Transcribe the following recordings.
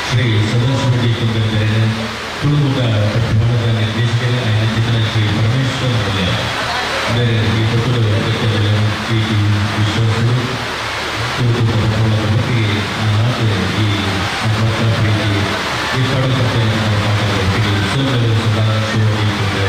ಶ್ರೀ ಸದಾಶಿವಜಿ ಕುಂದರೆಯ ತುಳುಗುಡ ಪ್ರತಿಭಟನಾ ನಿರ್ದೇಶಕರು ಆಯೋಜಿತ ಶ್ರೀ ಪರಮೇಶ್ವರ ಮೌಲ್ಯ ಬೇರೆ ಈ ಕೊಟ್ಟರು ಅಗತ್ಯಗಳ ಪ್ರೀತಿ ವಿಶ್ವಾಸಗಳು ತುಳುಗುಡ ಬಗ್ಗೆ ನಾಟು ಈ ಮಾತ್ರ ಪ್ರೀತಿ ಈ ಪಡಕತೆ ಮಾತಾಡೋದು ಸೋದರ ಸದಾಶಿವಜಿ ಕುಂದರೆ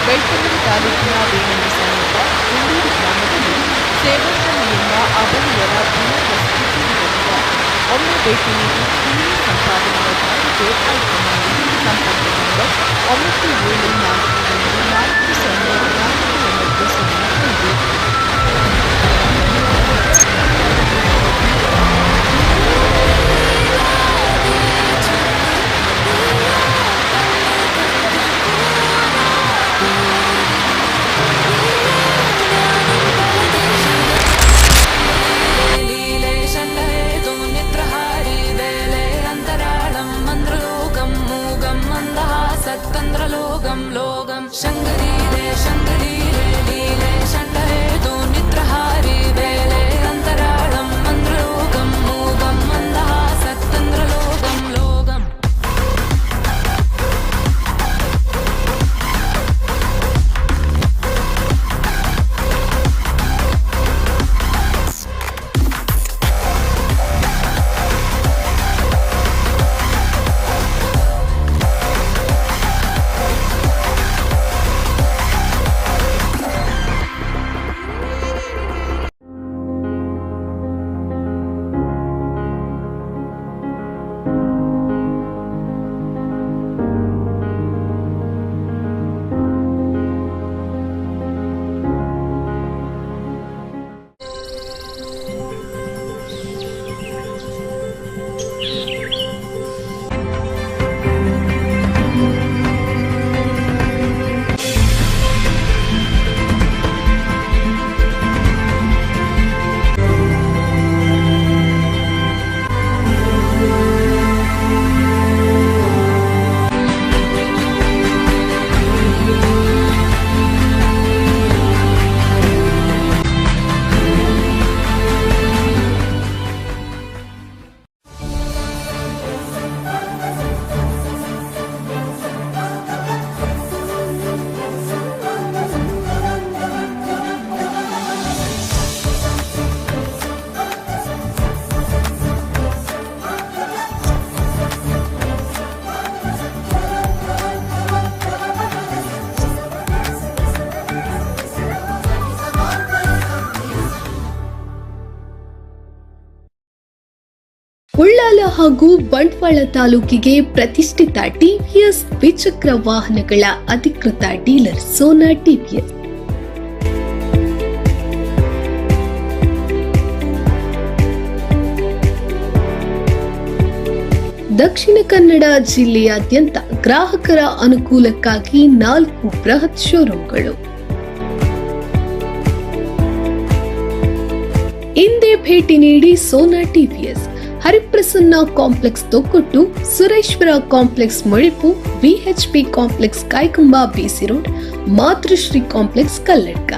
ಬೆಳ್ತಂಗಡಿ ತಾಲೂಕಿನ ಬೇಗಂಡಿ ಸಮೀಪ ಹುಂಡೂರು ಗ್ರಾಮದಲ್ಲಿ ಸೇವಾಶ್ರಮಿಯಿಂದ ಅಬಲೆಯರ ಪುನರ್ವಸತಿ ಕೇಂದ್ರವಿದೆ. ಒಮ್ಮೆ ಭೇಟಿ ನೀಡಿ ಹಿಂದಿ ಸಂಪಾದನೆಯ ಜಾರಿಗೆ ಆಯ್ಕೆ ಮಾಡಿ. ಸಂಪರ್ಕ ನಂಬರ್ 9744040495. ಉಳ್ಳಾಲ ಹಾಗೂ ಬಂಟ್ವಾಳ ತಾಲೂಕಿಗೆ ಪ್ರತಿಷ್ಠಿತ ಟಿವಿಎಸ್ ದ್ವಿಚಕ್ರ ವಾಹನಗಳ ಅಧಿಕೃತ ಡೀಲರ್ ಸೋನಾ ಟಿವಿಎಸ್. ದಕ್ಷಿಣ ಕನ್ನಡ ಜಿಲ್ಲೆಯಾದ್ಯಂತ ಗ್ರಾಹಕರ ಅನುಕೂಲಕ್ಕಾಗಿ 4 ಬೃಹತ್ ಶೋರೂಮ್ಗಳು. ಹಿಂದೆ ಭೇಟಿ ನೀಡಿ Sona TVS, Hariprasanna complex Thokkottu, Sureshwara complex Mulipu, VHP complex Kaikumba BC road, Matrushree complex Kalladka.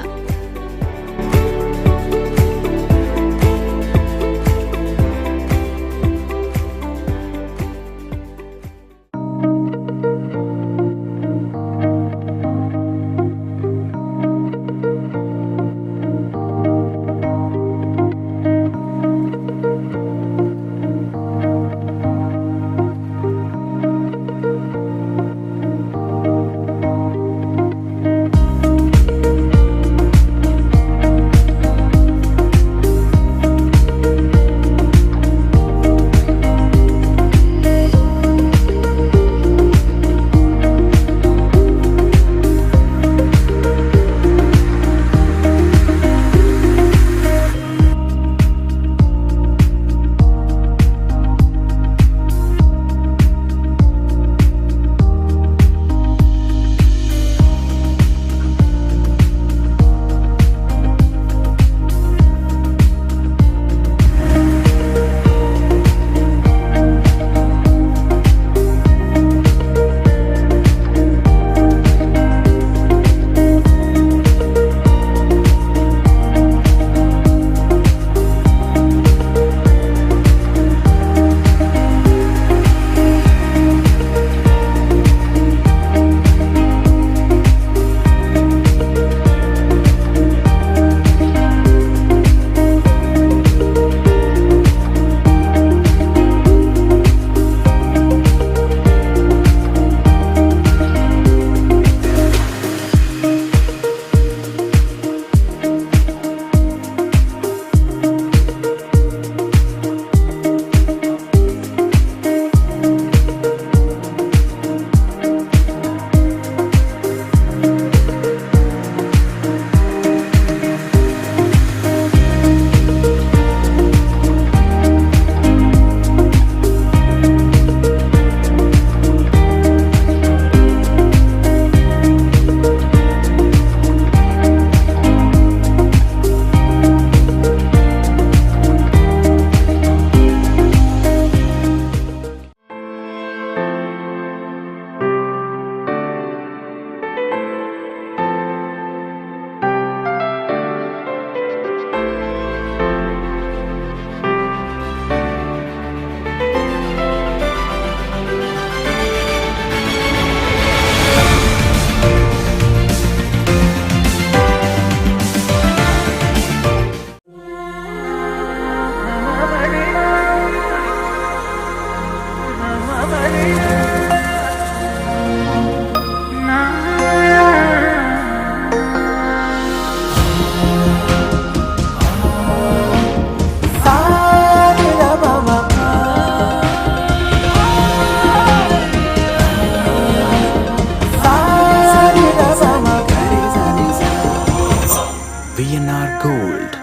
VNR Gold.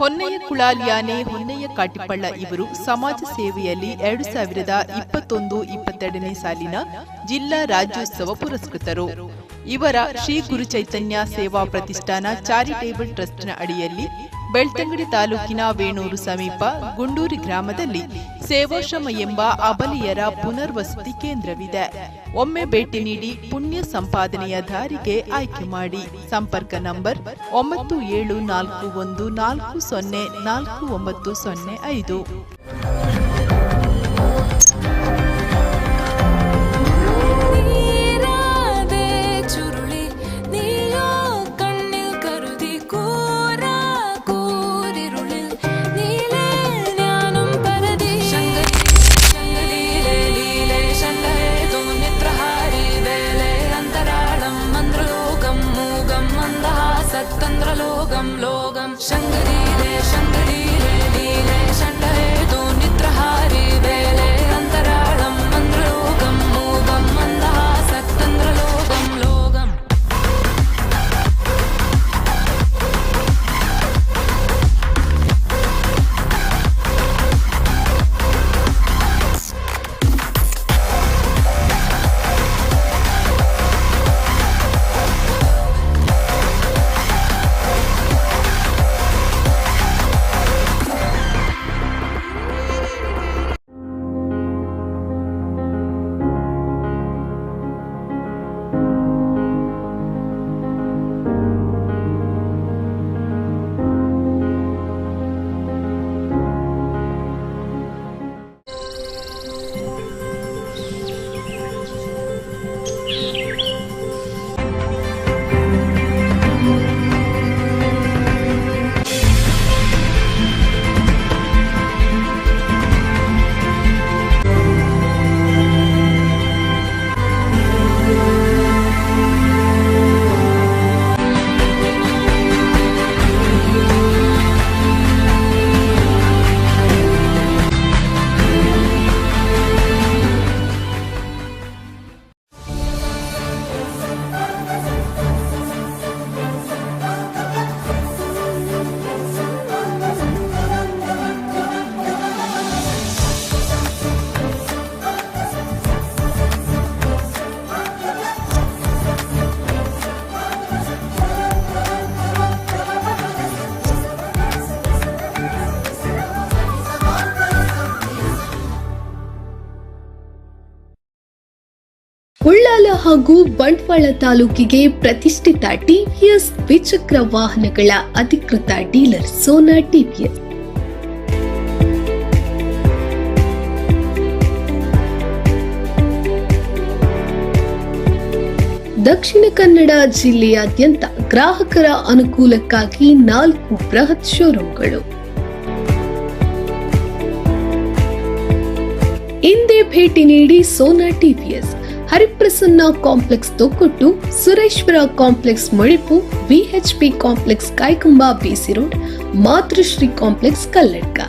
Honneya ಕುಳಾಲ್ಯಾನೆ ಹೊನ್ನೆಯ ಕಾಟಿಪಳ್ಳ ಇವರು ಸಮಾಜ ಸೇವೆಯಲ್ಲಿ 2021-22ನೇ ಸಾಲಿನ ಜಿಲ್ಲಾ ರಾಜ್ಯೋತ್ಸವ ಪುರಸ್ಕೃತರು. ಇವರ ಶ್ರೀ ಗುರು ಚೈತನ್ಯ ಸೇವಾ ಪ್ರತಿಷ್ಠಾನ ಚಾರಿಟೇಬಲ್ ಟ್ರಸ್ಟ್ನ ಅಡಿಯಲ್ಲಿ ಬೆಳ್ತಂಗಡಿ ತಾಲೂಕಿನ ವೇಣೂರು ಸಮೀಪ ಗುಂಡೂರಿ ಗ್ರಾಮದಲ್ಲಿ ಸೇವಾಶ್ರಮ ಎಂಬ ಅಬಲೆಯರ ಪುನರ್ವಸತಿ ಕೇಂದ್ರವಿದೆ. ಒಮ್ಮೆ ಭೇಟಿ ನೀಡಿ ಪುಣ್ಯ ಸಂಪಾದನೆಯ ದಾರಿಗೆ ಆಯ್ಕೆ ಮಾಡಿ. ಸಂಪರ್ಕ ನಂಬರ್ 9741404905. लोगम शंकरी रे लीले शंडे दो नित्र ಉಳ್ಳಾಲ ಹಾಗೂ ಬಂಟ್ವಾಳ ತಾಲೂಕಿಗೆ ಪ್ರತಿಷ್ಠಿತ ಟಿವಿಎಸ್ ದ್ವಿಚಕ್ರ ವಾಹನಗಳ ಅಧಿಕೃತ ಡೀಲರ್ ಸೋನಾ ಟಿವಿಎಸ್. ದಕ್ಷಿಣ ಕನ್ನಡ ಜಿಲ್ಲೆಯಾದ್ಯಂತ ಗ್ರಾಹಕರ ಅನುಕೂಲಕ್ಕಾಗಿ 4 ಬೃಹತ್ ಶೋರೂಮ್ಗಳು. ಇಂದೇ ಭೇಟಿ ನೀಡಿ Sona TVS, Hariprasanna complex Thokkottu, Sureshwara complex Mulipu, VHP complex Kaikumba BC road, Matrushree complex Kalladka.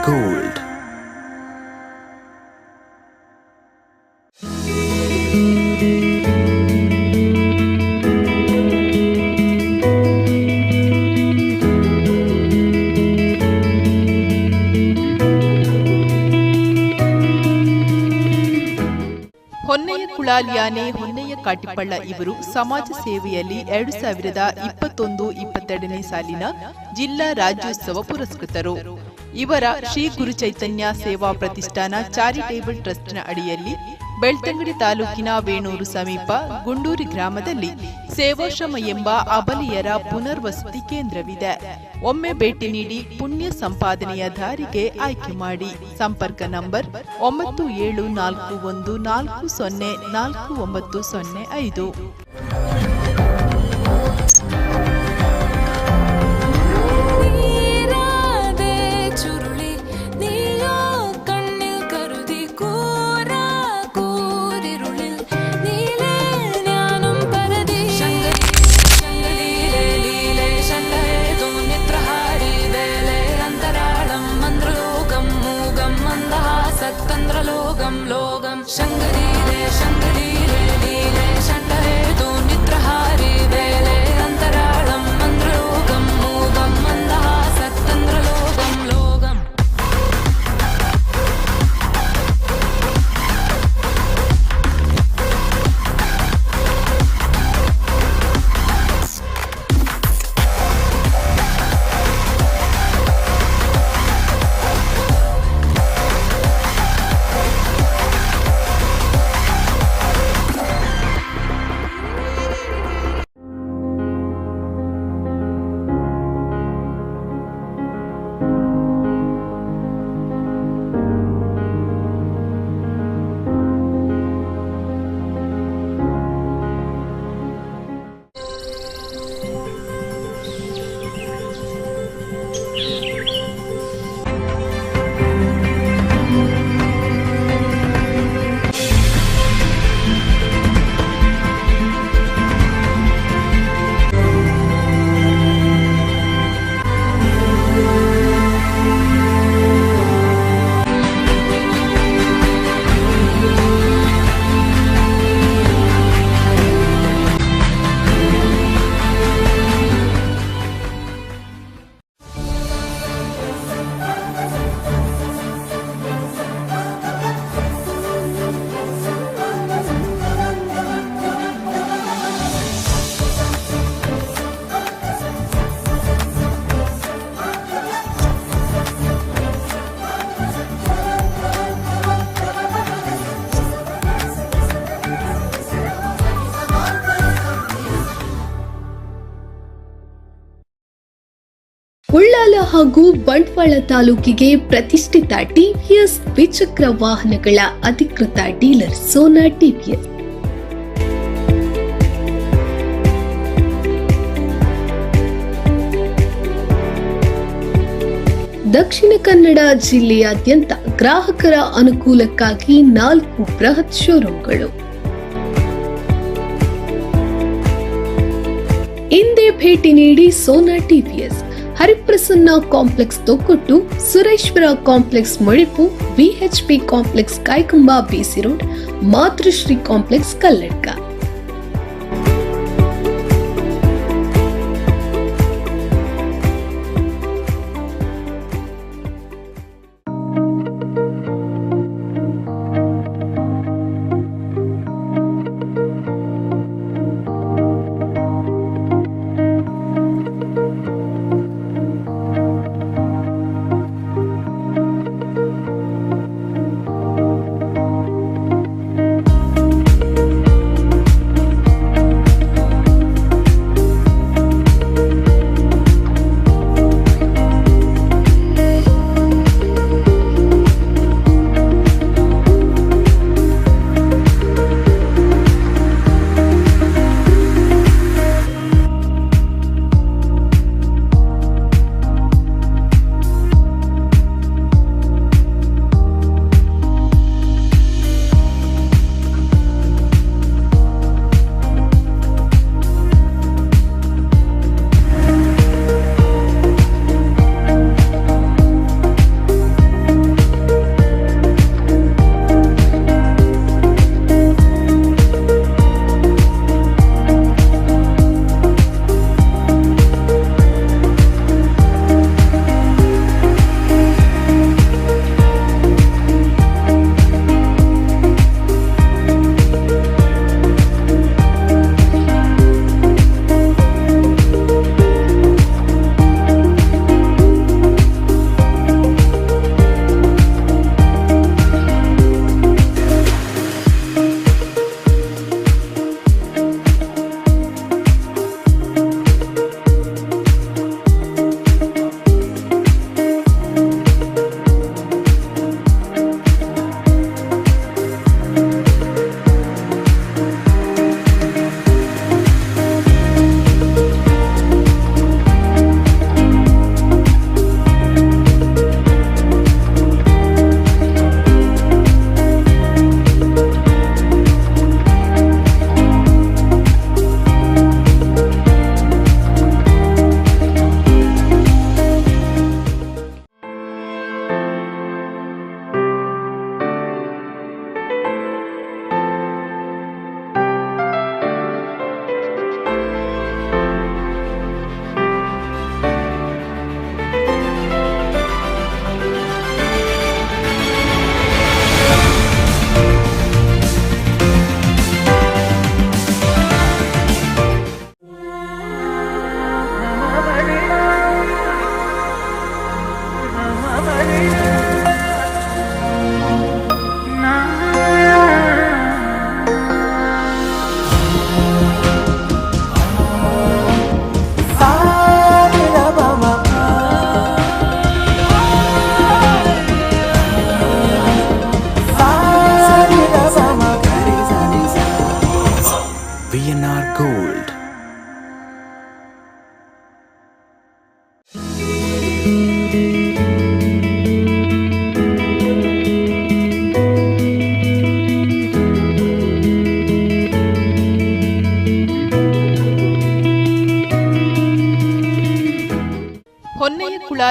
Gold. Honneya ಕುಳಾಲ್ಯಾನೆ ಹೊನ್ನೆಯ ಕಾಟಿಪಳ್ಳ ಇವರು ಸಮಾಜ ಸೇವೆಯಲ್ಲಿ 2021-22ನೇ ಸಾಲಿನ ಜಿಲ್ಲಾ ರಾಜ್ಯೋತ್ಸವ ಪುರಸ್ಕೃತರು. ಇವರ ಶ್ರೀ ಗುರು ಚೈತನ್ಯ ಸೇವಾ ಪ್ರತಿಷ್ಠಾನ ಚಾರಿಟೇಬಲ್ ಟ್ರಸ್ಟ್ನ ಅಡಿಯಲ್ಲಿ ಬೆಳ್ತಂಗಡಿ ತಾಲೂಕಿನ ವೇಣೂರು ಸಮೀಪ ಗುಂಡೂರಿ ಗ್ರಾಮದಲ್ಲಿ ಸೇವಾಶ್ರಮ ಎಂಬ ಅಬಲಿಯರ ಪುನರ್ವಸತಿ ಕೇಂದ್ರವಿದೆ. ಒಮ್ಮೆ ಭೇಟಿ ನೀಡಿ ಪುಣ್ಯ ಸಂಪಾದನೆಯ ದಾರಿಗೆ ಆಯ್ಕೆ ಮಾಡಿ. ಸಂಪರ್ಕ ನಂಬರ್ 9741404905. ചുരുളി നീയോ കണ്ണിൽ കരുതി കൂരാ കൂരിരുളി लोगम लोगम शङ्गलीले शङ्गलीले लीले षण्डहे तु निद्रहारि वेले अन्तराळं मन्द्रलोकं मूगं मन्दहासत्तन्द्रलोकं लोकम् ಉಳ್ಳಾಲ ಹಾಗೂ ಬಂಟ್ವಾಳ ತಾಲೂಕಿಗೆ ಪ್ರತಿಷ್ಠಿತ ಟಿವಿಎಸ್ ದ್ವಿಚಕ್ರ ವಾಹನಗಳ ಅಧಿಕೃತ ಡೀಲರ್ ಸೋನಾ ಟಿವಿಎಸ್. ದಕ್ಷಿಣ ಕನ್ನಡ ಜಿಲ್ಲೆಯಾದ್ಯಂತ ಗ್ರಾಹಕರ ಅನುಕೂಲಕ್ಕಾಗಿ 4 ಬೃಹತ್ ಶೋರೂಮ್ಗಳು. ಇಂದೇ ಭೇಟಿ ನೀಡಿ Sona TVS, Hariprasanna complex Thokkottu, Sureshwara complex Manipu, VHP complex Kaikumba BC road, Matrushree complex Kalladka.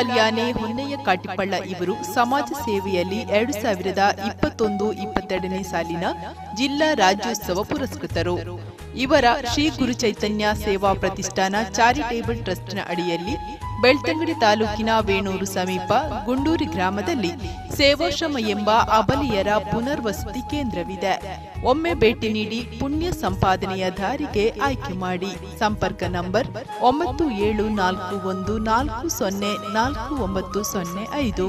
ಇಟಾಲಿಯಾನೆ ಹೊನ್ನೆಯ ಕಾಟಿಪಳ್ಳ ಇವರು ಸಮಾಜ ಸೇವೆಯಲ್ಲಿ 2021-22ನೇ ಸಾಲಿನ ಜಿಲ್ಲಾ ರಾಜ್ಯೋತ್ಸವ ಪುರಸ್ಕೃತರು. ಇವರ ಶ್ರೀ ಗುರು ಚೈತನ್ಯ ಸೇವಾ ಪ್ರತಿಷ್ಠಾನ ಚಾರಿಟೇಬಲ್ ಟ್ರಸ್ಟ್ನ ಅಡಿಯಲ್ಲಿ ಬೆಳ್ತಂಗಡಿ ತಾಲೂಕಿನ ವೇಣೂರು ಸಮೀಪ ಗುಂಡೂರಿ ಗ್ರಾಮದಲ್ಲಿ ಸೇವಾಶ್ರಮ ಎಂಬ ಅಬಲೆಯರ ಪುನರ್ವಸತಿ ಕೇಂದ್ರವಿದೆ. ಒಮ್ಮೆ ಭೇಟಿ ನೀಡಿ ಪುಣ್ಯ ಸಂಪಾದನೆಯ ದಾರಿಗೆ ಆಯ್ಕೆ ಮಾಡಿ. ಸಂಪರ್ಕ ನಂಬರ್ 9741404905.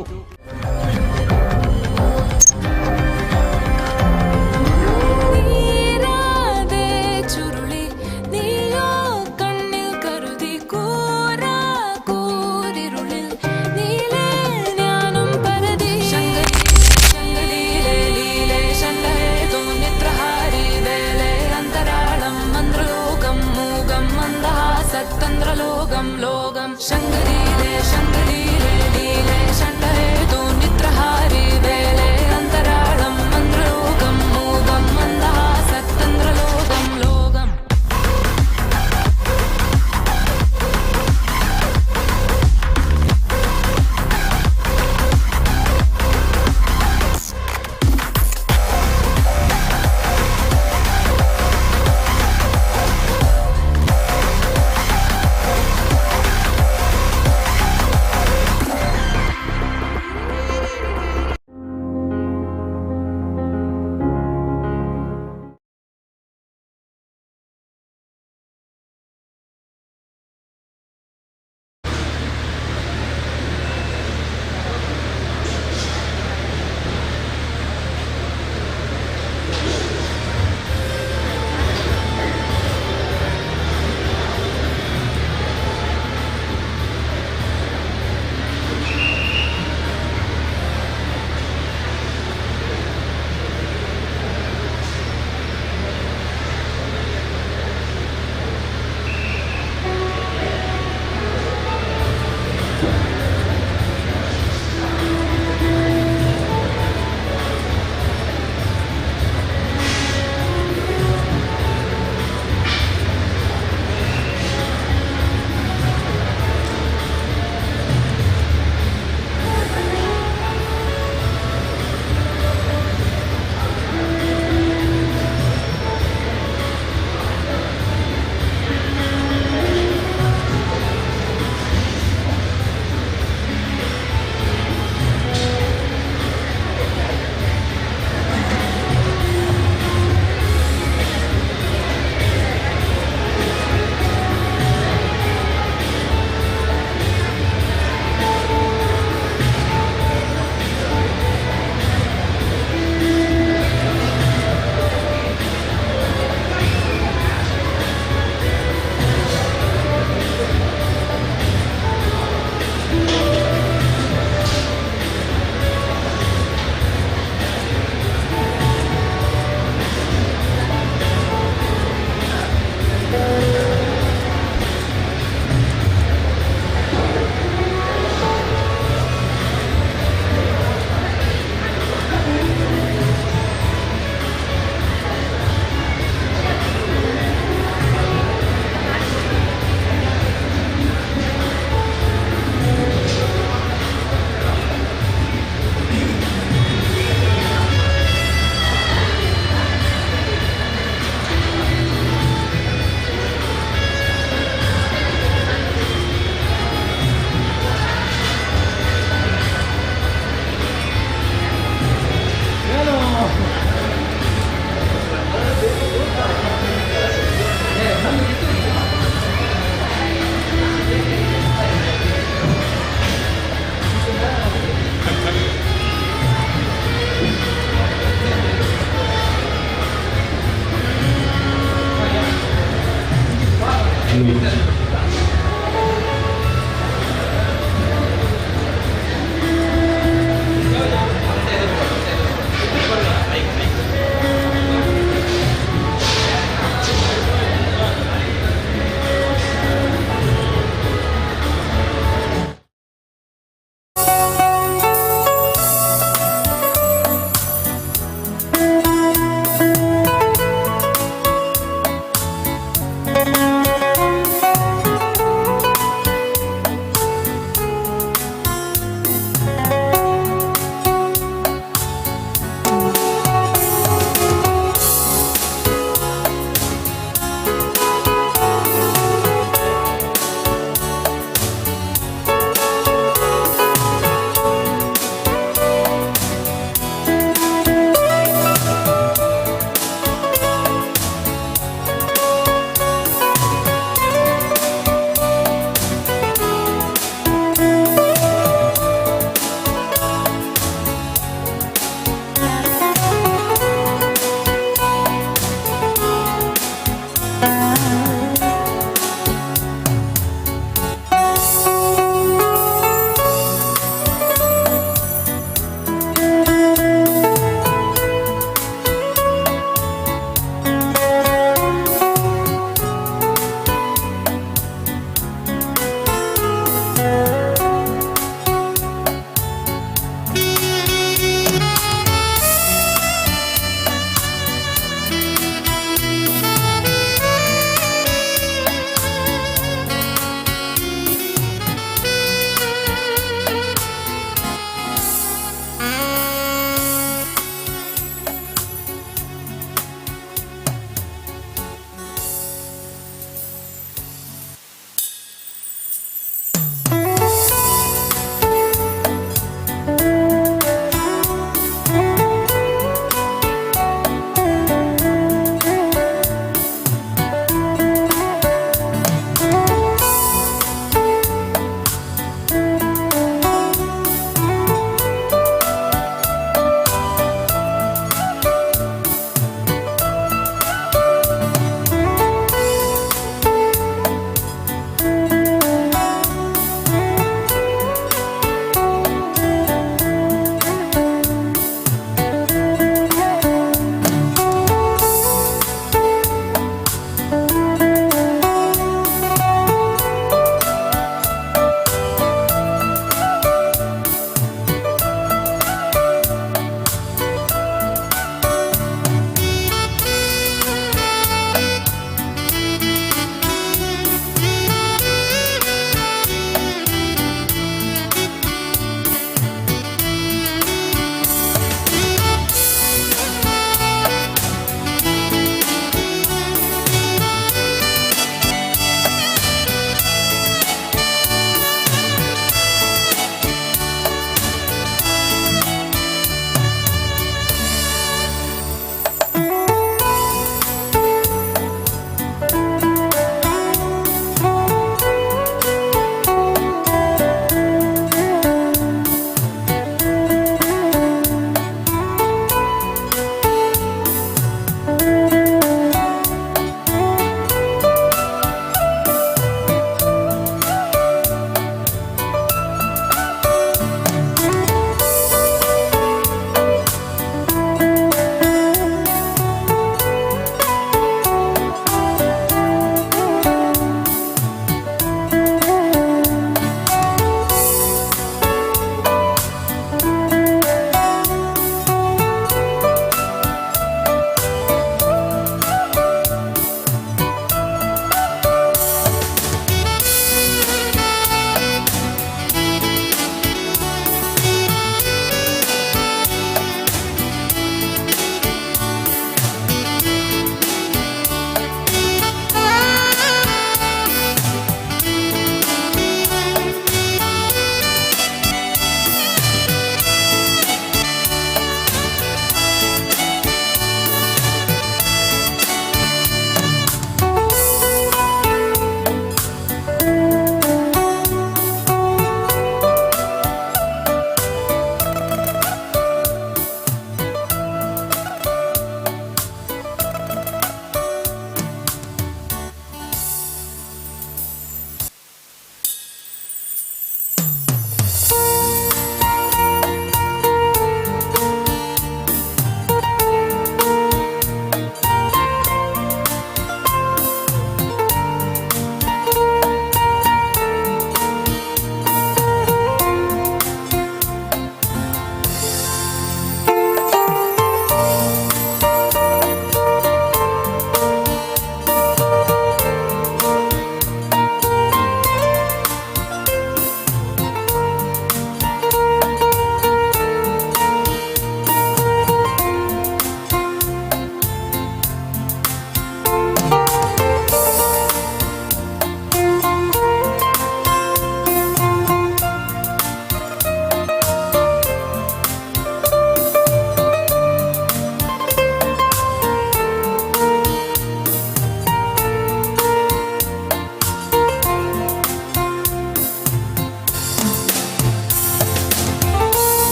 लोगम शंगरीले शंगरीले लीले शंडहे तू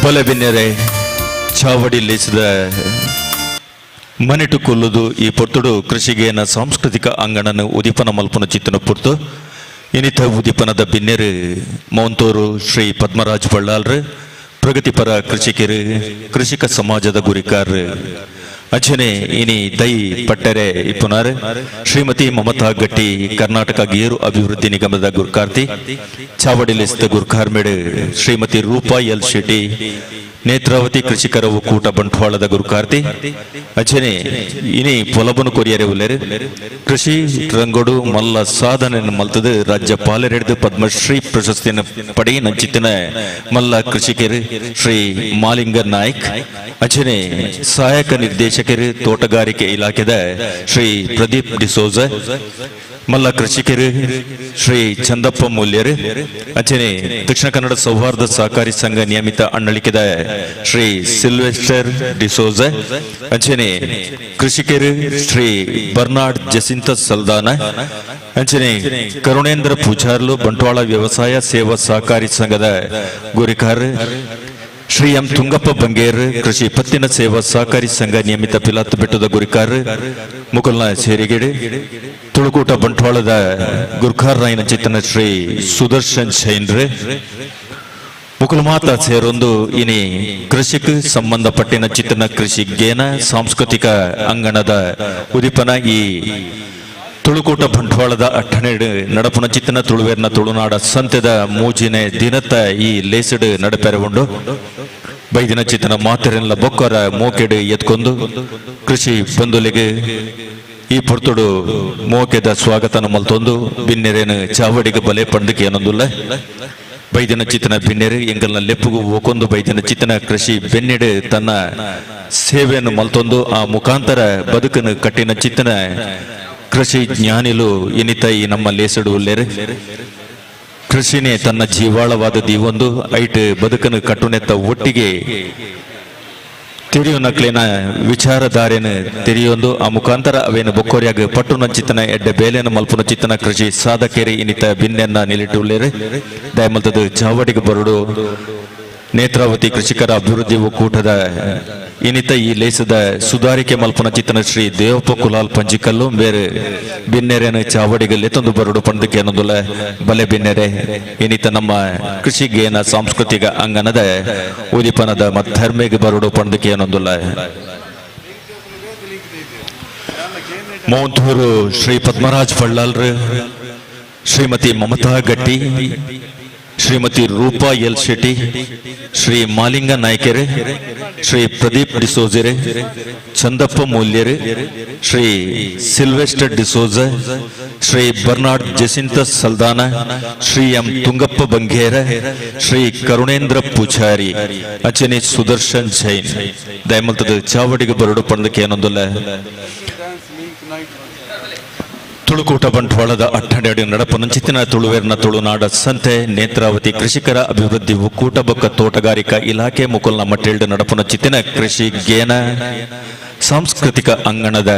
ಬಲೆ ಬಿನ್ನೆರೆ ಚಾವಡಿ ಲೇಸಿದ ಮನೆಟು ಕೊಲ್ಲುದು ಈ ಪೊರ್ತುಡು ಕೃಷಿಗೇನ ಸಾಂಸ್ಕೃತಿಕ ಅಂಗಣನ ಉದಿಪನ ಮಲ್ಪನ ಚಿತ್ತನ ಪುರ್ತು ಇನಿತ ಉದಿಪನದ ಬಿನ್ನೆರು ಮೌಂತೂರು ಶ್ರೀ ಪದ್ಮರಾಜ್ ಬಳ್ಳಾಲ್ರು ಪ್ರಗತಿಪರ ಕೃಷಿಕರು ಕೃಷಿಕ ಸಮಾಜದ ಗುರಿಕಾರ ಅಚನೆ ಇನಿ ದೈ ಪಟ್ಟರೆ ಇಪ್ಪುನಾರ್ ಶ್ರೀಮತಿ ಮಮತಾ ಗಟ್ಟಿ ಕರ್ನಾಟಕ ಗೇರು ಅಭಿವೃದ್ಧಿ ನಿಗಮದ ಗುರ್ಕಾರ್ತಿ ಚಾವಡಿಲಿಸಿದ ಗುರ್ಕಾರ್ಮೇಡ್ ಶ್ರೀಮತಿ ರೂಪಾ ಎಲ್ ಶೆಟ್ಟಿ ನೇತ್ರಾವತಿ ಕೃಷಿಕರ ಒಕ್ಕೂಟ ಬಂಟ್ವಾಳದ ಗುರುಕಾರ್ತಿ ಅಚನೆ ಇನಿ ಪೊಲಬನು ಕೊರಿಯರೆ ಉಲ್ಲೇರು ಕೃಷಿ ರಂಗೋಡು ಮಲ್ಲ ಸಾಧನೆ ಮಲ್ತದು ರಾಜ್ಯ ಪಾಲರೆಡ್ದು ಪದ್ಮಶ್ರೀ ಪ್ರಶಸ್ತಿಯನ್ನು ಪಡಿ ನಂಚಿತ್ತಿನ ಮಲ್ಲ ಕೃಷಿಕರು ಶ್ರೀ ಮಾಲಿಂಗ ನಾಯ್ಕ್ ಅಚನೆ ಸಹಾಯಕ ನಿರ್ದೇಶಕರು ತೋಟಗಾರಿಕೆ ಇಲಾಖೆದ ಶ್ರೀ ಪ್ರದೀಪ್ ಡಿಸೋಜ ಮಲ್ಲ ಕೃಷಿಕರು ಶ್ರೀ ಚಂದಪ್ಪ ಮೂಲ್ಯರು ಅಚನೆ ದಕ್ಷಿಣ ಕನ್ನಡ ಸೌಹಾರ್ದ ಸಹಕಾರಿ ಸಂಘ ನಿಯಮಿತ ಅಣ್ಣಳಿಕೆದ ಶ್ರೀ ಸಿಲ್ವೆಸ್ಟರ್ ಡಿಸೋಜ ಅಂಚನೆ ಕೃಷಿಕರು ಶ್ರೀ ಬರ್ನಾರ್ಡ್ ಜಸಿಂತ ಸಲ್ದಾನ ಅಂಚನೆ ಕರುಣೇಂದ್ರ ಪೂಜಾರ್ಲು ಬಂಟ್ವಾಳ ವ್ಯವಸಾಯ ಸೇವಾ ಸಹಕಾರಿ ಸಂಘದ ಗುರಿಕಾರ ಶ್ರೀ ಎಂ ತುಂಗಪ್ಪ ಬಂಗೇರ್ ಕೃಷಿ ಪತ್ತಿನ ಸೇವಾ ಸಹಕಾರಿ ಸಂಘ ನಿಯಮಿತ ಪಿಲಾತ್ ಬೆಟ್ಟದ ಗುರಿಕಾರ ಮುಕುಲ್ನ ಸೇರಿಗೆಡೆ ತುಳುಕೂಟ ಬಂಟ್ವಾಳದ ಗುರ್ಖಾರ್ ರಾಯನ ಚಿತ್ತನ ಶ್ರೀ ಸುದರ್ಶನ್ ಶೈನ್ರೆ ಮುಕುಲ್ ಮಾತ ಸೇರೊಂದು ಇನಿ ಕೃಷಿಗೆ ಸಂಬಂಧಪಟ್ಟಿನ ಚಿತ್ತನ ಕೃಷಿ ಗೇನ ಸಾಂಸ್ಕೃತಿಕ ಅಂಗಣದ ಉದಿಪನ ಈ ತುಳುಕೂಟ ಬಂಟ್ವಾಳದ ಅಟ್ಟನೆಡು ನಡಪುನ ಚಿತ್ತನ ತುಳುವೇರ್ನ ತುಳುನಾಡ ಸಂತೆದ ಮೂಜಿನೆ ದಿನತ್ತ ಈ ಲೇಸಡ್ ನಡಪೆರಗೊಂಡು ಬೈದಿನ ಚಿತ್ತನ ಮಾತೆರೆಲ್ಲ ಬೊಕ್ಕರ ಮೋಕೆಡು ಎತ್ಕೊಂಡು ಕೃಷಿ ಬಂಧುಲಿಗೆ ಈ ಪೊರ್ತುಡು ಮೋಕೆದ ಸ್ವಾಗತನ ಮಲ್ತೊಂದು ಬಿನ್ನೆರೇನು ಚಾವಡಿಗೆ ಬಲೆ ಪಂಡಕ್ಕೆ ಏನೊಂದುಲ್ಲ ಬೈದಿನ ಚಿತ್ತನ ಬಿನ್ನೆರೆ ಎಂಗಲ್ನ ಲೆಪ್ಪುಗು ಒಕ್ಕೊಂದು ಬೈದಿನ ಚಿತ್ತನ ಕೃಷಿ ಬೆನ್ನೆಡೆ ತನ್ನ ಸೇವೆಯನ್ನು ಮಲ್ತೊಂದು ಆ ಮುಖಾಂತರ ಬದುಕನ್ನು ಕಟ್ಟಿನ ಚಿತ್ತನ ಕೃಷಿ ಜ್ಞಾನಿಲು ಎನಿತ ಈ ನಮ್ಮ ಲೇಸಡು ಉಲ್ಲೇರು ಕೃಷಿನೇ ತನ್ನ ಜೀವಾಳವಾದದ್ದು ಈ ಒಂದು ಐಟ್ ಬದುಕನ್ನು ಕಟ್ಟುನೆತ್ತ ಒಟ್ಟಿಗೆ ತಿರಿಯು ನಕ್ಲಿನ ವಿಚಾರಧಾರೆಯನ್ನು ತೆರೆಯೊಂದು ಆ ಮುಖಾಂತರ ಅವೇನು ಬೊಕ್ಕೋರಿಯಾಗ ಪಟ್ಟುನ ಚಿತ್ತನ ಎಡ್ಡೆ ಬೇಲೆಯನ್ನು ಮಲ್ಪುನ ಚಿತ್ತನ ಕೃಷಿ ಸಾಧಕೇರಿ ಇನಿತ ಬಿನ್ನೆನ್ನ ನಿಲಿಟ್ಟು ಉಲ್ಲೇರು ದಯಮಲ್ತದು ಚಾವಡಿಗೆ ಬರಡು ನೇತ್ರಾವತಿ ಕೃಷಿಕರ ಅಭಿವೃದ್ಧಿ ಒಕ್ಕೂಟದ ಇನಿತ ಈ ಲೇಸದ ಸುಧಾರಿಕೆ ಮಲ್ಪನ ಚಿತ್ತನ ಶ್ರೀ ದೇವಪ್ಪ ಕುಲಾಲ್ ಪಂಜಿಕಲ್ಲು ಬೇರೆ ಬಿನ್ನೆರೆನ ಚಾವಡಿಗಲ್ಲಿ ತಂದು ಬರಡು ಪಂಡಕ್ಕೆ ಅನ್ನೋದಿಲ್ಲ ಬಲೆ ಬಿನ್ನೆರೆ ಇನಿತ ನಮ್ಮ ಕೃಷಿಗೇನ ಸಾಂಸ್ಕೃತಿಕ ಅಂಗನದ ಉದಿಪನದ ಮತ್ತರ್ಮೆಗೆ ಬರಡು ಪಂಡಕ್ಕೆ ಅನ್ನೋದಿಲ್ಲ ಮೌಂತೂರು ಶ್ರೀ ಪದ್ಮರಾಜ್ ಬಳ್ಳಾಲ್ರು ಶ್ರೀಮತಿ ಮಮತಾ ಗಟ್ಟಿ ಶ್ರೀಮತಿ ರೂಪಾ ಎಲ್ ಶೆಟ್ಟಿ ಶ್ರೀ ಮಾಲಿಂಗ ನಾಯ್ಕೆರೆ ಶ್ರೀ ಪ್ರದೀಪ್ ಡಿಸೋಜೆರೆ ಚಂದಪ್ಪ ಮೂಲ್ಯರೆ ಶ್ರೀ ಸಿಲ್ವೆಸ್ಟರ್ ಡಿಸೋಜ ಶ್ರೀ ಬರ್ನಾರ್ಡ್ ಜಸಿಂತ ಸಲ್ದಾನ ಶ್ರೀ ಎಂ ತುಂಗಪ್ಪ ಬಂಗೇರ ಶ್ರೀ ಕರುಣೇಂದ್ರ ಪೂಜಾರಿ ಅಚನೆ ಸುದರ್ಶನ್ ಜೈನ್ ದಯಮಲ್ತದ ಚಾವಡಿಗೆ ಬರಡು ಪಂಡಕ್ಕೆ ಏನೊಂದಿಲ್ಲ ತುಳುಕೂಟ ಬಂಟ್ವಾಳದ ಅಟ್ಟನೆಡು ನಡಪನ ಚಿತ್ತಿನ ತುಳುವೇರ್ನ ತುಳುನಾಡ ಸಂತೆ ನೇತ್ರಾವತಿ ಕೃಷಿಕರ ಅಭಿವೃದ್ಧಿ ಒಕ್ಕೂಟ ಬೊಕ್ಕ ತೋಟಗಾರಿಕಾ ಇಲಾಖೆ ಮುಕುಲ್ನ ಮಟ್ಟೆಲ್ಡು ನಡಪನ ಚಿತ್ತಿನ ಕೃಷಿ ಗೇನ ಸಾಂಸ್ಕೃತಿಕ ಅಂಗಣದ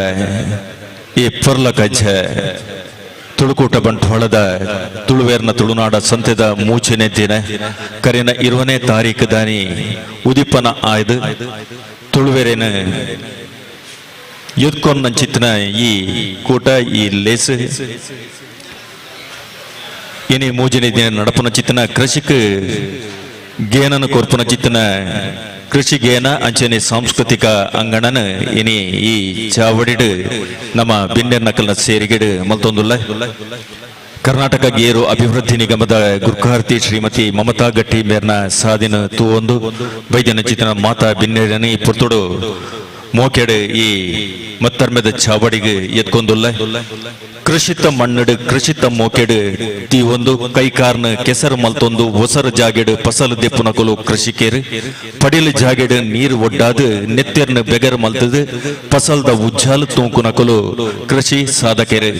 ಈ ಪರ್ಲ ಕಜ್ಜ ತುಳುಕೂಟ ಬಂಟ್ವಾಳದ ತುಳುವೇರ್ನ ತುಳುನಾಡ ಸಂತೆದ ಮೂಚನೆ ದಿನ ಕರೆನ 20ನೇ ತಾರೀಕು ದಾನಿ ಉದಿಪನ ಆಯ್ದು ತುಳುವೇರೇನ ಎದ್ಕೊಂಡ್ ನಂಚಿತ್ತಿನ ಈ ಕೂಟ ಈ ಲೇಸ್ ಏನೇ ಮೂಜನೆ ದಿನ ನಡಪನ ಚಿತ್ತನ ಕೃಷಿಕ ಗೇನನ ಕೊರ್ಪನ ಚಿತ್ತನ ಕೃಷಿ ಗೇನ ಅಂಚನೆ ಸಾಂಸ್ಕೃತಿಕ ಅಂಗಣನ ಇನಿ ಈ ಚಾವಡಿಡು ನಮ್ಮ ಬಿನ್ನೆರ್ ನಕಲ್ನ ಸೇರಿಗೆಡು ಮಲ್ತೊಂದುಲ್ಲ ಕರ್ನಾಟಕ ಗೇರು ಅಭಿವೃದ್ಧಿ ನಿಗಮದ ಗುರ್ಕಾರ್ತಿ ಶ್ರೀಮತಿ ಮಮತಾ ಗಟ್ಟಿ ಮೇರ್ನ ಸಾದಿನ ತೂವೊಂದು ಬೈದ್ಯನ ಚಿತ್ತನ ಮಾತಾ ಬಿನ್ನೆರನಿ ಪುರ್ತುಡು ಮೋಕೆಡು ಈ ಮತ್ತರ್ಮೆದ ಚಾವಡಿಗೆ ಎತ್ಕೊಂದುಲ್ಲ ಕೃಷಿತ ಮಣ್ಣಡು ಕೃಷಿತ ಮೋಕೆಡು ತೀ ಒಂದು ಕೈಕಾರ್ನ ಕೆಸರು ಮಲ್ತೊಂದು ಹೊಸರ ಜಾಗೆಡು ಫಸಲು ದೆಪ್ಪುನಕಲು ಕೃಷಿಕೇರು ಪಡಿಲು ಜಾಗೆಡು ನೀರು ಒಡ್ಡಾದು ನೆತ್ತೆರ್ನ ಬೆಗರ್ ಮಲ್ತದು ಫಸಲ್ದ ಉಜ್ಜಾಲು ತೂಂಕುನಕಲು ಕೃಷಿ ಸಾಧಕೇರು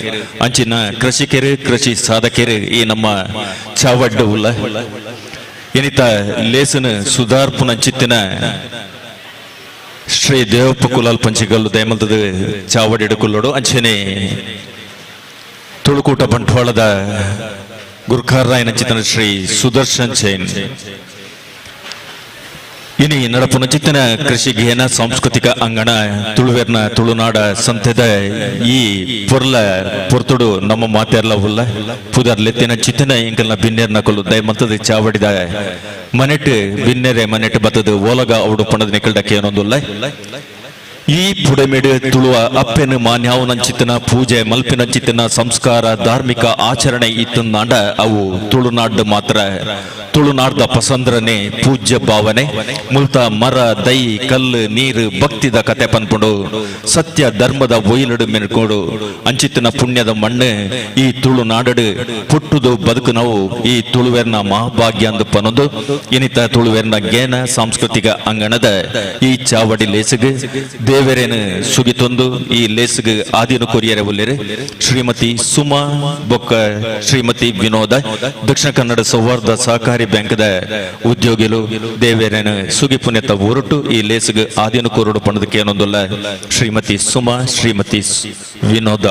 ಅಂಚಿನ ಕೃಷಿಕೇರು ಕೃಷಿ ಸಾಧಕೇರು ಈ ನಮ್ಮ ಚಾವಡ್ಡು ಉಲ್ಲ ಎನಿತ ಲೇಸನ ಸುಧಾರ್ಪುನ ಚಿತ್ತಿನ ಶ್ರೀ ದೇವಪ್ಪ ಕುಲಾಲ್ ಪಂಚಿಗಲ್ಲು ದಯಮಲ್ತದ ಚಾವಡಿಡು ಕುಲ್ಲೋಡು ಅಂಚನೆ ತುಳುಕೂಟ ಬಂಟ್ವಾಳದ ಗುರ್ಖಾರ್ ರಾಯನ ಚಿತ್ತನ ಶ್ರೀ ಸುದರ್ಶನ್ ಜೈನ್ ಇನಿ ನಡಪುನ ಚಿತ್ತನ ಕೃಷಿಗೇನ ಸಾಂಸ್ಕೃತಿಕ ಅಂಗಣ ತುಳುವೆರ್ನ ತುಳುನಾಡ ಸಂತೆದ ಈ ಪೊರ್ಲ ಪೊರ್ತುಡು ನಮ್ಮ ಮಾತೆರ್ಲ ಉಲ್ಲ ಪುದರ್ಲೆತ್ತಿನ ಚಿತ್ತನ ಇಂಕಲ್ನ ಬಿನ್ನೆರ್ನ ಕೊಲ್ಲು ದಯಮಂತದ ಚಾವಡಿದ ಮನೆಟ್ ಬಿನ್ನೆರೆ ಮನೆಟ್ ಬತ್ತದ ಓಲಗ ಅವಡು ಪಣದ ನಿಕಲ್ಡಕ್ಕೆ ಏನೊಂದುಲ್ಲ ಈ ಪುಡೆಮೆಡು ತುಳುವ ಅಪ್ಪೆನ ಮಾನ್ಯಾವನಂಚಿತನ ಪೂಜೆ ಮಲ್ಪಿನಂಚಿತನ ಸಂಸ್ಕಾರ ಧಾರ್ಮಿಕ ಆಚರಣೆ ಇತ್ತಂದಾಂಡ ಅವು ತುಳುನಾಡ್ ಮಾತ್ರ ತುಳುನಾಡ್ದ ಪಸಂದ್ರನೆ ಪೂಜ್ಯ ಭಾವನೆ ಮುಲ್ತ ಮರ ದೈ ಕಲ್ಲು ನೀರು ಭಕ್ತಿದ ಕತೆ ಪನ್ಪುಂಡು ಸತ್ಯ ಧರ್ಮದ ಒಯ್ಲಡು ಮೆನ್ಕೊಂಡು ಅಂಚಿತನ ಪುಣ್ಯದ ಮಣ್ಣು ಈ ತುಳುನಾಡಡು ಪುಟ್ಟುದು ಬದುಕು ನಾವು ಈ ತುಳುವೆರ್ನ ಮಹಾಭಾಗ್ಯ ಅಂದು ಪನೊಂದು ಇನಿತ ತುಳುವೆರ್ನ ಗೇನ ಸಾಂಸ್ಕೃತಿಕ ಅಂಗಣದ ಈ ಚಾವಡಿ ಲೇಸಿಗೆ ದೇವರೇನು ಸುಗಿತೊಂದು ಈ ಲೇಸ್ಗೆ ಆದಿನ ಕೊರಿಯರ ಒಲ್ಲೆರೆ ಶ್ರೀಮತಿ ಸುಮಾ ಬೊಕ್ಕ ಶ್ರೀಮತಿ ವಿನೋದ ದಕ್ಷಿಣ ಕನ್ನಡ ಸೌಹಾರ್ದ ಸಹಕಾರಿ ಬ್ಯಾಂಕ್ದ ಉದ್ಯೋಗಿಲು ದೇವರೇನು ಸುಗಿ ಪುಣ್ಯತ ಹೊರಟು ಈ ಲೇಸ್ಗೆ ಆದಿನ ಕೊರಡು ಪಣದಕ್ಕೆ ಏನೊಂದಲ್ಲ ಶ್ರೀಮತಿ ಸುಮಾ ಶ್ರೀಮತಿ ವಿನೋದ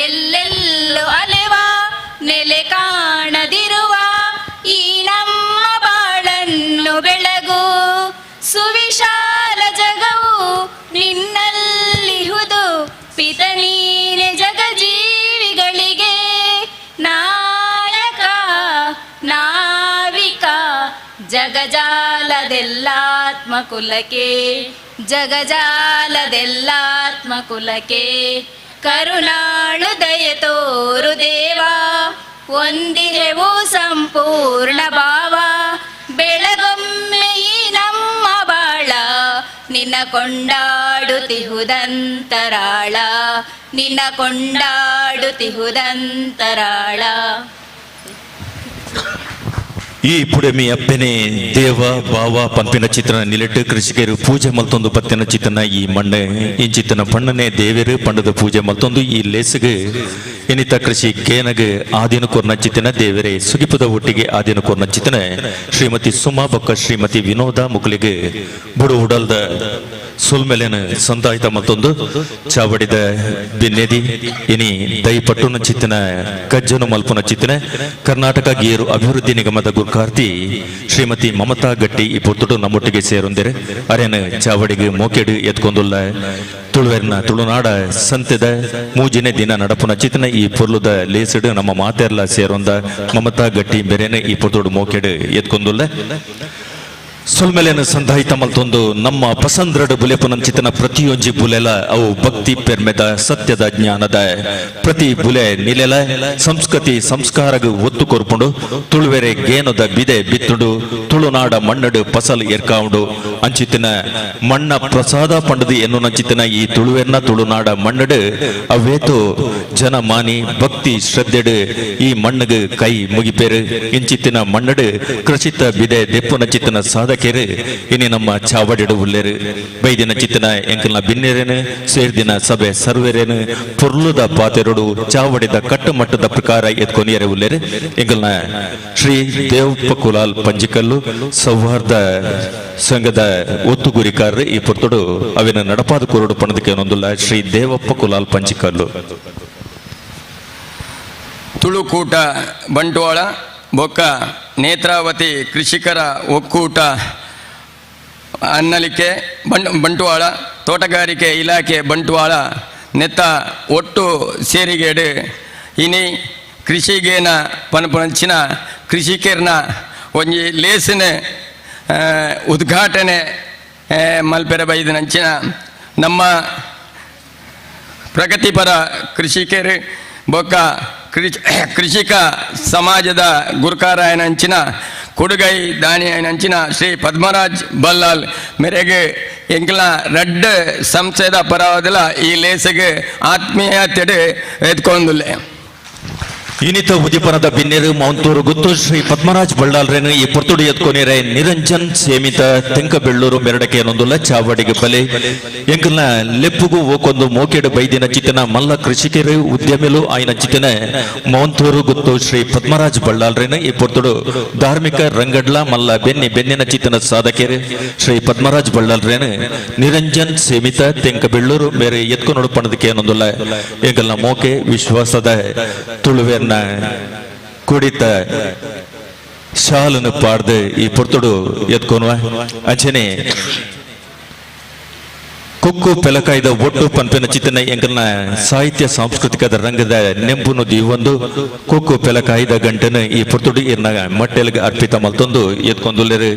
ಎಲ್ಲೆಲ್ಲೂ ಅಲೆವ ನೆಲೆ ಕಾಣದಿರುವ ಈ ನಮ್ಮ ಬಾಳನ್ನು ಬೆಳಗು ಸುವಿಶಾಲ ಜಗವು ನಿನ್ನಲ್ಲಿಹುದು ಪಿತನೀನೆ ಜಗಜೀವಿಗಳಿಗೆ ನಾಯಕ ನಾವಿಕ ಜಗಜಾಲದೆಲ್ಲಾತ್ಮಕುಲಕ್ಕೆ ಜಗಜಾಲದೆಲ್ಲಾತ್ಮಕುಲಕ್ಕೆ ಕರುಣಾಳು ದಯ ತೋರು ದೇವ ಒಂದಿಹೆವು ಸಂಪೂರ್ಣ ಭಾವ ಬೆಳಗೊಮ್ಮೆ ಈ ನಮ್ಮ ಬಾಳ ನಿನ್ನ ಕೊಂಡಾಡುತ್ತಿಹುದಂತರಾಳ ನಿನ್ನ ಕೊಂಡಾಡುತ್ತಿಹುದಂತರಾಳ. ಈ ಪುಡೆಮಿ ಅಪ್ಪೆನೆ ದೇವ ಭಾವ ಪಂಪಿನ ಚಿತ್ರನ ನಿಲೆಟ್ಟು ಕೃಷಿಕರು ಪೂಜೆ ಮಲ್ತೊಂದು ಪತ್ತಿನ ಚಿತ್ರನ ಈ ಮಣ್ಣೆ ಈ ಚಿತ್ರನ ಬಣ್ಣನೆ ದೇವರು ಪಂಡದ ಪೂಜೆ ಮಲ್ತೊಂದು ಈ ಲೇಸಿಗೆ ಎನಿತ ಕೃಷಿ ಕೇನಗೆ ಆದಿನ ಕೊರ್ನ ಚಿತ್ರನ ದೇವರೇ ಸುಗಿಪದ ಒಟ್ಟಿಗೆ ಆದಿನ ಕೊರ್ನ ಚಿತ್ರನ ಶ್ರೀಮತಿ ಸುಮಾ ಬೊಕ್ಕ ಶ್ರೀಮತಿ ವಿನೋದ ಮುಕ್ಲಿಗೆ ಬುಡು ಉಡಲ್ದ ಸುಲ್ಮೆಲೆನ ಸಂದಾಯಿತ ಮತ್ತೊಂದು ಚಾವಡಿದ ಬಿನ್ನೆದಿ ಇನಿ ದೈಪಟ್ಟುನ ಚಿತ್ತನ ಕಜ್ಜನು ಮಲ್ಪುನ ಚಿತ್ತನ ಕರ್ನಾಟಕ ಗೇರು ಅಭಿವೃದ್ಧಿ ನಿಗಮದ ಗುರ್ಕಾರ್ತಿ ಶ್ರೀಮತಿ ಮಮತಾ ಗಟ್ಟಿ ಈ ಪೊತ್ತುಡು ನಮ್ಮೊಟ್ಟಿಗೆ ಸೇರೊಂದಿರೆ ಅರೇನ ಚಾವಡಿಗೆ ಮೋಕೆಡು ಎತ್ಕೊಂದುಲ್ಲ ತುಳುವೆರ್ನ ತುಳುನಾಡ ಸಂತೆದ ಮೂಜಿನೆ ದಿನ ನಡಪುನ ಚಿತ್ತನ ಈ ಪೊರ್ಲುದ ಲೇಸಿಡು ನಮ್ಮ ಮಾತೆರ್ಲ ಸೇರೊಂದ ಮಮತಾ ಗಟ್ಟಿ ಬೆರೆನ ಈ ಪೊತ್ತುಡು ಮೋಕೆಡು ಎತ್ಕೊಂದುಲ್ಲ ಸುಲ್ಮೆಲೆನ ಸಂಧಾಯಿತ ಮಲ್ತೊಂದು ನಮ್ಮ ಪಸಂದ್ರಡು ಬುಲೆಪುನಂಚಿತನ ಪ್ರತಿಯೊಂಜಿ ಬುಲೆಲ ಅವು ಭಕ್ತಿ ಪೆರ್ಮೆದ ಸತ್ಯದ ಜ್ಞಾನದ ಪ್ರತಿ ಬುಲೆ ನಿಲೆಲ ಸಂಸ್ಕೃತಿ ಸಂಸ್ಕಾರಗ ಒತ್ತು ಕೊರ್ಪುಂಡು ತುಳುವೆರೆ ಗೇನದ ಬಿದೆ ಬಿತ್ತುಡು ತುಳುನಾಡ ಮಣ್ಣಡು ಫಸಲ್ ಎರ್ಕಾವುಂಡು ಅಂಚಿತಿನ ಮಣ್ಣ ಪ್ರಸಾದ ಪಂಡದು ಎನ್ನುನಂಚಿತಿನ ಈ ತುಳುವೆರ್ನ ತುಳುನಾಡ ಮಣ್ಣಡು ಅವೇತು ಜನ ಮಾನಿ ಭಕ್ತಿ ಶ್ರದ್ಧೆಡು ಈ ಮಣ್ಣಗೆ ಕೈ ಮುಗಿಪೇರು ಇಂಚಿತ್ತಿನ ಮಣ್ಣಡು ಕೃಷಿತ ಬಿದೆ ದೆಪ್ಪುನಂಚಿತಿನ ಸಾಧ ಕೇರು ಇನಿ ನಮ್ಮ ಚಾವಡಿಡು ಉಲ್ಲೇರು ಬೈದಿನ ಚಿತ್ತನ ಎಂಕಲ್ನ ಬಿನ್ನೆರೇನು ಸೇರ್ದಿನ ಸಭೆ ಸರ್ವೇರೇನು ಪುರ್ಲುದ ಪಾತೆರುಡು ಚಾವಡಿದ ಕಟ್ಟುಮಟ್ಟದ ಪ್ರಕಾರ ಎತ್ಕೊನಿಯರೆ ಉಲ್ಲೇರು ಎಂಕಲ್ನ ಶ್ರೀ ದೇವಪ್ಪ ಕುಲಾಲ್ ಪಂಜಿಕಲ್ಲು ಸೌಹಾರ್ದ ಸಂಘದ ಒತ್ತುಗುರಿಕಾರರು ಈ ಪುರ್ತುಡು ಅವಿನ ನಡಪಾದ ಕುರುಡು ಪಣದಕ್ಕೆ ಒಂದೊಂದುಲ್ಲ ಶ್ರೀ ದೇವಪ್ಪ ಕುಲಾಲ್ ಪಂಜಿಕಲ್ಲು ತುಳುಕೂಟ ಬಂಟ್ವಾಳ ಬೊಕ್ಕ ನೇತ್ರಾವತಿ ಕೃಷಿಕರ ಒಕ್ಕೂಟ ಅನ್ನಲಿಕೆ ಬಂಟ್ವಾಳ ತೋಟಗಾರಿಕೆ ಇಲಾಖೆ ಬಂಟ್ವಾಳ ನೆತ್ತ ಒಟ್ಟು ಸೇರಿಗೇಡು ಇನಿ ಕೃಷಿಗೇನ ಪನಪಂಚಿನ ಕೃಷಿಕರ್ನ ಒಂಜಿ ಲೇಸಿನ ಉದ್ಘಾಟನೆ ಮಲ್ಪೆರ ಬೈದನಂಚಿನ ನಮ್ಮ ಪ್ರಗತಿಪರ ಕೃಷಿಕರು ಬೊಕ್ಕ ಕೃಷಿಕ ಸಮಾಜದ ಗುರುಕಾರಾಯನಂಚಿನ ಕೊಡುಗೈ ದಾನಿಯನಂಚಿನ ಶ್ರೀ ಪದ್ಮರಾಜ್ ಬಲ್ಲಾಲ್ ಮೇರೆಗೆ ಎಂಕ್ಲ ರಡ್ಡ್ ಸಂಸ್ಥೆದ ಪರವಾದಲ ಈ ಲೇಸಿಗೆ ಆತ್ಮೀಯತೆಡು ಎತ್ಕೊಂದುಲ್ಲೆ ಇನ್ನಿತ ಉದಿಪನದ ಬಿನ್ನೇರು ಮೌಂತೂರು ಗುತ್ತು ಶ್ರೀ ಪದ್ಮರಾಜ್ ಬಳ್ಳಾಲ್ರೇನು ಈ ಪೊರ್ತುಡಿ ಎತ್ಕೊನೇರೆ ನಿರಂಜನ್ ಸೇಮಿತ ತೆಂಕ ಬೆಳ್ಳೂರು ಮೆರಡಕೆ ಅನ್ನೊಂದುಲ್ಲ ಚಾವಡಿಗೆ ಬಲೆ ಎಂಕಲ್ನ ಲೆಪ್ಪುಗು ಓಕೊಂದು ಮೋಕೆಡು ಬೈದಿನ ಚಿತ್ತನ ಮಲ್ಲ ಕೃಷಿಕರು ಉದ್ಯಮಿಲು ಆಯ್ನ ಚಿತ್ತನ ಮೌಂತೂರು ಗುತ್ತು ಶ್ರೀ ಪದ್ಮರಾಜ್ ಬಳ್ಳಾಲ್ರೇನು ಈ ಪೊರ್ತುಡು ಧಾರ್ಮಿಕ ರಂಗಡ್ಲ ಮಲ್ಲ ಬೆನ್ನಿನ ಚಿತ್ತನ ಸಾಧಕರು ಶ್ರೀ ಪದ್ಮರಾಜ್ ಬಳ್ಳಾಲ್ರೇನು ನಿರಂಜನ್ ಸೇಮಿತ ತೆಂಕ ಬೆಳ್ಳೂರು ಮೇರೆ ಎತ್ಕೊಂಡು ಪಣದಕ್ಕೆ ಅನ್ನೊಂದುಲ್ಲ ಎಂಕಲ್ನ ಮೋಕೆ ವಿಶ್ವಾಸದ ತುಳುವೆ ಕುಡಿತ ಶಾಲನ್ನು ಪಾಡ್ದು ಈ ಪೊರ್ತುಡು ಎತ್ಕೊನುವ ಅಂಚನೆ ಕುಕ್ಕು ಪೆಲಕಾಯ್ದ ಒಟ್ಟು ಪಂಪಿನ ಚಿತ್ತನ ಎಂಕಲ್ನ ಸಾಹಿತ್ಯ ಸಾಂಸ್ಕೃತಿಕದ ರಂಗದ ನೆಂಪುನು ದೀವೊಂದು ಕುಕ್ಕು ಪೆಲಕಾಯ್ದ ಗಂಟನ ಈ ಪೊರ್ತುಡು ಇರ್ನ ಮಟ್ಟೆಲ್ಗೆ ಅರ್ಪಿತ ಮಲ್ತೊಂದು ಎತ್ಕೊಂಡು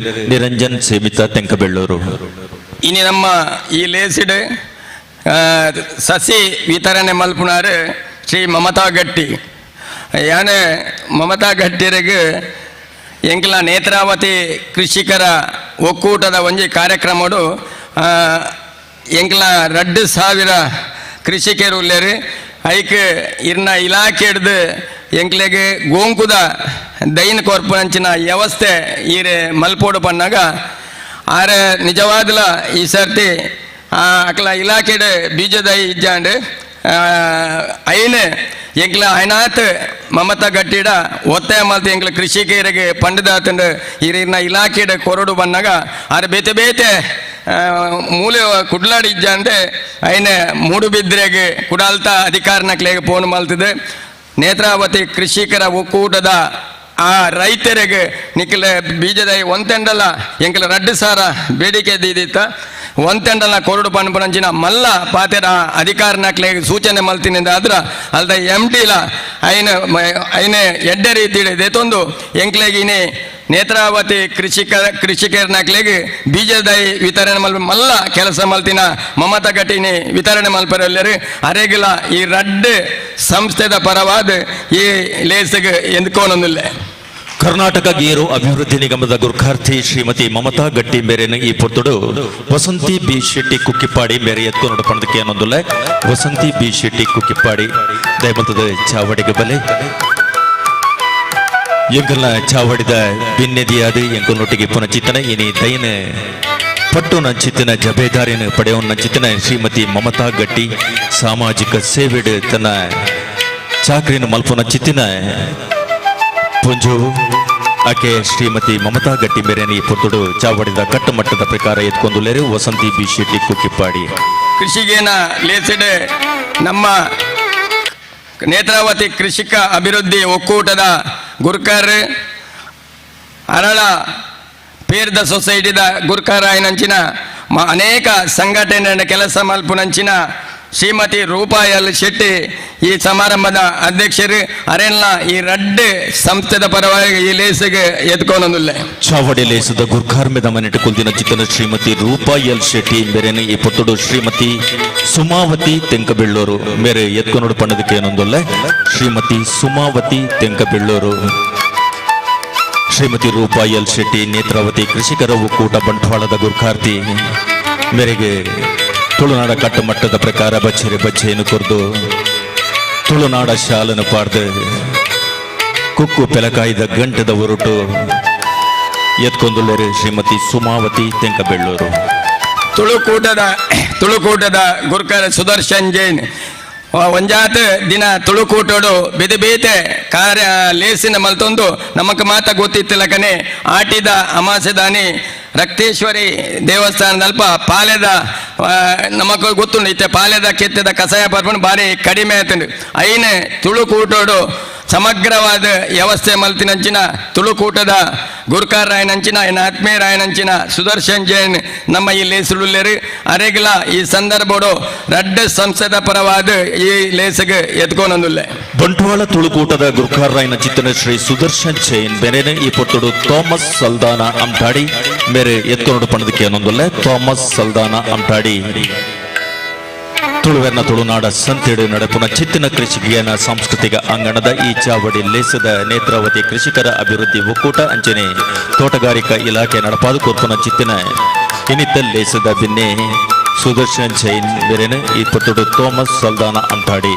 ನಿರಂಜನ್ ಸೇಮಿತ ತೆಂಕಬೆಳ್ಳೂರು ಇನಿ ನಮ್ಮ ಈ ಲೇಸಿಡ್ ಸಸಿ ವಿತರಣೆ ಮಲ್ಪುನಾರು ಶ್ರೀ ಮಮತಾ ಗಟ್ಟಿ ಯಾನೆ ಮಮತಾ ಗಟ್ಟಿರಿಗೆ ಎಂಕಲ ನೇತ್ರಾವತಿ ಕೃಷಿಕರ ಒಕ್ಕೂಟದ ಒಂಜಿ ಕಾರ್ಯಕ್ರಮಡು ಎಂಕಲ 2,000 ಕೃಷಿಕರು ಉಳ್ಳೇರು ಐಕ್ ಇರ್ನ ಇಲಾಖೆ ಹಿಡ್ದು ಎಂಕ್ಲೆಗೆ ಗೋಂಕುದ ದೈನ ಕೊರ್ಪಂಚಿನ ವ್ಯವಸ್ಥೆ ಈರೆ ಮಲ್ಪೋಡು ಪನ್ನಾಗ ಆರ ನಿಜವಾದಲ ಈ ಸರ್ತಿ ಅಕ್ಲ ಇಲಾಖೆ ಬೀಜದ ಇಜ್ಜಾಂಡು ಐನೆ ಎಂಕ್ಲ ಐನಾತ್ ಮಮತಾ ಗಟ್ಟಿಡ ಒತ್ತಾಯ ಮಲ್ತು ಎಂಕ್ಲ ಕೃಷಿಕರಿಗೆ ಪಂಡದಾತಂಡು ಇರಿನ ಇಲಾಖೆಡ ಕೊರಡು ಬಂದಾಗ ಆರ ಬೇತೆ ಬೇತೆ ಮೂಲೆ ಕುಡ್ಲಾಡಿ ಇಜ್ಜಂಡೆ ಐನೆ ಮೂಡುಬಿದ್ರೆಗೆ ಕುಡಾಲ್ತ ಅಧಿಕಾರನಕ್ಲೆಗೆ ಫೋನ್ ಮಲ್ತದೆ ನೇತ್ರಾವತಿ ಕೃಷಿಕರ ಒಕ್ಕೂಟದ ಆ ರೈತರಿಗೆ ನಿಖಿಲ ಬೀಜದ ಒಂತೆಂಡಲ ಎಂಕಲ 2,000 ಬೇಡಿಕೆ ದೀದಿತ್ತ ಒಂತೆಂಡಲ ಕೊರಡು ಪನ್ಪನಂಚಿನ ಮಲ್ಲ ಪಾತೆರ ಅಧಿಕಾರನಕ್ಲೆ ಸೂಚನೆ ಮಲ್ತಿನಿಂದ ಆದ್ರ ಅಲ್ದ ಎಂಟಿಲ ಐನೆ ಎಡ್ಡೆ ರೀತಿ ದೇತೊಂದು ಎಂಕ್ಲೆಗಿನಿ ನೇತ್ರಾವತಿ ಕೃಷಿಕರ್ನಕ್ಲೆಗೆ ಬೀಜದೈ ವಿತರಣೆ ಮಲ್ಲ ಕೆಲಸ ಮಲ್ತಿನ ಮಮತಾ ಗಟ್ಟಿನಿ ವಿತರಣೆ ಮಲ್ಪರಲ್ಲರು ಅರೆಗಿಲ ಈ 2 ಸಂಸ್ಥೆದ ಪರವಾದ ಈ ಲೇಸಿಗೆ ಎಂದ್ಕೋನೊಂದಿಲ್ಲ ಕರ್ನಾಟಕ ಗೇರು ಅಭಿವೃದ್ಧಿ ನಿಗಮದ ಗುರ್ಖಾರ್ಥಿ ಶ್ರೀಮತಿ ಮಮತಾ ಗಟ್ಟಿ ಮೇರೆನ ಈ ಪೊರ್ತುಡು ವಸಂತಿ ಬಿ ಶೆಟ್ಟಿ ಕುಕ್ಕಿಪ್ಪಾಡಿ ಮೇರೆ ಎತ್ಕೊಂಡು ಪಣದಕ್ಕೆ ಅನ್ನೊಂದುಲ್ಲ ವಸಂತಿ ಬಿ ಶೆಟ್ಟಿ ಕುಕ್ಕಿಪ್ಪಾಡಿ ದಯಮತದ ಚಾವಡಿಗೆ ಬಲೆ ಎಂಕಲ್ನ ಚಾವಡಿದ ಬಿನ್ನೆದಿಯಾದ ಎಂಕಲ್ನೊಟ್ಟಿಗೆ ಪುನಚಿತ್ತನ ಇನಿ ದೈನ ಪಟ್ಟುನ ಚಿತ್ತನ ಜಬೇದಾರಿನ ಪಡೆಯವನ್ನ ಚಿತ್ತನ ಶ್ರೀಮತಿ ಮಮತಾ ಗಟ್ಟಿ ಸಾಮಾಜಿಕ ಸೇವೆಡ್ ತನ್ನ ಚಾಕ್ರಿನ ಮಲ್ಪುನ ಚಿತ್ತಿನ ಪುಂಜು ಆಕೆ ಶ್ರೀಮತಿ ಮಮತಾ ಗಟ್ಟಿ ಮೇರೆನಿ ಪುತ್ತುಡು ಚಾವಡಿದ ಕಟ್ಟುಮಟ್ಟದ ಪ್ರಕಾರ ಎತ್ಕೊಂಡುಲೇರು ವಸಂತಿ ಬಿ ಶೆಟ್ಟಿ ಕುಕ್ಕಿಪ್ಪಾಡಿ ಕೃಷಿಗೇನ ಲೇಸಿಡೆ ನಮ್ಮ ನೇತ್ರಾವತಿ ಕೃಷಿಕ ಅಭಿವೃದ್ಧಿ ಒಕ್ಕೂಟದ ಗುರ್ಕರ್ ಅರಳ ಪೇರ್ದ ಸೊಸೈಟಿದ ಗುರ್ಕರಾಯನಂಚಿನ ಅನೇಕ ಸಂಘಟನೆ ಕೆಲಸ ಮಲ್ಪುನಂಚಿನ ಶ್ರೀಮತಿ ರೂಪಾ ಎಲ್ ಶೆಟ್ಟಿ ಈ ಸಮಾರಂಭದ ಅಧ್ಯಕ್ಷರು ಅರೆಲ್ಲ ಈ 2 ಸಂಸ್ಥೆದ ಪರವಾಗಿ ಈ ಲೇಸಿಗೆ ಎತ್ಕೊಂಡೊಂದಿಲ್ಲ ಚಾವಡಿ ಲೇಸದ ಗುರ್ಖಾರ್ಮೆದ ಮನೆಟ್ಟು ಕುಲ್ದಿನ ಚಿತ್ತನ ಶ್ರೀಮತಿ ರೂಪಾ ಎಲ್ ಶೆಟ್ಟಿ ಮೇರೆನ ಈ ಪುತ್ತುಡು ಶ್ರೀಮತಿ ಸುಮಾವತಿ ತೆಂಕಬೆಳ್ಳೂರು ಮೇರೆ ಎತ್ಕೊಂಡು ಪಣ್ಣದಕ್ಕೆ ಏನೊಂದಲ್ಲ ಶ್ರೀಮತಿ ಸುಮಾವತಿ ತೆಂಕಬೆಳ್ಳೂರು ಶ್ರೀಮತಿ ರೂಪಾ ಎಲ್ ಶೆಟ್ಟಿ ನೇತ್ರಾವತಿ ಕೃಷಿಕರ ಒಕ್ಕೂಟ ಬಂಟ್ವಾಳದ ಗುರ್ಖಾರ್ಥಿ ಮೇರೆಗೆ ತುಳುನಾಡ ಕಟ್ಟುಮಟ್ಟದ ಪ್ರಕಾರ ಬಚ್ಚೆಯನ್ನು ಕೊರ್ದು ತುಳುನಾಡ ಶಾಲನ್ನು ಪಾಡ್ದು ಕುಕ್ಕು ಪೆಲಕಾಯ್ದ ಗಂಟದ ಹೊರಟು ಎತ್ಕೊಂಡುಳ್ಳರು ಶ್ರೀಮತಿ ಸುಮಾವತಿ ತೆಂಕಬೆಳ್ಳೂರು ತುಳುಕೂಟದ ಗುರ್ಕರ ಸುದರ್ಶನ್ ಜೈನ್ ಒಂಜಾತ್ ದಿನ ತುಳುಕೂಟೋಡು ಬೇತೆ ಕಾರ್ಯ ಲೇಸಿನ ಮಲ್ತೊಂದು ನಮಕ್ ಮಾತ ಗೊತ್ತಿತ್ತಿಲ್ಲಕನೆ ಆಟಿದ ಅಮಾಸೆದಾನಿ ರಕ್ತೇಶ್ವರಿ ದೇವಸ್ಥಾನದಲ್ಪ ಪಾಲೆದ ನಮಕ್ ಗೊತ್ತುಂಡು ಇತ್ತೆ ಪಾಲೆದ ಕೆತ್ತದ ಕಸಾಯ ಪರ್ಪಣೆ ಭಾರಿ ಕಡಿಮೆ ಆಯ್ತಂಡು ಐನೆ ತುಳುಕೂಟೋಡು ಸಮಗ್ರವಾದ ವ್ಯವಸ್ಥೆ ಮಲ್ತಿನಂಚಿನ ತುಳುಕೂಟದ ಗುರ್ಕಾರಾಯನಂಚಿನ ಇನ್ನು ಆತ್ಮೀಯರಾಯನಂಚಿನ ಸುದರ್ಶನ್ ಜೈನ್ ನಮ್ಮ ಈ ಲೇಸುಳುಲ್ಲೇರು ಅರೆಗಿಲ ಈ ಸಂದರ್ಭಡು 2 ಸಂಸ್ಥೆದ ಪರವಾದ ಈ ಲೇಸಿಗೆ ಎತ್ಕೊಂಡೊಂದುಲ್ಲೆ ಬಂಟ್ವಾಳ ತುಳುಕೂಟದ ಗುರ್ಕಾರಾಯನ ಚಿತ್ತನ ಶ್ರೀ ಸುದರ್ಶನ್ ಜೈನ್ ಬೆರೆನ ಈ ಪೊತ್ತುಡು ಥಾಮಸ್ ಸಲ್ದಾನ ಅಂಟಾಡಿ ಮೇರೆ ಎತ್ಕೊಂಡು ಪಣದಕ್ಕೆ ಅನ್ನೊಂದುಲ್ಲ ಥಾಮಸ್ ಸಲ್ದಾನ ಅಂಟಾಡಿ ತುಳುವೆರ್ನ ತುಳುನಾಡ ಸಂತೆಡು ನಡೆಪುನ ಚಿತ್ತಿನ ಕೃಷಿಗಿಯನ ಸಾಂಸ್ಕೃತಿಕ ಅಂಗಣದ ಈ ಚಾವಡಿ ಲೇಸದ ನೇತ್ರಾವತಿ ಕೃಷಿಕರ ಅಭಿವೃದ್ಧಿ ಒಕ್ಕೂಟ ಅಂಚನೆ ತೋಟಗಾರಿಕಾ ಇಲಾಖೆ ನಡಪಾದು ಕೊರ್ಪುನ ಚಿತ್ತಿನ ಇನಿತ ಲೇಸದ ಬಿನ್ನೆ ಸುದರ್ಶನ್ ಜೈನ್ ಬೆರೆನ ಈ ಪುತ್ತುಡು ಥಾಮಸ್ ಸಲ್ದಾನ ಅಂಟಾಡಿ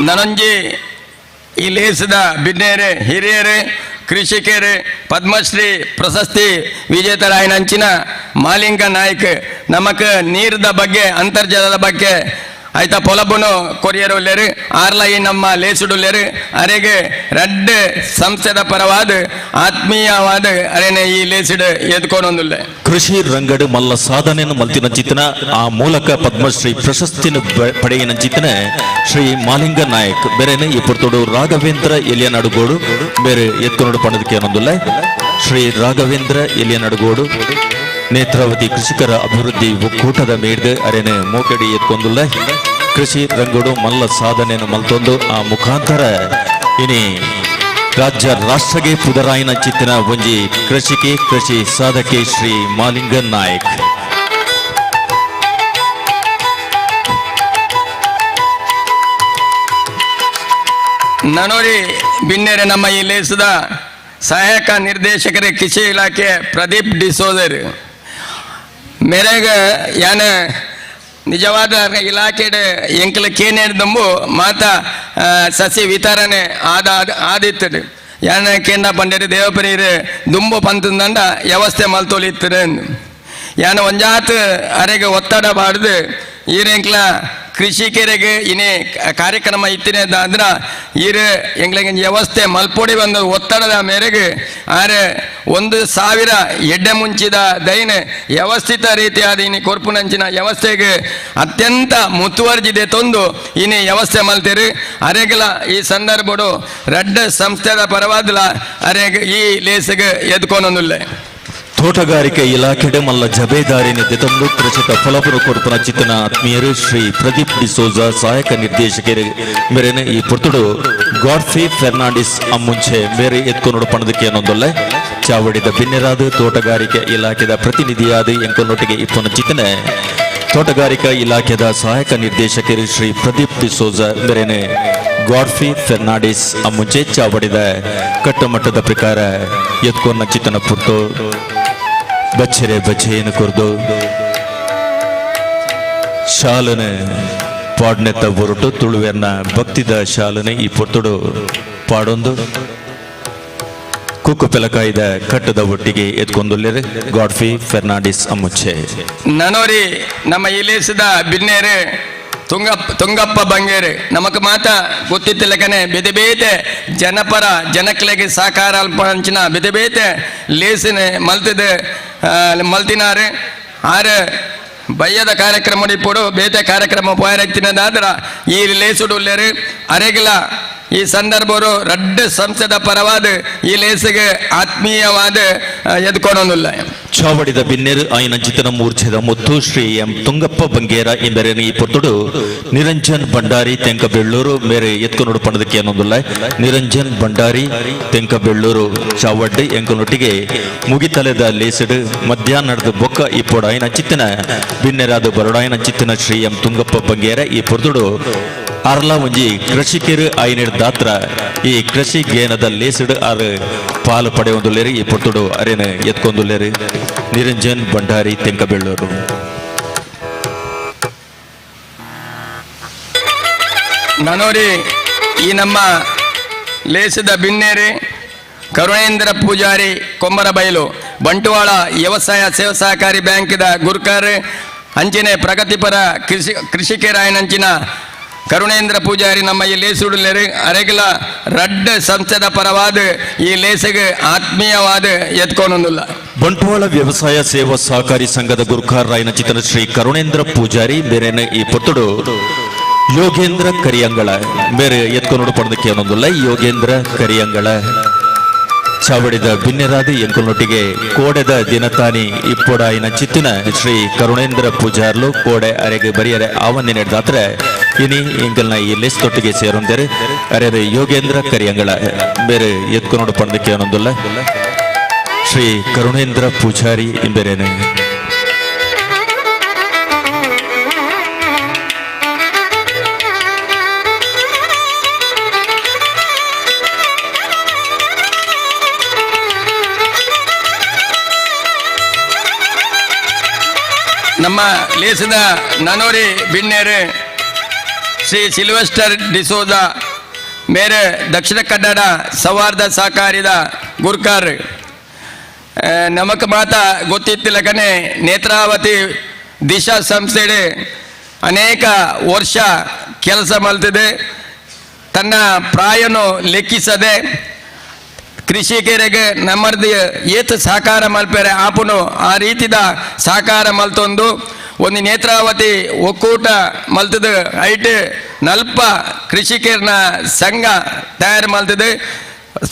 ನನೊಂಜಿ ಈ ಲೇಸದ ಬಿನ್ನೇರು ಹಿರಿಯರು ಕೃಷಿಕರು ಪದ್ಮಶ್ರೀ ಪ್ರಶಸ್ತಿ ವಿಜೇತರಾಯನಂಚಿನ ಮಾಲಿಂಗ ನಾಯ್ಕ್ ನಮಕ್ ನೀರದ ಬಗ್ಗೆ ಅಂತರ್ಜಲದ ಬಗ್ಗೆ ಆಯ್ತಾ ಪೊಲಬುನು ಕೊರಿಯರ್ ಉಳ್ಳೇರು ಆರ್ಲ ಈ ನಮ್ಮ ಲೇಸುಡುಳ್ಳೇರು ಅರೆಗೆ ರಡ್ಡ್ ಸಂಸ್ಥೆದ ಪರವಾದ ಆತ್ಮೀಯವಾದ ಅರೆನೆ ಈ ಲೇಸಿಡ್ ಎದ್ಕೊಂಡೊಂದುಲ್ಲೆ ಕೃಷಿ ರಂಗಡ್ ಮಲ್ಲ ಸಾಧನೆಯನ್ನು ಮಲ್ತಿನ ಚಿತ್ತನ ಆ ಮೂಲಕ ಪದ್ಮಶ್ರೀ ಪ್ರಶಸ್ತಿನ ಪಡೆಯಿನ ಚಿತ್ತನ ಶ್ರೀ ಮಾಲಿಂಗ ನಾಯಕ್ ಬೇರೆನೆ ಈ ಪುರ್ತೋಡು ರಾಘವೇಂದ್ರ ಎಲಿಯ ನಡುಗೋಡು ಬೇರೆ ಎತ್ಕೊಂಡು ಪಣದಕ್ಕೆ ಅನ್ನೊಂದುಲ್ಲ ಶ್ರೀ ರಾಘವೇಂದ್ರ ಎಲಿಯ ನಡುಗೋಡು ನೇತ್ರಾವತಿ ಕೃಷಿಕರ ಅಭಿವೃದ್ಧಿ ಒಕ್ಕೂಟದ ಮೇಡ್ದು ಅರೆನೆ ಮೋಕಡಿ ಎತ್ಕೊಂದುಲ್ಲ ಕೃಷಿ ರಂಗಡು ಮಲ್ಲ ಸಾಧನೆಯನ್ನು ಮಲ್ತೊಂದು ಆ ಮುಖಾಂತರ ಇನಿ ರಾಜ್ಯ ರಾಷ್ಟ್ರಗೆ ಪುದರಾಯಿನ ಚಿತ್ತಿನ ಒಂಜಿ ಕೃಷಿ ಸಾಧಕಿ ಶ್ರೀ ಮಾಲಿಂಗ ನಾಯಕ್ ನನೋರಿ ಬಿನ್ನೆರೆ ನಮ್ಮ ಈ ಲೇಸದ ಸಹಾಯಕ ನಿರ್ದೇಶಕರ ಕೃಷಿ ಇಲಾಖೆ ಪ್ರದೀಪ್ ಡಿಸೋದರ್ ಮೇರೆಗ ಯಾನ ನಿಜವಾದ ಇಲಾಖೆಡೆ ಎಂಕಲ ಕೇನೇಡ್ದಂಬು ಮಾತ ಸಸಿ ವಿತರಣೆ ಆದಿತ್ತಡು ಯಾನ ಕೇಂದ್ರ ಪಂಡರಿ ದೇವಪುರೀರು ದುಂಬು ಪಂತಂದಂಡ ವ್ಯವಸ್ಥೆ ಮಲ್ತೊಳಿತ್ತರು ಯಾನ ಒಂಜಾತ್ ಅರೆಗೆ ಒತ್ತಡ ಬಾಡ್ದು ಈರೆಂಕ್ಲ ಕೃಷಿಕರಿಗೆ ಇನ್ನೇ ಕಾರ್ಯಕ್ರಮ ಇತ್ತಿನಂದ್ರ ಈರು ಎಂಗ್ಲಿಗೆ ವ್ಯವಸ್ಥೆ ಮಲ್ಪೊಡಿ ಬಂದ ಒತ್ತಡದ ಮೇರೆಗೆ ಆರೆ 1,000 ಎಡ್ಡೆ ಮುಂಚಿದ ದೈನ ವ್ಯವಸ್ಥಿತ ರೀತಿಯಾದ ಇನಿ ಕೊರ್ಪುನಂಚಿನ ವ್ಯವಸ್ಥೆಗೆ ಅತ್ಯಂತ ಮುತುವರ್ಜಿದೆ ತಂದು ಇನಿ ವ್ಯವಸ್ಥೆ ಮಲ್ತೇರು ಅರೆಗಲ ಈ ಸಂದರ್ಭಡು ರಡ್ಡ ಸಂಸ್ಥೆದ ಪರವಾದಲ ಅರೆಗೆ ಈ ಲೇಸಿಗೆ ಎದ್ಕೊನೊಂದುಲ್ಲೆ ತೋಟಗಾರಿಕೆ ಇಲಾಖೆಡೆ ಮಲ್ಲ ಜಬೇದಾರಿನ ತಂದು ಕೃಷಿಕ ಫಲಪುರ ಕೊಡುಪನ ಚಿತ್ತನ ಆತ್ಮೀಯರು ಶ್ರೀ ಪ್ರದೀಪ್ ಡಿಸೋಜ ಸಹಾಯಕ ನಿರ್ದೇಶಕರು ಮೇರೆನೆ ಈ ಪುರ್ತುಡು ಗಾಡ್ಫಿ ಫೆರ್ನಾಂಡಿಸ್ ಅಮ್ಮುಂಚೆ ಮೇರೆ ಎತ್ಕೊಂಡು ಪಣದಕ್ಕೆ ಅನ್ನೊಂದೊಲ್ಲ ಚಾವಡಿದ ಬಿನ್ನೆರಾದ ತೋಟಗಾರಿಕೆ ಇಲಾಖೆದ ಪ್ರತಿನಿಧಿಯಾದ ಎಂಕೊನ್ನೊಟ್ಟಿಗೆ ಇಪ್ಪನ ಚಿತ್ತನೆ ತೋಟಗಾರಿಕಾ ಇಲಾಖೆದ ಸಹಾಯಕ ನಿರ್ದೇಶಕರು ಶ್ರೀ ಪ್ರದೀಪ್ ಡಿಸೋಜ ಮೇರೆನೆ ಗಾಡ್ಫಿ ಫೆರ್ನಾಂಡಿಸ್ ಅಮ್ಮುಂಚೆ ಚಾವಡಿದ ಕಟ್ಟಮಟ್ಟದ ಪ್ರಕಾರ ಎತ್ಕೊನ್ನ ಚಿತ್ತನ ಪುರ್ತು ಬಚ್ಚರೆ ಬಚ್ಚೆಯನ್ನು ಕೊರ್ದು ಶಾಲನೆ ಪಾಡ್ನೆತ್ತ ಹೊರಟು ತುಳುವೆರ್ನ ಭಕ್ತಿದ ಶಾಲನೆ ಈ ಪೊರ್ತುಡು ಪಾಡೊಂದು ಕುಕ್ಕು ಪೆಲಕಾಯ್ದ ಕಟ್ಟದ ಒಟ್ಟಿಗೆ ಎತ್ಕೊಂದುಲ್ಲೆರೆ ಗಾಡ್ಫಿ ಫೆರ್ನಾಂಡಿಸ್ ಅಮ್ಮುಚ್ಚೆ ನನೋರಿ ನಮ್ಮ ಇಲೇಸದ ಬಿನ್ನೇರು ತುಂಗಪ್ಪ ಬಂಗೇರು ನಮಕ್ ಮಾತ ಗೊತ್ತಿತ್ತಿಲ್ಲಕನೆ ಬೆದೆ ಬೇತೆ ಜನಪರ ಜನಕ್ಲೆಗೆ ಸಾಕಾರ ಅಲ್ಪಂಚಿನ ಬೆದೆ ಬೇತೆ ಲೇಸಿನ ಮಲ್ತಿನಾರು ಆರು ಬಯ್ಯದ ಕಾರ್ಯಕ್ರಮ ಇಪ್ಪಡು ಬೇತೆ ಕಾರ್ಯಕ್ರಮ ಪೋಯರೆತ್ತಿನದಾದ್ರ ಈ ಲೇಸುಡುಲ್ಲೇರು ಅರೆಗಿಲ ಈ ಸಂದರ್ಭರು ರಡ್ಡ ಸಂಸ್ಥೆದ ಪರವಾದ ಈ ಲೇಸಿಗೆ ಆತ್ಮೀಯವಾದ ಎದ್ಕೊಳೋದಿಲ್ಲ ಚಾವಡಿದ ಬಿನ್ನೆರು ಆಯ್ನ ಚಿತ್ತನ ಮೂರ್ಛೆದ ಮುತ್ತು ಶ್ರೀ ಎಂ ತುಂಗಪ್ಪ ಬಂಗೇರ ಎಂಬೆರೆನ ಈ ಪೊತ್ತುಡು ನಿರಂಜನ್ ಭಂಡಾರಿ ತೆಂಕ ಬೆಳ್ಳೂರು ಮೇರೆ ಎತ್ಕೊಂಡು ಪಣದಕ್ಕೆ ಅನ್ನೋದಿಲ್ಲ ನಿರಂಜನ್ ಭಂಡಾರಿ ತೆಂಕ ಬೆಳ್ಳೂರು ಚಾವಡ್ಡಿ ಎಂಕನೊಟ್ಟಿಗೆ ಮುಗಿತಲೆದ ಲೇಸಿಡು ಮಧ್ಯಾಹ್ನದ ಬೊಕ್ಕ ಇಪ್ಪೊಡು ಆಯ್ನ ಚಿತ್ತನ ಬಿನ್ನೆರಾದ ಬರಡಾಯ್ನ ಚಿತ್ತನ ಶ್ರೀ ಎಂ ತುಂಗಪ್ಪ ಬಂಗೇರ ಈ ಪೊತ್ತುಡು ಆರ್ಲ ಒಂಜಿ ಕೃಷಿಕರು ಆಯ್ನಿಡ ದಾತ್ರ ಈ ಕೃಷಿ ಗೇನದ ಲೇಸಿಡು ಆರು ಪಾಲು ಪಡೆಯೊಂದುಲ್ಲೇರಿ ಈ ಪೊತ್ತುಡು ಅರೇನ ಎತ್ಕೊಂದುಲ್ಲೇರಿ ನಿರಂಜನ್ ಭಂಡಾರಿ ತೆಂಕ ಬೆಳ್ಳೂರು ನನೋರಿ ಈ ನಮ್ಮ ಲೇಸದ ಬಿನ್ನೇರಿ ಕರುಣೇಂದ್ರ ಪೂಜಾರಿ ಕೊಮ್ಮರಬೈಲು ಬಂಟ್ವಾಳ ವ್ಯವಸಾಯ ಸೇವಾ ಸಹಕಾರಿ ಬ್ಯಾಂಕಿದ ಗುರ್ಕರ್ ಅಂಚಿನ ಪ್ರಗತಿಪರ ಕೃಷಿಕರಾಯನಂಚಿನ ಕರುಣೇಂದ್ರ ಪೂಜಾರಿ ನಮ್ಮ ಈ ಲೇಸುಡುಲ್ಲೇರು ಅರೆಗಿಲ ರಡ್ಡ ಸಂಸ್ಥೆದ ಪರವಾದ ಈ ಲೇಸಿಗೆ ಆತ್ಮೀಯವಾದ ಎತ್ಕೊನೊಂದಿಲ್ಲ ಬಂಟ್ವಾಳ ವ್ಯವಸಾಯ ಸೇವಾ ಸಹಕಾರಿ ಸಂಘದ ಗುರುಕಾರ್ ರಾಯನ ಚಿತ್ತನ ಶ್ರೀ ಕರುಣೇಂದ್ರ ಪೂಜಾರಿ ಬೇರೆನೆ ಈ ಪೊತ್ತುಡು ಯೋಗೇಂದ್ರ ಕರಿಯಂಗಳ ಬೇರೆ ಎತ್ಕೊಂಡು ಪಡೆದಕ್ಕೆ ಅನ್ನೊಂದಿಲ್ಲ ಯೋಗೇಂದ್ರ ಕರಿಯಂಗಳ ಚಾವಡಿದ ಬಿನ್ನೆರಾದ ಎಂಕುನೊಟ್ಟಿಗೆ ಕೋಡೆದ ದಿನತಾನಿ ಇಪ್ಪೊಡಾಯಿನ ಚಿತ್ತಿನ ಶ್ರೀ ಕರುಣೇಂದ್ರ ಪೂಜಾರ್ಲು ಕೋಡೆ ಅರೆಗೆ ಬರಿಯರೆ ಆವನ್ನೆ ನಡೆದಾತ್ರೆ ಇನಿ ಎಂಕಲ್ನ ಈ ಲೆಸ್ ತೊಟ್ಟಿಗೆ ಸೇರೊಂದರೆ ಅರೆ ಯೋಗೇಂದ್ರ ಕರಿಯಂಗಳ ಬೇರೆ ಎತ್ಕೊಂಡು ಪಡೆದಕ್ಕೆ ಅನ್ನೊಂದಿಲ್ಲ ಶ್ರೀ ಕರುಣೇಂದ್ರ ಪೂಜಾರಿ ಎಂಬೆರೇನೆ ನಮ್ಮ ಲೇಸದ ನನೋರಿ ಬಿನ್ನೇರು ಶ್ರೀ ಸಿಲ್ವೆಸ್ಟರ್ ಡಿಸೋಜ ಮೇರೆ ದಕ್ಷಿಣ ಕನ್ನಡ ಸೌಹಾರ್ದ ಸಹಕಾರಿದ ಗುರ್ಕಾರ್ ನಮಕ್ ಮಾತ ಗೊತ್ತಿತ್ತಿಲ್ಲ ಕನೆ ನೇತ್ರಾವತಿ ದಿಶಾ ಸಂಸ್ಥೆ ಅನೇಕ ವರ್ಷ ಕೆಲಸ ಮಾಡ್ತಿದೆ. ತನ್ನ ಪ್ರಾಯನು ಲೆಕ್ಕಿಸದೆ ಕೃಷಿಕರಿಗೆ ನಮ್ಮದು ಏತು ಸಹಕಾರ ಮಲ್ಪೇರೆ ಆಪುನು ಆ ರೀತಿದ ಸಹಕಾರ ಮಲ್ತೊಂದು ಒಂದು ನೇತ್ರಾವತಿ ಒಕ್ಕೂಟ ಮಲ್ತದ ಐಟ್ ನಲ್ಪ ಕೃಷಿಕರನ ಸಂಘ ತಯಾರು ಮಲ್ತದೆ.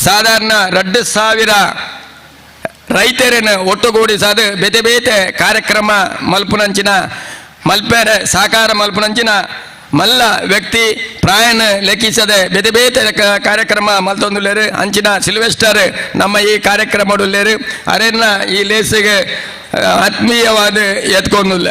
ಸಾಧಾರಣ 2,000 ರೈತರನ್ನು ಒಟ್ಟುಗೂಡಿಸದು ಬೇತೆ ಬೇತೆ ಕಾರ್ಯಕ್ರಮ ಮಲ್ಪುನಂಚಿನ ಮಲ್ಪೇರೆ ಸಹಕಾರ ಮಲ್ಪುನಂಚಿನ ಮಲ್ಲ ವ್ಯಕ್ತಿ ಪ್ರಾಯನ ಲೆಕ್ಕಿಸದೆ ಬೇತೆ ಬೇತೆ ಕಾರ್ಯಕ್ರಮ ಮಲ್ತೊಂದುಲ್ಲೇರು ಅಂಚಿನ ಸಿಲ್ವೆಸ್ಟರ್ ನಮ್ಮ ಈ ಕಾರ್ಯಕ್ರಮಡುಲ್ಲೇರು ಅರೆನ್ನ ಈ ಲೇಸಿಗೆ ಆತ್ಮೀಯವಾದ ಎತ್ಕೊಂಡುಲ್ಲ.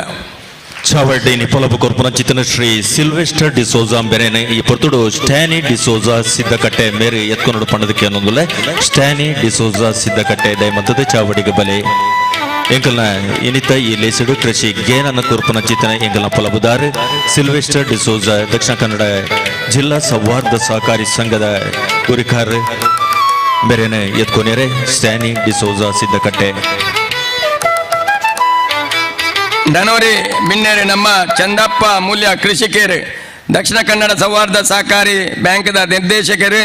ಚಾವಡ್ಡಿನಿ ಪೊಲಬು ಕೊರ್ಪುನಂಚಿತನ ಶ್ರೀ ಸಿಲ್ವೆಸ್ಟರ್ ಡಿಸೋಜಾ ಬೆರೆನೆ ಈ ಪೊರ್ತುಡು ಸ್ಟ್ಯಾನಿ ಡಿಸೋಜಾ ಸಿದ್ದಕಟ್ಟೆ ಮೇರೆ ಎತ್ಕೊಂಡು ಪಂಡದಕ್ಕೆ ಅನ್ನೊಂದುಲ್ಲ. ಸ್ಟ್ಯಾನಿ ಡಿಸೋಜಾ ಸಿದ್ದಕಟ್ಟೆ ದಯಮಂತದ ಚಾವಡಿಗೆ ಬಲೆ ಎಂಕಲ್ನ ಇನಿತ ಈ ಲೇಸಿಡು ಕೃಷಿ ಗೇನನ್ನ ಕೊರ್ಪುನಂಚಿತನ ಎಂಕಲ್ನ ಪೊಲಬುದಾರ್ ಸಿಲ್ವೆಸ್ಟರ್ ಡಿಸೋಜಾ ದಕ್ಷಿಣ ಕನ್ನಡ ಜಿಲ್ಲಾ ಸೌಹಾರ್ದ ಸಹಕಾರಿ ಸಂಘದ ಗುರಿಕಾರ್ ಬೆರೆನೆ ಎತ್ಕೊನೇರೆ ಸ್ಟ್ಯಾನಿ ಡಿಸೋಜಾ ಸಿದ್ದಕಟ್ಟೆ. ಧನೋರಿ ಮಿನ್ನೇರೆ ನಮ್ಮ ಚಂದಪ್ಪ ಮೂಲ್ಯ ಕೃಷಿಕರು ದಕ್ಷಿಣ ಕನ್ನಡ ಸೌಹಾರ್ದ ಸಹಕಾರಿ ಬ್ಯಾಂಕ್ದ ನಿರ್ದೇಶಕರು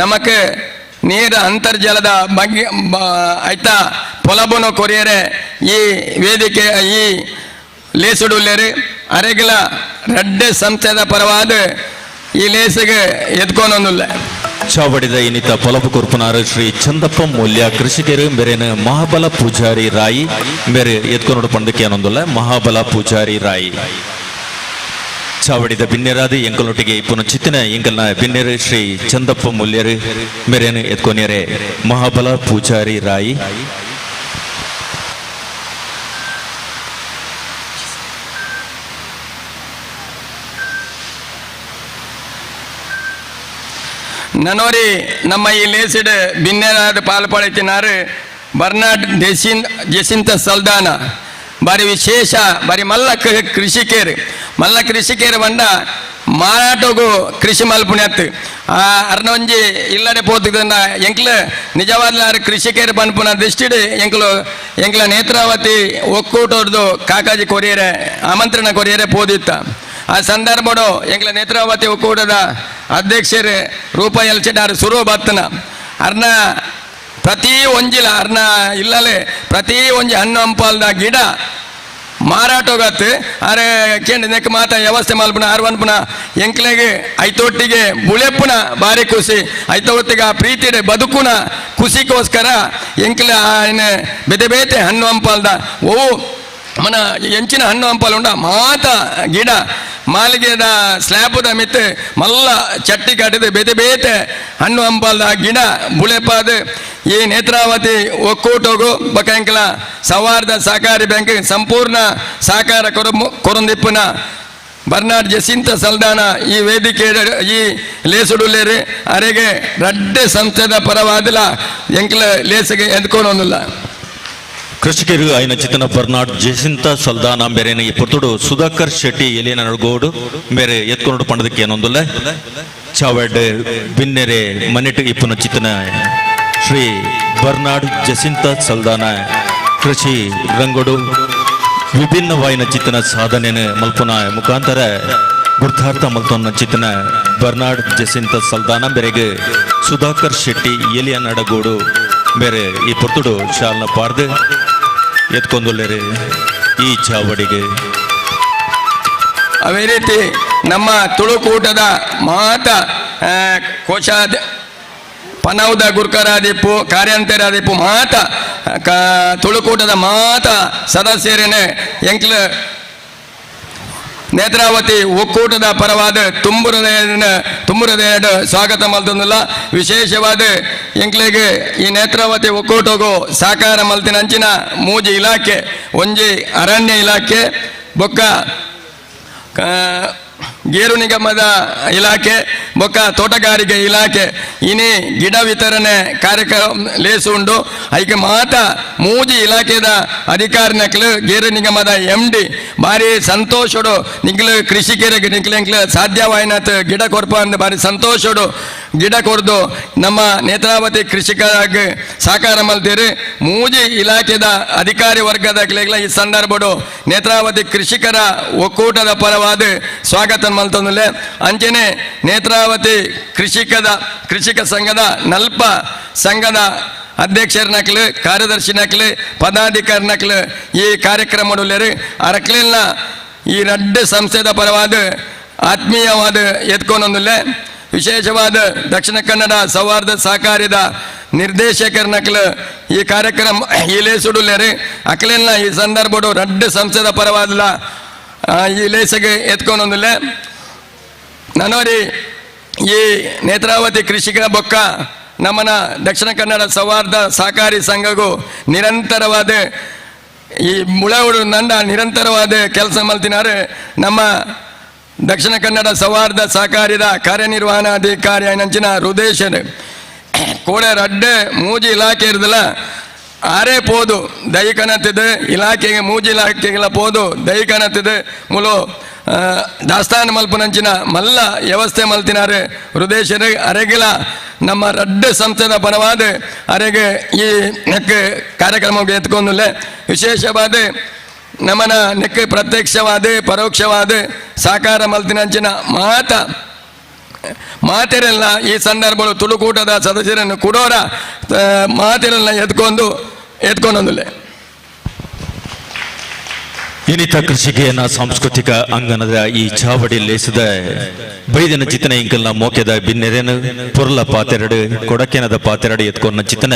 ನಮಕ್ ನೀರ ಅಂತರ್ಜಲದ ಬಗ್ಗೆ ಆಯ್ತಾ ಪೊಲಬುನು ಕೊರಿಯರೆ ಈ ವೇದಿಕೆ ಈ ಲೇಸುಡುಲ್ಲೇರು ಅರೆಗಿಲ ರೆಡ್ಡೆ ಸಂಸ್ಥೆದ ಪರವಾದ ಈ ಲೇಸಿಗೆ ಎತ್ಕೊಂಡೊಂದುಲ್ಲ. ಚಾವಡಿದ ಇನಿತ ಪೊಲಬು ಕೊರ್ಪುನಾರ ಶ್ರೀ ಚಂದಪ್ಪ ಮೂಲ್ಯ ಕೃಷಿಕರು ಮೇರೆನ ಮಹಾಬಲ ಪೂಜಾರಿ ರಾಯಿ ಮೇರೆ ಎತ್ಕೊಂಡು ಪಂಡಕ್ಕೆ ಅನ್ನೊಂದುಲ್ಲ. ಮಹಾಬಲ ಪೂಜಾರಿ ರಾಯಿ ಚಾವಡಿದ ಬಿನ್ನೆರಾದ ಎಂಕಲೊಟ್ಟಿಗೆ ಪುನಃ ಚಿತ್ತಿನ ಎಂಕಲ್ನ ಬಿನ್ನೆರು ಶ್ರೀ ಚಂದಪ್ಪ ಮೂಲ್ಯರು ಮೇರೆನು ಎತ್ಕೊನೇರೆ ಮಹಾಬಲ ಪೂಜಾರಿ ರಾಯಿ. ನನ್ನೋರಿ ನಮ್ಮ ಈ ಲೇಸಿಡ್ ಬಿನ್ನೆರಾದ ಪಾಲ್ಪಳಿತಿನಾರು ಬರ್ನಾಡ್ ಜೆಸಿಂತ ಸಲ್ದಾನ ಬಾರಿ ವಿಶೇಷ ಬಾರಿ ಮಲ್ಲ ಕೃಷಿಕೇರು ಬಂಡ ಮಾರಾಟಗೂ ಕೃಷಿ ಮಲ್ಪುಣ್ಯತ್ ಅರ್ನೊಂಜಿ ಇಲ್ಲಡೆ ಪೋತುಗಂದ ಎಂಕ್ಲ ನಿಜವಾದ ಕೃಷಿಕೇರು ಪನ್ಪುನ ದೃಷ್ಟಿಡ್ ಎಂಕ್ಲ ನೇತ್ರಾವತಿ ಒಕ್ಕೂಟದ್ದು ಕಾಕಾಜಿ ಕೊರಿಯರೆ ಆಮಂತ್ರಣ ಕೊರಿಯರೆ ಪೋದಿತ್ತ. ಆ ಸಂದರ್ಭಡು ಎಂಕ್ಲ ನೇತ್ರಾವತಿ ಒಕ್ಕೂಟದ ಅಧ್ಯಕ್ಷರು ರೂಪ ಎಲ್ಚಿಡಾರು ಸುರು ಬತ್ತನ ಅರ್ನ ಪ್ರತಿ ಒಂಜಿಲ ಅರ್ನ ಇಲ್ಲಲೆ ಪ್ರತಿ ಒಂಜಿ ಹಣ್ಣು ಹಂಪಲ್ದ ಗಿಡ ಮಾರಾಟೋಗತ್ತು ಅರೆ ಕೇಂದ್ರ ನೆಕ್ ಮಾತ ವ್ಯವಸ್ಥೆ ಮಲ್ಪುನ ಅರ್ವನ್ಪುನ ಎಂಕ್ಲೆಗೆ ಐತೊಟ್ಟಿಗೆ ಬುಳೆಪ್ಪುನ ಬಾರಿ ಖುಷಿ ಐತೊಟ್ಟಿಗೆ ಆ ಪ್ರೀತಿಡೆ ಬದುಕುನ ಖುಷಿಗೋಸ್ಕರ ಎಂಕ್ಲೆ ಬೇತೆ ಬೇತೆ ಹಣ್ಣು ಹಂಪಲ್ದ ಮನ ಎಂಚಿನ ಹಣ್ಣು ಹಂಪಲು ಉಂಡ ಮಾತ ಗಿಡ ಮಾಲಿಗೆದ ಸ್ಲ್ಯಾಬುದ ಮಿತ್ ಮಲ್ಲ ಚಟ್ಟಿ ಕಟ್ಟಿದ ಬೇತೆ ಬೇತೆ ಹಣ್ಣು ಹಂಪಲ್ದ ಗಿಡ ಬುಳೆಪಾದ ಈ ನೇತ್ರಾವತಿ ಒಕ್ಕೂಟಗೂ ಬಕಂಕಲ ಸೌಹಾರ್ದ ಸಹಕಾರಿ ಬ್ಯಾಂಕ್ ಸಂಪೂರ್ಣ ಸಹಕಾರ ಕೊರೊಂದಿಪ್ಪುನ ಬರ್ನಾಡ್ ಜೆಸಿಂತ ಸಲ್ದಾನ ಈ ವೇದಿಕೆ ಈ ಲೇಸುಡುಲ್ಲೇರಿ ಅರೆಗೆ ರಡ್ಡೆ ಸಂಸ್ಥೆದ ಪರವಾದಿಲ್ಲ ಎಂಕ್ಲ ಲೇಸಿಗೆ ಎದ್ಕೊಳೋದಿಲ್ಲ. ಕೃಷಿಕರು ಆಯ್ನ ಚಿತ್ತನ ಬರ್ನಾಡ್ ಜೆಸಿಂತ ಸಲ್ದಾನ ಬೇರೆನ ಈ ಪೊರ್ತುಡು ಸುಧಾಕರ್ ಶೆಟ್ಟಿ ಎಲಿಯನ ನಡ್ಗೋಡು ಬೇರೆ ಎತ್ಕೊಂಡು ಪಂಡದಕ್ಕೆ ಏನೊಂದುಲ್ಲ. ಚಾವಡ್ ಬಿನ್ನೆರೆ ಮನೆಟ್ ಇಪ್ಪನ ಚಿತ್ತನ ಶ್ರೀ ಬರ್ನಾಡ್ ಜೆಸಿಂತ ಸಲ್ದಾನ ಕೃಷಿ ರಂಗೋಡು ವಿಭಿನ್ನವಾಯಿನ ಚಿತ್ತನ ಸಾಧನೆಯನ್ನು ಮಲ್ಪನ ಮುಖಾಂತರ ಗುರ್ತಾರ್ಥ ಮಲ್ತೊನ್ನ ಚಿತ್ತನ ಬರ್ನಾಡ್ ಜೆಸಿಂತ ಸಲ್ದಾನ ಬೇರೆಗೆ ಸುಧಾಕರ್ ಶೆಟ್ಟಿ ಎಲಿಯ ನಡಗೋಡು ಬೇರೆ ಈ ಪೊರ್ತುಡು ಶಾಲ್ನ ಪಾರ್ದು ಎತ್ಕೊಂಡುಳ್ಳೇರಿ ಈ ಚಾವಡಿಗೆ. ಅದೇ ರೀತಿ ನಮ್ಮ ತುಳುಕೂಟದ ಮಾತ ಕೋಶಾದ ಪನೌದ ಗುರ್ಕರಾದಿಪ್ಪು ಕಾರ್ಯಾಂತರಾದಿಪ್ಪು ಮಾತ ತುಳುಕೂಟದ ಮಾತ ಸದಸ್ಯರೇನೆ ಎಂಕ್ಲ ನೇತ್ರಾವತಿ ಒಕ್ಕೂಟದ ಪರವಾದ ತುಂಬುರದೇಡ ಸ್ವಾಗತ ಮಲ್ತೊಂದಿಲ್ಲ. ವಿಶೇಷವಾದ ಎಂಕ್ಲೆಗೆ ಈ ನೇತ್ರಾವತಿ ಒಕ್ಕೂಟಗೂ ಸಹಕಾರ ಮಲ್ತಿನ ಅಂಚಿನ ಮೂಜಿ ಇಲಾಖೆ ಒಂಜಿ ಅರಣ್ಯ ಇಲಾಖೆ ಬೊಕ್ಕ ಗೇರು ನಿಗಮದ ಇಲಾಖೆ ಬೊಕ್ಕ ತೋಟಗಾರಿಕೆ ಇಲಾಖೆ ಇನಿ ಗಿಡ ವಿತರಣೆ ಕಾರ್ಯಕ್ರಮ ಲೇಸು ಉಂಡು ಐಕೆ ಮಾತ ಮೂಜಿ ಇಲಾಖೆದ ಅಧಿಕಾರಿನಕ್ಲು ಗೇರು ನಿಗಮದ MD ಬಾರಿ ಸಂತೋಷಡು ನಿಕ್ಲು ಕೃಷಿಕರಿಗೆ ನಿಕ್ಲು ಸಾಧ್ಯವಾಯಿನತ್ ಗಿಡ ಕೊರ್ಪ ಅಂದ್ ಬಾರಿ ಸಂತೋಷಡು ಗಿಡ ಕೊರ್ದು ನಮ್ಮ ನೇತ್ರಾವತಿ ಕೃಷಿಕರಾಗ ಸಾಕಾರ ಮಲ್ತೀರಿ ಮೂಜಿ ಇಲಾಖೆದ ಅಧಿಕಾರಿ ವರ್ಗದ ಈ ಸಂದರ್ಭಡು ನೇತ್ರಾವತಿ ಕೃಷಿಕರ ಒಕ್ಕೂಟದ ಪರವಾದ ಸ್ವಾಗತ ಮಲ್ತಂದುಲೆ ಅಂಚನೆ ನೇತ್ರಾವತಿ ಕೃಷಿಕ ಸಂಘದ ನಲ್ಪ ಸಂಘದ ಅಧ್ಯಕ್ಷರನಕ್ಲು ಕಾರ್ಯದರ್ಶಿನಕ್ಲು ಪದಾಧಿಕಾರಿನಕ್ಲು ಈ ಕಾರ್ಯಕ್ರಮ ಅರಕ್ಲಿನ ಈ ರಡ್ಡು ಸಂಸ್ಥೆದ ಪರವಾದ ಆತ್ಮೀಯವಾದ ಎತ್ಕೊಂಡೊಂದುಲೆ ವಿಶೇಷವಾದ ದಕ್ಷಿಣ ಕನ್ನಡ ಸೌಹಾರ್ದ ಸಹಕಾರಿದ ನಿರ್ದೇಶಕರನಕ್ಲು ಈ ಕಾರ್ಯಕ್ರಮ ಇಲೇ ಸುಡುಲೇರಿ ಅಕ್ಲೆಲ್ಲ ಈ ಸಂದರ್ಭಡು ರಡ್ಡು ಸಂಸ್ಥೆದ ಪರವಾದ ಈ ಲೇಸಗೆ ಎತ್ಕೊಂಡೊಂದುಲೆ ನನವರಿ ಈ ನೇತ್ರಾವತಿ ಕೃಷಿಕ ಬೊಕ್ಕ ನಮ್ಮನ ದಕ್ಷಿಣ ಕನ್ನಡ ಸೌಹಾರ್ದ ಸಹಕಾರಿ ಸಂಘಗೂ ನಿರಂತರವಾದ ಈ ಮುಳವುಡು ನಂಡ ನಿರಂತರವಾದ ಕೆಲಸ ಮಲ್ತಿನಾರು ನಮ್ಮ ದಕ್ಷಿಣ ಕನ್ನಡ ಸೌಹಾರ್ದ ಸಹಕಾರಿದ ಕಾರ್ಯನಿರ್ವಹಣಾಧಿಕಾರಿ ನಂಚಿನ ರುದೇಶನ್ ಕೂಡ ರಡ್ಡೆ ಮೂಜಿ ಇಲಾಖೆ ಇರ್ದಲ್ಲ ಆರೇ ಪೋದು ದೈಕನತ್ತಿದ್ದು ಇಲಾಖೆಗೆ ಮೂಜಿ ಇಲಾಖೆಗೆಲ್ಲ ಪೋದು ದೈಕನತ್ತಿದ್ದು ಮುಲು ದಾಸ್ತಾನು ಮಲ್ಪನಂಚಿನ ಮಲ್ಲ ವ್ಯವಸ್ಥೆ ಮಲ್ತಿನಾರು ಹೃದಯಶರು ಅರೆಗಿಲ ನಮ್ಮ ರಡ್ಡು ಸಂಸ್ಥೆದ ಪರವಾದ ಅರೆಗೆ ಈ ನೆಕ್ ಕಾರ್ಯಕ್ರಮಕ್ಕೆ ಎತ್ಕೊಂಡುಲೆ ವಿಶೇಷವಾದ ನಮ್ಮನ ನೆಕ್ ಪ್ರತ್ಯಕ್ಷವಾದ ಪರೋಕ್ಷವಾದ ಸಾಕಾರ ಮಲ್ತಿನಂಚಿನ ಮಾತೆರೆಲ್ಲ ಈ ಸಂದರ್ಭಗಳು ತುಳುಕೂಟದ ಸದಸ್ಯರನ್ನು ಕೊಡೋರ ಮಾತೆರೆಲ್ಲ ಎತ್ಕೊಂಡೊಂದುಲೆ ಇನ್ನಿತ ಕೃಷಿಕೇನ ಸಾಂಸ್ಕೃತಿಕ ಅಂಗನದ ಈ ಚಾವಡಿ ಲೇಸದ ಬೈದಿನ ಚಿತನ ಇಂಕಲ್ನ ಮೋಕೆದ ಬಿನ್ನೆರೆನು ಪುರ್ಲ ಪಾತೆರಡು ಕೊಡಕೆನದ ಪಾತೆರಡು ಎತ್ಕೊಂಡ ಚಿತನ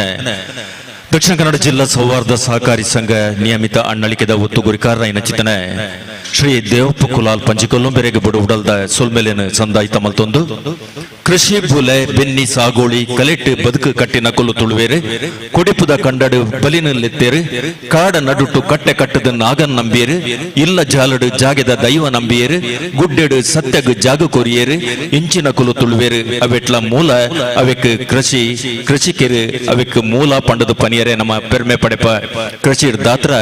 ದಕ್ಷಿಣ ಕನ್ನಡ ಜಿಲ್ಲಾ ಸೌಹಾರ್ದ ಸಹಕಾರಿ ಸಂಘ ನಿಯಮಿತ ಅಣ್ಣಳಿಕೆದ ಒತ್ತುಗುರಿಕಾರ ಚಿತನ ಶ್ರೀ ದೇವಪ್ಪ ಕುಲಾಲ್ ಪಂಚಿಕೊಲ್ಲಂಬೆರೆಗೆ ಬಡು ಉಡಲ್ದ ಸೊಲ್ಮೆಲೆನ ಸಂದಾಯಿತ ಮಲ್ತೊಂದು ಕೃಷಿ ಬೂಲೆ ಬೆನ್ನಿ ಸಾಗೋಳಿ ಕಲೆಟ್ ಬದುಕು ಕಟ್ಟಿನ ಕೊಲ್ಲು ತುಳುವೇರು ಕೊಡಿಪುದ ಕಂಡಡು ಬಲಿನಲ್ಲೆತ್ತೇರು ಕಾಡ ನಡುಟ್ಟು ಕಟ್ಟೆ ಕಟ್ಟದ ನಾಗನ್ ನಂಬಿಯರು ಇಲ್ಲ ಜಾಲಡು ಜಾಗೆದ ದೈವ ನಂಬಿಯರು ಗುಡ್ಡೆಡು ಸತ್ಯಗ್ ಜಾಗ ಕೊರಿಯರು ಇಂಚಿನ ಕುಲು ತುಳುವೇರು ಅವೆಟ್ಲ ಮೂಲ ಅವಕ್ಕೆ ಕೃಷಿಕರು ಅವಕ್ಕೆ ಮೂಲ ಪಂಡದ ಪನಿಯರೇ ನಮ್ಮ ಪೆರ್ಮೆ ಪಡೆಪ ಕೃಷಿ ದಾತ್ರ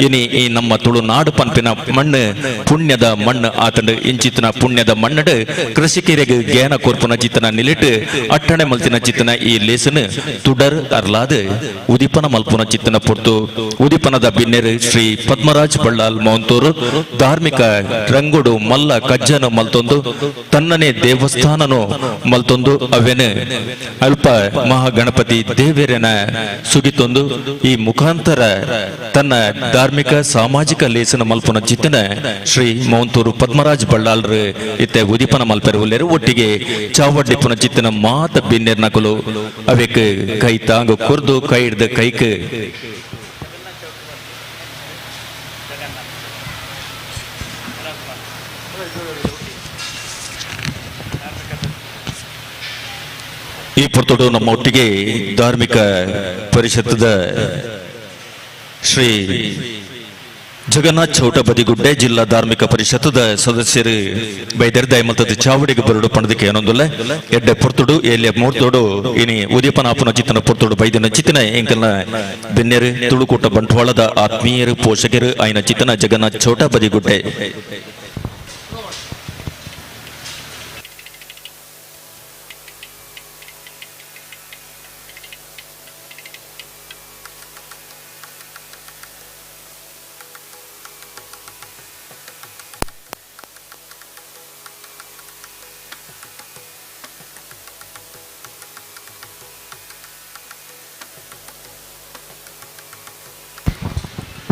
ಇನಿ ಈ ನಮ್ಮ ತುಳು ನಾಡು ಪಂಪಿನ ಮಣ್ಣು ಪುಣ್ಯದ ಮಣ್ಣು ಆತಂಡು ಇಂಚಿತನ ಪುಣ್ಯದ ಮಣ್ಣಡು ಕೃಷಿಕರಿಗೆ ಜ್ಞಾನ ಕೊರ್ಪುನ ಚಿತ್ತನ ನಿಲಿಟ್ಟು ಅಟ್ಟಣೆ ಮಲ್ತಿನ ಚಿತ್ತನ ಈ ಲೇಸನು ತುಡರ್ ಅರ್ಲಾದ ಉದಿಪನ ಮಲ್ಪುನ ಚಿತ್ತನ ಪೊರ್ತು ಉದಿಪನದ ಬಿನ್ನೆರು ಶ್ರೀ ಪದ್ಮರಾಜ್ ಬಳ್ಳಾಲ್ ಮೌಂತೂರು ಧಾರ್ಮಿಕ ರಂಗುಡು ಮಲ್ಲ ಕಜ್ಜನು ಮಲ್ತೊಂದು ತನ್ನನೇ ದೇವಸ್ಥಾನನು ಮಲ್ತೊಂದು ಅವೆನು ಅಲ್ಪ ಮಹಾಗಣಪತಿ ದೇವೇರನ ಸುಗಿತೊಂದು ಈ ಮುಖಾಂತರ ತನ್ನ ಧಾರ್ಮಿಕ ಸಾಮಾಜಿಕ ಲೇಸನ ಮಲ್ಪುನ ಚಿತ್ತನ ಶ್ರೀ ಮೌಂತೂರು ಪದ್ಮರಾಜ್ ಬಳ್ಳಾಲ್ರು ಇತ್ತೆ ಉದಿಪನ ಮಲ್ಪೆರುವುಲೇರು ಒಟ್ಟಿಗೆ ಚಾವಡ್ಡಿ ಪುನ ಚಿತ್ತನ ಮಾತ ಬಿನ್ನೆರ್ನಕಲು ಅವಕ್ಕೆ ಕೈ ತಾಂಗು ಕುರ್ದು ಕೈ ಹಿಡ್ದ ಕೈಕ್ ಈ ಪೊರ್ತೊಡು ನಮ್ಮ ಒಟ್ಟಿಗೆ ಧಾರ್ಮಿಕ ಪರಿಷತ್ತದ ಶ್ರೀ ಜಗನ್ನಾಥ್ ಚೌಟಬದಿಗುಡ್ಡೆ ಜಿಲ್ಲಾ ಧಾರ್ಮಿಕ ಪರಿಷತ್ತದ ಸದಸ್ಯರು ಬೈದರ್ ದಯಮಲ್ತದ ಚಾವಡಿಗೆ ಬರಡು ಪಣದಕ್ಕೆ ಏನೊಂದುಲ್ಲ ಎಡ್ಡೆ ಪೊರ್ತುಡು ಎಲ್ಲಿ ಮೂರ್ತೋಡು ಇನಿ ಉದಯಪನಾಪನ ಚಿತ್ತನ ಪೊರ್ತುಡು ಬೈದಿನ ಚಿತ್ತನ ಎಂಕಲ್ನ ಬೆನ್ನೆರು ತುಳುಕೂಟ ಬಂಟ್ವಾಳದ ಆತ್ಮೀಯರು ಪೋಷಕರು ಆಯ್ನ ಚಿತ್ತನ ಜಗನ್ನಾಥ್ ಚೌಟಬದಿಗುಡ್ಡೆ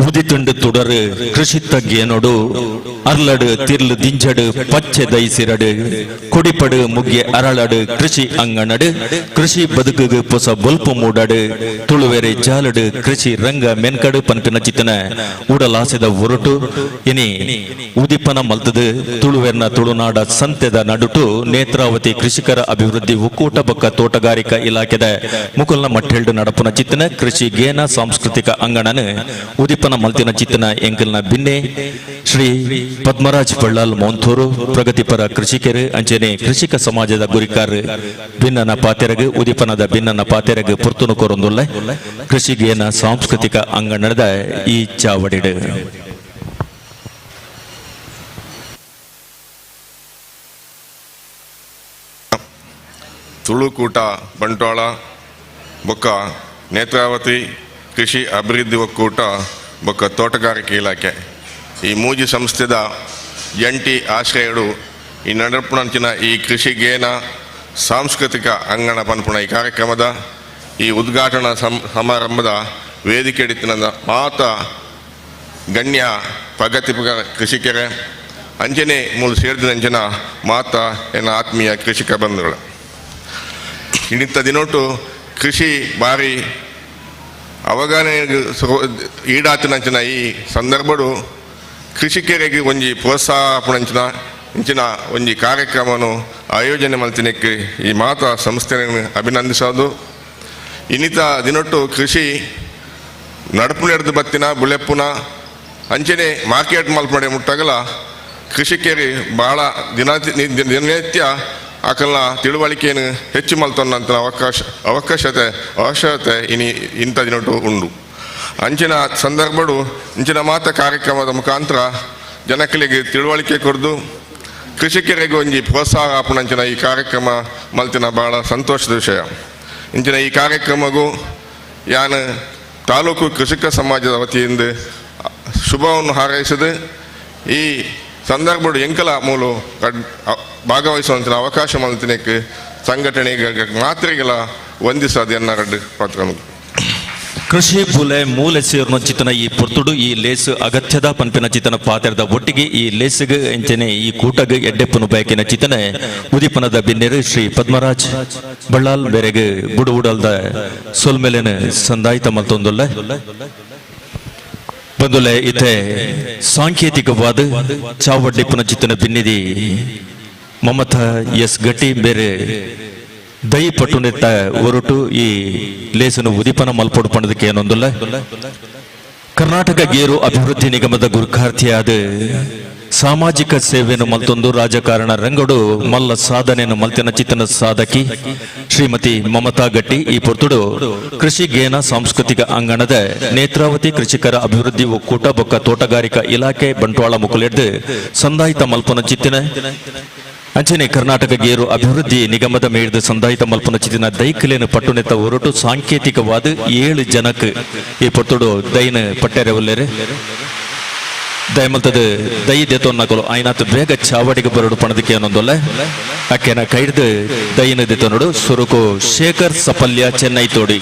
ಉದಿತುಂಡು ತುಡರು ಕೃಷಿ ತಗ್ಗೇನೊಡು ಅರ್ಲಡು ತಿರ್ಲು ದಿಂಜಡು ಪಚ್ಚೆ ದೈಸಿರಡು ಕೊಡಿಪಡು ಮುಗ್ಗೆ ಅರಳಡು ಕೃಷಿ ಅಂಗಣಡು ಕೃಷಿ ಬದುಕುಗು ಪೊಸ ಬೊಲ್ಪು ಮೂಡಡು ತುಳುವೆರೆ ಜಾಲಡು ಕೃಷಿ ರಂಗ ಮೆನ್ಕಡು ಪನ್ಪಿನ ಚಿತ್ತನ ಉಡಲಾಸೆದ ಹೊರಟು ಇನಿ ಉದಿಪನ ಮಲ್ತದು ತುಳುವೆರ್ನ ತುಳುನಾಡ ಸಂತೆದ ನಡುಟು ನೇತ್ರಾವತಿ ಕೃಷಿಕರ ಅಭಿವೃದ್ಧಿ ಒಕ್ಕೂಟ ಬೊಕ್ಕ ತೋಟಗಾರಿಕಾ ಇಲಾಖೆದ ಮುಕುಲ್ನ ಮಟ್ಟೆಲ್ಡು ನಡಪುನ ಚಿತ್ತನ ಕೃಷಿ ಗೇನ ಸಾಂಸ್ಕೃತಿಕ ಅಂಗಣನು ಉದಿಪನ ಮಲ್ತಿನ ಚಿತ್ತನ ಎಂಕಲ್ನ ಬಿನ್ನೆ ಶ್ರೀ ಪದ್ಮರಾಜ್ ಬಳ್ಳಾಲ್ ಮೌಂತೂರು ಪ್ರಗತಿಪರ ಕೃಷಿಕರು ಅಂಚನೆ ಕೃಷಿಕ ಸಮಾಜದ ಗುರಿಕಾರ ಭಿನ್ನನ ಪಾತೆರಗು ಉದಿಪನದ ಭಿನ್ನನ ಪಾತೆರಗು ಪುರ್ತುನು ಕೊರೊಂದುಲ್ಲ ಕೃಷಿಗೇನ ಸಾಂಸ್ಕೃತಿಕ ಅಂಗಣದ ಈ ಚಾವಡಿಡು ತುಳುಕೂಟ ಬಂಟ್ವಾಳ ಬೊಕ್ಕ ನೇತ್ರಾವತಿ ಕೃಷಿ ಅಭಿವೃದ್ಧಿ ಒಕ್ಕೂಟ ಬೊಕ್ಕ ತೋಟಗಾರಿಕೆ ಇಲಾಖೆ ಈ ಮೂಜಿ ಸಂಸ್ಥೆದ ಜಂಟಿ ಆಶ್ರಯಡು ಈ ನಡಪುಣಂಚಿನ ಈ ಕೃಷಿಗೇನ ಸಾಂಸ್ಕೃತಿಕ ಅಂಗಣ ಪನ್ಪುಣ ಈ ಕಾರ್ಯಕ್ರಮದ ಈ ಉದ್ಘಾಟನಾ ಸಮಾರಂಭದ ವೇದಿಕೆ ಹಿಡಿತಿನ ಮಾತ ಗಣ್ಯ ಪ್ರಗತಿಪರ ಕೃಷಿಕರೇ ಅಂಜನೆ ಮೂಲ ಸೇರಿದಂಚಿನ ಮಾತ ಎನ್ನ ಆತ್ಮೀಯ ಕೃಷಿಕ ಬಂಧುಗಳು ಇನ್ನಿತ್ತ ದಿನೊಟ್ಟು ಕೃಷಿ ಭಾರಿ ಅವಗಾಹನೆ ಈಡಾತಿನಂಚಿನ ಈ ಸಂದರ್ಭಡು ಕೃಷಿಕರಿಗೆ ಒಂಜಿ ಪ್ರೋತ್ಸಾಹ ಇಂಚಿನ ಒಂಜಿ ಕಾರ್ಯಕ್ರಮವನ್ನು ಆಯೋಜನೆ ಮಲ್ತಿನಕ್ಕೆ ಈ ಮಾತ ಸಂಸ್ಥೆಯನ್ನು ಅಭಿನಂದಿಸೋದು ಇನ್ನಿತ ದಿನೊಟ್ಟು ಕೃಷಿ ನಡಪು ನಡೆದು ಬತ್ತಿನ ಬುಳೆಪ್ಪುನ ಅಂಚನೆ ಮಾರ್ಕೆಟ್ ಮಲ್ಪಡೆ ಮುಟ್ಟಾಗಲ ಕೃಷಿಕರಿಗೆ ಭಾಳ ದಿನನಿತ್ಯ ಆಕಲ್ನ ತಿಳುವಳಿಕೆಯನ್ನು ಹೆಚ್ಚು ಮಲ್ತೊನ್ನಂಥ ಅವಶ್ಯಕತೆ ಇಂಥ ದಿನಟ್ಟು ಉಂಡು ಅಂಚಿನ ಸಂದರ್ಭಡು ಇಂಚಿನ ಮಾತ ಕಾರ್ಯಕ್ರಮದ ಮುಖಾಂತರ ಜನಕಲಿಗೆ ತಿಳುವಳಿಕೆ ಕೊಡ್ದು ಕೃಷಿಕರಿಗೆ ಒಂಜಿ ಪ್ರೋತ್ಸಾಹ ಆಪುನಂಚಿನ ಈ ಕಾರ್ಯಕ್ರಮ ಮಲ್ತಿನ ಭಾಳ ಸಂತೋಷದ ವಿಷಯ ಇಂಚಿನ ಈ ಕಾರ್ಯಕ್ರಮಗೂ ಯಾನು ತಾಲೂಕು ಕೃಷಿಕ ಸಮಾಜದ ವತಿಯಿಂದ ಶುಭವನ್ನು ಹಾರೈಸಿದೆ ಈ ಸಂದರ್ಭಡು ಎಂಕಲ ಮೂಲು ಭಾಗವಹಿಸುವಂಥ ಅವಕಾಶ ಮಲ್ತಿನಕ್ಕೆ ಸಂಘಟನೆಗೆ ಮಾತ್ರೆಗಳ ವಂದಿಸೋದು ಎನ್ನರಡು ಪತ್ರ ಕೃಷಿ ಬುಲೆ ಮೂಲೆ ಸೇರ್ನ ಚಿತನ ಈ ಪುರ್ತುಡು ಈ ಲೇಸು ಅಗತ್ಯದ ಪನ್ಪಿನ ಚಿತನ ಪಾತ್ರದ ಒಟ್ಟಿಗೆ ಈ ಲೇಸಿಗೆ ಎಂಚನೆ ಈ ಕೂಟಗ ಎಡ್ಡೆಪ್ಪನು ಬಯಕಿನ ಚಿತನೆ ಉದಿಪನದ ಬಿನ್ನೆರು ಶ್ರೀ ಪದ್ಮರಾಜ್ ಬಳ್ಳಾಲ್ ಬೇರೆಗೆ ಬುಡುಬುಡಲ್ದ ಸೊಲ್ಮೆಲೆನ ಸಂದಾಯಿತ ಮಲ್ತೊಂದುಲ್ಲ ಬಂದುಲೆ ಇತೆ ಸಾಂಕೇತಿಕವಾದ ಚಾವಡ್ಡಿಪ್ಪನ ಚಿತ್ತನ ಬಿನ್ನಿದಿ ಮಮತ ಎಸ್ ಗಟ್ಟಿ ಬೇರೆ ದೈ ಪಟ್ಟುನೆತ್ತ ಹೊರಟು ಈ ಲೇಸನು ಉದಿಪನ ಮಲ್ಪೊಡು ಪಣದಕ್ಕೆ ಏನೊಂದುಲ್ಲ ಕರ್ನಾಟಕ ಗೇರು ಅಭಿವೃದ್ಧಿ ನಿಗಮದ ಗುರುಕಾರ್ಥಿಯಾದ ಸಾಮಾಜಿಕ ಸೇವೆಯನ್ನು ಮಲ್ತೊಂದು ರಾಜಕಾರಣ ರಂಗಡು ಮಲ್ಲ ಸಾಧನೆಯನ್ನು ಮಲ್ತಿನ ಚಿತ್ತನ ಸಾಧಕಿ ಶ್ರೀಮತಿ ಮಮತಾ ಗಟ್ಟಿ ಈ ಪೊರ್ತುಡು ಕೃಷಿಗೇನ ಸಾಂಸ್ಕೃತಿಕ ಅಂಗಣದ ನೇತ್ರಾವತಿ ಕೃಷಿಕರ ಅಭಿವೃದ್ಧಿ ಒಕ್ಕೂಟ ಬೊಕ್ಕ ತೋಟಗಾರಿಕಾ ಇಲಾಖೆ ಬಂಟ್ವಾಳ ಮುಕುಲೆಡ್ದು ಸಂದಾಯಿತ ಮಲ್ಪನ ಚಿತ್ತಿನ ಅಂಚನೆ ಕರ್ನಾಟಕ ಗೇರು ಅಭಿವೃದ್ಧಿ ನಿಗಮದ ಮೇಡ್ದು ಸಂದಾಯಿತ ಮಲ್ಪನ ಚಿತ್ತಿನ ದೈಕಲೇನು ಪಟ್ಟುನೆತ್ತ ಹೊರಟು ಸಾಂಕೇತಿಕವಾದ 7 ಜನಕ್ಕೆ ಈ ಪೊರ್ತುಡು ದೈನ ಪಟ್ಟೆರೆ ಒಲ್ಲೆರೆ ದಯಮಲ್ತದ ದೈ ದೆತೊನ್ನಕಲು ಆಯ್ನಾತ್ ಬೇಗ ಚಾವಡಿಗೆ ಬರಡು ಪಣದಕ್ಕೆ ಅನ್ನೊಂದೊಲ್ಲ ಅಕ್ಕೆನ ಕೈಡ್ದು ದೈನ ದೆತೊನಡು ಸುರುಕು ಶೇಖರ್ ಸಪಲ್ಯ ಚೆನ್ನೈ ತೋಡಿ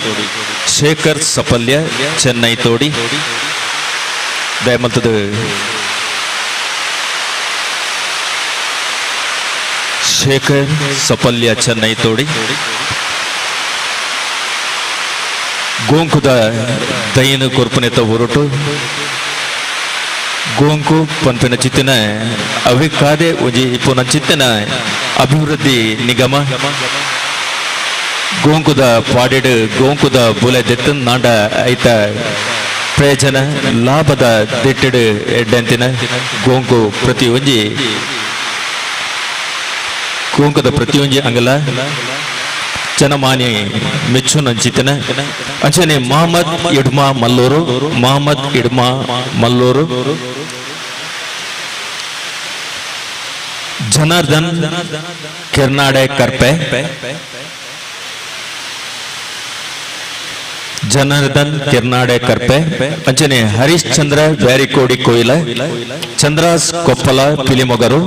ಶೇಖರ್ ಸಪಲ್ಯ ಚೆನ್ನೈ ತೋಡಿ ದಯಮಲ್ತದ ಶೇಖರ್ ಸಪಲ್ಯ ಚೆನ್ನೈ ತೋಡಿ ಗೋಂಕುದ ದೈನ ಕೊರ್ಪನೆತ ಹೊರಟು ಗೋಂಕು ಪನ್ಪಿನ ಚಿತ್ತಿನ ಅವಿಕಾದೆ ಉಜಿ ಪುನ ಚಿತ್ತಿನ ಅಭಿವೃದ್ಧಿ ನಿಗಮ ಗೋಂಕುದ ಪಾಡೆಡು ಗೋಂಕುದ ಬುಲೆ ದೆತ್ತನ್ ನಾಂಡ ಐತ ಪ್ರಯೋಜನ ಲಾಭದ ದಿಟ್ಟೆಡು ಎಡ್ಡಂತಿನ ಗೋಂಕು ಪ್ರತಿಯೊಂಜಿ ಗೋಂಕುದ ಪ್ರತಿಯೊಂಜಿ ಅಂಗಲ ಜನಮಾನಿ ಮೆಚ್ಚುನ ಚಿತ್ತನ ಅಂಚನೆ ಮಹಮ್ಮದ್ ಇಡ್ಮಾ ಮಲ್ಲೂರು ಜನಾರ್ದನ್ ಕೆರ್ನಾಡೆ ಕರ್ಪೆ ಜನಾರ್ದನ್ ಕೆರ್ನಾಡೆ ಕರ್ಪೆ ಅಂಚನೆ ಹರೀಶ್ ಚಂದ್ರ ಬ್ಯಾರಿಕೋಡಿ ಕೊಯ್ಲ ಚಂದ್ರಾಸ್ ಕೊಪ್ಪಲ ಪಿಲಿಮೊಗರು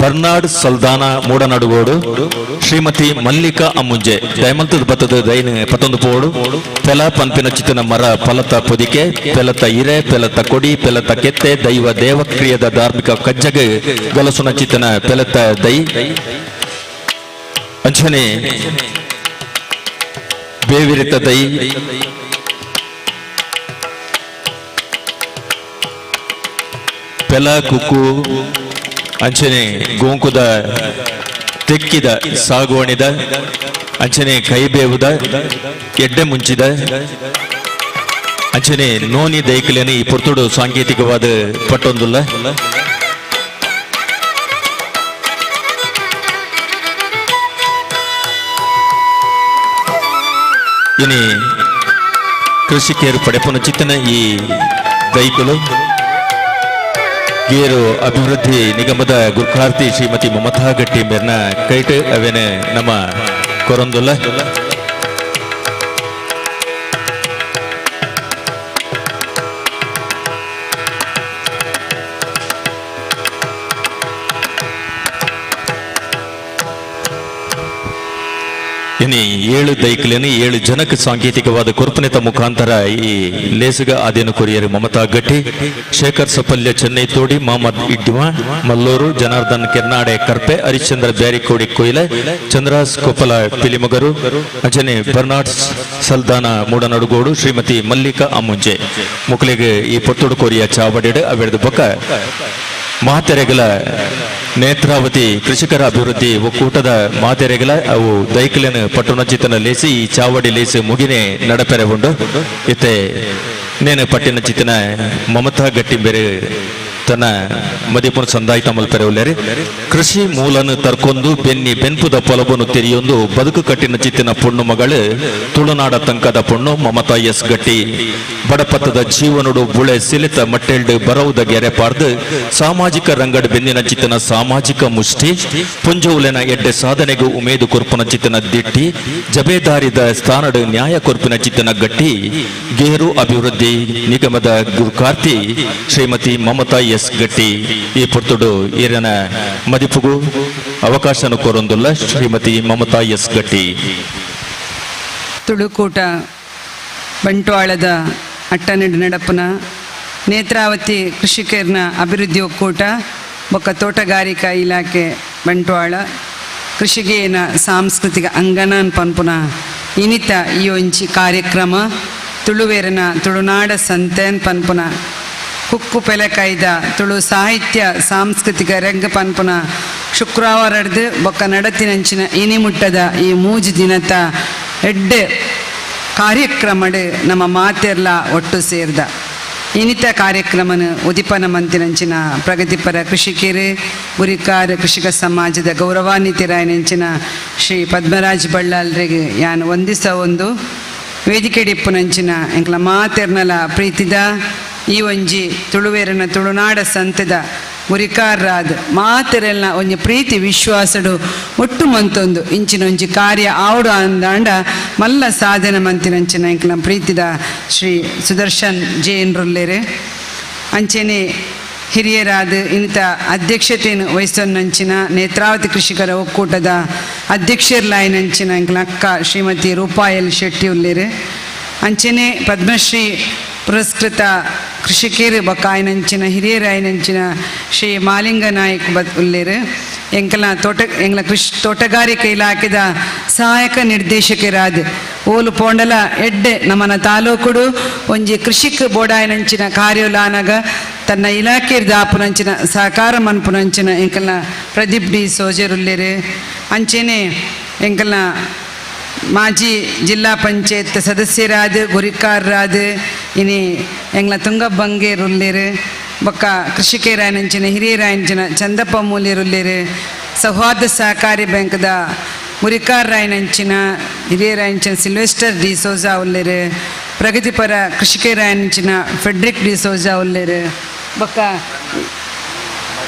ಬರ್ನಾಡ್ ಸಲ್ದಾನ ಮೂಡನಡುಗೋಡು ಶ್ರೀಮತಿ ಮಲ್ಲಿಕಾ ಅಮ್ಮುಂಜೆ ದಯಮಲ್ತದ ಬತ್ತದ ದೈನ 11 ಪೋಡು ಪೆಲ ಪನ್ಪಿನ ಚಿತ್ತನ ಮರ ಫಲತ ಪೊದಿಕೆ ಪೆಲತ ಇರೆ ಪೆಲತ ಕೊಡಿ ಪೆಲತ ಕೆತ್ತೆ ದೈವ ದೇವಕ್ರಿಯದ ಧಾರ್ಮಿಕ ಕಜ್ಜಗೆ ಗಲಸುನ ಚಿತ್ತನ ಪೆಲತ ದೈ ಅಂಚನೆ ಬೇವಿರಿತ ದೈ ಪೆಲ ಕುಕ್ಕು ಅಂಚನೆ ಗೋಂಕುದ ತೆಕ್ಕಿದ ಸಾಗುವಣಿದ ಅಂಚನೆ ಕೈಬೇವುದ ಎಡ್ಡೆ ಮುಂಚಿದ ಅಂಚನೆ ನೋನಿ ದೈಕಲೇನೆ ಈ ಪುರ್ತುಡು ಸಾಂಕೇತಿಕವಾದ ಪಟ್ಟೊಂದುಲ್ಲ ಇನಿ ಕೃಷಿಕೇರು ಪಡೆಪನ ಚಿತ್ತನ ಈ ದೈಕಲು ಗೇರು ಅಭಿವೃದ್ಧಿ ನಿಗಮದ ಗುರ್ಖಾರ್ತಿ ಶ್ರೀಮತಿ ಮಮತಾ ಗಟ್ಟಿ ಮೇರ್ನ ಕೈಟ್ ಅವೇನೆ ನಮ್ಮ ಕೊರೊಂದುಲ್ಲ ಇನಿ 7 ದೈಕಲೇನೆ 7 ಜನಕ್ಕೆ ಸಾಂಕೇತಿಕವಾದ ಕೊರ್ಪನೆತ ಮುಖಾಂತರ ಈ ಲೇಸುಗ ಆದೇನು ಕೊರಿಯರು ಮಮತಾ ಗಟ್ಟಿ ಶೇಖರ್ ಸಪಲ್ಯ ಚೆನ್ನೈ ತೋಡಿ ಮೊಹಮ್ಮದ್ ಇಡ್ಡಿಮ ಮಲ್ಲೂರು ಜನಾರ್ದನ್ ಕೆರ್ನಾಡೆ ಕರ್ಪೆ ಹರಿಶ್ಚಂದ್ರ ಬ್ಯಾರಿಕೋಡಿ ಕೊಯ್ಲೆ ಚಂದ್ರಾಸ್ ಕೊಪ್ಪಲ ಪಿಲಿಮಗರು ಅಜನೆ ಬರ್ನಾಡ್ ಸಲ್ದಾನ ಮೂಡನಡುಗೋಡು ಶ್ರೀಮತಿ ಮಲ್ಲಿಕಾ ಅಮ್ಮುಂಜೆ ಮುಕ್ಲಿಗೆ ಈ ಪೊತ್ತುಡು ಕೊರಿಯ ಚಾವಡೆಡು ಅವೆಡ್ದು ಬೊಕ್ಕ ಮಾತೆರೆಗಲ ನೇತ್ರಾವತಿ ಕೃಷಿಕರ ಅಭಿವೃದ್ಧಿ ಒಕ್ಕೂಟದ ಮಾತೆರೆಗಲ ಅವು ದೈಕಲಿನ ಪಟ್ಟಣ ಲೇಸಿ ಈ ಚಾವಡಿ ಲೇಸಿ ಮುಗಿನೆ ನಡಪೆರೆ ಉಂಡು ಇತ್ತೆ ನೇನು ಪಟ್ಟಿನ ಚಿತ್ತನ ಮಮತಾ ಗಟ್ಟಿ ಬೇರೆ ತನ್ನ ಮದಿಪುನ ಸಂದಾಯಿತ ಮಲ್ಪೆರೆ ಉಳ್ಳೇರಿ ಕೃಷಿ ಮೂಲನು ತರ್ಕೊಂದು ಬೆನ್ಪುದ ಪೊಲಬನು ತೆರಿಯೊಂದು ಬದುಕು ಕಟ್ಟಿನ ಚಿತ್ತಿನ ಪೊಣ್ಣು ಮಗಳು ತುಳುನಾಡ ತಂಕದ ಪೊಣ್ಣು ಮಮತಾ ಎಸ್ ಗಟ್ಟಿ ಬಡಪತ್ತದ ಜೀವನುಡು ಬುಳೆ ಸಿಲಿತ ಮಟ್ಟೆಲ್ಡು ಬರವುದ ಗೆರೆ ಪಾರ್ದು ಸಾಮಾಜಿಕ ರಂಗಡ್ ಬೆನ್ನಿನ ಚಿತ್ತನ ಸಾಮಾಜಿಕ ಮುಷ್ಟಿ ಪುಂಜೌಲೆನ ಎಡ್ಡೆ ಸಾಧನೆಗೂ ಉಮೇದು ಕೊರ್ಪುನ ಚಿತ್ತನ ದಿಟ್ಟಿ ಜಬೇದಾರಿದ ಸ್ಥಾನಡು ನ್ಯಾಯ ಕೊರ್ಪಿನ ಚಿತ್ತನ ಗಟ್ಟಿ ಗೇರು ಅಭಿವೃದ್ಧಿ ನಿಗಮದ ಗುರುಕಾರ್ತಿ ಶ್ರೀಮತಿ ಮಮತಾ ಎಸ್ ಗಟ್ಟಿ ಈ ಪುರ್ತುಡು ಈರನ ಮದಿಪುಗು ಅವಕಾಶನು ಕೋರೊಂದುಲ್ಲ ಶ್ರೀಮತಿ ಮಮತಾ ಎಸ್ ಗಟ್ಟಿ ತುಳುಕೂಟ ಬಂಟ್ವಾಳದ ಅಟ್ಟನಡು ನಡಪನ ನೇತ್ರಾವತಿ ಕೃಷಿಕರ್ನ ಅಭಿವೃದ್ಧಿ ಒಕ್ಕೂಟ ಬೊಕ್ಕ ತೋಟಗಾರಿಕಾ ಇಲಾಖೆ ಬಂಟ್ವಾಳ ಕೃಷಿಗೇನ ಸಾಂಸ್ಕೃತಿಕ ಅಂಗನನ್ ಪನ್ಪುನ ಇನಿತ ಈ ಒಂಜಿ ಕಾರ್ಯಕ್ರಮ ತುಳುವೇರನ ತುಳುನಾಡ ಸಂತೆನ್ ಪನ್ಪುನ ಕುಕ್ಕು ಪೆಲೆಕೈದ ತುಳು ಸಾಹಿತ್ಯ ಸಾಂಸ್ಕೃತಿಕ ರಂಗ ಪನ್ಪುನ ಶುಕ್ರವಾರಡ್ದು ಬೊಕ್ಕ ನಡತಿನಂಚಿನ ಇನಿಮುಟ್ಟದ ಈ ಮೂಜು ದಿನದ ಎಡ್ಡೆ ಕಾರ್ಯಕ್ರಮಡ್ ನಮ್ಮ ಮಾತೆರ್ಲ ಒಟ್ಟು ಸೇರ್ದ ಇನಿತ ಕಾರ್ಯಕ್ರಮನ ಉದಿಪನ ಮಂತಿನಂಚಿನ ಪ್ರಗತಿಪರ ಕೃಷಿಕರು ಗುರಿಕಾರ ಕೃಷಿಕ ಸಮಾಜದ ಗೌರವಾನ್ವಿತರಾಯನಂಚಿನ ಶ್ರೀ ಪದ್ಮರಾಜ್ ಬಳ್ಳಾಲ್ರಿಗೆ ಯಾನು ಒಂದಿಸ ಒಂದು ವೇದಿಕೆ ಡಿಪ್ಪುನಂಚಿನ ಎಂಕ್ಲ ಮಾತೆರ್ನಲ ಪ್ರೀತಿದ ಈ ಒಂಜಿ ತುಳುವೇರನ ತುಳುನಾಡ ಸಂತದ ಗುರಿಕಾರ್ರಾದ ಮಾತೆರೆಲ್ನ ಒಂಜಿ ಪ್ರೀತಿ ವಿಶ್ವಾಸಡು ಒಟ್ಟು ಮಂತೊಂದು ಇಂಚಿನ ಒಂಜಿ ಕಾರ್ಯ ಆವಡು ಅಂದಾಂಡ ಮಲ್ಲ ಸಾಧನೆ ಮಂತಿನಂಚಿನ ಎಂಕ್ಲ ಪ್ರೀತಿದ ಶ್ರೀ ಸುದರ್ಶನ್ ಜೇನ್ರುಲ್ಲೇರೆ ಅಂಚೆನೆ ಹಿರಿಯರಾದ ಇಂಥ ಅಧ್ಯಕ್ಷತೆಯನ್ನು ವಹಿಸೋನಂಚಿನ ನೇತ್ರಾವತಿ ಕೃಷಿಕರ ಒಕ್ಕೂಟದ ಅಧ್ಯಕ್ಷರ್ಲಾಯನಂಚಿನ ಎಂಕ್ಲ ಅಕ್ಕ ಶ್ರೀಮತಿ ರೂಪಾಯಲ್ ಶೆಟ್ಟಿ ಉಲ್ಲೇರೆ ಅಂಚೆನೆ ಪದ್ಮಶ್ರೀ ಪುರಸ್ಕೃತ ಕೃಷಿಕೇರು ಬಕಾಯನಂಚಿನ ಹಿರಿಯರಾಯನಂಚಿನ ಶ್ರೀ ಮಾಲಿಂಗ ನಾಯಕ್ ಉಲ್ಲೇರು ಎಂಕಲ ತೋಟಗಾರಿಕೆ ಇಲಾಖೆದ ಸಹಾಯಕ ನಿರ್ದೇಶಕರಾದ ಓಲು ಪೋಂಡಲ ಎಡ್ಡೆ ನಮ್ಮನ ತಾಲೂಕುಡು ಒಂಜಿ ಕೃಷಿಕ್ ಬೋಡಾಯನಂಚಿನ ಕಾರ್ಯೋಲಾನಗ ತನ್ನ ಇಲಾಖೆ ದಾಪುನಂಚಿನ ಸಹಕಾರ ಮನ್ಪುನಂಚಿನ ಎಂಕಲ್ನ ಪ್ರದೀಪ್ ಡಿ ಸೋಜರುಲ್ಲೇರು ಅಂಚೆನೆ ಎಂಕಲ್ನ ಮಾಜಿ ಜಿಲ್ಲಾ ಪಂಚಾಯತ್ ಸದಸ್ಯರಾದ ಗುರಿಕಾರ್ರಾದ ಇನಿ ಎಂಗ್ಲ ತುಂಗ ಬಂಗೇರುಲ್ಲೇರು ಬೊಕ್ಕ ಕೃಷಿಕೇರಾಯನಂಚಿನ ಹಿರಿಯರಾಯಂಚಿನ ಚಂದಪ್ಪ ಮೂಲ್ಯರುಲ್ಲೇರು ಸೌಹಾರ್ದ ಸಹಕಾರಿ ಬ್ಯಾಂಕ್ದ ಗುರಿಕಾರ್ರಾಯನಂಚಿನ ಹಿರಿಯರಾಯಂಚಿನ ಸಿಲ್ವೆಸ್ಟರ್ ಡಿ ಸೋಜಾ ಉಲ್ಲೇರು ಪ್ರಗತಿಪರ ಕೃಷಿಕೇರಾಯನಂಚಿನ ಫೆಡ್ರಿಕ್ ಡಿ ಸೋಜಾ ಉಲ್ಲೇರು ಬೊಕ್ಕ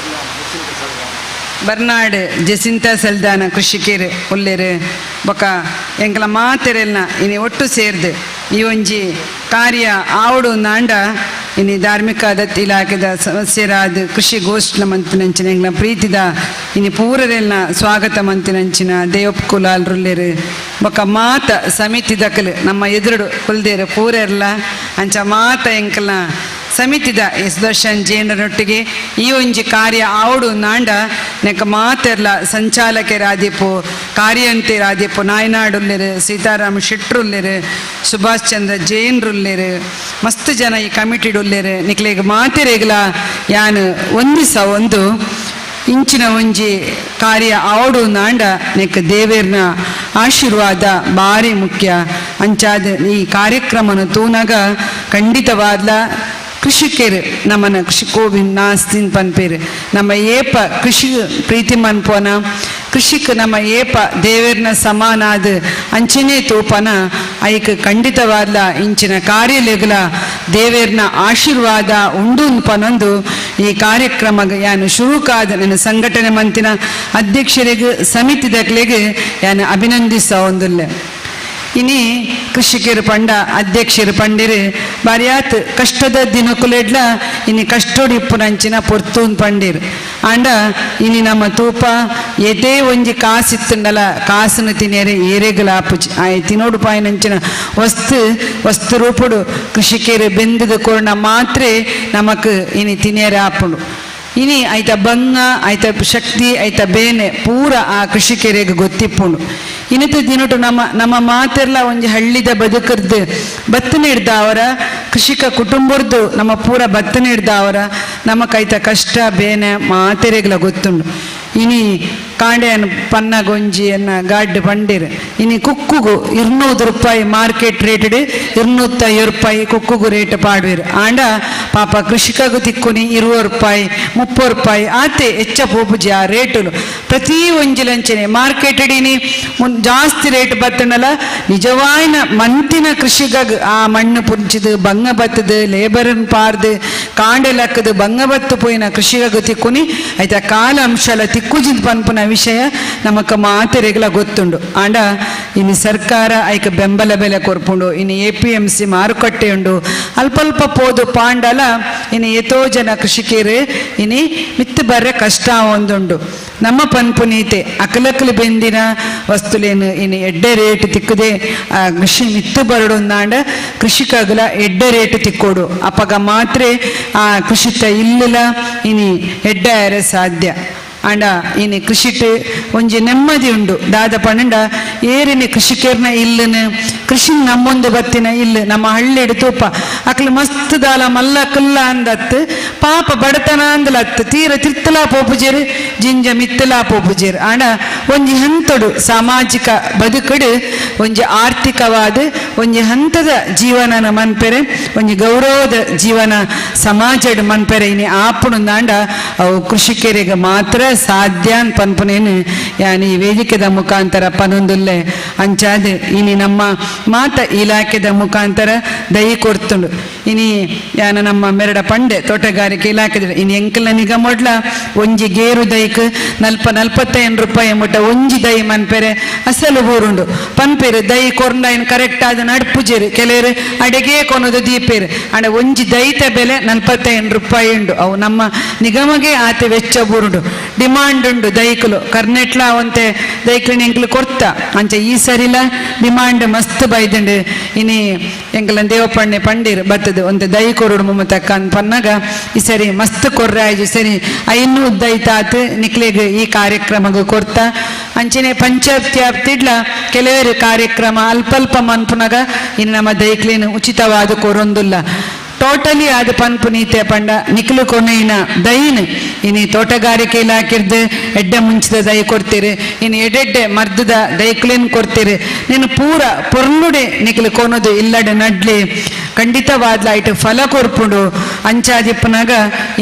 ಬರ್ನಾಡ್ ಜೆಸಿಂತಾ ಸಲ್ದಾನ ಕೃಷಿಕೇರು ಉಲ್ಲೇರು ಬೊಕ್ಕ ಎಂಕಲ ಮಾತೆರೆಲ್ನ ಇನಿ ಒಟ್ಟು ಸೇರ್ದು ಈ ಒಂಜಿ ಕಾರ್ಯ ಆವಡು ನಾಂಡ ಇನಿ ಧಾರ್ಮಿಕ ದತ್ತಿ ಇಲಾಖೆದ ಸದಸ್ಯರಾದ ಕೃಷಿ ಗೋಷ್ಠಿನ ಮಂತಿನಂಚಿನ ಎಂಗ್ಲ ಪ್ರೀತಿದ ಇನಿ ಪೂರರೆಲ್ನ ಸ್ವಾಗತ ಮಂತಿನಂಚಿನ ದೇವಪ್ ಕುಲಾಲ್ರುಲ್ಲೇರು ಬೊಕ್ಕ ಮಾತ ಸಮಿತಿ ದಕಲು ನಮ್ಮ ಎದುರುಡು ಕುಲ್ದೇರು ಪೂರೆರ್ಲ ಅಂಚ ಮಾತ ಎಂಕಲ್ನ ಸಮಿತಿದ ಸುದರ್ಶನ್ ಜೇಂಡನೊಟ್ಟಿಗೆ ಈ ಒಂಜಿ ಕಾರ್ಯ ಆವಡು ನಾಂಡ ನೆಕ್ಕ ಮಾತೆರ್ಲ ಸಂಚಾಲಕರಾದಿಪ್ಪು ಕಾರ್ಯಂತೆರಾದಿಪ್ಪು ನಾಯನಾಡುಲ್ಲೇರು ಸೀತಾರಾಮ ಶೆಟ್ರುಲ್ಲೇರು ಸುಭಾಷ್ ಚಂದ್ರ ಜೈನ್ರುಲ್ಲೇರು ಮಸ್ತ್ ಜನ ಈ ಕಮಿಟಿಡುಲ್ಲೇರು ನಿಕ್ಲೆಗ್ ಮಾತೆರೆಗ್ಲ ಯಾನು ಒಂದಿಸ ಒಂದು ಇಂಚಿನ ಒಂಜಿ ಕಾರ್ಯ ಆವಡು ನಾಂಡ ನೆಕ್ ದೇವೇರ್ನ ಆಶೀರ್ವಾದ ಭಾರಿ ಮುಖ್ಯ. ಅಂಚಾದ ಈ ಕಾರ್ಯಕ್ರಮನ ತೂನಗ ಖಂಡಿತವಾದ್ಲ ಕೃಷಿಕರು ನಮ್ಮನ ಕೃಷಿ ಕೋವಿನ್ ನಾಸ್ತಿನ್ ಪನ್ಪೇರು ನಮ್ಮ ಏಪ ಕೃಷಿ ಪ್ರೀತಿ ಮನ್ಪೋನ ಕೃಷಿಕ್ ನಮ್ಮ ಏಪ ದೇವೇರ್ನ ಸಮಾನಾದ ಅಂಚನೆ ತೋಪನ ಐಕ್ ಖಂಡಿತವಾದ್ಲ ಇಂಚಿನ ಕಾರ್ಯಲೆಗಲ ದೇವೇರ್ನ ಆಶೀರ್ವಾದ ಉಂಡು ಪನೊಂದು ಈ ಕಾರ್ಯಕ್ರಮ ಯಾನು ಶುರುಕಾದ ನನ್ನ ಸಂಘಟನೆ ಮಂತಿನ ಅಧ್ಯಕ್ಷರಿಗೆ ಸಮಿತಿದಕ್ಲೆಗೆ ಯಾನು ಅಭಿನಂದಿಸ ಒಂದುಲ್ಲೆ. ಇನಿ ಕೃಷಿಕರು ಪಂಡ ಅಧ್ಯಕ್ಷರು ಪಂಡಿರು ಬಾರಿಯಾತ್ ಕಷ್ಟದ ದಿನಕುಲೆಡ್ಲ ಇನಿ ಕಷ್ಟೋಡಿಪ್ಪುನಂಚಿನ ಪೊರ್ತೂನ್ ಪಂಡಿರು ಆಂಡ ಇನಿ ನಮ್ಮ ತೂಪ ಎದೇ ಒಂಜಿ ಕಾಸಿತ್ತಂಡಲ ಕಾಸನ್ನು ತಿನ್ನೇರೆ ಏರೆಗಲ ಆಪುಜಿ ಆಯ್ ತಿನ್ನೋಡು ಪಾಯಿನಂಚಿನ ವಸ್ತು ರೂಪುಡು ಕೃಷಿಕರು ಬೆಂದದ ಕೊರ್ಣ ಮಾತ್ರ ನಮಕ್ ಇನಿ ತಿನ್ನೇರೆ ಆಪುಡು. ಇನಿ ಐತ ಬಂಗ ಐತ ಶಕ್ತಿ ಐತ ಬೇನೆ ಪೂರ ಆ ಕೃಷಿಕರಿಗೆ ಗೊತ್ತಿಪ್ಪುಂಡು. ಇನ್ನಿತ ದಿನಟು ನಮ್ಮ ಮಾತೆರ್ಲ ಒಂಜಿ ಹಳ್ಳಿದ ಬದುಕರ್ದು ಬತ್ತನೆ ಹಿಡ್ದಾವರ ಕೃಷಿಕ ಕುಟುಂಬರ್ದು ನಮ್ಮ ಪೂರ ಬತ್ತನೆ ಹಿಡ್ದಾವರ ನಮಕೈತ ಕಷ್ಟ ಬೇನೆ ಮಾತೆರೆಗ್ಲ ಗೊತ್ತುಂಡು. ಇನಿ ಕಾಂಡೆಯನ್ನು ಪನ್ನ ಗೊಂಜಿಯನ್ನ ಗಾಡ್ ಪಂಡಿರು ಇನಿ ಕುಕ್ಕುಗು 200 ರೂಪಾಯಿ ಮಾರ್ಕೆಟ್ ರೇಟ್ 250 ರೂಪಾಯಿ ಕುಕ್ಕುಗು ರೇಟ್ ಪಾಡ್ವೇರು ಆಂಡ ಪಾಪ ಕೃಷಿಕಗು ತಿಕ್ಕುನಿ 20 ರೂಪಾಯಿ 30 ರೂಪಾಯಿ ಆತೆ ಹೆಚ್ಚ ಪೋಪುಜಿ ಆ ರೇಟುಲು ಪ್ರತಿ ಒಂಜಿಲಂಚನೆ ಮಾರ್ಕೆಟ್ ಇಡೀನಿ ಜಾಸ್ತಿ ರೇಟ್ ಬತ್ತನಲ್ಲ ನಿಜವಾಯಿನ ಮಂತಿನ ಕೃಷಿಗ ಆ ಮಣ್ಣು ಪುಂಚಿದು ಬಂಗ ಬತ್ತದು ಲೇಬರನ್ ಪಾರ್ದು ಕಾಂಡೆ ಲಕ್ಕದು ಬಂಗ ಬತ್ತು ಪೋಯಿನ ಕೃಷಿಗು ತಿಕ್ಕುನಿ ಆಯ್ತಾ ಕಾಲ ಅಂಶಲ ತಿಕ್ಕುಜಿದ್ ಪನ್ಪುನ ವಿಷಯ ನಮಕ ಮಾತೆರೆಗ್ಲ ಗೊತ್ತುಂಡು. ಆಂಡ ಇನ್ನು ಸರ್ಕಾರ ಐಕ ಬೆಂಬಲ ಬೆಲೆ ಕೊರ್ಪುಂಡು. ಇನ್ನು APMC ಮಾರುಕಟ್ಟೆ ಉಂಡು ಅಲ್ಪ ಪೋದು ಪಾಂಡಲ ಇನ್ನು ಎತೋ ಜನ ಕೃಷಿಕರು ಇನಿ ಮಿತ್ತು ಬರ್ರೆ ಕಷ್ಟ ಒಂದುಂಡು. ನಮ್ಮ ಪನ್ಪುನೀತೆ ಅಕಲಕಲು ಬೆಂದಿನ ವಸ್ತುಲೇನು ಇನ್ನು ಎಡ್ಡೆ ರೇಟ್ ತಿಕ್ಕದೆ ಕೃಷಿ ಮಿತ್ತು ಬರಡೊಂದಾಂಡ ಕೃಷಿಕಗಲ ಎಡ್ಡೆ ರೇಟ್ ತಿಕ್ಕೋಡು ಅಪಗ ಮಾತ್ರ ಆ ಕೃಷಿತ ಇಲ್ಲಿಲ ಇನಿ ಎಡ್ಡೆ ಸಾಧ್ಯ. ಆಂಡ ಇನಿ ಕೃಷಿಟ್ ಒಂಜಿ ನೆಮ್ಮದಿ ಉಂಡು ದಾದ ಪಂಡ ಏರಿನ ಕೃಷಿಕೇರ್ನ ಇಲ್ಲನು ಕೃಷಿ ನಮ್ಮೊಂದು ಬತ್ತಿನ ಇಲ್ಲ ನಮ್ಮ ಹಳ್ಳಿಡು ತೂಪ ಅಕ್ಲು ಮಸ್ತ್ ದಾಲ ಮಲ್ಲ ಕಲ್ಲ ಅಂದತ್ತು ಪಾಪ ಬಡತನ ಅಂದಲತ್ತು ತೀರ ತಿರ್ತಲಾ ಪೋಪುಜೇರು ಜಿಂಜ ಮಿತ್ತಲಾ ಪೋಪುಜೇರು ಆಂಡ ಒಂಜಿ ಹಂತಡು ಸಾಮಾಜಿಕ ಬದುಕಡು ಒಂಜಿ ಆರ್ಥಿಕವಾದ ಒಂಜಿ ಹಂತದ ಜೀವನನ ಮನ್ಪೆರೆ ಒಂಜಿ ಗೌರವದ ಜೀವನ ಸಮಾಜಡ್ ಮನ್ಪೆರೆ ಇನಿ ಆಪುಣಂದಾಂಡ ಅವು ಕೃಷಿಕರಿಗೆ ಮಾತ್ರ ಸಾಧ್ಯ ಪನ್ಪುನೇನು ಯಾನಿ ವೇದಿಕೆದ ಮುಖಾಂತರ ಪನೊಂದುಲ್ಲೆ ಅಂಚಾದ ಇನಿ ನಮ್ಮ ಮಾತ ಇಲಾಖೆದ ಮುಖಾಂತರ ದಯಿ ಕೊಡ್ತುಂಡು. ಇನಿ ಯಾನ ನಮ್ಮ ಮೆರಡ ಪಂಡೆ ತೋಟಗಾರಿಕೆ ಇಲಾಖೆ ಇನಿ ಎಂಕಲ್ನ ನಿಗಮೊಡ್ಲ ಒಂಜಿ ಗೇರು ದೈಕ್ 40-45 ರೂಪಾಯಿ ಮುಟ್ಟ ಒಂಜಿ ದೈ ಮನ್ಪೆರೆ ಅಸಲು ಊರುಂಡು ಪನ್ಪೇರು ದೈ ಕೊರ್ನಾಯಿನ ಕರೆಕ್ಟ್ ಆದ ನಡ್ಪುಜೇರು ಕೆಲವರು ಅಡೆಗೆ ಕೊನದು ದೀಪೇರು ಅಡ ಒಂಜಿ ದೈತ ಬೆಲೆ 45 ರೂಪಾಯಿ ಉಂಡು. ಅವು ನಮ್ಮ ನಿಗಮಗೆ ಆತ ವೆಚ್ಚ ಬೂರುಂಡು ಡಿಮಾಂಡ್ ಉಂಡು ದೈಕಲು ಕರ್ನೆಟ್ಲ ಅವಂತೆ ದೈಕ್ಲಿನ ಎಂಕ್ಲು ಕೊರ್ತ ಅಂಚ ಈ ಸರಿಲ ಡಿಮಾಂಡ್ ಮಸ್ತ್ ಬೈದಂಡು ಇನಿ ಎಂಕಲ ದೇವಪ್ಪಣ್ಣೆ ಪಂಡಿರು ಬತ್ತದು ಒಂದು ದೈ ಕೊರುಡು ಮುಮ್ಮತಕ್ಕ ಪನ್ನಾಗ ಈ ಸರಿ ಮಸ್ತ್ ಕೊರ್ರಾಯ್ಜು ಸರಿ 500 ದೈತಾತ್ ನಿಕ್ಲೆಗ್ ಈ ಕಾರ್ಯಕ್ರಮಗೂ ಕೊರ್ತ ಅಂಚನೆ ಪಂಚಾಯತ್ಯಾಪ್ತಿಡ್ಲ ಕೆಲವರು ಕಾರ್ಯಕ್ರಮ ಅಲ್ಪ ಮನ್ಪುನಾಗ ಇನ್ನು ನಮ್ಮ ದೈಕ್ಲೇನು ಉಚಿತವಾದ ಕೊರೊಂದುಲ್ಲ ಟೋಟಲಿ ಆದ ಪನ್ಪುನೀತೆ ಪಂಡ ನಿಕ್ಲು ಕೊನೆಯಿನ ದೈನ್ ಇನಿ ತೋಟಗಾರಿಕೆ ಇಲಾಖೆರ್ದು ಎಡ್ಡೆ ಮುಂಚಿದ ದೈ ಕೊಡ್ತೀರಿ ಇನ್ನು ಎಡೆಡ್ಡೆ ಮರ್ದದ ದೈಕ್ಲೇನ್ ಕೊಡ್ತೀರಿ ನೀನು ಪೂರ ಪೊರ್ಲುಡೆ ನಿಕ್ಲು ಕೊನದು ಇಲ್ಲಡೆ ನಡ್ಲಿ ಖಂಡಿತವಾದ್ಲ ಐಟು ಫಲ ಕೊರ್ಪುಂಡು ಅಂಚಾದಿಪ್ಪನಾಗ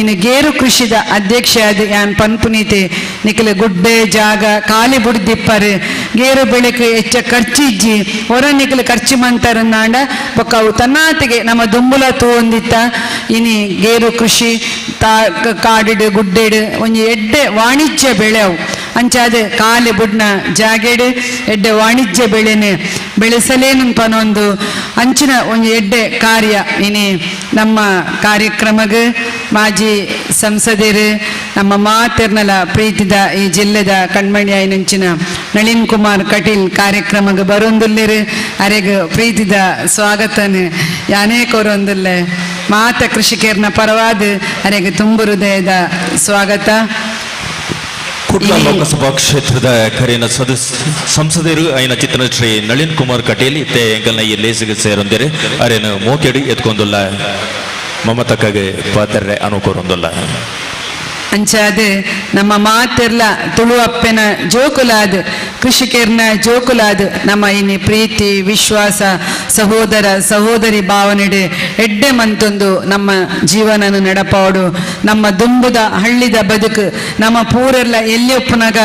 ಇನ್ನು ಗೇರು ಕೃಷಿದ ಅಧ್ಯಕ್ಷ ಆದ ಯಾನ್ ಪನ್ಪುನೀತೆ ನಿಕ್ಲು ಗುಡ್ಡೆ ಜಾಗ ಖಾಲಿ ಬುಡ್ದಿಪ್ಪರು ಗೇರು ಬೆಳೆಗೆ ಹೆಚ್ಚ ಖರ್ಚಿಜ್ಜಿ ಹೊರ ನಿಕ್ಲು ಖರ್ಚು ಮಂತಾರನ್ನಾಂಡ ಬೊಕ್ಕ ಅವು ತನ್ನಾತಿಗೆ ನಮ್ಮ ದುಂಬುಲ ತೂಂದಿತ್ತ ಇನಿ ಗೇರು ಕೃಷಿ ಕಾಡಿಡು ಗುಡ್ಡೆಡು ಒಂಜಿ ಎಡ್ಡೆ ವಾಣಿಜ್ಯ ಬೆಳೆ ಅವು ಅಂಚಾದ ಖಾಲಿ ಬುಡ್ನ ಜಾಗೆಡು ಎಡ್ಡೆ ವಾಣಿಜ್ಯ ಬೆಳೆನೆ ಬೆಳೆಸಲೇನು ಪನೊಂದು ಅಂಚಿನ ಒಂದು ಎಡ್ಡೆ ಕಾರ್ಯ ಇನಿ ನಮ್ಮ ಕಾರ್ಯಕ್ರಮಗ ಮಾಜಿ ಸಂಸದರು ನಮ್ಮ ಮಾತೆರ್ನಲ ಪ್ರೀತಿದ ಈ ಜಿಲ್ಲೆದ ಕಣ್ಮಣಿ ಆಯ್ನಂಚಿನ ನಳಿನ್ ಕುಮಾರ್ ಕಟೀಲ್ ಕಾರ್ಯಕ್ರಮಗ ಬರೊಂದುಲ್ಲೆರು ಅರೆಗ ಪ್ರೀತಿದ ಸ್ವಾಗತನ ಯಾನೇ ಕೊರೊಂದುಲ್ಲೆ ಮಾತ ಕೃಷಿಕೇರ್ನ ಪರವಾದ ಅರೆಗ ತುಂಬು ಹೃದಯದ ಸ್ವಾಗತ. ಕುಟ್ಲ ಲೋಕಸಭಾ ಕ್ಷೇತ್ರದ ಕರೆನ ಸಂಸದರು ಐನ ಚಿತ್ರ ಶ್ರೀ ನಳಿನ್ ಕುಮಾರ್ ಕಟೀಲ್ ಇತ್ತೆ ಎಂಕಲ್ನ ಈ ಲೇಸಿಗೆ ಸೇರೊಂದಿರೆ ಅರೇನು ಮೋಕೆಡಿ ಎತ್ಕೊಂದುಲ್ಲ ಮಮತಕ್ಕಾಗೆ ಪಾತ್ರೆ ಅನುಕೋರೊಂದುಲ್ಲ. ಅಂಚಾದ ನಮ್ಮ ಮಾತೆರ್ಲ ತುಳು ಅಪ್ಪೆನ ಜೋಕುಲಾದ ಕೃಷಿಕರ್ನ ಜೋಕುಲಾದ ನಮ್ಮ ಇನಿ ಪ್ರೀತಿ ವಿಶ್ವಾಸ ಸಹೋದರ ಸಹೋದರಿ ಭಾವನೆಡೆ ಎಡ್ಡೆ ಮಂತೊಂದು ನಮ್ಮ ಜೀವನನ ನಡಪಾಡು ನಮ್ಮ ದುಂಬುದ ಹಳ್ಳಿದ ಬದುಕು ನಮ್ಮ ಪೂರೆಲ್ಲ ಎಲ್ಲಿ ಒಪ್ಪನಾಗ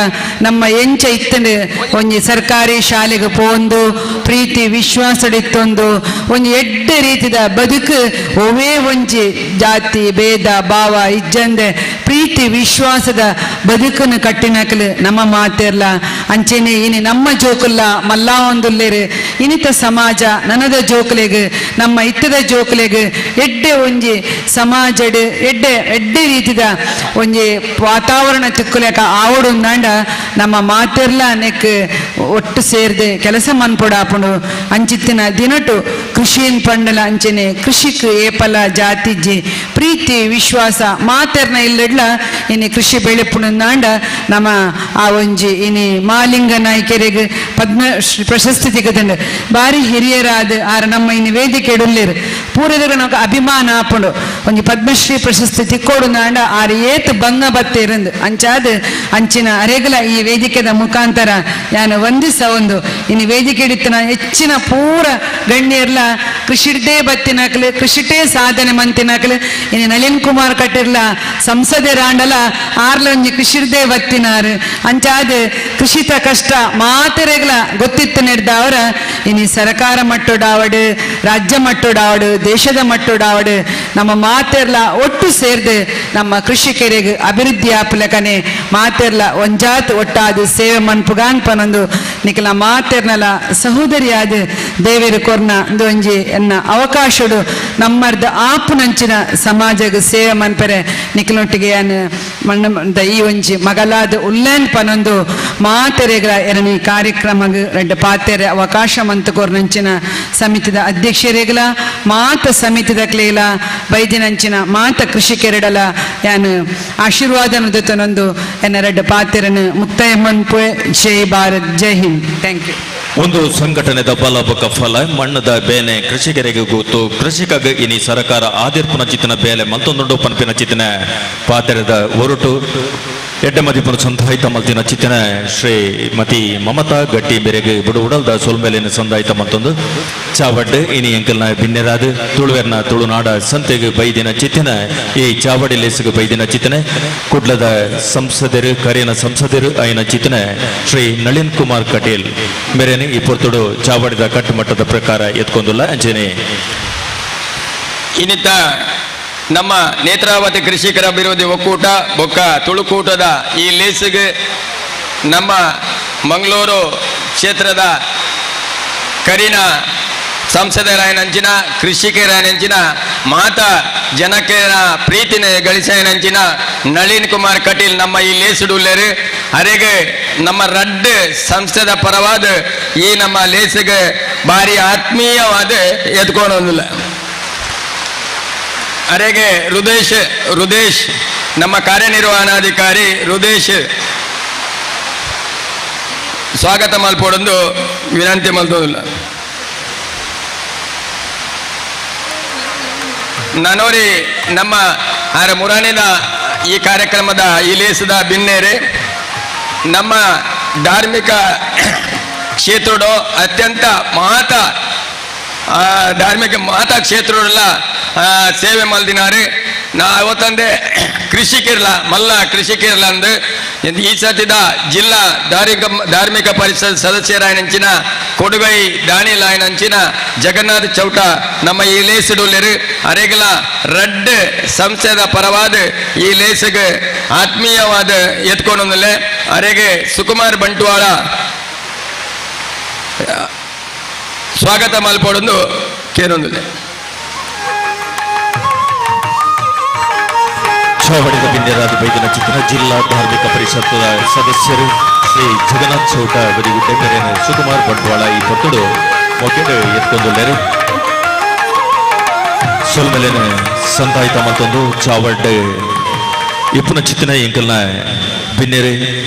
ನಮ್ಮ ಎಂಚ ಇತ್ತಂಡು ಒಂಜಿ ಸರ್ಕಾರಿ ಶಾಲೆಗೆ ಪೋಂದು ಪ್ರೀತಿ ವಿಶ್ವಾಸಡಿತ್ತೊಂದು ಒಂಜಿ ಎಡ್ಡೆ ರೀತಿದ ಬದುಕು ಒವೇ ಒಂಜಿ ಜಾತಿ ಭೇದ ಭಾವ ಇಜ್ಜಂದೆ ಪ್ರೀತಿ ವಿಶ್ವಾಸದ ಬದುಕನ್ನು ಕಟ್ಟಿನಕಲು ನಮ್ಮ ಮಾತೆರ್ಲ ಅಂಚೆನೆ ಇನಿ ನಮ್ಮ ಜೋಕುಲ್ಲ ಮಲ್ಲ ಒಂದುಲ್ಲೇರು ಇನಿತ ಸಮಾಜ ನನದ ಜೋಕುಲೆಗ್ ನಮ್ಮ ಇತ್ತದ ಜೋಕುಲೆಗ್ ಎಡ್ಡೆ ಒಂಜಿ ಸಮಾಜಡ್ ಎಡ್ಡೆ ರೀತಿದ ಒಂಜಿ ವಾತಾವರಣ ತಿಕ್ಕುಲೆಕ ಆವಡುಂದಾಂಡ ನಮ್ಮ ಮಾತೆರ್ಲ ನೆಕ್ ಒಟ್ಟು ಸೇರ್ದೆ ಕೆಲಸ ಮನ್ಪೊಡಾಪುಂಡು ಅಂಚಿತ್ತಿನ ದಿನಟು ಕೃಷಿನ್ ಪಂಡಲ ಅಂಚೆನೆ ಕೃಷಿಕ್ ಏಪಲ ಜಾತಿಜ್ಜಿ ಪ್ರೀತಿ ವಿಶ್ವಾಸ ಮಾತೆರ್ನ ಇಲ್ಲಡ್ಲ ಇನಿ ಕೃಷಿ ಬೆಳೆಪುಣಂದಾಂಡ ನಮ್ಮ ಆ ಒಂಜಿ ಇನಿ ಮಾಲಿಂಗ ನಾಯ್ಕೆರೆಗ್ ಪದ್ಮಶ್ರೀ ಪ್ರಶಸ್ತಿ ತೆಗೆದಂಡು ಬಾರಿ ಹಿರಿಯರಾದ ಆರ ನಮ್ಮ ಇನ್ನು ವೇದಿಕೆ ಇಡುಲ್ಲೇರು ಪೂರದಾಗ ನಾವು ಅಭಿಮಾನ ಆಪುಂಡು ಒಂಜಿ ಪದ್ಮಶ್ರೀ ಪ್ರಶಸ್ತಿ ತಿಕ್ಕೋಡುಂದಾಂಡ ಆರು ಏತ್ ಬಂಗ ಬತ್ತೇರಂದು ಅಂಚಾದ ಅಂಚಿನ ಅರೆಗಲ ಈ ವೇದಿಕೆದ ಮುಖಾಂತರ ನಾನು ವಂದಿಸ ಒಂದು ಇನ್ನು ವೇದಿಕೆ ಹಿಡಿತನ ಹೆಚ್ಚಿನ ಪೂರ ಗಣ್ಯರ್ಲ ಕೃಷಿಡ್ಡೇ ಬತ್ತಿನಕಲು ಕೃಷಿಟೇ ಸಾಧನೆ ಮಂತಿನಕಲು ಇನ್ನು ನಳಿನ್ ಕುಮಾರ್ ಕಟ್ಟಿರ್ಲ ಸಂಸದರಾಂಡಲ ಆರ್ಲೊಂಜಿ ಕೃಷಿಡ್ಡೇ ಬತ್ತಿನಾರು ಅಂಚಾದ ಕೃಷಿತ ಕಷ್ಟ ಮಾತೆರೆಗ್ಲ ಗೊತ್ತಿತ್ತು ನಡೆದ ಅವರ ಇನ್ನು ಸರ್ಕಾರ ಮಟ್ಟೋಡಾವಡು ರಾಜ್ಯ ಮಟ್ಟೋಡಾವಡು ದೇಶದ ಮಟ್ಟೋಡಾವಡು ನಮ್ಮ ಮಾತೆರ್ಲ ಒಟ್ಟು ಸೇರ್ದು ನಮ್ಮ ಕೃಷಿಕರಿಗೆ ಅಭಿವೃದ್ಧಿ ಆಪಲಕನೆ ಮಾತೆರ್ಲ ಒಂಜಾತ್ ಒಟ್ಟಾದ ಸೇವೆ ಮನ್ಪುಗಾನ್ ಪನೊಂದು ನಿಖಲ ಮಾತೆರ್ನಲ ಸಹೋದರಿಯಾದ ದೇವೇರು ಕೊರ್ನ ಒಂಜಿ ಎನ್ನ ಅವಕಾಶಡು ನಮ್ಮರ್ದ ಆಪುನಂಚಿನ ಸಮಾಜಗ ಸೇವೆ ಮನ್ಪರೆ ನಿಖಲೊಟ್ಟಿಗೆ ಮಣ್ಣ ಈ ಒಂಜಿ ಮಗಲಾದ ಉಲ್ಲೇನ್ ಪನೊಂದು ಮಾತೆರೆಗಳ ಎರಡನೇ ಕಾರ್ಯಕ್ರಮ ರೆಡ್ಡ ಪಾತೆರೆ ಅವಕಾಶ ಮಂತ ಕೊರ್ನಂಚಿನ ಸಮಿತಿದ ಅಧ್ಯಕ್ಷರೆಗಳ ಮಾತ ಸಮಿತಿದ ಕ್ಲೇಲ ಬೈದಿನಂಚಿನ ಮಾತ ಕೃಷಿಕೆರಡಲ ಯಾನು ಆಶೀರ್ವಾದ ನುದತನೊಂದು ಎನ್ನ ರೆಡ್ಡ ಪಾತೆರನ್ನು ಮುಕ್ತಾಯ ಮನ್ಪು ಜೈ ಭಾರತ್ ಜೈ ಹಿಂದ್. Thank you. ಒಂದು ಸಂಘಟನೆದ ಬಲಬಕ ಫಲ ಮಣ್ಣದ ಬೇನೆ ಕೃಷಿಕರಿಗೆ ಗೊತ್ತು ಕೃಷಿಕಗ ಇನಿ ಸರ್ಕಾರ ಆದಿರ್ಪುನ ಚಿತ್ತಿನ ಬೇಲೆ ಮತ್ತೊಂದು ಪನ್ಪಿನ ಚಿತ್ತಿನ ಪಾತೆರದ ಹೊರಟು ಎಡ್ಡೆಮದಿಪುನ ಸಂದಾಯಿತ ಮಲ್ತಿನ ಚಿತ್ತಿನ ಶ್ರೀಮತಿ ಮಮತಾ ಗಟ್ಟಿ ಬೆರೆಗೆ ಬುಡು ಉಡಲ್ದ ಸೋಲ್ಮೇಲಿನ ಸಂದಾಯಿತ ಮತ್ತೊಂದು ಚಾವಡ್ ಇನಿ ಎಂಕಲ್ನ ಭಿನ್ನೆರಾದ ತುಳುವೆರ್ನ ತುಳುನಾಡ ಸಂತೆಗೆ ಬೈದಿನ ಚಿತ್ತಿನ ಈ ಚಾವಡಿ ಲೇಸಿಗೆ ಬೈದಿನ ಚಿತ್ತಿನ ಕುಡ್ಲದ ಸಂಸದರು ಕರಿಯನ ಸಂಸದರು ಐನ ಚಿತ್ತಿನ ಶ್ರೀ ನಳಿನ್ ಕುಮಾರ್ ಕಟೀಲ್ ಮೇರೇನೆ ಈ ಪೊರ್ತುಡು ಚಾವಡಿದ ಕಟ್ಟುಮಟ್ಟದ ಪ್ರಕಾರ ಎತ್ಕೊಂದಿಲ್ಲ ಅಂಚೆನೆ ಇನ್ನಿತ ನಮ್ಮ ನೇತ್ರಾವತಿ ಕೃಷಿಕರ ಅಭಿವೃದ್ಧಿ ಒಕ್ಕೂಟ ಬೊಕ್ಕ ತುಳುಕೂಟದ ಈ ಲೇಸಿಗೆ ನಮ್ಮ ಮಂಗಳೂರು ಕ್ಷೇತ್ರದ ಕರಿನ ಸಂಸದರಾಯನಂಚಿನ ಕೃಷಿಕರಾಯನಂಚಿನ ಮಾತ ಜನಕರ ಪ್ರೀತಿನ ಗಳಿಸಾಯನಂಚಿನ ನಳಿನ್ ಕುಮಾರ್ ಕಟೀಲ್ ನಮ್ಮ ಈ ಲೇಸುಡುಲ್ಲೇರು ಅರೆಗೆ ನಮ್ಮ ರಡ್ಡ್ ಸಂಸ್ಥದ ಪರವಾದ ಈ ನಮ್ಮ ಲೇಸಿಗೆ ಭಾರಿ ಆತ್ಮೀಯವಾದ ಎತ್ಕೊಂಡೊಂದಿಲ್ಲ ಅರೆಗೆ ರುದೇಶ್ ನಮ್ಮ ಕಾರ್ಯನಿರ್ವಹಣಾಧಿಕಾರಿ ರುದೇಶ್ ಸ್ವಾಗತ ಮಲ್ಪೊಡೊಂದು ವಿನಂತಿ ಮಲ್ತೋದಿಲ್ಲ ನಾನೋರಿ ನಮ್ಮ ಆರ ಮುರಾಣಿದ ಈ ಕಾರ್ಯಕ್ರಮದ ಈ ಲೇಸದ ಬಿನ್ನೇರೆ ನಮ್ಮ ಧಾರ್ಮಿಕ ಕ್ಷೇತ್ರಡು ಅತ್ಯಂತ ಧಾರ್ಮಿಕ ಮಾತಾ ಕ್ಷೇತ್ರಲ್ಲ ಸೇವೆ ಮಲ್ದಿನಾರು ನಾ ಅವತ್ತಂದೆ ಕೃಷಿಕಿರ್ಲ ಮಲ್ಲ ಕೃಷಿಕಿರ್ಲ ಅಂದು ಈ ಸತಿದ ಜಿಲ್ಲಾ ಧಾರ್ಮಿಕ ಪರಿಷತ್ ಸದಸ್ಯರಾಯನಂಚಿನ ಕೊಡುಗೈ ದಾನಿಲ್ ಆಯನಂಚಿನ ಜಗನ್ನಾಥ್ ಚೌಟ ನಮ್ಮ ಈ ಲೇಸಿಡುಲ್ಲೇರು ಅರೆಗಲ ರಡ್ಡ್ ಸಂಸ್ಥೆದ ಪರವಾದ ಈ ಲೇಸಿಗೆ ಆತ್ಮೀಯವಾದ ಎತ್ಕೊಂಡೊಂದಿಲ್ಲ ಅರೆಗೆ ಸುಕುಮಾರ್ ಬಂಟ್ವಾಳ ಸ್ವಾಗತ ಮಲ್ಪೊಡೊಂದು ಕೇರೊಂದಿಲ್ಲ ಚಾವಡಿದ ಭಿನ್ನೆರಾದ ಬೈದಿನ ಚಿತ್ತಿನ ಜಿಲ್ಲಾ ಧಾರ್ಮಿಕ ಪರಿಷತ್ತದ ಸದಸ್ಯರು ಶ್ರೀ ಜಗನ್ನಾಥ್ ಚೌಟ ಬದಿಗುಡ್ಡೆ ಮೇರೇನೆ ಸುಕುಮಾರ್ ಬಂಟ್ವಾಳ ಈ ಪೊತ್ತುಡು ಮೊಕೆಡು ಎತ್ಕೊಂದುಲ್ಲೇರು ಸೊಲ್ಮೇಲೇನೆ ಸಂದಾಯಿತ ಮತ್ತೊಂದು ಚಾವಡ್ ಇಪ್ಪುನ ಚಿತ್ತಿನ ಎಂಕಲ್ನ ಭಿನ್ನೆರೆ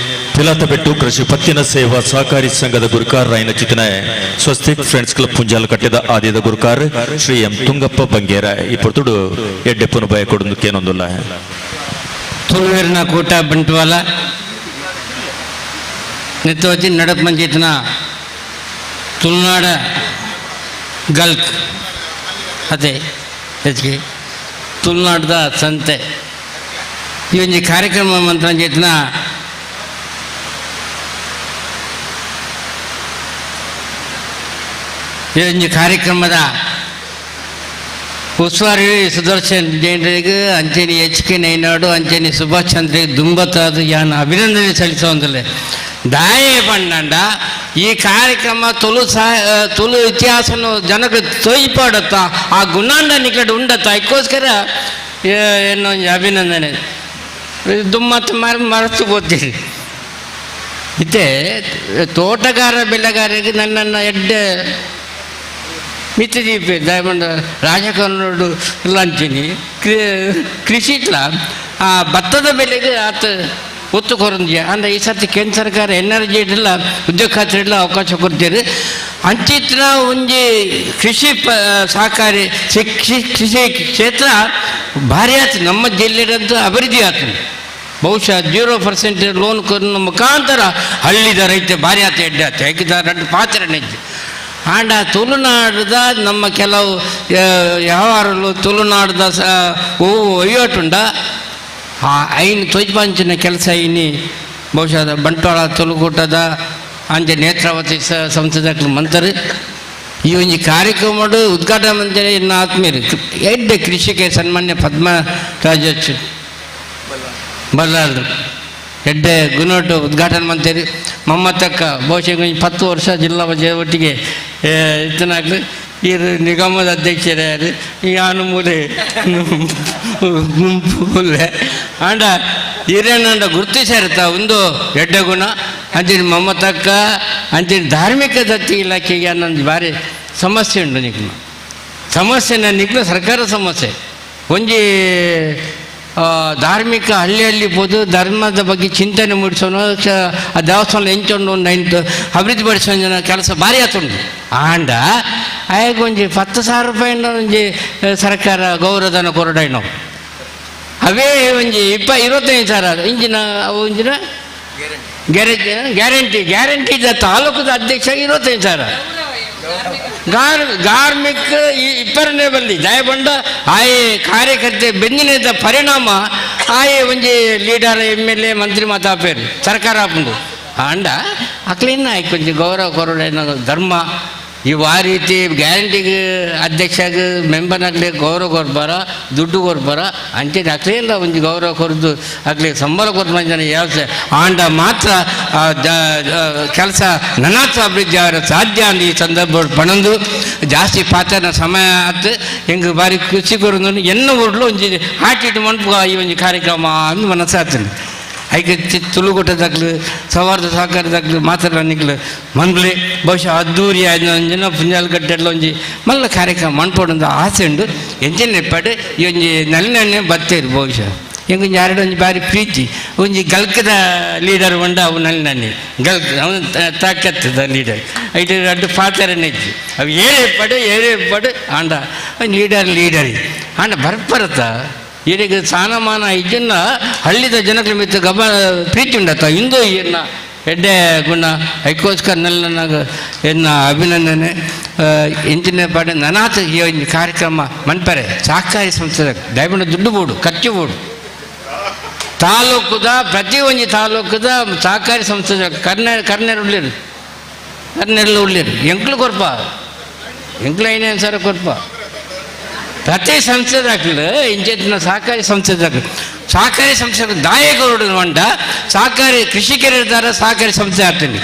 ಪಿಲಾತಬೆಟ್ಟು ಕೃಷಿ ಪತ್ತಿನ ಸೇವಾ ಸಹಕಾರಿ ಸಂಘದ ಗುರುಕಾರ ರಾಯನ ಚಿತ್ತಿನ ಸ್ವಸ್ತಿಕ್ ಫ್ರೆಂಡ್ಸ್ ಕ್ಲಬ್ ಪುಂಜಾಲ ಕಟ್ಟಿದ ಆದಿದ ಗುರುಕಾರ ಶ್ರೀ ಎಂ ತುಂಗಪ್ಪ ಬಂಗೇರ ಈ ಪೊರ್ತುಡು ಎಡ್ಡೆಪ್ಪನ ಭಯ ಕೊಡೊಂದು ಕೇನೊಂದುಲ್ಲ ತುಳುವಿನ ಕೂಟ ಬಂಟ್ವಾಳ ನಿತ್ಯವತಿ ನಡಕ್ ಮಂಜಿತ್ನ ತುಳುನಾಡ ಗಲ್ಕ್ ಅದೇ ಹೆಚ್ಚಿಗೆ ತುಳುನಾಡದ ಸಂತೆ ಈ ಒಂದು ಕಾರ್ಯಕ್ರಮ ಮಂತ್ರ ಅಂಜಿತ್ನ ಈ ಒಂದು ಕಾರ್ಯಕ್ರಮದ ಉಸ್ತುವಾರಿ ಸುದರ್ಶನ್ ಜೈನರಿಗೆ ಅಂಚೆನಿ HK ನೈನಾಡು ಅಂಚೆನಿ ಸುಭಾಷ್ ಚಂದ್ರಿಗೆ ದುಂಬತ್ತಾದ ಯಾನ ಅಭಿನಂದನೆ ಸಲ್ಲಿಸೋಂದಿಲ್ಲ ದಾಯೆ ಬಣ್ಣಂಡ ಈ ಕಾರ್ಯಕ್ರಮ ತುಳು ಇತಿಹಾಸನು ಜನಕ್ಕೆ ತೋಯಿಪಾಡತ್ತ ಆ ಗುಣಾಂಡ ನಿಕಟ ಉಂಡತ್ತ ಅದಕ್ಕೋಸ್ಕರ ಏನೋ ಅಭಿನಂದನೆ ದುಮ್ಮತ್ತು ಮರೆತು ಗೊತ್ತೀರಿ ಇತ್ತೆ ತೋಟಗಾರ ಬೆಳೆಗಾರರಿಗೆ ನನ್ನನ್ನು ಎಡ್ಡೆ ಮಿತ್ರದೀಪೆ ದಯಮಂಡ ರಾಜಕನ್ನೋಡು ಲಂಚಿನಿ ಕೃಷಿ ಇಟ್ಲ ಆ ಭತ್ತದ ಬೆಲೆಗೆ ಆತ ಒತ್ತು ಕೊರಂದಿಯ ಅಂದರೆ ಈ ಸರ್ತಿ ಕೇಂದ್ರ ಸರ್ಕಾರ ಎನರ್ಜಿ ಇಡಲ್ಲ ಉದ್ಯೋಗ ಖಾತ್ರಿ ಇಡಲ್ಲ ಅವಕಾಶ ಕೊಡ್ತೀರಿ ಅಂಚಿತ್ರ ಒಂಜಿ ಕೃಷಿ ಸಹಕಾರಿ ಕೃಷಿ ಕ್ಷೇತ್ರ ಭಾರಿ ಆಯ್ತು ನಮ್ಮ ಜಿಲ್ಲೆಗಂತೂ ಅಭಿವೃದ್ಧಿ ಆಗ್ತದೆ ಬಹುಶಃ 0% ಲೋನ್ ಕೊಡೋ ಮುಖಾಂತರ ಹಳ್ಳಿದ ರೈತ ಭಾರಿ ಆತ ಎಡ್ಡೆ ಆಯ್ತು ಯಾಕಿದ ಎರಡು ಪಾತ್ರ ನೆಜ್ಜಿ ಆಂಡ ತುಳುನಾಡದ ನಮ್ಮ ಕೆಲವು ವ್ಯವಹಾರಗಳು ತುಳುನಾಡದ ಒಯ್ಯೋಟುಂಡ ಆ ಐನು ತೊಯ್ಪಂಚಿನ ಕೆಲಸ ಇನ್ನು ಬಹುಶಃ ಬಂಟ್ವಾಳ ತುಳುಕೂಟದ ಅಂಜೆ ನೇತ್ರಾವತಿ ಸಂಸದಕ್ಕೆ ಮಂತರು ಈ ಒಂದು ಕಾರ್ಯಕ್ರಮ ಉದ್ಘಾಟನೆ ಮಂತ್ರಿ ಇನ್ನು ಆತ್ಮೀಯರು ಎಡ್ಡೆ ಕೃಷಿಗೆ ಸನ್ಮಾನ್ಯ ಪದ್ಮರಾಜ್ ಬಲ್ಲಾಳ್ರು ಎಡ್ಡೆ ಗುಣೋಟು ಉದ್ಘಾಟನೆ ಮಂತ್ರಿ ಮಮ್ಮತ್ತಕ್ಕ ಬಹುಶಃ 10 ವರ್ಷ ಜಿಲ್ಲಾ ಒಟ್ಟಿಗೆ ಇತ್ತನಾಗ್ಲು ಇರು ನಿಗಮದ ಅಧ್ಯಕ್ಷರೇ ಈ ಆನುಮೂಲೆ ಗುಂಪುಲೆ ಆಂಡ ಹಿರಿಯಣ್ಣ ಗುರುತಿಸಿರ್ತ ಒಂದು ಎಡ್ಡೆ ಗುಣ ಅಂತೀನಿ ಮಮ್ಮತ್ತಕ್ಕ ಅಂತೀನಿ ಧಾರ್ಮಿಕ ದತ್ತಿ ಇಲಾಖೆಗೆ ಅನ್ನೊಂದು ಭಾರಿ ಸಮಸ್ಯೆ ಉಂಟು ನಿಗ್ನ ಸಮಸ್ಯೆ ನಿಗ್ನ ಸರ್ಕಾರ ಸಮಸ್ಯೆ ಒಂಜಿ ಧಾರ್ಮಿಕ ಹಳ್ಳಿಯಲ್ಲಿ ಬೋದು ಧರ್ಮದ ಬಗ್ಗೆ ಚಿಂತನೆ ಮೂಡಿಸೋನು ಆ ದೇವಸ್ಥಾನ ಹೆಂಚೊಂಡು ಒಂದು 9 ಅಭಿವೃದ್ಧಿ ಪಡಿಸೋ ಜನ ಕೆಲಸ ಭಾರಿ ಆತುಂಡು ಆಂಡ ಆಗ ಒಂಜಿ 10,000 ರೂಪಾಯಿನ ಒಂಜಿ ಸರ್ಕಾರ ಗೌರವಧನ ಕೊರಡಾಯಿ ನಾವು ಅವೇ ಒಂಜಿ 25,000 ಇಂಜಿನ ಅವು ಇಂಜಿನ ಗ್ಯಾರಂಟಿ ಇದ್ದ ತಾಲೂಕದ ಅಧ್ಯಕ್ಷ 25,000 ಗಾರ್ಮಿಕ್ ಇಪ್ಪರನೇ ಬಲ್ಲಿ ದಯಬಂಡ ಆಯೆ ಕಾರ್ಯಕರ್ತೆ ಬೆನ್ನಿನಿಂದ ಪರಿಣಾಮ ಆಯೆ ಒಂಜಿ ಲೀಡರ್ MLA ಮಂತ್ರಿ ಮಾತಾಪೇರು ಸರ್ಕಾರ ಹಾಕೊಂಡು ಅಂಡ ಅಕ್ಲಿನ್ನ ಆಯ್ಕೆ ಕೊಂಚ ಗೌರವ ಕೊರಡ ಧರ್ಮ ಇವು ಆ ರೀತಿ ಗ್ಯಾರಂಟಿಗೆ ಅಧ್ಯಕ್ಷಗೆ ಮೆಂಬರ್ನಾಗಲಿ ಗೌರವ ಕೊಡ್ಬಾರ ದುಡ್ಡು ಕೊಡ್ಬಾರ ಅಂಚೆ ಅಕ್ಲಿಲ್ಲ ಒಂದು ಗೌರವ ಕೊರದು ಆಗ್ಲಿ ಸಂಬಳ ಕೊಟ್ಟು ಜನ ಯಾವ್ದು ಆಂಡ ಮಾತ್ರ ಕೆಲಸ ನನಾಥ ಅಭಿವೃದ್ಧಿ ಅವರ ಸಾಧ್ಯ ಅಂತ ಈ ಸಂದರ್ಭ ಪಣಂದು ಜಾಸ್ತಿ ಪಾತ್ರನ ಸಮಯ ಆಯ್ತು ಹೆಂಗೆ ಬಾರಿ ಖುಷಿ ಕೊರೋದು ಎನ್ನ ಊರ್ಲು ಒಂಜಿ ಹಾಟಿಟ್ಟು ಮನ್ಪು ಈ ಒಂದು ಕಾರ್ಯಕ್ರಮ ಅಂದು ಮನಸ್ಸಾಗ್ತದೆ ಐಕೆ ತುಳುಗುಟ್ಟದಾಗ್ಲು ಸವಾರದ ಸಹಕಾರದಾಗ್ಲು ಮಾತಾಡಲಿಕ್ಕೆ ಮನ್ಲಿ ಬಹುಶಃ ಅದ್ದೂರಿ ಜನ ಪುಂಜಾಲಗಟ್ಟೆಲ್ಲ ಒಂಜಿ ಮಲ್ಲ ಕಾರ್ಯಕ್ರಮ ಮನ್ಪೋಡೊಂದು ಆಸೆ ಉಂಡು ಎಂಚಿನ ಎಪ್ಪಾಡು ಈ ಒಂಜಿ ನಲ್ಲಿನೇ ಬತ್ತೇರು ಬಹುಶಃ ಹೆಂಗೆ ಒಂಜಿ ಎರಡು ಒಂಜಿ ಬಾರಿ ಪ್ರೀತಿ ಒಂಜಿ ಗಲ್ಕದ ಲೀಡರ್ ಉಂಡ ಅವು ನಲ್ಲಿನೇ ಗಲ್ಕ್ ಅವನು ತಾಕತ್ತದ ಲೀಡರ್ ಐದು ಎರಡು ಪಾತ್ರನೇ ಇತ್ತು ಅವು ಏರೆಪ್ಪಾಡು ಆಂಡ ಲೀಡರ್ ಆಂಡ ಬರ್ಪರತ್ತ ಈಗ ಸ್ಥಾನಮಾನ ಇದನ್ನ ಹಳ್ಳಿದ ಜನಗಳ ಮಿತ್ರ ಪ್ರೀತಿ ಉಂಡತ್ತ ಇಂದು ಎನ್ನ ಎಡ್ಡೆ ಗುಣ ಅದಕ್ಕೋಸ್ಕರ ನಲ್ಲನಾಗ ಎನ್ನ ಅಭಿನಂದನೆ ಇಂಚಿನ ಪಾಡೆ ನನಾಥ ಈ ಒಂದು ಕಾರ್ಯಕ್ರಮ ಮನ್ಪರೆ ಸಹಕಾರಿ ಸಂಸ್ಥೆ ದಯವಿಟ್ಟು ದುಡ್ಡು ಬೋಡು ಖರ್ಚು ಬೋಡು ತಾಲೂಕುದ ಪ್ರತಿ ಒಂದು ತಾಲೂಕುದ ಸಹಕಾರಿ ಸಂಸ್ಥೆ ಕರ್ನೇರು ಉಳ್ಳಿರು ಎಂಕ್ಲು ಕೊರ್ಪ ಎಂಕ್ಲು 5,000 ಕೊರ್ಪ ಪ್ರತಿ ಸಂಸ್ಥೆದಾಗಲು ಇಂಚಿನ ಸಹಕಾರಿ ಸಂಸ್ಥೆದಾಗಲು ಸಹಕಾರಿ ಸಂಸ್ಥೆ ದಾಯಕರು ಮಂಡ ಸಹಕಾರಿ ಕೃಷಿಕರಿರ್ತಾರೆ ಸಹಕಾರಿ ಸಂಸ್ಥೆ ಆಗ್ತೀನಿ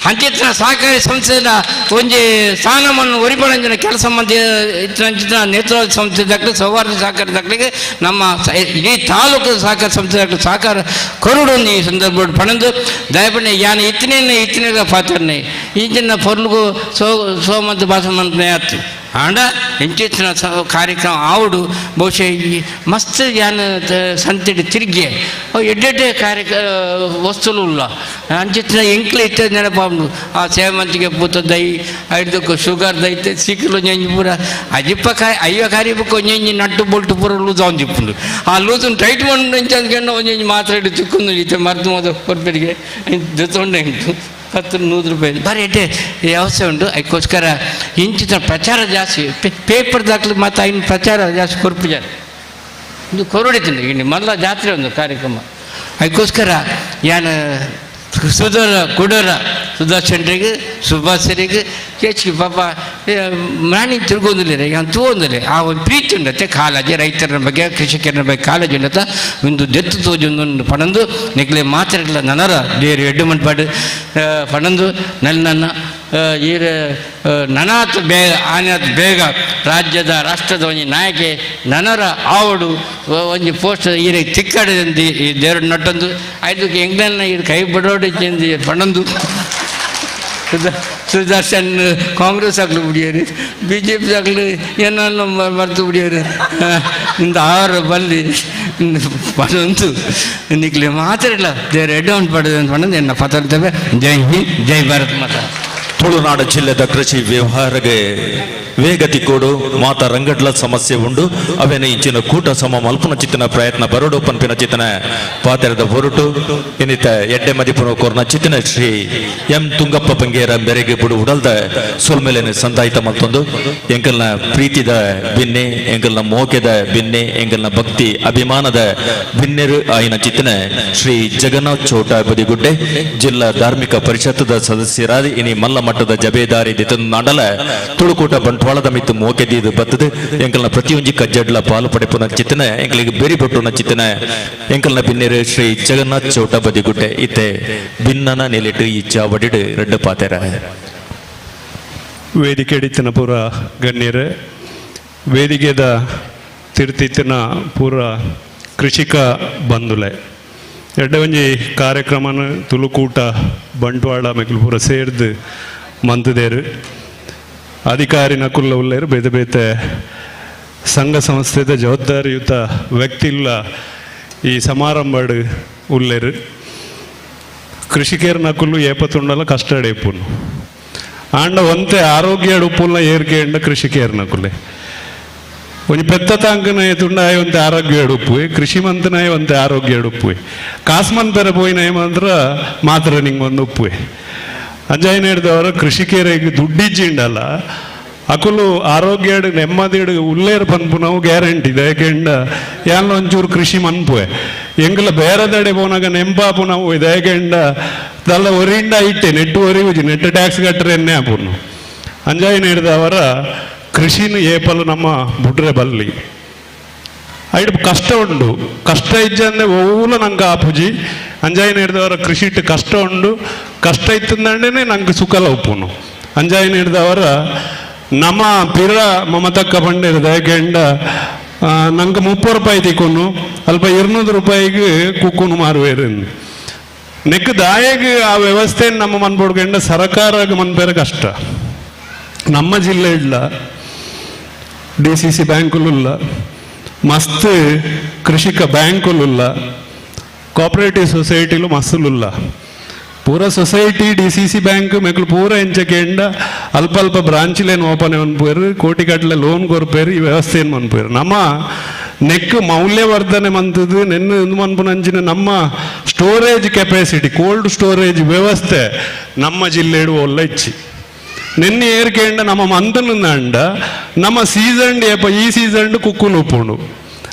ಅಂಚಿನ ಸಹಕಾರಿ ಸಂಸ್ಥೆದ ಒಂಜಿ ಸ್ಥಾನವನ್ನು ಒರಿಪಣಂಜಿನ ಕೆಲಸ ಮಂದಿ ಇತ್ತಿನ ನೇತೃತ್ವ ಸಂಸ್ಥೆದಾಗಲಿ ಸೌಹಾರ್ದ ಸಹಕಾರದಾಗಲಿಗೆ ನಮ್ಮ ಇಡೀ ತಾಲೂಕು ಸಹಕಾರಿ ಸಂಸ್ಥೆದಾಗಲಿ ಸಹಕಾರ ಕೊರಡು ಈ ಸಂದರ್ಭ ಪಣಂದು ದಯಪಣೆ ಯಾನು ಇತ್ತಿನ ಪಾತ್ರನೇ ಇಂಚಿನ ಪೊರ್ಲಿಗೂ ಸೋಮಂತ ಭಾಷೆ ಮಂತ್ನೇ ಆಯ್ತು ಆಂಡ ಎಂಚಿನ ಕಾರ್ಯಕ್ರಮ ಆವಡು ಬಹುಶಃ ಈ ಮಸ್ತ್ ಯಾನ ಸಂತೆಡ್ ತಿರುಗಿ ಎಡ್ಡೆಡ್ಡೆ ವಸ್ತುಲು ಇಲ್ಲ ಅಂಚಿನ ಎಂಕ್ಲೆ ಇತ್ತ ನೆನಪಾಂಡು ಆ ಸೇವಂತಿಗೆ ಪೂತ ದೈ ಐದಕ್ಕೆ ಶುಗರ್ ದೈತೆ ಸಿಕ್ಕಲು ನೆಂಜಿ ಪೂರ ಅಜಿಪ್ಪ ಅಯ್ಯ ಕಾರಿ ಬುಕ್ ಒಂಜಿ ನಟ್ಟು ಬೋಲ್ಟು ಪೂರ ಲೂಸ್ ಅವ್ನು ಚಿಪ್ಪುಂಡು ಆ ಲೂಸನ್ನು ಟೈಟ್ ಮಾಡಿ ಎಂಚಂದ್ಕೊಂಡು ಒಂಜಿ ಮಾತ್ರ ಇಟ್ಟು ಚಿಕ್ಕೊಂಡು ಇತ್ತೆ ಮರ್ದು ಮೋದ ಕೊರ್ಪೆರಿಗೆ ಜೊತ್ತೊಂಡೆ ಉಂಟು 100 ರೂಪಾಯಿ ಬರೀ ಎಡ್ಡೆ ವ್ಯವಸ್ಥೆ ಉಂಟು ಅದಕ್ಕೋಸ್ಕರ ಇಂಚಿನ ಪ್ರಚಾರ ಜಾಸ್ತಿ ಪೇಪರ್ ದಾಖಲೆ ಮತ್ತು ಇನ್ನು ಪ್ರಚಾರ ಜಾಸ್ತಿ ಕೊರ್ಪಿದ್ದಾರೆ ಇದು ಕೊರಡಿತೀನಿ ಇನ್ನು ಮಲ್ಲ ಜಾತ್ರೆ ಒಂದು ಕಾರ್ಯಕ್ರಮ ಅದಕ್ಕೋಸ್ಕರ ಯಾನು ಸುದರ್ಶನ್ರಿಗೆ ಸುಭಾಷರಿಗೆ ಹೆಚ್ಚಿಗೆ ಪಾಪ ಪ್ರಾಣಿ ತಿರುಗೋದಿಲ್ಲ ಯಾನು ತೋಂದಿಲ್ಲ ಆ ಒಂದು ಪ್ರೀತಿ ಉಂಡತ್ತೆ ಕಾಳಜಿ ರೈತರ ಬಗ್ಗೆ ಕೃಷಿಕರ ಬಗ್ಗೆ ಕಾಳಜಿ ಉಂಡತ್ತ ಒಂದು ದೆತ್ತು ತೋಜೊಂದು ಪಣಂದು ನಿಕ್ಲೆ ಮಾತ್ರೆಗಳ ನನರ ಬೇರೆ ಎಡ್ಡು ಮಂಟ್ಪಾಡು ಪಣಂದು ನನ್ನ ಈರ ನನಾತ್ ಬೇಗ ಆನೆತ್ ಬೇಗ ರಾಜ್ಯದ ರಾಷ್ಟ್ರದ ಒಂಜಿ ನಾಯಕಿ ನನರ ಆವಡು ಒಂಜಿ ಪೋಸ್ಟ್ ಈರ ತಿಕ್ಕಡದಂದು ಈ ದೇವ್ರ ನಟ್ಟಂದು ಐದಕ್ಕೆ ಎಂಗ್ಲೆಂಡ್ನ ಇದು ಕೈ ಬಿಡೋಡು ಚೆಂದು ಪಣಂದು ಸುದರ್ಶನ್ ಕಾಂಗ್ರೆಸ್ ಆಗಲು ಬಿಡಿಯೋರು BJP ಆಗಲು ಏನನ್ನು ಮರೆತು ಬಿಡಿಯೋರು ಇಂದ ಆರು ಬಲ್ಲಿ ಪಣಂದು ನಿಕ್ಲೆ ಮಾತ್ರ ಇಲ್ಲ ದೇವ್ರ ಎಡ್ಡು ಪಡೆದು ಅಂತ ಪಣಂದು ಎನ್ನ ಪತರ್ತೇವೆ ಜೈ ಹಿಂದ್ ಜೈ ಭಾರತ್ ಮಾತಾ. ತುಳುನಾಡು ಜಿಲ್ಲೆದ ಕೃಷಿ ವ್ಯವಹಾರಗೆ ವೇಗತಿ ಕೊಡು ಮಾತ ರಂಗಡ್ಲ ಸಮಸ್ಯೆ ಉಂಡು ಅವೇನ ಇಂಚಿನ ಕೂಟ ಸಮ ಮಲ್ಪನ ಚಿತ್ತನ ಪ್ರಯತ್ನ ಬರೋಡು ಪನ್ಪಿನ ಚಿತ್ತನ ಪಾತ್ರದ ಹೊರಟು ಇನ್ನಿತ ಎಡ್ಡೆ ಮದಿಪುನ ಕೋರ್ನ ಚಿತ್ತನ ಶ್ರೀ ಎಂ ತುಂಗಪ್ಪ ಪಂಗೇರ ಬೆರೆಗೆ ಬಿಡು ಉಡಲ್ದ ಸೊಲ್ಮೇಲೆನೆ ಸಂದಾಯಿತ ಮಲ್ತೊಂದು ಎಂಕಲ್ನ ಪ್ರೀತಿದ ಬಿನ್ನೆ ಎಂಕಲ್ನ ಮೋಕೆದ ಬಿನ್ನೆ ಎಂಕಲ್ನ ಭಕ್ತಿ ಅಭಿಮಾನದ ಬಿನ್ನೆರು ಆಯಿನ ಚಿತ್ತನ ಶ್ರೀ ಜಗನ್ನಾಥ್ ಚೋಟ ಬದಿಗುಡ್ಡೆ ಜಿಲ್ಲಾ ಧಾರ್ಮಿಕ ಪರಿಷತ್ತದ ಸದಸ್ಯರಾದ ಇನಿ ಮಲ್ಲ ಮಟ್ಟದ ಜಬೇದಾರಿ ದಿತನ್ ನಾಡಲ ತುಳುಕೂಟ ಬಂಟ್ವಾಳದ ಮಿತ್ತು ಮೋಕೆದಿದು ಬತ್ತದು ಎಂಕಲ್ನ ಪ್ರತಿಯೊಂಜಿ ಕಜ್ಜಡ್ಲ ಪಾಲು ಪಡೆಪುನ ಚಿತ್ತನ ಎಂಕಲಿಗೆ ಬೇರಿ ಬೊಟ್ಟುನ ಚಿತ್ತನ ಎಂಕಲ್ನ ಬಿನ್ನೆರು ಶ್ರೀ ಜಗನ್ನಾಥ್ ಚೌಟ ಬದಿಗುಡ್ಡೆ ಇತ್ತೆ ಭಿನ್ನನ ನೆಲೆಟ್ಟು ಈ ಚಾವಡಿಡು ರೆಡ್ಡು ಪಾತೆರ ವೇದಿಕೆ ಎಡಿತನ ಪೂರ ಗಣ್ಯರು ವೇದಿಕೆದ ತಿರ್ತಿತ್ತಿನ ಪೂರ ಕೃಷಿಕ ಬಂಧುಲೆ ಎಡ್ಡೆ ಒಂಜಿ ಕಾರ್ಯಕ್ರಮನ ತುಳುಕೂಟ ಬಂಟ್ವಾಳ ಮೆಕ್ಲು ಪೂರ ಸೇರ್ದು ಮಂತದೇರು ಅಧಿಕಾರಿ ನಕುಲ್ಲ ಉಳ್ಳೇರು ಬೇತೆ ಬೇತೆ ಸಂಘ ಸಂಸ್ಥೆದ ಜವಾಬ್ದಾರಿಯುತ ವ್ಯಕ್ತಿಲ್ಲ ಈ ಸಮಾರಂಭಡು ಉಳ್ಳೇರು ಕೃಷಿಕೇರು ನಕುಲು ಏಪತ್ತುಂಡಲ ಕಷ್ಟ ಡೇಪುನು ಆಂಡ ಒಂತೆ ಆರೋಗ್ಯ ಉಪ್ಪುಲ್ನ ಏರಿಕೆ ಎಂಡ ಕೃಷಿಕೇರು ನಕುಲೆ ಒಂಜಿ ಪೆತ್ತ ತಾಂಕನಾಯ ತುಂಡಾಯ ಒಂತೆ ಆರೋಗ್ಯ ಉಪ್ಪುವೆ ಕೃಷಿ ಮಂತನಾಯ ಒಂತೆ ಆರೋಗ್ಯ ಉಪ್ಪುವೆ ಕಾಸ್ಮಂತರ ಪೋಯಿನಾಯ ಮಾತ್ರ ಮಾತ್ರ ನಿಂಗೆ ಒಂದು ಉಪ್ಪುವೆ ಅಂಜಾಯಿನ ಹಿಡಿದವರು ಕೃಷಿಕೇರಿಗೆ ದುಡ್ಡಿಜ್ಜಿಂಡಲ್ಲ ಅಕುಲು ಆರೋಗ್ಯ ನೆಮ್ಮದಿಡು ಉಲ್ಲೇರು ಪನ್ಪು ನಾವು ಗ್ಯಾರಂಟಿ ಇದೆ ಯಾಕೆಂಡ ಯಾನ ಒಂಚೂರು ಕೃಷಿ ಮನ್ಪುವೆ ಎಂಗ್ಲ ಬೇರೆದಡೆ ಪೋನಾಗ ನೆಂಪಾಪು ನಾವು ಇದೇಕೆಂಡ ತಲ್ಲ ಒರಿಂಡ ಇಟ್ಟೆ ನೆಟ್ಟು ಒರಿವುಜಿ ನೆಟ್ಟು ಟ್ಯಾಕ್ಸ್ ಕಟ್ಟರೆ ಎನ್ನೆ ಆಪುನು ಅಂಜಾಯಿನ ಹಿಡಿದವರ ಕೃಷಿನ ಏಪಲು ನಮ್ಮ ಬುಡ್ರೆ ಬಲ್ಲಿ ಐಡು ಕಷ್ಟ ಉಂಡು ಕಷ್ಟ ಇಜ್ಜಂದೆ ಓಲ ನಂಗೆ ಆಪುಜಿ ಅಂಜಾಯಿನ ಹಿಡಿದವರ ಕೃಷಿ ಇಟ್ಟು ಕಷ್ಟ ಉಂಡು ಕಷ್ಟ ಇತ್ತಂದಂಡೇನೆ ನಂಗೆ ಸುಖಲ ಉಪ್ಪುನು ಅಂಜಾಯಿನ ಹಿಡಿದವರ ನಮ್ಮ ಪಿರ ಮಮತಕ್ಕ ಪಂಡಿರದ ಯಾಕೆಂಡ ನಂಗೆ 30 ರೂಪಾಯಿ ತಿಕ್ಕೊನು ಅಲ್ಪ 200 ರೂಪಾಯಿಗೆ ಕುಕ್ಕುನು ಮಾರುವೇರು ನೆಕ್ ದಾಯಗೆ ಆ ವ್ಯವಸ್ಥೆಯನ್ನು ನಮ್ಮ ಮನ್ಪಡ್ಕೊಂಡ ಸರ್ಕಾರ ಮನ್ಪೇರ ಕಷ್ಟ ನಮ್ಮ ಜಿಲ್ಲೆ ಇಲ್ಲ DCC ಬ್ಯಾಂಕುಲ್ಲ ಮಸ್ತ್ ಕೃಷಿಕ ಬ್ಯಾಂಕುಲ್ಲ ಕೋಆಪರೇಟಿವ್ ಸೊಸೈಟಿಲು ಮಸ್ತುಲ್ಲ ಪೂರ ಸೊಸೈಟಿ DCC ಬ್ಯಾಂಕ್ ಮೆಕ್ಲು ಪೂರ ಎಂಚಕೆಂಡ ಅಲ್ಪ ಅಲ್ಪ ಬ್ರಾಂಚ್ಲೇನು ಓಪನ್ ಮನ್ಪೇರು ಕೋಟಿ ಕಟ್ಲೆ ಲೋನ್ ಕೊರ್ಪೇರು ಈ ವ್ಯವಸ್ಥೆಯನ್ನು ಮನ್ಪೇರು ನಮ್ಮ ನೆಕ್ ಮೌಲ್ಯವರ್ಧನೆ ಮಂತದ್ದು ನೆನ್ನು ಇದು ಮನ್ಪುನಂಚಿನ ನಮ್ಮ ಸ್ಟೋರೇಜ್ ಕೆಪಾಸಿಟಿ ಕೋಲ್ಡ್ ಸ್ಟೋರೇಜ್ ವ್ಯವಸ್ಥೆ ನಮ್ಮ ಜಿಲ್ಲೆಡು ಒಳ್ಳೆ ಇಚ್ಚಿ ನಿನ್ನೆ ಏರ್ಕೆಂಡ ನಮ್ಮ ಮಂತನಂಡ ನಮ್ಮ ಸೀಸನ್ ಏಪ ಈ ಸೀಸನ್ ಕುಕ್ಕುಲು ಉಪ್ಪುಂಡು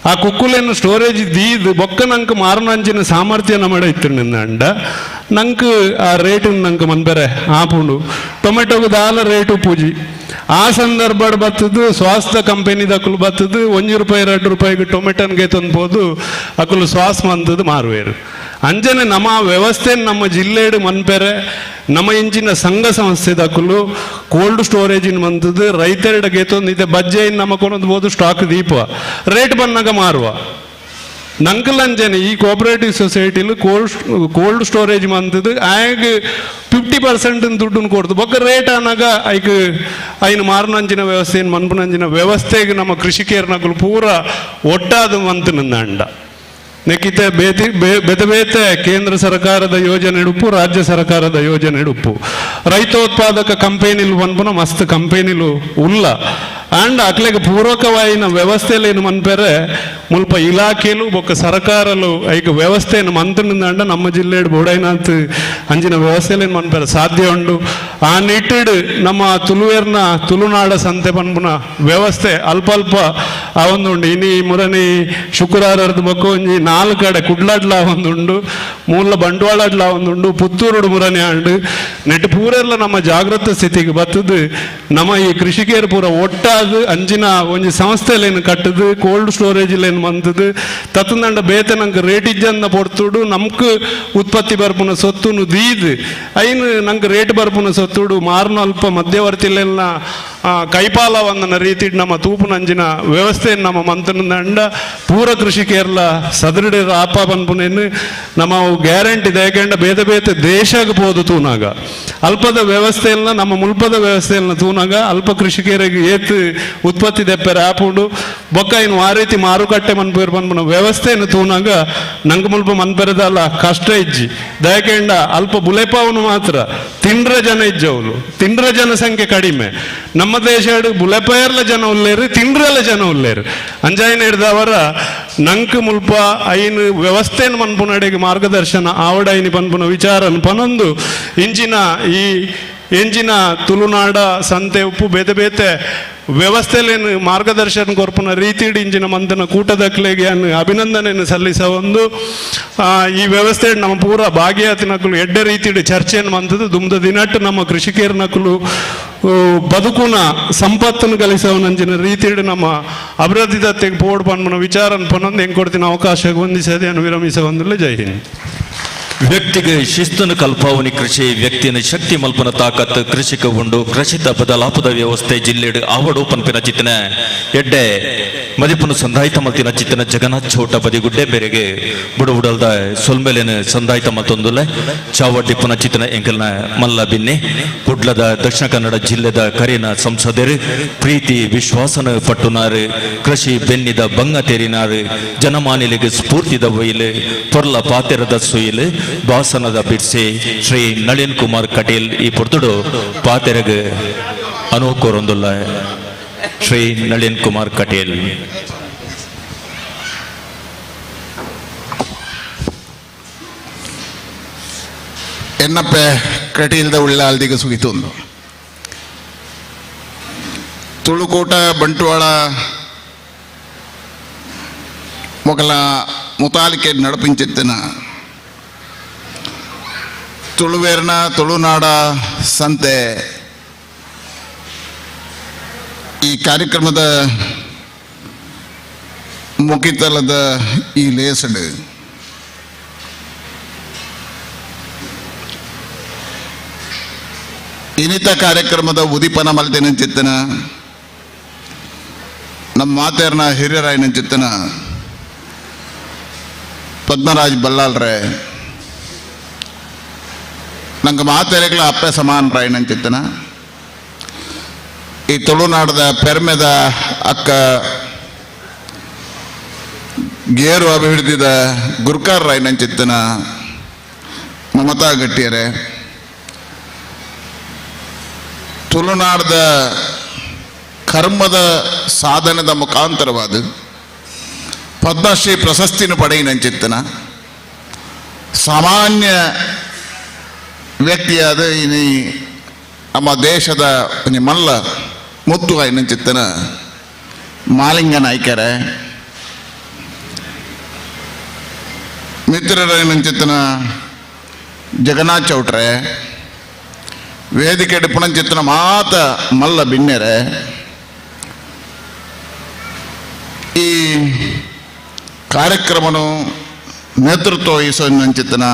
ಆ ಕುಕ್ಕುಲೇನು ಸ್ಟೋರೇಜ್ ದೀದು ಬೊಕ್ಕ ನಂಗೆ ಮಾರನಂಚಿನ ಸಾಮರ್ಥ್ಯ ನಮ್ಮಡ ಇತ್ತು ನಿಂದಂಡ ನಂಗೆ ಆ ರೇಟು ನಂಗೆ ಮನ್ಬೇರೆ ಆಪುಂಡು ಟೊಮೆಟೊಗೆ ದಾಲ ರೇಟು ಪೂಜಿ ಆ ಸಂದರ್ಭ ಬತ್ತದು ಸ್ವಾಸ್ಥ್ಯ ಕಂಪೆನಿದ ಅಕುಲು ಬತ್ತದು 1 ರೂಪಾಯಿ 2 ರೂಪಾಯಿಗೆ ಟೊಮೆಟೊನ್ಗೆ ತಂದ್ಬೋದು ಅಕುಲು ಶ್ವಾಸ ಮಂತದ್ದು ಮಾರುವೇರು ಅಂಜನೆ ನಮ್ಮ ವ್ಯವಸ್ಥೆ ನಮ್ಮ ಜಿಲ್ಲೆಡು ಮನ್ಪೇರೆ ನಮ್ಮ ಇಂಚಿನ ಸಂಘ ಸಂಸ್ಥೆದ ಅಕುಲು ಕೋಲ್ಡ್ ಸ್ಟೋರೇಜಿನ ಮಂತದ್ದು ರೈತರಿಗೆ ತಂದಿದೆ ಬಜ್ಜೆಯನ್ನು ನಮ್ಮ ಕೊನೊಂದು ಸ್ಟಾಕ್ ದೀಪ ರೇಟ್ ಬಂದಾಗ ಮಾರುವ ನಂಕಲಂಜನೆ ಈ ಕೋಆಪರೇಟಿವ್ ಸೊಸೈಟಿಲು ಕೋಲ್ಡ್ ಸ್ಟೋರೇಜ್ ಮಂತದ್ದು ಆಯ್ಗೆ 50% ದುಡ್ಡನ್ನು ಕೊಡ್ದು ಬೊಕ್ಕ ರೇಟ್ ಅನ್ನಾಗ ಐಕ್ ಐನು ಮಾರುನಂಚಿನ ವ್ಯವಸ್ಥೆ ಮನ್ಪುನಂಚಿನ ವ್ಯವಸ್ಥೆಗೆ ನಮ್ಮ ಕೃಷಿಕೇರ್ನಗಳು ಪೂರ ಒಟ್ಟಾದ ಮಂತನಂದ ನೆಕ್ಕಿತೆ ಬೇತೆ ಕೇಂದ್ರ ಸರ್ಕಾರದ ಯೋಜನೆ ಉಪ್ಪು ರಾಜ್ಯ ಸರ್ಕಾರದ ಯೋಜನೆ ಉಪ್ಪು ರೈತೋತ್ಪಾದಕ ಕಂಪೆನಿಲು ಬಂದ್ಪುನ ಮಸ್ತ್ ಕಂಪೆನಿಲು ಉಲ್ಲ ಅಂಡ್ ಅಕ್ಲೆಗೆ ಪೂರ್ವಕವಾಯಿನ ವ್ಯವಸ್ಥೆಯಲ್ಲಿ ಏನು ಮನ್ಪೇರೆ ಮುಲ್ಪ ಇಲಾಖೆಲು ಬೊಕ್ಕ ಸರ್ಕಾರಲು ಐಕ ವ್ಯವಸ್ಥೆಯನ್ನು ಮಂತನಂದ ನಮ್ಮ ಜಿಲ್ಲೆ ಬೋಡೈನಾಥ್ ಅಂಜಿನ ವ್ಯವಸ್ಥೆಯಲ್ಲಿ ಏನು ಮನ್ಪೇರೆ ಸಾಧ್ಯ ಉಂಡು ಆ ನಿಟ್ಟಿಡ್ ನಮ್ಮ ತುಳುವೇರ್ನ ತುಳುನಾಡ ಸಂತೆ ಪನ್ಪುನ ವ್ಯವಸ್ಥೆ ಅಲ್ಪ ಅಲ್ಪ ಆ ಒಂದುಂಡು ಇನಿ ಮುರನಿ ಶುಕ್ರವಾರದ ಬೊಕ್ಕ ಒಂಜಿ 4 ಕಡೆ ಕುಡ್ಲಾಡ್ಲ ಒಂದುಂಡು ಮೂಲ ಬಂಟ್ವಾಳಡ್ಲ ಒಂದುಂಡು ಪುತ್ತೂರು ಮುರನೆ ಆಂಡು ನೆಟ್ಟು ಪೂರೆಲ್ಲ ನಮ್ಮ ಜಾಗೃತ ಸ್ಥಿತಿಗೆ ಬತ್ತದು ನಮ್ಮ ಈ ಕೃಷಿಕೇರು ಪೂರ ಒಟ್ಟಾದು ಅಂಜಿನ ಒಂಜಿ ಸಂಸ್ಥೆಲೇನು ಕಟ್ಟದು ಕೋಲ್ಡ್ ಸ್ಟೋರೇಜ್ಲೇನು ಮಂತದು ತತ್ತಂದಂಡ ಬೇತೆ ನಂಗೆ ರೇಟ್ ಇಜ್ಜಂದ ಪೊಡ್ತುಡು ನಮ್ಕು ಉತ್ಪತ್ತಿ ಬರ್ಪುನ ಸೊತ್ತುನು ದೀದು ಐನು ನಂಗೆ ರೇಟ್ ಬರ್ಪುನ ಸೊತ್ತುಡು ಮಾರ್ನ ಅಲ್ಪ ಮಧ್ಯವರ್ತಿಲೆಲ್ಲ ಕೈಪಾಲ ಒಂದನ ರೀತಿ ನಮ್ಮ ತೂಪುನಂಜಿನ ವ್ಯವಸ್ಥೆ ನಮ್ಮ ಮಂತನಂದ ಪೂರ ಕೃಷಿಕೇರ್ಲ ಸದೃಢ ಆಪ ಬಂದ್ಪುನೇನು ನಮ್ಮ ಗ್ಯಾರಂಟಿ ದಯಕೆಂಡ ಬೇತೆ ಬೇತೆ ದೇಶಕ್ಕೆ ಹೋದು ತೂನಾಗ ಅಲ್ಪದ ವ್ಯವಸ್ಥೆಯಲ್ಲ ನಮ್ಮ ಮುಲ್ಪದ ವ್ಯವಸ್ಥೆಯಲ್ಲ ತೂನಾಗ ಅಲ್ಪ ಕೃಷಿಕರಿಗೆ ಏತ್ ಉತ್ಪತ್ತಿ ದೆಪ್ಪೆರ ಆಪುಂಡು ಬೊಕ್ಕ ಇನ್ನು ಆ ರೀತಿ ಮಾರುಕಟ್ಟೆ ಮನ್ಪೇರು ಬಂದ್ಪುನ ವ್ಯವಸ್ಥೆಯನ್ನು ತೂನಾಗ ನಂಗೆ ಮುಲ್ಪ ಮನ್ಪೆರದಲ್ಲ ಕಷ್ಟ ಇಜ್ಜಿ ದಯಕೆಂಡ ಅಲ್ಪ ಬುಲೆಪಾವನು ಮಾತ್ರ ತಿಂಡ್ರ ಜನ ಇಜ್ಜವಲು ತಿಂಡ್ರ ಜನಸಂಖ್ಯೆ ಕಡಿಮೆ ನಮ್ಮ ದೇಶ ಬುಲೆಪಯರ್ಲ ಜನ ಉಲ್ಲೇರು ತಿಂಡ್ರಲ್ಲ ಜನ ಉಲ್ಲೇರು ಅಂಜಾಯಿನ ಹಿಡ್ದವರ ನಂಕ್ ಮುಲ್ಪ ಐನು ವ್ಯವಸ್ಥೆಯನ್ನು ಮನ್ಪುನಡೆಗೆ ಮಾರ್ಗದರ್ಶನ ಆವಡೈನಿ ಪನ್ಪುನ ವಿಚಾರನ ಪನೊಂದು ಇಂಚಿನ ಈ ಎಂಚಿನ ತುಳುನಾಡ ಸಂತೆ ಉಪ್ಪು ಬೇತೆ ಬೇತೆ ವ್ಯವಸ್ಥೆಲೇನು ಮಾರ್ಗದರ್ಶನ ಕೊರ್ಪುನ ರೀತಿ ಇಂಚಿನ ಮಂತನ ಕೂಟದಕ್ಲೆಗೆ ಅಭಿನಂದನೆಯನ್ನು ಸಲ್ಲಿಸ ಒಂದು ಈ ವ್ಯವಸ್ಥೆ ನಮ್ಮ ಪೂರ ಭಾಗಿಯಾತಿನಕಲು ಎಡ್ಡೆ ರೀತಿ ಚರ್ಚೆಯನ್ನು ಮಂತದ್ದು ದುಮ್ದ ದಿನಟ್ಟು ನಮ್ಮ ಕೃಷಿಕೇರ್ನಕಲು ಬದುಕುನ ಸಂಪತ್ತನ್ನು ಗಳಿಸವನಂಚಿನ ರೀತಿ ನಮ್ಮ ಅಭಿವೃದ್ಧಿ ದತ್ತೆಗೆ ಪೋಡ್ ಪನ್ಮನ ವಿಚಾರನ ಪನೊಂದು ಹೆಂಗೆ ಕೊಡ್ತೀನಿ ಅವಕಾಶ ಹೊಂದಿಸದೆ ವಿರಮಿಸ ಒಂದಲ್ಲ ಜೈ ಹಿಂದ್. ವ್ಯಕ್ತಿಗೆ ಶಿಸ್ತನ್ನು ಕಲ್ಪಾವನಿ ಕೃಷಿ ವ್ಯಕ್ತಿನ ಶಕ್ತಿ ಮಲ್ಪನ ತಾಕತ್ ಕೃಷಿಕ ಉಂಡು ಕೃಷಿತ ಬದಲಾಪದ ವ್ಯವಸ್ಥೆ ಜಿಲ್ಲೆಡ್ ಆವಡು ಪನ್ಪಿನ ಚಿತ್ತನ ಎಡ್ಡೆ ಮದಿಪುನ ಸಂದಾಯಿತ ಮಲ್ತಿನ ಚಿತ್ತನ ಜಗನ್ನಾಥ್ ಚೌಟ ಬದಿಗುಡ್ಡೆ ಬೇರೆಗೆ ಬುಡಬುಡಲ್ದ ಸೊಲ್ಮೆಲೆನ ಸಂದಾಯಿತ ಮತ್ತೊಂದುಲೆ ಚಾವಡ್ಡಿಪ್ಪನ ಚಿತ್ತನ ಎಂಕಲ್ನ ಮಲ್ಲ ಬಿನ್ನೆ ಕುಡ್ಲದ ದಕ್ಷಿಣ ಕನ್ನಡ ಜಿಲ್ಲೆದ ಕರಿನ ಸಂಸದರು ಪ್ರೀತಿ ವಿಶ್ವಾಸನ ಪಟ್ಟುನಾರು ಕೃಷಿ ಬೆನ್ನಿದ ಬಂಗ ತೇರಿನಾರು ಜನಮಾನಿಲಿಗೆ ಸ್ಫೂರ್ತಿದ ಒಯ್ಲು ಪೊರ್ಲ ಪಾತೆರದ ಸುಯಿಲು ಭಾಸನದ ಬಿಡ್ಸಿ ಶ್ರೀ ನಳಿನ್ ಕುಮಾರ್ ಕಟೀಲ್ ಈ ಪುರ್ತುಡು ಪಾತೆರಗ ಅನುಕೋರೊಂದುಲ್ಲ ಶ್ರೀ ನಳಿನ್ ಕುಮಾರ್ ಕಟೀಲ್ ಎನ್ನಪ್ಪೆ ಕಟೀಲ್ದ ಉಳ್ಳಾಲ್ದಿಗೆ ಸುಗಿತೊಂದು ತುಳುಕೂಟ ಬಂಟ್ವಾಳ ಮೊಗಲ ಮುತಾಲಿಕೆ ನಡಪಿಂಚಿತ್ತಿನ ತುಳುವೇರ್ನ ತುಳುನಾಡ ಸಂತೆ ಈ ಕಾರ್ಯಕ್ರಮದ ಮುಖಿತಲದ ಈ ಲೇಸಡ್ ಇನ್ನಿತ ಕಾರ್ಯಕ್ರಮದ ಉದಿಪನ ಮಲ್ತಿನ ಚಿತ್ತನ ನಮ್ಮ ಮಾತೇರ್ನ ಹಿರಿಯರಾಯನ ಚಿತ್ತನ ಪದ್ಮರಾಜ್ ಬಲ್ಲಾಳ್ರೆ ನಂಗೆ ಮಾತೇರಿಗಳ ಅಪ್ಪೆ ಸಮಾನ ರಾಯನ ಚಿತ್ತನ ಈ ತುಳುನಾಡದ ಪೆರ್ಮೆದ ಅಕ್ಕ ಗೇರು ಅಭಿವೃದ್ಧಿದ ಗುರ್ಕಾರ್ ರಾಯನ ಚಿತ್ತನ ಮಮತಾ ಗಟ್ಟಿಯರೆ ತುಳುನಾಡದ ಕರ್ಮದ ಸಾಧನದ ಮುಖಾಂತರವಾದ ಪದ್ಮಶ್ರೀ ಪ್ರಶಸ್ತಿನ ಪಡೆಯಿನ ಚಿತ್ತನ ಸಾಮಾನ್ಯ ವ್ಯಕ್ತಿಯಾದ ಇನಿ ನಮ್ಮ ದೇಶದ ಮಲ್ಲ ಮುತ್ತು ಆಯ್ನ ಚಿತ್ತನ ಮಾಲಿಂಗ ನಾಯ್ಕರೆ ಮಿತ್ರರ ಚಿತ್ತನ ಜಗನ್ನಾಥ್ ಚೌಟ್ರೆ ವೇದಿಕೆ ಡಿಪುಣ ಚಿತ್ತನ ಮಾತ ಮಲ್ಲ ಬಿನ್ನೆರೆ ಈ ಕಾರ್ಯಕ್ರಮನು ನೇತೃತ್ವ ವಹಿಸೋ ಚಿತ್ತನ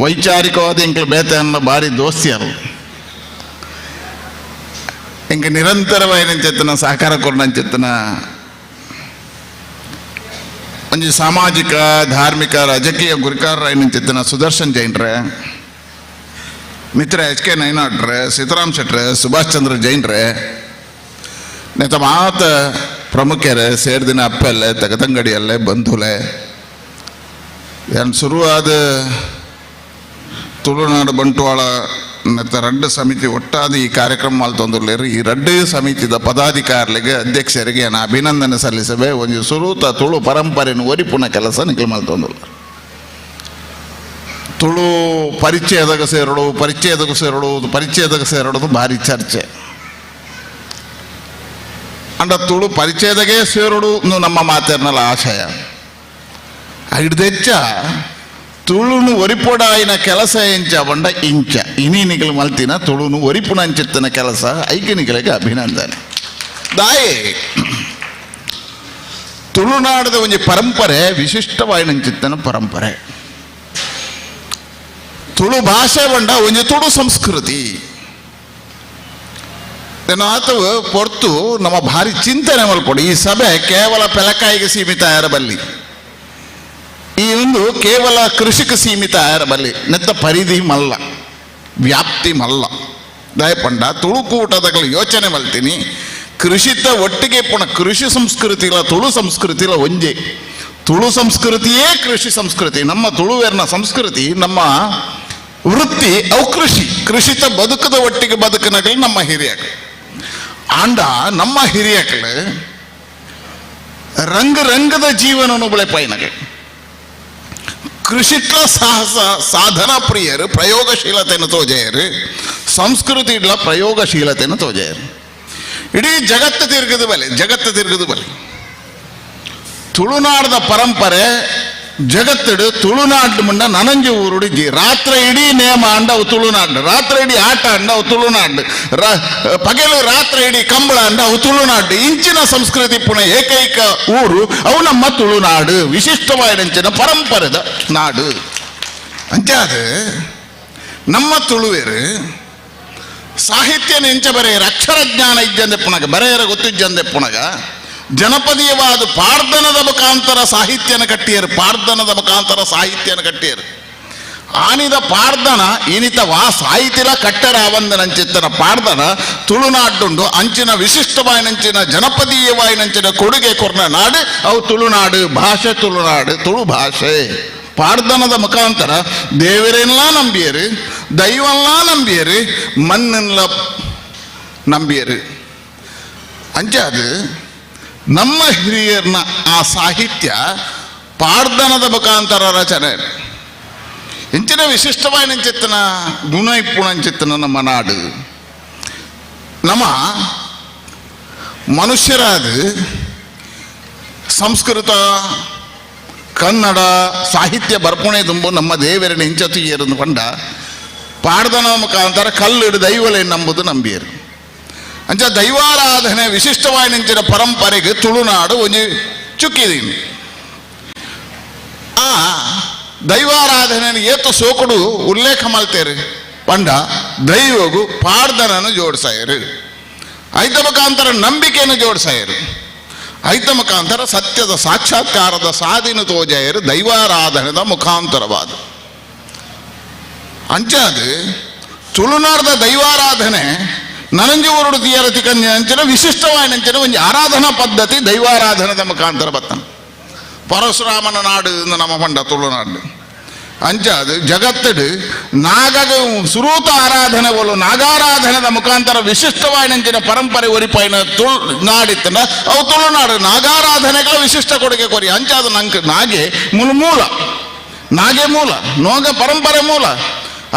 ವೈಚಾರಿಕವಾದ ಇಂಕ ಬೇತೆ ಅನ್ನೋ ಭಾರಿ ದೋಸ್ತಿಯರು ಇಂಕ ನಿರಂತರವಾಗಿ ಚಿತ್ತನ ಸಹಕಾರ ಕೊಡ ಚಿತ್ತನ ಒಂಜಿ ಸಾಮಾಜಿಕ ಧಾರ್ಮಿಕ ರಾಜಕೀಯ ಗುರಿಕಾರರಾಯನಿಂಚಿತ್ತಿನ ಸುದರ್ಶನ್ ಜೈನ್ರೆ, ಮಿತ್ರ HK ನೈನಾಡ್ರೆ, ಸೀತಾರಾಮ್ ಶೆಟ್ರೆ, ಸುಭಾಷ್ ಚಂದ್ರ ಜೈನ್ರೆ, ನೆತ ಮಾತ ಪ್ರಮುಖರೇ ಸೇರ್ದಿನ ಅಪ್ಪಲ್ಲೇ ತಗತಂಗಡಿಯಲ್ಲೇ ಬಂಧುಲೆ ಏನು ಶುರುವಾದ ತುಳುನಾಡು ಬಂಟ್ವಾಳ ನೆತ್ತ ರಡ್ಡು ಸಮಿತಿ ಒಟ್ಟಾದ ಈ ಕಾರ್ಯಕ್ರಮ ಮಲ್ತೊಂದುಲ್ಲೇರು. ಈ ರಡ್ಡು ಸಮಿತಿದ ಪದಾಧಿಕಾರಿಗೆ ಅಧ್ಯಕ್ಷರಿಗೆ ನಾನು ಅಭಿನಂದನೆ ಸಲ್ಲಿಸಬೇ. ಒಂದು ಸುರೂತ ತುಳು ಪರಂಪರೆಯನ್ನು ಒರಿಪುನ ಕೆಲಸ ನಿಖಿಲ್ ಮಲ್ತೊಂದು ತುಳು ಪರಿಚಯದಾಗ ಸೇರೋದು ಭಾರಿ ಚರ್ಚೆ. ಅಂಡ ತುಳು ಪರಿಚಯದಾಗೆ ಸೇರೋಡು ನಮ್ಮ ಮಾತೇರ್ನಲ್ಲ ಆಶಯ ಹಿಡ್ದೆಚ್ಚ ತುಳುನು ಒರಿಪೊಡಾಯಿನ ಕೆಲಸ ಎಂಚ ಬಂಡ ಇಂಚ ಇನಿ ನಿಖಿಲ್ ಮಲ್ತಿನ ತುಳುನು ಒರಿಪುನ ಅಂಚಿತ್ತಿನ ಕೆಲಸ ಐಕ್ಯ ನಿಖಿಲಿಗೆ ಅಭಿನಂದನೆ. ದಾಯೆ ತುಳುನಾಡದ ಒಂದು ಪರಂಪರೆ ವಿಶಿಷ್ಟವಾಯಿನಂಚಿತ್ತಿನ ಪರಂಪರೆ. ತುಳು ಭಾಷೆ ಬಂಡ ಒಂದು ತುಳು ಸಂಸ್ಕೃತಿ ಆತವು ಪೊರ್ತು ನಮ್ಮ ಭಾರಿ ಚಿಂತನೆ ಮಲ್ಕೊಡಿ. ಈ ಸಭೆ ಕೇವಲ ಪೆಲಕಾಯಿಗೆ ಸೀಮಿತ ಇರಬಲ್ಲಿ, ಈ ಒಂದು ಕೇವಲ ಕೃಷಿಗೆ ಸೀಮಿತ ಇರಬಲ್ಲಿ, ನೆತ್ತ ಪರಿಧಿ ಮಲ್ಲ, ವ್ಯಾಪ್ತಿ ಮಲ್ಲ. ದಯಪಂಡ ತುಳುಕೂಟದಾಗಲಿ ಯೋಚನೆ ಮಲ್ತೀನಿ. ಕೃಷಿತ ಒಟ್ಟಿಗೆ ಪುಣ ಕೃಷಿ ಸಂಸ್ಕೃತಿ ಇಲ್ಲ, ತುಳು ಸಂಸ್ಕೃತಿ ಇಲ್ಲ ಒಂಜೆ. ತುಳು ಸಂಸ್ಕೃತಿಯೇ ಕೃಷಿ ಸಂಸ್ಕೃತಿ. ನಮ್ಮ ತುಳುವೇರ್ನ ಸಂಸ್ಕೃತಿ, ನಮ್ಮ ವೃತ್ತಿ ಅವು ಕೃಷಿ. ಕೃಷಿತ ಬದುಕದ ಒಟ್ಟಿಗೆ ಬದುಕನಗಳು ನಮ್ಮ ಹಿರಿಯಗಳು ಆಂಡ ನಮ್ಮ ಹಿರಿಯಗಳು ರಂಗದ ಜೀವನವನ್ನು ಬೆಳೆಪೈನಗಳು ಕೃಷಿಟ್ಲ ಸಾಹಸ ಸಾಧನಾ ಪ್ರಿಯರು, ಪ್ರಯೋಗಶೀಲತೆಯನ್ನು ತೋಜೆಯರು, ಸಂಸ್ಕೃತಿ ಇಡ್ಲ ಪ್ರಯೋಗಶೀಲತೆಯನ್ನು ತೋಜೆಯರು. ಇಡೀ ಜಗತ್ತು ತಿರುಗದು ಬಲೆ ತುಳುನಾಡದ ಪರಂಪರೆ ಜಗತ್ತಿಡು ತುಳುನಾಡು ಮುಂಡ ನನಂಜು ಊರುಡಿಜಿ ರಾತ್ರಿ ಇಡೀ ನೇಮ ಅಂಡ ಅವು ತುಳುನಾಡು, ರಾತ್ರಿ ಇಡೀ ಆಟ ಅಂಡ ಅವು ತುಳುನಾಡು, ಪಗಲು ರಾತ್ರಿ ಇಡೀ ಕಂಬಳ ಅಂಡ ಅವು ತುಳುನಾಡು. ಇಂಚಿನ ಸಂಸ್ಕೃತಿ ಪುಣ ಏಕೈಕ ಊರು ಅವು ನಮ್ಮ ತುಳುನಾಡು. ವಿಶಿಷ್ಟವಾದಂಚಿನ ಪರಂಪರೆದ ನಾಡು ಅಂತ್ಯಾದ ನಮ್ಮ ತುಳುವೇರು ಸಾಹಿತ್ಯ ನೆಂಚ ಬರೆಯರು, ಅಕ್ಷರ ಜ್ಞಾನ ಇಜ್ಜಂದೆ ಪುಣಗ ಬರೆಯರ ಗೊತ್ತಿಜ್ಜಂದೆ ಪುಣಗ ಜನಪದೀಯವಾದ ಪಾರ್ಧನದ ಮುಖಾಂತರ ಸಾಹಿತ್ಯನ ಕಟ್ಟಿಯರು. ಆನಿದ ಪಾರ್ಧನ ಇನಿತ ಸಾಹಿತ್ಯಲ ಕಟ್ಟರ ಅವಂದನಂಚಿತ್ತನ ಪಾರ್ಧನ ತುಳುನಾಡುಂಡು ಅಂಚಿನ ವಿಶಿಷ್ಟವಾಯಿನಂಚಿನ ಜನಪದೀಯವಾಯಿನಂಚಿನ ಕೊಡುಗೆ ಕೊರ್ನ ನಾಡು ಅವು ತುಳುನಾಡು. ಭಾಷೆ ತುಳುನಾಡು, ತುಳು ಭಾಷೆ. ಪಾರ್ಧನದ ಮುಖಾಂತರ ದೇವರೆಲ್ಲ ನಂಬಿಯರು, ದೈವಲ್ಲ ನಂಬಿಯರು, ಮಣ್ಣೆಲ್ಲ ನಂಬಿಯರು. ಅಂಚಾದು ನಮ್ಮ ಹಿರಿಯರ್ನ ಆ ಸಾಹಿತ್ಯ ಪಾರ್ಧನದ ಮುಖಾಂತರ ರಚನೆ ಇಂಚಿನ ವಿಶಿಷ್ಟವಾಯಿನಂಚಿತ್ತನ ಗುಣ ಇಪ್ಪುಣಂಚಿತ್ತನ ನಮ್ಮ ನಾಡು. ನಮ್ಮ ಮನುಷ್ಯರಾದ ಸಂಸ್ಕೃತ ಕನ್ನಡ ಸಾಹಿತ್ಯ ಬರ್ಪುಣೆ ತುಂಬು ನಮ್ಮ ದೇವರನ್ನ ಇಂಚತಿಯರನ್ನು ಕೊಂಡ ಪಾರ್ಧನ ಮುಖಾಂತರ ಕಲ್ಲಿಡು ದೈವಲೆ ನಂಬುದು ನಂಬಿಯರು. ಅಂಚ ದೈವಾರಾಧನೆ ವಿಶಿಷ್ಟವಾಯಿನಂಚಿನ ಪರಂಪರೆಗೆ ತುಳುನಾಡು ಒಂದು ಚುಕ್ಕಿದೀನಿ. ಆ ದೈವಾರಾಧನೆ ಏತು ಸೋಕುಡು ಉಲ್ಲೇಖ ಮಲ್ತೇರು ಪಂಡ ದೈವಗೂ ಪಾರ್ಧನನ್ನು ಜೋಡಿಸಾಯರು, ಐತ ಮುಖಾಂತರ ನಂಬಿಕೆಯನ್ನು ಜೋಡಿಸಾಯರು, ಐತ ಮುಖಾಂತರ ಸತ್ಯದ ಸಾಕ್ಷಾತ್ಕಾರದ ಸಾಧಿನ ತೋಜಾಯರು ದೈವಾರಾಧನೆದ ಮುಖಾಂತರವಾದ. ಅಂಚಾದ ತುಳುನಾಡದ ದೈವಾರಾಧನೆ ನನಂಜು ಊರುಡು ತೀಯರತಿ ಕಂಚಿನ ವಿಶಿಷ್ಟವಾಯಿನಂಚಿನ ಒಂದು ಆರಾಧನಾ ಪದ್ಧತಿ ದೈವಾರಾಧನೆದ ಮುಖಾಂತರ ಬತ್ತಾನ. ಪರಶುರಾಮನ ನಾಡು ನಮ್ಮ ಪಂಡ ತುಳುನಾಡು. ಅಂಚಾದು ಜಗತ್ತಿಡು ನಾಗಗ ಸುರೂತ ಆರಾಧನೆ ಒಲು ನಾಗಾರಾಧನೆದ ಮುಖಾಂತರ ವಿಶಿಷ್ಟವಾಯಿನಂಚಿನ ಪರಂಪರೆ ಒರಿಪಾಯಿನ ನಾಡಿತ್ತನ ಅವು ತುಳುನಾಡು ನಾಗಾರಾಧನೆಗಳ ವಿಶಿಷ್ಟ ಕೊಡುಗೆ ಕೊರಿ. ಅಂಚಾದು ನಾಗೆ ಮೂಲ ನೋಗ ಪರಂಪರೆ ಮೂಲ.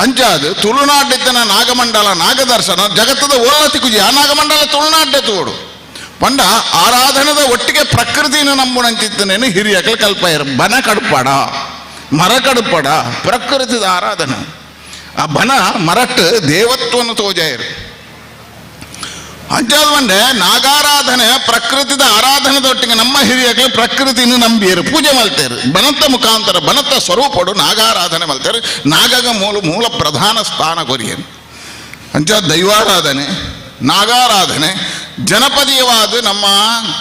ಅಂಚಾದು ತುಳುನಾಡಿದ್ದನ ನಾಗಮಂಡಲ ನಾಗದರ್ಶನ ಜಗತ್ತದ ಓಲತಿಕುಜಿ ಆ ನಾಗಮಂಡಲ ತುಳುನಾಡ್ಡೆ ತೋಡು ಪಂಡ ಆರಾಧನದ ಒಟ್ಟಿಗೆ ಪ್ರಕೃತಿನ ನಂಬುಣಂಚಿತ್ತನೇನು ಹಿರಿಯಕಲ್ ಕಲ್ಪಯರು. ಬನ ಕಡುಪಡ ಮರ ಕಡುಪಡ ಪ್ರಕೃತಿದ ಆರಾಧನೆ. ಆ ಬನ ಮರಟ್ಟು ದೇವತ್ವವನ್ನು ತೋಜಾಯರು. ಅಂಚಾದ ಬಂಡೆ ನಾಗಾರಾಧನೆ ಪ್ರಕೃತಿದ ಆರಾಧನೆದೊಟ್ಟಿಗೆ ನಮ್ಮ ಹಿರಿಯಗಳು ಪ್ರಕೃತಿನ ನಂಬಿಯರು, ಪೂಜೆ ಮಲ್ತೇರು. ಬನತ್ತ ಮುಖಾಂತರ ಬನತ್ತ ಸ್ವರೂಪಡು ನಾಗಾರಾಧನೆ ಮಲ್ತೇರು. ನಾಗಗ ಮೂಲ ಪ್ರಧಾನ ಸ್ಥಾನ ಕೊರಿಯರು. ಅಂಚಾದ ದೈವಾರಾಧನೆ ನಾಗಾರಾಧನೆ ಜನಪದೀಯವಾದ ನಮ್ಮ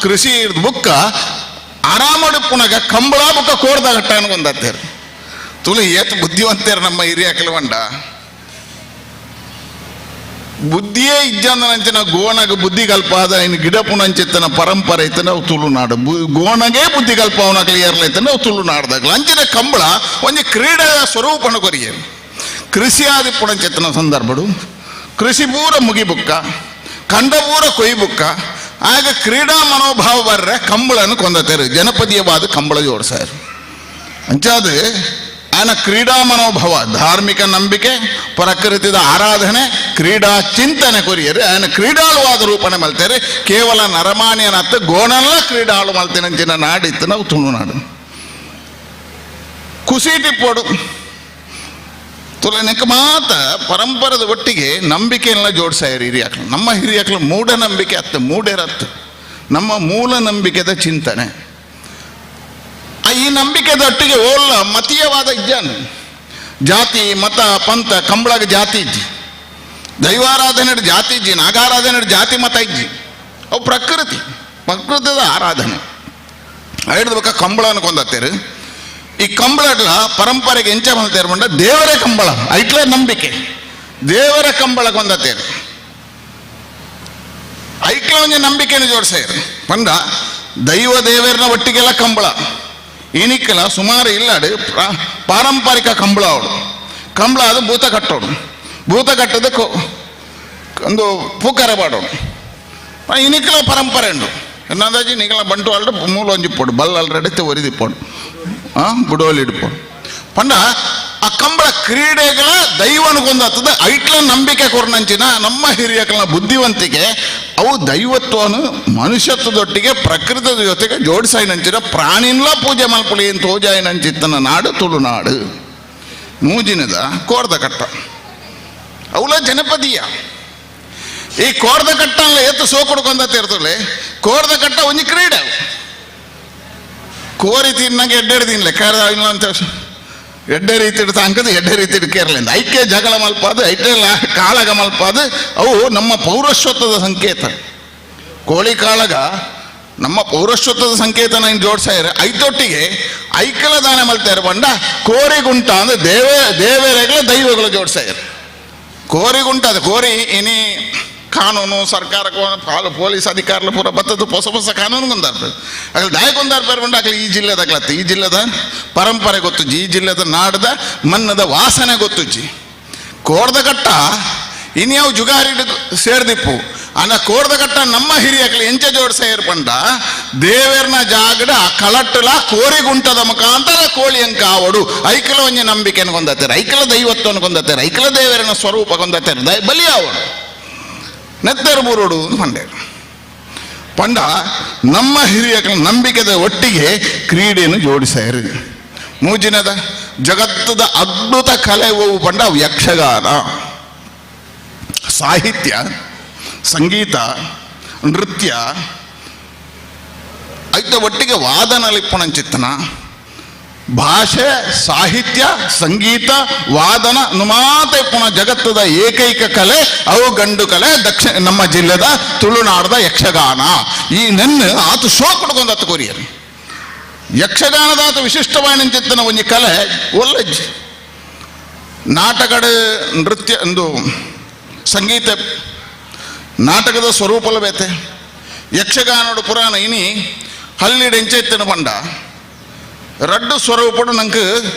ಕೃಷಿ ಬುಕ್ಕ ಆರಾಮಡು ಪುನಗ ಕಂಬಳ ಬುಕ್ಕ ಕೋರ್ದಗಟ್ಟ ಅನ್ಕೊಂಡತ್ತೇರು ತುಳು ಏತು ಬುದ್ಧಿವಂತೇರು ನಮ್ಮ ಹಿರಿಯ ಕೆಲವಂಡ ಬುದ್ಧಿಯೇ ಇಜ್ಜಂದನಂಚಿನ ಗೋಣಗ ಬುದ್ಧಿ ಕಲ್ಪಾದ ಇನ್ನು ಗಿಡ ಪುನಂಚಿತ್ತನ ಪರಂಪರೆ ಐತನ ಅವು ತುಳುನಾಡು ಗೋಣಗೆ ಬುದ್ಧಿ ಕಲ್ಪವನ ಕ್ಲಿಯರ್ಲೈತನ ಅವು ತುಳುನಾಡ್ದಾಗಲ ಅಂಚಿನ ಕಂಬಳ ಒಂದು ಕ್ರೀಡೆಯ ಸ್ವರೂಪನ ಕೊರಿಯರು ಕೃಷಿ ಆದಿ ಪುಣಂಚಿತ್ತನ ಸಂದರ್ಭಡು ಕೃಷಿ ಪೂರ ಮುಗಿಬುಕ್ಕ ಕಂಡ ಪೂರ ಕೊಯ್ಬುಕ್ಕ ಆಗ ಕ್ರೀಡಾ ಮನೋಭಾವ ಬರ್ರೆ ಕಂಬಳನ್ನು ಕೊಂದತೇರು ಜನಪದೀಯವಾದ ಕಂಬಳ ಜೋಡಿಸಾರು ಅಂಚಾದು ಆನ ಕ್ರೀಡಾ ಮನೋಭಾವ ಧಾರ್ಮಿಕ ನಂಬಿಕೆ ಪ್ರಕೃತಿದ ಆರಾಧನೆ ಕ್ರೀಡಾ ಚಿಂತನೆ ಕೊರಿಯರು ಆಯನ ಕ್ರೀಡಾಳುವಾದ ರೂಪನೆ ಮಲ್ತೇರೆ ಕೇವಲ ನರಮಾನ್ಯನತ್ತ ಗೋಣಲ್ಲ ಕ್ರೀಡಾಳು ಮಲ್ತೇನಂಚಿನ ನಾಡಿತ್ತು ನಾವು ತುಳುನಾಡು ಕುಸೀಟಿ ಪೋಡು ತುಲನೆಕ ಮಾತ ಪರಂಪರದ ಒಟ್ಟಿಗೆ ನಂಬಿಕೆಯೆಲ್ಲ ಜೋಡಿಸಾಯರು ಹಿರಿಯಾಕ್ಳು ನಮ್ಮ ಹಿರಿಯಾಕ್ಳು ಮೂಢನಂಬಿಕೆ ಅತ್ತ ಮೂಢೆರತ್ತು ನಮ್ಮ ಮೂಲ ನಂಬಿಕೆದ ಚಿಂತನೆ ಈ ನಂಬಿಕೆದೊಟ್ಟಿಗೆ ಓಲ್ಲ ಮತೀಯವಾದ ಇಜ್ಜಾನು ಜಾತಿ ಮತ ಪಂಥ ಕಂಬಳಗ ಜಾತಿ ಇಜ್ಜಿ ದೈವಾರಾಧನೆ ಜಾತಿ ಇಜ್ಜಿ ನಾಗಾರಾಧನೆ ಜಾತಿ ಮತ ಇಜ್ಜಿ ಅವು ಪ್ರಕೃತಿದ ಆರಾಧನೆ ಹಿಡಿದ್ಬೇಕ ಕಂಬಳ ಅನ್ಕೊಂಡತ್ತೇರು ಈ ಕಂಬಳಗಳ ಪರಂಪರೆಗೆ ಎಂಚ ಬಂತೇರು ಬಂಡ ದೇವರ ಕಂಬಳ ಐಟ್ಲೇ ನಂಬಿಕೆ ದೇವರ ಕಂಬಳ ಕೊಂದತ್ತೇರು ಐಕ್ಲ ಒಂಜಿ ನಂಬಿಕೆಯನ್ನು ಜೋಡಿಸ್ಯಾರು ಪಂಡ ದೈವ ದೇವರನ ಒಟ್ಟಿಗೆಲ್ಲ ಕಂಬಳ ಇನಿಕ್ಕಲ ಸುಮಾರು ಇಲ್ಲಾಡು ಪಾರಂಪರಿಕ ಕಂಬಳ ಅವಳು ಕಂಬಳ ಅದು ಭೂತ ಕಟ್ಟೋಡು ಭೂತ ಕಟ್ಟೋದು ಒಂದು ಪೂಕರ ಪಾಡೋಡು ಇನಿಕ್ಕಲ ಪರಂಪರೆ ಉಂಡು ಎನ್ನದಾಜಿ ನಿಗಲ ಬಂಟು ಅಲ್ಡು ಮೂಲ ಒಂಜಿಪ್ಪೋಡು ಬಲ್ಲ ಅಲ್ರೆಡಿ ಒರಿದಿಪ್ಪೋಡು ಬುಡೋಲಿ ಇಡ್ಪೋಡು ಪಂಡ ಆ ಕಂಬಳ ಕ್ರೀಡೆಗಳ ದೈವನಿಗೊಂದಾಗ್ತದ ಐಟ್ಲ ನಂಬಿಕೆ ಕೊರ್ನಂಚಿನ ನಮ್ಮ ಹಿರಿಯಕಲ್ನ ಬುದ್ಧಿವಂತಿಕೆ ಅವು ದೈವತ್ವನು ಮನುಷ್ಯತ್ವದೊಟ್ಟಿಗೆ ಪ್ರಕೃತಿಯ ಜೊತೆಗೆ ಜೋಡಿಸಾಯಿನಂಚಿನ ಪ್ರಾಣಿನ್ಲ ಪೂಜೆ ಮಲ್ಪುಳಿ ಅಂತ ತೋಜಾಯಿನಂಚಿತ್ತನ ನಾಡು ತುಳುನಾಡು ಮೂಜಿನದ ಕೋರ್ದ ಕಟ್ಟ ಅವಳ ಜನಪದೀಯ ಈ ಕೋರ್ದ ಕಟ್ಟ ಅಲ್ಲ ಎತ್ತು ಸೋಕೊಡ್ಕೊಂಡ ತೀರ್ತಲೆ ಕೋರ್ದ ಕಟ್ಟ ಒಂಜಿ ಕ್ರೀಡೆ ಕೋರಿ ತಿನ್ನಂಗೆ ಎಡ್ಡೆಡು ತಿನ್ಲೆ ಇಲ್ಲ ಅಂತ ಎಡ್ಡೆ ರೀತಿ ಇಡ್ತ ಅಂಕದು ಎಡ್ಡೆ ರೀತಿ ಇಡ್ಕೇರ್ಲಿಂದ ಐಕ್ಯ ಜಗಳ ಮಲ್ಪಾದು ಐಕ್ಯ ಕಾಳಗ ಮಲ್ಪಾದು ಅವು ನಮ್ಮ ಪೌರಶ್ವತ್ವದ ಸಂಕೇತ ಕೋಳಿ ಕಾಳಗ ನಮ್ಮ ಪೌರಶ್ವತ್ವದ ಸಂಕೇತನ ಇನ್ನು ಜೋಡ್ಸಾಯ್ರೆ ಐತೊಟ್ಟಿಗೆ ಐಕ್ಯಲ ದಾನ ಮಲ್ತಾರೆ ಬಂಡ ಕೋರಿಗುಂಟ ಅಂದ್ರೆ ದೇವರೆಗಳ ದೈವಗಳು ಜೋಡ್ಸಾಯ್ರೆ ಕೋರಿಗುಂಟ ಅದು ಕೋರಿ ಇನಿ ಕಾನೂನು ಸರ್ಕಾರಕ್ಕೆ ಪೊಲೀಸ್ ಅಧಿಕಾరులు ಪೂರ ಬತ್ತದು ಹೊಸ ಕಾನೂನು ಗೊಂದಾರ್ಪೇರು ಅಗಲಿ ದಾಯಕೊಂದಾರ್ಪೇರು ಬಂಡ ಅಗಲಿ ಈ ಜಿಲ್ಲೆದಾಗ್ಲತ್ತ ಈ ಜಿಲ್ಲೆದ ಪರಂಪರೆ ಗೊತ್ತುಜ್ಜಿ ಈ ಜಿಲ್ಲೆದ ನಾಡದ ಮನ್ನದ ವಾಸನೆ ಗೊತ್ತುಜ್ಜಿ ಕೋರ್ದ ಕಟ್ಟ ಇನ್ಯಾವ ಜುಗಾರಿ ಸೇರ್ದಿಪ್ಪು ಅನ್ನ ಕೋರ್ದ ಕಟ್ಟ ನಮ್ಮ ಹಿರಿಯಕಲಿ ಎಂಚ ಜೋಡ್ಸೇರ್ ಪಂಡ ದೇವರ್ನ ಜಾಗಡ ಕಳಟ್ಟಲ ಕೋರಿಗುಂಟದ ಮುಖಾಂತರ ಕೋಳಿ ಅಂಕ ಆವಡು ಐಕಲ ಒಂಜಿ ನಂಬಿಕೆನ ಕೊಂದತ್ತೇರು ಐಕಲ ದೈವತ್ವನ ಕೊಂದತ್ತೇರು ಐಕಲ ದೇವರನ ಸ್ವರೂಪ ಕೊಂದತ್ತೇರು ಬಲಿ ಆವಡು ನೆತ್ತರು ಬೂರೋಡು ಪಂಡೇರು ಪಂಡ ನಮ್ಮ ಹಿರಿಯಕಲ ನಂಬಿಕೆದ ಒಟ್ಟಿಗೆ ಕ್ರೀಡೆಯನ್ನು ಜೋಡಿಸಾರು ಮೂಜಿನದ ಜಗತ್ತದ ಅದ್ಭುತ ಕಲೆ ಹೋವು ಪಂಡ ಯಕ್ಷಗಾನ ಸಾಹಿತ್ಯ ಸಂಗೀತ ನೃತ್ಯ ಐತ ಒಟ್ಟಿಗೆ ವಾದನ ಲಿಪ್ಪಣಂಚಿತ್ತನ ಭಾಷೆ ಸಾಹಿತ್ಯ ಸಂಗೀತ ವಾದನ ನುಮಾತ ಪುನಃ ಜಗತ್ತದ ಏಕೈಕ ಕಲೆ ಅವು ಗಂಡು ಕಲೆ ನಮ್ಮ ಜಿಲ್ಲೆದ ತುಳುನಾಡದ ಯಕ್ಷಗಾನ ಈ ನೆನ್ನೆ ಆತು ಶೋ ಕೊಡ್ಕೊಂಡತ್ತು ಕೊರಿಯರು ಯಕ್ಷಗಾನದ ಆತ ವಿಶಿಷ್ಟವಾದ ಚಿತ್ತನ ಒಂಜಿ ಕಲೆ ಒಳ್ಳೆ ನಾಟಕದ ನೃತ್ಯ ಒಂದು ಸಂಗೀತ ನಾಟಕದ ಸ್ವರೂಪಲ ಬೇತೆ ಯಕ್ಷಗಾನೋಡು ಪುರಾಣ ಇನಿ ಹಲ್ಲಿಡೆಂಚ ಇತ್ತನ ಪಂಡ ರಡ್ಡು ಸ್ವರೂಪಡು ನಂಗೆ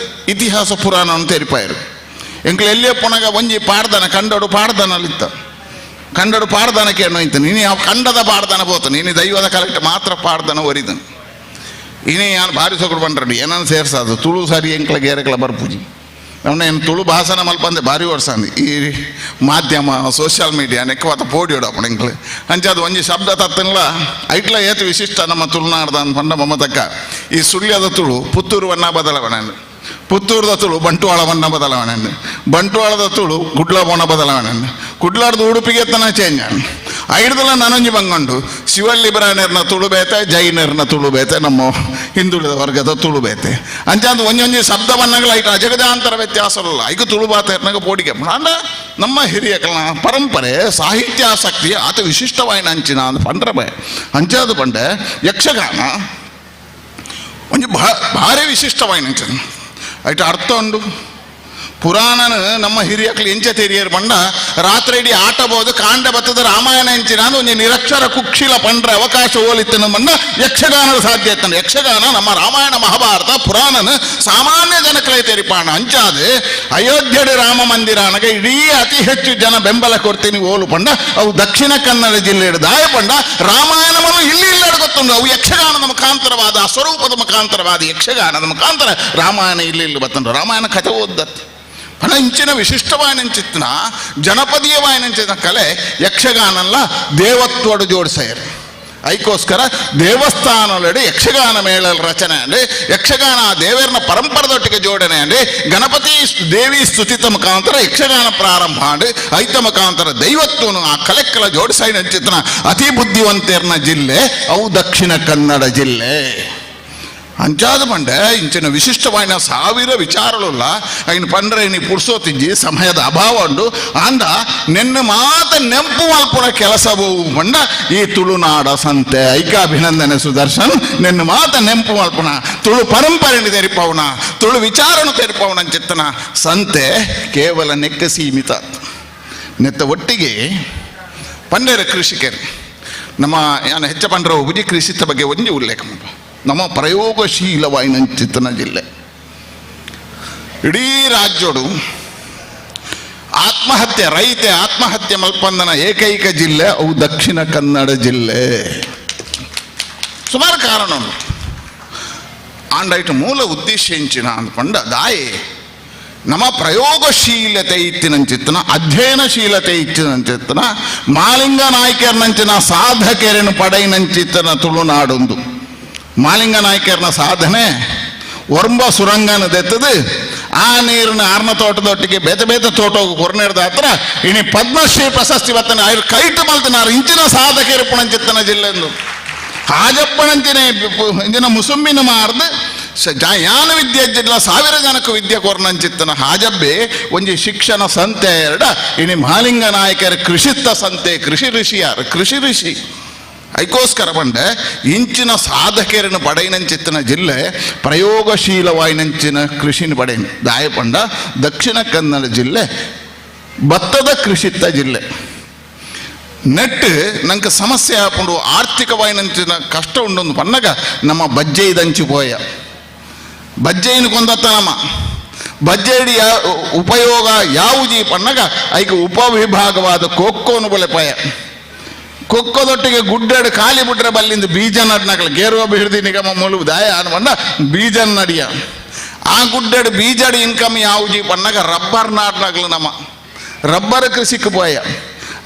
ಇತಿಹಾಸ ಪುರಾಣ ಅಂತ ತೆರಿಪಾಯರು ಎಂಕ್ಲು ಎಲ್ಲಿಯೇ ಪುನಗ ಒಂಜಿ ಪಾಡ್ದನ ಕಂಡಡು ಪಾಡ್ದನಲ್ಲಿತ್ತ ಕಂಡಡು ಪಾಡ್ದನಕ್ಕೆ ಏನೋ ಇಂತ ನೀನು ಯಾವ ಕಂಡದ ಪಾಡ್ದನ ಹೋತ ನೀನು ದೈವದ ಕಲೆಕ್ಟ್ ಮಾತ್ರ ಪಾಡ್ದನ ಒರಿದನು ಇನ್ನೇ ಯಾರು ಭಾರಿ ಸೊಗಡು ಬಂದ್ರಡಿ ಏನನ್ನು ಸೇರ್ಸದು ತುಳು ಸರಿ ಎಂಕ್ಲ ಗೇರೆಕ್ಲ ಬರ್ಪೂಜಿ ಅವನೇನು ತುಳು ಭಾಷಣ ಮಲ್ಪಂದೆ ಭಾರಿ ವರ್ಷಂದು ಈ ಮಾಧ್ಯಮ ಸೋಷಿಯಲ್ ಮೀಡಿಯಾ ನೆಕ್ಕವಾತ ಪೋಡಿಯೋಡು ಅಪ್ಪಣ ಎಂಕ್ಲು ಅಂಚದು ಒಂಜಿ ಶಬ್ದ ತತ್ತನ್ಲ ಐಟ್ಲ ಏತು ವಿಶಿಷ್ಟ ನಮ್ಮ ತುಳುನಾಡ್ದ ಪಂಡ ಮಮ್ಮತಕ್ಕ ಈ ಸುಳ್ಯದ ತುಳು ಪುತ್ತೂರು ವನ್ನ ಬದಲಾವಣೆ ಪುತ್ತೂರದ ತುಳು ಬಂಟ್ವಾಳ ವನ್ನ ಬದಲಾವಣೆ ಬಂಟ್ವಾಳದ ತುಳು ಗುಡ್ಲಬೋಣ ಬದಲಾವಣೆ ಕುಡ್ಲಾಡ್ದು ಉಡುಪಿಗೆ ತನ ಚೇಂಜ್ ಐಡ್ದಲ್ಲ ನನಂಜಿ ಬಂಗೊಂಡು ಶಿವಲ್ಲಿಬ್ರಾಣರ್ನ ತುಳು ಬೇತೆ ಜೈನರ್ನ ತುಳು ಬೇತೆ ನಮ್ಮ ಹಿಂದುಳಿದ ವರ್ಗದ ತುಳು ಬೇತೆ ಅಂಚಂದು ಒಂಜೊಂಜಿ ಶಬ್ದ ಬಣ್ಣಗಳು ಐಟ ಅಜಗಜಾಂತರ ವ್ಯತ್ಯಾಸಲ್ಲ ಐಕ ತುಳು ಬಾತರ್ನಾಗ ಪೋಡಿಗೆ ಅಂಡ ನಮ್ಮ ಹಿರಿಯ ಪರಂಪರೆ ಸಾಹಿತ್ಯಾಸಕ್ತಿ ಆತ ವಿಶಿಷ್ಟವಾಯಿನ ಅಂಚಿನ ಅಂದು ಪಂಡ್ರೆ ಅಂಚಾದು ಪಂಡೆ ಯಕ್ಷಗಾನ ಒಂಜಿ ಭಾರಿ ವಿಶಿಷ್ಟವಾಯಿನ ಐಟ ಅರ್ಥ ಉಂಡು. ಪುರಾಣನ ನಮ್ಮ ಹಿರಿಯಕ್ಲು ಎಂಚ ತೆರಿಯರು ಪಂಡ ರಾತ್ರಿ ಇಡೀ ಆಟ ಬೋದು ಕಾಂಡ ಬತ್ತದ ರಾಮಾಯಣ ಎಂಚಿನ ಒಂಜಿ ನಿರಕ್ಷರ ಕುಕ್ಷಿಲ ಪಂಡ್ರೆ ಅವಕಾಶ ಹೋಲಿತ್ತನ ಮಂಡ ಯಕ್ಷಗಾನದ ಸಾಧ್ಯತೆ. ಯಕ್ಷಗಾನ ನಮ್ಮ ರಾಮಾಯಣ ಮಹಾಭಾರತ ಪುರಾಣನ ಸಾಮಾನ್ಯ ಜನಕಲೈ ತೆರಿಪಾಣ ಅಂಚಾದ ಅಯೋಧ್ಯೆಡೆ ರಾಮ ಮಂದಿರಾನಗೆ ಇಡೀ ಅತಿ ಹೆಚ್ಚು ಜನ ಬೆಂಬಲ ಕೊಡ್ತೀನಿ ಓಲು ಪಂಡ ಅವು ದಕ್ಷಿಣ ಕನ್ನಡ ಜಿಲ್ಲೆಯ ದಾಯ ಪಂಡ ರಾಮಾಯಣವನ್ನು ಇಲ್ಲಿ ಇಲ್ಲಡೆ ಗೊತ್ತುಂಡು. ಅವು ಯಕ್ಷಗಾನದ ಮುಖಾಂತರವಾದ ಸ್ವರೂಪದ ಮುಖಾಂತರವಾದ ಯಕ್ಷಗಾನದ ಮುಖಾಂತರ ರಾಮಾಯಣ ಇಲ್ಲಿ ಬತ್ತಂಡು. ರಾಮಾಯಣ ಕಥೆ ಓದ್ದತ್ತು ಪಣ ಇಂಚಿನ ವಿಶಿಷ್ಟವಾಯಿನಂಚಿತ್ತಿನ ಜನಪದೀಯವಾಯಿನಂಚಿನ ಕಲೆ ಯಕ್ಷಗಾನಲ್ಲ ದೇವತ್ವಡು ಜೋಡಿಸ್ಯಾರ. ಅದಕ್ಕೋಸ್ಕರ ದೇವಸ್ಥಾನದೊಳಗಡೆ ಯಕ್ಷಗಾನ ಮೇಳ ರಚನೆ ಅಂದರೆ ಯಕ್ಷಗಾನ ದೇವರನ್ನ ಪರಂಪರದೊಟ್ಟಿಗೆ ಜೋಡಣೆ ಅಂದರೆ ಗಣಪತಿ ದೇವಿ ಸ್ತುತಿತ ಮುಖಾಂತರ ಯಕ್ಷಗಾನ ಪ್ರಾರಂಭ ಮಾಡಿ ಐತ ಮುಖಾಂತರ ದೈವತ್ವನು ಆ ಕಲೆಕ್ಕಲ ಜೋಡಿಸಾಯಿನಂಚಿತ್ತಿನ ಅತಿ ಬುದ್ಧಿವಂತರ್ನ ಜಿಲ್ಲೆ ಅವು ದಕ್ಷಿಣ ಕನ್ನಡ ಜಿಲ್ಲೆ. ಅಂಚಾದ ಮಂಡೆ ಇಂಚಿನ ವಿಶಿಷ್ಟವಾಯಿನ ಸಾವಿರ ವಿಚಾರಳುಲ್ಲ ಐನು ಪಂಡ್ರೆ ನೀ ಪುಡ್ಸೋತಿಜ್ಜಿ ಸಮಯದ ಅಭಾವ ಉಂಡು ಅಂದ ನೆನ್ನೆ ಮಾತ ನೆಂಪು ಮಲ್ಪುನ ಕೆಲಸ ಬೋವು ಮಂಡ ಈ ತುಳುನಾಡ ಸಂತೆ ಐಕ ಅಭಿನಂದನೆ ಸುದರ್ಶನ್ ನೆನ್ನೆ ಮಾತ ನೆಂಪು ಮಲ್ಪುನ ತುಳು ಪರಂಪರೆಯನ್ನು ತೆರಿಪವನ ತುಳು ವಿಚಾರನು ತೆರಿಪವನ ಅಂಚಿತ್ತನ ಸಂತೆ ಕೇವಲ ನೆಕ್ಕ ಸೀಮಿತ ನೆತ್ತ ಒಟ್ಟಿಗೆ ಪಂಡರ ಕೃಷಿಕರು ನಮ್ಮ ಯಾನ ಹೆಚ್ಚ ಪಂಡ್ರ ಉಪಜಿ ಕೃಷಿತ ಬಗ್ಗೆ ಒಂಜಿ ಉಲ್ಲೇಖ ನಮ್ಮ ಪ್ರಯೋಗಶೀಲವಾಯಿನಂಚಿತ್ತನ ಜಿಲ್ಲೆ ಇಡೀ ರಾಜ್ಯೋಡು ಆತ್ಮಹತ್ಯೆ ರೈತ ಆತ್ಮಹತ್ಯೆ ಮಲ್ಪಂದನ ಏಕೈಕ ಜಿಲ್ಲೆ ಅವು ದಕ್ಷಿಣ ಕನ್ನಡ ಜಿಲ್ಲೆ. ಸುಮಾರು ಕಾರಣ ಉಂಟು ಆಂಡೈಟ್ ಮೂಲ ಉದ್ದೇಶ ಎಂಚಿನ ಅಂದ್ಕೊಂಡ ದಾಯೆ ನಮ್ಮ ಪ್ರಯೋಗಶೀಲತೆ ಇತ್ತಿನಂಚಿತ್ತನ ಅಧ್ಯಯನಶೀಲತೆ ಇಚ್ಚಿನಂಚಿತ್ತನ ಮಾಲಿಂಗ ನಾಯ್ಕರ್ನಂಚಿನ ಸಾಧಕರನ್ನು ಪಡೆಯಿನಂಚಿತ್ತನ ತುಳುನಾಡೊಂದು. ಮಾಲಿಂಗ ನಾಯ್ಕರ್ನ ಸಾಧನೆ ಒರ್ಂಬ ಸುರಂಗನದೆತ್ತದು ಆ ನೀರಿನ ಆರ್ನ ತೋಟದೊಟ್ಟಿಗೆ ಬೇತೆ ಬೇತೆ ತೋಟ ಕೊರ್ನೆಡ್ದ ಹತ್ರ ಇನಿ ಪದ್ಮಶ್ರೀ ಪ್ರಶಸ್ತಿ ಬತ್ತನೆ ಅವ್ರು ಕೈಟ್ ಮಲ್ತನಾರು ಇಂಚಿನ ಸಾಧಕರು ಪುಣಂಚಿತ್ತನ ಜಿಲ್ಲೆಂದು ಹಾಜಪ್ಪನಂಚಿನ ಇಂಚಿನ ಮುಸುಂಬಿನ ಮಾರ್ದು ಯಾನ ವಿದ್ಯೆ ಜಿಲ್ಲ 1000 ಜನಕ್ಕೆ ವಿದ್ಯೆ ಕೊರ್ನಂಚಿತ್ತನ ಹಾಜಬ್ಬೆ ಒಂಜಿ ಶಿಕ್ಷಣ ಸಂತೆ ಎರಡ ಇನಿ ಮಾಲಿಂಗ ನಾಯಕರ ಕೃಷಿತ್ತ ಸಂತೆ ಕೃಷಿ ಋಷಿಯಾರು ಕೃಷಿ ಋಷಿ. ಅದಕ್ಕೋಸ್ಕರ ಬಂಡೆ ಇಂಚಿನ ಸಾಧಕರನ್ನು ಪಡೆಯಿನಂಚಿತ್ತಿನ ಜಿಲ್ಲೆ ಪ್ರಯೋಗಶೀಲವಾಯಿನಂಚಿನ ಕೃಷಿನ ಪಡೆಯಿನ ದಾಯ ಪಂಡ ದಕ್ಷಿಣ ಕನ್ನಡ ಜಿಲ್ಲೆ ಭತ್ತದ ಕೃಷಿತ್ತ ಜಿಲ್ಲೆ. ನೆಟ್ಟು ನಂಗೆ ಸಮಸ್ಯೆ ಹಾಕೊಂಡು ಆರ್ಥಿಕವಾಯಿನಂಚಿನ ಕಷ್ಟ ಉಂಡೊಂದು ಪನ್ನಗ ನಮ್ಮ ಬಜ್ಜೆ ಇದಂಚಿ ಪೋಯ ಬಜ್ಜೆಯನ್ನು ಕೊಂದತ್ತ ನಮ್ಮ ಬಜ್ಜೆಡಿ ಉಪಯೋಗ ಯಾವುಜಿ ಪನ್ನಗ ಐಕೆ ಉಪವಿಭಾಗವಾದ ಕೊಕ್ಕೋನು ಬಲೆ ಪಯ ಕೊಕ್ಕೋದೊಟ್ಟಿಗೆ ಗುಡ್ಡಾಡು ಖಾಲಿ ಬಿಟ್ರೆ ಬಲ್ಲಿಂದ ಬೀಜ ನಡ್ನಕಲ ಗೇರುವ ಬಿಡ್ದಿ ನಿಗಮ ಮೂಲ ದಾಯ ಅನ್ಬಂಡ ಬೀಜ ನಡಿಯ ಆ ಗುಡ್ಡಾಡು ಬೀಜಾಡು ಇನ್ಕಮ್ ಯಾವುಜಿ ಪನ್ನಗ ರಬ್ಬರ್ ನಾಡ್ನಕಲು ನಮ್ಮ ರಬ್ಬರ್ ಕೃಷಿಗೆ ಪೋಯ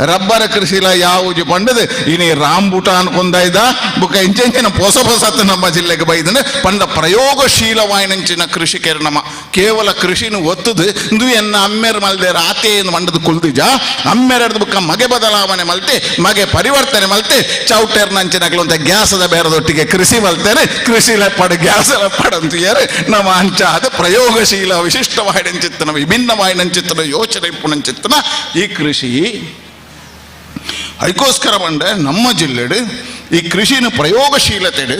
ರಬ್ಬರ ಕೃಷಿಲ ಯಾವುಜಿ ಪಂಡದು ಇನಿ ರಾಂಬುಟಾನ್ ಕೊಂದಾಯ್ದ ಬುಕ್ಕ ಇಂಚೆಂಚಿನ ಹೊಸ ಹೊಸತ್ತು ನಮ್ಮ ಜಿಲ್ಲೆಗೆ ಬೈದನೆ ಪಂಡ ಪ್ರಯೋಗಶೀಲವಾಯಿನಂಚಿನ ಕೃಷಿಕರು ನಮ್ಮ ಕೇವಲ ಕೃಷಿನ ಒತ್ತದು ಇಂದು ಎನ್ನ ಅಮ್ಮೆರು ಮಲ್ದೆ ಆತೆಯನ್ನು ಮಂಡದು ಕುಲ್ದಿಜ ಅಮ್ಮೆರದು ಬುಕ್ಕ ಮಗೆ ಬದಲಾವಣೆ ಮಲ್ತೆ ಮಗೆ ಪರಿವರ್ತನೆ ಮಲ್ತೆ ಚೌಟೇರ್ನಂಚಿನಗಳು ಅಂತ ಗ್ಯಾಸದ ಬೇರದೊಟ್ಟಿಗೆ ಕೃಷಿ ಮಲ್ತೇನೆ ಕೃಷಿಲ ಪಡ ಗ್ಯಾಸಲ ಪಡಂತಿಯರು ನಮ್ಮ ಅಂಚ ಅದು ಪ್ರಯೋಗಶೀಲ ವಿಶಿಷ್ಟವಾಯಿನಂಚಿತ್ತನ ವಿಭಿನ್ನವಾಯಿನಂಚಿತ್ತನ ಯೋಚನೆ ಪುಣಂಚಿತ್ತನ ಈ ಕೃಷಿ. ಅದಕ್ಕೋಸ್ಕರ ಬಂಡೆ ನಮ್ಮ ಜಿಲ್ಲೆಡು ಈ ಕೃಷಿನ ಪ್ರಯೋಗಶೀಲತೆಡು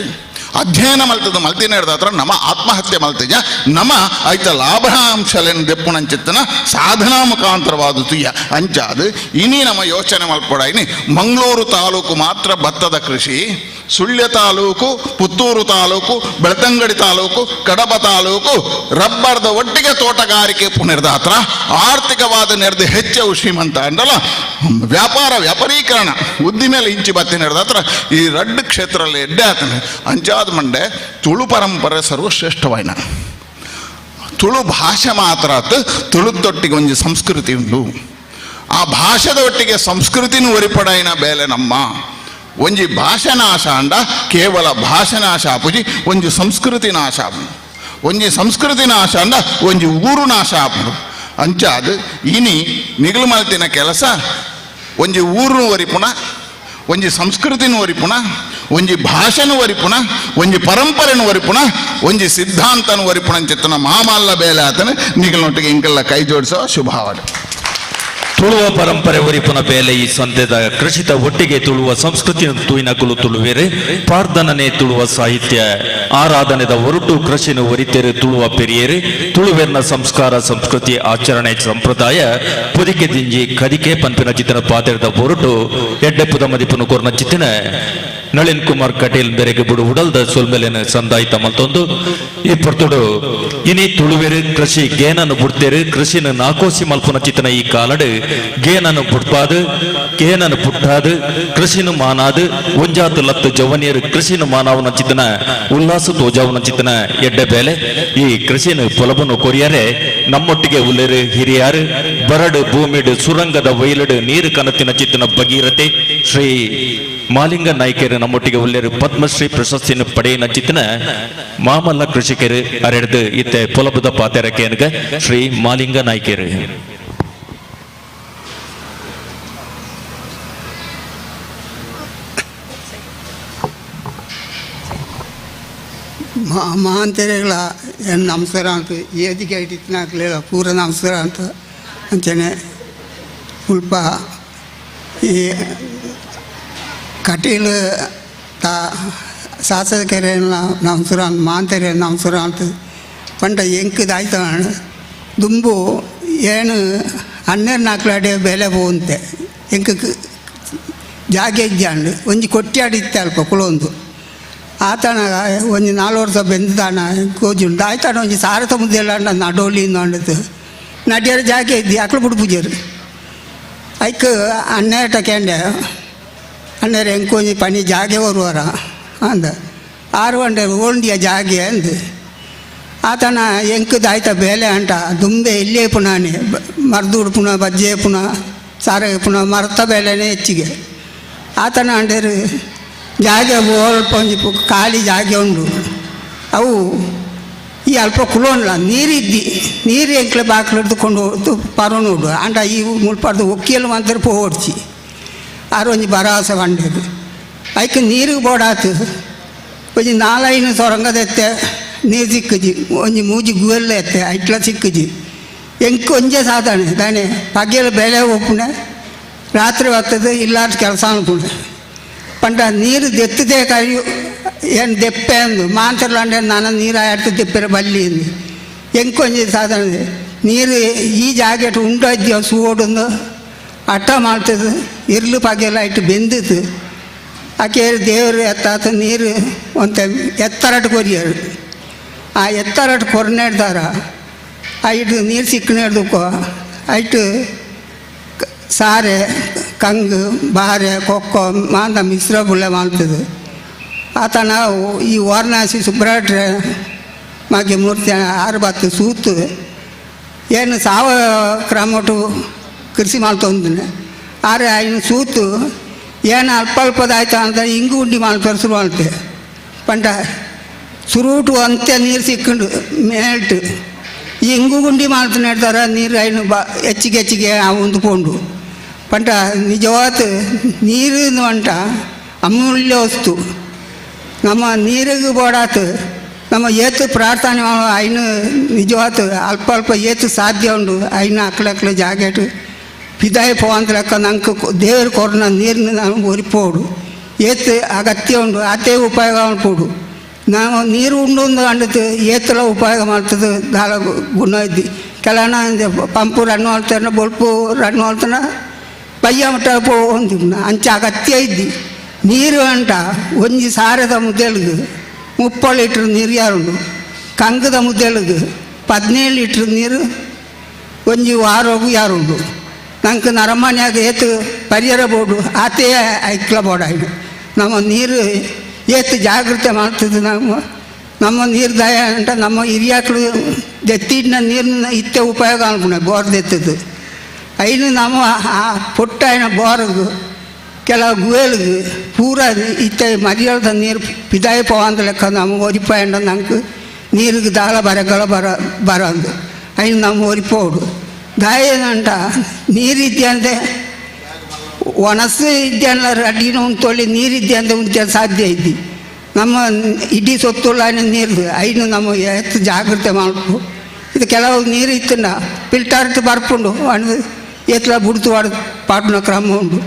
ಅಧ್ಯಯನ ಮಲ್ತದ ಮಲ್ತಿನ ಹಿಡ್ದಾತ್ರ ನಮ್ಮ ಆತ್ಮಹತ್ಯೆ ಮಲ್ತಿಜ ನಮ್ಮ ಆಯ್ತ ಲಾಭಾಂಶಲೆನ್ ದೆಪ್ಪುಣಂಚಿತ್ತನ ಸಾಧನಾ ಮುಖಾಂತರವಾದ ತುಯ್ಯ ಅಂಚಾದು ಇನಿ ನಮ್ಮ ಯೋಚನೆ ಮಲ್ಪಡಾಯಿನಿ ಮಂಗಳೂರು ತಾಲೂಕು ಮಾತ್ರ ಭತ್ತದ ಕೃಷಿ, ಸುಳ್ಯ ತಾಲೂಕು, ಪುತ್ತೂರು ತಾಲೂಕು, ಬೆಳ್ತಂಗಡಿ ತಾಲೂಕು, ಕಡಬ ತಾಲೂಕು ರಬ್ಬರ್ದ ಒಟ್ಟಿಗೆ ತೋಟಗಾರಿಕೆ ಪುನರ್ದಾತ್ರ ಆರ್ಥಿಕವಾದ ನೆರೆದು ಹೆಚ್ಚು ಶ್ರೀಮಂತ ಅಂದಲ್ಲ ವ್ಯಾಪಾರೀಕರಣ ಉದ್ದಿಮೆಲೆ ಇಂಚಿ ಬತ್ತಿ ನಡೆದಾತ್ರ ಈ ರಡ್ಡು ಕ್ಷೇತ್ರದಲ್ಲಿ ಎಡ್ಡೆ ಆತನೆ ಅಂಚಾದ ಮಂಡೆ ತುಳು ಪರಂಪರೆ ಸರ್ವಶ್ರೇಷ್ಠವಾಯಿನ ತುಳು ಭಾಷೆ ಮಾತ್ರ ತುಳುದೊಟ್ಟಿಗೆ ಒಂದು ಸಂಸ್ಕೃತಿ ಉಂಟು. ಆ ಭಾಷೆದ ಒಟ್ಟಿಗೆ ಸಂಸ್ಕೃತಿನೂ ಒರಿಪಡಾಯಿನ ಬೇಲೆ ನಮ್ಮ ಒಂಜಿ ಭಾಷೆ ನಾಶ ಅಂಡ ಕೇವಲ ಭಾಷೆ ನಾಶ ಆಪುಜಿ ಒಂಜಿ ಸಂಸ್ಕೃತಿ ನಾಶ ಆಪುಡು, ಒಂಜಿ ಸಂಸ್ಕೃತಿ ನಾಶ ಅಂಡ ಒಂಜಿ ಊರು ನಾಶ ಆಪುಡು. ಅಂಚಾದು ಇನಿ ನಿಗಲು ಮಲ್ತಿನ ಕೆಲಸ ಒಂಜಿ ಊರು ಒರಿಪುಣ, ಒಂಜಿ ಸಂಸ್ಕೃತಿನೂ ಒರಿಪುಣ, ಒಂಜಿ ಭಾಷೆನೂ ಒರಿಪುಣ, ಒಂಜಿ ಪರಂಪರೆನೂ ಒರಿಪುಣ, ಒಂಜಿ ಸಿದ್ಧಾಂತನೂ ಒರಿಪುಣ ಅಂಚಿತ್ತನ ಮಾಮಲ್ಲ ಬೇಲೆ ಆತನ ನಿಗಲನೊಟ್ಟಿಗೆ ಇಂಕೆಲ್ಲ ಕೈ ಜೋಡಿಸೋ ಶುಭಾವಡು. ತುಳುವ ಪರಂಪರೆ ಒರಿಪುನ ಬೇಲೆ ಈ ಸಂತೆದ ಕೃಷಿತ ಒಟ್ಟಿಗೆ ತುಳುವ ಸಂಸ್ಕೃತಿಯ ತೂಯಿನಕುಲು ತುಳುವೇರೆ ಪಾರ್ಧನನೆ ತುಳುವ ಸಾಹಿತ್ಯ ಆರಾಧನೆದ ಹೊರಟು ಕೃಷಿನ ಒರಿತೆರೆ ತುಳುವ ಪೆರಿಯೇರೆ ತುಳುವೆರ್ನ ಸಂಸ್ಕಾರ ಸಂಸ್ಕೃತಿ ಆಚರಣೆ ಸಂಪ್ರದಾಯ ಪುದಿಕೆ ದಿಂಜಿ ಕದಿಕೆ ಪಂಪಿನ ಚಿತ್ತಿನ ಪಾತ್ರದ ಹೊರಟು ಎಡ್ಡೆಪ್ಪುದ ಮದಿಪುನ ಕೊರ್ನ ಚಿತ್ತಿನ ನಳಿನ್ ಕುಮಾರ್ ಕಟೀಲ್ ಬೆರೆಗೆ ಬಿಡು ಉಡಲ್ದ ಸೊಲ್ಮೆಲೆನ ಸಂದಾಯಿತ ಮಲ್ತೊಂದು ಈ ಪೊರ್ತುಡು ಇನಿ ತುಳುವೆರು ಕೃಷಿ ಗೇನನ್ನು ಬುಡ್ತೇರು ಕೃಷಿನ ನಾಕೋಸಿ ಮಲ್ಪುನ ಚಿತ್ತನ ಈ ಕಾಲಡು ಗೇನನ್ನು ಬುಡ್ಪಾದು ಗೇನನ್ನು ಪುಟ್ಟಾದು ಕೃಷಿನ ಮಾನಾದು ಒಂಜಾತು ಲತ್ತು ಜವನಿಯರು ಕೃಷಿನ ಮಾನವನ ಚಿತ್ತನ ಉಲ್ಲಾಸ ತೋಜಾವನ ಚಿತ್ತನ ಎಡ್ಡೆ ಬೇಲೆ ಈ ಕೃಷಿನ ಪೊಲಬನು ಕೊರಿಯರೆ ನಮ್ಮೊಟ್ಟಿಗೆ ಉಲ್ಲೆರು ಹಿರಿಯಾರು ಬರಡು ಭೂಮಿಡು ಸುರಂಗದ ವೈಲಡು ನೀರು ಕನತಿನ ಚಿತ್ತನ ಭಗೀರಥೆ ಶ್ರೀ ಮಾಲಿಂಗ ನಾಯ್ಕರು ನಮ್ಮೊಟ್ಟಿಗೆ ಒಳ್ಳೆಯ ಪದ್ಮಶ್ರೀ ಪ್ರಶಸ್ತಿಯನ್ನು ಪಡೆಯಿನ ಚಿತ್ತನ ಮಾಮಲ್ಲ ಕೃಷಿಕರು ಅರೆಡ್ದು ಇತ್ತೆ ಪೊಲಬದ ಪಾತೆರಕ್ಕೆ ಶ್ರೀ ಮಾಲಿಂಗ ನಾಯ್ಕರು ಮಹಾಂತರೆಗಳ ಏನು ನಮಸ್ಕಾರ ಅಂತ ಏದಿಗೆ ಇಟ್ಟಿನಾಗಲಿಲ್ಲ ಪೂರ ನಮಸ್ಕಾರ ಅಂತ ಅಂಚನೆ ಸ್ವಲ್ಪ ಈ ಕಟೀಲು ತಾ ಶಾಸಕರೇ ನಮಸ್ಕಾರ ಅಂತ ಮಾಂತರೆ ನಮಸ್ಕಾರ ಅಂತ ಪಂಡ ಎಂಕದಾಯ್ತ ದುಂಬು ಏನು 12 ಬೆಲೆ ಹೋಗುತ್ತೆ ಎಂಕ ಜಾಗ ಇದ್ದಾಂಡು ಒಂಜಿ ಕೊಟ್ಟಿಯಾಡಿತ್ತೆ ಅಲ್ಪ ಕುಳೊಂದು ಆತನ ಒಂಜಿ 4 ವರ್ಷ ಬೆಂದಾನ ಕೋಜುಂಡು ಆಯ್ತಾನ ಒಂಜಿ ಸಾರತ ಮುದ್ದೆಲ್ಲ ನಡೋಲಿಂದ ಅಂಡದು ನಡಿಯರ ಜಾಗ ಇದ್ದಿ ಅಕ್ಳು ಬಿಡು ಪೂಜರು ಐಕ್ 12 ಕೇಂಡೆ 12 ಎಂಕೊಂಜಿ ಪನಿ ಜಾಗೆ ಬರುವಾರ ಅಂದ 6 ಗಂಟೆ ಓಂಡಿಯ ಜಾಗೆ ಅಂದು ಆತನ ಎಂಕದಾಯ್ತ ಬೇಲೆ ಅಂಟ ದುಂಬೆ ಇಲ್ಲೇ ಪುನಾನೆ ಮರ್ದೂಡು ಪುನಃ ಬಜ್ಜೆ ಪುನಃ ಸಾರ ಪುನಃ ಮರ್ತ ಬೇಲೆನೇ ಹೆಚ್ಚಿಗೆ ಆತನ ಅಂಡರು ಜಾಗೆ ಅಲ್ಪ ಒಂಜಿ ಖಾಲಿ ಜಾಗೆ ಉಂಡು ಅವು ಈ ಅಲ್ಪ ಕುಲೋನ್ಲ ನೀರಿದ್ದಿ ನೀರು ಎಂಕ್ಲೆ ಬಾಕ್ಲು ಹಿಡ್ದುಕೊಂಡು ಹೋಗ್ತು ಪರೋನುಡು ಅಂಡ ಈ ಮುಳ್ಪಾಡ್ದು ಒಕ್ಕಿಯಲ್ಲಿ ಮಾತ್ರ ಪೋಡ್ಚಿ ಆರು ಒಂಜಿ ಭರವಸೆ ಕಂಡದು ಐಕೆ ನೀರಿಗೆ ಬೋಡಾತು ಒಂಜಿ 4-5 ಸೊರಂಗದೆತ್ತೆ ನೀರು ಸಿಕ್ಕಜಿ ಒಂಜಿ ಮೂಜಿ ಗುವೆಲ್ಲ ಎತ್ತೆ ಐಟ್ಲ ಸಿಕ್ಕಜಿ ಎಂಕ ಒಂಜೆ ಸಾಧಾರಣ ದಾನೆ ಪಗ್ಗೆಲ್ಲ ಬೆಲೆ ಒಪ್ಪುನೆ ರಾತ್ರಿ ಹೊತ್ತದು ಇಲ್ಲಾದ ಕೆಲಸ ಅನ್ಕೊಂಡೆ ಪಂಡ ನೀರು ದೆತ್ತದೇ ಕರಿಯು ಏನು ದೆಪ್ಪೆ ಅಂದು ಮಾಂತರ್ಲಾಂಡೆ ನಾನು ನೀರು ಆಡ್ತು ದೆಪ್ಪೆರ ಬಲ್ಲಿ ಅಂದು ಎಂಕೊಂಜಿ ಸಾಧಾರಣ ನೀರು ಈ ಜಾಗ ಉಂಟು ಸೂಡೊಂದು ಅಟ್ಟ ಮಾಡ್ತದೆ ಇರ್ಲು ಪಗೆಲ್ಲ ಇಟ್ಟು ಬೆಂದಿತ್ತು ಆಕೆ ದೇವರು ಎತ್ತಾತ ನೀರು ಒಂತ ಎತ್ತರಟ್ಟು ಕೊರಿಯರು ಆ ಎತ್ತರಟ್ಟು ಕೊರ್ನೇಡ್ದಾರ ಐಟು ನೀರು ಸಿಕ್ಕನೇಡ್ದಕ್ಕೋ ಐಟು ಸಾರೆ ಕಂಗು ಬಾರೆ ಕೊಕ್ಕೋ ಮಾಂದ ಮಿಶ್ರ ಬುಳ್ಳೆ ಮಾಡ್ತದೆ ಆತನ ಈ ವಾರಣಾಸಿ ಸುಬ್ರಾಟ್ರೆ ಮಾಗೆ ಮೂರ್ತಿ 6 ಸೂತು ಏನು ಸಾವ ಕ್ರಮಟು ಕೃಷಿ ಮಾಡ್ತೊಂದಿನಿ ಆರೆ ಐನು ಸೂತು ಏನು ಅಲ್ಪದಾಯ್ತು ಅಂತ ಹಿಂಗು ಉಂಡಿ ಮಾಡ್ತಾರೆ ಶುರು ಮಾಡ್ತೆ ಪಂಡ ಸುರುಟು ಅಂತೆ ನೀರು ಸಿಕ್ಕೊಂಡು ಮೇಲ್ಟು ಈ ಹಿಂಗು ಗುಂಡಿ ಮಾಡ್ತಾನೆ ಹೇಳ್ತಾರೆ ನೀರು ಐನು ಹೆಚ್ಚಿಗೆ ಹೊಂದ್ಕೊಂಡು ಪಂಡ ನಿಜವಾದ ನೀರು ಅಂಟ ಅಮೂಲ್ಯ ವಸ್ತು ನಮ್ಮ ನೀರಿಗೆ ಬೋಡಾತು ನಮ್ಮ ಏತು ಪ್ರಾರ್ಥನೆ ಐನು ನಿಜವಾದ ಅಲ್ಪ ಏತು ಸಾಧ್ಯ ಉಂಡು ಐನು ಅಕ್ಳಕ್ಳ ಜಾಗೆಟು ಪಿದಾಯ ಪೋವಂತ ಲೆಕ್ಕ ನಂಗೆ ದೇವರು ಕೊರನ ನೀರಿನ ನಾನು ಒರಿಪೋಡು ಏತು ಅಗತ್ಯ ಉಂಡು ಅದೇ ಉಪಯೋಗ ಮಾಡ್ಬೋಡು ನಾವು ನೀರು ಉಂಡು ಅಂಡದು ಏತಲ ಉಪಯೋಗ ಮಾಡ್ತದೆ ದಾಳ ಗುಣ ಇದ್ದಿ ಕೆಲನ ಪಂಪು ರನ್ನು ಹೊಲ್ತಾನ ಬೊಲ್ಪು ರನ್ನು ಹೊಲ್ತಾನ ಬಯ್ಯ ಮಟ್ಟ ಹೊಂದಿನ ಅಂಚ ಅಗತ್ಯ ಇದ್ದಿ ನೀರು ಅಂಟ ಒಂಜಿ ಸಾರದ ಮುದ್ದೆಲ್ಗೆ 30 ಲೀಟ್ರ್ ನೀರು ಯಾರುಂಡು ಕಂಗದ ಮುದ್ದೆಲ್ಗೆ 17 ಲೀಟ್ರ್ ನೀರು ಒಂಜಿ ವಾರೋಗು ಯಾರುಂಡು ನಂಗೆ ನರಮನ್ಯಾಗ ಏತು ಪರಿಹಾರ ಬೋಡು ಆತೇ ಐಕ್ಲ ಬೋಡಾಯ್ಡು ನಮ್ಮ ನೀರು ಏತು ಜಾಗೃತಿ ಮಾಡ್ತದೆ ನಮ್ಮ ನೀರು ದಯ ಅಂತ ನಮ್ಮ ಹಿರಿಯಾಕ್ಳು ದೆತ್ತಿನ ನೀರಿನ ಇತ್ತೆ ಉಪಯೋಗ ಅನ್ಕೊಂಡೆ ಬೋರ್ ದೆತ್ತದು ಐನು ನಮ್ಮ ಆ ಪುಟ್ಟ ಬೋರ್ಗೆ ಕೆಲವು ಗುವೇಲ್ಗೆ ಪೂರ ಇತ್ತೆ ಮರಿಯಲ್ದ ನೀರು ಪಿದಾಯ ಪೋವಂದ ಲೆಕ್ಕ ನಮ್ಮ ಒರಿಪಾಯಂಡ ನಂಗೆ ನೀರಿಗೆ ದಾಳ ಬರಗಳ ಬರೋದು ಐನು ನಮ್ಮ ಒರಿಪೋಡು ದಾಯನಂಟ ನೀರಿದ್ದೆ ಅಂದರೆ ಒಣಸು ಇದ್ದೆಲ್ಲ ಅಡಿನ ಉಂಟೊಳ್ಳಿ ನೀರಿದ್ದೆ ಅಂತ ಉಂಟೆ ಸಾಧ್ಯ ಇದ್ದಿ ನಮ್ಮ ಇಡೀ ಸೊತ್ತುಳ್ಳ ನೀರು ಐನು ನಮ್ಮ ಜಾಗ್ರತೆ ಮಾಡ್ಬೇಕು ಇದು ಕೆಲವು ನೀರು ಇತ್ತನ ಫಿಲ್ಟರ್ಟ್ ಬರ್ಕೊಂಡು ಅಣ್ಣ ఎట్లా బుడుతువాడు పాటున క్రమం ఉండు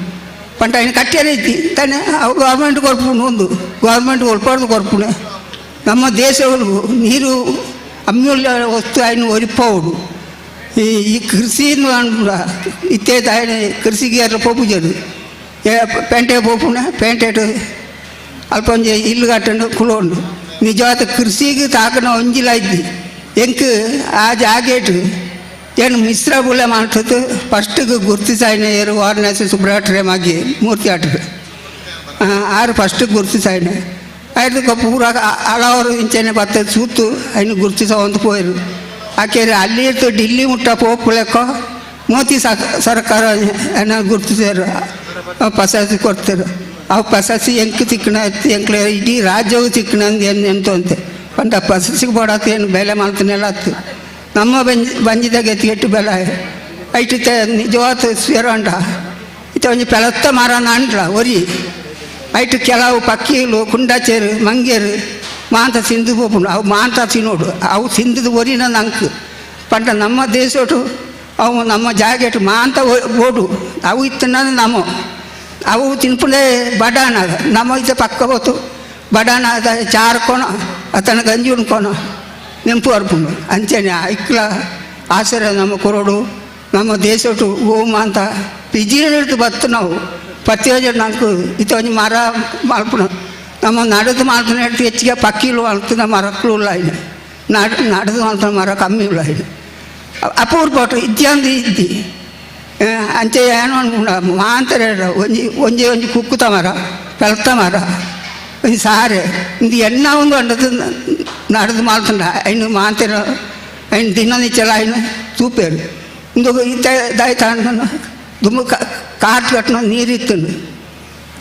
పంట ఆయన కట్టేరైತಿ కానీ ಗೌರ್ಮೆಂಟ್ ಕೊರ್ಪುಂಡು ಒಂದು ಗೌರ್ಮೆಂಟ್ ಒಳ್ಪಾಡ್ದು ಕೊರ್ಪುಣೆ ನಮ್ಮ ದೇಶಗಳು ನೀರು ಅಮ್ಯುಳ್ಳ ವಸ್ತು ఆయన ಒರಿಪೋಡು ಈ ಕೃಷಿಯನ್ನು ಅನ್ಬಿಡ ಇತ್ತೇತ ఆయన ಕೃಷಿಗೆ ಅದ್ರ ಪೋಪುಜರು ಪೇಂಟೆ ಪೋಪುಣ ಪೇಂಟೆಟ್ ಅಲ್ಪ ಒಂಜಿ ಇಲ್ಲು ಕಟ್ಟಂಡು ಕುಳೋಂಡು ನಿಜವಾದ ಕೃಷಿಗೆ ತಾಕನ ಒಂಜಿಲಾಯ್ತಿ ಎಂಕ್ ಆ ಜಾಗೇಟು ಏನು ಮಿಶ್ರ ಬುಲೆ ಮಾಡ್ತದ್ದು ಫಸ್ಟಿಗೆ ಗುರ್ತಿಸಾಯ್ನ ಏರು ವಾರಣಾಸಿ ಸುಬ್ರಹ್ಮಣ್ಯಮಾಗಿ ಮೂರ್ತಿ ಆಟರು ಆರು ಫಸ್ಟಿಗೆ ಗುರ್ತಿಸಾಯ್ನ ಅದಕ್ಕೆ ಪೂರ ಹಲವರು ಇಂಚೆನೆ ಬರ್ತದೆ ಸೂತು ಅಯ್ನು ಗುರ್ತಿಸ ಒಂದು ಪೋಯರು ಆಕೆರೆ ಅಲ್ಲಿ ಇರ್ತು ಡಿಲ್ಲಿ ಮುಟ್ಟ ಪೋಪುಲೆಕ್ಕ ಮೋದಿ ಸರ್ಕಾರ ಅನ್ನ ಗುರ್ತಿಸಾರು ಪಸಾಸಿ ಕೊಡ್ತಾರೆ ಅವು ಪಸಾಸಿ ಎಂಕ್ ತಿಕ್ಕಣ ಎಂಕ್ಲೆ ಇಡೀ ರಾಜ್ಯವು ತಿಕ್ಕಣ ಎಂತ ಅಂತೆ ಪಂಡ ಪಸಾಸಿಗೆ ಬೋಡಾತು ಏನು ಬೆಲೆ ಮಾಡ್ತಾನೆಲ್ಲ ಆತು ನಮ್ಮ ಬಂಜಿದಾಗ ಎತ್ತಿಗೆಟ್ಟು ಬೆಲೆ ಐಟು ನಿಜವಾದ ಸ್ವೀರಂಡ ಇತ್ತ ಒಂಜಿ ಪೆಳತ್ತ ಮರನ ಅಂಡ್ಲ ಒರಿ ಐಟು ಕೆಲವು ಪಕ್ಕೀಲು ಕುಂಡಚೇರು ಮಂಗೇರು ಮಾಂತ ಸಿಂದು ಪೋಪುಂಡು ಅವು ಮಾಂತ ತಿನ್ನೋಡು ಅವು ಸಿಂದದು ಒರಿನ ನಂಕು ಪಂಡ ನಮ್ಮ ದೇಶೋಟು ಅವು ನಮ್ಮ ಜಾಗೆಟು ಮಾಂತ ಓಡು ಅವು ಇತ್ತನ ನಮ್ಮ ಅವು ತಿನ್ಪುಂಡೆ ಬಡಾಣ ನಮ್ಮ ಇದ್ದ ಪಕ್ಕ ಹೋತು ಬಡಾಣ ಅದ ಚಾರ್ಕೊಣ ಅತನ ಗಂಜಿ ಉಣ್ಕೊಣ ನೆಂಪು ಅರ್ಪುಂಡು ಅಂಚೆನೆ ಐಕ್ಲ ಆಸರೆ ನಮ್ಮ ಕೊರೋಡು ನಮ್ಮ ದೇಶೋಟು ಓಮ ಅಂತ ಪಿಜಿಟ್ಟು ಬತ್ತು ನಾವು ಪ್ರತಿಯೊಂದು ನಂಗೆ ಇತ್ತೊಂದು ಮರ ಮಲ್ಪುಣ ನಮ್ಮ ನಡೆದು ಮಾಡ್ತಾನೆ ಹೇಳ್ತು ಹೆಚ್ಚಿಗೆ ಪಕ್ಕೀಲು ಮಲ್ತದ ಮರಕ್ಕೂ ಇಲ್ಲ ಇದೆ ನಡೆದು ಮಾಡ್ತಾನೆ ಮರ ಕಮ್ಮಿ ಇಲ್ಲ ಇದೆ ಅಪೂರ್ವಟ್ಟು ಇದ್ದಂದು ಇದ್ದಿ ಅಂಚೆ ಏನು ಅನ್ಕೊಂಡ ಮಾಂತಾರೆ ಒಂಜಿ ಒಂಜಿ ಕುಕ್ಕುತ ಮರ ಪೆಳ್ತ ಮರ ಒಂದು ಸಾರೆ ಇದು ಎಣ್ಣ ಒಂದು ಅಂಡದು ನಡೆದು ಮಾಡ್ತಂಡ ಐನು ಮಾಂತರ ಐನು ದಿನ ನಿಚ್ಚಲ ಐನು ತೂಪೇರು ಇಂದು ಇತ್ತ ದಾಯ್ತ ದುಮ್ಮ ಕಾಟ್ ಕಟ್ಟಣ ನೀರಿತ್ತು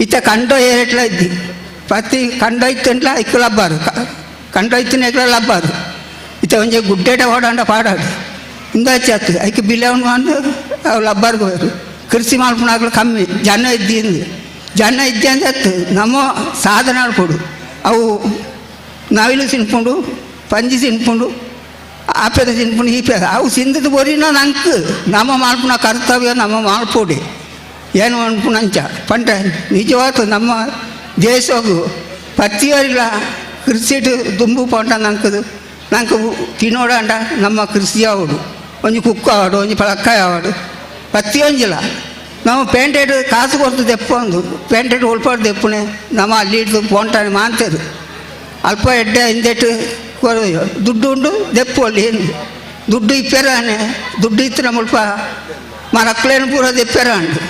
ಇತ್ತ ಕಂಡ ಏರೆಟ್ಲ ಇದ್ದಿ ಪ್ರತಿ ಕಂಡ ಇತ್ತಂಟ್ಲ ಇಕ್ಕ ಲಬ್ಬಾರು ಕಂಡ ಇತ್ತಿನ ಇಕ್ಕ ಲಬ್ಬಾರು ಇತ್ತ ಒಂಜಿ ಗುಡ್ಡೇಟ ಓಡಾಂಡ ಪಾಡಾಡು ಇಂದಾಚತ್ತು ಐಕ್ಕೆ ಬಿಲ್ಲೆವನು ಅಂದು ಅವು ಲಬ್ಬಾರ್ಗೆ ಹೋಯ್ರು ಕೃಷಿ ಮಾಡ್ಕೊಂಡಾಗ್ಲು ಕಮ್ಮಿ ಜನ ಇದ್ದಿಂದು ಜನ ಇದ್ದೆ ಅಂದತ್ತು ನಮ್ಮ ಸಾಧನಾಳು ಕೊಡು ಅವು ನವಿಲು ತಿನ್ಕೊಂಡು ಪಂಜಿ ತಿನ್ಕೊಂಡು ಆಪೇದ ತಿನ್ಕೊಂಡು ಈ ಪೇದ ಅವು ಸಿಂದದ ಬರೀನ ನಂಗೆ ನಮ್ಮ ಮಾಡ್ಪುಣ ಕರ್ತವ್ಯ ನಮ್ಮ ಮಾಡ್ಪೋಡಿ ಏನು ಅನ್ಪುಣಂಚ ಪಂಟ ನಿಜವಾದ ನಮ್ಮ ದೇಶಗೂ ಪ್ರತಿಯೊರಿಲ್ಲ ಕೃಷಿಟ್ಟು ದುಂಬು ಪಂಟ ನಂಕದು ನಂಗೆ ತಿನ್ನೋಡಂಡ ನಮ್ಮ ಕೃಷಿ ಆವಡು ಒಂಜಿ ಕುಕ್ಕ ಆವಡು ಒಂಜಿ ಪಳಕ್ಕಾಯಿ ಆವಡು ಪ್ರತಿಯೊಂದಿಲ್ಲ ನಾವು ಪೇಂಟೆಡ್ ಕಾಸು ಕೊಡ್ತು ದೆಪ್ಪೊಂದು ಪೇಂಟೆಡ್ ಒಳ್ಪಾಡು ದೆಪ್ಪುಣೆ ನಮ್ಮ ಅಲ್ಲಿ ಇಟ್ಟು ಪೋಂಟಾನೆ ಮಾಂತೇರು ಅಲ್ಪ ಎಡ್ಡೆ ಹಿಂದೆಟ್ಟು ದುಡ್ಡು ಉಂಡು ದೆಪ್ಪು ಅಲ್ಲಿ ಏನು ದುಡ್ಡು ಇಪ್ಪೆರಾನೆ ದುಡ್ಡು ಇತ್ತು ನಮ್ಮಲ್ಪ ಮರಕ್ಳೇನು ಪೂರ ದೆಪ್ಪೆರ ಅಂಡು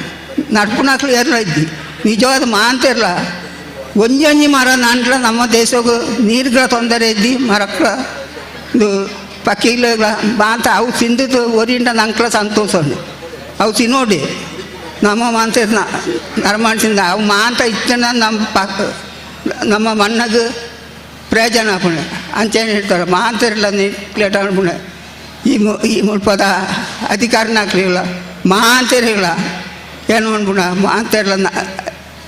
ನಡ್ಪುನಕ್ಳು ಏರ್ಲ ಇದ್ದಿ ನಿಜವಾದ ಮಾಂತೇರ್ಲ ಒಂಜೊಂಜಿ ಮರ ನಂಡ್ಲ ನಮ್ಮ ದೇಶಗೂ ನೀರುಗಳ ತೊಂದರೆ ಇದ್ದಿ ಮರಕ್ಳ ಇದು ಪಕ್ಕಿಗಳ ಮಾಂತ ಅವು ತಿಂದಿದ್ದು ಒರಿಂದ ನಂಕ್ಳ ಸಂತೋಷ ಅವು ತಿನ್ನೋಡಿ ನಮ್ಮ ಮಾಂತ ನರ್ಮಾಡ್ಸಿಂದ ಅವು ಮಾಂತ ಇಷ್ಟನ ನಮ್ಮ ಮಣ್ಣಗೆ ಪ್ರಯೋಜನ ಆಪುಣೆ ಅಂಚೇನು ಹೇಳ್ತಾರೆ ಮಾಂತರಿಲ್ಲ ಪ್ಲೇಟ್ ಅನ್ಪುಣೆ ಈ ಮುಲ್ಪದ ಅಧಿಕಾರನ ಹಾಕ್ಲಿಲ್ಲ ಮಾಂತರಿಲ್ಲ ಏನು ಅನ್ಪುಣ ಮಾಂತರಿಲ್ಲ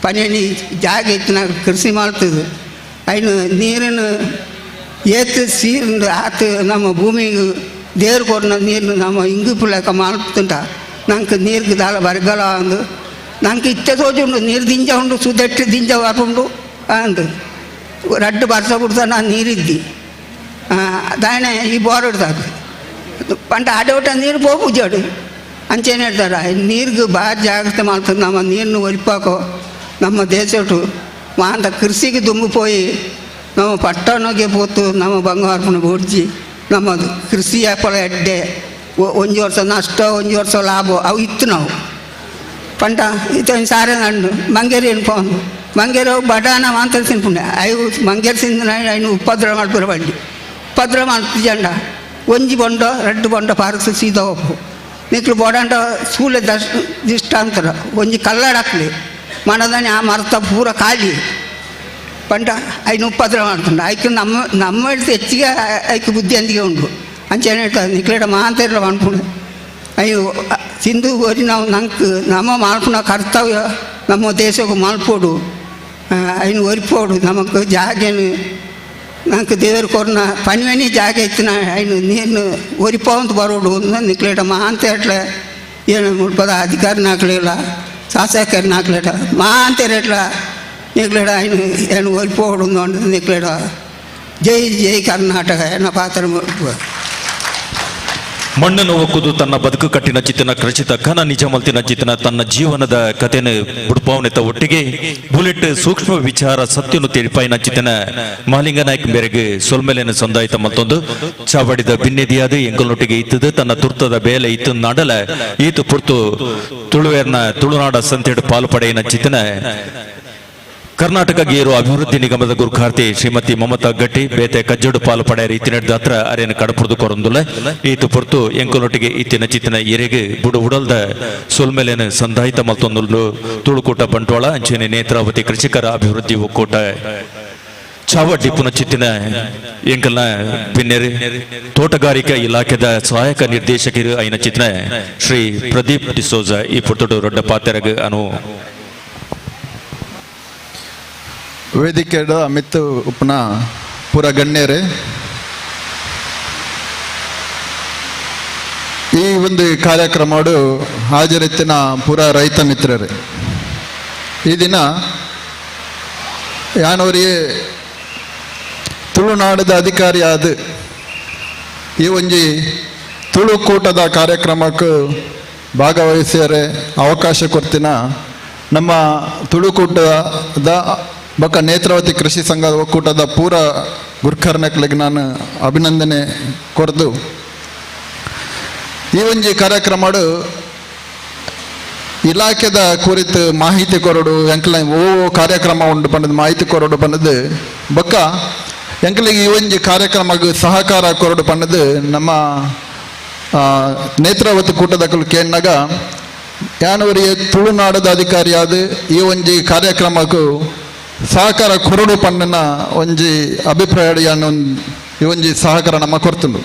ಪನೇನಿ ಜಾಗ ಇತ್ತು ನಾವು ಕೃಷಿ ಮಾಡ್ತಿದ್ದು ಐನು ನೀರನ್ನು ಏತು ಸೀರು ಆತು ನಮ್ಮ ಭೂಮಿಗೆ ದೇವ್ರು ಕೊಡ ನೀರು ನಮ್ಮ ಇಂಗು ಲೆಕ್ಕ ಮಾಡ್ತುಂಟ ನಂಗೆ ನೀರಿಗೆ ದಾಳ ಬರಗಾಲ ಅಂದು ನಂಗೆ ಇತ್ತೆ ತೋಜುಂಡು ನೀರು ದಿಂಜ ಉಂಡು ಸುದೆಟ್ಟು ದಿಂಜ ಬರ್ಪುಂಡು ಅಂದು ರಡ್ಡು ಬರ್ಸ ಬಿಡ್ತ ನಾನು ನೀರಿದ್ದಿ ದಾಯಣೆ ಈ ಬೋರ್ ಇಡ್ತಾರೆ ಪಂಡ ಆಡೋಟ ನೀರು ಹೋಗುಜಾಡು ಅಂಚೇನು ಹೇಳ್ತಾರೆ ನೀರಿಗೆ ಭಾರಿ ಜಾಗ್ರತೆ ಮಾಡ್ತದೆ ನಮ್ಮ ನೀರನ್ನು ಒಲಿಪಾಕೋ ನಮ್ಮ ದೇಶಟ್ಟು ಮಾಂತ ಕೃಷಿಗೆ ದುಂಬಿಪೋಯಿ ನಮ್ಮ ಪಟ್ಟಣಕ್ಕೆ ಪೋತು ನಮ್ಮ ಬಂಗಾರಪನ ಬೊಡ್ಜಿ ನಮ್ಮದು ಕೃಷಿ ವ್ಯಾಪಾರ ಎಡ್ಡೆ ಒಂಜಿ ವರ್ಷ ನಷ್ಟ ಒಂಜಿ ವರ್ಷ ಲಾಭ ಅವು ಇತ್ತು ನಾವು ಪಂಟ ಇತ್ತ ಸಾರೆ ನಂಡು ಮಂಗೇರಿ ಅನ್ಕೊಂಡು ಮಂಗೇರು ಬಡಾನ ಮಾಂತ ತಿನ್ಪುಂಡೆ ಅವು ಮಂಗೇರು ತಿಂದ ಐನು ಉಪದ್ರ ಮಾಡ್ಬಿರ ಬಂಡಿ ಉಪದ್ರ ಮಾಡ್ತಿಜಂಡ ಒಂಜಿ ಬೊಂಡ ರೆಡ್ಡು ಬೊಂಡ ಪಾರಸು ಸೀದಾ ಒಪ್ಪು ನಿಕ್ಲು ಬೊಡಂಡ ಸೂಲೆ ದಿಷ್ಟಾಂತರ ಒಂಜಿ ಕಲ್ಲಡಾಕ್ಲಿ ಮನದಾನೆ ಆ ಮರತ ಪೂರ ಖಾಲಿ ಪಂಡ ಐನು ಉಪದ್ರ ಮಾಡ್ತಂಡ ಐಕೆ ನಮ್ಮ ಹಿಡ್ದು ಹೆಚ್ಚಿಗೆ ಐಕೆ ಬುದ್ಧಿ ಅಂದಿಗೆ ಉಂಡು ಅಂಚೇನು ಹೇಳ್ತಾರೆ ನಿಕ್ಲೇಟ ಮಾಂತೇರಲ್ಲ ಮಾಡ್ಪುಣೆ ಅಯ್ಯೋ ತಿಂದು ಓದಿ ನಾವು ನಂಗೆ ನಮ್ಮ ಮಾಡ್ಪುಣ ಕರ್ತವ್ಯ ನಮ್ಮ ದೇಶಕ್ಕೆ ಮಾಡ್ಪೋಡು ಐನು ಒರಿಪೋಡು ನಮಗೆ ಜಾಗೇನು ನಂಗೆ ದೇವರು ಕೊರ್ನ ಪನಿವನಿ ಜಾಗ ಇತ್ತು ಐನು ನೀರು ಒರಿಪೋ ಅಂತ ಬರೋಡು ನಿಕ್ಲೇಟ ಮಾಂತೇಟ್ಲೆ ಏನು ಮುಡ್ಪದ ಅಧಿಕಾರ ನಾಕ್ಲಿಲ್ಲ ಶಾಸಕರು ನಾಕ್ಲೇಡ ಮಾಂತೆರೇಟ್ಲ ನಿಕ್ಲೇಡ ಏನು ಒಲ್ಪೋಡು ನಿಕ್ಲೇಡ ಜೈ ಜೈ ಕರ್ನಾಟಕ ಎನ್ನ ಪಾತ್ರ ಮಣ್ಣನ್ನು ಒಕ್ಕುದು ತನ್ನ ಬದುಕು ಕಟ್ಟಿನ ಚಿತ್ತನ ಕೃಷಿತ ಖನ ನಿಜ ಮಲ್ತಿನ ಚಿತ್ತನ ತನ್ನ ಜೀವನದ ಕಥೆನ ಬುಡ್ಪಾವನೆತ ಒಟ್ಟಿಗೆ ಬುಲೆಟ್ ಸೂಕ್ಷ್ಮ ವಿಚಾರ ಸತ್ಯನು ತಿಳಿಪಾಯಿನ ಚಿತ್ತನ ಮಹಾಲಿಂಗ ನಾಯ್ಕ ಮೇರೆಗೆ ಸೊಲ್ಮೆಲೆನ ಸಂದಾಯಿತ ಮತ್ತೊಂದು ಚಾವಡಿದ ಬಿನ್ನೆದಿಯಾದ ಎಂಕಲ್ನೊಟ್ಟಿಗೆ ಇತ್ತದ ತನ್ನ ತುರ್ತದ ಬೇಲೆ ಇತ್ತು ನಾಡಲ ಈತು ಪುರ್ತು ತುಳುವೇರ್ನ ತುಳುನಾಡ ಸಂತೆಡು ಪಾಲು ಪಡೆಯಿನ ಚಿತ್ತನ ಕರ್ನಾಟಕ ಗೇರು ಅಭಿವೃದ್ಧಿ ನಿಗಮದ ಗುರುಖಾರ್ತಿ ಶ್ರೀಮತಿ ಮಮತಾ ಗಟ್ಟಿ ಬೇತೆ ಕಜ್ಜಡು ಪಾಲು ಪಡೆಯ ರೀತಿ ನಡೆದಾತ್ರ ಅರೇನ ಕಡಪುರದು ಕೊರೊಂದುಲ್ಲ ಈತು ಪೊರ್ತು ಎಂಕುನೊಟ್ಟಿಗೆ ಇತ್ತಿನ ಚಿತ್ತಿನ ಎರೆಗೆ ಬುಡು ಉಡಲ್ದ ಸೊಲ್ಮೆಲೆನ ಸಂದಾಯಿತ ಮತ್ತೊಂದು ತುಳುಕೂಟ ಬಂಟ್ವಾಳ ಅಂಚೆನೆ ನೇತ್ರಾವತಿ ಕೃಷಿಕರ ಅಭಿವೃದ್ಧಿ ಒಕ್ಕೂಟ ಚಾವಡ್ಡಿ ಪುನಚಿತ್ತಿನ ಎಂಕಲ್ನ ಪಿನ್ನೆರೆ ತೋಟಗಾರಿಕಾ ಇಲಾಖೆದ ಸಹಾಯಕ ನಿರ್ದೇಶಕರು ಐನ ಚಿತ್ತಿನ ಶ್ರೀ ಪ್ರದೀಪ್ ಡಿಸೋಜ ಈ ಪುಟ್ಟುಡು ರೊಡ್ಡ ಪಾತೆರಗ ಅನು ವೇದಿಕೆಡು ಅಮಿತ್ ಉಪ್ನ ಪೂರ ಗಣ್ಯರೇ, ಈ ಒಂದು ಕಾರ್ಯಕ್ರಮಡು ಹಾಜರಿತ್ತಿನ ಪೂರ ರೈತ ಮಿತ್ರರೇ, ಈ ದಿನ ಯಾನವರಿಗೆ ತುಳುನಾಡದ ಅಧಿಕಾರಿ ಆದ ಈ ಒಂಜಿ ತುಳುಕೂಟದ ಕಾರ್ಯಕ್ರಮಕ್ಕೆ ಭಾಗವಹಿಸ್ಯಾರೆ ಅವಕಾಶ ಕೊಡ್ತಿನ ನಮ್ಮ ತುಳುಕೂಟದ ಬೊಕ್ಕ ನೇತ್ರಾವತಿ ಕೃಷಿ ಸಂಘ ಒಕ್ಕೂಟದ ಪೂರ ಗುರ್ಕರ್ನಕ್ಲಿಗೆ ನಾನು ಅಭಿನಂದನೆ ಕೊರ್ದು ಈ ಒಂಜಿ ಕಾರ್ಯಕ್ರಮಡು ಇಲಾಖೆದ ಕುರಿತು ಮಾಹಿತಿ ಕೊರಡು ಎಂಕ್ಲ ಕಾರ್ಯಕ್ರಮ ಉಂಡು ಪಂಡದು ಮಾಹಿತಿ ಕೊರಡು ಪಂಡದು ಬೊಕ್ಕ ಎಂಕ್ಲಿಗೆ ಈ ಒಂಜಿ ಕಾರ್ಯಕ್ರಮಕ್ಕೆ ಸಹಕಾರ ಕೊರಡು ಪಂಡದು ನಮ್ಮ ನೇತ್ರಾವತಿ ಕೂಟದ ಕೇಳಿನಾಗ ಯಾನವರಿಗೆ ತುಳುನಾಡದ ಅಧಿಕಾರಿಯಾದ ಈ ಒಂಜಿ ಕಾರ್ಯಕ್ರಮಕ್ಕೂ ಸಹಕಾರ ಕೊರಡು ಪಂಡನ ಒಂಜಿ ಅಭಿಪ್ರಾಯ ಈ ಒಂಜಿ ಸಹಕಾರ ನಮ್ಮ ಕೊರ್ತುಂಡು.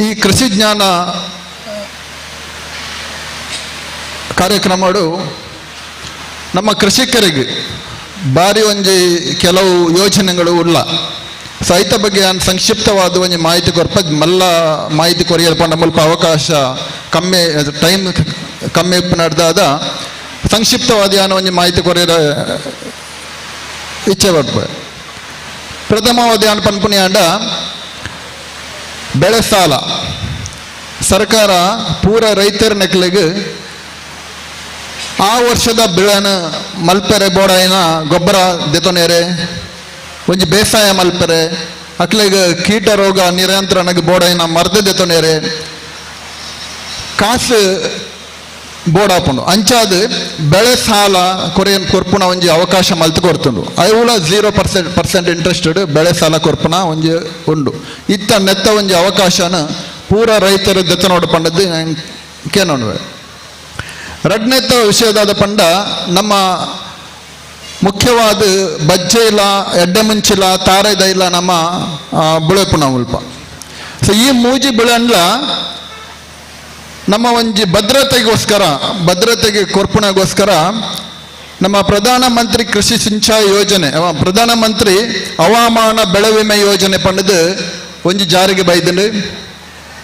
ಈ ಕೃಷಿ ಜ್ಞಾನ ಕಾರ್ಯಕ್ರಮಗಳು ನಮ್ಮ ಕೃಷಿಕರಿಗೆ ಭಾರಿ ಒಂಜಿ ಕೆಲವು ಯೋಜನೆಗಳು ಉಳ್ಳ ಸಹಿತ ಬಗ್ಗೆ ನಾನು ಸಂಕ್ಷಿಪ್ತವಾದ ಒಂದು ಮಾಹಿತಿ ಕೊರಪ ಮಲ್ಲ ಮಾಹಿತಿ ಕೊರಿಯಲು ಪಂಡ ಮುಲ್ಪ ಅವಕಾಶ ಕಮ್ಮಿ ಟೈಮ್ ಕಮ್ಮಿ ನಡೆದಾದ ಸಂಕ್ಷಿಪ್ತವಾದ ಯಾನ ಒಂದು ಮಾಹಿತಿ ಕೊರಿಯರ ಇಚ್ಛೆ ಬರ್ಪ ಪ್ರಥಮವಾದ ಯಾನ ಪನ್ಪುನಿ ಅಂಡ ಬೆಳೆ ಸಾಲ ಸರ್ಕಾರ ಪೂರ ರೈತರ ನೆಕ್ಲಿಗೆ ಆ ವರ್ಷದ ಬೆಳೆನ ಮಲ್ಪೆರೆ ಬೋಡಾಯಿನ ಗೊಬ್ಬರ ದೆತೊನೇರೆ ಒಂಜಿ ಬೇಸಾಯ ಮಲ್ಪೆರೆ ಅಕ್ಲೆಗೆ ಕೀಟ ರೋಗ ನಿಯಂತ್ರಣಕ್ಕೆ ಬೋಡಾಯಿನ ಮರ್ದ ದೆತೊನೇರೆ ಕಾಸು ಬೋಡಾಪುಂಡು ಅಂಚಾದ ಬೆಳೆ ಸಾಲ ಕೊರ್ಪುನ ಒಂಜಿ ಅವಕಾಶ ಮಲ್ತು ಕೊಡ್ತುಂಡು ಅವುಲ 0% ಇಂಟ್ರೆಸ್ಟೆಡ್ ಬೆಳೆ ಸಾಲ ಕೊರ್ಪುನ ಒಂಜಿ ಉಂಡು ಇತ್ತ ನೆತ್ತ ಒಂಜಿ ಅವಕಾಶನ ಪೂರ ರೈತರ ದೆತನೋಡು ಪಂಡದ್ದು ಕೇನೊಂಡುವೆ ರಡ್ನೆತ್ತ ವಿಷಯದಾದ ಪಂಡ ನಮ್ಮ ಮುಖ್ಯವಾದ ಬಜ್ಜೆ ಇಲ್ಲ ಎಡ್ಡೆ ಮುಂಚಿಲ್ಲ ತಾರೆದ ಇಲ್ಲ ನಮ್ಮ ಬುಳೆಪುಣ ಉಲ್ಪ ಸೊ ಈ ಮೂಜಿ ಬೆಳೆಂಡ್ಲ ನಮ್ಮ ಒಂಜಿ ಭದ್ರತೆಗೆ ಕೊರ್ಪುಣಗೋಸ್ಕರ ನಮ್ಮ ಪ್ರಧಾನಮಂತ್ರಿ ಕೃಷಿ ಸಿಂಚಾಯಿ ಯೋಜನೆ ಪ್ರಧಾನಮಂತ್ರಿ ಹವಾಮಾನ ಬೆಳೆ ವಿಮೆ ಯೋಜನೆ ಪಂಡದು ಒಂಜಿ ಜಾರಿಗೆ ಬೈದಂಡು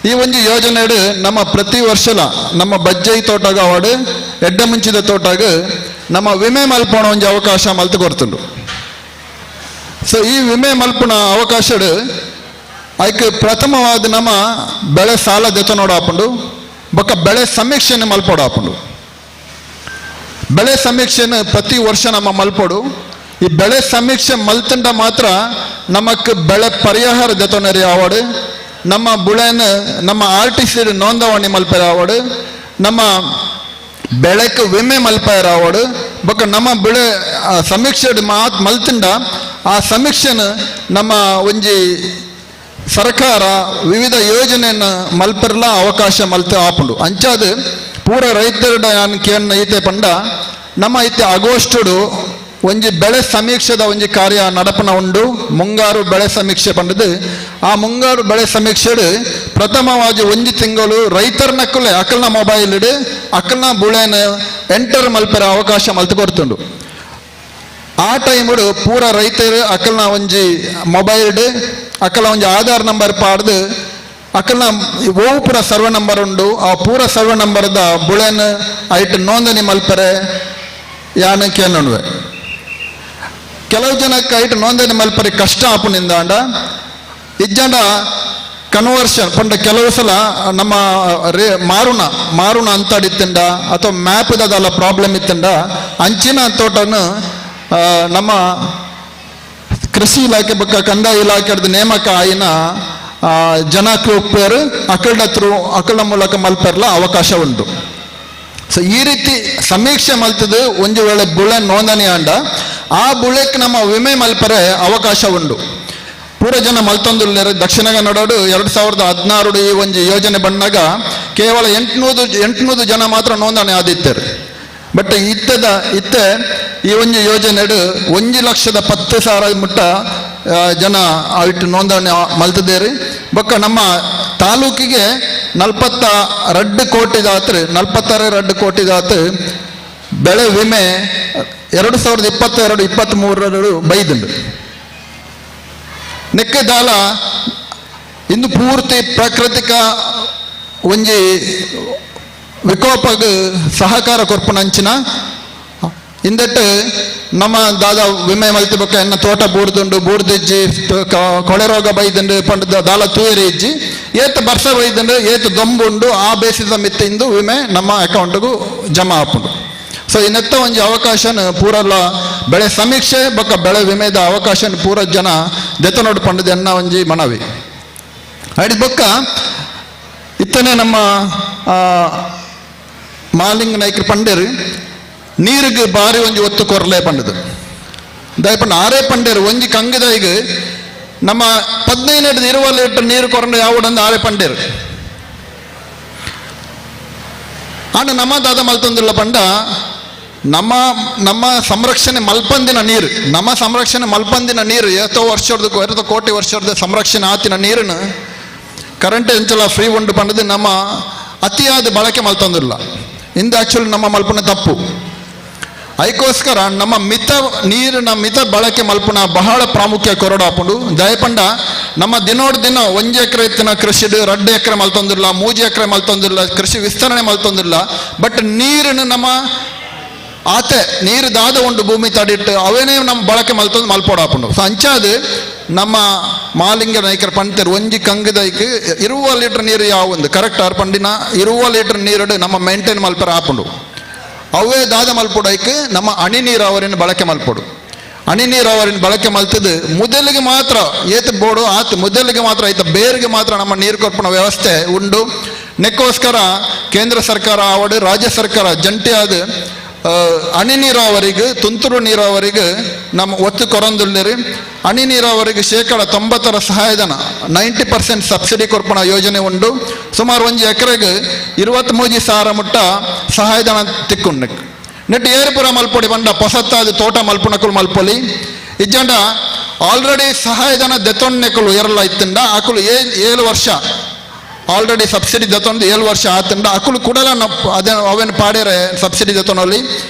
ಈ ಒಂಜಿ ಯೋಜನೆ ನಮ್ಮ ಪ್ರತಿ ವರ್ಷಲ ನಮ್ಮ ಬಜ್ಜೈ ತೋಟಾಗ ಅವಾಡು ಎಡ್ಡೆ ಮುಂಚಿದ ತೋಟಾಗ ನಮ್ಮ ವಿಮೆ ಮಲ್ಪಣ ಒಂಜಿ ಅವಕಾಶ ಮಲ್ತು ಕೊಡ್ತುಂಡು. ಸೊ ಈ ವಿಮೆ ಮಲ್ಪಣ ಅವಕಾಶ ಅದಕ್ಕೆ ಪ್ರಥಮವಾದ ನಮ್ಮ ಬೆಳೆ ಸಾಲ ದೆತನೋಡು ಹಾಪುಂಡು ಬೊಕ್ಕ ಬೆಳೆ ಸಮೀಕ್ಷೆನ ಮಲ್ಪೋಡು ಹಾಪುಂಡು. ಬೆಳೆ ಸಮೀಕ್ಷೆನ ಪ್ರತಿ ವರ್ಷ ನಮ್ಮ ಮಲ್ಪೋಡು ಈ ಬೆಳೆ ಸಮೀಕ್ಷೆ ಮಲ್ತಂಡ ಮಾತ್ರ ನಮಕ್ ಬೆಳೆ ಪರಿಹಾರ ದೆತೊನೆರಿ ಆವಾಡು ನಮ್ಮ ಬುಳೆನ ನಮ್ಮ RTC ನೋಂದಣಿ ಮಲ್ಪೆರ ಆವಾಡು ನಮ್ಮ ಬೆಳೆಕ್ ವಿಮೆ ಮಲ್ಪೆರ ಆವಾಡು ಬೊಕ್ಕ ನಮ್ಮ ಬೆಳೆ ಸಮೀಕ್ಷೆ ಮಲ್ತಂಡ ಆ ಸಮೀಕ್ಷೆನ ನಮ್ಮ ಒಂಜಿ ಸರ್ಕಾರ ವಿವಿಧ ಯೋಜನೆಯನ್ನು ಮಲ್ಪೆರ್ಲ ಅವಕಾಶ ಮಲ್ತ ಆಪುಂಡು ಅಂಚಾದ ಪೂರ ರೈತರ ಕೇನ್ನ ಈತೆ ಪಂಡ ನಮ್ಮ ಐತೆ ಆಗಸ್ಟುಡು ಒಂಜಿ ಬೆಳೆ ಸಮೀಕ್ಷೆದ ಒಂಜಿ ಕಾರ್ಯ ನಡಪನ ಉಂಡು ಮುಂಗಾರು ಬೆಳೆ ಸಮೀಕ್ಷೆ ಪಂಡದು ಆ ಮುಂಗಾರು ಬೆಳೆ ಸಮೀಕ್ಷೆಡು ಪ್ರಥಮವಾಗಿ ಒಂಜಿ ತಿಂಗಳು ರೈತರ ನಕ್ಕಲೆ ಅಕಲ್ನ ಮೊಬೈಲ್ ಅಕಲ್ನ ಬುಳೆನ ಎಂಟರ್ ಮಲ್ಪೆರ ಅವಕಾಶ ಮಲ್ತು ಕೊಡ್ತುಂಡು. ಆ ಟೈಮುಡು ಪೂರ ರೈತರು ಅಕಲ್ನ ಒಂಜಿ ಮೊಬೈಲ್ ಅಕಲ ಒಂಜಿ ಆಧಾರ್ ನಂಬರ್ ಪಾಡ್ದು ಅಕಲ್ನ ಓವು ಪೂರ ಸರ್ವೆ ನಂಬರ್ ಉಂಡು ಆ ಪೂರ ಸರ್ವೆ ನಂಬರ್ದ ಬುಳೆನ್ ಐಟ್ ನೋಂದಣಿ ಮಲ್ಪರೆ ಯಾನ ಕೇಳುವೆ. ಕೆಲವು ಜನಕ್ಕೆ ಐಟ್ ನೋಂದಣಿ ಮಲ್ಪರೆ ಕಷ್ಟ ಆಪುನಿಂದ ಅಂಡ ಇಜ್ಜಂಡ ಕನ್ವರ್ಷನ್ ಪಂಡ ಕೆಲವು ಸಲ ನಮ್ಮ ಮಾರುಣ ಅಂತಡಿತ್ತಂಡ ಅಥವಾ ಮ್ಯಾಪ್ದಲ್ಲ ಪ್ರಾಬ್ಲಮ್ ಇತ್ತಂಡ ಅಂಚಿನ ತೋಟನು ನಮ್ಮ ಕೃಷಿ ಇಲಾಖೆ ಬಕ್ಕ ಕಂದಾಯ ಇಲಾಖೆದ ನೇಮಕ ಆಯಿನ ಜನಕ್ಕೆ ಒಪ್ಪೇರು ಅಕಲ್ನ ಮೂಲಕ ಮಲ್ಪೆರ್ಲ ಅವಕಾಶ ಉಂಟು. ಸೊ ಈ ರೀತಿ ಸಮೀಕ್ಷೆ ಮಲ್ತದು ಒಂದು ವೇಳೆ ಬುಳೆ ನೋಂದಣಿ ಆಂಡ ಆ ಬುಳೆಕ್ ನಮ್ಮ ವಿಮೆ ಮಲ್ಪರೆ ಅವಕಾಶ ಉಂಟು. ಪೂರ ಜನ ಮಲ್ತೊಂದುಲ್ಲೇರು ದಕ್ಷಿಣ ಕನ್ನಡೋಡು 2016 ಈ ಒಂದು ಯೋಜನೆ ಬಂದಾಗ ಕೇವಲ 800 ಜನ ಮಾತ್ರ ನೋಂದಣಿ ಆದಿತ್ತರು. ಬಟ್ ಇತ್ತೆ ಈ ಒಂದು ಯೋಜನೆ 1,10,000 ಮುಟ್ಟ ಜನ ಇಟ್ಟು ನೋಂದಣಿ ಮಲ್ತದೇರಿ. ಬೊಕ್ಕ ನಮ್ಮ ತಾಲೂಕಿಗೆ 42 ಕೋಟಿ ದಾತ್ರಿ ಬೆಳೆ ವಿಮೆ 2022-23 ಬೈದುಂಡು. ನೆಕ್ಕೆದಾಲ ಇಂದು ಪೂರ್ತಿ ಪ್ರಾಕೃತಿಕ ಒಂಜಿ ವಿಕೋಪಗ್ ಸಹಕಾರ ಕೊರ್ಪುನಂಚಿನ ಇಂದಟ್ಟು ನಮ್ಮ ದಾದ ವಿಮೆ ಮಲ್ತಿ ಬೊಕ್ಕ ಎನ್ನ ತೋಟ ಬೂರ್ದಿಜ್ಜಿ ಕೊಳೆ ರೋಗ ಬೈದಂಡು ಪಂಡ ದಾಲ ತೂಯರಿ ಇಜ್ಜಿ ಏತ್ ಬರ್ಸ ಬೈದಂಡು ಏತ್ ದೊಂಬುಂಡು ಆ ಬೇಸಿದ ಮಿತ್ತಿಂದು ವಿಮೆ ನಮ್ಮ ಅಕೌಂಟ್ಗೂ ಜಮಾ ಹಾಪುಂಡು. ಸೊ ಇನ್ನೆತ್ತ ಒಂಜಿ ಅವಕಾಶನ ಪೂರಲ್ಲ ಬೆಳೆ ಸಮೀಕ್ಷೆ ಬೊಕ್ಕ ಬೆಳೆ ವಿಮೆದ ಅವಕಾಶನ ಪೂರ ಜನ ದೆತ್ತನೋಡು ಪಂಡದ ಎನ್ನ ಒಂಜಿ ಮನವಿ ಅಡಿ ಬೊಕ್ಕ ಇತ್ತನೆ ನಮ್ಮ ಮಾಲಿಂಗ ನಾಯ್ಕರು ಪಂಡೇರು ನೀರಿಗೆ ಬಾರಿ ಒಂಜಿ ಒತ್ತು ಕೊರಲೆ ಪಂಡದು ದಯಪಂಡ ಆರೇ ಪಂಡೇರು ಒಂಜಿ ಕಂಗದಾಯಿಗ ನಮ್ಮ 15-20 ಲೀಟರ್ ನೀರು ಕೊರಂಡ ಯಾವಡಂದು ಆರೇ ಪಂಡೇರು ಆಂಡ ನಮ್ಮ ದಾದ ಮಲ್ತೊಂದಿಲ್ಲ ಪಂಡ ನಮ್ಮ ಸಂರಕ್ಷಣೆ ಮಲ್ಪಂದಿನ ನೀರು ಎಷ್ಟೋ ಕೋಟಿ ವರ್ಷದ ಸಂರಕ್ಷಣೆ ಆತಿನ ನೀರನ್ನು ಕರೆಂಟ್ ಎಂಚಲ ಫ್ರೀ ಉಂಡು ಪಂಡದು ನಮ್ಮ ಅತಿಯಾದ ಬಳಕೆ ಮಲ್ತೊಂದಿಲ್ಲ. ಇಂದು ಆಕ್ಚುಲಿ ನಮ್ಮ ಮಲ್ಪನ ತಪ್ಪು. ಅದಕ್ಕೋಸ್ಕರ ನಮ್ಮ ಮಿತ ಬಳಕೆ ಮಲ್ಪನ ಬಹಳ ಪ್ರಾಮುಖ್ಯ ಕೊರಡಾಪುಂಡು. ದಯಪಂಡ ನಮ್ಮ ದಿನೋಡ್ ದಿನ 1 ಎಕರೆ ಎತ್ತಿನ ಕೃಷಿ 2 ಎಕರೆ ಮಲ್ತೊಂದಿಲ್ಲ 3 ಎಕರೆ ಮಲ್ತೊಂದಿಲ್ಲ ಕೃಷಿ ವಿಸ್ತರಣೆ ಮಲ್ತೊಂದಿಲ್ಲ. ಬಟ್ ನೀರನ್ನು ನಮ್ಮ ಆತೆ ನೀರು ದಾದ ಉಂಡು ಭೂಮಿ ತಡಿಟ್ಟು ಅವೇನೇ ನಮ್ಮ ಬಳಕೆ ಮಲ್ಪೋಡಾಪುಂಡು. ಸೊ ಅಂಚಾದು ನಮ್ಮ ಮಾಲಿಂಗ ನಾಯ್ಕರ ಪಂಡ್ತೇರು ಒಂಜಿ ಕಂಗದೈಕ್ 20 ಲೀಟರ್ ನೀರು ಯಾವೊಂದು ಕರೆಕ್ಟ್ ಆರ್ ಪಂಡಿನ 20 ಲೀಟರ್ ನೀರು ನಮ್ಮ ಮೇಂಟೈನ್ ಮಲ್ಪರ ಆಪುಂಡು. ಅವೇ ದಾದ ಮಲ್ಪೋಡೈಕ್ ನಮ್ಮ ಹನಿ ನೀರಾವರಿನ ಬಳಕೆ ಮಲ್ಪೋಡು. ಹನಿ ನೀರಾವರಿನ ಬಳಕೆ ಮಲ್ತದ್ದು ಮೊದಲಿಗೆ ಮಾತ್ರ ಏತ್ ಬೋಡು ಆತು ಮೊದಲಿಗೆ ಮಾತ್ರ ಆಯ್ತು ಬೇರಿಗೆ ಮಾತ್ರ ನಮ್ಮ ನೀರು ಕೊರ್ಪಣ ವ್ಯವಸ್ಥೆ ಉಂಡು. ನೆಕ್ಕೋಸ್ಕರ ಕೇಂದ್ರ ಸರ್ಕಾರ ಆವಡು ರಾಜ್ಯ ಸರ್ಕಾರ ಜಂಟಿಯಾದ ಹನಿ ನೀರಾವರಿಗೆ ತುಂತುರು ನೀರಾವರಿಗೆ ನಮ್ಮ ಒತ್ತು ಕೊರಂದುಳ್ಳೇರಿ. ಹನಿ ನೀರಾವರಿಗೆ 90% ಸಹಾಯಧನ 90% ಸಬ್ಸಿಡಿ ಕೊರ್ಪಣ ಯೋಜನೆ ಉಂಡು. ಸುಮಾರು 1 ಎಕರೆಗೆ 23,000 ಮುಟ್ಟ ಸಹಾಯಧನ ತಿಕ್ಕೊಂಡು ನೆಟ್ ಏರ್ಪುರ ಮಲ್ಪೊಡಿ ಬಂಡ ಹೊಸತ್ತಾದ ತೋಟ ಮಲ್ಪುನಕುಲು ಮಲ್ಪೊಲಿ ಇಜ್ಜಂಡ ಆಲ್ರೆಡಿ ಸಹಾಯಧನ ದೆತ್ತೊಂಡೆಕುಲು ಎರಲ ಇತ್ತಿಂಡ ಅಕುಲು 7 ವರ್ಷ ಆಲ್ರೆಡಿ ಸಬ್ಸಿಡಿ ದತ್ತೊಂದು 7 ವರ್ಷ ಆತಂಡ ಅಕುಲು ಕೂಡಲ ಅದೇ ಅವೇನು ಪಾಡ್ಯಾರೆ ಸಬ್ಸಿಡಿ ದತ್ತೊನಲ್ಲಿ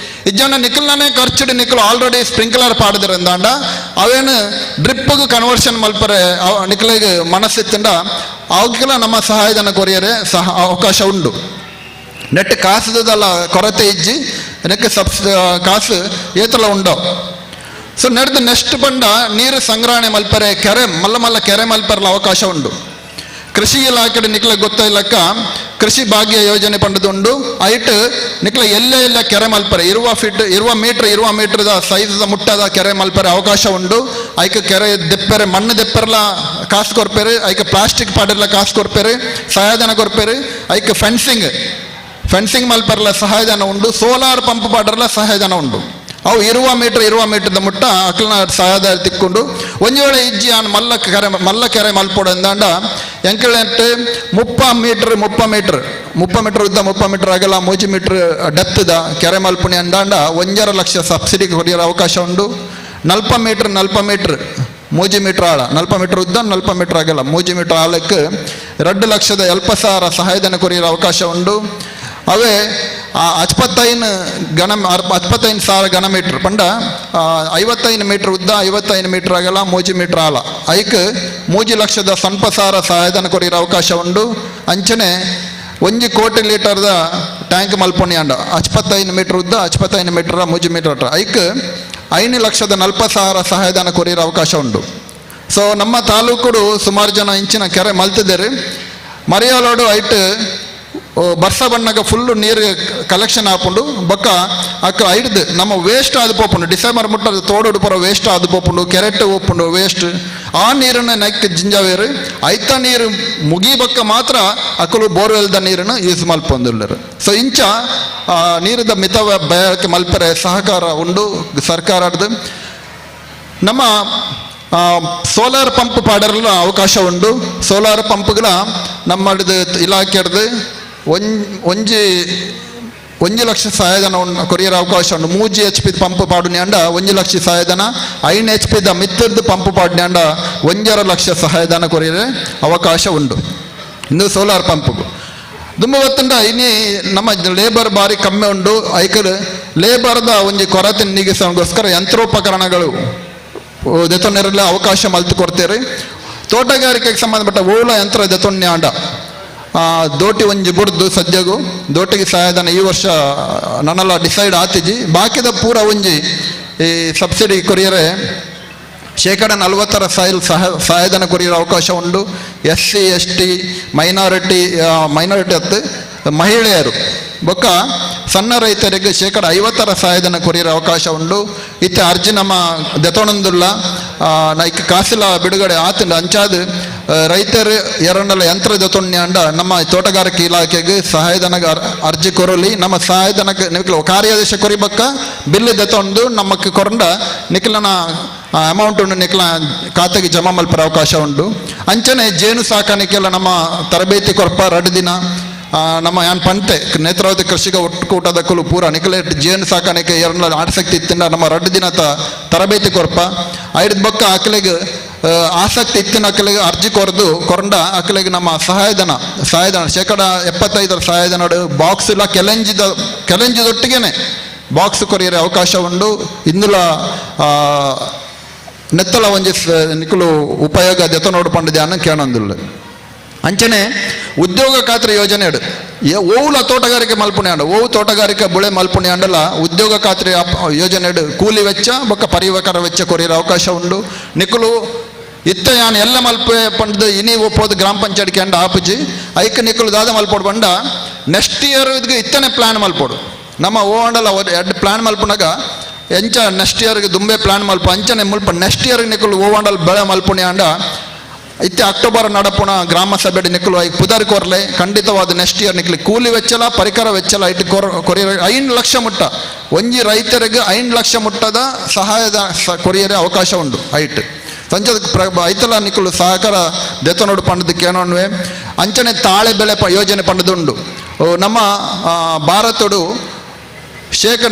ಇಜ್ಜನ ನಿಖಲ್ನೇ ಖರ್ಚುಡಿ ನಿಖಲು ಆಲ್ರೆಡಿ ಸ್ಪ್ರಿಂಕ್ಲರ್ ಪಾಡಿದ್ರಂದಾಂಡ ಅವೇನು ಡ್ರಿಪ್ಪಿಗೆ ಕನ್ವರ್ಷನ್ ಮಲ್ಪರೆ ನಿಖಲಿಗೆ ಮನಸ್ಸಿತ್ತಂಡ ಅವಕ್ಕೆಲ್ಲ ನಮ್ಮ ಸಹಾಯಧನ ಕೊರಿಯರೆ ಅವಕಾಶ ಉಂಡು. ನೆಟ್ ಕಾಸುದಲ್ಲ ಕೊರತೆ ಇಜ್ಜಿ ನೆಕ್ಕೆ ಕಾಸು ಏತಲ ಉಂಡೋ. ಸೊ ನಡೆದು ನೆಕ್ಸ್ಟ್ ಬಂಡ ನೀರು ಸಂಗ್ರಹಣೆ ಮಲ್ಪರೆ ಕೆರೆ ಮಲ್ಲ ಕೆರೆ ಮಲ್ಪರಲ್ಲ ಅವಕಾಶ ಉಂಡು. ಕೃಷಿ ಇಲಾಖೆ ನಿಕ್ಲ ಗೊತ್ತಿಲ್ಲಕ್ಕ ಕೃಷಿ ಭಾಗ್ಯ ಯೋಜನೆ ಪಂಡದುಂಡು ಐಟ್ ನಿಕ್ಲ ಎಲ್ಲ ಕೆರೆ ಮಲ್ಪರೆ 20 ಮೀಟರ್ ಸೈಜ್ ಮುಟ್ಟದ ಕೆರೆ ಮಲ್ಪರೆ ಅವಕಾಶ ಉಂಡು. ಐಕ ಕೆರೆ ದೆಪ್ಪರೆ ಮಣ್ಣು ದೆಪ್ಪರ್ಲ ಕಾಸು ಕೊರ್ಪೇರು ಐಕ ಪ್ಲಾಸ್ಟಿಕ್ ಪಾಡಿರ್ಲ ಕಾಸು ಕೊರ್ಪೇರು ಸಹಾಯಧನ ಕೊರ್ಪೇರು ಐಕ ಫೆನ್ಸಿಂಗ್ ಮಲ್ಪರ್ಲ ಸಹಾಯಧನ ಉಂಡು. ಸೋಲಾರ್ ಪಂಪ್ ಪಾಡಿರ್ಲ ಸಹಾಯಧನ ಉಂಡು. ಅವು 20 ಮೀಟರ್ದ ಮುಟ್ಟ ಅಕ್ಲನ ಸಹಾಯಧನ ತಿಕ್ಕೊಂಡು ಒಂದು ವೇಳೆ ಇಜ್ಜಿ ಮಲ್ಲ ಕೆರೆ ಮಲ್ಪೋಡಂದಾಂಡ ಎಂಕಳೆಂಟು 30 ಮೀಟರ್ ಉದ್ದ 30 ಮೀಟರ್ ಆಗಲ್ಲ 3 ಮೀಟರ್ ಡೆಪ್ತ್ದ ಕೆರೆ ಮಲ್ಪುಣಿ ಅಂದಾಂಡ 1.5 ಲಕ್ಷ ಸಬ್ಸಿಡಿ ಕೊಡಿಯೋ ಅವಕಾಶ ಉಂಡು. 40 ಮೀಟರ್ 3 ಮೀಟರ್ ಆಳ 40 ಮೀಟರ್ ಉದ್ದ 40 ಮೀಟರ್ ಆಗಲ್ಲ 3 ಮೀಟರ್ ಆಳಕ್ಕೆ 2,70,000 ಸಹಾಯಧನ ಕೊರಿಯೋ ಅವಕಾಶ ಉಂಡು. ಅವೇ ಹಚ್ಪತ್ತೈದು ಸಾವಿರ ಘನ ಮೀಟ್ರ್ ಪಂಡ 55 ಮೀಟ್ರ್ ಉದ್ದ 55 ಮೀಟ್ರ್ ಆಗಲ್ಲ 3 ಮೀಟ್ರ್ ಆಲ ಐಕ್ 3 ಲಕ್ಷದ ಸ್ವಲ್ಪ ಸಾರ ಸಹಾಯಧನ ಕೊರಿರ ಅವಕಾಶ ಉಂಡು ಅಂಚನೆ 1 ಕೋಟಿ ಲೀಟರ್ದ ಟ್ಯಾಂಕ್ ಮಲ್ಪೊಣಿ ಅಂಡ 55 ಮೀಟ್ರ್ ಉದ್ದ 55 ಮೀಟ್ರ್ 3 ಮೀಟ್ರ್ ಐಕ್ 5 ಲಕ್ಷದ 40 ಸಾವಿರ ಸಹಾಯಧನ ಕೊರಿರ ಅವಕಾಶ ಉಂಡು. ಸೊ ನಮ್ಮ ತಾಲೂಕು ಸುಮಾರು ಜನ ಇಂಚಿನ ಕೆರೆ ಮಲ್ತಿದ್ದಾರೆ. ಮರಿಯಾಲೋಡು ಐಟ್ ಬರ್ಸ ಬಣ್ಣಗ ಫುಲ್ಲು ನೀರು ಕಲೆಕ್ಷನ್ ಹಾಕೊಂಡು ಬೊಕ್ಕ ಅಕ್ಕ ಐಡ್ದು ನಮ್ಮ ವೇಸ್ಟ್ ಆದು ಪೋಪುಂಡು ಡಿಸೆಂಬರ್ ಮುಟ್ಟದ ತೋಡು ಪುರ ವೇಸ್ಟ್ ಆದು ಪೋಪುಂಡು ಕೆರೆಟ್ ಒಪ್ಪುಂಡು ವೇಸ್ಟ್ ಆ ನೀರನ್ನು ನೆಕ್ ಜಿಂಜಾವೇರು ಐತ ನೀರು ಮುಗಿಬಕ್ಕ ಮಾತ್ರ ಅಕ್ಕಲು ಬೋರ್ವೆಲ್ದ ನೀರನ್ನು ಯೂಸ್ ಮಲ್ಪೊಂದುಳ್ಳರು. ಸೊ ಇಂಚ ನೀರಿದ ಮಿತ ಬಳಕೆ ಮಲ್ಪರೆ ಸಹಕಾರ ಉಂಡು ಸರ್ಕಾರದ್ದು. ನಮ್ಮ ಸೋಲಾರ್ ಪಂಪ್ ಪಾಡರಲ್ಲ ಅವಕಾಶ ಉಂಡು. ಸೋಲಾರ್ ಪಂಪ್ಗಳ ನಮ್ಮದು ಇಲಾಖೆಯದ್ದು 1 ಲಕ್ಷ ಸಹಾಯಧನ ಕೊರಿಯರ ಅವಕಾಶ ಉಂಡು. 3 HP ಪಂಪ್ ಪಾಡುನಿ ಅಂಡ 1 ಲಕ್ಷ ಸಹಾಯಧನ, 5 HP ಮಿತ್ತರ್ದು ಪಂಪ್ ಪಾಡುನಿ ಅಂಡ 1.5 ಲಕ್ಷ ಸಹಾಯಧನ ಕೊರಿಯರ ಅವಕಾಶ ಉಂಡು. ಇಂದು ಸೋಲಾರ್ ಪಂಪ್ಗೂ ತುಂಬ ಗೊತ್ತುಂಡ ಇನಿ ನಮ್ಮ ಲೇಬರ್ ಭಾರಿ ಕಮ್ಮಿ ಉಂಡು. ಐಕಲ್ ಲೇಬರ್ದ ಒಂದು ಕೊರತೆ ನೀಗಿಸೋಗೋಸ್ಕರ ಯಂತ್ರೋಪಕರಣಗಳು ದೆತೊನ್ನೆರೆಲ್ಲ ಅವಕಾಶ ಮಲ್ತು ಕೊಡ್ತೇವೆ. ತೋಟಗಾರಿಕೆಗೆ ಸಂಬಂಧಪಟ್ಟ ಓಲ ಯಂತ್ರ ದೆತೊನ್ನೆ ಆಂಡ ದೋಟಿ ಒಂಜಿ ಬುಡ್ದು ಸದ್ಯಗೂ ದೋಟಿಗೆ ಸಹಾಯಧನ ಈ ವರ್ಷ ನನ್ನೆಲ್ಲ ಡಿಸೈಡ್ ಆತಿಜಿ. ಬಾಕಿದ ಪೂರ ಒಂಜಿ ಈ ಸಬ್ಸಿಡಿ ಕೊರಿಯರೆ 40% ಸಹಾಯಧನ ಕೊರಿಯರ ಅವಕಾಶ ಉಂಡು. SC ST ಮೈನಾರಿಟಿ ಹತ್ತು ಮಹಿಳೆಯರು ಬೊಕ್ಕ ಸಣ್ಣ ರೈತರಿಗೆ 50% ಸಹಾಯಧನ ಕೊರಿಯರ ಅವಕಾಶ ಉಂಡು. ಇತ್ತೆ ಅರ್ಜಿ ನಮ್ಮ ದೆತೊಣಂದುಲ್ಲ ನೈಕ್ ಕಾಸಿಲ ಬಿಡುಗಡೆ ಆತಂಡ ಅಂಚಾದ ರೈತರು ಎರಡನೆಲ್ಲ ಯಂತ್ರ ದೆತೊಣ್ಣೆ ಅಂಡ ನಮ್ಮ ತೋಟಗಾರಿಕೆ ಇಲಾಖೆಗೆ ಸಹಾಯಧನ ಅರ್ಜಿ ಕೊರಲಿ ನಮ್ಮ ಸಹಾಯಧನಕ್ಕೆ ನಿಕ್ಲ ಕಾರ್ಯಾದೇಶ ಕೊರಿಬಕ್ಕ ಬಿಲ್ ದೆತೊಂಡು ನಮ್ಮಕ್ಕೆ ಕೊರಂಡ ನಿಖಿಲನ ಅಮೌಂಟ್ ಉಂಡು ನಿಖಿಲ ಖಾತೆಗೆ ಜಮಾ ಮಲ್ಪರ ಅವಕಾಶ ಉಂಡು. ಅಂಚನೆ ಜೇನು ಸಾಕಾಣಿಕೆಲ್ಲ ನಮ್ಮ ತರಬೇತಿ ಕೊರಪ 2 ದಿನ ನಮ್ಮ ಯಾನ್ ಪಂತೆ ನೇತ್ರಾವತಿ ಕೃಷಿಕ ಒಟ್ಟುಕೂಟದ ಕುಲು ಪೂರ ನಿಕಲೇಟ್ ಜೇನು ಸಾಕಾಣಿಕೆ ಎರಡನೇ ಆಸಕ್ತಿ ಇತ್ತಿನ ನಮ್ಮ 2 ದಿನದ ತರಬೇತಿ ಕೊರಪ ಐದು ಬೊಕ್ಕ ಅಕ್ಕಲಿಗೆ ಆಸಕ್ತಿ ಇತ್ತಿನ ಅಕ್ಕಲಿಗೆ ಅರ್ಜಿ ಕೊರಂಡ ಅಕ್ಕಲಿಗೆ ನಮ್ಮ ಸಹಾಯಧನ 75% ಸಹಾಯಧನ ಬಾಕ್ಸ್ ಇಲ್ಲ ಕೆಲೆಂಜಿದೊಟ್ಟಿಗೆನೆ ಬಾಕ್ಸ್ ಕೊರಿಯರ ಅವಕಾಶ ಉಂಡು. ಇಂದುಲ ನೆತ್ತಲ ಒಂಜಿ ನಿಕಲು ಉಪಯೋಗ ದೆತ ನೋಡು ಪಂಡಿದೆ ಅನ್ನ ಕೇಳೊಂದುಲ್ಲ. ಅಂಚನೆ ಉದ್ಯೋಗ ಖಾತ್ರಿ ಯೋಜನೆ ಓವುಲ ತೋಟಗಾರಿಕೆ ಮಲ್ಪುಣೆ ಅಂಡ ಓವು ತೋಟಗಾರಿಕೆ ಬುಳೆ ಮಲ್ಪುಣೆ ಅಂಡಲ ಉದ್ಯೋಗ ಖಾತ್ರಿ ಯೋಜನೆ ಕೂಲಿ ವೆಚ್ಚ ಬೊಕ್ಕ ಪರಿವಕರ ವೆಚ್ಚ ಕೊರಿಯರ ಅವಕಾಶ ಉಂಡು. ನಿಕಲು ಇತ್ತ ಯಾನ್ ಎಲ್ಲ ಮಲ್ಪೆ ಪಂಡದು ಇನಿ ಒಪ್ಪೋದು ಗ್ರಾಮ ಪಂಚಾಯತ್ಗೆ ಅಂಡ ಆಪುಜಿ ಐಕ್ ನಿಕಲು ದಾದ ಮಲ್ಪೋಡು ಬಂಡ ನೆಕ್ಸ್ಟ್ ಇಯರ್ ಇದಕ್ಕೆ ಇತ್ತನೆ ಪ್ಲಾನ್ ಮಲ್ಪೋಡು ನಮ್ಮ ಓ ಅಂಡಲ 2 ಪ್ಲಾನ್ ಮಲ್ಪುನಾಗ ಎಂಚ ನೆಕ್ಸ್ಟ್ ಇಯರ್ಗೆ ದುಂಬೆ ಪ್ಲಾನ್ ಮಲ್ಪ ಅಂಚನೆ ಮುಲ್ಪ ನೆಕ್ಸ್ಟ್ ಇಯರ್ಗೆ ನಿಕಲು ಓ ಅಂಡಲ್ ಬೆಳೆ ಮಲ್ಪುಣೆ ಅಂಡ ಇತ್ತೆ ಅಕ್ಟೋಬರ್ ನಡಪುಣ ಗ್ರಾಮ ಸಭೆ ನಿಕ್ಕಲು ಐ ಪುದರ್ ಕೊರ್ಲೆ ಖಂಡಿತವಾದ ನೆಕ್ಸ್ಟ್ ಇಯರ್ ನಿಕ್ಲಿ ಕೂಲಿ ವೆಚ್ಚಲ ಪರಿಕರ ವೆಚ್ಚಲ ಐಟ್ ಕೊರಿಯರ 5 ಲಕ್ಷ ಮುಟ್ಟ ಒಂಜಿ ರೈತರಿಗೆ 5 ಲಕ್ಷ ಮುಟ್ಟದ ಸಹಾಯದ ಕೊರಿಯರ ಅವಕಾಶ ಉಂಡು. ಐಟ್ ಸಂಚದ ಐತಲ ನಿಕ್ಕಲು ಸಹಕಾರ ದೆತನೋಡು ಪಂಡದಕ್ಕೆ ಏನೋನ್ವೆ ಅಂಚನೆ ತಾಳೆ ಬೆಳೆ ಯೋಜನೆ ಪಂಡದುಂಡು. ನಮ್ಮ ಭಾರತಡು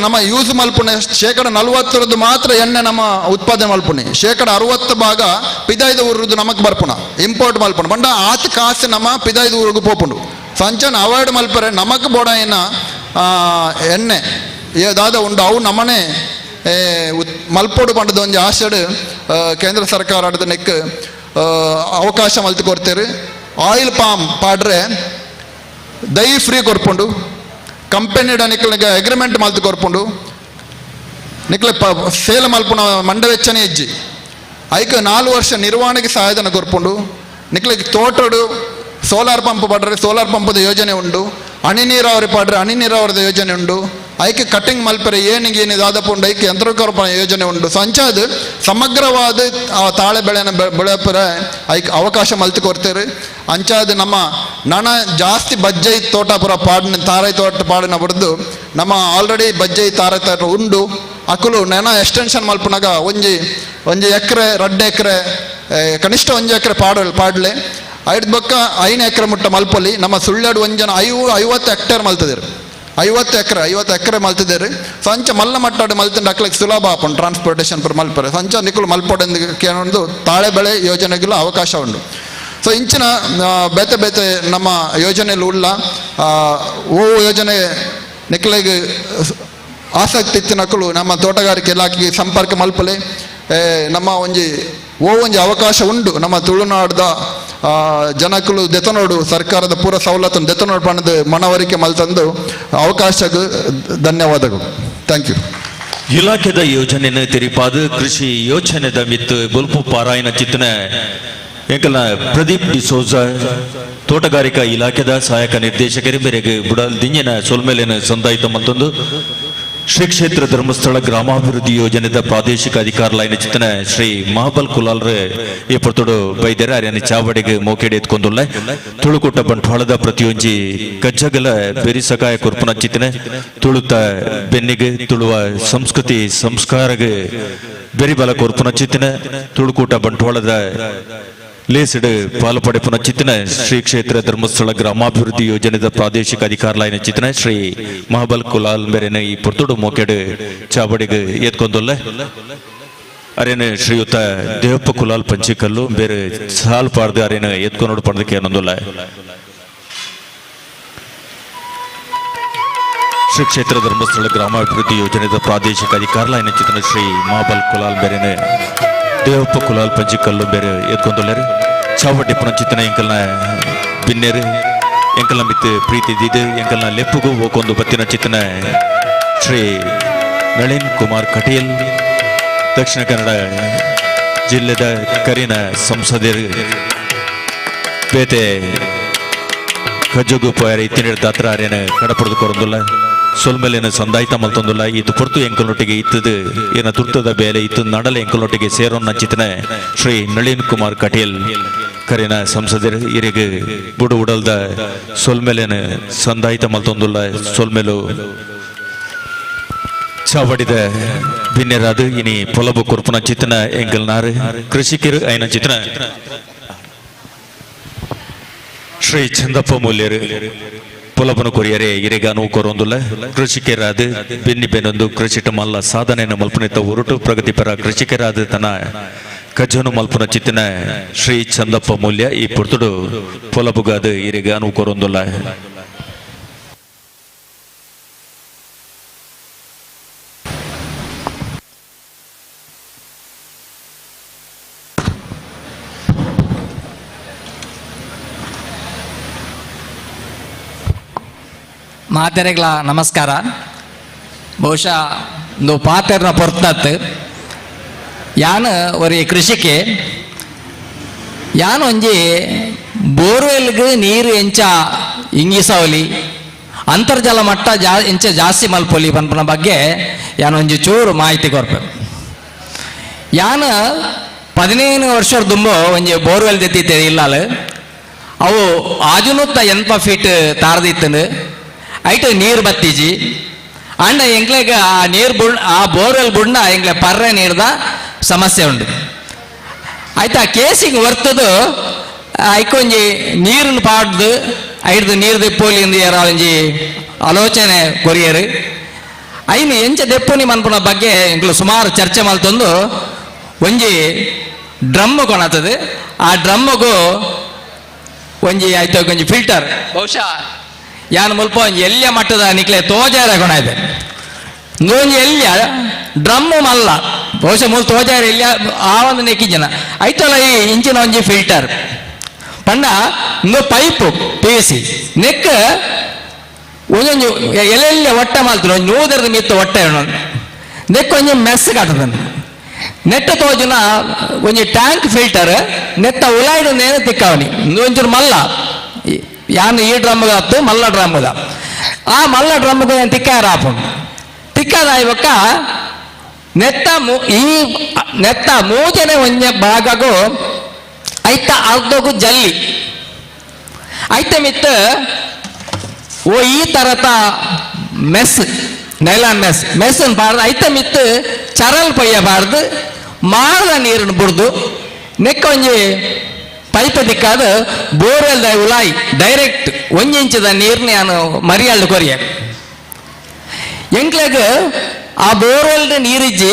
ನಮ್ಮ ಯೂಸ್ ಮಲ್ಪುಣೆ 40% ಮಾತ್ರ ಎಣ್ಣೆ ನಮ್ಮ ಉತ್ಪಾದನೆ ಮಲ್ಪುಣೆ 60% ಭಾಗ ಪಿದೈದು ಊರುದು ನಮಕ್ ಬರ್ಪುಣ ಇಂಪೋರ್ಟ್ ಮಲ್ಪುಣ ಬಂಡ ಆತ ಕಾಸು ನಮ್ಮ ಪಿದೈದು ಊರಿಗೂ ಪೋಪುಂಡು. ಸಂಚನ ಅವಾಯ್ಡ್ ಮಲ್ಪರೆ ನಮಕ್ ಬೋಡಾಯಿನ ಎಣ್ಣೆ ಏದಾದ ಉಂಡು ಅವು ನಮ್ಮನೆ ಮಲ್ಪೋಡು ಪಂಡದ ಒಂದು ಆಸೆಡ್ ಕೇಂದ್ರ ಸರ್ಕಾರ ಆಡದ ನೆಕ್ ಅವಕಾಶ ಮಲ್ತು ಕೊಡ್ತೇವೆ. ಆಯಿಲ್ ಪಾಮ್ ಪಾಡ್ರೆ ದೈ ಫ್ರೀ ಕೊರ್ಪುಂಡು ಕಂಪೆನಿಡ ನಿಕ್ಲಿಗೆ ಅಗ್ರಿಮೆಂಟ್ ಮಲ್ತು ಕೊರ್ಪುಂಡು ನಿಕ್ಲೆ ಸೇಲ್ ಮಲ್ಪುಣ ಮಂಡ ವೆಚ್ಚನೇ ಹೆಜ್ಜಿ ಐಕ 4 ವರ್ಷ ನಿರ್ವಹಣೆಗೆ ಸಹಾಯಧನ ಕೊರ್ಪುಂಡು. ನಿಕ್ಲಿಗೆ ತೋಟಡು ಸೋಲಾರ್ ಪಂಪ್ ಪಡ್ರೆ ಸೋಲಾರ್ ಪಂಪದ ಯೋಜನೆ ಉಂಡು. ಹನಿ ನೀರಾವರಿ ಪಾಡ್ರೆ ಹನಿ ನೀರಾವರಿದ ಯೋಜನೆ ಉಂಡು. ಐಕೆ ಕಟಿಂಗ್ ಮಲ್ಪರೆ ಏನಿಗೆ ದಾದಪುಂಡು ಐಕೆ ಯಂತ್ರೋಪಕರಣ ಯೋಜನೆ ಉಂಡು. ಸಂಚಾದ ಸಮಗ್ರವಾದ ತಾಳೆ ಬೆಳೆನ ಬೆಳೆಪರೆ ಐಕೆ ಅವಕಾಶ ಮಲ್ತು ಕೊಡ್ತೇವೆ. ಅಂಚಾದ ನಮ್ಮ ನನ ಜಾಸ್ತಿ ಬಜ್ಜೈ ತೋಟಪುರ ಪಾಡಿನ ತಾರೈ ತೋಟ ಪಾಡಿನ ಬಡ್ದು ನಮ್ಮ ಆಲ್ರೆಡಿ ಬಜ್ಜೈ ತಾರೈ ತೋಟ ಉಂಡು. ಅಕುಲು ನೆನ ಎಕ್ಸ್ಟೆನ್ಷನ್ ಮಲ್ಪನಾಗ ಒಂಜಿ ಎಕರೆ 2 ಎಕರೆ ಕನಿಷ್ಠ 1 ಎಕರೆ ಪಾಡ್ಲೆ ಐದು ಬೊಕ್ಕ 5 ಎಕರೆ ಮುಟ್ಟ ಮಲ್ಪಲ್ಲಿ ನಮ್ಮ ಸುಳ್ಳ್ಯಾಡು ಒಂಜನ 50 ಹೆಕ್ಟೇರ್ ಮಲ್ತದೇರು 50 ಎಕರೆ ಮಲ್ತಿದ್ದೇರಿ. ಸಂಚ ಮಲ್ಲ ಮಟ್ಟಾಡು ಮಲ್ತಿಂಡ ಅಕ್ಲಿಗೆ ಸುಲಭ ಆಪುಂಡು ಟ್ರಾನ್ಸ್ಪೋರ್ಟೇಷನ್ ಪರ್ ಮಲ್ಪರೆ ಸಂಚ ನಿಕ್ಕಲು ಮಲ್ಪೊಡೆಂದು ಕೇಳೊಂದು ತಾಳೆ ಬೆಳೆ ಯೋಜನೆಗೆಲ್ಲ ಅವಕಾಶ ಉಂಡು. ಸೊ ಇಂಚಿನ ಬೇತೆ ನಮ್ಮ ಯೋಜನೆಯಲ್ಲಿ ಉಳ್ಳ ಓ ಯೋಜನೆ ನೆಕ್ಲೆಗೆ ಆಸಕ್ತಿ ಇತ್ತಿನಕ್ಕಳು ನಮ್ಮ ತೋಟಗಾರಿಕೆ ಇಲಾಖೆಗೆ ಸಂಪರ್ಕ ಮಲ್ಪಲೆ ನಮ್ಮ ಒಂಜಿ ಅವಕಾಶ ಉಂಡು ನಮ್ಮ ತುಳುನಾಡ್ದ ಜನಕ್ಕಳು ದೆತನೋಡು ಸರ್ಕಾರದ ಪೂರ ಸವಲತ್ತನ್ನು ದೆತನೋಡು ಪಣದ ಮನವರಿಕೆ ಮಲ್ತಂದು ಅವಕಾಶಕ್ಕೆ ಧನ್ಯವಾದಗಳು. Thank you. ಇಲಾಖೆದ ಯೋಜನೆಯನ್ನು ತೆರಿಪಾದ ಕೃಷಿ ಯೋಜನೆದ ಮಿತ್ತು ಬುಲ್ಪು ಪಾರಾಯಣ ಚಿತ್ತನ ಎಂಕಲ್ನ ಪ್ರದೀಪ್ ಡಿಸೋಜ ತೋಟಗಾರಿಕಾ ಇಲಾಖೆದ ಸಹಾಯಕ ನಿರ್ದೇಶಕರ ಮೇರೆಗೆ ಬುಡಲ್ ದಿಂಜಿನ ಸೊಲ್ಮೇಲಿನ ಸಂದಾಯಿತ ಮತ್ತೊಂದು ಶ್ರೀ ಕ್ಷೇತ್ರ ಧರ್ಮಸ್ಥಳ ಗ್ರಾಮಾಭಿವೃದ್ಧಿ ಯೋಜನೆದ ಪ್ರಾದೇಶಿಕ ಅಧಿಕಾರಲಾಯಿನ ಚಿತ್ತನ ಶ್ರೀ ಮಹಾಬಲ್ ಕುಲಾಲ್ರೆ ಈ ಪೊರ್ತುಡು ಬೈದ್ಯರ ಅರಿಯನ ಚಾವಡಿಗೆ ಮೋಕೆಡೆ ಎತ್ಕೊಂಡುಲ್ಲ ತುಳುಕೂಟ ಬಂಟ್ವಾಳದ ಪ್ರತಿಯೊಂಜಿ ಕಜ್ಜಗಲ ಬೆರಿಸಕಾಯ ಕುರ್ಪುನ ಚಿತ್ತನೆ ತುಳುತ ಬೆನ್ನಿಗೆ ತುಳುವ ಸಂಸ್ಕೃತಿ ಸಂಸ್ಕಾರಗೆ ಬೆರಿಬಲ ಕುರ್ಪುನ ಚಿತ್ತನೆ ತುಳುಕೂಟ ಬಂಟ್ವಾಳದ ಲೇಸಿಡ್ ಪಾಲುಪಡೆಪುನ ಚಿತ್ತನ ಶ್ರೀ ಕ್ಷೇತ್ರ ಧರ್ಮಸ್ಥಳ ಗ್ರಾಮಾಭಿವೃದ್ಧಿ ಯೋಜನೆದ ಪ್ರಾದೇಶಿಕ ಅಧಿಕಾರಲಾಯಿನ ಚಿತ್ತನ ಶ್ರೀ ಮಹಾಬಲ್ ಕುಲಾಲ್ ಮೇರೆನ ಈ ಪೊರ್ತುಡು ಮೋಕೆಡು ಚಾವಡಿಗೆ ಎತ್ಕೊಂಡುಲ್ಲ ಅರೇನು ಶ್ರೀಯುತ ದೇವಪ್ಪ ಕುಲಾಲ್ ಪಂಚಿಕಲ್ಲು ಬೇರೆ ಸಾಲ್ ಪಾರ್ದು ಅರೇನು ಎತ್ಕೊಂಡು ಪಡೆದಕ್ಕೆ ಅನ್ನೊಂದುಲ್ಲ ಶ್ರೀ ಕ್ಷೇತ್ರ ಧರ್ಮಸ್ಥಳ ಗ್ರಾಮಾಭಿವೃದ್ಧಿ ಯೋಜನೆದ ಪ್ರಾದೇಶಿಕ ಅಧಿಕಾರಲಾಯಿನ ಚಿತ್ತನ ಶ್ರೀ ಮಹಾಬಲ್ ಕುಲಾಲ್ ಬೇರೆನ ದೇವಪ್ಪ ಕುಲಾಲ್ ಪಂಚಿಕಲ್ಲು ಬೇರೆ ಎತ್ಕೊಂಡುಳ್ಳರು ಚಾವಟಿ ಪುನಚಿತ್ತನ ಎಂಕಲ್ನ ಬಿನ್ನೇರು ಎಂಕಲ್ನ ಮಿತ್ತು ಪ್ರೀತಿ ದಿದ್ದು ಎಂಕಲ್ನ ಲೆಪ್ಪುಗೂ ಹೋಗೊಂದು ಬತ್ತಿನ ಚಿತ್ತನ ಶ್ರೀ ನಳಿನ್ ಕುಮಾರ್ ಕಟೀಲ್ ದಕ್ಷಿಣ ಕನ್ನಡ ಜಿಲ್ಲೆದ ಕರಿನ ಸಂಸದರು ಪೇತೆ ಕಜ್ಜುಗು ಪೋಯಾರ ಇತ್ತಿನ ದಾತ್ರ ಅರೇನ ಕಡಪುರದು ಕೊರಂದುಲ್ಲ ಸೊಲ್ಮೇಲಿನ ಸಂದಾಯಿತ ಮಲ್ತೊಂದುಲ್ಲ ಇದು ಪೊರ್ತು ಎಂಕಲ್ನೊಟ್ಟಿಗೆ ಇತ್ತದು ಏನ ತುರ್ತದ ಬೇಲೆ ಇತ್ತು ನಡಲೆ ಎಂಕಲ್ನೊಟ್ಟಿಗೆ ಸೇರೋನ್ನ ಚಿತ್ತನೆ ಶ್ರೀ ನಳಿನ್ ಕುಮಾರ್ ಕಟೀಲ್ ಕರಿನ ಸಂಸದರು ಇರಿಗೆ ಬುಡು ಉಡಲ್ದ ಸೊಲ್ಮೇಲಿನ ಸಂದಾಯಿತ ಮಲ್ತೊಂದುಲ್ಲ ಸೊಲ್ಮೇಲು ಚಾವಡಿದ ಭಿನ್ಯರಾದು ಇನಿ ಪೊಲಬು ಕುರ್ಪುನ ಚಿತ್ತನ ಎಂಕಲ್ನಾರು ಕೃಷಿಕರು ಐನ ಚಿತ್ತನ ಶ್ರೀ ಚಂದಪ್ಪ ಮೂಲ್ಯರು ಪೊಲಬನ ಕೊರಿಯರೆ ಇರೆಗಾನು ಕೊರೊಂದುಲ್ಲ ಕೃಷಿಕರಾದ ಬೆನ್ನಿ ಬೆನ್ನೊಂದು ಕೃಷಿಟ ಮಲ್ಲ ಸಾಧನೆಯನ್ನು ಮಲ್ಪನಿತ ಹೊರಟು ಪ್ರಗತಿಪರ ಕೃಷಿಕರಾದ ತನ್ನ ಕಜ್ಜನು ಮಲ್ಪನ ಚಿತ್ತಿನ ಶ್ರೀ ಚಂದಪ್ಪ ಮೂಲ್ಯ ಈ ಪುರ್ತುಡು ಪೊಲಬುಗಾದ ಇರೆಗಾನು ಕೊರೊಂದುಲ್ಲ ಮಾತೆರೆಗಳ ನಮಸ್ಕಾರ. ಬಹುಶಃ ಒಂದು ಪಾತೆರ್ನ ಪೊರ್ತತ್ ಯಾನು ஒரு ಕೃಷಿಕೆ ಯಾನು ಒಂಜಿ ಬೋರ್ವೆಲ್ಗೆ ನೀರು ಎಂಚ ಇಂಗಿಸವಲಿ ಅಂತರ್ಜಲ ಮಟ್ಟ ಎಂಚ ಜಾಸ್ತಿ ಮಲ್ಪೊಲಿ ಪನ್ಪನ ಬಗ್ಗೆ ಯಾನು ಒಂಜಿ ಚೂರು ಮಾಹಿತಿ ಕೊರ್ಪೆ. ಯಾನು 15 ವರ್ಷದ ದುಂಬು ಒಂಜಿ ಬೋರ್ವೆಲ್ ದೆತ್ತಿತ್ತೆ ಇಲ್ಲಾಲು ಅವು ಆಜುನುತ್ತ 80 ಫೀಟ್ ತಾರದಿತ್ತನು ಐಟು ನೀರು ಬತ್ತಿಜಿ ಅಂಡ ಎಂಗ್ಲೆಗೆ ಆ ನೀರು ಆ ಬೋರ್ವೆಲ್ ಬುಡ್ನ ಎಂಗ್ಲೆ ಪರ್ರೆ ನೀರ್ದ ಸಮಸ್ಯೆ ಉಂಡು ಆಯ್ತು. ಆ ಕೇಸಿಗೆ ವರ್ತದು ಐಕೊಂಜಿ ನೀರನ್ನು ಪಾಡ್ದು ಐಡ್ದು ನೀರು ದೆಪ್ಪೋಲಿ ಒಂಜಿ ಆಲೋಚನೆ ಕೊರಿಯರು ಐನು ಎಂಚ ದೆಪ್ಪುನಿ ಮನ್ಪುನ ಬಗ್ಗೆ ಎಂಗ್ಲು ಸುಮಾರು ಚರ್ಚೆ ಮಲ್ತೊಂದು ಒಂಜಿ ಡ್ರಮ್ ಕೊಣತದು. ಆ ಡ್ರಮ್ಮಿಗೂ ಒಂಜಿ ಆಯ್ತು ಒಂಜಿ ಫಿಲ್ಟರ್ ಬಹುಶಃ ಯಾನು ಮುಲ್ಪ ಒಂಜಿ ಎಲ್ಯ ಮಟ್ಟದ ನಿಕ್ಲೆ ತೋಜಾರ ಗುಣ ಇದೆ ಒಂಜಿ ಎಲ್ಯ ಡ್ರಮ್ಮು ಮಲ್ಲ ಬಹುಶಃ ಮೂಲ ತೋಜಾರ ಎಲ್ಯ ಆ ಒಂದು ನೆಕ್ಕಿಜನ ಐತಲ್ಲ ಈ ಇಂಚಿನ ಒಂಜಿ ಫಿಲ್ಟರ್ ಪಂಡ ಇಂದು ಪೈಪು ಪೇಸಿ ನೆಕ್ ಒಂಜೊಂಜು ಎಲೆಲ್ಯ ಒಟ್ಟ ಮಾಲ್ತರು ಒಂಜಿ ನೂದರದ ಮಿತ್ತು ಒಟ್ಟ ನೆಕ್ ಒಂಜಿ ಮೆಸ್ ಕಾಟದನು ನೆಟ್ಟ ತೋಜುನ ಒಂಜಿ ಟ್ಯಾಂಕ್ ಫಿಲ್ಟರ್ ನೆತ್ತ ಉಲಾಯ್ಡು ನೇನು ತಿಕ್ಕವನಿ ಒಂಚೂರು ಮಲ್ಲ ಯಾನು ಈ ಡ್ರಮ್ಗೆ ಹತ್ತು ಮಲ್ಲ ಡ್ರಮ್ದ ಆ ಮಲ್ಲ ಡ್ರಮ್ಗೆ ತಿಕ್ಕಾರ ಹಾಪುಂಡು ತಿಕ್ಕದ ಇವಕ್ಕ ನೆತ್ತ ಮೂಜನೆ ಒಂಜ ಭಾಗಗೂ ಐತ ಅರ್ಧಗೂ ಜಲ್ಲಿ ಐತ ಮಿತ್ತ ಓ ಈ ತರತ ಮೆಸ್ ನೈಲಾನ್ ಮೆಸ್ ಪಾಡ್ದು ಐತ ಮಿತ್ತು ಚರಲ್ ಪೊಯ್ಯಬಾರ್ದು ಮಾರದ ನೀರನ್ನು ಬುಡ್ದು ನೆಕ್ಕ ಒಂಜಿ ಪೈಪ್ ದಿಕ್ಕಾದ ಬೋರ್ವೆಲ್ ಉಲಾಯಿ ಡೈರೆಕ್ಟ್ ಒಂಜಿಂಚದ ನೀರ್ನ ನಾನು ಮರಿಯಾಳ್ದು ಕೊರಿಯ ಎಂಕ್ಲೆಗ್ ಆ ಬೋರ್ವೆಲ್ ನೀರಿಜ್ಜಿ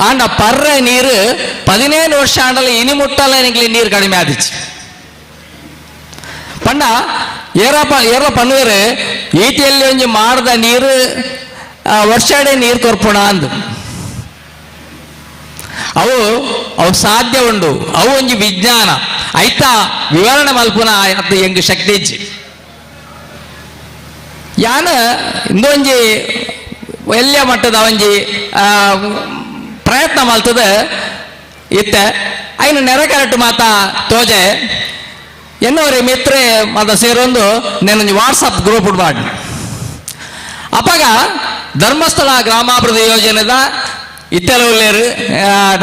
ಆಂಡ ಪರ್ರ ನೀರು 17 ವರ್ಷ ಆಂಡಲ ಇನಿ ಮುಟ್ಟಲ್ಲ ಎಂಕ್ಲೆ ನೀರು ಕಡಿಮೆ ಆದಿಚ್ಚು ಪಂಡ ಏರ ಪನ್ವೇರು ಈಟಿಯಲ್ಲಿ ಒಂಜಿ ಮಾಡಿದ ನೀರು ವರ್ಷಾಡೆ ನೀರು ಕೊರ್ಪುಣ ಅಂದ್ ಅವು ಸಾಧ್ಯ ಉಂಡು. ಅವು ಒಂಜಿ ವಿಜ್ಞಾನ ಐತ ವಿವರಣೆ ಮಲ್ಪುನ ಅದು ಹೆಂಗ್ ಶಕ್ತಿ ಇಜ್ಜಿ ಯಾನ ಇಂದೊಂಜಿ ಎಲ್ಲಿಯ ಮಟ್ಟದ ಒಂಜಿ ಪ್ರಯತ್ನ ಮಲ್ತದ ಇತ್ತ ಐನು ನೆರೆಕರೆಕ್ಟ್ ಮಾತ ತೋಜೆ ಎನ್ನೋರಿ ಮಿತ್ರೆ ಮಾತ ಸೇರೊಂದು నేనొಂಜಿ ವಾಟ್ಸಪ್ ಗ್ರೂಪ್ ಮಾಡಿ ಅಪಗ ಧರ್ಮಸ್ಥಳ ಗ್ರಾಮಾಭಿವೃದ್ಧಿ ಯೋಜನೆದ ಇತ್ತೆಲುಲ್ಲೇರು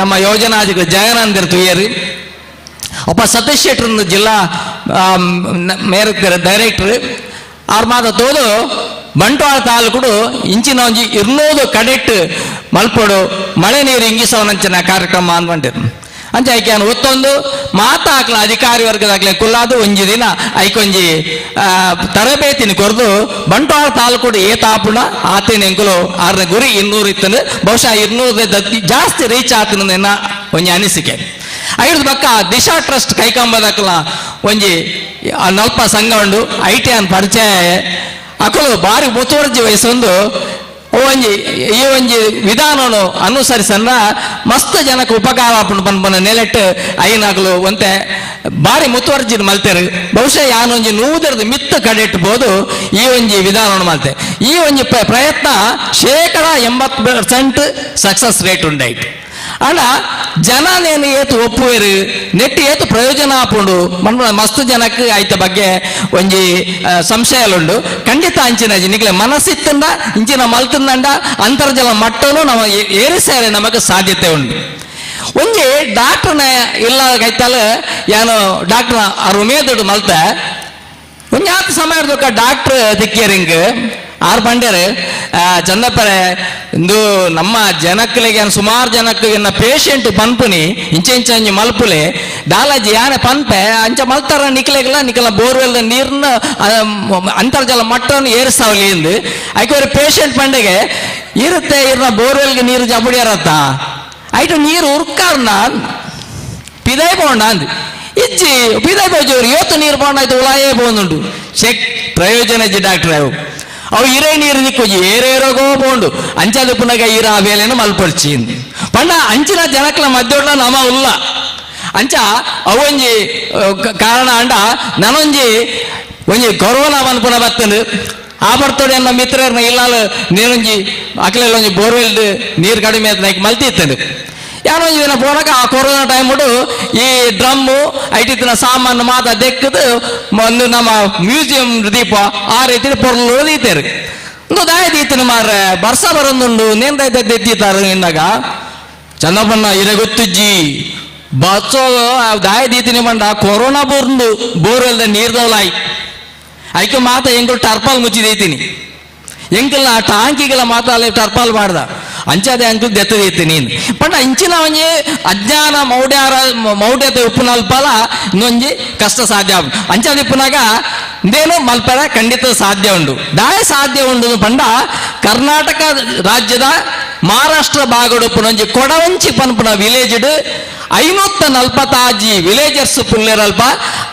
ನಮ್ಮ ಯೋಜನಾಧಿಕಾರಿ ಜಯನಂದರ್ ತುಯ್ಯರು ಒಬ್ಬ ಸತೀಶ್ ಶೆಟ್ಟರ್ ಜಿಲ್ಲಾ ಡೈರೆಕ್ಟರ್ ಅವ್ರ ಮಾತ ತೋದು ಬಂಟ್ವಾಳ ತಾಲೂಕು ಇಂಚಿನ ಒಂಜಿ 200 ಕಡೆಕ್ಟ್ ಮಲ್ಪಡು ಮಳೆ ನೀರು ಇಂಗಿಸವನಂಚಿನ ಕಾರ್ಯಕ್ರಮ ಅನ್ಕೊಂಡಿರು ಅಂಚೆ ಐಕೆ ಒತ್ತೊಂದು ಮಾತಾಕ್ಲ ಅಧಿಕಾರಿ ವರ್ಗದಾಗ್ಲೆ ಕುಲ್ಲಾದು ಒಂಜಿ ದಿನ ಐಕೊಂಜಿ ತರಬೇತಿನ ಕೊರ್ದು ಬಂಟ್ವಾಳ ತಾಲೂಕು ಏತಾಪುಣ ಆತೇನ ಎಂಕುಲು ಆರ್ನ ಗುರಿ 200 ಇತ್ತಂದ್ರೆ ಬಹುಶಃ 200 ಜಾಸ್ತಿ ರೀಚ್ ಆತನ ಒಂಜಿ ಅನಿಸಿಕೆ ಐದು ಪಕ್ಕ ದಿಶಾ ಟ್ರಸ್ಟ್ ಕೈಕಂಬದಕ್ಲ ಒಂಜಿ ನಲ್ಪ ಸಂಘ ಉಂಡು ಐಟಿ ಅನ್ ಪರಿಚಯ ಅಕಲು ಬಾರಿ ಮುತುವರ್ಜಿ ವಯಸ್ಸೊಂದು ಈ ಒಂಜಿ ವಿಧಾನವನ್ನು ಅನುಸರಿಸನ್ನ ಮಸ್ತ್ ಜನಕ್ಕೆ ಉಪಕಾರ ಪನ್ಪನ ನೆಲೆಟ್ಟು ಐನಾಗಲು ಒಂತೆ ಬಾರಿ ಮುತುವರ್ಜಿ ಮಲ್ತೇರು ಬಹುಶಃ ಯಾನೊಂಜಿ 100 ಮಿತ್ತು ಕಡೆಟ್ಬೋದು ಈ ಒಂಜಿ ವಿಧಾನವನ್ನು ಮಲ್ತೆ ಈ ಒಂಜಿ ಪ್ರಯತ್ನ 80% ಸಕ್ಸಸ್ ರೇಟ್ ಉಂಡಾಯ್ತು ಅಣ್ಣ ಜನ ನೇನು ಏತು ಒಪ್ಪುವೇರು ನೆಟ್ಟು ಏತು ಪ್ರಯೋಜನ ಆಪುಂಡು ಮಸ್ತ್ ಜನಕ್ಕೆ ಆಯ್ತ ಬಗ್ಗೆ ಒಂಜಿ ಸಂಶಯಲುಂಡು ಖಂಡಿತ ಅಂಚಿನ ನಿಕ್ಲೆ ಮನಸ್ಸಿತ್ತಂಡ ಇಂಚಿನ ಮಲ್ತಂದಂಡ ಅಂತರ್ಜಲ ಮಟ್ಟನು ನಾವು ಏರಿಸೇರೆ ನಮಗೆ ಸಾಧ್ಯತೆ ಉಂಟು ಒಂಜಿ ಡಾಕ್ಟರ್ನ ಇಲ್ಲ ಕೈತಲ್ಲ ಏನು ಡಾಕ್ಟರ್ ಅವ್ರ ಉಮೇದುಡು ಮಲ್ತ ಒಂಜಿ ಆತ ಸಮಯದಕ್ಕ ಡಾಕ್ಟರ್ ದಿಕ್ಕಿಯರಿಂಗ್ ಆರು ಬಂಡ್ಯರು ಚಂದಪ್ಪರೆ ಇಂದು ನಮ್ಮ ಜನಕ್ಕಲಿಗೆ ಸುಮಾರು ಜನಕ್ಕೆ ಇನ್ನ ಪೇಷಂಟ್ ಪನ್ಪುನಿ ಇಂಚೆ ಮಲ್ಪುಲೆ ದಾಲಾಜಿ ಯಾನೆ ಪನ್ಪೆ ಅಂಚ ಮಲ್ತಾರ ನಿಕ್ಲ ಬೋರ್ವೆಲ್ ನೀರ್ನ ಅಂತರ್ಜಲ ಮಟ್ಟವನ್ನು ಏರಿಸ್ತಾವಲಿ ಎಂದು ಐಕೋರಿ ಪೇಷಂಟ್ ಪಂಡೆಗೆ ಇರುತ್ತೆ ಇರ್ನ ಬೋರ್ವೆಲ್ಗೆ ನೀರು ಜಬಡಿಯಾರತ್ತ ಐಟು ನೀರು ಉರ್ಕಾರ್ನ ಪಿದೈ ಬೋಂಡ ಅಂದ್ ಇಜ್ಜಿ ಪಿದೈ ಬೋಜೋರು ಇವತ್ತು ನೀರು ಬೋಂಡ ಆಯ್ತು ಉಳಾಯೇ ಬೋಂದುಂಡು ಚೆಕ್ ಪ್ರಯೋಜನ ಇಜ್ಜಿ ಡಾಕ್ಟರ್ ಅವು ಇರೇ ನೀರು ದಿಕ್ಕೋಜಿ ಏರೇರೋಗೋ ಬೋಂಡು ಅಂಚದ ಪುನಗ ಈರ ಬೇಲೆನು ಮಲ್ಪರ್ಚಿ ಪಂಡ ಅಂಚಿನ ಜನಕ್ಲ ಮಧ್ಯೋಡ್ಲ ನಮ ಉಲ್ಲ ಅಂಚ ಅವೊಂಜಿ ಕಾರಣ ಅಂಡ ನನೊಂಜಿ ಒಂಜಿ ಕೊರೋನಾ ಮನ್ಪುನ ಬತ್ತನು ಆ ಬರ್ತೋಡೆ ನಮ್ಮ ಮಿತ್ರರನ್ನ ಇಲ್ಲಾಲು ನೀರೊಂಜಿ ಅಕ್ಲೆಲ್ಲ ಒಂಜಿ ಬೋರ್ವೆಲ್ ನೀರು ಕಡಿಮೆ ಆಯ್ತು ಮಲ್ತಿತ್ತನು ಯಾನೊಂಜಿ ದಿನ ಪೋನಾಗ ಆ ಕೊರೋನಾ ಟೈಮ್ ಈ ಡ್ರಮ್ಮು ಐಟಿತ್ತಿನ ಸಾಮಾನು ಮಾತ ದೆಕ್ಕದು ಒಂದು ನಮ್ಮ ಮ್ಯೂಸಿಯಂ ದೀಪ ಆ ರೀತಿ ಪೊರ್ಲು ದೀತೇರು ಒಂದು ದಾಯ ದೀತನು ಮಾರ್ರೆ ಬರ್ಸ ಬರೊಂದುಂಡು ನೇನ್ ದೈತ ದೆತ್ತಿತ್ತಾರು ಇನ್ನಾಗ ಚಂದಪ್ಪನ್ನ ಇರ ಗೊತ್ತುಜ್ಜಿ ಬಚ್ಚೋ ದಾಯ ದೀತಿನಿ ಮಂಡ ಕೊರೋನಾ ಬೋರ್ಂಡು ಬೋರ್ವೆಲ್ದ ನೀರ್ದವಲಾಯಿ ಐಕೆ ಮಾತ ಎಂಕುಲು ಟರ್ಪಾಲ್ ಮುಚ್ಚಿದೈತೀನಿ ಎಂಕಲ್ನ ಟಾಂಕಿಗಳ ಮಾತಾಲೆ ಟರ್ಪಾಲ್ ಮಾಡ್ದ ಅಂಚಾದೆ ಅಂಕಲ್ ದೆತ್ತದೈತಿ ನೀನು ಪಂಡ ಇಂಚಿನ ಒಂಜಿ ಅಜ್ಞಾನ ಮೌಢ್ಯತೆ ಉಪ್ಪುನಲ್ಪಲ ಇನ್ನೊಂಜಿ ಕಷ್ಟ ಸಾಧ್ಯ ಅಂಚಾದ ಇಪ್ಪುನಾಗ ಇದೇನು ಮಲ್ಪರ ಖಂಡಿತ ಸಾಧ್ಯ ಉಂಡು ದಾಯ ಸಾಧ್ಯ ಉಂಡು ಪಂಡ ಕರ್ನಾಟಕ ರಾಜ್ಯದ ಮಹಾರಾಷ್ಟ್ರ ಭಾಗಡುಪ್ಪುನೊಂಜಿ ಕೊಡವಂಚಿ ಪನ್ಪುನ ವಿಲೇಜ್ಡ್ 540 ವಿಲೇಜರ್ಸ್ ಪುಲ್ಲೆರಲ್ಪ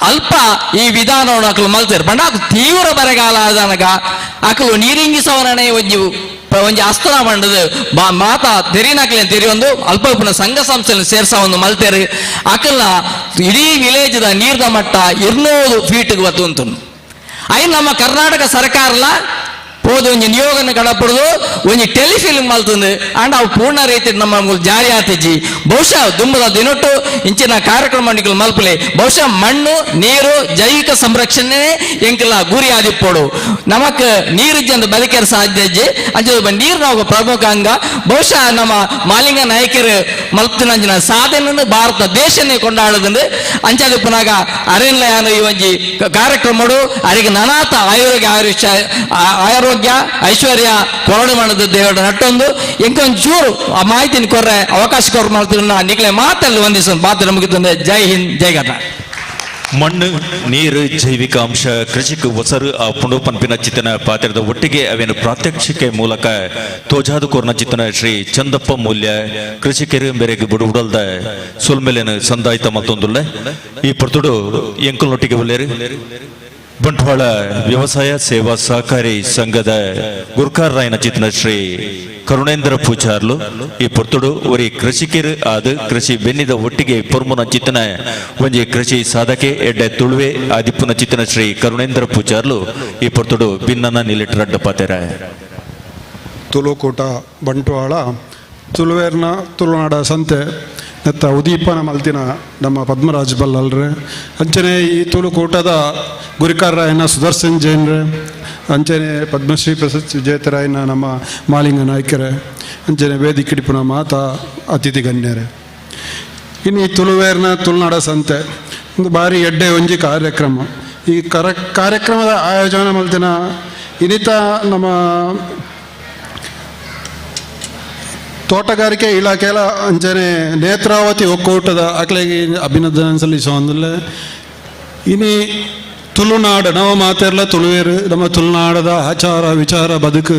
ಅಲ್ಪ ಈ ವಿಧಾನವನ್ನು ಅಕಲು ಮಲ್ತೇರು ಪಂಡ ಅದು ತೀವ್ರ ಬರಗಾಲ ಆದನಗ ಅಕಲು ನೀರಿಂಗಿಸವನೇ ಒಂಜಿ ಅಸ್ತ್ರ ಬಂಡದು ಮಾತ ತೆರಿನಾಕ್ಲೆ ತೆರಿಯೊಂದು ಅಲ್ಪ ಉಪ್ಪುನ ಸಂಘ ಸಂಸ್ಥೆಯನ್ನು ಸೇರ್ಸ ಒಂದು ಮಲ್ತೇರು ಅಕಲ್ನ ಇಡೀ ವಿಲೇಜ್ದ ನೀರ್ದ ಮಟ್ಟ 200 ಫೀಟ್ಗೆ ಬತ್ತುಂಟು ಐ ನಮ್ಮ ಕರ್ನಾಟಕ ಸರ್ಕಾರಲ ಹೋದ ಒಂಜಿ ನಿಯೋಗನ ಕಡಪುಡು ಒಂಜಿ ಟೆಲಿಫಿಲ್ಮ್ ಮಲ್ತಂದು ಅಂಡ್ ಅವು ಪೂರ್ಣ ರೀತಿ ನಮ್ಮ ಜಾರಿ ಆತಿಜಿ ಬಹುಶಃ ದುಂಬದ ದಿನೊಟ್ಟು ಇಂಚಿನ ಕಾರ್ಯಕ್ರಮ ಮಲ್ಪಲೆ ಬಹುಶಃ ಮಣ್ಣು ನೀರು ಜೈವಿಕ ಸಂರಕ್ಷಣೆ ಎಂಕಲ ಗುರಿ ಆದಿಪ್ಪೋಡು ನಮಕ್ ನೀರು ಜಂದು ಬದುಕೇರ ಸಾಧ್ಯ ಅಂಚ ನೀರಿನ ಒಬ್ಬ ಪ್ರಮುಖ ಅಂಗ ಬಹುಶಃ ನಮ್ಮ ಮಾಲಿಂಗ ನಾಯಕರು ಮಲ್ತಿನ ಸಾಧನೆ ಭಾರತ ದೇಶನೇ ಕೊಂಡಾಡದಂದು ಅಂಚದ ಪುನಾಗ ಅರೆನ್ಲ ಈ ಒಂಜಿ ಕಾರ್ಯಕ್ರಮಡು ಅವರಿಗೆ ನನಾತ ಆರೋಗ್ಯ ಐಶ್ವರ್ಯ ಕೊರಡು ಮಾಡದ ದೇವರ ನಟ್ಟೊಂದು ಎಂಕೊಂದು ಚೂರು ಆ ಮಾಹಿತಿನ ಕೊರ್ರೆ ಅವಕಾಶ ಕೊರ ಮಾಡ್ತೀವಿ ನಿಕ್ಲೆ ಮಾತಲ್ಲಿ ಒಂದಿಸ ಮಾತು ನಮಗಿತ್ತಂದ್ರೆ ಜೈ ಹಿಂದ್ ಜೈ ಗತ ಮಣ್ಣು ನೀರು ಜೈವಿಕ ಅಂಶ ಕೃಷಿಕ ಒಸರು ಆ ಪುಂಡು ಪನ್ಪಿನ ಚಿತ್ತನ ಪಾತ್ರದ ಒಟ್ಟಿಗೆ ಅವೇನು ಪ್ರಾತ್ಯಕ್ಷಿಕೆ ಮೂಲಕ ತೋಜಾದು ಕೋರ್ನ ಚಿತ್ತನ ಶ್ರೀ ಚಂದಪ್ಪ ಮೂಲ್ಯ ಕೃಷಿಕರು ಬೇರೆಗೆ ಬುಡುಬುಡಲ್ದ ಸುಲ್ಮೆಲೆನ ಸಂದಾಯಿತ ಮತ್ತೊಂದುಳ್ಳ ಈ ಪರ್ತುಡು ಎಂಕಲ್ನೊಟ್ಟಿಗೆ ಒಲ್ಲೇರು ಬಂಟ್ವಾಳ ವ್ಯವಸಾಯ ಸೇವಾ ಸಹಕಾರಿ ಸಂಘದ ಗುರ್ಕಾರ್ರಾಯನ ಚಿತ್ನ ಶ್ರೀ ಕರುಣೇಂದ್ರ ಪೂಜಾರ್ಲು ಈ ಪೊರ್ತುಡು ಒರಿ ಕೃಷಿಕರು ಆದ ಕೃಷಿ ಬೆನ್ನಿದ ಒಟ್ಟಿಗೆ ಪೊರ್ಮುನ ಚಿತ್ತನ ಒಂಜಿ ಕೃಷಿ ಸಾಧಕೆ ಎಡ್ಡೆ ತುಳುವೆ ಆದಿಪ್ಪುನ ಚಿತ್ತನ ಶ್ರೀ ಕರುಣೇಂದ್ರ ಪೂಜಾರ್ಲು ಈ ಪೊರ್ತುಡು ಭಿನ್ನನ ನಿಲಿಟ್ರಡ್ಡ ಪಾತೆರ ತುಳುಕೂಟ ಬಂಟ್ವಾಳ ತುಳುವೇರ್ನ ತುಳುನಾಡ ಸಂತೆ ನೆತ್ತ ಉದೀಪನ ಮಲ್ತಿನ ನಮ್ಮ ಪದ್ಮರಾಜ್ ಬಲ್ಲಲ್ರೆ ಅಂಚನೆ ಈ ತುಳುಕೂಟದ ಗುರಿಕಾರ್ರಾಯನ ಸುದರ್ಶನ್ ಜೈನ್ರೆ ಅಂಚನೆ ಪದ್ಮಶ್ರೀ ಪ್ರಶಸ್ತಿ ವಿಜೇತರಾಯನ ನಮ್ಮ ಮಾಲಿಂಗ ನಾಯ್ಕರೇ ಅಂಚನೆ ವೇದಿಕಿಡಿಪುನ ಮಾತಾ ಅತಿಥಿ ಗಣ್ಯರೇ ಇನ್ನು ಈ ತುಳುವೇರ್ನ ತುಳುನಾಡ ಸಂತೆ ಒಂದು ಬಾರಿ ಎಡ್ಡೆ ಒಂಜಿ ಕಾರ್ಯಕ್ರಮ ಈ ಕಾರ್ಯಕ್ರಮದ ಆಯೋಜನೆ ಮಲ್ತಿನ ಇನ್ನಿತ ನಮ್ಮ ತೋಟಗಾರಿಕೆ ಇಲಾಖೆಯ ಅಂಚನೆ ನೇತ್ರಾವತಿ ಒಕ್ಕೂಟದ ಅಕ್ಲೆಗೆ ಅಭಿನಂದನೆ ಸಲ್ಲಿಸುವಂದಿಲ್ಲ ಇನಿ ತುಳುನಾಡು ನವ ಮಾತೆರ್ಲ ತುಳುವೇರು ನಮ್ಮ ತುಳುನಾಡದ ಆಚಾರ ವಿಚಾರ ಬದುಕು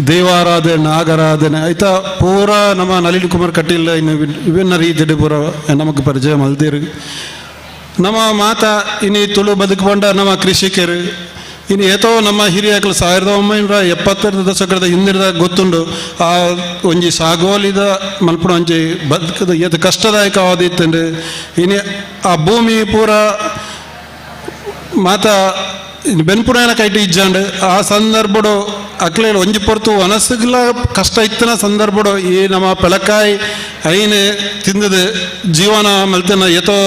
ದೇವಾರಾಧನೆ ನಾಗರಾಧನೆ ಆಯ್ತಾ ಪೂರ ನಮ್ಮ ನಳಿನ್ ಕುಮಾರ್ ಕಟೀಲ್ ಇನ್ನು ವಿಭಿನ್ನ ರೀತಿಯ ಪೂರ ನಮಗೆ ಪರಿಚಯ ಮಲ್ದಿರು ನಮ್ಮ ಮಾತಾ ಇನಿ ತುಳು ಬದುಕು ಬಂಡ ನಮ್ಮ ಕೃಷಿಕರು ಇನ್ನು ಏತೋ ನಮ್ಮ ಹಿರಿಯಕಲು 1970 ದಶಕದ ಹಿಂದಿನ ಗೊತ್ತುಂಡು ಆ ಒಂಜಿ ಸಾಗೋಲಿದ ಮಲ್ಪುಣ ಒಂಜಿ ಬದುಕದ ಏತ ಕಷ್ಟದಾಯಕವಾದಿತ್ತಂಡು ಇನ್ನು ಆ ಭೂಮಿ ಪೂರ ಮಾತ ಬೆನ್ಪುಣನ ಕೈಟಿ ಇಜ್ಜಾಂಡು ಆ ಸಂದರ್ಭಡು ಅಕ್ಲೇಲಿ ಒಂಜಿ ಪೊರ್ತು ಒನಸಗ್ಲ ಕಷ್ಟ ಇತ್ತಿನ ಸಂದರ್ಭಡು ಈ ನಮ್ಮ ಪೆಳಕಾಯಿ ಐನು ತಿಂದದು ಜೀವನ ಮಲ್ತನ ಏತೋ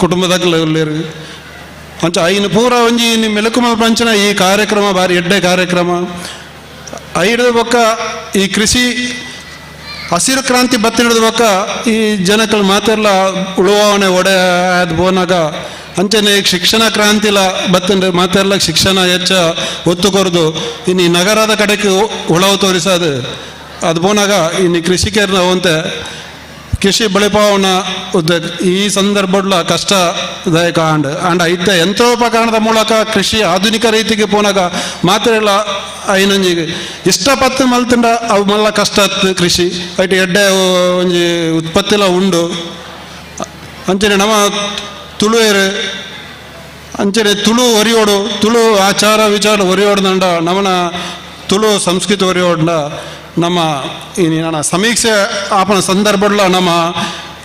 ಕುಟುಂಬದಾಗಲ ಉಳ್ಳೇರು ಅಂಚ ಐನು ಪೂರ ಒಂಜಿ ಮೆಲುಕು ಮಲ್ಪಂಚನ ಈ ಕಾರ್ಯಕ್ರಮ ಬಾರಿ ಎಡ್ಡೆ ಕಾರ್ಯಕ್ರಮ ಐದು ಬೊಕ್ಕ ಈ ಕೃಷಿ ಹಸಿರು ಕ್ರಾಂತಿ ಬತ್ತಿನದ ಬೊಕ್ಕ ಈ ಜನಕಲ್ ಮಾತೆಲ್ಲ ಉಳುವವನೆ ಒಡೆ ಅದು ಬೋನಾಗ ಅಂಚನೆ ಶಿಕ್ಷಣ ಕ್ರಾಂತಿಲ ಬತ್ತಂಡು ಮಾತೆಲ್ಲ ಶಿಕ್ಷಣ ಹೆಚ್ಚ ಒತ್ತು ಕೊರದು ಇನ್ನು ಈ ನಗರದ ಕಡೆಗೆ ಉಳವು ತೋರಿಸೋದು ಅದು ಬೋನಾಗ ಇನ್ನು ಕೃಷಿಕರನ್ನ ಅವಂತೆ ಕೃಷಿ ಬೆಳೆಪಾವನ ಈ ಸಂದರ್ಭಡ್ಲ ಕಷ್ಟದಾಯಕ ಆಂಡ ಇತ್ತ ಯಂತ್ರೋಪಕರಣದ ಮೂಲಕ ಕೃಷಿ ಆಧುನಿಕ ರೀತಿಗೆ ಪೋನಾಗ ಮಾತ್ರ ಎಲ್ಲ ಐನೊಂಜಿಗೆ ಇಷ್ಟಪತ್ತು ಮಲ್ತಂಡ ಅವು ಮಲ್ಲ ಕಷ್ಟ ಕೃಷಿ ಐಟಿ ಎಡ್ಡೆ ಒಂಜಿ ಉತ್ಪತ್ತಿಲ ಉಂಡು ಅಂಚನೆ ನಮ್ಮ ತುಳುವೇರು ಅಂಚನೆ ತುಳು ಒರಿಯೋಡು ತುಳು ಆಚಾರ ವಿಚಾರ ಒರಿಯೋಡ್ದಂಡ ನಮ್ಮನ ತುಳು ಸಂಸ್ಕೃತಿ ಒರಿಯೋಡ್ಡ ನಮ್ಮ ಈ ನನ್ನ ಸಮೀಕ್ಷೆ ಆಪನ ಸಂದರ್ಭಡ್ಲ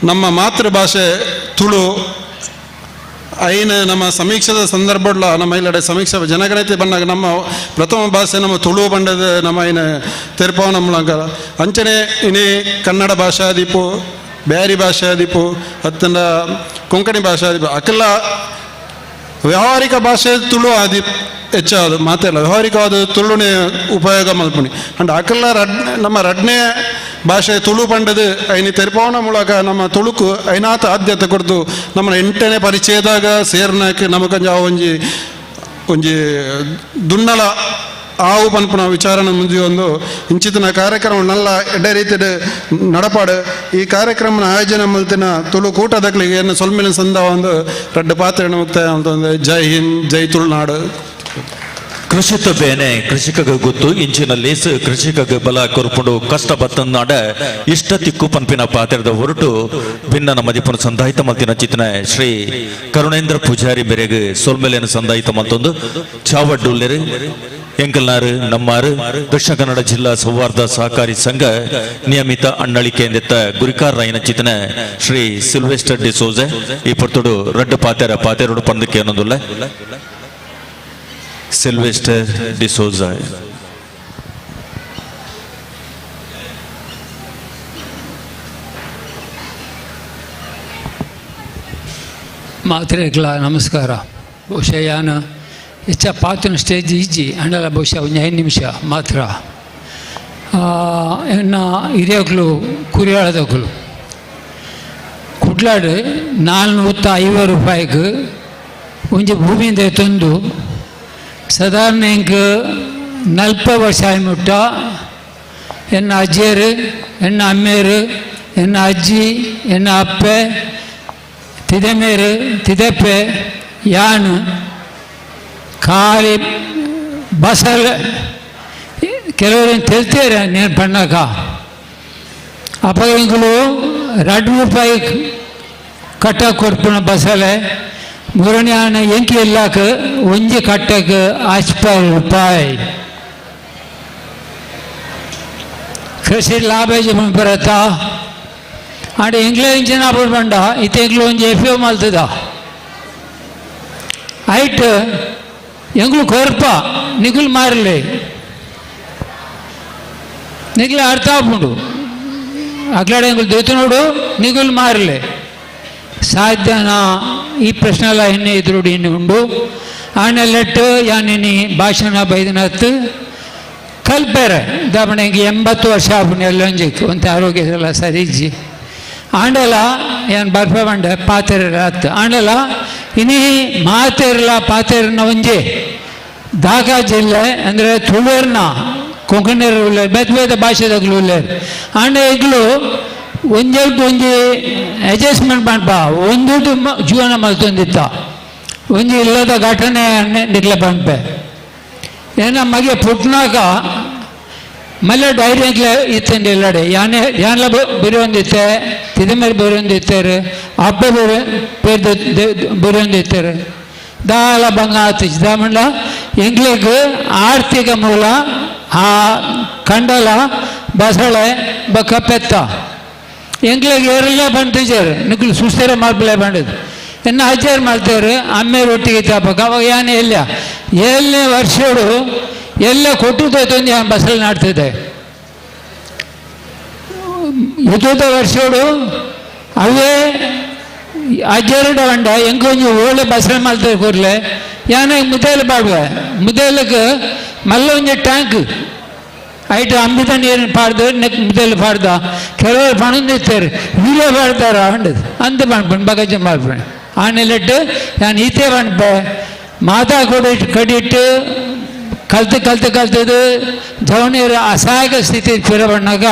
ನಮ್ಮ ಮಾತೃಭಾಷೆ ತುಳು ಐನು ನಮ್ಮ ಸಮೀಕ್ಷೆದ ಸಂದರ್ಭಡ್ಲ ನಮ್ಮ ಇಲ್ಲಡೆ ಸಮೀಕ್ಷೆ ಜನಗಣತಿ ಬಂದಾಗ ನಮ್ಮ ಪ್ರಥಮ ಭಾಷೆ ನಮ್ಮ ತುಳು ಬಂಡದ ನಮ್ಮ ಏನು ತೆರಪವನ ಮೂಲಕ ಅಂಚನೆ ಇನಿ ಕನ್ನಡ ಭಾಷಾ ದೀಪು ಬ್ಯಾರಿ ಭಾಷಾ ದೀಪು ಹತ್ತಂಡ ಕೊಂಕಣಿ ಭಾಷಾ ದೀಪು ಅಕ್ಕೆಲ್ಲ ವ್ಯಾವಹಾರಿಕ ಭಾಷೆ ತುಳು ಆದಿ ಹೆಚ್ಚಾದು ಮಾತೆಲ್ಲ ವ್ಯಾವಹಾರಿಕವಾದ ತುಳುನೇ ಉಪಯೋಗ ಮಲ್ಪಣಿ ಅಂಡ್ ಅಕ್ಕೆಲ್ಲ ನಮ್ಮ ರಡ್ನೇ ಭಾಷೆ ತುಳು ಪಂಡದು ಐನಿ ತೆರಪವನ ಮೂಲಕ ನಮ್ಮ ತುಳುಕು ಐನಾತ ಆದ್ಯತೆ ಕೊಡ್ತು ನಮ್ಮ 8ನೇ ಪರಿಚಯದಾಗ ಸೇರ್ನಕ್ಕೆ ನಮಕೊಂಜ ಒಂಜಿ ದುನ್ನಲ ಆವು ಪನ್ಪುನ ವಿಚಾರನ ಮುಂದೆ ಒಂದು ಇಂಚಿತನ ಕಾರ್ಯಕ್ರಮ ನಲ್ಲ ಎಡ್ಡೆ ರೀತಿಯ ನಡಪಾಡು ಈ ಕಾರ್ಯಕ್ರಮನ ಆಯೋಜನೆ ಮಲ್ತಿನ ತುಳು ಕೂಟದಕ್ಲಿಗೆ ಏನು ಸೊಲ್ಮಿನ ಸಂದ ಒಂದು ರಡ್ಡು ಪಾತ್ರೆ ಮುಕ್ತಾಯ ಅಂತ ಒಂದು ಜೈ ಹಿಂದ್ ಜೈ ತುಳುನಾಡು ಕೃಷಿತ ಬೇನೆ ಕೃಷಿಕಗ ಗೊತ್ತು ಇಂಚಿನ ಲೇಸು ಕೃಷಿಕಗ ಬಲ ಕೊರ್ಪುಂಡು ಕಷ್ಟ ಬತ್ತನಾಡ ಇಷ್ಟ ತಿಕ್ಕು ಪನ್ಪಿನ ಪಾತ್ರದ ಹೊರಟು ಭಿನ್ನನ ಮದಿಪುನ ಸಂದಾಯಿತ ಮಲ್ತಿನ ಚಿತ್ನ ಶ್ರೀ ಕರುಣೇಂದ್ರ ಪೂಜಾರಿ ಬೆರೆಗೆ ಸೊಲ್ಮೆಲೆನ ಸಂದಾಯಿತ ಮಲ್ತೊಂದು ಚಾವಡ್ಡುಲ್ಲೆರು ಎಂಕಲ್ನಾರು ನಮ್ಮಾರು ದಕ್ಷಿಣ ಕನ್ನಡ ಜಿಲ್ಲಾ ಸೌಹಾರ್ದ ಸಹಕಾರಿ ಸಂಘ ನಿಯಮಿತ ಅಣ್ಣಳಿಕೆಯೆಂದೆತ್ತ ಗುರಿಕಾರ್ರಾಯನ ಚಿತ್ನ ಶ್ರೀ ಸಿಲ್ವೆಸ್ಟರ್ ಡಿಸೋಜೆ ಈ ಪೊರ್ತುಡು ರಡ್ಡು ಪಾತೆರೋಡು ಪಂದಕ್ಕೆ ಅನ್ನೋದಿಲ್ಲ ಸಿಲ್ವೆಸ್ಟರ್ ಡಿಸೋಜಾ ಮಾತ್ರೆಗಳ ನಮಸ್ಕಾರ ಬಹುಶಃ ಯಾನು ಹೆಚ್ಚ ಪಾತಿನ ಸ್ಟೇಜ್ ಇಜ್ಜಿ ಅಂಡಲ ಬಹುಶಃ ಒಂದು 5 ನಿಮಿಷ ಮಾತ್ರ ಎನ್ನ ಹಿರಿಯಗಳು ಕುರಿಯಾಳದಗಳು ಕುಡ್ಲಾಡು 450 ರೂಪಾಯಿಗೆ ಒಂಜಿ ಭೂಮಿಯಿಂದ ತಂದು ಸಾಧಾರಣ ಇಂಕ 40 ವರ್ಷ ಮುಟ್ಟ ಎನ್ನ ಅಜ್ಜಿಯರು ಎನ್ನ ಅಮ್ಮೆಯರು ಎನ್ನ ಅಜ್ಜಿ ಎನ್ನ ಅಪ್ಪೆ ತಿದೆಮೇರು ತಿದೆಪ್ಪೆ ಯಾನು ಖಾಲಿ ಬಸಲ್ ಕೆಲವರನ್ನು ತಿಳ್ತೀರ ನೀನು ಬಣ್ಣಕ ಅಪಗಳು 2 ರೂಪಾಯಿ ಕಟ್ಟ ಕೊಡ್ಪುಣ ಬಸಲೆ ಮೂರನೇ ಆನೆ ಎಂಕಿ ಎಲ್ಲಾಕ ಒಂಜಿ ಕಟ್ಟಕ್ಕೆ ₹50 ಕೃಷಿ ಲಾಭ ಬರತ್ತಾ ಆಡೆ ಎಂಗ್ಲ ಇಂಚಿನ ಬಂಡ ಇತ್ತೆ ಎಂಗ್ಲು ಒಂಜಿ ಎಫ್ ಮಲ್ತದ ಐಟ್ ಎಂಗ್ಲು ಕೊರ್ಪ ನಿಗುಲ್ ಮಾರಲೆ ನಿಗ್ಲೆ ಅರ್ಥ ಆಪುಂಡು ಅಗ್ಲಾಡೆ ಎಂಗ್ಲು ದೇತು ನೋಡು ನಿಗುಲ್ ಮಾರಲೆ ಸಾಧ್ಯನಾ ಈ ಪ್ರಶ್ನೆಲ್ಲ ಎಣ್ಣೆ ಎದುರುಡಿ ಎಣ್ಣೆ ಉಂಡು ಆನೆಲೆಟ್ಟು ಯಾನಿನಿ ಭಾಷಣ ಬೈದನತ್ತು ಕಲ್ಪೇರೆ ದಾಪಣೆಗೆ 80 ವರ್ಷ ಆಪುಣಿ ಎಲ್ಲೊಂಜಿಕ್ ಒಂದು ಆರೋಗ್ಯ ಎಲ್ಲ ಸರಿಜ್ಜಿ ಆಂಡಲ ಏನು ಬರ್ಫೆ ಬಂಡೆ ಪಾತೆರ ಹತ್ತು ಆಂಡಲ ಇನಿ ಮಾತೆರ್ಲ ಪಾತೆರ್ನ ಒಂಜಿ ಧಾಕಾ ಜಿಲ್ಲೆ ಅಂದರೆ ತುಳುರ್ನ ಕೊಂಕಣಿಯರು ಉಳ್ಳೇರು ಬೇತೆ ಬೇತೆ ಭಾಷೆದಾಗಲು ಉಳ್ಳೇರು ಆಂಡ ಈಗಲೂ ಒಂಜಿ ಅಡ್ಜಸ್ಟ್ಮೆಂಟ್ ಮಾಡ್ಪ ಒಂದುಟ್ಟು ಜೀವನ ಮಲ್ತೊಂದಿತ್ತ ಒಂಜಿ ಇಲ್ಲದ ಘಟನೆ ನಿಗ್ಲೆ ಬಂದ್ಪೆ ಏನ ಮಗೆ ಪುಟ್ನಾಗ ಮಲ್ಲ ಡೈರಿ ಇತ್ತಂడి ಎಲ್ಲಡೆ ಯಾನ್ಲ ಬರೆಯೊಂದಿತ್ತೆ ತಿರುಮೇಲೆ ಬರೆಯೊಂದಿತ್ತೇರು ಅಪ್ಪ ಬರೆಯೊಂದಿತ್ತೇರು ದಾಲ ಬಂಗ ಆತಿಜ್ ದಾಮಂಡ ಎಂಗ್ಲಿಗೆ ಆರ್ಥಿಕ ಮೂಲ ಆ ಕಂಡಲ ಬಸಳೆ ಕಪ್ಪೆತ್ತ ಎಂಗ್ಲಿಗೆ ಏರೆಲ್ಲ ಬಂದಿದ್ದಾರೆ ನಿಕ್ಲು ಸುಸ್ತಿರ ಮಾಡ್ಬಲೇ ಬಂಡದು ಇನ್ನು ಹಜಾರು ಮಾಡ್ತಾರೆ ಅಮ್ಮೆ ರೊಟ್ಟಿಗೆ ತಾಪಕ ಅವಾಗ ಯಾನೆ ಎಲ್ಲ 7ನೇ ವರ್ಷಡು ಎಲ್ಲ ಕೊಟ್ಟುದೊಂದು ಬಸಳೆ ನಾಡ್ತಿದ್ದೆ 7ನೇ ವರ್ಷಡು ಅವೇ ಅಜ್ಜರಡ ಬಂಡ ಎಂಗೊಂಜು ಒಳ್ಳೆ ಬಸಳೆ ಮಾಡ್ತಾರೆ ಕೂರ್ಲೆ ಯಾನೆ ಮುದ್ದೇಲು ಬಾಡುವೆ ಮುದ್ದೇಲಕ್ಕೆ ಮಲ್ಲ ಒಂಜಿ ಟ್ಯಾಂಕ್ ಐಟ ಅಂಬಿತ ನೀರಿನ ಪಾಡ್ದು ನೆಕ್ ಮುದ್ದೇಲು ಪಾಡ್ದ ಕೆಲವರು ಪಣಂದಿರ್ತಾರೆ ವೀಡಿಯೋ ಪಾಡ್ತಾರ ಅಂಡದು ಅಂತ ಪಣ್ಪಣ್ ಬಗಜ ಮಾಡ್ಪಣ್ ಆನೆಲಿಟ್ಟು ನಾನು ಈತೆ ಪಣ್ಪೆ ಮಾತಾ ಕಡಿಟ್ಟು ಕಲ್ತದು ಜವನೀರು ಅಸಹಾಯಕ ಸ್ಥಿತಿ ಫಿರಬಣ್ಣಾಗ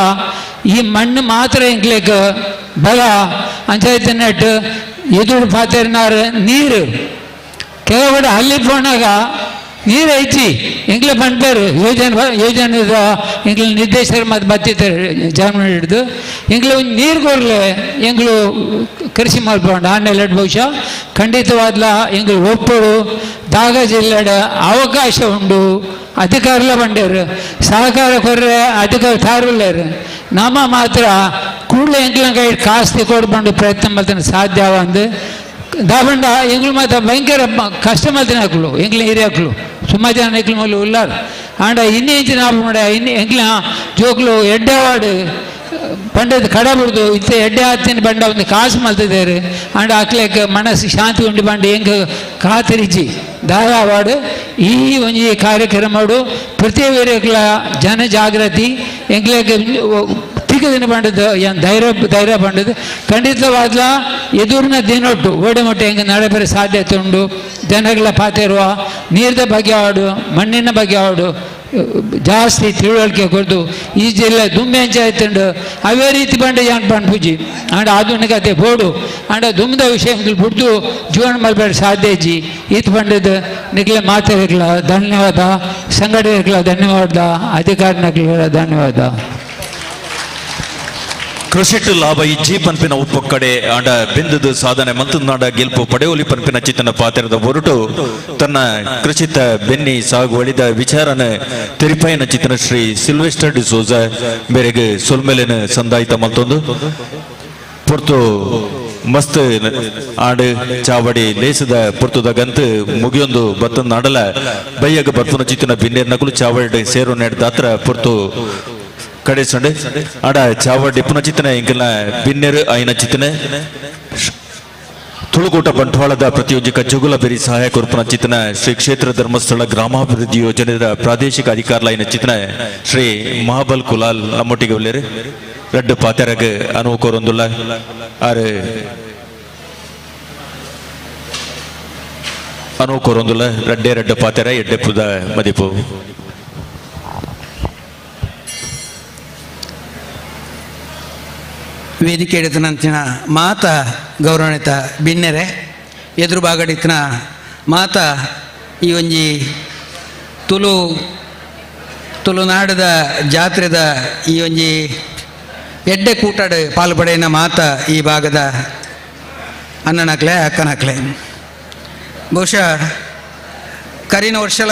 ಈ ಮಣ್ಣು ಮಾತ್ರ ಎಂಗ್ಲಿಕ್ಕೆ ಬಲ ಅಂಚಾಯ್ತನೆಟ್ಟು ಎದುರು ಪಾತೆರ್ನಾರು ನೀರು ಕೆಲವಡೆ ಅಲ್ಲಿ ಪೋಣಾಗ ನೀರು ಐತಿ ಎಂಗ್ಲೆ ಪಂಡ್ಪೇರು ಯೋಜನೆದ ಎಂಗ್ಲು ನಿರ್ದೇಶಕರು ಮತ್ತು ಬತ್ತಿದ್ದಾರೆ ಜಾಮೀನು ಹಿಡಿದು ಎಂಗ್ಲು ಒಂದು ನೀರು ಕೊಡಲೆ ಎಂಗ್ಲು ಕೃಷಿ ಮಾಡ್ಕೊಂಡು ಆನೆಲ್ಲ ಬಹುಶಃ ಖಂಡಿತವಾದ್ಲ ಎಂಗ್ಲು ಒಪ್ಪಳು ದಾಗ ಜಿಲ್ಲೆಡೆ ಅವಕಾಶ ಉಂಡು ಅಧಿಕಾರಲ ಬಂಡೇರು ಸಹಕಾರ ಕೊರ್ರೆ ಅಧಿಕಾರ ತಾರುಲ್ಲೇರು ನಮ್ಮ ಮಾತ್ರ ಕೂಡಲೇ ಎಂಗ್ಲ ಕೈ ಕಾಸ್ತಿ ಕೊಡ್ಕೊಂಡು ಪ್ರಯತ್ನ ಮಾಡ್ತಾನೆ ಸಾಧ್ಯ ಅಂದು ದಾಬಂಡ ಎಂಗ್ಲು ಮಾತ್ರ ಭಯಂಕರ ಕಷ್ಟ ಮಾಡ್ತಾನೆ ಹಾಕಲು ಎಂಗ್ಲ ಹಿರಿಯಾಕಲು ಸುಮಾರು ಜನ ಎಂಗ್ಲ ಮೊದಲು ಉಲ್ಲಾರು ಆಂಡ ಇನ್ನೇಂಚಿನ ಆಪುಂಡ ಎಂಗ್ಲ ಜೋಕ್ಲು ಎಡ್ಡೆವಾಡು ಪಂಡದ ಕಡ ಬಿಡ್ದು ಇತ್ತೆ ಎಡ್ಡೆ ಹತ್ತಿನ ಬಂಡ ಒಂದು ಕಾಸು ಮಲ್ತಿದ್ದಾರೆ ಆಂಡ ಅಕ್ಲೆಕ್ಕೆ ಮನಸ್ಸು ಶಾಂತಿ ಉಂಡು ಬಂಡು ಹೆಂಗೆ ಖಾತರಿಜಿ ಧಾರಾವಾಡು ಈ ಒಂಜಿ ಕಾರ್ಯಕ್ರಮಡು ಪ್ರತಿ ವೇರೆಗ್ಲ ಜನ ಜಾಗೃತಿ ಎಂಗ್ಲೆಗೆ ತಿಕ್ಕದಿನ ಬಂಡದ್ದು ಏನು ಧೈರ್ಯ ಬಂಡದು ಖಂಡಿತವಾದ್ಲ ಎದುರಿನ ದಿನೊಟ್ಟು ಓಡೆಮೊಟ್ಟೆ ಹೆಂಗೆ ನಡೆಬರ ಸಾಧ್ಯತೆ ಉಂಡು ಜನಗಳ ಪಾತಿರುವ ನೀರದ ಬಗ್ಗೆ ಆಡು ಮಣ್ಣಿನ ಬಗ್ಗೆ ಆಡು ಜಾಸ್ತಿ ತಿಳುವಳಿಕೆ ಕೊಡ್ದು ಈ ಜಿಲ್ಲೆ ದುಮ್ಮೆ ಅಂಚಾಯ್ತುಂಡು ಅವೇ ರೀತಿ ಬಂಡ ಯಾನ್ ಪಂಡ್ ಪೂಜಿ ಆಂಡ ಆಧುನಿಕತೆ ಬೋಡು ಆಂಡ ದುಮ್ಮದ ವಿಷಯ ಬಿಡ್ದು ಜೀವನ ಮಲ್ಬೇಡ ಸಾಧ್ಯ ಇಜ್ಜಿ ಈತ್ ಬಂಡದ ನಿಗ್ಲೆ ಮಾತಾಡಕ್ಲ ಧನ್ಯವಾದ ಸಂಘಟನೆಗಳ ಧನ್ಯವಾದ ಅಧಿಕಾರಿಗಳ ಧನ್ಯವಾದ ಕೃಷಿಟ್ಟು ಲಾಭ ಇಜ್ಜಿ ಪನ್ಪಿನ ಉಪ್ಪೊಕ್ಕಡೆ ಆಂಡ ಬೆಂದದು ಸಾಧನೆ ಮಂತನಾಡ ಗೆಲ್ಪು ಪಡೆಯೋಲಿ ಪನ್ಪಿನ ಚಿತ್ತನ ಪಾತ್ರದ ಹೊರಟು ತನ್ನ ಕೃಷಿತ ಬೆನ್ನಿ ಸಾಗುವಳಿದ ವಿಚಾರನ ತೆರಿಪಾಯಿನ ಚಿತ್ತನ ಶ್ರೀ ಸಿಲ್ವೆಸ್ಟರ್ ಡಿಸೋಜ ಬೇರೆಗೆ ಸೊಲ್ಮೆಲೆನ ಸಂದಾಯಿತ ಮತ್ತೊಂದು ಪೊರ್ತು ಮಸ್ತ್ ಆಡು ಚಾವಡಿ ಲೇಸದ ಪೊರ್ತುದ ಗಂತು ಮುಗಿಯೊಂದು ಬತ್ತನ ನಾಡಲ ಬೈಯಗ ಬರ್ಪುನ ಚಿತ್ತನ ಬಿನ್ನೇರ್ ನಕಲು ಚಾವಡಿ ಸೇರು ನೆಡ್ದಾತ್ರ ಪೊರ್ತು ಕಡೆ ಸಂಡೆ ಆಡ ಚಾವಡಿ ಪುನ ಚಿತ್ತನೆ ಇಂಕಲ್ನ ಬಿನ್ನೇರು ಆಯ್ನ ಚಿತ್ತನೆ ತುಳುಕೂಟ ಬಂಟ್ವಾಳದ ಪ್ರತಿಯೋಜಕ ಜಗುಲ ಬೆರಿ ಸಹಾಯಕ ಉರ್ಪನ ಚಿತ್ತನ ಶ್ರೀ ಕ್ಷೇತ್ರ ಧರ್ಮಸ್ಥಳ ಗ್ರಾಮಾಭಿವೃದ್ಧಿ ಯೋಜನೆಯ ಪ್ರಾದೇಶಿಕ ಅಧಿಕಾರಲೈನ ಚಿತ್ತನ ಶ್ರೀ ಮಹಾಬಲ್ ಕುಲಾಲ್ ನಮ್ಮೊಟ್ಟಿಗೆ ಒಳ್ಳೆರು ರೆಡ್ ಪಾತೆರಗ ಅನುವು ಕೋರೊಂದುಲ್ಲ ಆರು ಅನುವು ಕೋರೊಂದುಲ್ಲ ರೆಡ್ ಪಾತೆರ ಎಡ್ಡೆ ಪುದ ಮದಿಪು ವೇದಿಕೆ ಹಿಡಿತನಂತಿನ ಮಾತ ಗೌರವಾನ್ವಿತ ಬಿನ್ನೆರೆ ಎದುರು ಬಾಗಡಿತ್ತಿನ ಮಾತ ಈ ಒಂಜಿ ತುಳುನಾಡದ ಜಾತ್ರೆದ ಈ ಒಂಜಿ ಎಡ್ಡೆ ಕೂಟಾಡು ಪಾಲ್ಪಡೆಯ ಮಾತ ಈ ಭಾಗದ ಅಣ್ಣನಕ್ಲೆ ಅಕ್ಕನಕ್ಲೆ ಬಹುಶಃ ಕರಿನ ವರ್ಷಲ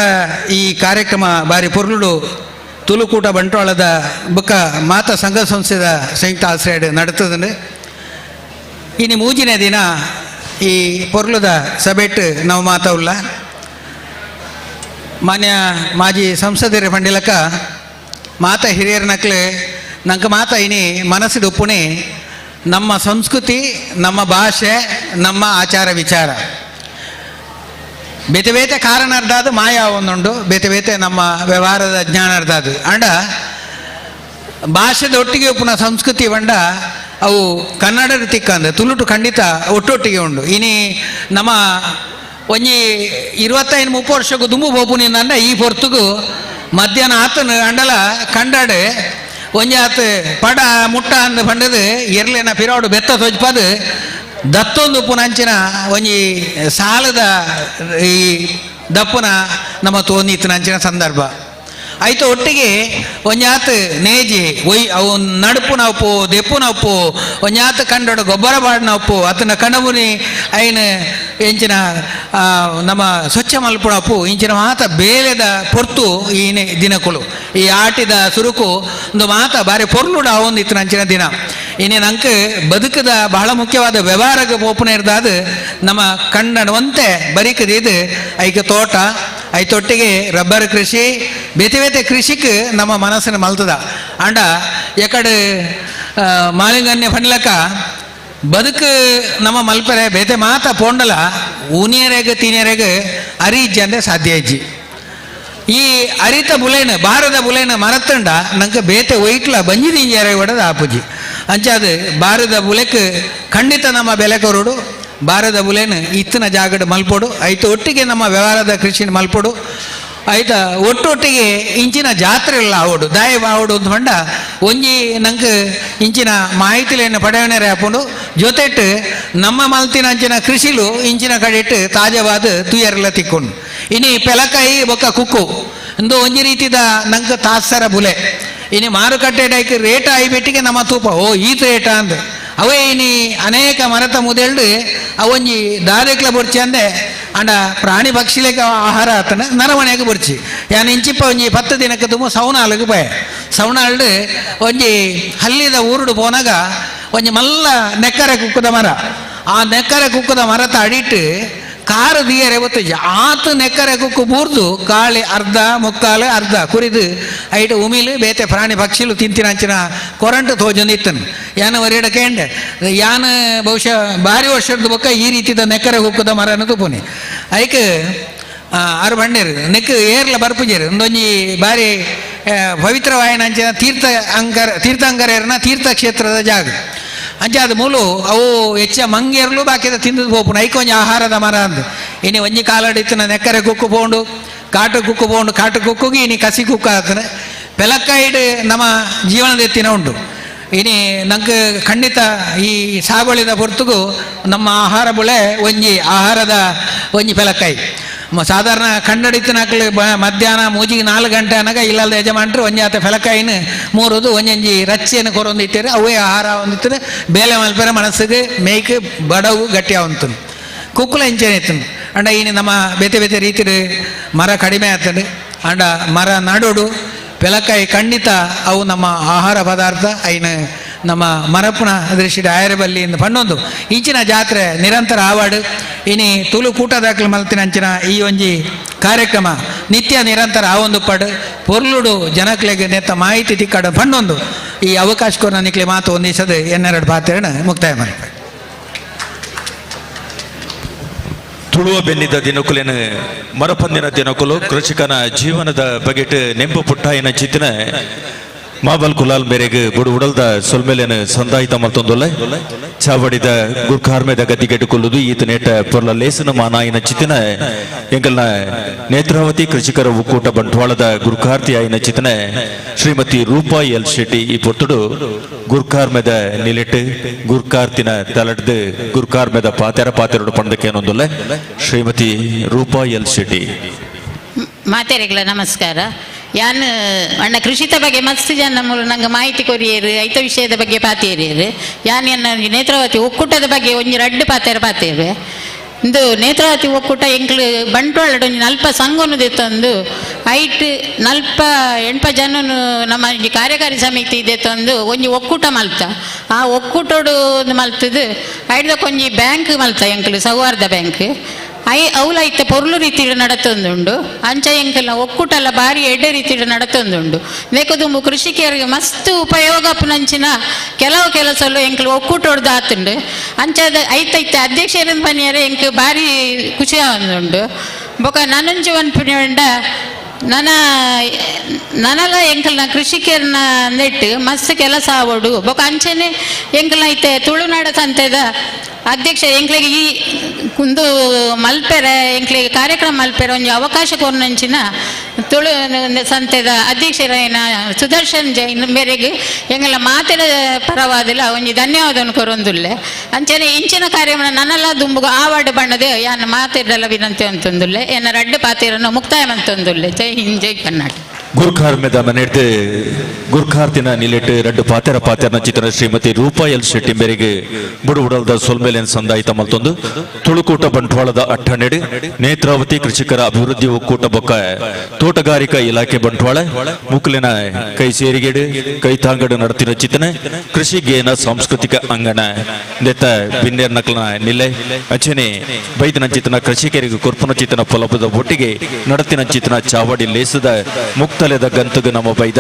ಈ ಕಾರ್ಯಕ್ರಮ ಬಾರಿ ಪೊರ್ಲುಡು ತುಳುಕೂಟ ಬಂಟ್ವಾಳದ ಬೊಕ್ಕ ಮಾತಾ ಸಂಘ ಸಂಸ್ಥೆದ ಸಂಯುಕ್ತ ಆಶ್ರಯ ನಡತದೆ. ಇನ್ನು ಮೂಜಿನ ದಿನ ಈ ಪೊರ್ಲುದ ಸಭೆಟ್ ನಾವು ಮಾತಾವುಲ್ಲ ಮಾನ್ಯ ಮಾಜಿ ಸಂಸದರ ಪಂಡಿಲಕ ಮಾತಾ ಹಿರಿಯರ ನಕ್ಲೆ ನಂಗೆ ಮಾತಾ ಇನಿ ಮನಸ್ಸಿದ ಉಪ್ಪುಣಿ ನಮ್ಮ ಸಂಸ್ಕೃತಿ, ನಮ್ಮ ಭಾಷೆ, ನಮ್ಮ ಆಚಾರ ವಿಚಾರ ಬೇತೆ ಬೇತೆ ಕಾರಣ ಅರ್ಧಾದು ಮಾಯಾ ಒಂದುಂಡು, ಬೇತೆ ಬೇತೆ ನಮ್ಮ ವ್ಯವಹಾರದ ಜ್ಞಾನ ಅರ್ಧಾದು ಅಂಡ ಭಾಷೆದ ಒಟ್ಟಿಗೆ ಉಪ್ಪುನ ಸಂಸ್ಕೃತಿ ಬಂಡ ಅವು ಕನ್ನಡ ತಿಕ್ಕಂದು ತುಳುಟು ಖಂಡಿತ ಒಟ್ಟೊಟ್ಟಿಗೆ ಉಂಡು. ಇನಿ ನಮ್ಮ ಒಂಜಿ 25-30 ವರ್ಷಕ್ಕೂ ದುಂಬು ಬೋಪುನಿಂದ ಈ ಪೊರ್ತುಗು ಮಧ್ಯಾಹ್ನ ಆತನು ಅಂಡಲ ಕಂಡಾಡು ಒಂಜಿ ಆತು ಪಡ ಮುಟ್ಟ ಅಂದ ಪಂಡದು ಎರ್ಲಿನ ಪಿರಾಡು ಬೆತ್ತ ತೊಜ್ಪದು ದತ್ತೊಂದು ಪುನಂಚಿನ ಒಂಜಿ ಸಾಲದ ಈ ದಪ್ಪುನ ನಮ್ಮ ತೋಂದಿತ್ತು ನಂಚಿನ ಸಂದರ್ಭ ಆಯ್ತು. ಒಟ್ಟಿಗೆ ಒಂಜಾತು ನೇಜಿ ಒಯ್ ಅವು ನಡುಪುನ ಉಪ್ಪು ದೆಪ್ಪುನ ಉಪ್ಪು ಒಂಜಾತು ಕಂಡೋಡು ಗೊಬ್ಬರ ಬಾಡಿನ ಉಪ್ಪು ಅತನ ಕಣವುನಿ ಐನ ಎಂಚಿನ ನಮ್ಮ ಸ್ವಚ್ಛ ಮಲ್ಪುಣ ಉಪ್ಪು ಇಂಚಿನ ಮಾತ ಬೇಲೆದ ಪೊರ್ತು ಈ ದಿನಕುಲು ಈ ಆಟಿದ ಸುರುಕು ಒಂದು ಮಾತ ಬಾರಿ ಪೊರ್ಲುಡ ಒಂದಿತ್ತು ನಂಚಿನ ದಿನ. ಇನ್ನೇನು ಅಂಕ ಬದುಕದ ಬಹಳ ಮುಖ್ಯವಾದ ವ್ಯವಹಾರಕ್ಕೆ ಪೋಪುನ ಇರ್ದಾದ ನಮ್ಮ ಕಣ್ಣನವಂತೆ ಬರೀಕದಿದ್ದು ಐಕೆ ತೋಟ ಐತೊಟ್ಟಿಗೆ ರಬ್ಬರ್ ಕೃಷಿ ಬೇತೆ ಬೇತೆ ಕೃಷಿಗೆ ನಮ್ಮ ಮನಸ್ಸಿನ ಮಲ್ತದ ಅಂಡ ಎಕಡೆ ಮಾಲಿಂಗನ್ಯ ಪನ್ಲಕ ಬದುಕು ನಮ್ಮ ಮಲ್ಪರೆ ಬೇತೆ ಮಾತ ಪೋಂಡಲ ಊನಿಯರೆಗೆ ತೀನಿಯರೆಗೆ ಅರಿಜ್ಜಿ ಅಂದರೆ ಸಾಧ್ಯ ಇಜ್ಜಿ ಈ ಅರಿತ ಬುಲೇನು ಭಾರದ ಬುಲೇನು ಮರತಂಡ ನಂಗೆ ಬೇತೆ ಒಯ್ಟ್ಲ ಬಂಜಿದಿಂಜರೆ ಹೊಡೆದ ಆಪುಜಿ ಅಂಚಾದು ಭಾರದ ಬುಲೆಕ್ ಖಂಡಿತ ನಮ್ಮ ಬೆಲೆ ಕೊರೋಡು ಭಾರದ ಬುಲೇನು ಇತ್ತಿನ ಜಾಗಡ್ ಮಲ್ಪೋಡು ಆಯ್ತು. ಒಟ್ಟಿಗೆ ನಮ್ಮ ವ್ಯವಹಾರದ ಕೃಷಿನ ಮಲ್ಪೋಡು ಆಯ್ತಾ. ಒಟ್ಟೊಟ್ಟಿಗೆ ಇಂಚಿನ ಜಾತ್ರೆ ಎಲ್ಲ ಆವೋಡು ದಾಯ ಆವೋಡು ಅಂತ ಮಂಡ ಒಂಜಿ ನಂಗೆ ಇಂಚಿನ ಮಾಹಿತಿಲೇನು ಪಡೆಯಣೆ ಹಾಕೊಂಡು ಜೊತೆಟ್ಟು ನಮ್ಮ ಮಲ್ತಿನ ಅಂಚಿನ ಕೃಷಿಲು ಇಂಚಿನ ಕಡೆಟ್ಟು ತಾಜವಾದ ತುಯರೆಲ್ಲ ತಿಕ್ಕೊಂಡು ಇನ್ನು ಪೆಲಕಾಯಿ ಬೊಕ್ಕ ಕುಕ್ಕು ಒಂದು ಒಂಜಿ ರೀತಿದ ನಂಗೆ ತಾಸರ ಬುಲೆ ಇನ್ನು ಮಾರುಕಟ್ಟೆ ಡೈಕ್ ರೇಟ್ ಆಯ್ಬಿಟ್ಟಿಗೆ ನಮ್ಮ ತೂಪ ಈತ ರೇಟ ಅಂದ ಅವೇ ಇನಿ ಅನೇಕ ಮರತ ಮುದೆಲ್ಡು ಅವೊಂಜಿ ದಾರಿಕ್ಲ ಬೊರ್ಚಿ ಅಂದೆ ಅಂಡ ಪ್ರಾಣಿ ಪಕ್ಷಿಲೇಕ ಆಹಾರ ಆತನ ನರಮನೆಗೆ ಬೊರ್ಚಿ ಯಾನು ಇಂಚಿಪ್ಪ ಒಂಜಿ 10 ದಿನಕ್ಕೆ ತುಂಬ ಸೌನಾಳಿಗೆ ಬಯ ಸೌನಾಳ್ಡು ಒಂಜಿ ಹಲ್ಲಿದ ಊರುಡು ಪೋನಾಗ ಒಂಜಿ ಮಲ್ಲ ನೆಕ್ಕರೆ ಕುಕ್ಕದ ಮರ ಆ ನೆಕ್ಕರೆ ಕುಕ್ಕದ ಮರತ ಅಡಿಟ್ಟು ಕಾರು ದಿಯರೆ ಒತ್ತಜಿ ಆತು ನೆಕ್ಕರೆ ಕುಕ್ಕು ಬೂರ್ದು ಕಾಳಿ ಅರ್ಧ ಮುಕ್ಕಾಲು ಅರ್ಧ ಕುರಿದು ಐಟು ಉಮಿಲು ಬೇತೆ ಪ್ರಾಣಿ ಪಕ್ಷಿಲು ತಿಂತಿನಂಚಿನ ಕೊರಂಟು ತೋಜೊಂದಿತ್ತನು ಯಾನ ಒರೆಡ ಕೇಂಡೆ ಯಾನ ಬಹುಶಃ ಭಾರಿ ವರ್ಷದ ಬೊಕ್ಕ ಈ ರೀತಿದ ನೆಕ್ಕರೆ ಕುಕ್ಕದ ಮರ ಅನ್ನೋದು ಪುನಿ ಐಕ್ ಆರು ಬಂಡೇರು ನೆಕ್ ಏರ್ಲ ಬರ್ಪುಜೇರು ಒಂದೊಂಜಿ ಬಾರಿ ಪವಿತ್ರವಾಯನಂಚಿನ ತೀರ್ಥಂಕರೇರ್ನ ತೀರ್ಥಕ್ಷೇತ್ರದ ಜಾಗ ಅಂಚಾದ ಮೂಲು ಅವು ಹೆಚ್ಚ ಮಂಗೇರ್ಲು ಬಾಕಿದ ತಿಂದು ಹೋಪುಣ ಐಕೊಂಜಿ ಆಹಾರದ ಮರ ಅಂದ ಇನ್ನು ಒಂಜಿ ಕಾಲಡಿತ್ತಿನ ನೆಕ್ಕರೆ ಕುಕ್ಕು ಪೋಂಡು ಕಾಟು ಕುಕ್ಕು ಪೋಂಡು ಕಾಟು ಕುಕ್ಕುಗಿ ಇನ್ನು ಕಸಿ ಕುಕ್ಕ ಆತನ ಪೆಲಕ್ಕಾಯಿಡ್ ನಮ್ಮ ಜೀವನದ ಎತ್ತಿನ ಉಂಟು. ಇನ್ನು ನಂಗೆ ಖಂಡಿತ ಈ ಸಾಗುಳಿದ ಹೊರತುಗು ನಮ್ಮ ಆಹಾರ ಬುಳೆ ಒಂಜಿ ಆಹಾರದ ಒಂಜಿ ಪೆಲಕ್ಕಾಯಿ ಸಾಧಾರಣ ಕನ್ನಡಿತ್ತಿನಾಕ್ಲು ಮಧ್ಯಾಹ್ನ ಮೂಜಿಗೆ 4 ಗಂಟೆ ಅನ್ನಾಗ ಇಲ್ಲದ ಯಜಮಾನ್ರು ಒಂಜಿ ಆತ ಫೆಲಕಾಯಿನ ಮೂರುದು ಒಂಜೊಂಜಿ ರಚ್ಚೆಯನ್ನು ಕೊರೊಂದಿತ್ತೇರೆ ಅವೇ ಆಹಾರ ಹೊಂದಿತ್ತರೆ ಬೇಲೆ ಮಲ್ಪೆರೆ ಮನಸ್ಸಿಗೆ ಮೇಯ್ಕೆ ಬಡವು ಗಟ್ಟಿ ಅವಂತನು ಕುಕ್ಕುಲ ಇಂಚೇನೆ ಇತ್ತನು ಅಂಡ ಇನ್ನು ನಮ್ಮ ಬೇತೆ ಬೇತೆ ರೀತಿ ಮರ ಕಡಿಮೆ ಆಗ್ತದೆ ಅಂಡ ಮರ ನಡೋಡು ಪೆಲಕಾಯಿ ಖಂಡಿತ ಅವು ನಮ್ಮ ಆಹಾರ ಪದಾರ್ಥ ಐನ ನಮ್ಮ ಮರಪುನ ದೃಷ್ಟಿ ಆಯರಬಲ್ಲಿಂದ ಪಣ್ಣೊಂದು ಇಂಚಿನ ಜಾತ್ರೆ ನಿರಂತರ ಆವಾಡು ಇನಿ ತುಳು ಕೂಟದಾಕ್ಲು ಮಲ್ತಿನಂಚಿನ ಈ ಒಂಜಿ ಕಾರ್ಯಕ್ರಮ ನಿತ್ಯ ನಿರಂತರ ಆವೊಂದು ಪಡು ಪೊರ್ಲುಡು ಜನಕ್ಲೆಗೆ ನೆತ್ತ ಮಾಹಿತಿ ತಿಕ್ಕಡು ಪಣ್ಣೊಂದು ಈ ಅವಕಾಶಕ್ಕೂ ನಿಕ್ಲೆ ಮಾತು ಒಂದಿಸದು ಎನ್ನೆರಡು ಪಾತ್ರೆನ ಮುಕ್ತಾಯ ಮಾಡ್ತಾರೆ. ತುಳುವ ಬೆನ್ನಿದ ದಿನಕುಲೇನು ಮರಪಂದಿನ ದಿನಕುಲು ಕೃಷಿಕನ ಜೀವನದ ಬಗೆಟ್ ನೆಂಪು ಪುಟ್ಟಾಯಿನ ಚಿತ್ತಿನ ಮಾಬಲ್ ಕುಲಾಲ್ ಮೇರೆಗೆ ಬುಡು ಉಡಲ್ದ ಸೊಲ್ಮೇಲೇನು ಸಂದಾಯಿತ ಮಲ್ತೊಂದೊಲ್ಲೆ ಚಾವಡಿದ ಗುರ್ಕಾರ್ಮೆದ ಗದ್ದಿಗೆಟ್ಟು ಕೊಲ್ಲುದು ಈತ ನೇಟ ಪೊರ್ಲ ಲೇಸನ ಮಾನಾಯಿನ ಚಿತ್ತಿನ ಎಂಕಲ್ನ ನೇತ್ರಾವತಿ ಕೃಷಿಕರ ಒಕ್ಕೂಟ ಬಂಟ್ವಾಳದ ಗುರ್ಕಾರ್ತಿ ಆಯಿನ ಚಿತ್ತಿನ ಶ್ರೀಮತಿ ರೂಪಾ ಎಲ್ ಶೆಟ್ಟಿ ಈ ಪೊರ್ತುಡು ಗುರ್ಕಾರ್ಮೆದ ನಿಲೆಟ್ಟು ಗುರ್ಕಾರ್ತಿನ ತಲಡ್ದು ಗುರ್ಕಾರ್ಮೆದ ಪಾತೆರಡು ಪಂಡಕ್ಕೆ ಏನೊಂದೊಲ್ಲೆ ಶ್ರೀಮತಿ ರೂಪಾ ಎಲ್ ಶೆಟ್ಟಿ ಮಾತೆರೆಗಳ ನಮಸ್ಕಾರ. ಯಾನು ಅಣ್ಣ ಕೃಷಿತ ಬಗ್ಗೆ ಮಸ್ತ್ ಜನ ಮೂಲ ನಂಗೆ ಮಾಹಿತಿ ಕೊರಿಯರು ಐತ ವಿಷಯದ ಬಗ್ಗೆ ಪಾತೇರಿಯರು ಯಾನು ಎನ್ನ ನೇತ್ರಾವತಿ ಒಕ್ಕೂಟದ ಬಗ್ಗೆ ಒಂಜಿ 2 ಪಾತೇರು ಇಂದು ನೇತ್ರಾವತಿ ಒಕ್ಕೂಟ ಎಂಕ್ಲು ಬಂಟ್ವಾಳದ ಒಂಜಿ ನಲ್ಪ ಸಂಘನು ದೆತ್ತೊಂದು ಐಟ್ ನಲ್ಪ ಎಣ್ಪ ಜನನು ನಮ್ಮ ಈ ಕಾರ್ಯಕಾರಿ ಸಮಿತಿ ದೆತ್ತೊಂದು ಒಂಜಿ ಒಕ್ಕೂಟ ಮಲ್ತ ಆ ಒಕ್ಕೂಟೋಡು ಮಲ್ತದು ಐಡ್ದ ಕೊಂಜಿ ಬ್ಯಾಂಕ್ ಮಲ್ತ ಎಂಕ್ಲು ಸೌಹಾರ್ದ ಬ್ಯಾಂಕ್ ಅವಲ ಐತೆ ಪೊರ್ಲು ರೀತಿಡ್ ನಡತೊಂದುಂಡು ಅಂಚ ಎಂಕಲ್ನ ಒಕ್ಕೂಟಲ್ಲ ಬಾರಿ ಎಡ್ಡೆ ರೀತಿಡ್ ನಡತೊಂದುಂಡು ನೆಕದುಂಬು ಕೃಷಿಕರಿಗೆ ಮಸ್ತ್ ಉಪಯೋಗ ಪುನಂಚಿನ ಕೆಲವು ಕೆಲಸಲು ಎಂಕಲು ಒಕ್ಕೂಟೋಡ್ದು ಆತುಂಡು ಅಂಚದ ಐತೈತೆ ಅಧ್ಯಕ್ಷರಿಂದ ಪನಿಯರೆ ಎಂಕ್ ಬಾರಿ ಖುಷಿ ಆವೊಂದುಂಡು ಬೊಕ ನನಂಜು ಅನ್ಪುಂಡ ನನಲ ಎಂಕಲ್ನ ಕೃಷಿಕರನ್ನ ನೆಟ್ಟು ಮಸ್ತ್ ಕೆಲಸ ಆವೋಡು ಬೊಕ ಅಂಚನೆ ಎಂಕಲ್ನ ಐತೆ ತುಳುನಾಡ ಸಂತೆದ ಅಧ್ಯಕ್ಷ ಎಂಕ್ಲೆಗೆ ಈ ಕುಂದು ಮಲ್ಪೆರೆ ಎಂಕ್ಲೆಗೆ ಕಾರ್ಯಕ್ರಮ ಮಲ್ಪೆರೆ ಒಂಜಿ ಅವಕಾಶ ಕೊರ್ನಂಚಿನ ತುಳು ಸಂತೆದ ಅಧ್ಯಕ್ಷರಾಯಿನ ಸುದರ್ಶನ್ ಜೈನ್ ಮೇರೆಗೆ ಎಂಗಳ ಮಾತಿನ ಪರವಾದಿಲ್ಲ ಒಂಜಿ ಧನ್ಯವಾದವನ್ನು ಕೊರೊಂದುಲ್ಲೆ ಅಂಚನೆ ಇಂಚಿನ ಕಾರ್ಯಕ್ರಮ ನನ್ನೆಲ್ಲ ದುಂಬುಗ ಆವಾರ್ಡ್ ಬಣ್ಣದೆ ಯಾನ ಮಾತಿರಲ್ಲ ವಿನಂತಿ ಅಂತಂದುಲ್ಲೆ ಏನ ರಡ್ಡು ಪಾತಿರನ್ನು ಮುಕ್ತಾಯ ಅಂತಂದುಲ್ಲೆ ಜೈ ಹಿಂದ್ ಜೈ ಕರ್ನಾಟಕ ಗುರ್ಖಾರ್ ಮೇದಾನ ನೆಡ್ದು ಗುರ್ಖಾರ್ತಿನ ನಿಲೆಟ್ ರಡ್ಡು ಪಾತೆರನ ಚಿತ್ರ ಶ್ರೀಮತಿ ರೂಪಾ ಎಲ್ ಶೆಟ್ಟಿ ಮೇರೆಗೆ ಬುಡುಬುಡಲ್ದ ಸೊಲ್ಮೇಲೆನ್ ಸಂದಾಯಿತ ಮಲ್ತೊಂದು ತುಳುಕೂಟ ಬಂಟ್ವಾಳದ ಅಟ್ಟನೆಡು ನೇತ್ರಾವತಿ ಕೃಷಿಕರ ಅಭಿವೃದ್ಧಿ ಒಕ್ಕೂಟ ಬೊಕ್ಕ ತೋಟಗಾರಿಕಾ ಇಲಾಖೆ ಬಂಟ್ವಾಳ ಮುಕ್ಲಿನ ಕೈ ಸೇರಿಗೆಡು ಕೈ ತಾಂಗಡು ನಡತಿನ ಚಿತ್ತನೆ ಕೃಷಿ ಗೇನ ಸಾಂಸ್ಕೃತಿಕ ಅಂಗಣ ನೆತ್ತ ಬಿನ್ನೇರ್ ನಕಲನ ನಿಲೆ ಅಚನೆ ಬೈದಿನ ಚಿತ್ತನ ಕೃಷಿಕರಿಗೆ ಕೊರ್ಪನ ಚಿತ್ತನ ಫಲಪದ ಒಟ್ಟಿಗೆ ನಡತಿನ ಚಿತ್ತನ ಚಾವಡಿ ಲೇಸದ ಮುಕ್ತಲೆದ ಗಂತುಗ ನಮ್ಮ ಬೈದ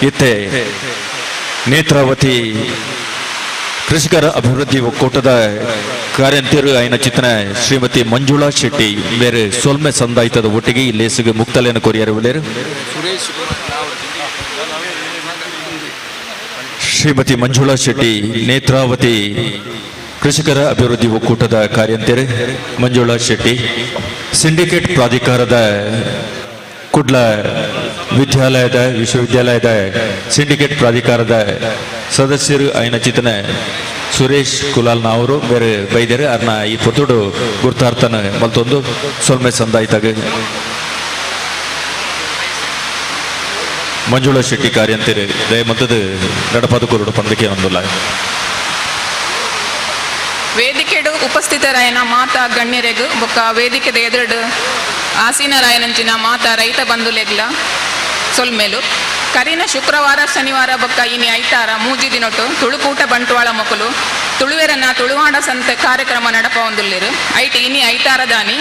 ಇತ್ತೆ ನೇತ್ರಾವತಿ ಕೃಷಿಕರ ಅಭಿವೃದ್ಧಿ ಒಕ್ಕೂಟದ ಕಾರ್ಯಂತಿರು ಆಯ್ನ ಚಿತ್ತನ ಶ್ರೀಮತಿ ಮಂಜುಳಾ ಶೆಟ್ಟಿ ಬೇರೆ ಸೊಲ್ಮೆ ಸಂದಾಯಿತದ ಒಟ್ಟಿಗೆ ಈ ಲೇಸಿಗೆ ಮುಕ್ತಲೆಯನ್ನು ಕೊರಿಯರು ಶ್ರೀಮತಿ ಮಂಜುಳಾ ಶೆಟ್ಟಿ ನೇತ್ರಾವತಿ ಕೃಷಿಕರ ಅಭಿವೃದ್ಧಿ ಒಕ್ಕೂಟದ ಕಾರ್ಯಂತಿರು ಮಂಜುಳಾ ಶೆಟ್ಟಿ ಸಿಂಡಿಕೇಟ್ ಪ್ರಾಧಿಕಾರದ ಕುಡ್ಲ ವಿಶ್ವವಿದ್ಯಾಲಯದ ಸಿಂಡಿಕೇಟ್ ಪ್ರಾಧಿಕಾರದ ಸದಸ್ಯರು ಆಯ್ನ ಚಿತ್ತನ ಸುರೇಶ್ ಕುಲಾಲ್ನ ಅವರು ಬೇರೆ ಬೈದರು ಅರ್ನ ಈ ಪೊತ್ತುಡು ಗುರ್ತಾರ್ಥನ ಮಲ್ತೊಂದು ಸೊಲ್ಮೆ ಸಂದಾಯಿತಾಗ ಮಂಜುಳಾ ಶೆಟ್ಟಿ ಕಾರ್ಯಂತಿರು ದಯಮಂತದ ನಡಪಾದ ಕೊರಡು ಪಂದಕ್ಕೆ ಒಂದುಲ್ಲ ವೇದಿಕೆಡು ಉಪಸ್ಥಿತರಾಯನ ಮಾತಾ ಗಣ್ಯರೆಗು ಬೊಕ್ಕ ವೇದಿಕೆದ ಎದುರುಡು ಆಸೀನರಾಯನಂಚಿನ ಮಾತಾ ರೈತ ಬಂಧುಲೆಗ್ಲ ಸೊಲ್ಮೇಲು ಕರಿನ ಶುಕ್ರವಾರ ಶನಿವಾರ ಬೊಕ್ಕ ಇನಿ ಐತಾರ ಮೂಜಿ ದಿನೊಟ್ಟು ತುಳುಕೂಟ ಬಂಟ್ವಾಳ ಮೊಕಲು ತುಳುವೆರನ ತುಳುವಾಡ ಸಂತೆ ಕಾರ್ಯಕ್ರಮ ನಡಪ ಹೊಂದುಲ್ಲಿರು ಐಟಿ ಇನಿ ಐತಾರದಾನಿ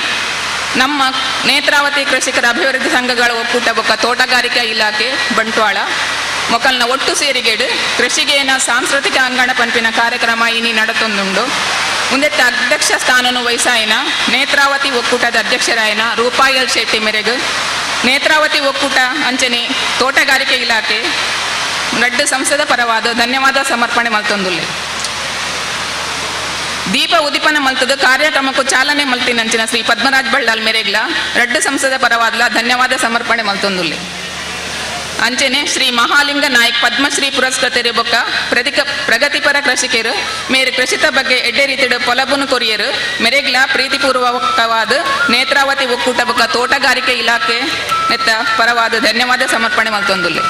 ನಮ್ಮ ನೇತ್ರಾವತಿ ಕೃಷಿಕರ ಅಭಿವೃದ್ಧಿ ಸಂಘಗಳ ಒಕ್ಕೂಟ ಬೊಕ್ಕ ತೋಟಗಾರಿಕಾ ಇಲಾಖೆ ಬಂಟ್ವಾಳ ಮೊಕಲ್ನ ಒಟ್ಟು ಸೇರಿಗೆಡು ಕೃಷಿಗೇನ ಸಾಂಸ್ಕೃತಿಕ ಅಂಗಣ ಪಂಪಿನ ಕಾರ್ಯಕ್ರಮ ಇನಿ ನಡತೊಂದುಂಡು ಮುಂದೆತ್ತ ಅಧ್ಯಕ್ಷ ಸ್ಥಾನನು ವಹಿಸಾಯಿನ ನೇತ್ರಾವತಿ ಒಕ್ಕೂಟದ ಅಧ್ಯಕ್ಷರಾಯನ ರೂಪಾ ಎಲ್ ಶೆಟ್ಟಿ ಮೇರೆಗೆ ನೇತ್ರಾವತಿ ಒಕ್ಕೂಟ ಅಂಚನೆ ತೋಟಗಾರಿಕೆ ಇಲಾಖೆ ರಡ್ಡು ಸಂಸ್ಥದ ಪರವಾದ ಧನ್ಯವಾದ ಸಮರ್ಪಣೆ ಮಲ್ತೊಂದುಲ್ಲೆ ದೀಪ ಉದಿಪನ ಮಲ್ತದ ಕಾರ್ಯಕ್ರಮಕ್ಕೂ ಚಾಲನೆ ಮಲ್ತಿನಂಚಿನ ಶ್ರೀ ಪದ್ಮರಾಜ್ ಬಳ್ಳಾಲ್ ಮೇರೆಗ್ಲ ರಡ್ಡು ಸಂಸ್ಥದ ಪರವಾದ್ಲ ಧನ್ಯವಾದ ಸಮರ್ಪಣೆ ಮಲ್ತೊಂದುಲ್ಲೆ ಅಂಚನೆ ಶ್ರೀ ಮಹಾಲಿಂಗ ನಾಯಕ್ ಪದ್ಮಶ್ರೀ ಪುರಸ್ಕೃತರು ಬೊಕ್ಕ ಪ್ರಗತಿಪರ ಕೃಷಿಕರು ಮೇರೆ ಕೃಷಿತ ಬಗ್ಗೆ ಎಡ್ಡೆ ರೀತಿಯ ಪೊಲಬುನು ಕೊರಿಯರು ಮೆರೆಗ್ಲ ಪ್ರೀತಿಪೂರ್ವಕವಾದ ನೇತ್ರಾವತಿ ಒಕ್ಕೂಟ ಬೊಕ್ಕ ತೋಟಗಾರಿಕೆ ಇಲಾಖೆ ನೆತ್ತ ಪರವಾದ ಧನ್ಯವಾದ ಸಮರ್ಪಣೆ ಮಲ್ತೊಂದುಲ್ಲೆ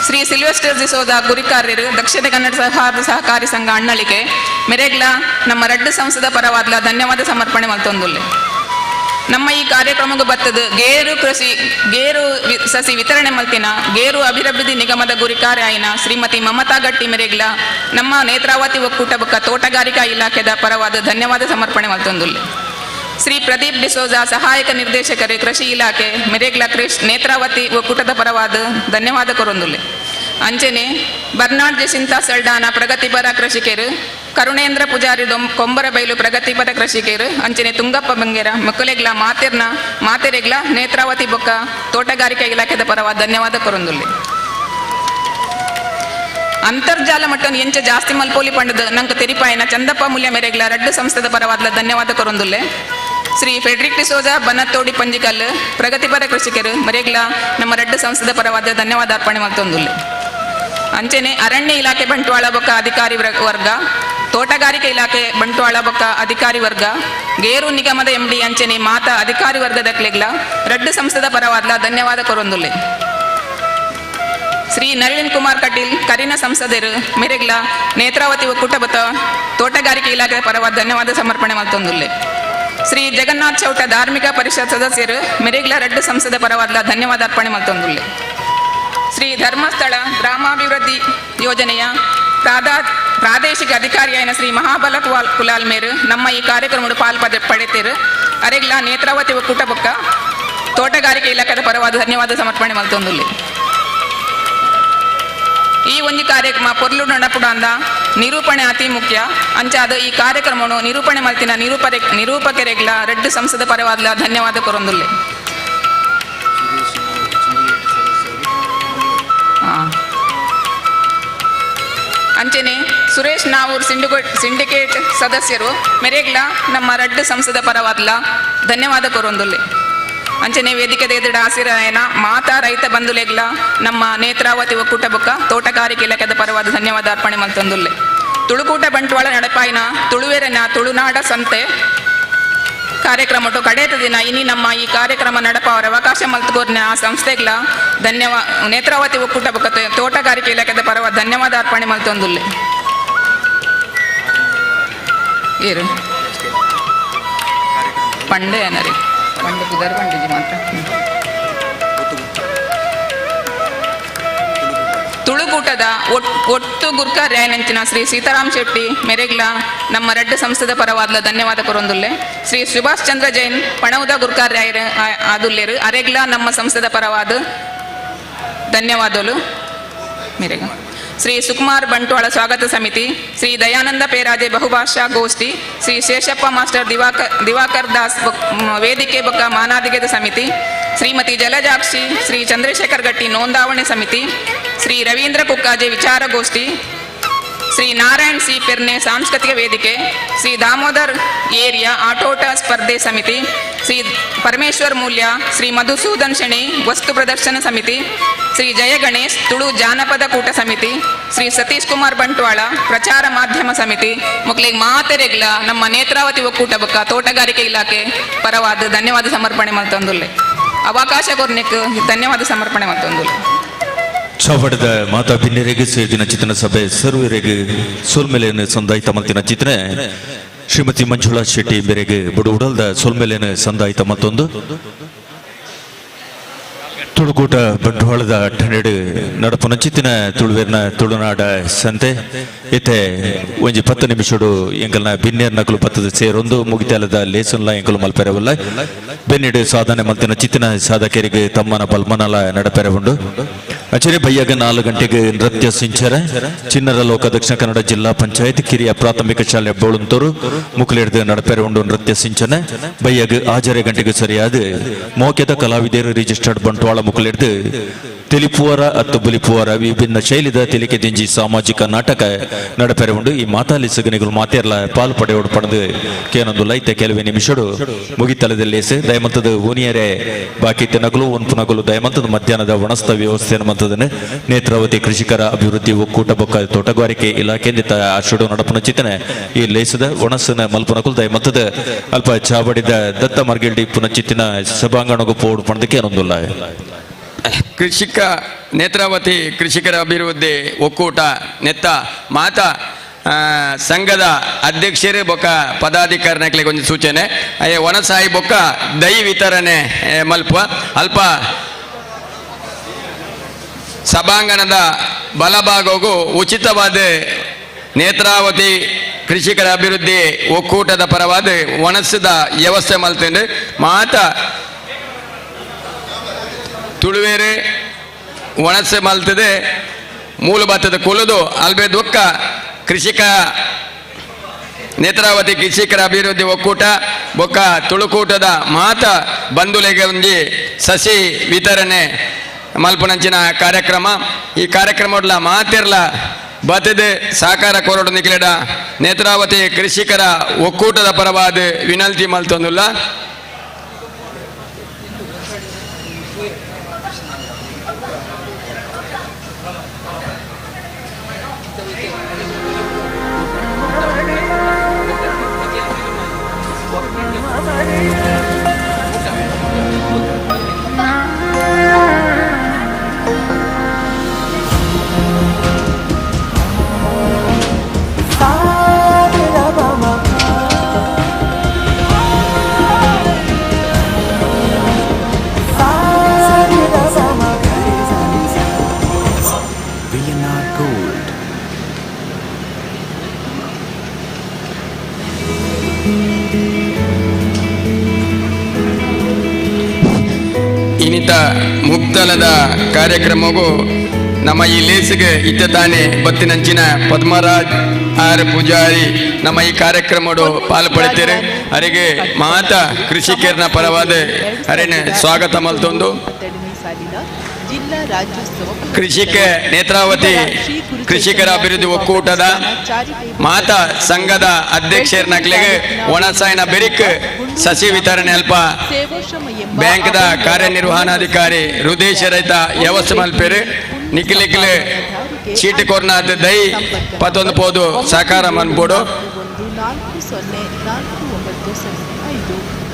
ಶ್ರೀ ಸಿಲ್ವೆಸ್ಟರ್ ಡಿಸೋದ ಗುರಿಕಾರ್ಯರು ದಕ್ಷಿಣ ಕನ್ನಡ ಸಹಕಾರಿ ಸಂಘ ಅಣ್ಣಳಿಕೆ ಮೆರೆಗ್ಲ ನಮ್ಮ ರಡ್ಡು ಸಂಸ್ಥದ ಪರವಾದ್ಲ ಧನ್ಯವಾದ ಸಮರ್ಪಣೆ ಮಲ್ತೊಂದುಲ್ಲೆ ನಮ್ಮ ಈ ಕಾರ್ಯಕ್ರಮಕ್ಕೆ ಬರ್ತದ ಗೇರು ಸಸಿ ವಿತರಣೆ ಮಲ್ತಿನ ಗೇರು ಅಭಿವೃದ್ಧಿ ನಿಗಮದ ಗುರಿಕಾರ್ಯ ಆಯ್ನ ಶ್ರೀಮತಿ ಮಮತಾ ಗಟ್ಟಿ ಮೆರೆಗ್ಲ ನಮ್ಮ ನೇತ್ರಾವತಿ ಒಕ್ಕೂಟ ಬೊಕ್ಕ ತೋಟಗಾರಿಕಾ ಇಲಾಖೆದ ಪರವಾದ ಧನ್ಯವಾದ ಸಮರ್ಪಣೆ ಮಲ್ತೊಂದುಲ್ಲೆ ಶ್ರೀ ಪ್ರದೀಪ್ ಡಿಸೋಜಾ ಸಹಾಯಕ ನಿರ್ದೇಶಕರು ಕೃಷಿ ಇಲಾಖೆ ಮೆರೆಗ್ಲ ನೇತ್ರಾವತಿ ಒಕ್ಕೂಟದ ಪರವಾದ ಧನ್ಯವಾದ ಕೊರೊಂದುಲ್ಲೆ ಅಂಚನೆ ಬರ್ನಾಡ್ ಜೆಸಿಂತಾ ಸಲ್ಡಾನ ಪ್ರಗತಿಪರ ಕೃಷಿಕರು ಕರುಣೇಂದ್ರ ಪೂಜಾರಿ ಕೊಂಬರಬೈಲು ಪ್ರಗತಿಪರ ಕೃಷಿಕರು ಅಂಚನೆ ತುಂಗಪ್ಪ ಬಂಗೇರ ಮಕ್ಕಳೆಗ್ಲ ಮಾತೆರೆಗ್ಲ ನೇತ್ರಾವತಿ ಬೊಕ್ಕ ತೋಟಗಾರಿಕಾ ಇಲಾಖೆದ ಪರವಾದ ಧನ್ಯವಾದ ಕೊರೊಂದುಲ್ಲೆ ಅಂತರ್ಜಾಲ ಮಟ್ಟವನ್ನು ಎಂಚ ಜಾಸ್ತಿ ಮಲ್ಪೋಲಿ ಪಂಡದ ನಂಗೆ ತೆರಿಪಾಯಿನ ಚಂದಪ್ಪ ಮೂಲ್ಯ ಮೇರೆಗ್ಲ ರಡ್ಡು ಸಂಸ್ಥದ ಪರವಾದ್ಲ ಧನ್ಯವಾದ ಕೊರೊಂದುಲ್ಲೆ ಶ್ರೀ ಫೆಡ್ರಿಕ್ ಡಿಸೋಜಾ ಬನ್ನತ್ತೋಡಿ ಪಂಜಿಕಲ್ ಪ್ರಗತಿಪರ ಕೃಷಿಕರು ಮರೆಗ್ಲ ನಮ್ಮ ರಡ್ಡು ಸಂಸ್ಥದ ಪರವಾದ ಧನ್ಯವಾದ ಅರ್ಪಣೆ ಮಲ್ತೊಂದುಲ್ಲೆ ಅಂಚನೆ ಅರಣ್ಯ ಇಲಾಖೆ ಬಂಟ್ವಾಳ ಬೊಕ್ಕ ಅಧಿಕಾರಿ ವರ್ಗ ತೋಟಗಾರಿಕೆ ಇಲಾಖೆ ಬಂಟ್ವಾಳ ಬೊಕ್ಕ ಅಧಿಕಾರಿ ವರ್ಗ ಗೇರು ನಿಗಮದ ಎಂಡಿ ಅಂಚನೆ ಮಾತಾ ಅಧಿಕಾರಿ ವರ್ಗದ ಕ್ಲೆಗ್ಲ ರಡ್ಡು ಸಂಸ್ಥದ ಪರವಾದ್ಲ ಧನ್ಯವಾದ ಕೊರೊಂದುಲ್ಲೆ ಶ್ರೀ ನಳಿನ್ ಕುಮಾರ್ ಕಟೀಲ್ ಕರಿನ ಸಂಸದರು ಮೆರೆಗ್ಲ ನೇತ್ರಾವತಿ ಒಕ್ಕೂಟ ಬತ್ತ ತೋಟಗಾರಿಕೆ ಇಲಾಖೆ ಪರವಾದ ಧನ್ಯವಾದ ಸಮರ್ಪಣೆ ಮಲ್ತೊಂದುಲ್ಲೆ. ಶ್ರೀ ಜಗನ್ನಾಥ್ ಚೌಟ ಧಾರ್ಮಿಕ ಪರಿಷತ್ ಸದಸ್ಯರು ಮೆರೆಗ್ಲ ರೆಡ್ಡು ಸಂಸದ ಪರವಾದ ಧನ್ಯವಾದ ಅರ್ಪಣೆ ಮಲ್ತೊಂದುಲ್ಲೆ. ಶ್ರೀ ಧರ್ಮಸ್ಥಳ ಗ್ರಾಮಾಭಿವೃದ್ಧಿ ಯೋಜನೆಯ ಪ್ರಾದೇಶಿಕ ಅಧಿಕಾರಿಯಾದ ಶ್ರೀ ಮಹಾಬಲ ಕುಲಾಲ್ ಮೇರು ನಮ್ಮ ಈ ಕಾರ್ಯಕ್ರಮದ ಪಡೆತೇರು ಅರೆಗ್ಲ ನೇತ್ರಾವತಿ ಒಕ್ಕೂಟ ಬೊಕ್ಕ ತೋಟಗಾರಿಕೆ ಇಲಾಖೆದ ಪರವಾದ ಧನ್ಯವಾದ ಸಮರ್ಪಣೆ ಮಲ್ತೊಂದುಲ್ಲೆ. ಈ ಒಂದು ಕಾರ್ಯಕ್ರಮ ಪೊರ್ಲು ನಡಪುಡ ಅಂದ ನಿರೂಪಣೆ ಅತಿ ಮುಖ್ಯ ಅಂಚಾದ ಈ ಕಾರ್ಯಕ್ರಮವನ್ನು ನಿರೂಪಣೆ ಮಲ್ತಿನ ನಿರೂಪಕರೆಗ್ಲ ರೆಡ್ಡು ಸಂಸದ ಪರವಾದ ಧನ್ಯವಾದ ಕೊರೊಂದುಲ್ಲೆ. ಅಂಚೆನೆ ಸುರೇಶ್ ನಾವೂರ್ ಸಿಂಡಿಕೇಟ್ ಸದಸ್ಯರು ಮೆರೆಗ್ಲ ನಮ್ಮ ರೆಡ್ಡು ಸಂಸದ ಪರವಾದ್ಲ ಧನ್ಯವಾದ ಕೊರೊಂದುಲ್ಲೆ. ಅಂಚನೆ ವೇದಿಕೆ ಎದುರು ಆಸಿರಾಯನ ಮಾತಾ ರೈತ ಬಂಧುಲೆಗ್ಲ ನಮ್ಮ ನೇತ್ರಾವತಿ ಒಕ್ಕೂಟ ಬೊಕ್ಕ ತೋಟಗಾರಿಕೆ ಇಲಾಖೆದ ಪರವಾದ ಧನ್ಯವಾದ ಅರ್ಪಣೆ ಮಲ್ತೊಂದುಲ್ಲೆ. ತುಳುಕೂಟ ಬಂಟ್ವಾಳ ನಡಪಾಯಿನ ತುಳುವೆರನ ತುಳುನಾಡ ಸಂತೆ ಕಾರ್ಯಕ್ರಮ ಕಡೆತ ದಿನ ಇನಿ ನಮ್ಮ ಈ ಕಾರ್ಯಕ್ರಮ ನಡಪ ಅವರ ಅವಕಾಶ ಮಲ್ತುಕೋರ್ನ ಆ ಸಂಸ್ಥೆಗ್ಲ ನೇತ್ರಾವತಿ ಒಕ್ಕೂಟ ಬೊಕ್ಕ ತೋಟಗಾರಿಕೆ ಇಲಾಖೆದ ಪರವಾದ ಧನ್ಯವಾದ ಅರ್ಪಣೆ ಮಲ್ತೊಂದುಲ್ಲೆ. ಏರು ಪಂಡೆ ಏನರಿ ಪಂಡೆ ಕುದರ್ ಪಂಡಿಜಿ ಮಾತ್ರ ತುಳುಕೂಟದ ಒಟ್ಟು ಗುರ್ಕ ರ್ಯಾಯನಂಚಿನ ಶ್ರೀ ಸೀತಾರಾಮ್ ಶೆಟ್ಟಿ ಮೆರೆಗ್ಲ ನಮ್ಮ ರೆಡ್ಡು ಸಂಸದ ಪರವಾದ್ಲ ಧನ್ಯವಾದ ಕೊರೊಂದುಲ್ಲೆ. ಶ್ರೀ ಸುಭಾಷ್ ಚಂದ್ರ ಜೈನ್ ಪಣವುದ ಗುರ್ಕ ರ್ಯಾಯರ್ ಆದುಲ್ಲೇರು ಅರೆಗ್ಲ ನಮ್ಮ ಸಂಸದ ಪರವಾದ ಧನ್ಯವಾದಗಳು ಮೆರೆಗ. ಶ್ರೀ ಸುಕುಮಾರ್ ಬಂಟ್ವಾಳ ಸ್ವಾಗತ ಸಮಿತಿ, ಶ್ರೀ ದಯಾನಂದ ಪೇರಾಜೆ ಬಹುಭಾಷಾ ಗೋಷ್ಠಿ, ಶ್ರೀ ಶೇಷಪ್ಪ ಮಾಸ್ಟರ್ ದಿವಾಕರ್ ದಾಸ್ ವೇದಿಕೆ ಬೊಕ್ಕ ಮಾನಾದಿಗೆದ ಸಮಿತಿ, ಶ್ರೀಮತಿ ಜಲಜಾಕ್ಷಿ ಶ್ರೀ ಚಂದ್ರಶೇಖರ್ ಗಟ್ಟಿ ನೋಂದಾವಣೆ ಸಮಿತಿ, ಶ್ರೀ ರವೀಂದ್ರ ಕುಕ್ಕಾಜೆ ವಿಚಾರಗೋಷ್ಠಿ, ಶ್ರೀ ನಾರಾಯಣ್ ಸಿ ಪೆರ್ನೆ ಸಾಂಸ್ಕೃತಿಕ ವೇದಿಕೆ, ಶ್ರೀ ದಾಮೋದರ್ ಏರಿಯಾ ಆಟೋಟ ಸ್ಪರ್ಧೆ ಸಮಿತಿ, ಶ್ರೀ ಪರಮೇಶ್ವರ್ ಮೂಲ್ಯ, ಶ್ರೀ ಮಧುಸೂದನ್ ಶೆಣಿ ವಸ್ತು ಪ್ರದರ್ಶನ ಸಮಿತಿ, ಶ್ರೀ ಜಯ ಗಣೇಶ್ ತುಳು ಜಾನಪದ ಕೂಟ ಸಮಿತಿ, ಶ್ರೀ ಸತೀಶ್ ಕುಮಾರ್ ಬಂಟ್ವಾಳ ಪ್ರಚಾರ ಮಾಧ್ಯಮ ಸಮಿತಿ ಮುಕ್ಲಿಗೆ ಮಾತೆರೆಗ್ಲ ನಮ್ಮ ನೇತ್ರಾವತಿ ಒಕ್ಕೂಟ ಬೊಕ್ಕ ತೋಟಗಾರಿಕೆ ಇಲಾಖೆ ಪರವಾದ ಧನ್ಯವಾದ ಸಮರ್ಪಣೆ ಮಲ್ತೊಂದುಲ್ಲೆ. ಅವಕಾಶ ಕೊರ್ನೆಕ್ ಧನ್ಯವಾದ ಸಮರ್ಪಣೆ ಮಲ್ತೊಂದುಲ್ಲೆ. ಚಾವಡದ ಮಾತಾ ಭಿನ್ನರೆಗೆ ಸೇರಿನ ಚಿತ್ರಣ ಸಭೆ ಸರ್ವರೆಗೆ ಸೋಲ್ಮೆಲೆಯನ್ನು ಸಂದಾಯಿತ ಮಲ್ತಿನ ಚಿತ್ರ ಶ್ರೀಮತಿ ಮಂಜುಳಾ ಶೆಟ್ಟಿ ಮೇರೆಗೆ ಬುಡುಡಲ್ದ ಸೋಲ್ಮೆಲೆಯನ್ನು ಸಂದಾಯಿತ ಮತ್ತೊಂದು ತುಳುಕೂಟ ಬಂಟ್ವಾಳದ ಟನೆಡು ನಡಪುನ ಚಿತ್ತಿನ ತುಳುವೆರ್ನ ತುಳುನಾಡ ಸಂತೆ ಇತ್ತೆ ಒಂಜಿ 10 ನಿಮಿಷಡು ಎಂಕಲ್ನ ಬಿನ್ನೇರ್ ನಕಲು ಪತ್ತದ ಸೇರೊಂದು ಮುಗಿತಾಲದ ಲೇಸನ್ಲ ಎಂಕಲು ಮಲ್ಪೆರವಲ್ಲ ಬೆನ್ನಿಡು ಸಾಧನೆ ಮಲ್ತಿನ ಚಿತ್ತಿನ ಸಾಧಕರಿಗೆ ತಮ್ಮನ ಬಲ್ಮನಲ ನಡಪೆರವುಂಡು ಅಚರಿ ಬಯ್ಯಾಗ 4 ಗಂಟೆಗೆ ನೃತ್ಯ ಸಿಂಚರ ಚಿನ್ನರ ಲೋಕ ದಕ್ಷಿಣ ಕನ್ನಡ ಜಿಲ್ಲಾ ಪಂಚಾಯತ್ ಕಿರಿಯ ಪ್ರಾಥಮಿಕ ಶಾಲೆ ಬೋಳುಂತೂರು ಮುಕ್ಲಿಡ್ದು ನಡಪೆರವುಂಡು ನೃತ್ಯ ಸಿಂಚನ ಬಯ್ಯಾಗ 6 ಗಂಟೆಗೆ ಸರಿಯಾದ ಮೋಕ್ಯದ ಕಲಾವಿದರು ರಿಜಿಸ್ಟರ್ಡ್ ಬಂಟ್ವಾಳ ಮುಕ್ಲಿಡ್ದು ತಿಳಿಪುವರ ಅತ್ತು ಬುಲಿಪುವರ ವಿಭಿನ್ನ ಶೈಲಿದ ತಿಳಿಕೆ ದಿಂಜಿ ಸಾಮಾಜಿಕ ನಾಟಕ ನಡಪೆರವುಂಡು ಈ ಮಾತಾಲಿ ಸಗನಿಗಳು ಮಾತೆರ್ಲ ಪಾಲು ಪಡೆಯೋಡು ಪಡೆದು ಕೇನೊಂದು ಲೈತೆ ಕೆಲವೇ ನಿಮಿಷಡು ಮುಗಿತಲದಲ್ಲಿ ದಯಮಂತದ ಊನಿಯರೇ ಬಾಕಿ ನಗಲು ಒನ್ಪುನಗಲು ದಯಮಂತದ ಮಧ್ಯಾಹ್ನದ ಒಣಸ್ತ ವ್ಯವಸ್ಥೆ ಮಂತದನ್ನು ನೇತ್ರಾವತಿ ಕೃಷಿಕರ ಅಭಿವೃದ್ಧಿ ಒಕ್ಕೂಟ ಬೊಕ್ಕ ತೋಟಗಾರಿಕೆ ಇಲಾಖೆಯಿಂದ ಅಶುಡು ನಡಪನ ಚಿತ್ತನೆ ಈ ಲೇಸದ ಒಣಸನ ಮಲ್ಪನಕುಲು ದಯಮಂತದ ಅಲ್ಪ ಚಾವಡಿದ ದತ್ತ ಮರ್ಗಿಲ್ಡಿ ಪುನಚಿತ್ತಿನ ಸಭಾಂಗಣಗೂ ಪೋಡು ಪಣದಕ್ಕೆ ಏನೊಂದುಲ್ಲ. ಕೃಷಿಕ ನೇತ್ರಾವತಿ ಕೃಷಿಕರ ಅಭಿವೃದ್ಧಿ ಒಕ್ಕೂಟ ನೆತ್ತ ಮಾತಾ ಸಂಘದ ಅಧ್ಯಕ್ಷರೇ ಬೊಕ್ಕ ಪದಾಧಿಕಾರಿಗಳಿಗೆ ಒಂದು ಸೂಚನೆ ಒಣಸಾಯಿ ಬೊಕ್ಕ ದೈ ವಿತರಣೆ ಮಲ್ಪ ಅಲ್ಪ ಸಭಾಂಗಣದ ಬಲಭಾಗವು ಉಚಿತವಾದ ನೇತ್ರಾವತಿ ಕೃಷಿಕರ ಅಭಿವೃದ್ಧಿ ಒಕ್ಕೂಟದ ಪರವಾದ ಒಣಸದ ವ್ಯವಸ್ಥೆ ಮಲ್ತಂಡು ಮಾತಾ ತುಳುವೇರೆ ಒಣಸೆ ಮಲ್ತದೆ ಮೂಲ ಭತ್ತದ ಕುಲದು ಅಲ್ಬೆ ದುಃಖ ಕೃಷಿಕ ನೇತ್ರಾವತಿ ಕೃಷಿಕರ ಅಭಿವೃದ್ಧಿ ಒಕ್ಕೂಟ ಬೊಕ್ಕ ತುಳುಕೂಟದ ಮಾತ ಬಂಧುಲೆಗೆ ಒಂಜಿ ಸಸಿ ವಿತರಣೆ ಮಲ್ಪನಂಚಿನ ಕಾರ್ಯಕ್ರಮ ಈ ಕಾರ್ಯಕ್ರಮಡ್ಲ ಮಾತಿರ್ಲ ಬತ್ತದ ಸಹಕಾರ ಕೋರಡು ನಿಖಿಲೆಡ ನೇತ್ರಾವತಿ ಕೃಷಿಕರ ಒಕ್ಕೂಟದ ಪರವಾದ ವಿನಂತಿ ಮಲ್ತೊಂದುಲ್ಲ. VNR Gold. ಇನ್ನಿತ ಮುಕ್ತಲದ ಕಾರ್ಯಕ್ರಮವು ನಮ್ಮ ಈ ಲೇಸಿಗೆ ಇತ್ತ ತಾನೇ ಬತ್ತಿನಂಚಿನ ಪದ್ಮರಾಜ್ ಆರ್ ಪೂಜಾರಿ ನಮ್ಮ ಈ ಕಾರ್ಯಕ್ರಮಡು ಪಾಲ್ಪಡ್ತೀರಿ ಅವರಿಗೆ ಮಾತಾ ಕೃಷಿಕರನ ಪರವಾದ ಅರೇನೆ ಸ್ವಾಗತ ಮಲ್ತೊಂದು ಜಿಲ್ಲಾ ರಾಜ್ಯೋತ್ಸವ ಕೃಷಿಕ ನೇತ್ರಾವತಿ ಕೃಷಿಕರ ಅಭಿವೃದ್ಧಿ ಒಕ್ಕೂಟದ ಮಾತಾ ಸಂಘದ ಅಧ್ಯಕ್ಷರನಾಗ್ಲಿಗೆ ಒಣಸಾಯನ ಬೆರಿಕ್ ಸಸಿ ವಿತರಣೆ ಅಲ್ಪ ಬ್ಯಾಂಕ್ದ ಕಾರ್ಯನಿರ್ವಹಣಾಧಿಕಾರಿ ಹೃದಯ ರೈತ ವ್ಯವಸ್ಥೆ ಮಲ್ಪೇರು ನಿಖಿಲಿಕ್ಲೆ ಚೀಟಿ ಕೊರ್ನಾದ ದೈ ಪತ್ತೊಂದು ಪೋದು ಸಹಕಾರ ಮನ್ಬೋಡು 404905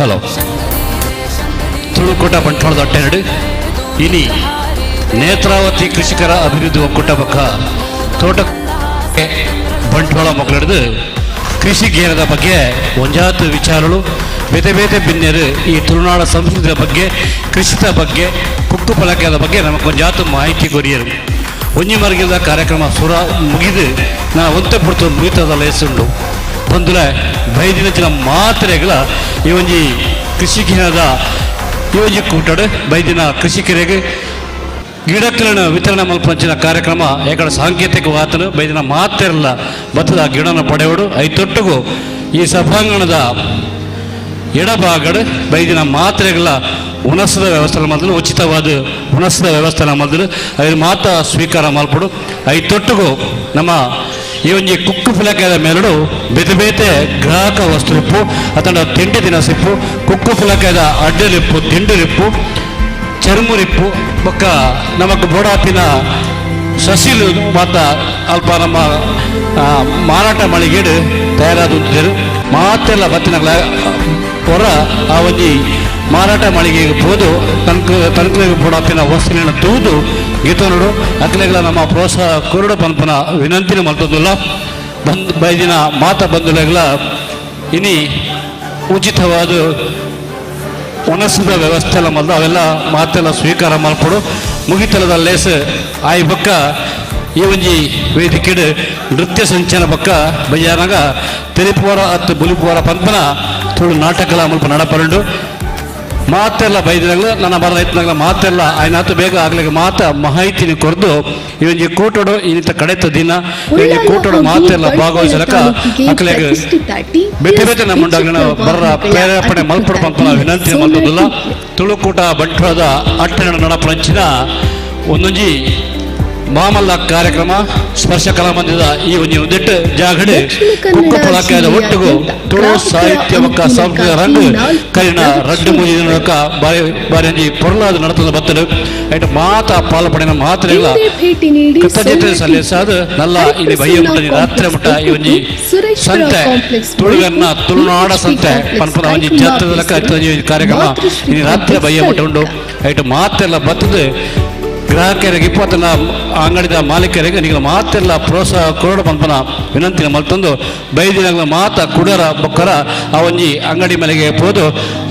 ಹಲೋ ತುಳುಕೋಟ ಬಂಟ್ವಾಳದ ಅಟ್ಟೆರಡು ಇನಿ ನೇತ್ರಾವತಿ ಕೃಷಿಕರ ಅಭಿವೃದ್ಧಿ ಒಕ್ಕೂಟ ಪಕ್ಕ ತೋಟಕ್ಕೆ ಬಂಟ್ವಾಳ ಮಕ್ಕಳಿಡ್ದು ಕೃಷಿ ಜ್ಞಾನದ ಬಗ್ಗೆ ಒಂಜಾತು ವಿಚಾರಗಳು ಬೇತೆ ಬೇತೆ ಭಿನ್ನರು ಈ ತುಳುನಾಡ ಸಂಸ್ಕೃತಿಯ ಬಗ್ಗೆ ಕೃಷಿತ ಬಗ್ಗೆ ಕುಕ್ಕು ಫಲಕದ ಬಗ್ಗೆ ನಮಗೆ ಒಂಜಾತು ಮಾಹಿತಿ ಕೊರಿಯರು ಒಂಜಿ ಮರಗಿದ ಕಾರ್ಯಕ್ರಮ ಸುರ ಮುಗಿದು ನಾನು ಒಂತೆ ಪುಡ್ತು ಮುಗಿತದ ಲೇಸುಂಡು ಬಂದುಲ ಬೈದಿನ ಮಾತ್ರೆಗಳ ಈ ಒಂಜಿ ಕೃಷಿ ಜ್ಞಾನದ ಈ ಒಂಜಿ ಕೂಟಡು ಬೈದಿನ ಕೃಷಿಕರಿಗೆ ಗಿಡಗಳನ್ನು ವಿತರಣೆ ಮಲ್ಪಂಚಿನ ಕಾರ್ಯಕ್ರಮ ಯಾಕಡೆ ಸಾಂಕೇತಿಕವಾತನು ಬೈದಿನ ಮಾತೆಲ್ಲ ಭತ್ತದ ಗಿಡನ ಪಡೆಯೋಡು ಐತೊಟ್ಟಿಗೂ ಈ ಸಭಾಂಗಣದ ಎಡಭಾಗಡು ಬೈದಿನ ಮಾತ್ರೆಗಳ ಉಣಸದ ವ್ಯವಸ್ಥೆ ಮೊದಲು ಉಚಿತವಾದ ಉಣಸದ ವ್ಯವಸ್ಥೆ ಮೊದಲು ಐದು ಮಾತಾ ಸ್ವೀಕಾರ ಮಲ್ಪಡು ಐತೊಟ್ಟಿಗೂ ನಮ್ಮ ಈ ಒಂಜಿ ಕುಕ್ಕು ಫಲಕದ ಮೇಲೂ ಬೇತೆ ಬೇತೆ ಗ್ರಾಹಕ ವಸ್ತುಲಿಪ್ಪು ಅಥವಾ ತಿಂಡಿ ದಿನಸಿಪ್ಪು ಕುಕ್ಕು ಫಲಕದ ಅಡ್ಡಲಿಪ್ಪು ತಿಂಡಿಲಿಪ್ಪು ಚರ್ಮುರಿಪ್ಪು ಬೊಕ್ಕ ನಮಕ್ ಬೋಡಾಪಿನ ಸಸಿಲು ಮಾತ ಅಲ್ಪ ನಮ್ಮ ಮಾರಾಟ ಮಳಿಗೆಡು ತಯಾರಾದರು ಮಾತೆಲ್ಲ ಬತ್ತಿನಗಳ ಹೊರ ಆ ಒಂಜಿ ಮಾರಾಟ ಮಳಿಗೆಗೆ ಹೋದು ತನಕ ಬೋಡಾಪಿನ ವಸ್ತುಗಳನ್ನು ತೂದು ಗೀತನೋಡು ಅಕ್ಲೆಗಳ ನಮ್ಮ ಪ್ರೋತ್ಸಾಹ ಕುರುಡು ಪಂಪನ ವಿನಂತಿನ ಮಲ್ತದಿಲ್ಲ ಬೈದಿನ ಮಾತ ಬಂಧುಗಳ ಇನಿ ಉಚಿತವಾದ ಒಣಸದ ವ್ಯವಸ್ಥೆ ಎಲ್ಲ ಮಲ್ದ ಅವೆಲ್ಲ ಮಾತೆಲ್ಲ ಸ್ವೀಕಾರ ಮಲ್ಪಡು ಮುಗಿತಲದ ಲೇಸ್ ಆಯ್ ಬಕ್ಕ ಈ ಒಂಜಿ ವೇದಿಕೆಡು ನೃತ್ಯ ಸಂಚನ ಬಕ್ಕ ಬಯ್ಯಾನಾಗ ತೆಲಿಪುವರ ಹತ್ತು ಬುಲಿಪುವರ ಪಂಪನ ತುಳು ನಾಟಕಲ ಮಲ್ಪ ನಡಪರಂಡು ಮಾತೆಲ್ಲ ಬೈದಿನಾಗಲ ನನ್ನ ಬರ ರೈತನಾಗಲ ಮಾತೆಲ್ಲ ಆಯ್ನಾತು ಬೇಗ ಆಗ್ಲಿಕ್ಕೆ ಮಾತ ಮಾಹಿತಿನ ಕೊರ್ದು ಈ ಒಂಜಿ ಕೂಟೋಡು ಇನ್ನಿತ ಕಡೆತ ದಿನ ಈ ಒಂಜಿ ಕೂಟೋಡು ಮಾತೆಲ್ಲ ಭಾಗವಹಿಸಲಕ ಅಕ್ಲೆಗೆ ಬೇತೆ ಬೇತೆ ನಮ್ಮ ಮುಂಡಾಗ ಬರ್ರ ಪ್ರೇರೇಪಣೆ ಮಲ್ಪಡ ಪಂಪನ ವಿನಂತಿ ಮಲ್ಪದಿಲ್ಲ ತುಳುಕೂಟ ಬಂಟ್ವಾಳದ ಅಟ್ಟೆನ ನಡಪಂಚಿನ ಒಂದೊಂಜಿ ಮಾಮಲ್ಲ ಕಾರ್ಯಕ್ರಮ ಸ್ಪರ್ಶ ಕಲಾಮಂದಿರದ ಈ ಒಂಜಿ ಒಂದಿಟ್ಟು ಜಾಗಡೆ ಕುಕ್ಕು ಪಳಕೆಯಾದ ಒಟ್ಟಿಗೂ ತುಳು ಸಾಹಿತ್ಯ ಮಕ್ಕ ಸಾಂಸ್ಕೃತಿಕ ರಂಗು ಕೈನ ರಡ್ಡು ಮುಗಿದ ಬಾರಿ ಬಾರಿ ಒಂಜಿ ಪೊರ್ಲಾದ ನಡತದ ಬತ್ತಲು ಐಟ ಮಾತ ಪಾಲ್ಪಡಿನ ಮಾತ್ರೆಗಳ ಕೃತಜ್ಞತೆ ಸಲ್ಲಿಸಾದ ನಲ್ಲ ಇಲ್ಲಿ ಬಯ್ಯ ಮುಟ್ಟ ರಾತ್ರಿ ಮುಟ್ಟ ಈ ಒಂಜಿ ಸಂತೆ ತುಳುಗನ್ನ ತುಳುನಾಡ ಸಂತೆ ಪನ್ಪದ ಒಂಜಿ ಜಾತ್ರದ ಲೆಕ್ಕ ಕಾರ್ಯಕ್ರಮ ಇಲ್ಲಿ ರಾತ್ರಿ ಬಯ್ಯ ಮುಟ್ಟ ಉಂಡು ಐಟ ಮಾತೆಲ್ಲ ಬತ್ತದು ಗ್ರಾಹಕರಿಗೆ ಇಪ್ಪತ್ತನ ಅಂಗಡಿದ ಮಾಲೀಕರಿಗೆ ನೀವು ಮಾತೆಲ್ಲ ಪ್ರೋತ್ಸಾಹ ಕೊರಡು ಪಂಪನ ವಿನಂತಿನ ಮಲ್ತೊಂದು ಬೈದಿನ ಮಾತ ಕುಡರ ಬೊಕ್ಕರ ಆ ಒಂಜಿ ಅಂಗಡಿ ಮನೆಗೆ ಹೋದು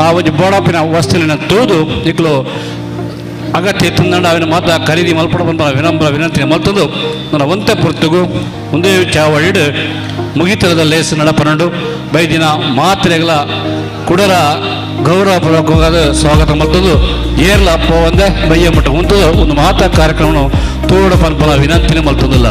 ಆ ಒಂಜಿ ಬೋಡಾಪಿನ ವಸ್ತುವಿನ ತೂದು ಇಕ್ಲು ಅಗತ್ಯ ತಂದಂಡ ಅವಿನ ಮಾತ ಖರೀದಿ ಮಲ್ಪಡ ಪಂಪನ ವಿನಂಬರ ವಿನಂತಿನ ಮಲ್ತೊಂದು ನನ್ನ ಒಂತೆ ಪುರ್ತುಗು ಮುಂದೆ ಚಾವಳಿಡು ಮುಗಿತರದ ಲೇಸ್ ನಡಪನಂಡು ಬೈದಿನ ಮಾತ್ರೆಗಳ ಕುಡರ ಗೌರವಪೂರ್ವಕವಾದ ಸ್ವಾಗತ ಮಲ್ತೊಂದು ಏರ್ಲ ಪೋವಂದೆ ಬಯ್ಯ ಮಟ್ಟ ಉಂಟು ಒಂದು ಮಾತಾ ಕಾರ್ಯಕ್ರಮ ತೋಡ ಪನ್ಪನ ವಿನಂತಿನ ಮಲ್ತೊಂದಿಲ್ಲ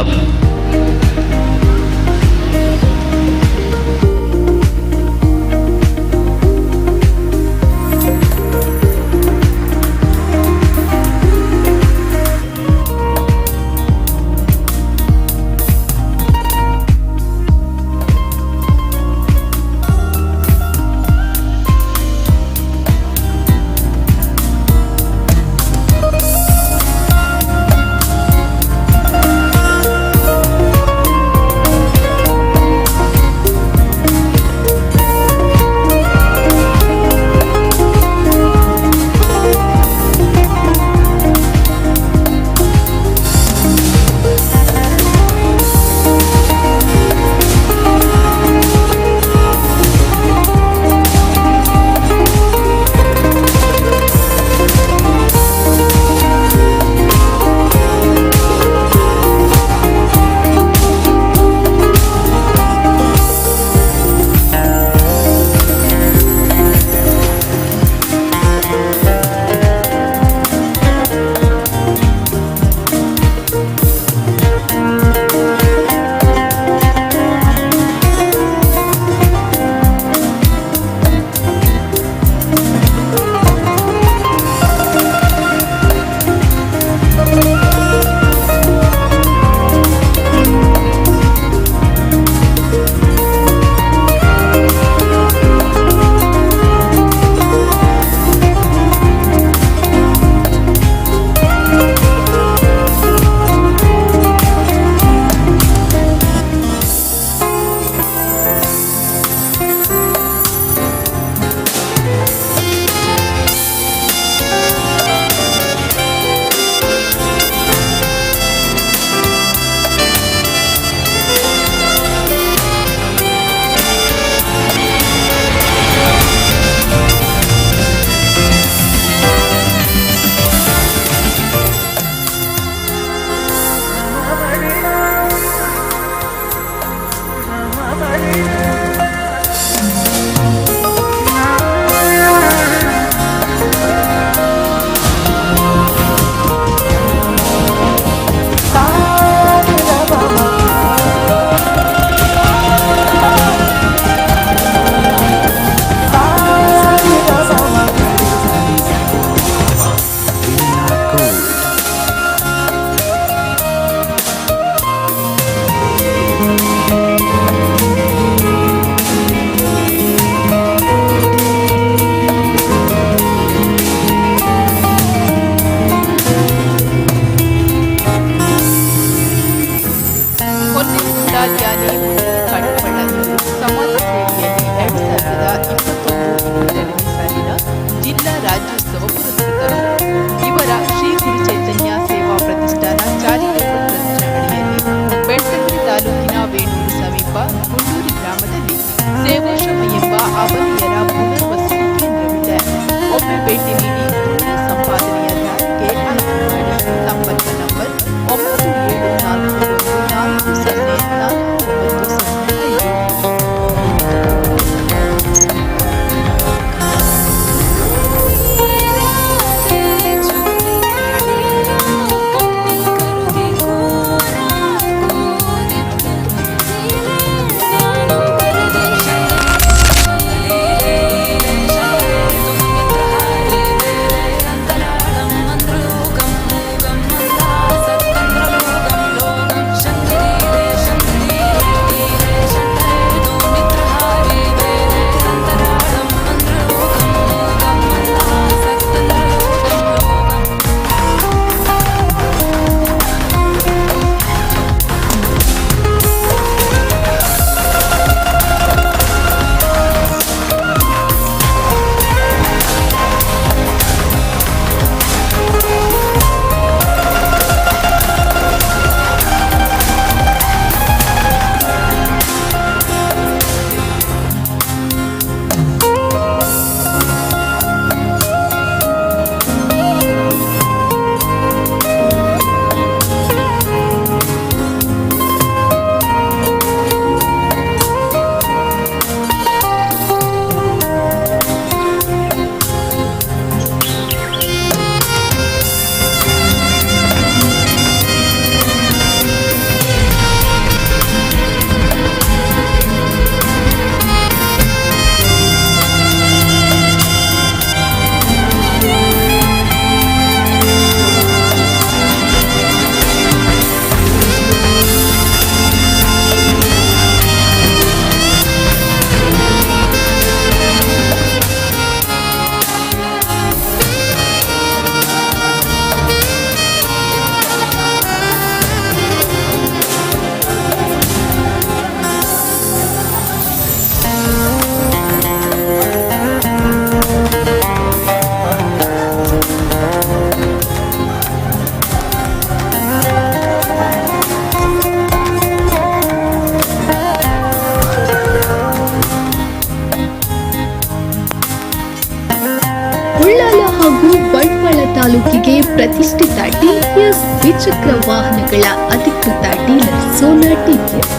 ತಾಲೂಕಿಗೆ ಪ್ರತಿಷ್ಠಿತ ಟಿವಿಎಸ್ ದ್ವಿಚಕ್ರ ವಾಹನಗಳ ಅಧಿಕೃತ ಡೀಲರ್ ಸೋನಾ ಟಿವಿಎಸ್.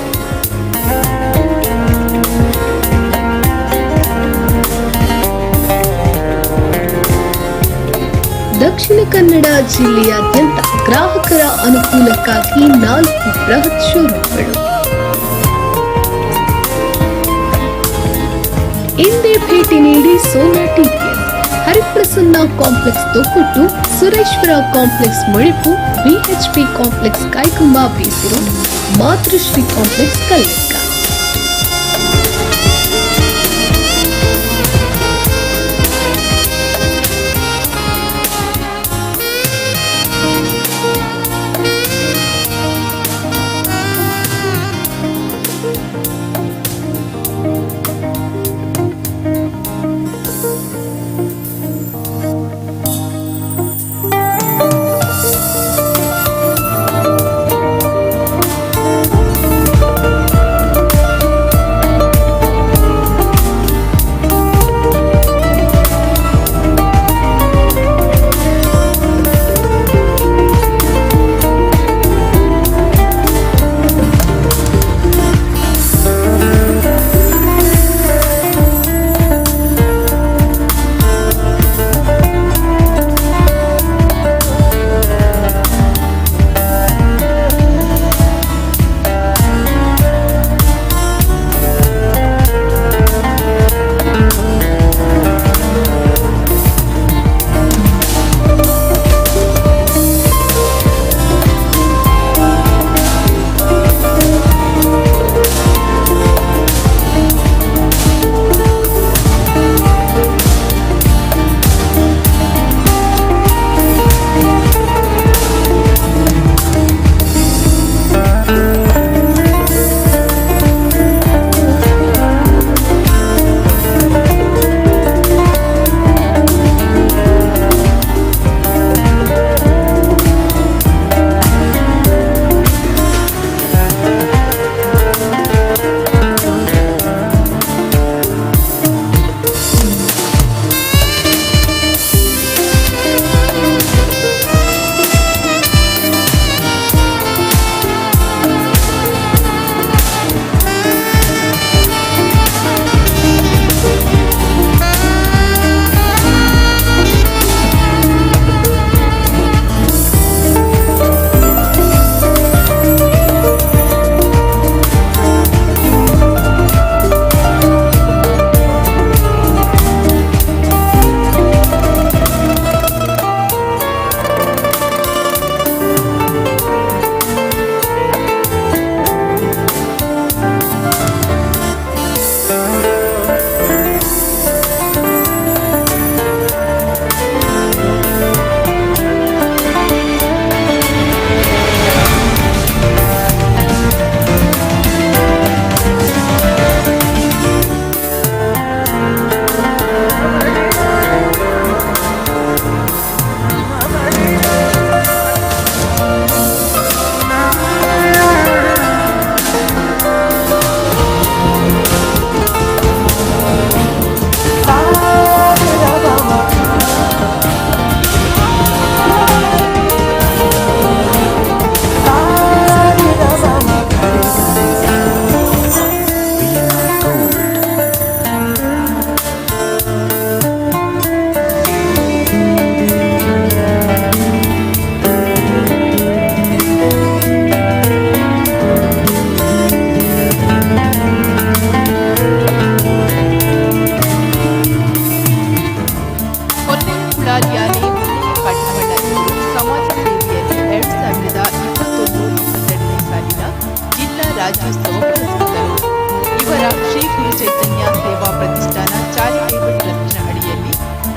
ದಕ್ಷಿಣ ಕನ್ನಡ ಜಿಲ್ಲೆಯಾದ್ಯಂತ ಗ್ರಾಹಕರ ಅನುಕೂಲಕ್ಕಾಗಿ 4 ಬೃಹತ್ ಶೋರೂಮ್ಗಳು. ಇಂದೇ ಭೇಟಿ ನೀಡಿ Sona TVS, Hariprasanna complex Thokkottu, Sureshwara complex Mulipu, VHP complex Kaikumba ಬೀಸಿರು, ಮಾತೃಶ್ರೀ ಕಾಂಪ್ಲೆಕ್ಸ್ ಕಲ್ಲಕ್ಕ.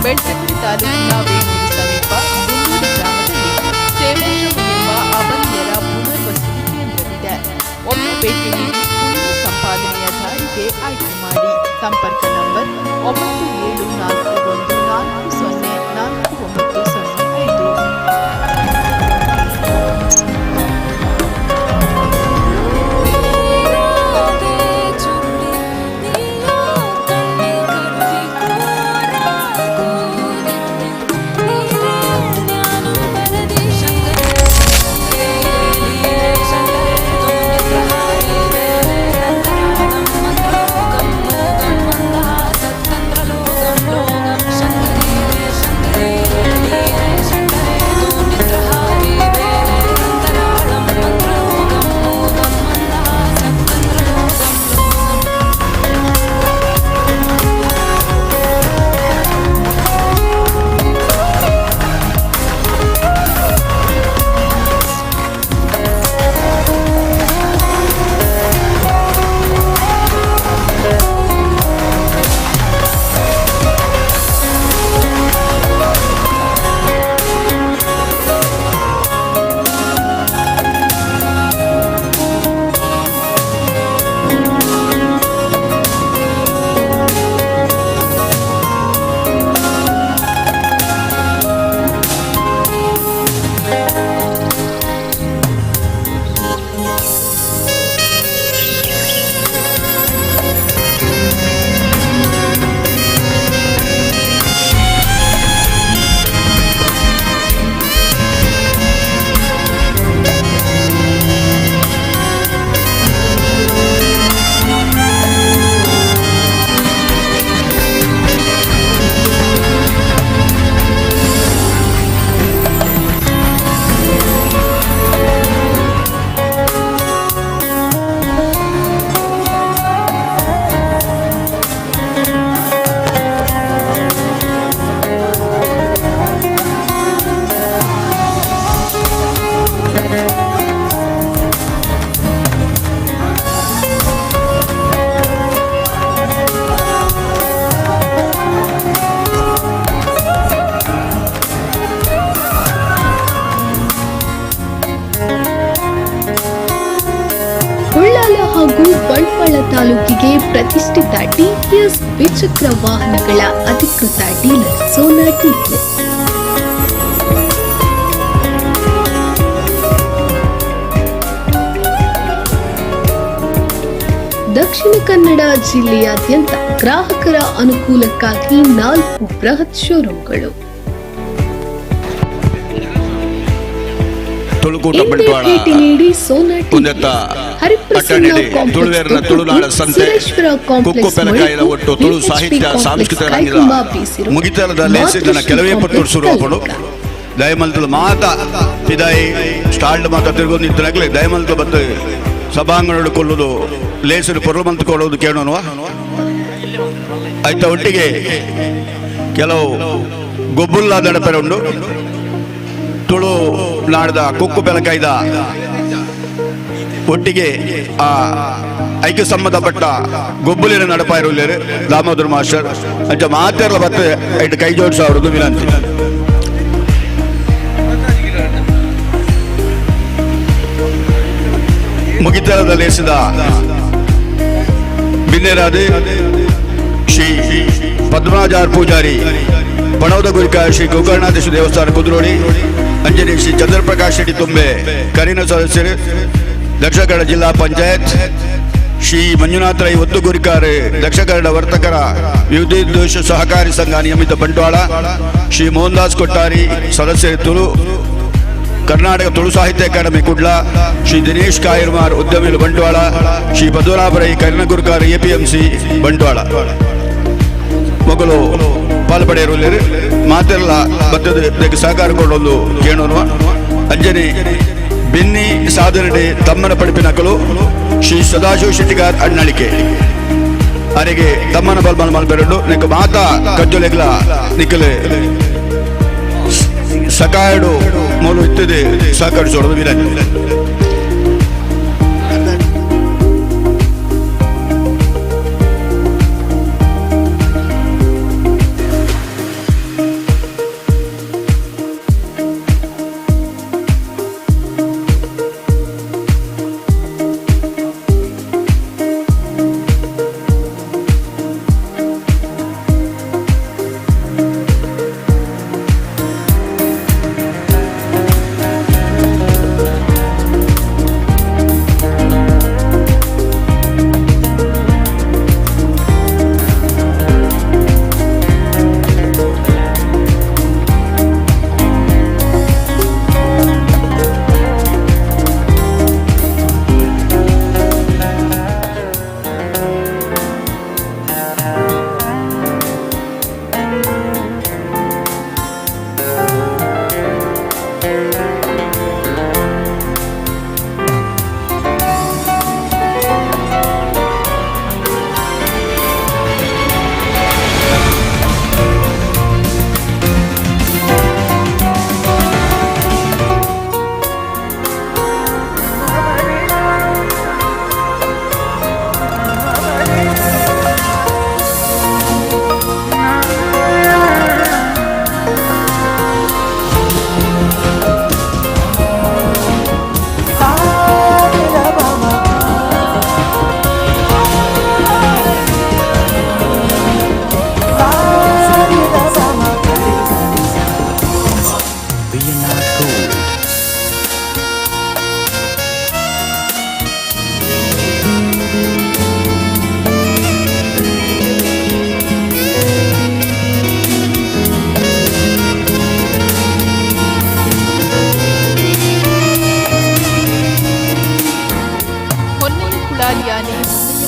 ಬೆಳ್ತಂಗಡಿ ತಾಲೂಕಿನ ವೇಣೂರು ಸಮೀಪ ಗುಂಡೂರು ಗ್ರಾಮದಲ್ಲಿ ಸೇವಾಶ್ರಮ ಎಂಬ ಅಬಲೆಯರ ಪುನರ್ವಸತಿ ಕೇಂದ್ರವಿದೆ. ಒಮ್ಮೆ ಭೇಟಿ ನೀಡಿ ಪುಣ್ಯ ಸಂಪಾದನೆಯ ದಾರಿಗೆ ಆಯ್ಕೆ ಮಾಡಿ. ಸಂಪರ್ಕ ನಂಬರ್ 9741404905. ತಾಲೂಕಿಗೆ ಪ್ರತಿಷ್ಠಿತ ಟಿವಿಎಸ್ ದ್ವಿಚಕ್ರ ವಾಹನಗಳ ಅಧಿಕೃತ ಡೀಲರ್ ಸೋನಾ ಟಿವಿಎಸ್. ದಕ್ಷಿಣ ಕನ್ನಡ ಜಿಲ್ಲೆಯಾದ್ಯಂತ ಗ್ರಾಹಕರ ಅನುಕೂಲಕ್ಕಾಗಿ 4 ಬೃಹತ್ ಶೋರೂಮ್ಗಳು. ಭೇಟಿ ನೀಡಿ ಸೋನಾ ಹರಿಪ್ರಸನ್ನ ಕಾಂಪ್ಲೆಕ್ಸ್, ಸುರೇಶ್ವರ ಕಾಂಪ್ಲೆಕ್ಸ್, ತುಳು ಸಾಹಿತ್ಯ ಸಾಂಸ್ಕೃತಿಕ ಮುಗಿತಲದ ಕೆಲವೇ ಪಟ್ಟು ಶುರು ದಯಮಲ್ತಲು ಮಾತ ಪಿದಾಯಿ ಸ್ಟಾಲ್ಡ್ ಮಾತ ತಿರುಗೋದು ನಿಂತನಾಗಲೇ ದಯಮಲ್ತ ಬತ್ತು ಸಭಾಂಗಣ ಕೊಳ್ಳುವುದು ಲೇಸರು ಪೊರ್ಲು ಮಂತು ಕೊಡುವುದು ಕೇಳೋಣ ಆಯ್ತಾ. ಒಟ್ಟಿಗೆ ಕೆಲವು ಗೊಬ್ಬುಲ್ಲ ದಡಪೆರ ಉಂಡು ತುಳು ನಾಡದ ಕುಕ್ಕು ಬೆಲಕಾಯ್ದ ಒಟ್ಟಿಗೆ ಆ ಐಕ್ಯ ಸಂಬಂಧಪಟ್ಟ ಗೊಬ್ಬಲಿನ ನಡಪ ಇರುವುಲೇರು ದಾಮೋದರ್ ಮಾಸ್ಟರ್ ಅಂಚ ಮಾತೆಲ್ಲ ಬತ್ತೆ ಐಟು ಕೈ ಜೋಡಿಸೋರದು ವಿನಂತಿ. ಮುಗಿತಲದಲ್ಲಿ ಎಸೆದ ಬಿನ್ನೆರಾದೆ ಶ್ರೀ ಪದ್ಮರಾಜಾರ್ ಪೂಜಾರಿ ಬಣವದ ಗುರಿಕ ಶ್ರೀ ಗೋಕರ್ಣಾಧೀಶ ದೇವಸ್ಥಾನ ಕುದ್ರೋಡಿ ಅಂಜನಿ ಶ್ರೀ ಚಂದ್ರಪ್ರಕಾಶ್ ಶೆಟ್ಟಿ ತುಂಬೆ ಕರಿನ ಸದಸ್ಯರು ದಕ್ಷಿಣ ಕನ್ನಡ ಜಿಲ್ಲಾ ಪಂಚಾಯತ್ ಶ್ರೀ ಮಂಜುನಾಥ ರೈ ಒತ್ತು ಗುರಿಕಾರೆ ದಕ್ಷಿಣ ಕನ್ನಡ ವರ್ತಕರ ವಿವಿಧೋದ್ದೇಶ ಸಹಕಾರಿ ಸಂಘ ನಿಯಮಿತ ಬಂಟ್ವಾಳ ಶ್ರೀ ಮೋಹನ್ ದಾಸ್ ಕೊಟ್ಟಾರಿ ಸದಸ್ಯರು ತುಳು ಕರ್ನಾಟಕ ತುಳು ಸಾಹಿತ್ಯ ಅಕಾಡೆಮಿ ಕುಡ್ಲ ಶ್ರೀ ದಿನೇಶ್ ಕಾಯರ್ಮಾರ್ ಉದ್ಯಮಿಗಳು ಬಂಟ್ವಾಳ ಶ್ರೀ ಪದ್ಮನಾಭರೈ ಕರಿನಗುರ್ಕಾರ್ ಎಪಿಎಂಸಿ ಬಂಟ್ವಾಳ ಮೊಗಲು ಪಾಲ್ಪಡೆಯಿರುವರು ಮಾತೆಲ್ಲ ಬತ್ತದ ಸಹಕಾರ ಕೊಡಲು ಕೇಳೋಣ. ಅಂಜನೆ ಬೆನ್ನಿ ಸಾಧನೆ ತಮ್ಮನ ಪಡಿಪಿನಕಲು ಶ್ರೀ ಸದಾಶಿವ ಶೆಟ್ಟಿಗಾರ್ ಅಣ್ಣಳಿಕೆ ಅವರಿಗೆ ತಮ್ಮನ ಬಲ್ಮನ ಮಲ್ಪೆರಡು ನಿಕ್ಕ ಮಾತಾ ಕಜ್ಜೊಲೆಗ್ಲ ನಿಕ್ಕಲೆ ಸಕಾಯಡು ಮೂಲು ಇತ್ತದೆ ಸಹಕರಿಸೋದು ವಿನಂತಿ.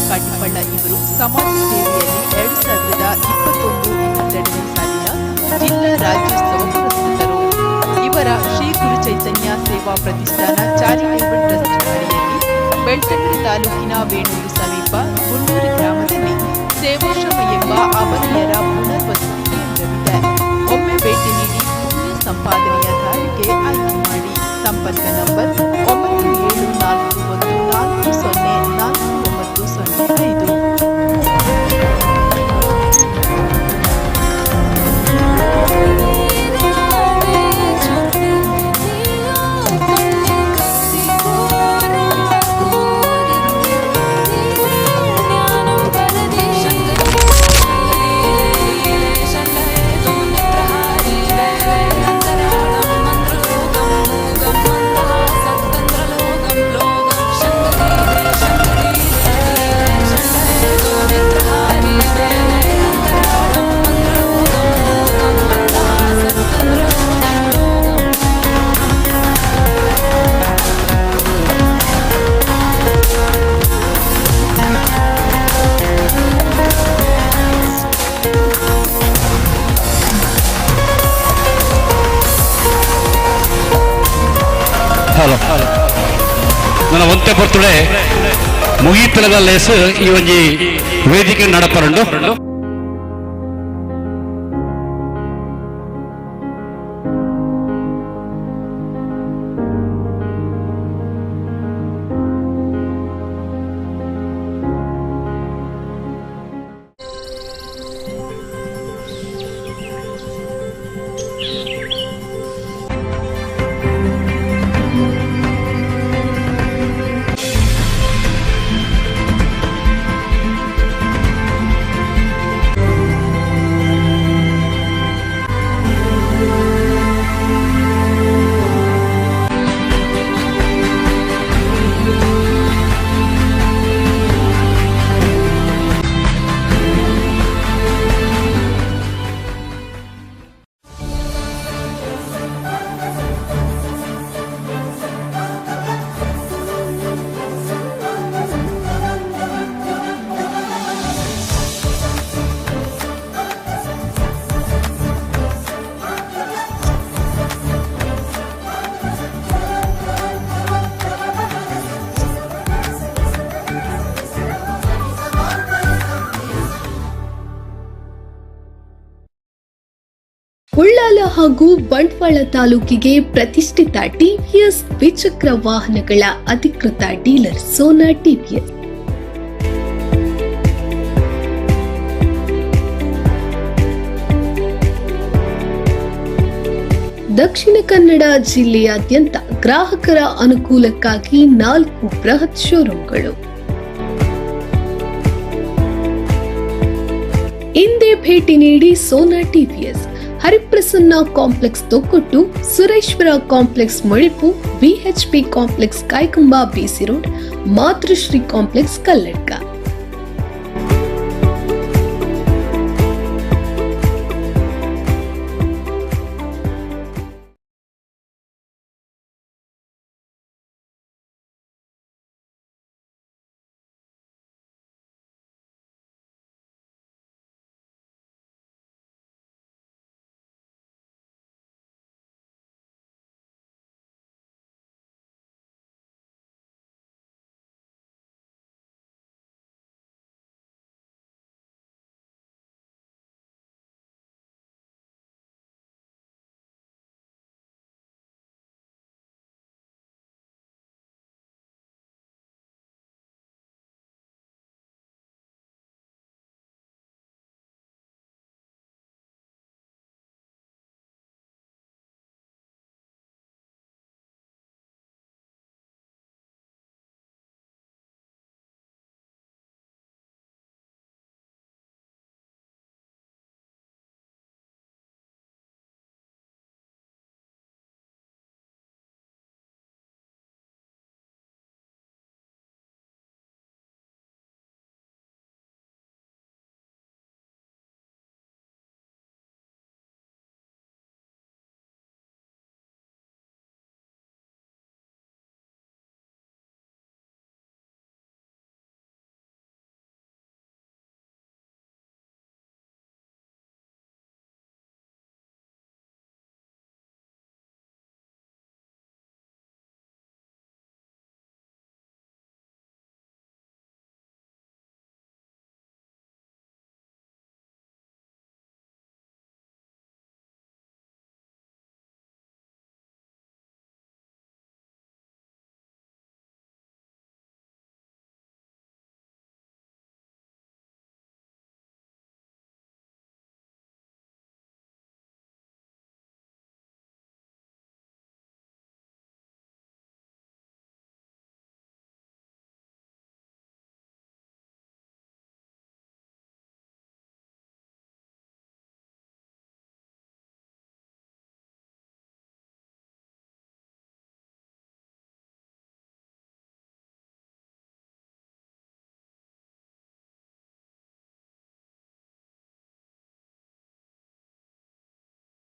ಕಾಟಿಪಳ್ಳ ಇವರು ಸಮಾಜ ಸೇವೆಯಲ್ಲಿ 2021-22ನೇ ಸಾಲಿನ ಜಿಲ್ಲಾ ರಾಜ್ಯೋತ್ಸವ ಪುರಸ್ಕೃತರು. ಇವರ ಶ್ರೀ ಗುರು ಚೈತನ್ಯ ಸೇವಾ ಪ್ರತಿಷ್ಠಾನ ಚಾರಿಟೇಬಲ್ ಟ್ರಸ್ಟ್ ಅಡಿಯಲ್ಲಿ ಬೆಳ್ತಂಗಡಿ ತಾಲೂಕಿನ ವೇಣೂರು ಸಮೀಪ ಗುಂಡೂರು ಗ್ರಾಮದಲ್ಲಿ ಸೇವಾಶ್ರಮ ಎಂಬ ಅಬಲೆಯರ ಪುನರ್ವಸತಿ ಕೇಂದ್ರವಿದೆ. ಒಮ್ಮೆ ಭೇಟಿ ನೀಡಿ ಪುಣ್ಯ ಸಂಪಾದನೆಯ ದಾರಿಗೆ ಆಯ್ಕೆ ಮಾಡಿ. ಸಂಪರ್ಕ ನಂಬರ್ 9741404905. ಹಲೋ ನನ್ನ ಒಂತೆ ಬರ್ತಡೆ ಮುಗಿತಲದ ಲೇಸ್ ಈ ಒಂಜಿ ವೇದಿಕೆ ನಡಪರಂಡು ಉಳ್ಳಾಲ ಹಾಗೂ ಬಂಟ್ವಾಳ ತಾಲೂಕಿಗೆ ಪ್ರತಿಷ್ಠಿತ ಟಿವಿಎಸ್ ದ್ವಿಚಕ್ರ ವಾಹನಗಳ ಅಧಿಕೃತ ಡೀಲರ್ ಸೋನಾ ಟಿವಿಎಸ್. ದಕ್ಷಿಣ ಕನ್ನಡ ಜಿಲ್ಲೆಯಾದ್ಯಂತ ಗ್ರಾಹಕರ ಅನುಕೂಲಕ್ಕಾಗಿ 4 ಬೃಹತ್ ಶೋರೂಮ್ಗಳು. ಇಂದೇ ಭೇಟಿ ನೀಡಿ Sona TVS, Hariprasanna complex Thokkottu, Sureshwara complex Mulipu, VHP complex Kaikumba BC road, Matrushree complex Kalladka.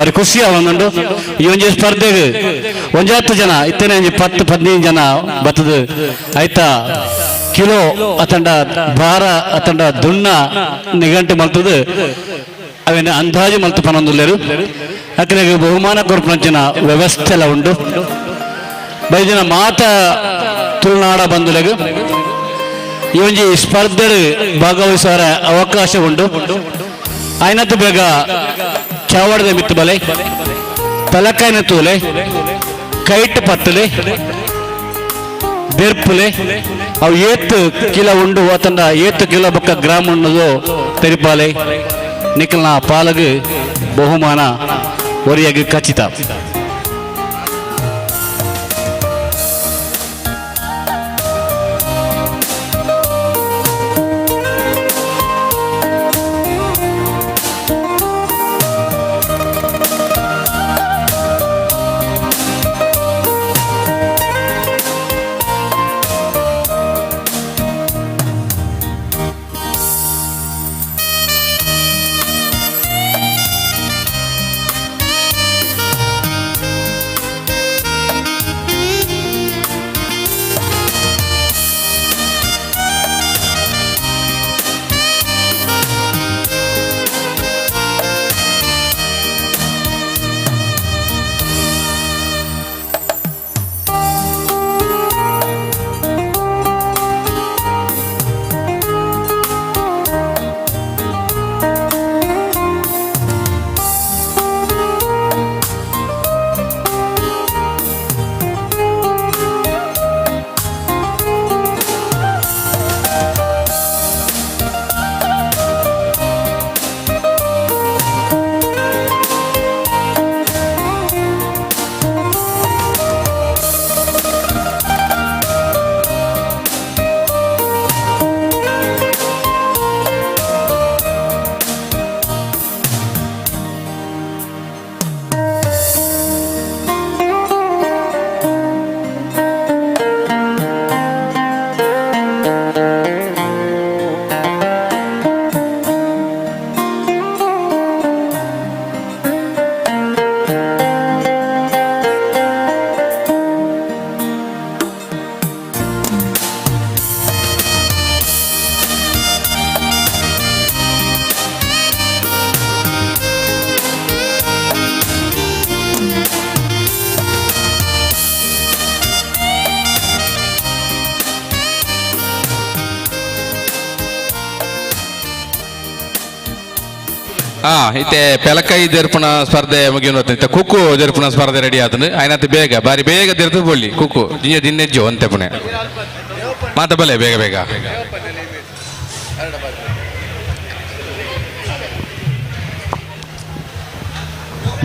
ಅದು ಖುಷಿ ಅವನೊಂದು ಈ ಒಂಜಿ ಸ್ಪರ್ಧೆಗೆ 10 ಜನ ಇತ್ತೇನೆ 10-15 ಜನ ಬತ್ತದು ಆಯ್ತಾ ಕಿಲೋ ಅತಂಡ ಭಾರ ಅತಂಡ ದುಣ್ಣ ನಿಗಂಟು ಮಲ್ತದು ಅವೇನು ಅಂದಾಜು ಮಲ್ತು ಪನೊಂದುಲ್ಲೇರು ಅಕ್ಕನಿಗೆ ಬಹುಮಾನ ಕೊರ್ಪಂಚಿನ ವ್ಯವಸ್ಥೆ ಎಲ್ಲ ಉಂಟು ಬೈದಿನ ಮಾತ ತುಳುನಾಡ ಬಂಧುಲೆಗ್ ಈ ಒಂಜಿ ಸ್ಪರ್ಧೆ ಭಾಗವಹಿಸುವ ಅವಕಾಶ ಉಂಟು. ಆಯ್ನತ್ತು ಬೇಗ ಚಾವಡದ ಮಿತ್ತು ಬಲೆ ಪಲಕಾಯಿನ ತೂಲೆ ಕೈಟ್ ಪತ್ತಲೆ ಬೆರ್ಪುಲೆ ಅವು ಏತ್ತು ಕಿಲ ಉಂಡು ಅತಂಡ ಏತ್ತು ಕಿಲ ಬೊಕ್ಕ ಗ್ರಾಮ ಉಣ್ಣದು ತೆರಿಪಾಲೆ ನಿಖಲ್ನ ಪಾಲಗ್ ಬಹುಮಾನ ಒರಿಯಾಗಿ ಖಚಿತ. ಇತ್ತೆ ಪೆಲಕೈ ಜರ್ಪಣ ಸ್ಪರ್ಧೆ ಮುಗಿಯೋದು ಇತ್ತೆ ಕುಕ್ಕು ಜರ್ಪಣ ಸ್ಪರ್ಧೆ ರೆಡಿ ಆತಂದು ಆಯ್ನತ್ತು ಬೇಗ ಬಾರಿ ಬೇಗ ತೆರೆದು ಬೋಳಿ ಕುಕ್ಕು ಜಿಂಜ ದಿನ್ನೆಜ್ಜು ಅಂತೆ ಪುಣೆ ಮಾತ ಬಲೆ ಬೇಗ ಬೇಗ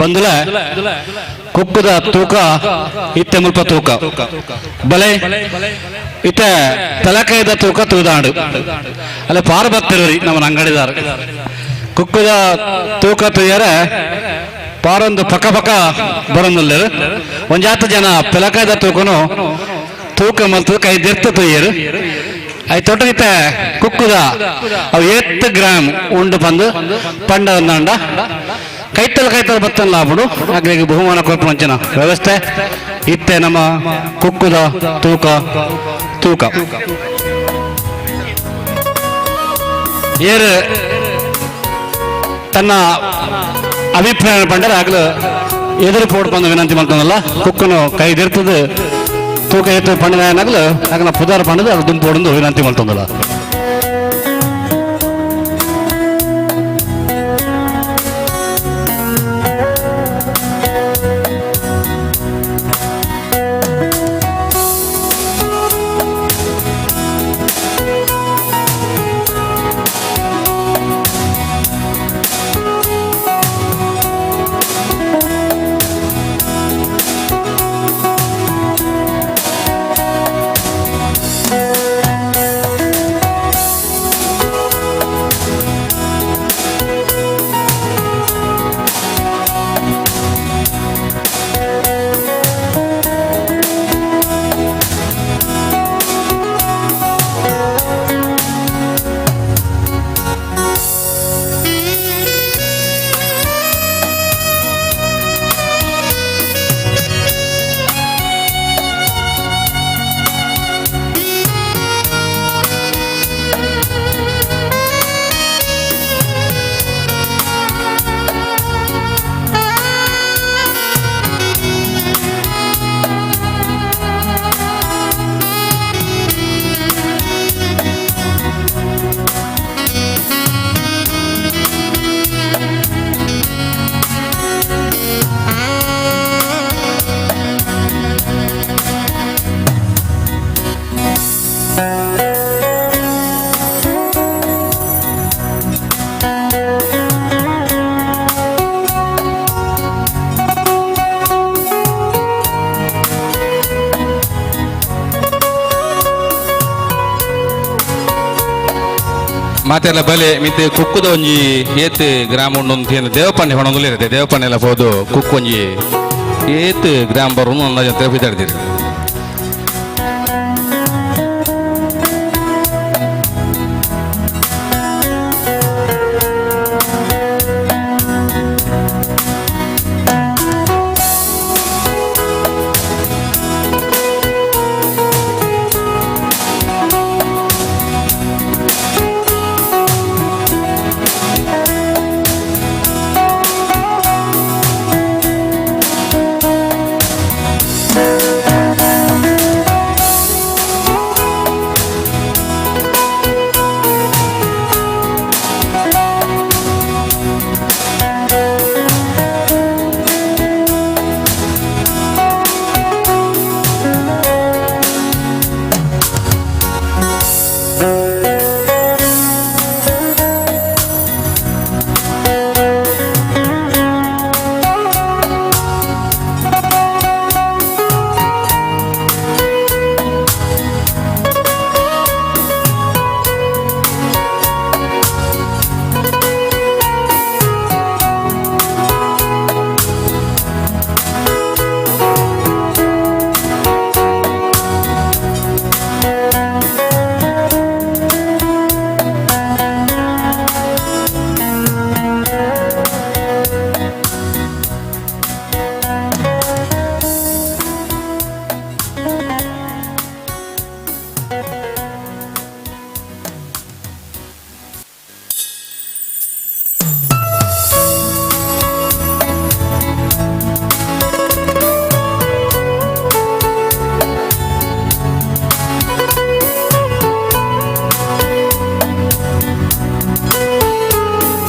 ಬಂದುಲ ಕುಕ್ಕುದ ತೂಕ ಇತ್ತೆ ಮುಲ್ಪ ತೂಕ ಬಲೆ ಇತ್ತ ತಲಕೈದ ತೂಕ ತೂದಾಂಡು ಅಲ್ಲ ಪಾರು ಬತ್ತಿರಿ ನಮ್ಮ ಅಂಗಡಿದಾರ ಕುಕ್ಕುದ ತೂಕ ತುಯ್ಯರ ಪಾರೊಂದು ಪಕ್ಕ ಪಕ್ಕ ಬರೋದಿಲ್ಲ ಒಂಜಾತ ಜನ ಪೆಲಕಾಯ್ದ ತೂಕನು ತೂಕ ಮಲ್ತು ಕೈ ದೆರ್ತ ತುಯ್ಯರು ಐ ತೊಟ್ಟಗಿತ್ತ ಕುಕ್ಕುದ ಅವು 8 ಗ್ರಾಮ್ ಉಂಡು ಬಂದು ಪಂಡ ಒಂದಂಡ ಕೈತಲ್ ಬತ್ತಲ್ಲ ಲಾಭಡು ಹಾಗಾಗಿ ಬಹುಮಾನ ಕೊರ್ಪಂಚನ ವ್ಯವಸ್ಥೆ ಇತ್ತೆ ನಮ್ಮ ಕುಕ್ಕುದ ತೂಕ ಏರು ತನ್ನ ಅಭಿಪ್ರಾಯ ಪಂಡರೆ ಆಗಲು ಎದುರು ಪೋಡ್ ಬಂದು ವಿನಂತಿ ಮಾಡ್ಕೊಂಡಲ್ಲ ಕುಕ್ಕನು ಕೈದಿರ್ತದೆ ತೂಕ ಎತ್ತು ಪಂಡನಾಗಲು ಆಗಲ ಪುದಾರ ಪಂಡದು ಅದು ದುಂಪೋಡು ವಿನಂತಿ ಮಾಡ್ಕೊಂಡಲ್ಲ. ಮಾತೆಲ್ಲ ಬಲೆ ಮಿತ್ತೆ ಕುಕ್ಕುದ ಒಂಜಿ ಏತ್ ಗ್ರಾಮ ಉಂಡು ದೇವಪನ್ನೆ ಹೊಣೊಂದುಲಿರತ್ತೆ ದೇವಪನ್ನೆ ಎಲ್ಲ ಹೋದು ಕುಕ್ಕು ಒಂಜಿ ಏತ್ ಗ್ರಾಮ ಬರೋನು ಅಂದಾಜು ಅಂತ ಬಿದ್ದಾಡ್ದಿರಿ.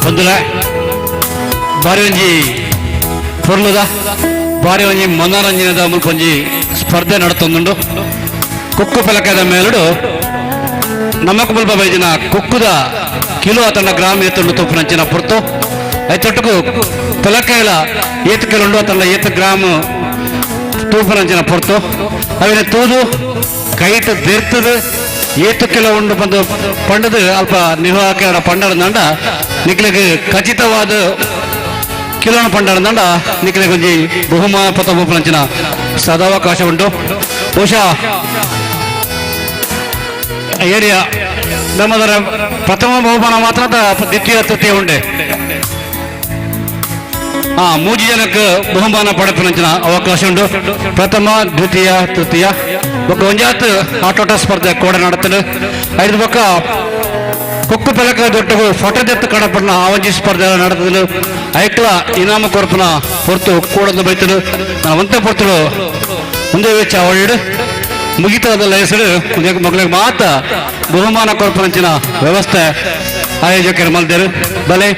ಬಂಧುಲ ಬಾರಿ ಒಂಜಿ ಪೊರ್ಲುದ ಬಾರಿ ಒಂಜಿ ಮನೋರಂಜನೆದ ಮುಲ್ಪ ಒಂಜಿ ಸ್ಪರ್ಧೆ ನಡತೊಂದುಂಡು ಕುಕ್ಕು ಫಲಕದ ಮೇಲುಡು ನಮಕ್ ಮುಲ್ಪ ಬೈದಿನ ಕುಕ್ಕುದ ಕಿಲೋ ಅತನ ಗ್ರಾಮ ಏತುಂಡು ತೂಪುನಂಚಿನ ಪುರ್ತು ಐತೊಟ್ಟುಗು ಫಲಕಲ ಏತು ಕೆಲುಂಡು ಅತನ ಏತು ಗ್ರಾಮ ತೂಪುನಂಚಿನ ಪುರ್ತು ಅವಿನ ತೂದು ಕೈಟ್ ದೇರ್ತದು ಏತು ಕೆಲವು ಉಂಡು ಬಂದು ಪಂಡದು ಅಲ್ಪ ನಿರ್ವಾಹಕ ಪಂಡದ ದಂಡ ನಿಕ್ಲಿಗೆ ಖಚಿತವಾದ ಕಿಲೋನ ಪಂಡದ ದಂಡ ನಿಕ್ಲಿಗೆ ಒಂಜಿ ಬಹುಮಾನ ಪತಂಚಿನ ಸದಾವಕಾಶ ಉಂಟು. ಬಹುಶಃ ಏರಿಯಾ ನಮ್ಮದರ ಪ್ರಥಮ ಬಹುಮಾನ ಮಾತ್ರ ದ್ವಿತೀಯ ತೃತೀಯ ಉಂಡೆ ಮೂಜಿ ಜನಕ್ಕೆ ಬಹುಮಾನ ಪಡೆಪಂಚಿನ ಅವಕಾಶ ಉಂಟು. ಪ್ರಥಮ ದ್ವಿತೀಯ ತೃತೀಯ ಬೊಕ್ಕ ಒಂಜಾತ್ ಆಟೋಟ ಸ್ಪರ್ಧೆ ಕೂಡ ನಡತಲು ಐದು ಬೊಕ್ಕ ಕುಕ್ಕು ಪಲಕ ದೊಟ್ಟಗು ಫೋಟೋದೆತ್ತು ಕಡಪನ ಆವಂಜಿ ಸ್ಪರ್ಧೆ ನಡೆದಲು ಐಕ್ಲ ಇನಾಮ ಕೊರಪನ ಹೊರತು ಕೂಡಲು ಬೈತಲು ನಾನು ಒಂತೆ ಪೊರ್ತಲು ಮುಂದೆ ವೆಚ್ಚ ಅವಳಿಡು ಮುಗಿತದ ಹೆಸರು ಮಕ್ಕಳಿಗೆ ಮಾತ್ರ ಬಹುಮಾನ ಕೊರಪನಂಚಿನ ವ್ಯವಸ್ಥೆ ಆಯೋಜಕರು ಮಲ್ದೇರು ಬಲೆ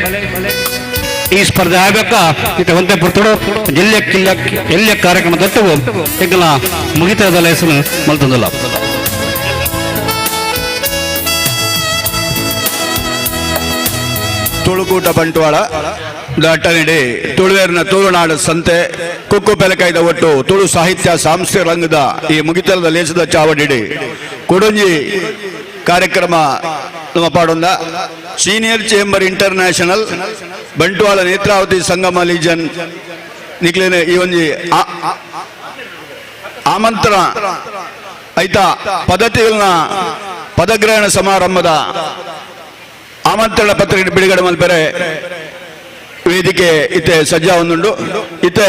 ಈ ಸ್ಪರ್ಧೆ ಆಗಬೇಕ ಇತ ಒಂದೇ ಪುರ್ತಡು ಜಿಲ್ಲೆ ಕಾರ್ಯಕ್ರಮ ದಟ್ಟು ಈಗಲ ಮುಗಿತದ ಹೆಸರು ಮಲ್ತಂದಿಲ್ಲ. ತುಳುಕೂಟ ಬಂಟ್ವಾಳ ದಾಟನಿಡೆ ತುಳುವೇರಿನ ತುಳುನಾಡು ಸಂತೆ ಕುಕ್ಕು ಪೆಲಕಾಯ್ದ ಒಟ್ಟು ತುಳು ಸಾಹಿತ್ಯ ಸಾಂಸ್ಕೃತಿಕ ರಂಗದ ಈ ಮುಗಿತಲದ ಲೇಸದ ಚಾವಡಿಡೆ ಕೊಡಂಜಿ ಕಾರ್ಯಕ್ರಮ ನಮ್ಮ ಪಾಡೊಂದ senior chamber international Bantwal Netravati Sangama legion ನಿಕ್ಲೇನೆ ಈ ಒಂಜಿ ಆಮಂತ್ರಣ ಐತ ಪದ್ಧತಿಗಳನ್ನ ಪದಗ್ರಹಣ ಸಮಾರಂಭದ ಆಮಂತ್ರಣ ಪತ್ರಿಕೆ ಬಿಡುಗಡೆ ಮಲ್ಪೆರೆ ವೇದಿಕೆ ಇತ್ತೆ ಸಜ್ಜಾ ಒಂದುಂಡು ಇತ್ತೆ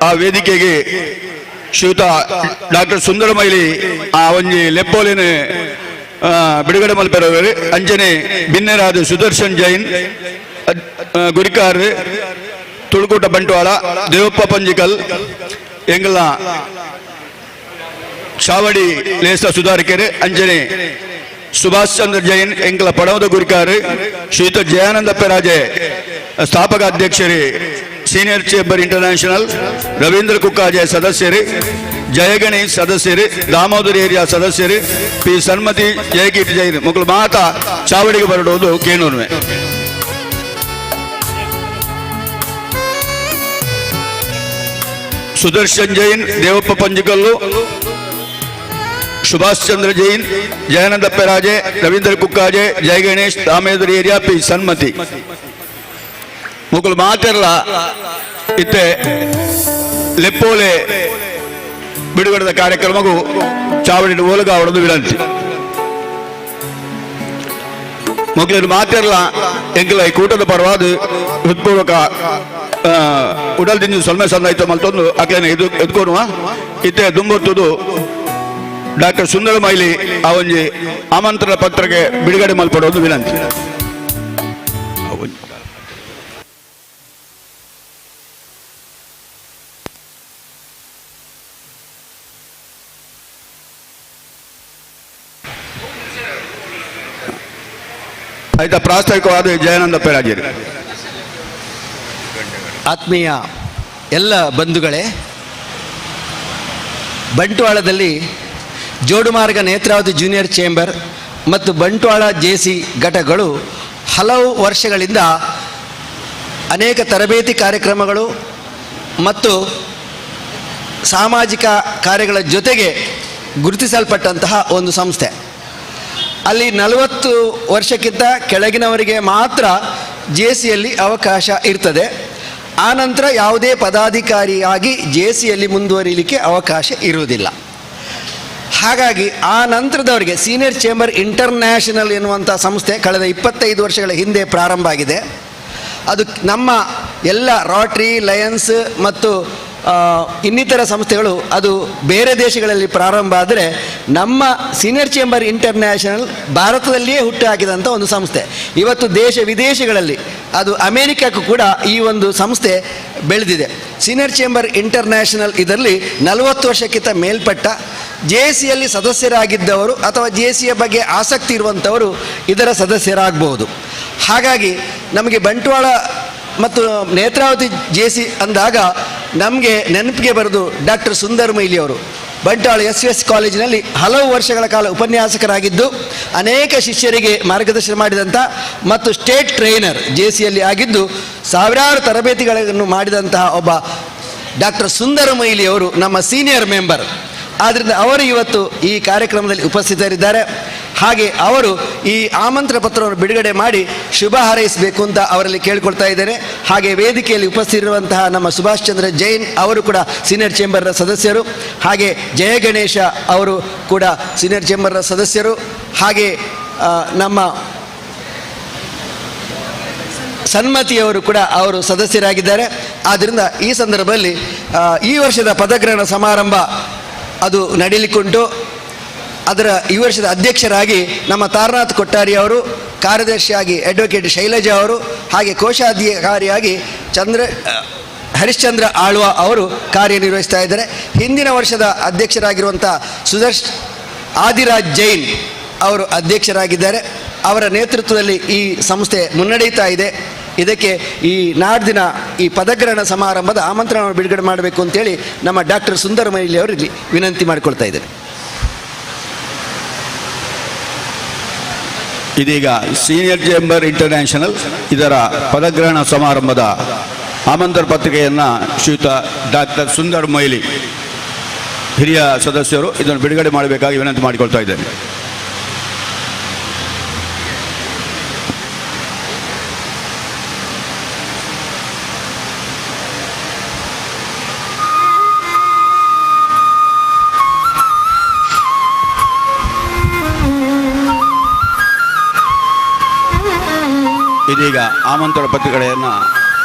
ಆ ವೇದಿಕೆಗೆ ಶ್ರೀಯುತ ಡಾಕ್ಟರ್ ಸುಂದರಮೈಲಿ ಆ ಒಂಜಿ ಲೆಪ್ಪೋಲಿನ ಬಿಡುಗಡೆ ಮಲ್ಪೆರೆ ಅಂಜನೆ ಬಿನ್ನೆರಾದ ಸುದರ್ಶನ್ ಜೈನ್ ಗುರಿಕಾರ್ ತುಳುಕೂಟ ಬಂಟ್ವಾಳ ದೇವಪ್ಪ ಪಂಜಿಕಲ್ ಎಂಗಲ ಚಾವಡಿ ಲೇಸ ಸುಧಾರಿಕೆರೆ ಅಂಜನೆ ಸುಭಾಷ್ ಚಂದ್ರ ಜೈನ್ ಎಂಕಲ ಪಡವದ ಗುರಿಕಾರ್ ಶ್ರೀಯುತ ಜಯಾನಂದ ಪೆರಾಜೆ ಸ್ಥಾಪಕ ಅಧ್ಯಕ್ಷರು senior chamber international Ravindra Kukkaje ಸದಸ್ಯರು ಜಯಗಣೇಶ್ ಸದಸ್ಯರು ದಾಮೋದರ ಏರಿಯಾ ಸದಸ್ಯರು ಪಿ ಸನ್ಮತಿ ಜಯಗೀಟ್ ಜೈನ್ ಮಕ್ಕಳು ಮಾತ ಚಾವಡಿಗೆ ಬರಡೋದು ಕೇನೂರ್ವೆ ಸುದರ್ಶನ್ ಜೈನ್ ದೇವಪ್ಪ ಪಂಜಿಕಲ್ಲು सुभाष चंद्र जैन, जयानंद पेराजे, रविंद्र कुक्काजे, जय गणेश, दामेदर एरिया पी सन्मति मुकुल मातेरला इत्ते ಲೆಪ್ಪೋಲೆ ಬಿಡುಗಡೆದ ಕಾರ್ಯಕ್ರಮಕ್ಕೂ ಚಾವಡಿ ಓಲಗ ಅವರದು ವಿನಂತಿ ಮೊದಲು ಮಾತಿರಲ್ಲ ಎಂಕಲ ಈ ಕೂಟದ ಪರವಾದ ಹೃತ್ಪೂರ್ವಕ ಉಡಲ್ ದಿನ ಸೊಲ್ಮೆ ಸಂದಾಯಿತ ಮಲ್ತೊಂದು ಅಕ್ಲೇನೆ ಇದು ಎದ್ಕೋನುವ ಇತ್ತೆ ದುಂಬೊತ್ತುದು ಡಾಕ್ಟರ್ ಸುಂದರ ಮೈಲಿ ಆ ಒಂಜಿ ಆಮಂತ್ರಣ ಪತ್ರಕ್ಕೆ ಬಿಡುಗಡೆ ಮಲ್ಪಡೋದು ವಿನಂತಿ. ಆಯ್ತಾ ಪ್ರಾಸ್ತಾವಿಕವಾದ ಜಯಾನಂದ ಪೇರಾಜೇರಿ. ಆತ್ಮೀಯ ಎಲ್ಲ ಬಂಧುಗಳೇ, ಬಂಟ್ವಾಳದಲ್ಲಿ ಜೋಡುಮಾರ್ಗ ನೇತ್ರಾವತಿ ಜೂನಿಯರ್ ಚೇಂಬರ್ ಮತ್ತು ಬಂಟ್ವಾಳ ಜೆಸಿ ಘಟಕಗಳು ಹಲವು ವರ್ಷಗಳಿಂದ ಅನೇಕ ತರಬೇತಿ ಕಾರ್ಯಕ್ರಮಗಳು ಮತ್ತು ಸಾಮಾಜಿಕ ಕಾರ್ಯಗಳ ಜೊತೆಗೆ ಗುರುತಿಸಲ್ಪಟ್ಟಂತಹ ಒಂದು ಸಂಸ್ಥೆ. ಅಲ್ಲಿ 40 ವರ್ಷಕ್ಕಿಂತ ಕೆಳಗಿನವರಿಗೆ ಮಾತ್ರ ಜೆಸಿಯಲ್ಲಿ ಅವಕಾಶ ಇರ್ತದೆ. ಆನಂತರ ಯಾವುದೇ ಪದಾಧಿಕಾರಿಯಾಗಿ ಜೆಸಿಯಲ್ಲಿ ಮುಂದುವರಿಯಲಿಕ್ಕೆ ಅವಕಾಶ ಇರುವುದಿಲ್ಲ. ಹಾಗಾಗಿ ಆ ನಂತರದವರಿಗೆ ಸೀನಿಯರ್ ಚೇಂಬರ್ ಇಂಟರ್ನ್ಯಾಷನಲ್ ಎನ್ನುವಂಥ ಸಂಸ್ಥೆ ಕಳೆದ 25 ವರ್ಷಗಳ ಹಿಂದೆ ಪ್ರಾರಂಭ ಆಗಿದೆ. ಅದು ನಮ್ಮ ಎಲ್ಲ ರಾಟ್ರಿ, ಲಯನ್ಸ್ ಮತ್ತು ಇನ್ನಿತರ ಸಂಸ್ಥೆಗಳು ಅದು ಬೇರೆ ದೇಶಗಳಲ್ಲಿ ಪ್ರಾರಂಭ ಆದರೆ, ನಮ್ಮ ಸೀನಿಯರ್ ಚೇಂಬರ್ ಇಂಟರ್ನ್ಯಾಷನಲ್ ಭಾರತದಲ್ಲಿಯೇ ಹುಟ್ಟು ಹಾಕಿದಂಥ ಒಂದು ಸಂಸ್ಥೆ. ಇವತ್ತು ದೇಶ ವಿದೇಶಗಳಲ್ಲಿ, ಅದು ಅಮೇರಿಕಕ್ಕೂ ಕೂಡ ಈ ಒಂದು ಸಂಸ್ಥೆ ಬೆಳೆದಿದೆ. ಸೀನಿಯರ್ ಚೇಂಬರ್ ಇಂಟರ್ನ್ಯಾಷನಲ್ ಇದರಲ್ಲಿ 40 ವರ್ಷಕ್ಕಿಂತ ಮೇಲ್ಪಟ್ಟ ಜೆಸಿಯಲ್ಲಿ ಸದಸ್ಯರಾಗಿದ್ದವರು ಅಥವಾ ಜೆಸಿಯ ಬಗ್ಗೆ ಆಸಕ್ತಿ ಇರುವಂಥವರು ಇದರ ಸದಸ್ಯರಾಗಬಹುದು. ಹಾಗಾಗಿ ನಮಗೆ ಬಂಟ್ವಾಳ ಮತ್ತು ನೇತ್ರಾವತಿ ಜೆಸಿ ಅಂದಾಗ ನಮಗೆ ನೆನಪಿಗೆ ಬರೋದು ಡಾಕ್ಟರ್ ಸುಂದರ್ ಮೈಲಿ ಅವರು. ಬಂಟ್ವಾಳ SVS ಕಾಲೇಜಿನಲ್ಲಿ ಹಲವು ವರ್ಷಗಳ ಕಾಲ ಉಪನ್ಯಾಸಕರಾಗಿದ್ದು ಅನೇಕ ಶಿಷ್ಯರಿಗೆ ಮಾರ್ಗದರ್ಶನ ಮಾಡಿದಂಥ ಮತ್ತು ಸ್ಟೇಟ್ ಟ್ರೈನರ್ ಜೆಸಿಯಲ್ಲಿ ಆಗಿದ್ದು ಸಾವಿರಾರು ತರಬೇತಿಗಳನ್ನು ಮಾಡಿದಂತಹ ಒಬ್ಬ ಡಾಕ್ಟರ್ ಸುಂದರ ಮೈಲಿ ಅವರು ನಮ್ಮ ಸೀನಿಯರ್ ಮೆಂಬರ್. ಆದ್ದರಿಂದ ಅವರು ಇವತ್ತು ಈ ಕಾರ್ಯಕ್ರಮದಲ್ಲಿ ಉಪಸ್ಥಿತರಿದ್ದಾರೆ. ಹಾಗೆ ಅವರು ಈ ಆಮಂತ್ರಣ ಪತ್ರವನ್ನು ಬಿಡುಗಡೆ ಮಾಡಿ ಶುಭ ಹಾರೈಸಬೇಕು ಅಂತ ಅವರಲ್ಲಿ ಕೇಳಿಕೊಳ್ತಾ ಇದ್ದೇನೆ. ಹಾಗೆ ವೇದಿಕೆಯಲ್ಲಿ ಉಪಸ್ಥಿತಿರುವಂತಹ ನಮ್ಮ ಸುಭಾಷ್ ಚಂದ್ರ ಜೈನ್ ಅವರು ಕೂಡ ಸೀನಿಯರ್ ಚೇಂಬರ್ನ ಸದಸ್ಯರು. ಹಾಗೆ ಜಯ ಗಣೇಶ ಅವರು ಕೂಡ ಸೀನಿಯರ್ ಚೇಂಬರ್ನ ಸದಸ್ಯರು. ಹಾಗೆ ನಮ್ಮ ಸನ್ಮತಿಯವರು ಕೂಡ ಅವರು ಸದಸ್ಯರಾಗಿದ್ದಾರೆ. ಆದ್ದರಿಂದ ಈ ಸಂದರ್ಭದಲ್ಲಿ ಈ ವರ್ಷದ ಪದಗ್ರಹಣ ಸಮಾರಂಭ ಅದು ನಡೀಲಿಕ್ಕುಂಟು. ಅದರ ಈ ವರ್ಷದ ಅಧ್ಯಕ್ಷರಾಗಿ ನಮ್ಮ ತಾರನಾಥ್ ಕೊಟ್ಟಾರಿ ಅವರು, ಕಾರ್ಯದರ್ಶಿಯಾಗಿ ಅಡ್ವೊಕೇಟ್ ಶೈಲಜಾ ಅವರು, ಹಾಗೆ ಕೋಶಾಧಿಕಾರಿಯಾಗಿ ಹರಿಶ್ಚಂದ್ರ ಆಳ್ವ ಅವರು ಕಾರ್ಯನಿರ್ವಹಿಸ್ತಾ ಇದ್ದಾರೆ. ಹಿಂದಿನ ವರ್ಷದ ಅಧ್ಯಕ್ಷರಾಗಿರುವಂಥ ಆದಿರಾಜ್ ಜೈನ್ ಅವರು ಅಧ್ಯಕ್ಷರಾಗಿದ್ದಾರೆ. ಅವರ ನೇತೃತ್ವದಲ್ಲಿ ಈ ಸಂಸ್ಥೆ ಮುನ್ನಡೆಯುತ್ತಾ ಇದೆ. ಇದಕ್ಕೆ ಈ ನಾಡ್ದಿನ ಈ ಪದಗ್ರಹಣ ಸಮಾರಂಭದ ಆಮಂತ್ರಣವನ್ನು ಬಿಡುಗಡೆ ಮಾಡಬೇಕು ಅಂತೇಳಿ ನಮ್ಮ ಡಾಕ್ಟರ್ ಸುಂದರ ಮೈಲಿ ಅವರಲ್ಲಿ ವಿನಂತಿ ಮಾಡಿಕೊಳ್ತಾ ಇದ್ದೇನೆ. ಇದೀಗ ಸೀನಿಯರ್ ಚೇಂಬರ್ ಇಂಟರ್ನ್ಯಾಷನಲ್ ಇದರ ಪದಗ್ರಹಣ ಸಮಾರಂಭದ ಆಮಂತ್ರಣ ಪತ್ರಿಕೆಯನ್ನು ಶ್ರೀಯುತ ಡಾಕ್ಟರ್ ಸುಂದರ್ ಮೊಯ್ಲಿ ಹಿರಿಯ ಸದಸ್ಯರು ಇದನ್ನು ಬಿಡುಗಡೆ ಮಾಡಬೇಕಾಗಿ ವಿನಂತಿ ಮಾಡಿಕೊಳ್ತಾ ಇದ್ದೇನೆ. ಇದೀಗ ಆಮಂತ್ರಣ ಪತ್ರಿಕೆಯನ್ನು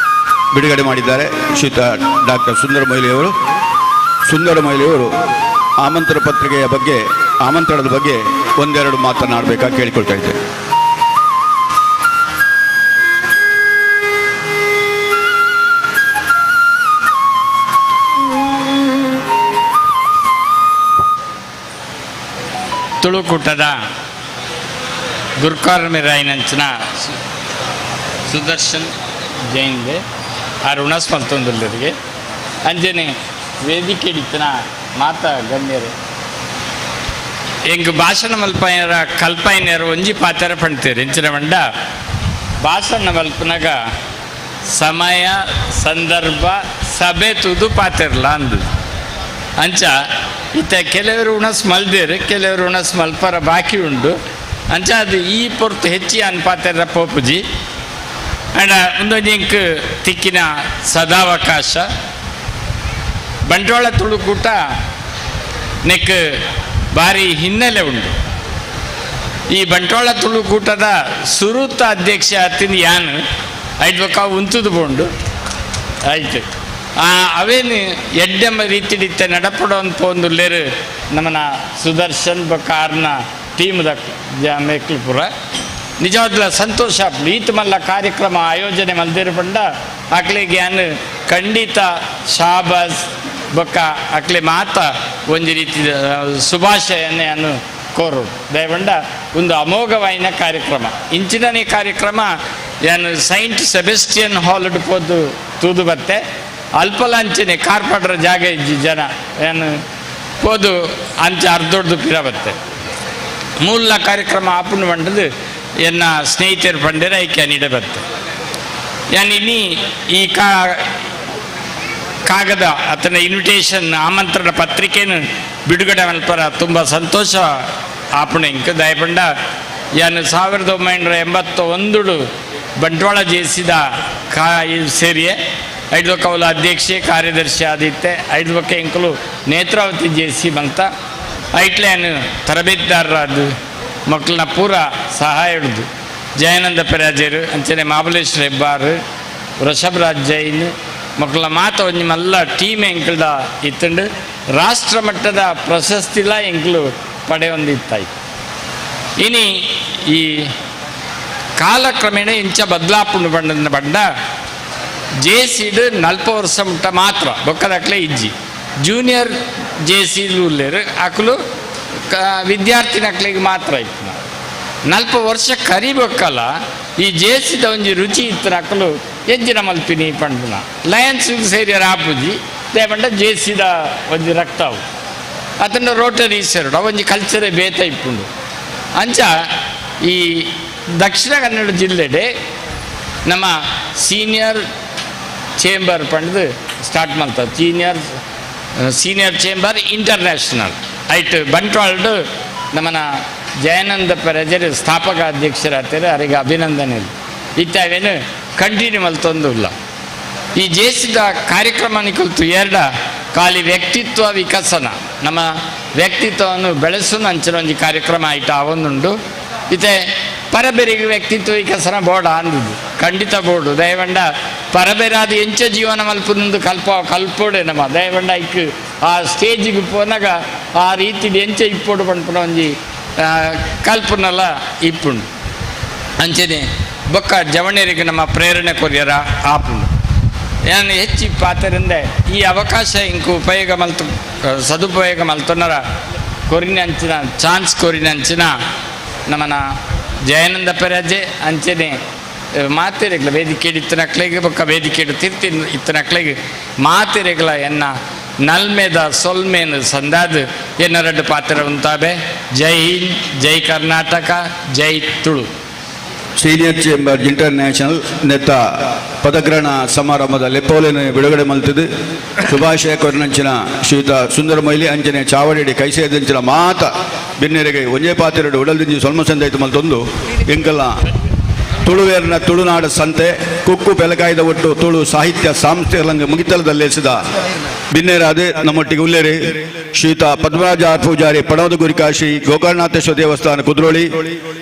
ಬಿಡುಗಡೆ ಮಾಡಿದ್ದಾರೆ ಶ್ರೀಯುತ ಡಾಕ್ಟರ್ ಸುಂದರ ಮೊಯ್ಲಿಯವರು. ಸುಂದರ ಮೊಯ್ಲಿಯವರು ಆಮಂತ್ರಣ ಪತ್ರಿಕೆಯ ಬಗ್ಗೆ, ಆಮಂತ್ರಣದ ಬಗ್ಗೆ ಒಂದೆರಡು ಮಾತನಾಡಬೇಕಾಗಿ ಕೇಳಿಕೊಳ್ತಾ ಇದ್ದೇನೆ. ತುಳುಕೂಟದ ಗುರುಕಾರ್ಮಿರಾಯಿನಂಚಿನ ಸುದರ್ಶನ್ ಜೈನ್ಗೆ ಆ ಋಣಸ್ ಮಲ್ತೊಂದುಲ್ಲರಿಗೆ ಅಂಜನೆ ವೇದಿಕೆ ಇಡಿತನ ಮಾತಾ ಗಣ್ಯರು ಎಂಗ್ ಭಾಷಣ ಮಲ್ಪಯರ ಕಲ್ಪೈನರು ಒಂಜಿ ಪಾತ್ರ ಪಣ್ತೀರಿ ಎಂಚಿನ ಮಂಡ ಭಾಷಣ ಮಲ್ಪನಾಗ ಸಮಯ ಸಂದರ್ಭ ಸಭೆ ತುದು ಪಾತಿರ್ಲ ಅಂದು ಅಂಚ ಇತ್ತ ಕೆಲವರು ಉಣಸ್ ಮಲ್ದೇರು ಕೆಲವರು ಉಣಸ್ ಮಲ್ಪರ ಬಾಕಿ ಉಂಡು ಅಂಚ ಅದು ಈ ಪೊರ್ತು ಹೆಚ್ಚಿ ಅನ್ಪಾತೆರ ಪೋಪುಜಿ ಅಂಡ ಒಂದೊಂದು ಇಂಕ್ ತಿಕ್ಕಿನ ಸದಾವಕಾಶ ಬಂಟ್ವಾಳ ತುಳುಕೂಟ ನೆಕ್ ಭಾರಿ ಹಿನ್ನೆಲೆ ಉಂಟು. ಈ ಬಂಟ್ವಾಳ ತುಳುಕೂಟದ ಸುರೂತ ಅಧ್ಯಕ್ಷ ಹತ್ತಿನ ಯಾನು ಐದು ಬೊಕ್ಕ ಉಂತುದು ಬೋಂಡು ಆಯ್ತು ಅವೇನು ಎಡ್ಡೆಂಬ ರೀತಿಡಿತ್ತೆ ನಡಪಡೋನ್ ಪೋಂದುಲ್ಲೇರು ನಮ್ಮನ ಸುದರ್ಶನ್ ಬೊಕ್ಕ ಟೀಮ್ದ ಮೇಕ್ಲು ಪುರ ನಿಜವಾದ ಸಂತೋಷ ಈತ ಮಲ್ಲ ಕಾರ್ಯಕ್ರಮ ಆಯೋಜನೆ ಮಲ್ದಿರು ಪಂಡ ಅಕ್ಲಿಗೆ ಯಾನು ಖಂಡಿತ ಶಾಬಾಸ್ ಬೊಕ್ಕ ಅಕ್ಲೆ ಮಾತ ಒಂದು ರೀತಿ ಶುಭಾಶಯನೇ ಅನ್ನು ಕೋರು ದಯವಂಡ ಒಂದು ಅಮೋಘವಾಯಿನ ಕಾರ್ಯಕ್ರಮ ಇಂಚಿನನೇ ಕಾರ್ಯಕ್ರಮ ಏನು ಸೈಂಟ್ ಸೆಬೆಸ್ಟಿಯನ್ ಹಾಲ್ ಪೋದು ತೂದು ಬತ್ತೆ ಅಲ್ಪಲಾಂಚನೆ ಕಾರ್ಪಡ್ರ ಜಾಗ ಇಜ್ಜಿ ಜನ ಏನು ಪೋದು ಅಂಚೆ ಅರ್ಧೊಡ್ದು ಪಿರ ಬತ್ತೆ ಮೂಲ ಕಾರ್ಯಕ್ರಮ ಆಪುಂಡು ಬಂಡದು ಎನ್ನ ಸ್ನೇಹಿತರು ಪಂಡಿರ ಐಕ್ಯ ನೀಡ ಬತ್ತೆ ಯಾನ್ ಇನ್ನಿ ಈ ಕಾಗದ ಆತನ ಇನ್ವಿಟೇಷನ್ ಆಮಂತ್ರಣ ಪತ್ರಿಕೆಯನ್ನು ಬಿಡುಗಡೆ ಮಲ್ಪರ ತುಂಬ ಸಂತೋಷ ಆಪುಣ ಇಂಕ ದಯಪಂಡ ಯಾನು 1981 ಬಂಟ್ವಾಳ ಜೇಸಿದ ಸೇರಿಯೇ ಐದು ಕೌಲ ಅಧ್ಯಕ್ಷೆ ಕಾರ್ಯದರ್ಶಿ ಆದಿತ್ತೆ ಐದು ಬೊಕ್ಕ ಇಂಕಲು ನೇತ್ರಾವತಿ ಜೇಸಿ ಬಂತ ಐಟ್ಲೇನು ತರಬೇತಿದಾರರಾದ ಮಕ್ಕಳನ್ನ ಪೂರ ಸಹಾಯ ಹಿಡಿದು ಜಯಾನಂದ ಪೆರಾಜೇರು ಅಂಚನೆ ಮಹಾಬಲೇಶ್ವರ ಹೆಬ್ಬಾರು ವೃಷಭರಾಜ್ ಜೈನ್ ಮಕ್ಕಳ ಮಾತ ಒಂಜಿ ಮಲ್ಲ ಟೀಮ್ ಎಂಕಲ್ದ ಇತ್ತಂಡು ರಾಷ್ಟ್ರ ಮಟ್ಟದ ಪ್ರಶಸ್ತಿಲ ಎಂಕಲು ಪಡೆಯೊಂದಿತ್ತಾಯ್ತು. ಇನಿ ಈ ಕಾಲಕ್ರಮೇಣ ಇಂಚ ಬದಲಾಪುಂಡು ಬಂಡ ಜೇಸಿಡು 40 ವರ್ಷ ಮುಟ್ಟ ಮಾತ್ರ ಬೊಕ್ಕದಕ್ಲೆ ಇಜ್ಜಿ ಜೂನಿಯರ್ ಜೇಸಿಲು ಉಲ್ಲೇರು ಅಕ್ಲು ವಿದ್ಯಾರ್ಥಿನ ಅಕ್ಲಿಗೆ ಮಾತ್ರ ಇತ್ತು 40 ವರ್ಷ ಕರಿಬೇಕಲ್ಲ ಈ ಜೇಸಿದ ಒಂಜಿ ರುಚಿ ಇತ್ತು ಅಕ್ಕಲು ಎಂಜಿನ ಮಲ್ಪಿನಿ ಪಂಡುನ ಲಯನ್ಸ್ಗೆ ಸೇರಿ ರಾಪುಜಿ ದೇವಂಡ ಜೇಸಿದ ಒಂಜಿ ರಕ್ತವು ಅತಂಡ ರೋಟರಿ ಸೇರುಡು ಅವೊಂಜಿ ಕಲ್ಚರೇ ಬೇತ ಇಪ್ಪುಂಡು ಅಂಚ ಈ ದಕ್ಷಿಣ ಕನ್ನಡ ಜಿಲ್ಲೆಡೆ ನಮ್ಮ ಸೀನಿಯರ್ ಚೇಂಬರ್ ಪಂಡ್ದು ಸ್ಟಾರ್ಟ್ ಮಾಡ್ತಾರೆ ಸೀನಿಯರ್ ಚೇಂಬರ್ ಇಂಟರ್ನ್ಯಾಷನಲ್ ಐಟ್ ಬಂಟ್ವಾಳಡು ನಮ್ಮನ ಜಯಾನಂದ ಪೆರಾಜೇರು ಸ್ಥಾಪಕ ಅಧ್ಯಕ್ಷರಾಗ್ತಾರೆ ಅವರಿಗೆ ಅಭಿನಂದನೆ ಇತ್ತಾವೇನು ಕಂಟಿನ್ಯೂ ಮಲ್ತೊಂದಿಲ್ಲ ಈ ಜೇಸಿದ ಕಾರ್ಯಕ್ರಮನ ಕುರಿತು ಖಾಲಿ ವ್ಯಕ್ತಿತ್ವ ವಿಕಸನ ನಮ್ಮ ವ್ಯಕ್ತಿತ್ವವನ್ನು ಬೆಳೆಸೋನು ಅಂಚಿನ ಒಂದು ಕಾರ್ಯಕ್ರಮ ಆಯ್ತು ಅವೊಂದುಂಡು ಇತ್ತೆ ಪರಬೇರಿಗೆ ವ್ಯಕ್ತಿತ್ವ ವಿಕಸನ ಬೋರ್ಡ ಅಂದದ್ದು ಖಂಡಿತ ಬೋರ್ಡು ದಯವಂಡ ಪರಬೇರಾದ ಎಂಚ ಜೀವನ ಮಲ್ಪುನೊಂದು ಕಲ್ಪೋಡೆ ನಮ್ಮ ದಯವಂಡ ಇಕ್ಕು ಆ ಸ್ಟೇಜಿಗೆ ಪೋನಾಗ ಆ ರೀತಿ ಎಂಚ ಇಪ್ಪೋಡು ಪಂಪುನ ಒಂಜಿ ಕಲ್ಪನಲ್ಲ ಇಪ್ಪುಂಡು ಅಂಚನೆ ಬೊಕ್ಕ ಜವಣಿಯರಿಗೆ ನಮ್ಮ ಪ್ರೇರಣೆ ಕೊರಿಯರ ಆಪುಂಡು ನಾನು ಹೆಚ್ಚಿ ಪಾತರಿಂದ ಈ ಅವಕಾಶ ಇಂಕು ಸದುಪಯೋಗ ಮಲ್ತೊನ್ನರ ಕೊರಿನಂಚಿನ ಚಾನ್ಸ್ ಕೊರಿನಂಚಿನ ನಮ್ಮನ ಜಯಾನಂದ ಪೆರಾಜೆ ಅಂಚನೆ ಮಾತೆರೆಗಳ ವೇದಿಕೆ ಇತ್ತನಕ್ಲೆಗೆ ಬೊಕ್ಕ ವೇದಿಕೆ ಇತ್ತನಕ್ಲೆಗೆ ಮಾತೆರೆಗಳ ಎನ್ನ ನಲ್ಮೆದ ಸೊಲ್ಮೇನು ಸಂದಾದ ಎನ್ನರಡ್ಡು ಪಾತ್ರ ಉಂತಾಬೆ. ಜೈ ಹಿಂದ್, ಜೈ ಕರ್ನಾಟಕ, ಜೈ ತುಳು. ಸೀನಿಯರ್ ಚೇಂಬರ್ ಇಂಟರ್ನ್ಯಾಷನಲ್ ನೆತ್ತ ಪದಗ್ರಹಣ ಸಮಾರಂಭದ ಲೆಪ್ಪೋಲೆಯನ್ನು ಬಿಡುಗಡೆ ಮಲ್ತಿದ್ದು ಶುಭಾಶಯ ಕೊರನಂಚಿನ ಶ್ರೀಯುತ ಸುಂದರ ಮೊಯ್ಲಿ ಅಂಚನೆ ಚಾವಡಿ ಕೈಸೇದಂಚಿನ ಮಾತ ಬಿನ್ನೆರೆಗೆ ಒಂಜೇ ಪಾತ್ರೆಡು ಉಡಲ್ದಿಂಜಿ ಸೊಲ್ಮ ಸಂದಾಯ್ತು ಮಲ್ತೊಂದು ಎಂಕಲ್ಲ ತುಳುವೇರಿನ ತುಳುನಾಡ ಸಂತೆ ಕುಕ್ಕು ಬೆಲಗಾಯ್ದ ಒಟ್ಟು ತುಳು ಸಾಹಿತ್ಯ ಸಾಂಸ್ಥೆಗಳಂಗೆ ಮುಗಿತಲದಲ್ಲೇಸಿದ ಬಿನ್ನೇರಾದ ನಮ್ಮೊಟ್ಟಿಗೆ ಉಲ್ಲೇರಿ ಶ್ರೀಯುತ ಪದ್ಮರಾಜ ಪೂಜಾರಿ ಪಣವದ ಗುರಿಕಾ ಶ್ರೀ ಗೋಕರ್ಣನಾಥೇಶ್ವರ ದೇವಸ್ಥಾನ ಕುದ್ರೋಳಿ,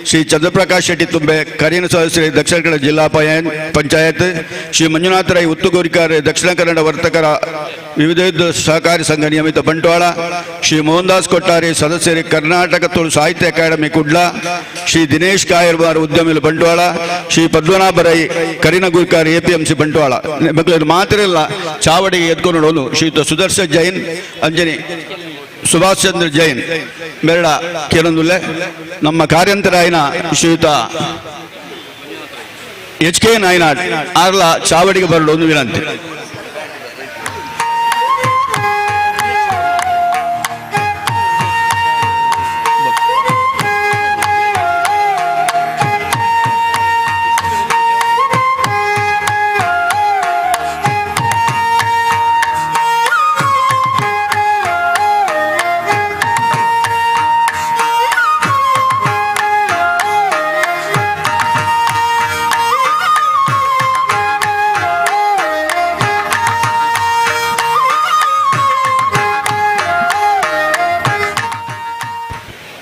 ಶ್ರೀ ಚಂದ್ರಪ್ರಕಾಶ್ ಶೆಟ್ಟಿ ತುಂಬೆ ಕರೀನ ಸದಸ್ಯರು ದಕ್ಷಿಣ ಕನ್ನಡ ಜಿಲ್ಲಾ ಪಂಚಾಯತ್, ಶ್ರೀ ಮಂಜುನಾಥ ರೈ ಉತ್ತುಗೋರಿಕಾರ ದಕ್ಷಿಣ ಕನ್ನಡ ವರ್ತಕರ ವಿವಿಧ ಸಹಕಾರಿ ಸಂಘ ನಿಯಮಿತ ಬಂಟ್ವಾಳ, ಶ್ರೀ ಮೋಹನ್ ದಾಸ್ ಕೊಟ್ಟಾರಿ ಸದಸ್ಯರು ಕರ್ನಾಟಕ ತುಳು ಸಾಹಿತ್ಯ ಅಕಾಡೆಮಿ ಕುಡ್ಲ, ಶ್ರೀ ದಿನೇಶ್ ಕಾಯರ್ವಾರ್ ಉದ್ಯಮಿಗಳು ಬಂಟ್ವಾಳ, ಶ್ರೀ ಪದ್ಮನಾಭ ರೈ ಕರೀನ ಗುರಿಕಾರ APMC ಬಂಟ್ವಾಳ ಮಾತ್ರ ಇಲ್ಲ ಚಾವಡಿಗೆ ಎದ್ಕೊಂಡು ಶ್ರೀಯುತ ಸುದರ್ಶನ್ ಜೈನ್ ಅಂಜನಿ ಸುಭಾಷ್ ಚಂದ್ರ ಜೈನ್ ಮೇರಡ ಕೇಳೊಂದುಲ್ಲೆ ನಮ್ಮ ಕಾರ್ಯಂತರಾಯನ ಶ್ರೀಯುತ HK ನಾಯ್ನಾಡ್ ಆರ್ಲ ಚಾವಡಿಗೆ ಬರಲು ಒಂದು ವಿನಂತಿ.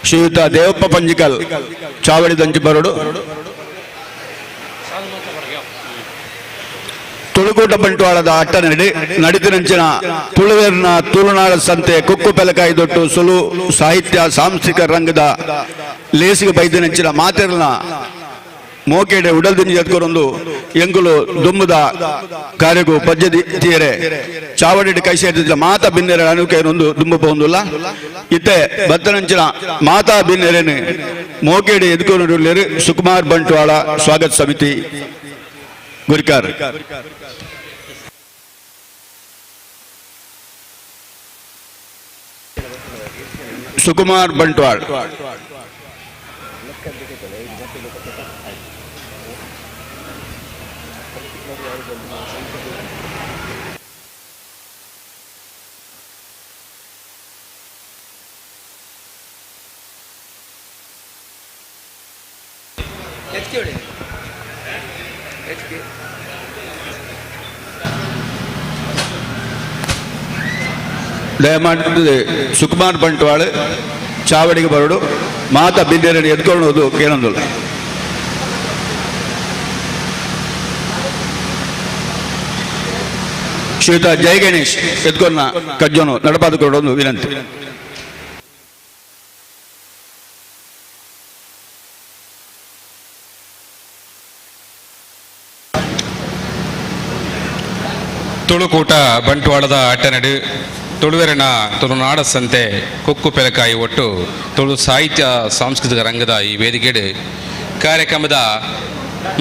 ಶ್ರೀಯುತ ದೇವಪ್ಪ ಪಂಜಿಕಲ್ ಚಾವಡಿ ದಂಚಿ ಬರೋಡು. ತುಳುಕೂಟ ಬಂಟ್ವಾಳದ ಅಟ್ಟ ನಡಿತಿನಂಚಿನ ತುಳುವೇರಿನ ತುಳುನಾಡ ಸಂತೆ ಕುಕ್ಕು ಪೆಲಕಾಯಿ ದೊಟ್ಟು ಸುಲು ಸಾಹಿತ್ಯ ಸಾಂಸ್ಕೃತಿಕ ರಂಗದ ಲೇಸಿಗೆ ಬೈದಿನಂಚಿನ ಮಾತೆರ್ನ ಮೋಕೆಡೆ ಉಡಲ್ದಿನಿ ಎತ್ಕೊರೊಂದು ಎಂಗುಲು ದುಮ್ಮದ ಕಾರ್ಯಗೂ ಪಜ್ಜದಿ ತೀರೆ ಚಾವಡಿ ಕೈ ಸೇರಿದ ಮಾತಾ ಬಿನ್ನೆರೆ ಅನುಕೈನೊಂದು ದುಂಬ ಪೋಂದುಲ್ಲ ಇತ್ತೆ ಬತ್ತನಂಚಿನ ಮಾತಾ ಬಿನ್ನೆರೆನೆ ಮೋಕೆಡೆ ಎದ್ಕೊರೊಂಡು ಸುಕುಮಾರ್ ಬಂಟ್ವಾಳ ಸ್ವಾಗತ ಸಮಿತಿ ಗುರಿಕಾರ್. ಸುಕುಮಾರ್ ಬಂಟ್ವಾಳ್ ದಯಮಾಡಿ ಸುಕುಮಾರ್ ಬಂಟ್ವಾಳ ಚಾವಡಿಗೆ ಬರೋಡು ಮಾತಾ ಬಿನ್ನೆರಡಿ ಎದ್ಕೊಳ್ಳೋದು ಏನಂದಿಲ್ಲ. ಶ್ರೀಯುತ ಜೈ ಗಣೇಶ್ ಎದ್ಕೊನ್ನ ಕಜ್ಜೋನು ನಡಪಾದುಕೊಳ್ಳೋದು ವಿನಂತಿ. ತುಳುಕೂಟ ಬಂಟ್ವಾಳದ ಅಟ್ಟನಡು ತುಳುವೆರಿನ ತುಳುನಾಡ ಸಂತೆ ಕುಕ್ಕು ಪೆಲಕಾಯಿ ಒಟ್ಟು ತುಳು ಸಾಹಿತ್ಯ ಸಾಂಸ್ಕೃತಿಕ ರಂಗದ ಈ ವೇದಿಕೆಡು ಕಾರ್ಯಕ್ರಮದ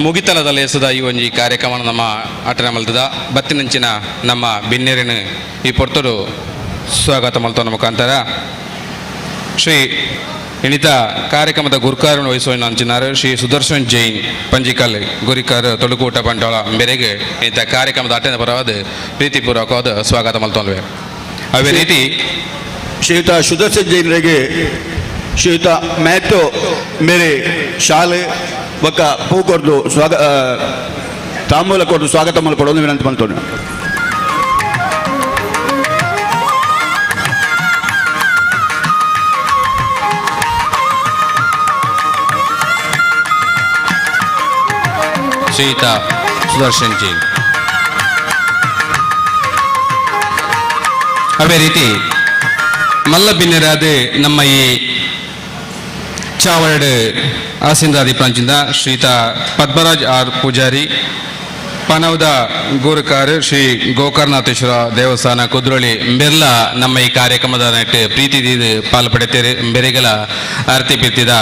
ಮುಗಿತಲದ ಲೇಸದ ಈ ಒಂಜಿ ಕಾರ್ಯಕ್ರಮ ನಮ್ಮ ಅಟನ ಮಲ್ತದ ಬತ್ತಿನಂಚಿನ ನಮ್ಮ ಬಿನ್ನೆರಿನ ಈ ಪೊರ್ತಡು ಸ್ವಾಗತ ಮಲ್ತವ ಮುಖಾಂತರ ಶ್ರೀ ಇಣಿತ ಕಾರ್ಯಕ್ರಮದ ಗುರುಕಾರನ್ನು ವಹಿಸುವ ಅಂಚಿನಾರು ಶ್ರೀ ಸುದರ್ಶನ್ ಜೈನ್ ಪಂಜಿಕಲ್ ಗುರಿಕಾರ್ ತುಳುಕೂಟ ಬಂಟ್ವಾಳ ಮೇರೆಗೆ ಇಂಥ ಕಾರ್ಯಕ್ರಮದ ಅಟೆಂದ ಪರವಾದ ಪ್ರೀತಿಪೂರ್ವಕವಾದ ಸ್ವಾಗತ ಮಲ್ತೊಳ್ವೆ. ಅದೇ ರೀತಿ ಶ್ರೀಯುತ ಸುದರ್ಶನ್ ಜೈನರಿಗೆ ಶ್ರೀಯುತ ಮ್ಯಾಥ್ಯೂ ಮೇರೆ ಶಾಲೆ ಒಕ್ಕ ಪೂ ಕೊಡ್ದು ತಾಂಬೂಲ ಕೊಟ್ಟು ಸ್ವಾಗತ ಮಲ್ಕೊಡೋದು ವಿನಂತಿ ಮಾಡ್ತೋಣ. ಶ್ರೀಯುತ ಸುದರ್ಶನ್ ಜೈನ್. ಅದೇ ರೀತಿ ಮಲ್ಲ ಬಿನ್ನೆರಾದ ನಮ್ಮ ಈ ಚಾವಡ್ ಆಸಿಂದಾದಿ ಪ್ರಾಂಚಿಂದ ಶ್ರೀಯುತ ಪದ್ಮರಾಜ್ ಆರ್ ಪೂಜಾರಿ ಪನವದ ಗೋರಕಾರ ಶ್ರೀ ಗೋಕರ್ಣನಾಥೇಶ್ವರ ದೇವಸ್ಥಾನ ಕುದ್ರೋಳಿ ಬೆಲ್ಲ ನಮ್ಮ ಈ ಕಾರ್ಯಕ್ರಮದ ನೆಟ್ಟು ಪ್ರೀತಿ ಪಾಲ್ಪಡುತ್ತೇವೆ. ಬೆರೆಗಳ ಆರತಿ ಪಿತ್ತಿದ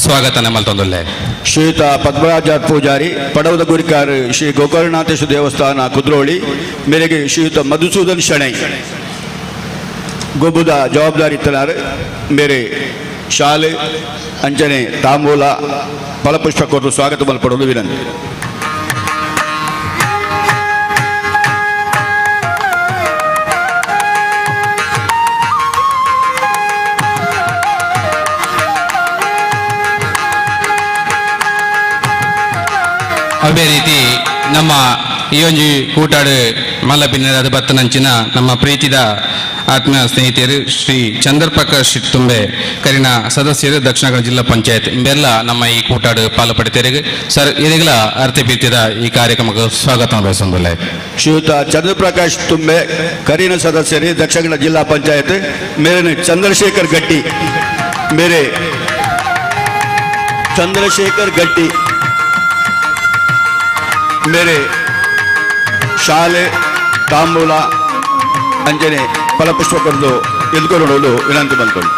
ಸ್ವಾಗತ ನಮ್ಮಲ್ತೊಂದೊಲ್ಲೆ. ಶ್ರೀಯುತ ಪದ್ಮರಾಜ ಪೂಜಾರಿ ಪಡವದ ಗುರಿಕಾರ ಶ್ರೀ ಗೋಕರ್ಣನಾಥೇಶ್ವರ ದೇವಸ್ಥಾನ ಕುದ್ರೋಳಿ ಮೇರೆಗೆ ಶ್ರೀಯುತ ಮಧುಸೂದನ್ ಶೆಣೈ ಗೊಬ್ಬುದ ಜವಾಬ್ದಾರಿ ಇತ್ತನಾರು ಮೇರೆ ಶಾಲೆ ಅಂಚನೆ ತಾಂಬೂಲ ಫಲಪುಷ್ಪ ಕೊಟ್ಟು ಸ್ವಾಗತ ಮಲ್ಪಡೋದು ವಿನಂತಿ. ಅದೇ ರೀತಿ ನಮ್ಮ ಈ ಒಂಜಿ ಕೂಟಾಡು ಮಲ್ಲ ಬಿನ್ನೆರಾದ ಬತ್ತನಂಚಿನ ನಮ್ಮ ಪ್ರೀತಿದ ಆತ್ಮೀಯ ಸ್ನೇಹಿತರು ಶ್ರೀ ಚಂದ್ರಪ್ರಕಾಶ್ ತುಂಬೆ ಕರಿನ ಸದಸ್ಯರು ದಕ್ಷಿಣ ಕನ್ನಡ ಜಿಲ್ಲಾ ಪಂಚಾಯತ್ ಬೆಲ್ಲ ನಮ್ಮ ಈ ಕೂಟಾಡು ಪಾಲು ಪಡಿತೇರಿಗೆ ಸರ್ ಇದೆಗಳ ಅರ್ಥ ಬೀರ್ತಿದ ಈ ಕಾರ್ಯಕ್ರಮಕ್ಕೆ ಸ್ವಾಗತ ಬಯಸೊಂದಿಲ್ಲ. ಶ್ರೀಯುತ ಚಂದ್ರಪ್ರಕಾಶ್ ತುಂಬೆ ಕರಿನ ಸದಸ್ಯರು ದಕ್ಷಿಣ ಕನ್ನಡ ಜಿಲ್ಲಾ ಪಂಚಾಯತ್ ಮೇರೆ ಚಂದ್ರಶೇಖರ್ ಗಟ್ಟಿ ಮೇರೆ ಚಂದ್ರಶೇಖರ್ ಗಟ್ಟಿ ಮೇರೆ ಶಾಲೆ ತಾಂಬೂಲ ಅಂಜನೆ ಫಲಪುಷ್ಪ ಕೊಡಲು ಎದ್ಕೊಂಡು ವಿನಂತಿ ಬಂದ್ಕೊಂಡು.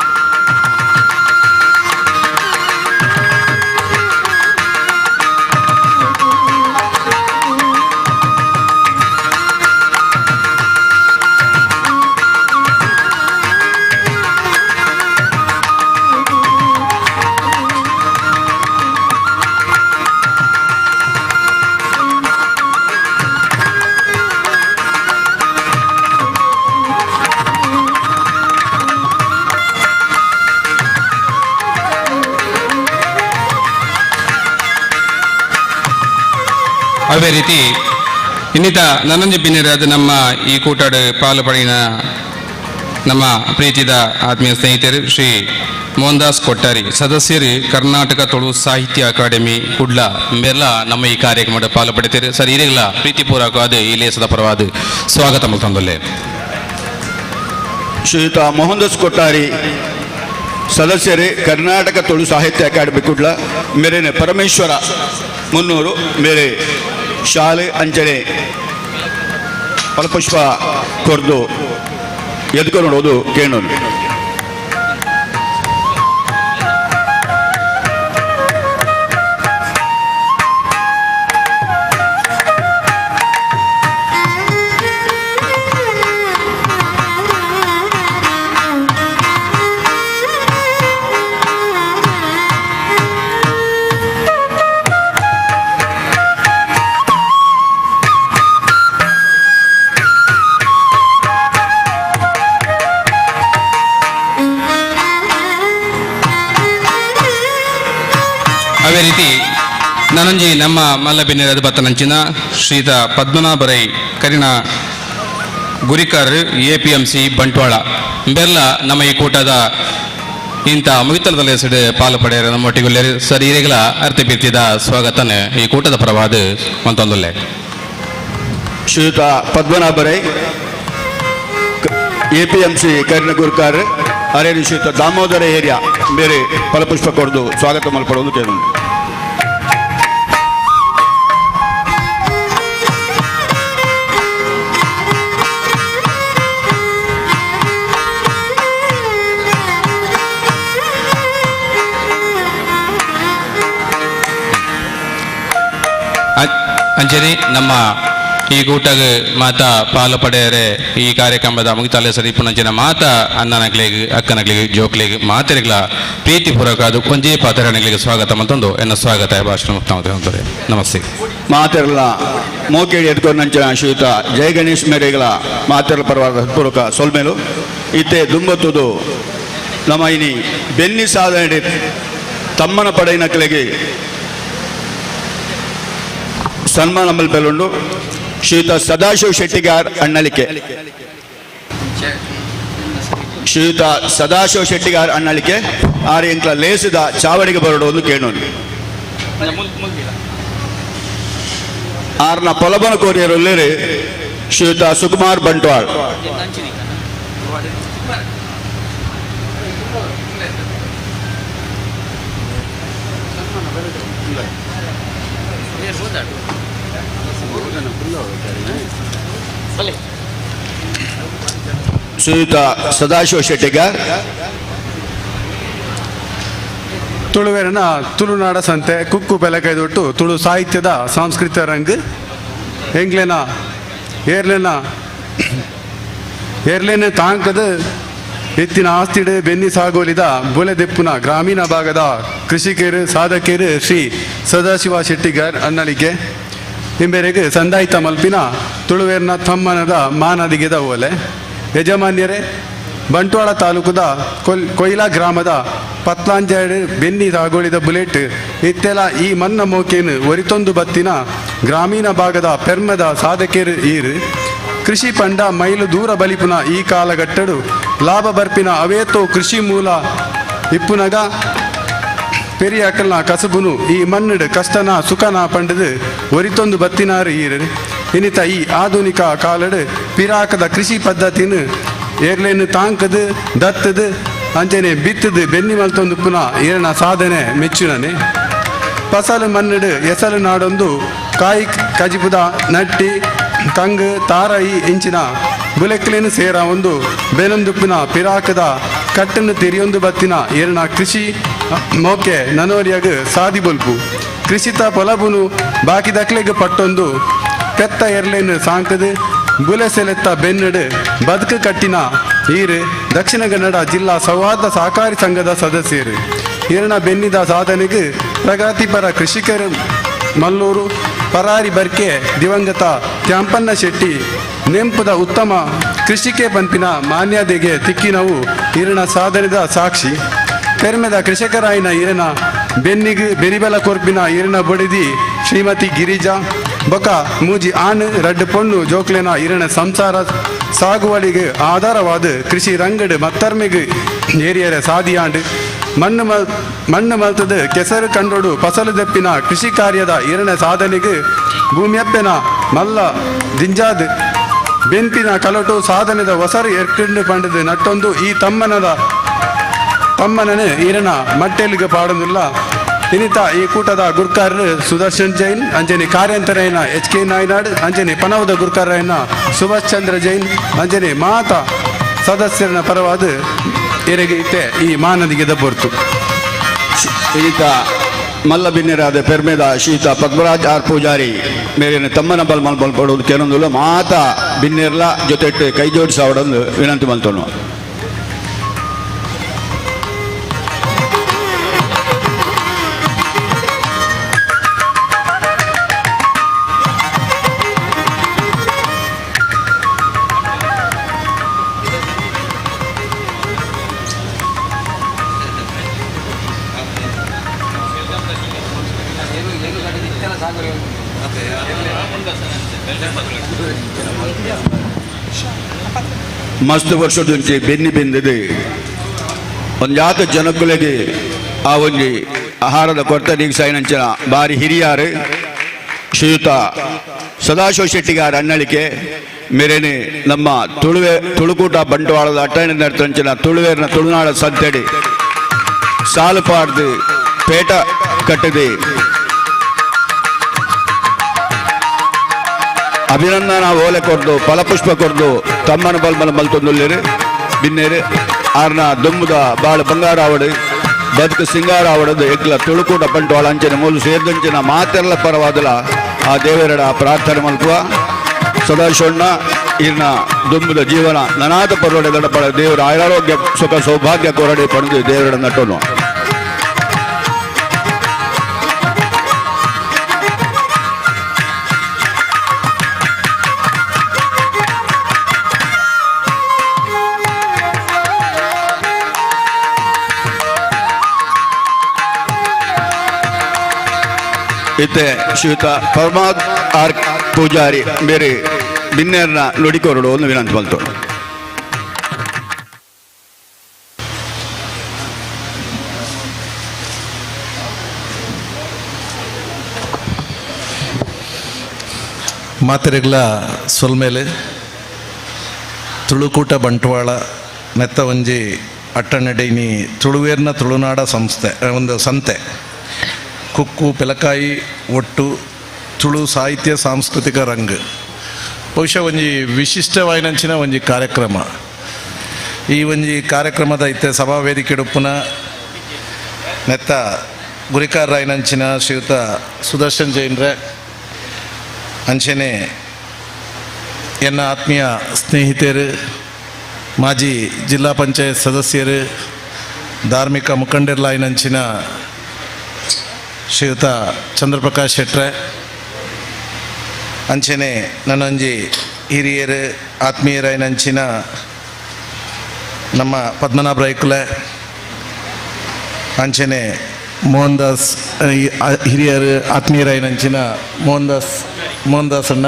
ಅದೇ ರೀತಿ ಇನ್ನಿತ ನನ್ನಂಜಿ ಬಿನ್ನೆರಾದ ನಮ್ಮ ಈ ಕೂಟಾಡು ಪಾಲು ಪಡಿನ ನಮ್ಮ ಪ್ರೀತಿದ ಆತ್ಮೀಯ ಸ್ನೇಹಿತರು ಶ್ರೀ ಮೋಹನ್ದಾಸ್ ಕೊಟ್ಟಾರಿ ಸದಸ್ಯರು ಕರ್ನಾಟಕ ತುಳು ಸಾಹಿತ್ಯ ಅಕಾಡೆಮಿ ಕುಡ್ಲ ಮೆಲ್ಲ ನಮ್ಮ ಈ ಕಾರ್ಯಕ್ರಮದ ಪಾಲು ಪಡಿತೀರಿ ಸರ್ ಇರಲಿಲ್ಲ ಪ್ರೀತಿಪೂರ್ವಕವಾದ ಈ ಲೇಸದ ಪರವಾದ ಸ್ವಾಗತ ಮಲ್ತಂದಲ್ಲೇ ಶ್ರೀಯುತ ಮೋಹನ್ದಾಸ್ ಕೊಟ್ಟಾರಿ ಸದಸ್ಯರೇ ಕರ್ನಾಟಕ ತುಳು ಸಾಹಿತ್ಯ ಅಕಾಡೆಮಿ ಕುಡ್ಲ ಮೇರೆ ಪರಮೇಶ್ವರ ಮುನ್ನೂರು ಮೇರೆ ಶಾಲೆ ಅಂಚನೆ ಫಲಪುಷ್ಪ ಕೊರ್ದು ಎದ್ಕೊಂಡು ಕೇಳೋನು ಅದೇ ರೀತಿ ನನಂಜಿ ನಮ್ಮ ಮಲ್ಲಬೆನ್ನಿರದ ಬತ್ತನಂಚಿನ ಶ್ರೀತ ಪದ್ಮನಾಭರೈ ಕರಿಣ ಗುರಿಕರ್ APMC ಬಂಟ್ವಾಳ ಬೆಲ್ಲ ನಮ್ಮ ಈ ಕೂಟದ ಇಂಥ ಮುಗಿತಲದಲ್ಲಿ ಹೆಸರು ಪಾಲು ಪಡೆಯರು ನಮ್ಮೊಟ್ಟಿಗೆ ಸರಿ ಈರೆಗಳ ಅರ್ಥ ಬಿರ್ತಿದ ಸ್ವಾಗತನ ಈ ಕೂಟದ ಪರವಾದ ಮಂತೊಂದಲ್ಲೇ ಶ್ರೀಯುತ ಪದ್ಮನಾಭರೈ APMC ಕರಿಣ ಗುರಿಕರ್ ಅರೆ ಶ್ರೀಯುತ ದಾಮೋದರ ಏರಿಯಾ ಬೇರೆ ಫಲಪುಷ್ಪ ಕೊಡ್ದು ಸ್ವಾಗತ ಮಲ್ಪಡೋದು ಕೇಳೋಣ ಅಂಜನಿ ನಮ್ಮ ಈ ಕೂಟಗ ಮಾತ ಪಾಲು ಪಡೆಯರೆ ಈ ಕಾರ್ಯಕ್ರಮದ ಮುಗಿತಾಲೆ ಸರಿ ಪುನಂಚಿನ ಮಾತ ಅಣ್ಣನಗ್ಲಿಗೆ ಅಕ್ಕನಗ್ಲಿಗೆ ಜೋಕ್ಲಿಗೆ ಮಾತೆರೆಗಳ ಪ್ರೀತಿಪೂರ್ವಕ ಅದು ಕೊಂಜೇ ಪಾತ್ರಗಳಿಗೆ ಸ್ವಾಗತ ಮತ್ತೊಂದು ಎನ್ನ ಸ್ವಾಗತ ಭಾಷಣ ಮುಕ್ತಾಮತೆ ನಮಸ್ತೆ ಮಾತೆರಲ ಮೋಕೇಡಿ ಎದ್ಕೊಂಡು ನಂಚಿನ ಶ್ರೀಯುತ ಜಯ ಗಣೇಶ್ ಮೇರೆಗಳ ಮಾತೆರಲ ಪರವಾದ ಹೃತ್ಪೂರ್ವಕ ಸೊಲ್ಮೇಲು ಇತ್ತೆ ದುಂಬತ್ತುದು ನಮ್ಮ ಇನಿ ಬೆನ್ನಿ ಸಾಧನೆ ತಮ್ಮನ ಪಡೆಯಿನಕ್ಕಲಿಗೆ ಸನ್ಮಾನ ಮಲ್ಪೆಲುಂಡು ಶ್ರೀಯುತ ಸದಾಶಿವ ಶೆಟ್ಟಿಗಾರ್ ಅಣ್ಣಳಿಕೆ ಶ್ರೀಯುತ ಸದಾಶಿವ ಶೆಟ್ಟಿಗಾರ್ ಅಣ್ಣಳಿಕೆ ಆರು ಎಂಕ್ಲ ಲೇಸಿದ ಚಾವಡಿಗೆ ಬರೋದು ಕೇಳೋನು ಆರ್ನ ಪೊಲಬನ ಕೋರಿಯರಲ್ಲಿ ಶ್ರೀಯುತ ಸುಕುಮಾರ್ ಬಂಟ್ವಾಳ್ ಶ್ರೀಯುತ ಸದಾಶಿವ ಶೆಟ್ಟಿಗಾರ್ ತುಳುವೆರನ ತುಳುನಾಡ ಸಂತೆ ಕುಕ್ಕು ಬೆಲಕೈದೊಟ್ಟು ತುಳು ಸಾಹಿತ್ಯದ ಸಾಂಸ್ಕೃತಿಕ ರಂಗ್ ಎಂಗ್ಲೆನ ಏರ್ಲೇನೆ ತಾಂಕದ ಎತ್ತಿನ ಆಸ್ತಿಡೆ ಬೆನ್ನಿ ಸಾಗೋಲಿದ ಬೊಲೆದೆಪ್ಪುನ ಗ್ರಾಮೀಣ ಭಾಗದ ಕೃಷಿಕರು ಸಾಧಕರು ಶ್ರೀ ಸದಾಶಿವ ಶೆಟ್ಟಿಗಾರ್ ಅಣ್ಣಳಿಕೆ ಇಂಬೆರೆಗೆ ಸಂದಾಯಿತ ಮಲ್ಪಿನ ತುಳುವೇರ್ನ ತಮ್ಮನದ ಮಾನದಿಗೆದ ಓಲೆ ಯಜಮಾನ್ಯರೇ ಬಂಟ್ವಾಳ ತಾಲೂಕದ ಕೊಯ್ಲಾ ಗ್ರಾಮದ ಪತ್ಲಾಂಜಾಡ್ ಬೆನ್ನಿ ಸಾಗೋಳಿದ ಬುಲೆಟ್ ಇತ್ತೆಲ ಈ ಮನ್ನ ಮೋಕೇನು ಒರಿತೊಂದು ಬತ್ತಿನ ಗ್ರಾಮೀಣ ಭಾಗದ ಪೆರ್ಮದ ಸಾಧಕರು ಈರು ಕೃಷಿ ಪಂಡ ಮೈಲು ದೂರ ಬಲಿಪುನ ಈ ಕಾಲಘಟ್ಟಡು ಲಾಭ ಬರ್ಪಿನ ಅವೇತೋ ಕೃಷಿ ಮೂಲ ಇಪ್ಪುನಗ ಪೆರಿಯ ಅಕ್ಕಲ್ನ ಕಸಬುನು ಈ ಮಣ್ಣಡು ಕಷ್ಟನ ಸುಖನ ಪಂಡದು ಒರಿತೊಂದು ಬತ್ತಿನಾರು ಈರು ಇನಿತ ಈ ಆಧುನಿಕ ಕಾಲಡು ಪಿರಾಕದ ಕೃಷಿ ಪದ್ಧತಿನ ಏರ್ಲೇನು ತಾಂಕದು ದತ್ತದು ಅಂಚನೆ ಬಿತ್ತದು ಬೆನ್ನಿ ಮಲ್ತೊಂದು ಪುನಃ ಏರನ ಸಾಧನೆ ಮೆಚ್ಚುನನೆ ಫಸಲು ಮಣ್ಣಡು ಎಸಲು ನಾಡೊಂದು ಕಾಯಿ ಕಜಿಪುದ ನಟ್ಟಿ ಕಂಗು ತಾರಾಯಿ ಇಂಚಿನ ಬುಲೆಕ್ಲೇನು ಸೇರ ಒಂದು ಬೆನೊಂದುಪ್ಪಿನ ಪಿರಾಕದ ಕಟ್ಟನ್ನು ತೆರಿಯೊಂದು ಬತ್ತಿನ ಏರನ ಕೃಷಿ ಮೋಕೆ ನನೋರಿಯಾಗ ಸಾದಿ ಬೊಲ್ಪು ಕೃಷಿತ ಪೊಲಬುನು ಬಾಕಿ ದಕ್ಲೆಗೆ ಪಟ್ಟೊಂದು ಪೆತ್ತ ಎರ್ಲೇನು ಸಾಂಕದು ಬುಲೆ ಸೆಲೆತ್ತ ಬೆನ್ನಡು ಬದುಕು ಕಟ್ಟಿನ ಈರು ದಕ್ಷಿಣ ಕನ್ನಡ ಜಿಲ್ಲಾ ಸೌಹಾರ್ದ ಸಹಕಾರಿ ಸಂಘದ ಸದಸ್ಯರು ಈರನ ಬೆನ್ನಿದ ಸಾಧನೆಗೆ ಪ್ರಗತಿಪರ ಕೃಷಿಕರು ಮಲ್ಲೂರು ಪರಾರಿ ಬರ್ಕೆ ದಿವಂಗತ ತ್ಯಾಂಪನ್ನ ಶೆಟ್ಟಿ ನೆಂಪುದ ಉತ್ತಮ ಕೃಷಿಕೆ ಪಂಪಿನ ಮಾನ್ಯತೆಗೆ ತಿಕ್ಕಿನವು ಈರನ ಸಾಧನೆದ ಸಾಕ್ಷಿ ಪೆರ್ಮೆದ ಕೃಷಿಕರಾಯಿನ ಈರನ ಬೆನ್ನಿಗೆ ಬೆರಿಬಲ ಕೊರ್ಪಿನ ಈರನ ಬಡಿದಿ ಶ್ರೀಮತಿ ಗಿರಿಜಾ ಬೊಕ ಮೂಜಿ ಆಣ್ ರಡ್ಡು ಪೊಣ್ಣು ಜೋಕ್ಲೆನ ಈರನ ಸಂಸಾರ ಸಾಗುವಳಿಗೆ ಆಧಾರವಾದ ಕೃಷಿ ರಂಗಡು ಮತ್ತರ್ಮೆಗೆ ಏರಿಯರ ಸಾದಿಯಾಂಡು ಮಣ್ಣು ಮಲ್ತದ ಕೆಸರು ಕಂಡೋಡು ಫಸಲು ದೆಪ್ಪಿನ ಕೃಷಿ ಕಾರ್ಯದ ಈರಣ ಸಾಧನೆಗೆ ಭೂಮಿಯಪ್ಪೆನ ಮಲ್ಲ ದಿಂಜಾದ್ ಬೆಂಪಿನ ಕಲಟು ಸಾಧನೆದ ಹೊಸರು ಎರ್ಕಂಡು ಪಂಡದು ನಟ್ಟೊಂದು ಈ ತಮ್ಮನನೆ ಈರಣ ಮಟ್ಟೆಲಿಗೆ ಪಾಡುದಿಲ್ಲ ಇನಿತ ಈ ಕೂಟದ ಗುರ್ಕಾರರು ಸುದರ್ಶನ್ ಜೈನ್ ಅಂಜನಿ ಕಾರ್ಯಾಂತರೈನ HK ನಾಯ್ನಾಡ್ ಅಂಜನಿ ಪನವದ ಗುರ್ಕಾರೈನ ಸುಭಾಷ್ ಚಂದ್ರ ಜೈನ್ ಅಂಜನಿ ಮಾತಾ ಸದಸ್ಯರನ ಪರವಾದ ಎರಗೈತೆ ಈ ಮಾನದಿಗೆ ದಬ್ಬರ್ತು ಇನಿತ ಮಲ್ಲ ಬಿನ್ನೆರಾದ ಪೆರ್ಮೆದ ಶ್ರೀಯುತ ಪದ್ಮರಾಜ್ ಆರ್ ಪೂಜಾರಿ ಮೇಲಿನ ತಮ್ಮನ ಬಲ್ಪಡುವುದು ಕೆಲವೊಂದು ಮಾತಾ ಬಿನ್ನೆರ್ಲ ಜೊತೆ ಕೈ ಜೋಡಿಸಾವಡೊಂದು ವಿನಂತಿ ಮಲ್ತೋಣ. ಮಸ್ತ್ ವರ್ಷದ ಬೆನ್ನಿ ಬೆಂದಿದೆ ಒಂದು ಜಾತ ಜನಗಳಿಗೆ ಆ ಒಂದು ಆಹಾರದ ಕೊರತೆ ನೀಗಿಸಾಯಿನಂಚಿನ ಬಾರಿ ಹಿರಿಯಾರು ಶ್ರೀಯುತ ಸದಾಶಿವ ಶೆಟ್ಟಿಗಾರ ಅಣ್ಣಳಿಕೆ ಮೇರೇನೆ ನಮ್ಮ ತುಳುಕೂಟ ಬಂಟ್ವಾಳದ ಅಟ್ಟಣೆ ನಡ್ತಂಚಿನ ತುಳುವೇರಿನ ತುಳುನಾಡ ಸಂತೆಡಿ ಸಾಲು ಪಾಡ್ದು ಪೇಟ ಕಟ್ಟಿದೆ ಅಭಿನಂದನ ಓಲೆ ಕೊಡ್ದು ಫಲಪುಷ್ಪ ಕೊಡ್ದು ತಮ್ಮನ ಬಲ್ಮಲ ಮಲ್ತೊಂದುಲ್ಲೇರು ಬಿನ್ನೇರು ಆರ್ನ ದುಂಬುದ ಬಾಳು ಬಂಗಾರ ಆವಡು ಬದುಕು ಸಿಂಗಾರ ಆವಡದು ಎಗ್ಲ ತುಳುಕೂಟ ಬಂಟ್ವಾಳ ಅಂಚಿನ ಮೂಲು ಸೇರ್ದಂಚಿನ ಮಾತೆಲ್ಲ ಪರವಾದಲ ಆ ದೇವರಡ ಪ್ರಾರ್ಥನೆ ಮಲ್ಪುವ ಸದಾಶಿವಣ್ಣ ಇರ್ನ ದುಂಬುದ ಜೀವನ ನನಾದ ಪರವಡೆ ದಡಪಡ ದೇವರ ಆರೋಗ್ಯ ಸುಖ ಸೌಭಾಗ್ಯ ಕೊರಡೆ ಪಡೆದು ದೇವರಡ ನಟೋನು. ಇತ್ತೆ ಶ್ರೀಯುತ ಪರಮಾದ್ ಆರ್ ಪೂಜಾರಿ ಬೇರೆ ಬಿನ್ನೇರ್ನ ನುಡಿಕೊರಡು ಒಂದು ವಿನಂತಿ ಬಂತು. ಮಾತೆರೆಗ್ಲ ಸೊಲ್ಮೇಲೆ ತುಳುಕೂಟ ಬಂಟ್ವಾಳ ನೆತ್ತ ಒಂಜಿ ಅಟ್ಟನಡೆನಿ ತುಳುವೇರ್ನ ತುಳುನಾಡ ಸಂಸ್ಥೆ ಒಂದು ಸಂತೆ ಕುಕ್ಕು ಪೆಲಕಾಯಿ ಒಟ್ಟು ತುಳು ಸಾಹಿತ್ಯ ಸಾಂಸ್ಕೃತಿಕ ರಂಗ್ ಬಹುಶಃ ಒಂಜಿ ವಿಶಿಷ್ಟವಾಯಿನಂಚಿನ ಒಂಜಿ ಕಾರ್ಯಕ್ರಮ. ಈ ಒಂಜಿ ಕಾರ್ಯಕ್ರಮದ ಇತ್ತೆ ಸಭಾ ವೇದಿಕೆ ಉಪ್ಪುನ ನೆತ್ತ ಗುರಿಕಾರರಾಯಿನಂಚಿನ ಶ್ರೀಯುತ ಸುದರ್ಶನ್ ಜೈನ್ರೆ ಅಂಚೆನೆ ಎನ್ನ ಆತ್ಮೀಯ ಸ್ನೇಹಿತರು ಮಾಜಿ ಜಿಲ್ಲಾ ಪಂಚಾಯತ್ ಸದಸ್ಯರು ಧಾರ್ಮಿಕ ಮುಖಂಡರ್ಲಾಯಿನಂಚಿನ ಶ್ರೀಯುತ ಚಂದ್ರಪ್ರಕಾಶ್ ಶೆಟ್ರೆ ಅಂಚೆನೆ ನನ್ನೊಂಜಿ ಹಿರಿಯರು ಆತ್ಮೀಯರಾಯಿನಂಚಿನ ನಮ್ಮ ಪದ್ಮನಾಭ ರೈಕುಲೆ ಅಂಚೆನೆ ಮೋಹನ್ ದಾಸ್ ಹಿರಿಯರು ಆತ್ಮೀಯರಾಯಿನಂಚಿನ ಮೋಹನ್ ದಾಸ್ ಅಣ್ಣ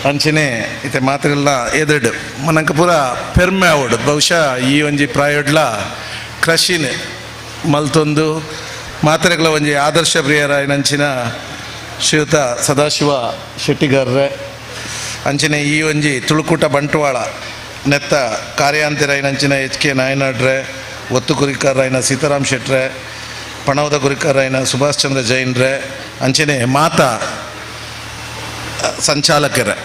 ಅಂಚೆನೆ ಇತ್ತೆ ಮಾತೆಲ್ಲ ಎದುರು ಮನಂಕ ಪೂರ ಪೆರ್ಮೆ ಆವಡು ಬಹುಶಃ ಈ ಒಂಜಿ ಪ್ರಾಯೋಡ್ಲ ಕೃಷಿನ ಮಲ್ತೊಂದು ಮಾತೆರೆಗಳ ಒಂಜಿ ಆದರ್ಶ ಪ್ರಿಯರಾಯಿನಂಚಿನ ಶ್ರೀಯುತ ಸದಾಶಿವ ಶೆಟ್ಟಿಗಾರ್ರೆ ಅಂಚನೆ ಈ ಒಂಜಿ ತುಳುಕೂಟ ಬಂಟ್ವಾಳ ನೆತ್ತ ಕಾರ್ಯಾಂತರಾಯಿನಂಚಿನ HK ನಾಯ್ನಾಡ್ರೆ ಒತ್ತು ಗುರಿಕಾರರಾಯಿನ ಸೀತಾರಾಮ್ ಶೆಟ್ರೆ ಪಣವದ ಗುರಿಕಾರರಾಯಿನ ಸುಭಾಷ್ ಚಂದ್ರ ಜೈನ್ರೆ ಅಂಚನೆ ಮಾತಾ ಸಂಚಾಲಕರೇ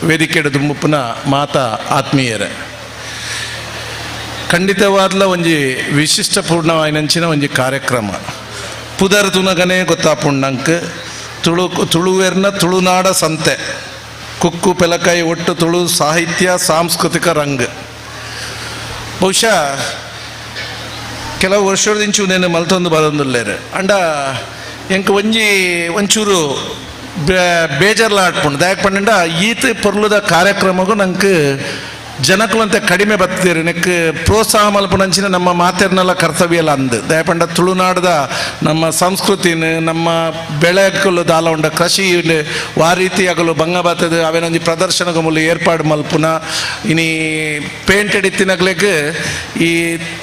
ವೇದಿಕೆ ದುಂಬುಪ್ಪನ ಮಾತಾ ಆತ್ಮೀಯರೇ ಖಂಡಿತವಾದ್ಲ ಒಂಜಿ ವಿಶಿಷ್ಟಪೂರ್ಣವಾಯಿನಂಚಿನ ಒಂಜಿ ಕಾರ್ಯಕ್ರಮ ಪುದರ್ ತುನಗನೆ ಗೊತ್ತಾಪುಣ್ಣಂಕ್ ತುಳುವೇರ್ನ ತುಳುನಾಡ ಸಂತೆ ಕುಕ್ಕು ಪೆಲಕಾಯಿ ಒಟ್ಟು ತುಳು ಸಾಹಿತ್ಯ ಸಾಂಸ್ಕೃತಿಕ ರಂಗ್ ಬಹುಶಃ ಕೆಲವು ವರ್ಷದಿಂಚು నేను ಮಲ್ತೊಂದು ಬರೊಂದುಲ್ಲೇರು ಅಂಡ ಎಂಕ್ ಒಂಚೂರು ಬೇಜಾರ್ಲ ಆಡ್ಪುಂಡು ದಾಯಕ್ ಪಂಡ ಈತ ಪೊರ್ಲುದ ಕಾರ್ಯಕ್ರಮಗೂ ನಂಗೆ ಜನಕ್ಕುಲಂತೆ ಕಡಿಮೆ ಬತ್ತಿರು ನೆಕ್ ಪ್ರೋತ್ಸಾಹ ಮಲ್ಪನಂಚಿನ ನಮ್ಮ ಮಾತೆರ್ನೆಲ್ಲ ಕರ್ತವ್ಯ ಎಲ್ಲ ಅಂದು ದಯಪಂಡ ತುಳುನಾಡದ ನಮ್ಮ ಸಂಸ್ಕೃತಿನ ನಮ್ಮ ಬೆಳೆಗಳು ದಾಲ ಉಂಡ ಕೃಷಿ ಆ ರೀತಿ ಆಗಲು ಬಂಗ ಬತ್ತದ ಅವೇನೊಂದು ಪ್ರದರ್ಶನಗ ಮೂಲ ಏರ್ಪಾಡು ಮಲ್ಪುನ ಇನಿ ಪೇಂಟ್ ಎಡಿತಿನಗ್ಲೆಗ್ ಈ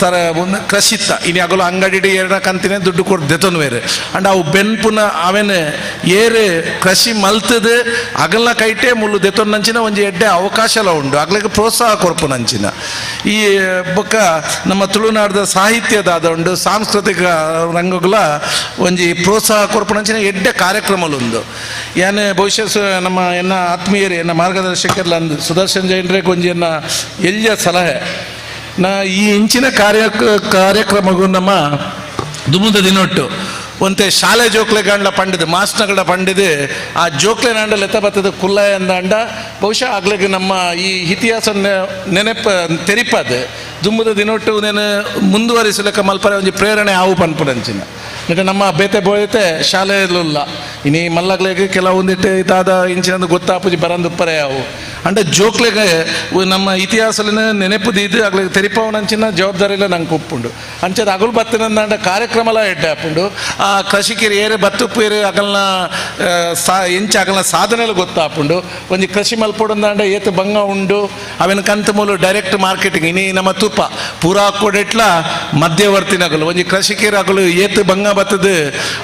ಥರ ಒಂದು ಕೃಷಿತ್ತ ಇನಿ ಆಗಲು ಅಂಗಡಿ ಏರ್ನ ಕಂತಿನ ದುಡ್ಡು ಕೊಟ್ಟು ದೆತನು ಬೇರೆ ಅಂಡ್ ಅವು ಬೆನ್ಪುನ ಅವೇನು ಏರು ಕೃಷಿ ಮಲ್ತದ ಅಗಲ್ನ ಕೈಟೆ ಮುಳ್ಳು ದೆತೊಂದು ನಂಚಿನ ಒಂದು ಎಡ್ಡೆ ಅವಕಾಶಲ ಉಂಡು ಆಗ್ಲಿಕ್ಕೆ ಪ್ರೋತ್ಸಾಹ ಕೊರ್ಪು ನಂಚಿನ ಈ ಬೊಕ್ಕ ನಮ್ಮ ತುಳುನಾಡದ ಸಾಹಿತ್ಯದ ಉಂಡು ಸಾಂಸ್ಕೃತಿಕ ರಂಗಗಳ ಒಂಜಿ ಪ್ರೋತ್ಸಾಹ ಕೊರ್ಪು ನಂಚಿನ ಎಡ್ಡೆ ಕಾರ್ಯಕ್ರಮಲುಂದು ಏನೇ ಬಹುಶಃ ನಮ್ಮ ಎನ್ನ ಆತ್ಮೀಯರು ಎನ್ನ ಮಾರ್ಗದರ್ಶಕರ್ಲ ಅಂದು ಸುದರ್ಶನ್ ಜೈನ್ರೆ ಕೊಂಚ ಎನ್ನ ಎಲ್ಯ ಸಲಹೆ ನಾ ಈ ಇಂಚಿನ ಕಾರ್ಯಕ್ರಮಗೂ ನಮ್ಮ ದುಮ್ಮದ ದಿನೊಟ್ಟು ಒಂತೆ ಶಾಲೆ ಜೋಕ್ಲೆಗಂಡ ಪಂಡಿದು ಮಾಸ್ಟರ್ಗಳ ಪಂಡಿದು ಆ ಜೋಕ್ಲೆ ನಾಂಡಲ್ಲಿ ಎತ್ತ ಬರ್ತದೆ ಕುಲ್ಲ ಎಂದ ಬಹುಶಃ ಆಗ್ಲಿಕ್ಕೆ ನಮ್ಮ ಈ ಇತಿಹಾಸ ನೆನಪು ತೆರಿಪದು ದುಮ್ಮದ ದಿನೊಟ್ಟು నేను ಮುಂದುವರಿಸಲಿಕ್ಕೆ ಮಲ್ಪರೆ ಒಂದು ಪ್ರೇರಣೆ ಆವು ಪನ್ಪುಡಂಚಿನ ನೆಟ ನಮ್ಮ ಬೇತೆ ಬೋಯತೆ ಶಾಲೆಯಲ್ಲ ಇನಿ ಮಲ್ಲಗ್ಲೆಗೆ ಕೆಲವೊಂದಿಟ್ಟು ಇದಾದ ಇಂಚಿನದು ಗೊತ್ತಾಪುಜಿ ಬರಂದುಪ್ಪರೆ ಅವು ಅಂಡ ಜೋಕ್ಲೆಗೆ ನಮ್ಮ ಇತಿಹಾಸಲಿನ ನೆನಪು ದೀದು ಆಗ್ಲಿಗೆ ತೆರಿಪವನಂಚಿನ ಜವಾಬ್ದಾರಿಲ್ಲ ನಂಗೆ ಒಪ್ಪುಂಡು ಅಂಚದ ಅಗಲು ಬತ್ತಿನಂದ ಕಾರ್ಯಕ್ರಮಲ ಎಡ್ಡೆ ಹಾಪುಂಡು ಆ ಕೃಷಿಕರು ಏರೆ ಬತ್ತುಪ್ಪು ಏರೆ ಅಗಲ್ನ ಎಂಚ ಅಗಲ್ನ ಸಾಧನೆలు ಗೊತ್ತಾಪುಂಡು ಒಂದು ಕೃಷಿ ಮಲ್ಪೊಡಂದಾಂಡ ಏತು ಬಂಗ ಉಂಡು ಅವೇನು ಕಂತು ಮೂಲ ಡೈರೆಕ್ಟ್ ಮಾರ್ಕೆಟಿಂಗ್ ಇನಿ ನಮ್ಮ ತುಪ್ಪ ಪೂರಾ ಕೊಡೆಟ್ಲ ಮಧ್ಯವರ್ತಿನಗಲು ಒಂದು ಕೃಷಿಕರಾಗಲು ಏತು ಬಂಗ ಬತ್ತದು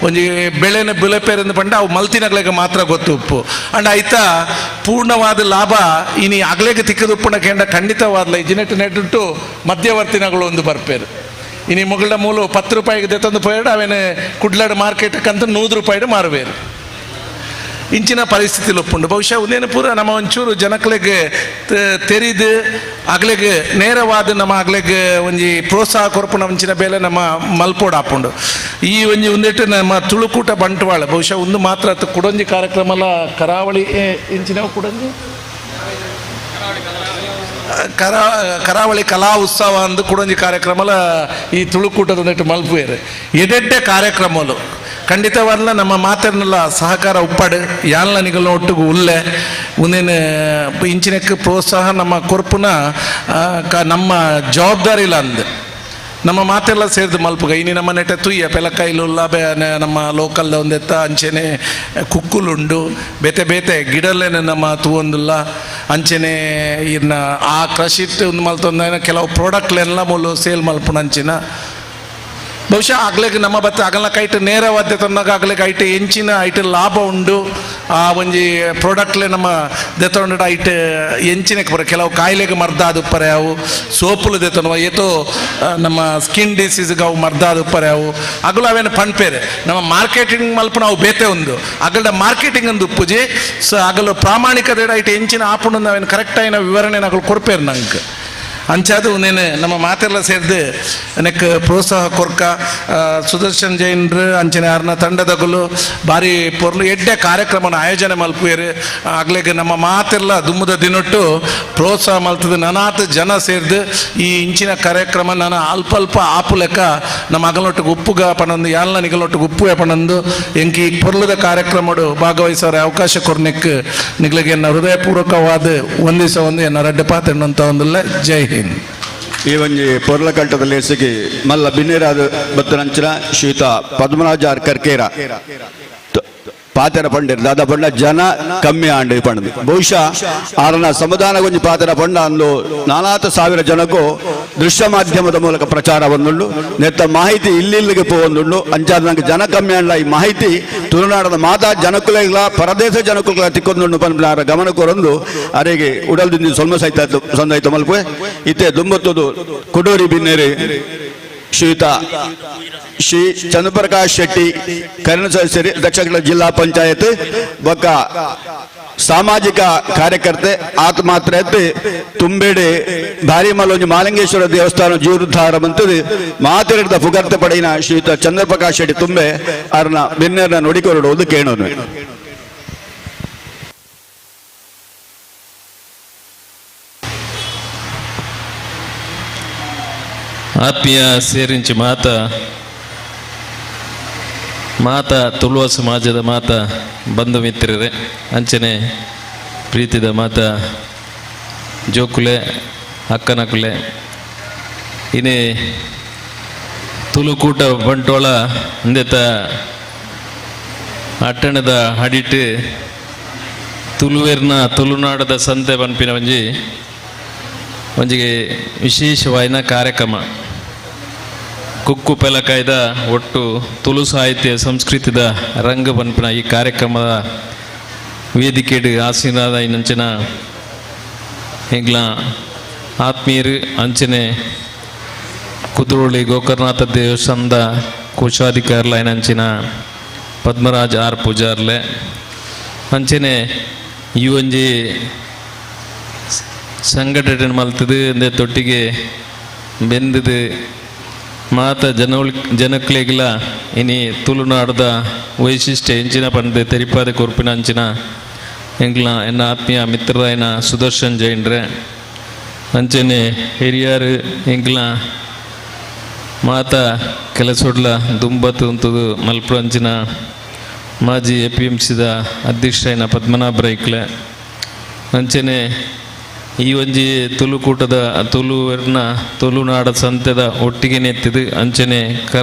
ಒಂದು ಬೆಳೆನ ಬಿಳೆಪೇರಿಂದ ಪಂಡ ಅವು ಮಲ್ತಿನಗ್ಲೆಗೆ ಮಾತ್ರ ಗೊತ್ತು ಉಪ್ಪು ಅಂಡ್ ಆಯ್ತಾ ಪೂರ್ಣವಾದ ಲಾಭ ಇನಿ ಅಗ್ಲೆಗೆ ತಿಕ್ಕದುಪ್ಪುನ ಕೇಂಡ ಖಂಡಿತವಾದ್ಲ ಈ ಜಿನೆಟ್ ನೆಟ್ಟು ಮಧ್ಯವರ್ತಿನಗಳು ಒಂದು ಬರ್ಪೇರು ಇನಿ ಮುಗಳ ಮೂಲು 10 ರೂಪಾಯಿಗೆ ದೆತ್ತೊಂದು ಪೋಯಡು ಅವೇನು ಕುಡ್ಲಾಡು ಮಾರ್ಕೆಟ್ಕಂತ 100 ರೂಪಾಯಿ ಮಾರುವೇರು ಇಂಚಿನ ಪರಿಸ್ಥಿತಿಲಿ ಒಪ್ಪುಂಡು ಬಹುಶಃ ಉದೇನು ಪೂರ ನಮ್ಮ ಒಂಚೂರು ಜನಕ್ಲೆಗೆ ತೆರಿದು ಅಗ್ಲೆಗೆ ನೇರವಾದ ನಮ್ಮ ಅಗ್ಲೆಗೆ ಒಂಜಿ ಪ್ರೋತ್ಸಾಹ ಕೊರ್ಪುನ ಒಂಚಿನ ಬೇಲೆ ನಮ್ಮ ಮಲ್ಪೋಡು ಹಾಪುಂಡು ಈ ಒಂಜಿ ಒಂದಿಟ್ಟು ನಮ್ಮ ತುಳುಕೂಟ ಬಂಟ್ವಾಳ ಬಹುಶಃ ಒಂದು ಮಾತ್ರ ಕುಡೊಂಜಿ ಕಾರ್ಯಕ್ರಮಲ ಕರಾವಳಿ ಇಂಚಿನ ಕುಡೊಂಜಿ ಕರಾವಳಿ ಕಲಾ ಉತ್ಸವ ಅಂದು ಕುಡೊಂಜಿ ಕಾರ್ಯಕ್ರಮಲ ಈ ತುಳುಕೂಟದ ಒಂದಿಟ್ಟು ಮಲ್ಪುವೇರು ಎಡೆಡ್ಡೆ ಕಾರ್ಯಕ್ರಮಲು ಖಂಡಿತವಾದ್ಲ ನಮ್ಮ ಮಾತೆರ್ನೆಲ್ಲ ಸಹಕಾರ ಉಪ್ಪಾಡು ಯಾನ್ಲ ನಿಗಲ್ನ ಒಟ್ಟಿಗೂ ಉಲ್ಲೆ ಉಂದೇನು ಇಂಚಿನಕ್ಕೆ ಪ್ರೋತ್ಸಾಹ ನಮ್ಮ ಕೊರ್ಪುನ ನಮ್ಮ ಜವಾಬ್ದಾರಿಲ್ಲ ಅಂದು ನಮ್ಮ ಮಾತೆಲ್ಲ ಸೇರಿದು ಮಲ್ಪುಗ ಇನಿ ನಮ್ಮ ನೆಟ್ಟ ತುಯ್ಯ ಪೆಲಕಾಯಿಲು ಲಾಭ ನಮ್ಮ ಲೋಕಲ್ದ ಒಂದೆತ್ತ ಅಂಚೆನೆ ಕುಕ್ಕುಲುಂಡು ಬೇತೆ ಬೇತೆ ಗಿಡಲೇನೆ ನಮ್ಮ ತೂವೊಂದುಲ್ಲ ಅಂಚೆನೆ ಇನ್ನು ಆ ಕೃಷಿ ಒಂದು ಮಲ್ತೊಂದ ಕೆಲವು ಪ್ರಾಡಕ್ಟ್ಲೆಲ್ಲ ಮೂಲು ಸೇಲ್ ಮಲ್ಪುಣ ಅಂಚಿನ ಬಹುಶಃ ಆಗ್ಲಿಕ್ಕೆ ನಮ್ಮ ಬತ್ತ ಅಗಲ್ನ ಕೈಟ್ ನೇರವಾದ್ಯ ತಂದಾಗ ಆಗ್ಲಿಕ್ಕೆ ಐಟ್ ಎಂಚಿನ ಐಟ್ ಲಾಭ ಉಂಡು ಆ ಒಂಜಿ ಪ್ರಾಡಕ್ಟ್ಲೆ ನಮ್ಮ ದೆತ್ತೊಂಡ ಐಟ್ ಎಂಚಿನಕ್ಕೆ ಬರ ಕೆಲವು ಕಾಯಿಲೆಗೆ ಮರ್ದಾದ ಉಪ್ಪರೆ ಅವು ಸೋಪುಲು ದೆತ್ತೊಂಡು ಏತೋ ನಮ್ಮ ಸ್ಕಿನ್ ಡಿಸೀಸ್ಗೆ ಅವು ಮರ್ದಾದ ಉಪ್ಪರೆ ಅವು ಅಗಲು ಅವೇನು ಪಣ್ಪೇರೆ ನಮ್ಮ ಮಾರ್ಕೆಟಿಂಗ್ ಮಲ್ಪನ ಅವು ಬೇತೆ ಒಂದು ಅಗಲ್ಡ ಮಾರ್ಕೆಟಿಂಗ್ ಅಂದು ಉಪ್ಪುಜಿ ಸೊ ಅಗಲು ಪ್ರಾಮಾಣಿಕದ ಐಟ್ ಎಂಚಿನ ಆಪುಂಡು ಅವೇನು ಕರೆಕ್ಟ್ ಆಯ್ನ ವಿವರಣೆ ಅಗಲು ಕೊಡ್ಪೇರು ನಂಗೆ ಅಂಚಾದು ನೇನು ನಮ್ಮ ಮಾತೆಲ್ಲ ಸೇರಿದು ನೆಕ್ ಪ್ರೋತ್ಸಾಹ ಕೊರ್ಕ ಸುದರ್ಶನ್ ಜೈನ್ರು ಅಂಚನೆ ಯಾರನ್ನ ತಂಡದಗಲು ಭಾರಿ ಪೊರ್ಲು ಎಡ್ಡೆ ಕಾರ್ಯಕ್ರಮನ ಆಯೋಜನೆ ಮಲ್ಪುಯರು ಆಗ್ಲಿಗೆ ನಮ್ಮ ಮಾತೆಲ್ಲ ದುಮ್ಮದ ದಿನೊಟ್ಟು ಪ್ರೋತ್ಸಾಹ ಮಲ್ತದ ನನಾತ್ ಜನ ಸೇರಿದು ಈ ಇಂಚಿನ ಕಾರ್ಯಕ್ರಮ ನಾನು ಅಲ್ಪ ಆಪು ಲೆಕ್ಕ ನಮ್ಮ ಅಗಲೊಟ್ಟಿಗೆ ಉಪ್ಪುಗ ಪಣಂದು ಯಾಲ್ನ ನಿಗಲೊಟ್ಟಿಗೆ ಉಪ್ಪುವೆ ಪಣಂದು ಎಂಕಿ ಪೊರ್ಲದ ಕಾರ್ಯಕ್ರಮಡು ಭಾಗವಹಿಸೋರ ಅವಕಾಶ ಕೊರ್ನೆಕ್ ನಿಗ್ಲಿಗೆ ಎನ್ನ ಹೃದಯಪೂರ್ವಕವಾದ ಒಂದಿಸ ಒಂದು ಎನ್ನ ರಡ್ಡೆ ಪಾತೆಣ್ಣಂತ ಒಂದಿಲ್ಲ ಜೈ ಹಿಂದ್. ಈ ಒಂಜಿ ಪೊರ್ಲಕಂಠದಲ್ಲಿ ಎಸಗಿ ಮಲ್ಲ ಬಿನ್ನೇರಾದ ಬತ್ತನಂಚಿನ ಶ್ರೀಯುತ ಪದ್ಮರಾಜ ಕರ್ಕೇರ ಪಾತೆರ ಪಂಡಿರ್ ದಾದ ಪಂಡ ಜನ ಕಮ್ಮಿ ಆಂಡು ಪಂಡ ಬಹುಶಃ ಆರನ ಸಮುದಾನ ಗೊಂಜಿ ಪಾತೆರ ಪಂಡ ಅಂದು 40,000 ಜನಕ್ಕೂ ದೃಶ್ಯ ಮಾಧ್ಯಮದ ಮೂಲಕ ಪ್ರಚಾರ ಬಂದುಂಡು ನೆತ್ತ ಮಾಹಿತಿ ಇಲ್ಲಿಗೆ ಪೋವೊಂದುಂಡು ಅಂಚಾದ ನಂಗೆ ಜನ ಕಮ್ಮಿ ಆಂಡ್ಲ ಈ ಮಾಹಿತಿ ತುಳುನಾಡದ ಮಾತಾ ಜನಕುಲೆಗಳ ಪರದೇಶ ಜನಕುಲ ತಿಕ್ಕೊಂದುಂಡು ಪನ್ಪನಾರ ಗಮನ ಕೊರೊಂದು ಅರೆಗೆ ಉಡಲ್ದಿಂದ ಸೊಲ್ಮ ಸಂದಾಯ್ತು ಮಲ್ಪೆ ಇತ್ತೆ ದುಂಬತ್ತದು ಕುಡೂರಿ ಬಿನ್ನೇರಿ ಶ್ರೀಯುತ ಶ್ರೀ ಚಂದ್ರಪ್ರಕಾಶ್ ಶೆಟ್ಟಿ ಕನ್ನಡ ಸದಸ್ಯರು ದಕ್ಷಿಣ ಜಿಲ್ಲಾ ಪಂಚಾಯತ್ ಬೊಕ್ಕ ಸಾಮಾಜಿಕ ಕಾರ್ಯಕರ್ತೆ ಆತ ಮಾತ್ರ ತುಂಬೆಡೆ ಭಾರಿ ಮಲ್ಲೊಂಜಿ ಮಾಲಿಂಗೇಶ್ವರ ದೇವಸ್ಥಾನ ಜೀವೋದ್ಧಾರ ಬಂತದು ಮಾತಿರದ ಪುಗರ್ತೆ ಪಡೆಯಿನ ಶ್ರೀಯುತ ಚಂದ್ರಪ್ರಕಾಶ್ ಶೆಟ್ಟಿ ತುಂಬೆ ಅವ್ರನ್ನ ಬೆನ್ನೇರನ್ನ ನೋಡಿಕೊಂಡು ಒಂದು ಕೇಳೋನು ಆತ್ಮೀಯ ಸೇರಿಂಚಿ ಮಾತ ತುಳುವ ಸಮಾಜದ ಬಂಧು ಮಿತ್ರರೇ ಅಂಚನೆ ಪ್ರೀತಿದ ಜೋಕುಲೆ ಅಕ್ಕನಕುಲೆ ಇನಿ ತುಳುಕೂಟ ಬಂಟೋಳ ಅಂದೆತ ಅಟ್ಟಣದ ಹಡಿಟ್ಟು ತುಳುವೇರ್ನ ತುಳುನಾಡದ ಸಂತೆ ಪನ್ಪಿನ ಒಂಜಿಗೆ ವಿಶೇಷವಾದ ಕಾರ್ಯಕ್ರಮ ಕುಕ್ಕು ಪೆಲಕಾಯ್ದ ಒಟ್ಟು ತುಳು ಸಾಹಿತ್ಯ ಸಂಸ್ಕೃತಿದ ರಂಗ ಪನ್ಪಿನ ಈ ಕಾರ್ಯಕ್ರಮದ ವೇದಿಕೆಡು ಆಸೀನಾದ ಇನ್ನಂಚಿನ ಎಂಗ್ಲ ಆತ್ಮೀಯರು ಅಂಚನೆ ಕುದ್ರೋಳಿ ಗೋಕರ್ನಾಥ ದೇವಸ್ಥಾನದ ಕೋಶಾಧಿಕಾರಿಲ ಏನಂಚಿನ ಪದ್ಮರಾಜ್ ಆರ್ ಪೂಜಾರ್ಲೆ ಅಂಚನೆ ಈ ಒಂಜಿ ಸಂಘಟನೆ ಮಲ್ತದು ಅಂದೆ ತೊಟ್ಟಿಗೆ ಬೆಂದದು ಮಾತ ಜನಕ್ಲೆಗಿಲ ಇನಿ ತುಳುನಾಡದ ವೈಶಿಷ್ಟ್ಯ ಎಂಚಿನ ಪಂದೆ ತೆರಿಪಾದ ಕೊರ್ಪಿನ ಅಂಚಿನ ಎಂಗ್ಲ ಎನ್ನ ಆತ್ಮೀಯ ಮಿತ್ರರಾಯನ ಸುದರ್ಶನ್ ಜೈನ್ರೆ ಅಂಚನೆ ಹಿರಿಯರು ಎಂಗ್ಲ ಮಾತ ಕೆಲಸೊಡ್ಲ ದುಂಬತ್ತು ಅಂತದು ಮಲ್ಪುರ ಅಂಚಿನ ಮಾಜಿ APMCದ ಅಧ್ಯಕ್ಷರಾಯನ ಪದ್ಮನಾಭ ರೈಕ್ಲೆ ಅಂಚನೆ ಈ ಒಂಜಿ ತುಳುಕೂಟದ ತುಳುವರ್ನ ತುಳುನಾಡ ಸಂತೆದ ಒಟ್ಟಿಗೆ ನೆತ್ತಿದು ಅಂಚನೆ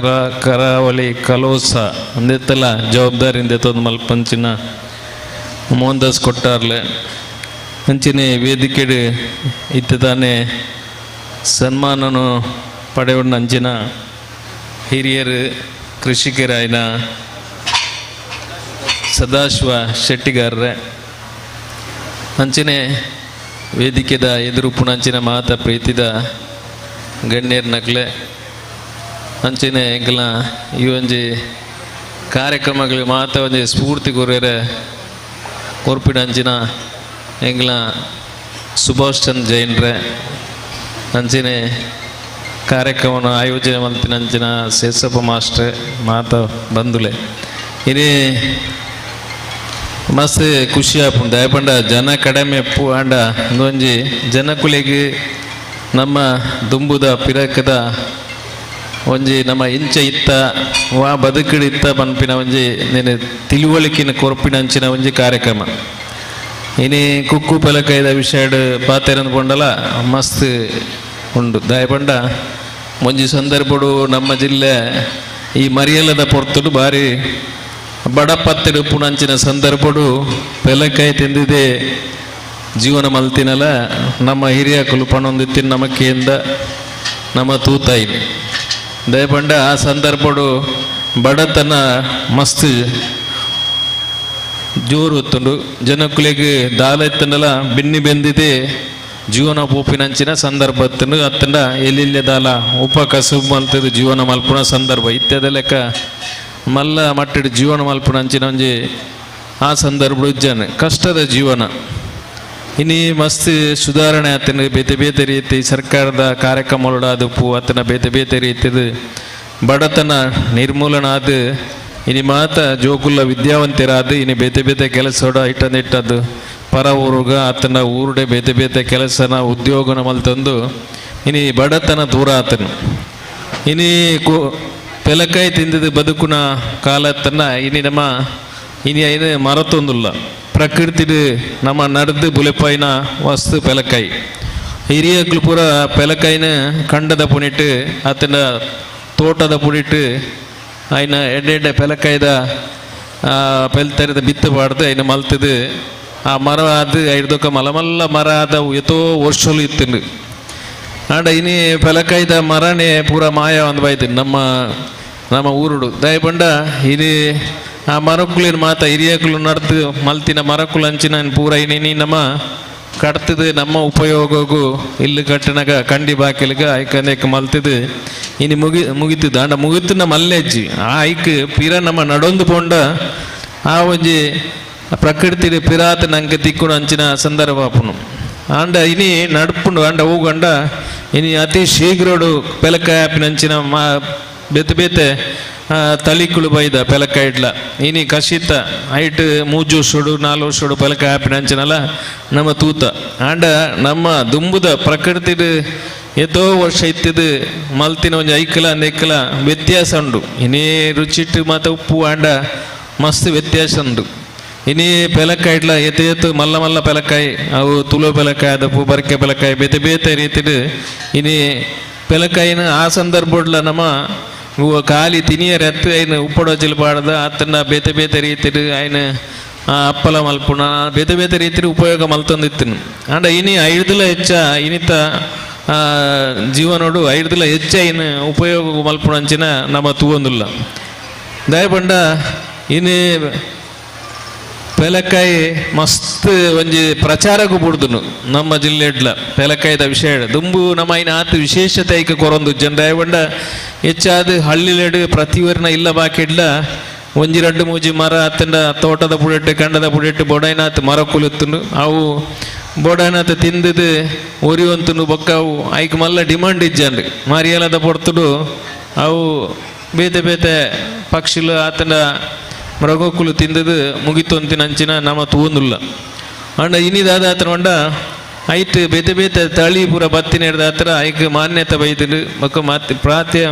ಕರಾವಳಿ ಕಲೋತ್ಸ ಅಂದೆತ್ತಲ್ಲ ಜವಾಬ್ದಾರಿಯಿಂದ ತಂದು ಮಲ್ಪಂಚಿನ ಮೋಹನ್ದಾಸ್ ಕೊಟ್ಟಾರ್ಲೆ ಅಂಚನೆ ವೇದಿಕೆಡು ಇತ್ತ ತಾನೇ ಸನ್ಮಾನನು ಪಡೆಯೋಣ ಅಂಚಿನ ಹಿರಿಯರು ಕೃಷಿಕರಾಯನ ಸದಾಶಿವ ಶೆಟ್ಟಿಗಾರ್ರೆ ಅಂಚನೆ ವೇದಿಕೆದ ಎದುರು ಪುಣಂಚಿನ ಮಾತ ಪ್ರೀತಿದ ಗಣ್ಯರ್ ನಕ್ಲೆ ಅಂಚನೆ ಎಂಕಲ ಈ ಒಂಜಿ ಕಾರ್ಯಕ್ರಮಗಳಿಗೆ ಮಾತ ಒಂಜಿ ಸ್ಫೂರ್ತಿ ಕೊರ್ರೆ ಕೊರ್ಪಿನ ಅಂಚಿನ ಎಂಗ್ಲ ಸುಭಾಷ್ ಚಂದ್ರ ಜೈನ್ರೆ ಅಂಚನೆ ಕಾರ್ಯಕ್ರಮನ ಆಯೋಜನೆ ಮಲ್ತಿನ ಅಂಚಿನ ಸೇಸಪ್ಪ ಮಾಸ್ಟರ್ ಮಾತ ಬಂದುಲೆ ಇನಿ ಮಸ್ತ್ ಖುಷಿ ಆಪುಂಡು ದಯಪಂಡ ಜನ ಕಡಿಮೆ ಎಪ್ಪು ಆಂಡ ಒಂಜಿ ಜನಕುಲೆಗೆ ನಮ್ಮ ದುಂಬುದ ಪಿರಕದ ಒಂಜಿ ನಮ್ಮ ಇಂಚ ಇತ್ತ ವಾ ಬದುಕಿಡು ಇತ್ತ ಪನ್ಪಿನ ಒಂಜಿ ನೆನೆ ತಿಳುವಳಿಕಿನ ಕೊರ್ಪಿನ ಅಂಚಿನ ಒಂಜಿ ಕಾರ್ಯಕ್ರಮ ಇನಿ ಕುಕ್ಕು ಪೆಲಕಾಯ್ದ ವಿಷಯಡ್ ಪಾತೆರನ್ನು ಪೊಂಡಲ ಮಸ್ತ್ ಉಂಡು ದಯಪಂಡ ಒಂಜಿ ಸಂದರ್ಭಡು ನಮ್ಮ ಜಿಲ್ಲೆ ಈ ಮರಿಯಲದ ಪೊರ್ತುಡು ಬಾರಿ ಬಡಪತ್ತೆಡು ಪುಣಂಚಿನ ಸಂದರ್ಭಡು ಪೆಲಕಾಯಿ ತಿಂದಿದೆ ಜೀವನ ಮಲ್ತಿನಲ್ಲ ನಮ್ಮ ಹಿರಿಯ ಕುಲುಪಣೊಂದಿತ್ತಿನ ನಮಕೆಯಿಂದ ನಮ್ಮ ತೂತಾಯಿ ದಯಪಂಡ ಆ ಸಂದರ್ಭಡು ಬಡತನ ಮಸ್ತ್ ಜೋರು ಹೊತ್ತುಂಡು ಜನಕುಲಿಗೆ ದಾಲ ಎತ್ತನಲ್ಲ ಬಿನ್ನಿ ಬೆಂದಿದೆ ಜೀವನ ಪೋಪಿನಂಚಿನ ಸಂದರ್ಭ ಎತ್ತಂಡು ಅತ್ತಂಡ ಎಲ್ಲಿಲ್ಲೆ ದಾಲ ಉಪಕಸಬು ಮಲ್ತದು ಜೀವನ ಮಲ್ಪುನ ಸಂದರ್ಭ ಇತ್ಯಾದ ಲೆಕ್ಕ ಮಲ್ಲ ಮಟ್ಟಡಿ ಜೀವನ ಮಲ್ಪುನ ಅಂಚಿನ ಒಂಜಿ ಆ ಸಂದರ್ಭ ಇಜ್ಜಾನೆ ಕಷ್ಟದ ಜೀವನ ಇನಿ ಮಸ್ತ್ ಸುಧಾರಣೆ ಆತನ ಬೇತೆ ಬೇತೆ ರೀತಿ ಸರ್ಕಾರದ ಕಾರ್ಯಕ್ರಮಗಳು ಆದಪ್ಪು ಆತನ ಬೇತೆ ಬೇತೆ ರೀತಿದು ಬಡತನ ನಿರ್ಮೂಲನ ಆದ ಇನಿ ಮಾತ ಜೋಕುಲ್ಲ ವಿದ್ಯಾವಂತರಾದ ಇನಿ ಬೇತೆ ಬೇತೆ ಕೆಲಸೋಡ ಇಟ್ಟದ್ದು ಪರ ಊರುಗ ಆತನ ಊರುಡೆ ಬೇತೆ ಬೇತೆ ಕೆಲಸನ ಉದ್ಯೋಗನ ಮಲ್ತಂದು ಇನಿ ಬಡತನ ದೂರ ಆತನು ಇನಿ ಪೆಲಕಾಯಿ ತಿಂದಿದ್ದು ಬದುಕುನ ಕಾಲತ್ತನ್ನ ಇನಿ ನಮ್ಮ ಇನಿ ಐನು ಮರತೊಂದುಲ್ಲ ಪ್ರಕೃತಿಡು ನಮ್ಮ ನಡೆದು ಬುಲೆಪಾಯಿನ ವಸ್ತು ಪೆಲಕಾಯಿ ಹಿರಿಯಗಳು ಪೂರ ಪೆಲಕಾಯಿನ ಕಂಡದ ಪುಣಿಟ್ಟು ಆತನ ತೋಟದ ಪುಡಿಟ್ಟು ಆಯ್ನ ಎಡ್ಡೆ ಪೆಲಕಾಯ್ದ ಪೆಲ್ತರಿದ ಬಿತ್ತಬಾರ್ದು ಐನ ಮಲ್ತದು ಆ ಮರ ಅದು ಐದೊಕ್ಕ ಮಲಮಲ್ಲ ಮರ ಆದ ಎತ್ತೋ ವರ್ಷಲು ಇತ್ತು ಆಂಡ ಇನಿ ಪೆಲಕಾಯ್ದ ಮರನೇ ಪೂರ ಮಾಯ ಒಂದು ಬಾಯ್ತು ನಮ್ಮ ಊರುಡು ದಯಪಂಡ ಇನಿ ಆ ಮರಕ್ಕುಲಿನ ಮಾತ ಹಿರಿಯಕ್ಕಳು ನಡೆದು ಮಲ್ತಿನ ಮರಕ್ಕುಲು ಅಂಚಿನ ಪೂರ ಇನಿ ನಮ್ಮ ಕಟ್ತದು ನಮ್ಮ ಉಪಯೋಗಗೂ ಇಲ್ಲಿ ಕಟ್ಟಿನಾಗ ಕಂಡಿ ಬಾಕಿಲ್ಗ ಐಕಂದೇಕ ಮಲ್ತದು ಇನಿ ಮುಗಿತದ ಅಂಡ ಮುಗಿತನ ಮಲ್ಲೆಜ್ಜಿ ಆ ಐಕ್ ಪಿರ ನಮ್ಮ ನಡೊಂದು ಪೋಂಡ ಆ ಒಂಜಿ ಪ್ರಕೃತಿ ಪಿರಾತ ನಂಗೆ ತಿಕ್ಕುಡು ಅಂಚಿನ ಸಂದರ್ಭ ಆಪುನು ಆಂಡ ಇನಿ ನಡ್ಪುಂಡು ಅಂಡ ಹೋಗಂಡ ಇನಿ ಅತಿ ಶೀಘ್ರಡು ಪೆಲಕಾಯಿ ಆಪಿನ ಅಂಚಿನ ಬೇತೆ ಬೇತೆ ತಳಿಕುಳು ಬೈದ ಪೆಲಕಾಯಿ ಇಡ್ಲ ಇನಿ ಕಷಿತ ಐಟ್ 3 ವರ್ಷಡು 4 ವರ್ಷಡು ಪೆಲಕಾಯಿ ಆಪಿನ ಅಂಚಿನಲ್ಲ ನಮ್ಮ ತೂತ ಆಂಡ ನಮ್ಮ ದುಂಬುದ ಪ್ರಕೃತಿಡು ಎತ್ತೋ ವರ್ಷ ಇತ್ತಿದು ಮಲ್ತಿನ ಒಂಜಿ ಐಕಲ ಅಂದೆಕ್ಕಲ ವ್ಯತ್ಯಾಸ ಉಂಡು ಇನ್ನೇ ರುಚಿಟ್ಟು ಮತ್ತು ಉಪ್ಪು ಆಂಡ ಮಸ್ತ್ ವ್ಯತ್ಯಾಸ ಉಂಡು ಇನಿ ಪೆಲಕಾಯಿಡ್ಲ ಎತ್ತು ಮಲ್ಲ ಮಲ್ಲ ಪೆಲಕಾಯಿ ಅವು ತುಳು ಪೆಲಕಾಯಿ ಅದಪ್ಪು ಬರಕೆ ಪೆಲಕಾಯಿ ಬೇತೆ ಬೇತೆ ರೀತಿಡು ಇನಿ ಪೆಲಕಾಯಿನ ಆ ಸಂದರ್ಭಡ್ಲ ನಮ್ಮ ಖಾಲಿ ತಿನಿಯರ್ ಎತ್ತು ಐನು ಉಪ್ಪಡೋ ಚಿಲ್ಪಾಡ್ದ ಅತ್ತನ್ನ ಬೇತೆ ಬೇತೆ ರೀತಿಡು ಐನು ಅಪ್ಪಲ ಮಲ್ಪುಣ ಬೇತೆ ಬೇತೆ ರೀತಿ ಉಪಯೋಗ ಮಲ್ತೊಂದಿತ್ತು ಅಂಡ ಇನಿ ಐಡ್ದಲ ಹೆಚ್ಚ ಇನಿತ ಜೀವನೋಡು ಐಡ್ದಲ ಹೆಚ್ಚ ಇನ್ನು ಉಪಯೋಗ ಮಲ್ಪುಣ ಅಂಚಿನ ನಮ್ಮ ತೂವೊಂದುಲ್ಲ ದಯಪಂಡ ಇನ್ನು ಪೆಲಕಾಯಿ ಮಸ್ತ್ ಒಂಜಿ ಪ್ರಚಾರಕ್ಕೂ ಬಿಡ್ದುನು ನಮ್ಮ ಜಿಲ್ಲೆಡ್ಲ ಪೆಲಕಾಯ್ದ ವಿಷಯ ದುಂಬು ನಮ್ಮ ಐನ ಆತು ವಿಶೇಷತೆ ಐಕ ಕೊರೊಂದು ಜನ ದಯಪಂಡ ಹೆಚ್ಚಾದ ಹಳ್ಳಿಲೆಡ್ ಪ್ರತಿವರ್ನ ಇಲ್ಲ ಬಾಕಿಡ್ಲ ಒಂಜಿ ರಡ್ಡು ಮೂಜಿ ಮರ ಅತ್ತಂಡ ತೋಟದ ಪುಡೆಟ್ಟು ಕಂಡದ ಪುಡೆಟ್ಟು ಬೊಡೈನಾತ್ ಮರ ಕುಲುತ್ತುನು ಅವು ಬೊಡೈನಾತ್ ತಿಂದದು ಒರಿವಂತುನು ಬೊಕ್ಕ ಅವು ಐಕ್ ಮಲ್ಲ ಡಿಮಾಂಡ್ ಇಜ್ಜಂಡು ಮರಿಯಲದ ಪೊರ್ತುಡು ಅವು ಬೇತೆ ಬೇತೆ ಪಕ್ಷಿಲು ಆತಂಡ ಮೃಗಕುಲು ತಿಂದದು ಮುಗಿತೊಂತಿನಂಚಿನ ನಮ್ಮ ತೂಂದುಲ್ಲ ಅಂಡ ಇನಿದಾದ ಹತ್ರ ಹೊಂಡ ಐಟ್ ಬೇತೆ ಬೇತೆ ತಳಿ ಪೂರ ಬತ್ತಿನ ಹಿಡ್ದ ಹತ್ರ ಐಕ್ ಮಾನ್ಯತೆ ಬೈದಿಡು ಬೊಕ್ಕ ಮಾತು ಪ್ರಾತ್ಯ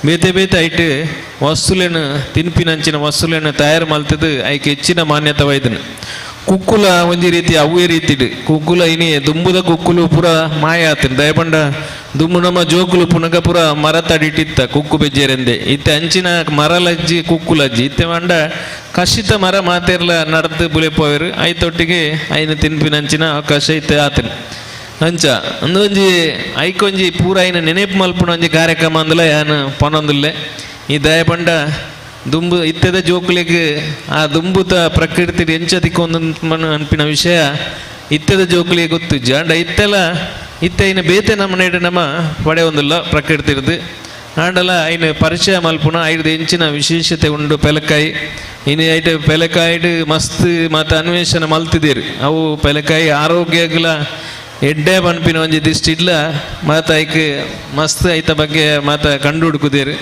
ಬೇತೆ ಬೇತೆ ಐಟ್ ವಸ್ತುಲೇನು ತಿನ್ಪಿನಂಚಿನ ವಸ್ತುಲೇನು ತಯಾರು ಮಲ್ತದು ಐಕ್ ಹೆಚ್ಚಿನ ಮಾನ್ಯತೆ ವೈದನು ಕುಕ್ಕುಲ ಒಂಜಿ ರೀತಿ ಅವೇ ರೀತಿಡು ಕುಕ್ಕುಲ ಇನಿ ದುಂಬುದ ಕುಕ್ಕುಲು ಪೂರ ಮಾಯ ಆತನು ದಯಪಂಡ ದುಂಬು ನಮ್ಮ ಜೋಕುಲು ಪುನಗ ಪೂರ ಮರ ತಡಿಟ್ಟಿತ್ತ ಕುಕ್ಕು ಬೆಜ್ಜೆರೆಂದೆ ಇತ್ತೆ ಅಂಚಿನ ಮರಲಜ್ಜಿ ಕುಕ್ಕುಲಜ್ಜಿ ಇತ್ತೆ ಮಂಡ ಕಷಿತ ಮರ ಮಾತೆರ್ಲ ನಡ್ದು ಬುಲೆಪೋಯರು ಐತೊಟ್ಟಿಗೆ ಐನು ತಿನ್ಪಿನಂಚಿನ ಅವಕಾಶ ಇತ್ತೆ ಆತನು ಅಂಚ ಒಂದೊಂಜಿ ಐಕೊಂಜಿ ಪೂರ ಐನ ನೆನೆಪು ಮಲ್ಪುಣ ಒಂಜಿ ಕಾರ್ಯಕ್ರಮ ಅಂದಲ ಯಾನು ಪೊನೊಂದುಲ್ಲೆ ಈ ದಯಪಂಡ ದುಂಬು ಇತ್ತೆದ ಜೋಕುಲಿಗೆ ಆ ದುಂಬುತ ಪ್ರಕೃತಿ ಎಂಚತಿಕ್ಕೊಂದು ಅನ್ಪಿನ ವಿಷಯ ಇತ್ತೆದ ಜೋಕುಲಿಗೆ ಗೊತ್ತಿಜ್ಜ ಅಂಡ ಇತ್ತೆಲ್ಲ ಇತ್ತೆ ಐನ ಬೇತೆ ನಮ್ಮ ನೆಡು ನಮ್ಮ ಪಡೆ ಒಂದಿಲ್ಲ ಪ್ರಕೃತಿರ್ದು ಆಂಡಲ ಐನು ಪರಿಚಯ ಮಲ್ಪುನ ಐದು ಹೆಂಚಿನ ವಿಶೇಷತೆ ಉಂಡು ಪೆಲಕಾಯಿ ಇನ್ನು ಐಟು ಪೆಲಕಾಯಿಡು ಮಸ್ತ್ ಮತ್ತು ಅನ್ವೇಷಣೆ ಮಲ್ತಿದ್ದೀರಿ ಅವು ಪೆಲಕಾಯಿ ಆರೋಗ್ಯಗಳ ಎಡ್ಡೆ ಪನ್ಪಿನ ಒಂಜಿ ದಿಷ್ಟಿಡ್ಲ ಮಾತ ಐಕ್ ಮಸ್ತ್ ಐತ ಬಗ್ಗೆ ಮಾತ ಕಂಡು ಹುಡುಕುದೇರು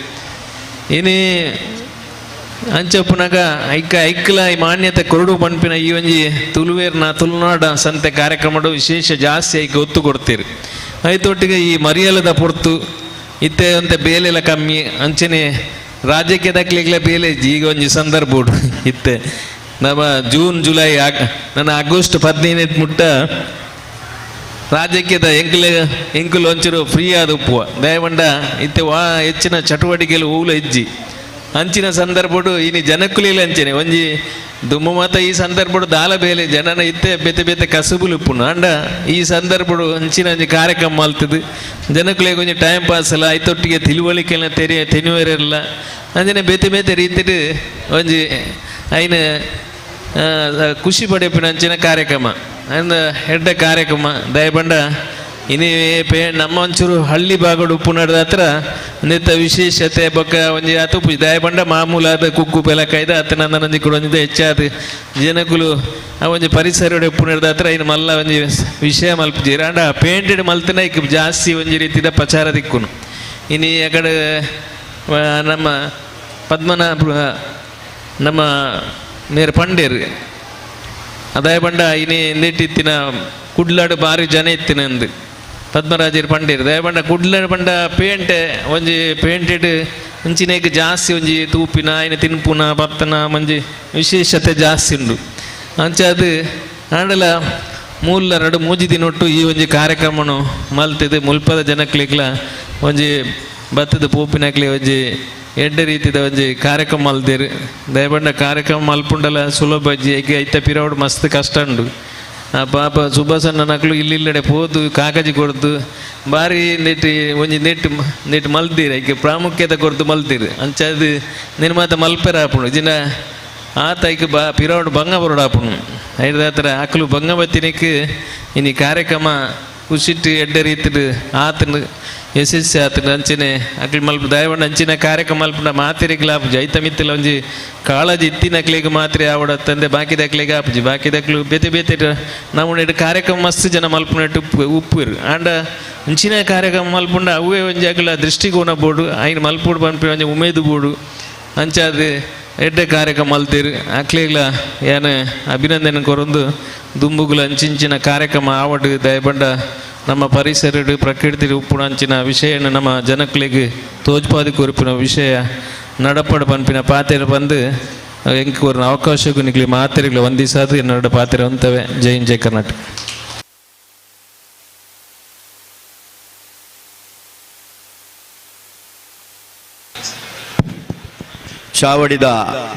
ಇನಿ ಅಂಚ ಪುನಗ ಐಕ್ಲ ಈ ಮಾನ್ಯತೆ ಕೊರಡು ಪನ್ಪಿನ ಈ ಒಂಜಿ ತುಳುನಾಡ ಸಂತೆ ಕಾರ್ಯಕ್ರಮಡು ವಿಶೇಷ ಜಾಸ್ತಿ ಐಕ್ ಒತ್ತು ಕೊಡ್ತೀರಿ ಐತೊಟ್ಟಿಗೆ ಈ ಮರಿಯಲದ ಪೊರ್ತು ಇತ್ತೆ ಅಂತೆ ಬೇಲೆಲ್ಲ ಕಮ್ಮಿ ಅಂಚನೆ ರಾಜ್ಯಕ್ಕೆ ದಕ್ಲಿಗ್ಲ ಬೇಲೆ ಈಗ ಒಂಜಿ ಸಂದರ್ಭ ಇತ್ತೆ ನಮ್ಮ ಜೂನ್ ಜುಲೈ ನನ್ನ ಆಗಸ್ಟ್ 15 ಮುಟ್ಟ ರಾಜ್ಯಕ್ಕೆ ಎಂಕುಲು ಒಂಚೂರು ಫ್ರೀ ಆದ ಉಪ್ಪುವ ದಯವಂಡ ಇತ್ತೆ ಹೆಚ್ಚಿನ ಚಟುವಟಿಕೆಗಳು ಹೂಲ ಇಜ್ಜಿ ಅಂಚಿನ ಸಂದರ್ಭಡು ಇನಿ ಜನಕ್ಕುಲಿಲ್ಲ ಅಂಚನೆ ಒಂಜಿ ದುಮ್ಮ ಮಾತ ಈ ಸಂದರ್ಭಡು ದಾಲ ಬೇಲೆ ಜನನ ಇತ್ತೆ ಬೇತೆ ಬೇತೆ ಕಸುಬುಲು ಉಪ್ಪುನು ಅಂಡ ಈ ಸಂದರ್ಭಡು ಅಂಚಿನ ಒಂಜಿ ಕಾರ್ಯಕ್ರಮ ಮಲ್ತದು ಜನಕ್ಕುಲಿಗೆ ಒಂಜಿ ಟೈಮ್ ಪಾಸ್ ಅಲ್ಲ ಐತೊಟ್ಟಿಗೆ ತಿಳುವಳಿಕೆಲ್ಲ ತೆನುವರಿಲ್ಲ ಅಂಜನೆ ಬೇತೆ ಬೇತೆ ರೀತಿಡು ಒಂಜಿ ಐನ ಖುಷಿ ಪಡೆಪಿನ ಅಂಚಿನ ಕಾರ್ಯಕ್ರಮ ಅಂದ ಹೆಡ್ಡ ಕಾರ್ಯಕ್ರಮ ದಯಬಂಡ ಇನಿ ನಮ್ಮ ಒಂಚೂರು ಹಳ್ಳಿ ಭಾಗಡು ಉಪ್ಪು ನಡೆದ ಹತ್ರ ನಿತ್ತ ವಿಶೇಷತೆ ಬೊಕ್ಕ ಒಂಜಿ ಆತು ದಯಬಂಡ ಮಾಮೂಲಾದ ಕುಕ್ಕು ಪೆಲಕಾಯ್ದ ಅತ್ತ ನಂದನೊಂಜಿ ಕೂಡ ಒಂಜಿದ ಹೆಚ್ಚಾದ ಜನಕುಲು ಆ ಒಂಜಿ ಪರಿಸರ ಉಪ್ಪು ನಡೆದ ಹತ್ರ ಇನ್ನು ಮಲ್ಲ ಒಂಜಿ ವಿಷಯ ಮಲ್ಪಜೀರ ಅಂಡ ಪೇಂಟೆಡ್ ಮಲ್ತನ ಇಕ್ ಜಾಸ್ತಿ ಒಂಜಿ ರೀತಿದ ಪ್ರಚಾರ ದಿಕ್ಕುನು ಇನ್ನು ಅಕಡೆ ನಮ್ಮ ನಮ್ಮ ನೇರು ಪಂಡೇರು ಅದಾಯ ಬಂಡ ಇನಿ ನೆಟ್ಟಿತ್ತಿನ ಕುಡ್ಲಾಡು ಬಾರಿ ಜನ ಇತ್ತಿನ ಅಂದು ಪದ್ಮರಾಜರು ಪಂಡೇರು ದಯ ಬಂಡ ಕುಡ್ಲಾಡು ಬಂಡ ಪೇಂಟೆ ಒಂಜಿ ಪೇಂಟೆಡ್ ಇಂಚಿನೇಗೆ ಜಾಸ್ತಿ ಒಂಜಿ ತೂಪಿನ ಐನ ತಿನ್ಪುನ ಬರ್ತನ ಮಂಜಿ ವಿಶೇಷತೆ ಜಾಸ್ತಿ ಉಂಡು ಅಂಚ ಅದು ಆಂಡಲ ಮೂಲ ರಡು ಮೂಜಿ ದಿನೊಟ್ಟು ಈ ಒಂಜಿ ಕಾರ್ಯಕ್ರಮನು ಮಲ್ತಿದ್ದು ಮುಲ್ಪದ ಜನಕ್ಲಿಗ್ಲ ಒಂಜಿ ಭತ್ತದ ಪೂಪಿನಕ್ಲಿ ಒಂಜಿ ಎಡ್ಡ ರೀತಿದ ಒಂಜಿ ಕಾರ್ಯಕ್ರಮ ಮಲ್ದೇರು ದಯಬಂಡ ಕಾರ್ಯಕ್ರಮ ಮಲ್ಪುಂಡಲ ಸುಲಭ ಅಜ್ಜಿ ಈಗ ಐತ ಪಿರವಡು ಮಸ್ತ್ ಕಷ್ಟ ಉಂಡು ಆ ಪಾಪ ಸುಭಾಸಣ್ಣ ನಕ್ಲು ಇಲ್ಲಿಡೆ ಪೋದು ಕಾಗಜಿ ಕೊಡ್ದು ಬಾರಿ ಒಂಜಿ ನೆಟ್ಟು ಮಲ್ತೀರಿ ಈಗ ಪ್ರಾಮುಖ್ಯತೆ ಕೊಡ್ದು ಮಲ್ತೀರಿ ಅಂಚದು ನಿನ್ನ ಮಾತ ಮಲ್ಪೆರ ಹಾಪುಣು ಜಿನ ಆತ ಈಗ ಪಿರವಡು ಬಂಗ ಬರೋಡು ಹಾಪುಣು ಐದು ಹತ್ರ ಅಕ್ಲು ಬಂಗ ಬತ್ತಿನಕ್ಕೆ ಇನ್ನು ಕಾರ್ಯಕ್ರಮ ಖುಷಿಟ್ಟು ಎಡ್ಡ ರೀತಿಡು ಆತನ ಯಶಸ್ಸು ಆತನ ಅಂಚನೆ ಅಕ್ಲಿ ಮಲ್ಪ ದಯವಂಡ ಅಂಚಿನ ಕಾರ್ಯಕ್ರಮ ಮಲ್ಪುಂಡ ಮಾತಿರಿಗ್ಲ ಆಪುಜಿ ಐತ ಮಿತ್ತಲ ಒಂಜಿ ಕಾಳಜಿ ಇತ್ತಿನಕ್ಲಿಗೆ ಮಾತ್ರೆ ಆವಡತ್ತಂದೆ ಬಾಕಿದಕ್ಲಿಗೆ ಆಪುಜಿ ಬಾಕಿದಕ್ಲು ಬೇತೆ ಬೇತೆ ನಾವು ಕಾರ್ಯಕ್ರಮ ಮಸ್ತ್ ಜನ ಮಲ್ಪುನಟ್ಟು ಉಪ್ಪುರು ಆಂಡ ಅಂಚಿನ ಕಾರ್ಯಕ್ರಮ ಮಲ್ಪುಂಡ ಅವೇ ಒಂಜಿ ಅಕ್ಲ ದೃಷ್ಟಿಕೋನ ಬೋಡು ಐನ್ ಮಲ್ಪುಡು ಪನ್ಪಿ ಒಂಜಿ ಉಮೇದು ಬೋಡು ಅಂಚಾದ ಎಡ್ಡ ಕಾರ್ಯಕ್ರಮ ಮಲ್ತೀರು ಅಕ್ಲಿಗ್ಲ ಏನ ಅಭಿನಂದನೆ ಕೊರೊಂದು ದುಂಬುಗುಲ ಅಂಚಿಂಚಿನ ಕಾರ್ಯಕ್ರಮ ಆವಡು ದಯಬಂಡ ನಮ್ಮ ಪರಿಸರ ಪ್ರಕೃತಿ ಉಪ್ಪುಣ ಅಂಚಿನ ವಿಷಯನ ನಮ್ಮ ಜನಕ್ಕಳಿಗೆ ತೋಜ್ಪಾದಿ ಕೊರುಪಿನ ವಿಷಯ ನಡಪಡು ಪನ್ಪಿನ ಪಾತೆರು ಬಂದು ಎಂಕ್ ಒಂದು ಅವಕಾಶಕ್ಕೂ ನಿಗ್ಲಿ ಮಾತೆರೆಗಳು ಒಂದಿಸಾದ್ರು ಎರಡು ಪಾತ್ರೆ ಹೊಂತವೆ. ಜೈ ಹಿಂದ್, ಜೈ ಕರ್ನಾಟಕ. ಚಾವಡಿದ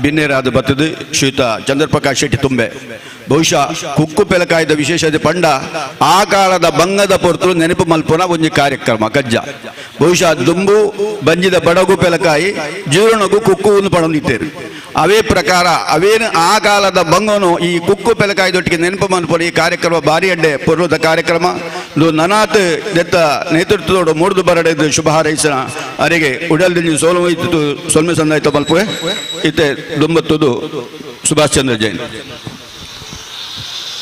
ಬಿನ್ನೇರಾದ ಬತ್ತದು ಶ್ರೀಯುತ ಚಂದ್ರಪ್ರಕಾಶ್ ಶೆಟ್ಟಿ ತುಂಬೆ. ಬಹುಶಃ ಕುಕ್ಕು ಪೆಲಕಾಯ್ದ ವಿಶೇಷತೆ ಪಂಡ ಆ ಕಾಲದ ಬಂಗದ ಪೊರ್ತರು ನೆನಪು ಮಲ್ಪುನ ಒಂದು ಕಾರ್ಯಕ್ರಮ ಕಜ್ಜ. ಬಹುಶಃ ದುಂಬು ಬಂಜಿದ ಬಡಗು ಪೆಲಕಾಯಿ ಜೀರ್ಣಗು ಕುಕ್ಕು ಒಂದು ಪಡೊಂದಿತ್ತೇರು. ಅವೇ ಪ್ರಕಾರ ಅವೇನು ಆ ಕಾಲದ ಬಂಗನು ಈ ಕುಕ್ಕು ಪೆಲಕಾಯ್ದೊಟ್ಟಿಗೆ ನೆನಪು ಮಲ್ಪುನ ಈ ಕಾರ್ಯಕ್ರಮ ಭಾರಿ ಅಡ್ಡೆ ಪೂರ್ವದ ಕಾರ್ಯಕ್ರಮ ನನಾತ್ ದೆತ್ತ ನೇತೃತ್ವದೋಡು ಮೂಡ್ದು ಬರಡೆದು ಶುಭ ಹಾರೈಸಿನ ಅರಿಗೆ ಉಡಲ್ದಿಂದ ಸೋಲು ಹೋಯ್ತು ಸೊಲ್ಮೆ ಸಂದಾಯ್ತು ಮಲ್ಪುವೆ ಇತ್ತೆ ದುಂಬತ್ತದು ಸುಭಾಷ್ ಚಂದ್ರ ಜೈನ್.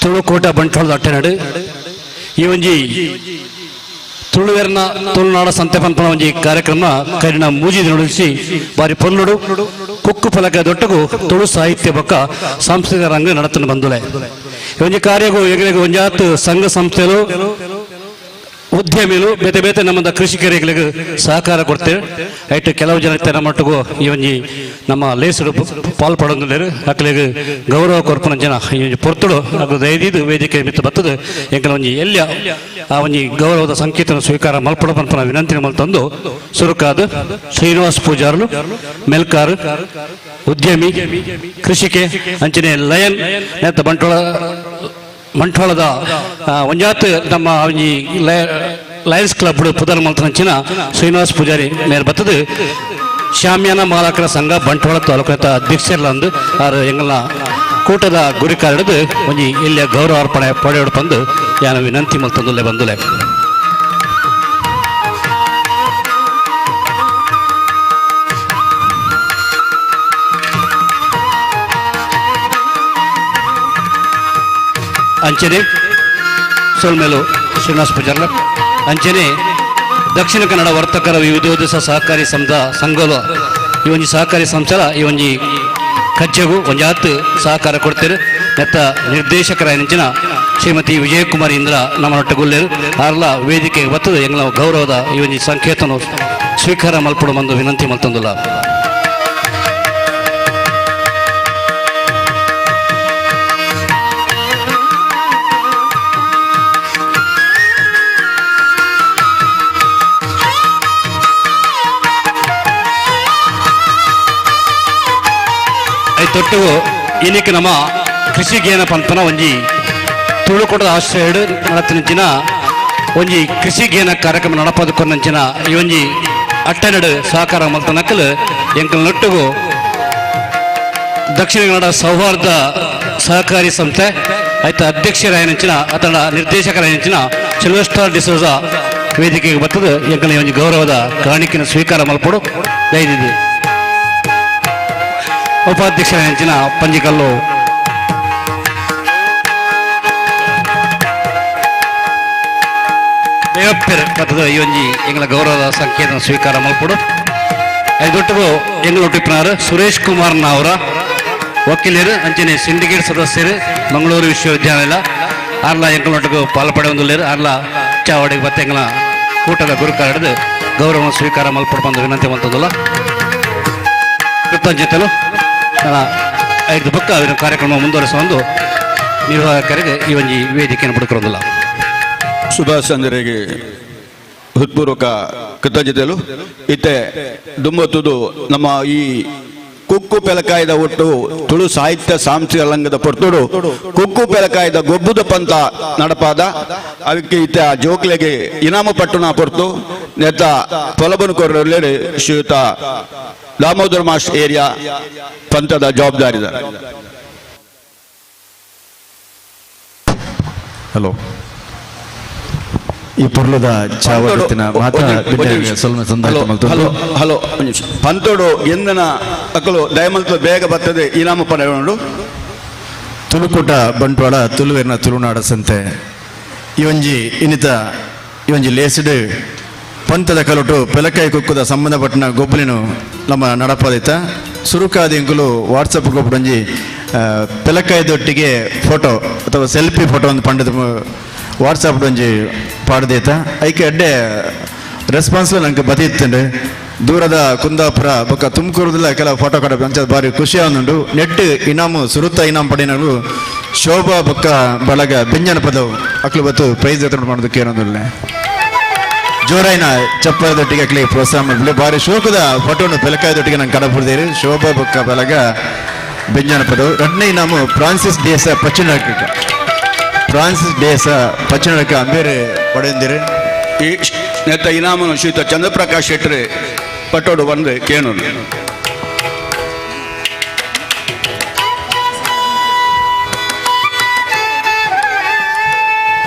ತುಳುಕೋಟ ಬಂಟ್ವಾಳದ ಅಟ್ಟೆನಡು ಈ ಒಂಜಿ ತುಳುವೆರ್ನ ತುಳುನಾಡ ಸಂತೆ ಪನ್ಪನ ಒಂಜಿ ಕಾರ್ಯಕ್ರಮ ಕೈನ ಮೂಜಿದ ನುಡಿಸಿ ಬಾರಿ ಪೊನ್ನುಡು ಕುಕ್ಕು ಫಲಕ ದೊಟ್ಟಗೂ ತುಳು ಸಾಹಿತ್ಯ ಬೊಕ್ಕ ಸಾಂಸ್ಕೃತಿಕ ರಂಗ ನಡತನ ಬಂದುಲೆ. ಈ ಒಂಜಿ ಕಾರ್ಯಗೂ ಎಗಲಿಗೆ ಒಂಜಾತ್ ಸಂಘ ಸಂಸ್ಥೆಲು ಉದ್ಯಮಿಗಳು ಬೇತೆ ಬೇತೆ ನಮ್ಮದ ಕೃಷಿಕರಿಗೆ ಸಹಕಾರ ಕೊಡ್ತೇವೆ. ಐಟು ಕೆಲವು ಜನ ಮಟ್ಟಿಗೂ ಈ ಒಂಜಿ ನಮ್ಮ ಲೇಸರು ಪಾಲ್ಪಡೋದಿಲ್ಲ ಅಕ್ಕಲಿಗೆ ಗೌರವ ಕೊರ್ಪನ ಜನ ಈ ಒಂಜಿ ಪೊರ್ತುಡು ಹಾಗೂ ದಯದಿದ್ದು ವೇದಿಕೆ ಮಿತ್ತ ಬರ್ತದೆ ಎಂಕಲ ಒಂಜಿ ಎಲ್ಲಿ ಆ ಒಂಜಿ ಗೌರವದ ಸಂಕೇತನ ಸ್ವೀಕಾರ ಮಲ್ಪಡ ಪನ್ಪನ ವಿನಂತಿನ ಮಲ್ತಂದು ಸುರುಕಾದ ಶ್ರೀನಿವಾಸ್ ಪೂಜಾರ್ಲು ಮೆಲ್ಕಾರ್ ಉದ್ಯಮಿ ಕೃಷಿಕೆ ಅಂಚನೆ ಲಯನ್ ನೇತ ಬಂಟ್ವಾಳದ ಒಂಜಾತ್ ನಮ್ಮ ಒಂಜಿ ಲಯನ್ಸ್ ಕ್ಲಬ್ ಪುದರ್ ಮಲ್ತನಂಚಿನ ಶ್ರೀನಿವಾಸ್ ಪೂಜಾರಿ ಮೇರ್ ಬತ್ತದು ಶಾಮ್ಯಾನ ಮಾಲಕರ ಸಂಘ ಬಂಟ್ವಾಳ ತಾಲೂಕಿನ ಅಧ್ಯಕ್ಷರ್ಲಂದು ಆರು ಎಂಗಲ ಕೂಟದ ಗುರಿಕಾರ ಹಿಡಿದು ಒಂಜಿ ಇಲ್ಲಿಯ ಗೌರವ ಅರ್ಪಣೆ ಪಡೆಯೋಡು ಬಂದು ಯಾನು ವಿನಂತಿ ಮಲ್ತಂದುಲ್ಲೆ ಬಂದುಲೆ. ಅಂಚನೆ ಸೋಲ್ಮೇಲು ಶ್ರೀನಿವಾಸ ಪೂಜಾರ್ಲ ಅಂಚನೆ ದಕ್ಷಿಣ ಕನ್ನಡ ವರ್ತಕರ ವಿವಿಧೋದ್ದೇಶ ಸಹಕಾರಿ ಸಂಘಲು ಈ ಒಂಜಿ ಸಹಕಾರಿ ಸಂಸ್ಥೆಲ ಈ ಒಂಜಿ ಕಜ್ಜೆಗೂ ಒಂಜಾತ್ ಸಹಕಾರ ಕೊಡ್ತೇವೆ. ನೆತ್ತ ನಿರ್ದೇಶಕರ ನೆಂಚಿನ ಶ್ರೀಮತಿ ವಿಜಯಕುಮಾರಿ ಇಂದ್ರ ನಮ್ಮನೊಟ್ಟಗುಲ್ಲೇರು ಆರ್ಲ ವೇದಿಕೆಗೆ ಬರ್ತದೆ ಎಂಗ್ಲ ಗೌರವದ ಈ ಒಂಜಿ ಸಂಕೇತನ ಸ್ವೀಕಾರ ಮಲ್ಪಡು ಬಂದು ವಿನಂತಿ ಮಲ್ತಂದುಲ್ಲ. ತೊಟ್ಟವು ಇನ್ನಿಕ್ಕೆ ನಮ್ಮ ಕೃಷಿಗೇನ ಪಂಪನ ಒಂಜಿ ತುಳುಕೋಟದ ಆಶ್ರಯ ನಡತಿನಂಚಿನ ಒಂಜಿ ಕೃಷಿಗೇನ ಕಾರ್ಯಕ್ರಮ ನಡಪದಕೊಂಡಂಚಿನ ಈ ಒಂಜಿ ಅಟ್ಟೆನಡು ಸಹಕಾರ ಮಲ್ತನಕ್ಕಲು ಎಂಕಲ್ ನೊಟ್ಟುಗು ದಕ್ಷಿಣ ಕನ್ನಡ ಸೌಹಾರ್ದ ಸಹಕಾರಿ ಸಂಸ್ಥೆ ಆಯ್ತ ಅಧ್ಯಕ್ಷರಾಯನಂಚಿನ ಅತನ ನಿರ್ದೇಶಕರಾಯನಂಚಿನ ಸಿಲ್ವೆಸ್ಟರ್ ಡಿಸೋಜ ವೇದಿಕೆಗೆ ಬರ್ತದೆ ಎಂಕಲ್ ಒಂಜಿ ಗೌರವದ ಕಾಣಿಕೆನ ಸ್ವೀಕಾರ ಮಲ್ಪಡು ದಯದಿದೆ. ಉಪಾಧ್ಯಕ್ಷರಾಯಂಚಿನ ಪಂಜಿಕಲ್ಲು ದೇವಪ್ಪೆರ್ ಬರ್ತದ ಈ ಒಂಜಿ ಎಂಗ್ಲ ಗೌರವದ ಸಂಕೇತನ ಸ್ವೀಕಾರ ಮಲ್ಪಡು ಐದೊಟ್ಟಿಗೂ ಎಂಗ್ಲೊಟ್ಟಿಪ್ಪನಾರು ಸುರೇಶ್ ಕುಮಾರ್ನ ಅವರ ವಕೀಲರು ಅಂಚನೆ ಸಿಂಡಿಕೇಟ್ ಸದಸ್ಯರು ಮಂಗಳೂರು ವಿಶ್ವವಿದ್ಯಾಲಯ ಆರ್ಲ ಎಂಗ್ಲೊಟ್ಟಿಗೂ ಪಾಲ್ಪಡೆ ಹೊಂದಿಲ್ಲೇರು ಆರ್ಲ ಚಾವಡಿಗೆ ಬತ್ತ ಎಂಗ್ಲ ಕೂಟದ ಗುರುಕಾರ ಹಿಡಿದು ಗೌರವ ಸ್ವೀಕಾರ ಮಲ್ಪಡು ಬಂದು ವಿನಂತಿ ಮಲ್ತದಲ್ಲ. ಕೃತಜ್ಞತೆಲು ಐದು ಪಕ್ಕ ಅವರ ಕಾರ್ಯಕ್ರಮ ಮುಂದುವರಿಸುವ ಒಂದು ನಿರ್ವಾಹಕರಿಗೆ ಈ ಒಂಜಿ ವೇದಿಕೆಯನ್ನು ಬಿಡುಕೊರೋದಿಲ್ಲ. ಸುಭಾಷ್ ಚಂದ್ರರಿಗೆ ಹೃತ್ಪೂರ್ವಕ ಕೃತಜ್ಞತೆಗಳು. ಇತ್ತೆ ದುಂಬತ್ತುದು ನಮ್ಮ ಈ ಕುಕ್ಕು ಪೆಲಕಾಯ್ದ ಒಟ್ಟು ತುಳು ಸಾಹಿತ್ಯ ಸಾಂಸ್ಕೃತಿಕ ರಂಗದ ಪೊರ್ತುಡು ಕುಕ್ಕು ಪೆಲಕಾಯ್ದ ಗೊಬ್ಬುದ ಪಂತ ನಡಪಾದ ಅದಕ್ಕೆ ಇತ್ತ ಜೋಕ್ಲೆಗೆ ಇನಾಮ ಪಟ್ಟಣ ಪೊರ್ತು ನೆತ್ತ ತೊಲಬನು ಕೊರಲೆ ಶ್ರೀಯುತ ದಾಮೋದರ ಮಾಸ್ಟರ್ ಏರಿಯಾ ಪಂಥದ ಜವಾಬ್ದಾರಿದಾರ. ಹಲೋ, ಈ ಪೊರ್ಲದ ಚಾವಡತಿನ ಹಲೋ ಪಂತೋಡು ಎಂದನ ಅಕ್ಕಲು ದಯಮಲ್ತ ಬೇಗ ಬರ್ತದೆ ಇನಾಮ ಪಡೆಯೋಣ. ತುಳುಕೂಟ ಬಂಟ್ವಾಳ ತುಳುವೆರ್ನ ತುಳುನಾಡ ಸಂತೆ ಈ ಒಂಜಿ ಲೇಸಿಡ್ ಪಂತದ ಕಲಟು ಪೆಲಕಾಯಿ ಕುಕ್ಕುದ ಸಂಬಂಧಪಟ್ಟ ಗೊಬ್ಬಲಿನು ನಮ್ಮ ನಡಪದಿತ್ತ ಸುರುಕಾದ ಎಂಕುಲು ವಾಟ್ಸಪ್ ಗೊಬ್ಬಡೊಂಜಿ ಪೆಲಕಾಯ್ದೊಟ್ಟಿಗೆ ಫೋಟೋ ಅಥವಾ ಸೆಲ್ಫಿ ಫೋಟೋ ಒಂದು ಪಂಡದ ವಾಟ್ಸಪ್ ಒಂಜಿ ಪಾಡ್ದೇತ ಐಕೆ ಅಡ್ಡೆ ರೆಸ್ಪಾನ್ಸ್ ನಂಗೆ ಬದಿತ್ತಂಡು ದೂರದ ಕುಂದಾಪುರ ಬೊಕ್ಕ ತುಮಕೂರದಲ್ಲ ಕೆಲವು ಫೋಟೋ ಕಡ ಅಂಚ ಬಾರಿ ಖುಷಿ ಆಗುಂಡು ನೆಟ್ ಇನಾಮು ಸುರುತ್ತ ಇನಾಮ್ ಪಡಿನಗಳು ಶೋಭಾ ಬೊಕ್ಕ ಬಳಗ ಬೆಂಜನ ಪದವು ಅಕ್ಲು ಬತ್ತು ಪ್ರೈಸ್ ಎತ್ತಕೊಂಡು ಮಾಡೋದಕ್ಕೆ ಏನೊಂದಿಲ್ಲ ಜೋರಾಯಿನ ಚಪ್ಪರದೊಟ್ಟಿಗೆ ಅಕ್ಲಿ ಪ್ರೋತ್ಸಾಹ ಮಾಡಲಿ ಬಾರಿ ಶೋಕದ ಫೋಟೋನು ಬೆಲಕಾಯದೊಟ್ಟಿಗೆ ನಂಗೆ ಕಡಪುಡ್ದೇರಿ ಶೋಭಾ ಬೊಕ್ಕ ಬಳಗ ಬೆಂಜನ ಪದವು ಎರಡನೇ ಇನಾಮು ಫ್ರಾನ್ಸಿಸ್ ದೇಸ ಪಚ್ಚನಡಕ ಅಂಬೇರೆ ಪಡೆಯಂದಿರಿ ಈ ನೆತ್ತ ಇನಾಮನು ಶ್ರೀಯುತ ಚಂದ್ರಪ್ರಕಾಶ್ ಶೆಟ್ಟರೆ ಪಟ್ಟೋಡು ಬಂದು ಕೇಳೋಣ.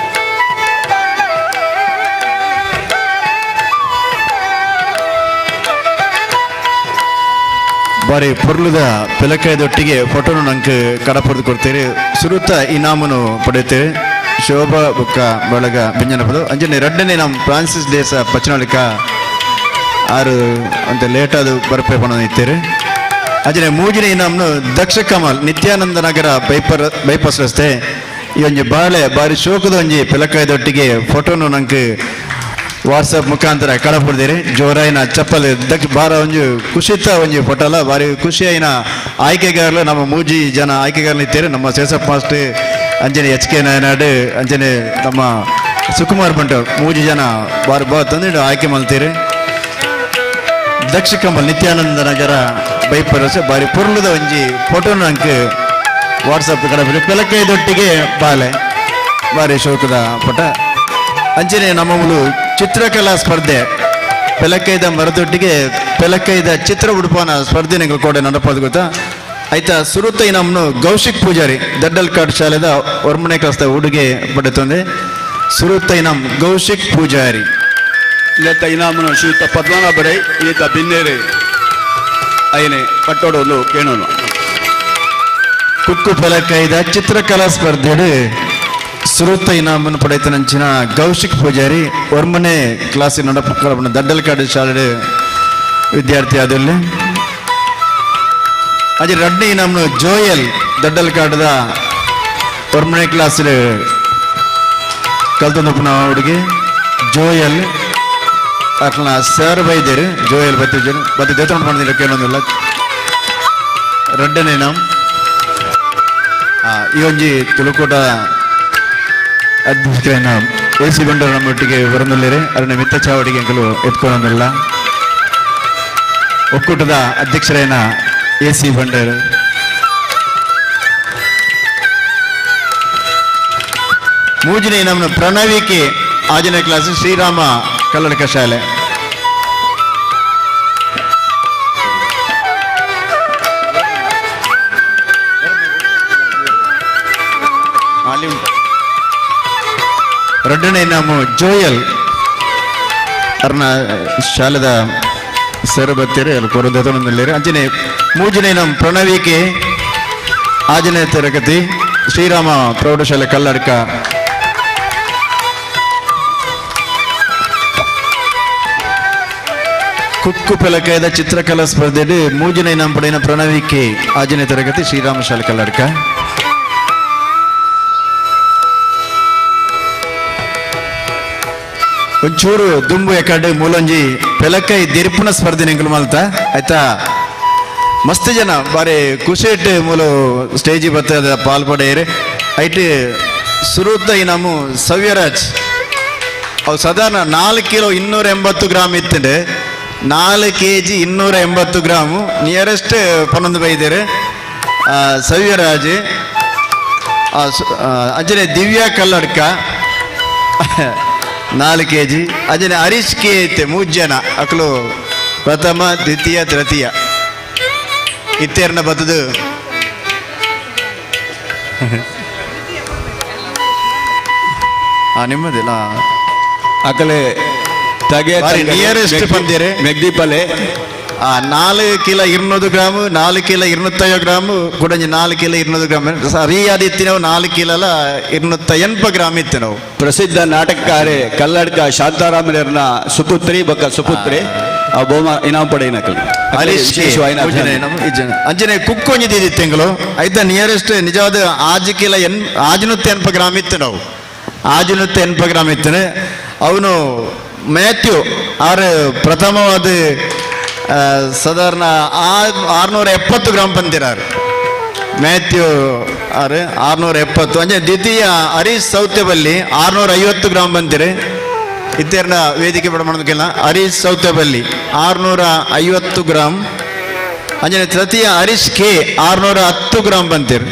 ಬಾರಿ ಪೊರ್ಲುದ ಬೆಲಕಾಯದೊಟ್ಟಿಗೆ ಫೋಟೋನು ನಂಗೆ ಕಡಪಡ್ದು ಕೊಡ್ತೀರಿ ಸುರುತ್ತ ಇನಾಮನು ಪಡೆಯುತ್ತೇವೆ ಶೋಭಾ ಬುಕ್ಕ ಬಳಗ ಬೆಂಜನ ಪದ ಅಂಜನೆ ಎರಡನೇ ನಮ್ಮ ಫ್ರಾನ್ಸಿಸ್ ದೇಸ ಪಚ್ಚನಾಳಿಕ ಆರು ಅಂತ ಲೇಟಾದ ಬರ್ಪೆ ಪಣ ಇತ್ತೀರಿ ಅಂಜನೆ ಮೂಜಿನ ಇನಾಮನು ದಕ್ಷ ಕಮಲ್ ನಿತ್ಯಾನಂದ ನಗರ ಬೈಪಾಸ್ ರಸ್ತೆ ಈ ಒಂಜಿ ಬಾಳೆ ಬಾರಿ ಶೋಕದ ಒಂಜಿ ಬೆಲಕಾಯದೊಟ್ಟಿಗೆ ಫೋಟೋನು ನಂಗೆ ವಾಟ್ಸಪ್ ಮುಖಾಂತರ ಕಡಪಡ್ದಿರಿ ಜೋರಾಯಿನ ಚಪ್ಪಲ್ ಬಾರ ಒಂಜಿ ಖುಷಿತ ಒಂಜಿ ಫೋಟೋಲ ಬಾರಿ ಖುಷಿಯಾಯಿನ ಆಯ್ಕೆಗಾರಲು ನಮ್ಮ ಮೂಜಿ ಜನ ಆಯ್ಕೆಗಾರಲು ಇತ್ತೀರಿ ನಮ್ಮ ಸೇಸಪ್ಪ ಮಾಸ್ಟರ್ ಅಂಜನೆ HK ನಾಯನಾಡು ಅಂಜನೆ ನಮ್ಮ ಸುಕುಮಾರ್ ಬಂಟು ಮೂಜಿ ಜನ ಬಾರಿ ತಂದು ಆಯ್ಕೆ ಮಾಡ್ತೀರಿ ದಕ್ಷ ಕಮಲ್ ನಿತ್ಯಾನಂದ ನಗರ ಬೈಪರಸ ಬಾರಿ ಪುರ್ಲದ ಒಂಜಿ ಫೋಟೋನ ನಂಗೆ ವಾಟ್ಸಪ್ ಕಡಪಡಿ ಬೆಲಕೈದೊಟ್ಟಿಗೆ ಬಾಲೆ ಬಾರಿ ಶೋಕದ ಫೋಟ ಅಂಚನೆ ನಮ್ಮಗಳು ಚಿತ್ರಕಲಾ ಸ್ಪರ್ಧೆ ಬೆಲಕೈದ ಮರದೊಟ್ಟಿಗೆ ಬೆಲಕೈದ ಚಿತ್ರ ಉಡುಪನ ಸ್ಪರ್ಧೆ ನಿಂಗೆ ಕೂಡ ನಡಪದು ಗೊತ್ತಾ ಆಯ್ತಾ ಸುರುತ್ತ ಇನಾಮನು ಗೌಶಿಕ್ ಪೂಜಾರಿ ದಡ್ಡಲ್ಕಾಡ್ ಶಾಲೆದ ಹೊರಮನೆ ಕ್ಲಾಸ್ದ ಹುಡುಗೆ ಪಡೆತಂದೆ ಸುರುತ್ತ ಇನಾಮ್ ಗೌಶಿಕ್ ಪೂಜಾರಿ ನೆತ್ತ ಇನಾಮನು ಶ್ರೀಯುತ ಪದ್ಮನಾಭರೈ ಈತ ಬಿನ್ನೇರೆ ಅಯ್ಯನೆ ಪಟ್ಟೋಡು ಕೇಳೋಣ. ಕುಕ್ಕು ಬೆಲಕೈದ ಚಿತ್ರಕಲಾ ಸ್ಪರ್ಧೆ ಸುರುತ್ತ ಇನಾಮನ್ನು ಪಡೆಯುತ್ತನಂಚಿನ ಗೌಶಿಕ್ ಪೂಜಾರಿ ಹೊರಮನೆ ಕ್ಲಾಸಿನ ನಡಪ ದಡ್ಡಲ್ಕಾಡು ಶಾಲೆ ವಿದ್ಯಾರ್ಥಿ ಆದಲ್ಲಿ ಅದೇ ಎರಡನೇ ಇನಾಮನು ಜೋಯಲ್ ದಡ್ಡಲ್ಕಾಡದ ಹೊರಮನೆ ಕ್ಲಾಸ್ ಕಲ್ತೊಂದು ಹುಡುಗಿ ಜೋಯಲ್ ಅಟ್ಲ ಸರ್ ಬೈದೇರಿ ಜೋಯಲ್ ಬತ್ತಿ ದೇವಸ್ಥಾನ ಮಾಡಿದ್ರೆ ಕೇಳೋದಿಲ್ಲ ಎರಡನೇ ಇನಾಮ್ ಈ ಒಂಜಿ ತುಳುಕೋಟ ಅಧ್ಯಕ್ಷರನ್ನ AC ಬಂಡರು ನಮ್ಮೊಟ್ಟಿಗೆ ಬರಲಿರಿ ಅದನ್ನ ಮಿತ್ತ ಚಾವಡಿಗೆ ಎತ್ಕೊಳ್ಳೋದಿಲ್ಲ ಒಕ್ಕೂಟದ ಅಧ್ಯಕ್ಷರೇನ AC ಬಂಡರು ಮೂಜನೇ ನಮ್ಮ ಪ್ರಣವಿಕೆ ಆಜನೇ ಕ್ಲಾಸ್ ಶ್ರೀರಾಮ ಕಲ್ಲಡಕ ಶಾಲೆ ಎರಡನೇ ನಾವು ಜೋಯಲ್ ಅರ್ನ ಶಾಲೆದ ಸರ್ ಬತ್ತೀರಿ ಅಲ್ಲಿ ಕೊರದಲ್ಲಿರಿ ಅಂಚನೆ ಮೂಜನೇ ನಮ್ಮ ಪ್ರಣವಿಕೆ ಆಜನೇ ತರಗತಿ ಶ್ರೀರಾಮ ಪ್ರೌಢಶಾಲೆ ಕಲ್ಲಡ್ಕ ಕುಕ್ಕು ಪೆಲಕಾಯದ ಚಿತ್ರಕಲಾ ಸ್ಪರ್ಧೆ ಮೂಜನೇ ನಮ್ಮ ಪಡೆಯಿನ ಪ್ರಣವಿಕೆ ಆಜನೇ ತರಗತಿ ಶ್ರೀರಾಮ ಶಾಲೆ ಕಲ್ಲಡ್ಕ ಒಂಚೂರು ದುಂಬು ಎಕಡೆ ಮೂಲಂಜಿ ಪೆಲಕೈ ದಿರ್ಪುನ ಸ್ಪರ್ಧೆ ನಿಂಗಲು ಮಲ್ತ ಆಯ್ತಾ ಮಸ್ತ್ ಜನ ಬಾರಿ ಖುಷಿ ಇಟ್ಟು ಮೂಲ ಸ್ಟೇಜಿ ಬರ್ತದ ಪಾಲ್ಪಡೆಯರಿ ಐಟ್ ಸುರುತ್ತ ಇನಾಮು ಸವ್ಯರಾಜ್ ಅವು ಸಾಧಾರಣ 4 ಕಿಲೋ 280 ಗ್ರಾಮ್ ಇತ್ತಂಡೆ 4 kg 280 ಗ್ರಾಮು ನಿಯರೆಸ್ಟ್ ಪನ್ನೊಂದು ಬೈದೇರಿ ಸವ್ಯರಾಜ್ ಅಂಜನೆ ದಿವ್ಯಾ ಕಲ್ಲಡ್ಕ 4 kg ಅಜನೆ ಹರೀಶ್ ಕೆ ಐತೆ 3 ಜನ ಅಕ್ಲು ಪ್ರಥಮ ದ್ವಿತೀಯ ತೃತೀಯ ಇತ್ತೆರ್ನ ಬತ್ತದು ನಿಮ್ಮದಿಲ್ಲ ಅಕಲೆ ತಗೆ ನಿಯರೆಸ್ಟ್ ಬಂದಿರಿ ಮೆಗ್ದಿಪಲೆ 4 ಕಿಲೋ 200 ಗ್ರಾಮ್ 4 ಕಿಲೋ 250 ಗ್ರಾಮ್ ಕೂಡ 4 ಕಿಲೋ 200 ಗ್ರಾಮ್ ಸರಿಯಾದ ಇತ್ತು ನಾವು 4 ಕಿಲೋ 280 ಗ್ರಾಮ್ ಇತ್ತು ನಾವು ಪ್ರಸಿದ್ಧ ನಾಟಕಕಾರೆ ಕಲ್ಲಡ್ಕ ಶಾಂತಾರಾಮನ ಸುಪುತ್ರಿ ಬಕ್ಕ ಸುಪುತ್ರಿ ಆ ಬೋಮ ಇನಾಮ್ ಪಡೆಯಿನಕಲ್ ಅಂಜನೆ ಕುಕ್ಕೊಂಜಿದ್ದು ತಿಂಗಳು ಆಯ್ತಾ ನಿಯರೆಸ್ಟ್ ನಿಜವಾದ 5 ಕಿಲೋ 680 ಗ್ರಾಮ್ ಇತ್ತು ನಾವು 680 ಗ್ರಾಮ್ ಇತ್ತು ಅವನು ಮ್ಯಾಥ್ಯೂ ಆರು ಪ್ರಥಮವಾದ ಸಾಧಾರಣ 670 ಗ್ರಾಮ್ ಪಂತಿರಾರು ಮ್ಯಾಥ್ಯೂ 670 ಅಂಜೆ ದ್ವಿತೀಯ ಹರೀಶ್ ಸೌತ್ಯಬಲ್ಲಿ 650 ಗ್ರಾಮ್ ಬಂತಿರಿ ಇತ್ತೆರ್ನ ವೇದಿಕೆ ಪಡ ಮಾಡೋದಕ್ಕೆಲ್ಲ ಹರೀಶ್ ಸೌತ್ಯಬಲ್ಲಿ 650 ಗ್ರಾಮ್ ಅಂಜನೆ ತೃತೀಯ ಹರೀಶ್ ಕೆ 610 ಗ್ರಾಮ್ ಬಂತಿರು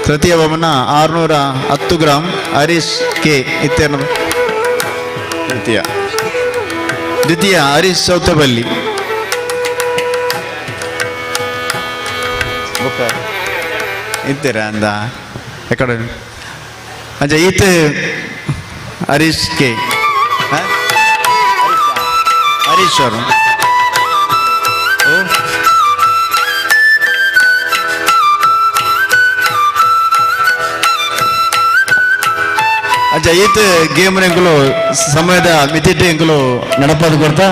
ತೃತೀಯ ಬೊಮ್ಮನ 610 ಗ್ರಾಮ್ ಹರೀಶ್ ಕೆ ಇತ್ತೆರ್ನ ದ್ವಿತೀಯ ಹರೀಶ್ ಸೌತಬಲ್ಲಿ ಇತ್ತೀರ ಅಂದ ಎಕಡೆ ಅಂಚ ಈತ ಹರೀಶ್ ಕೆ ಹರೀಶ್ ಅವರು ಅಂಚ ಈತ ಗೇಮ್ ಎಂಕುಲು ಸಮಯದ ಮಿತಿಟ್ಟು ಎಂಕುಲು ನಡಪದು ಕೊಡ್ತಾ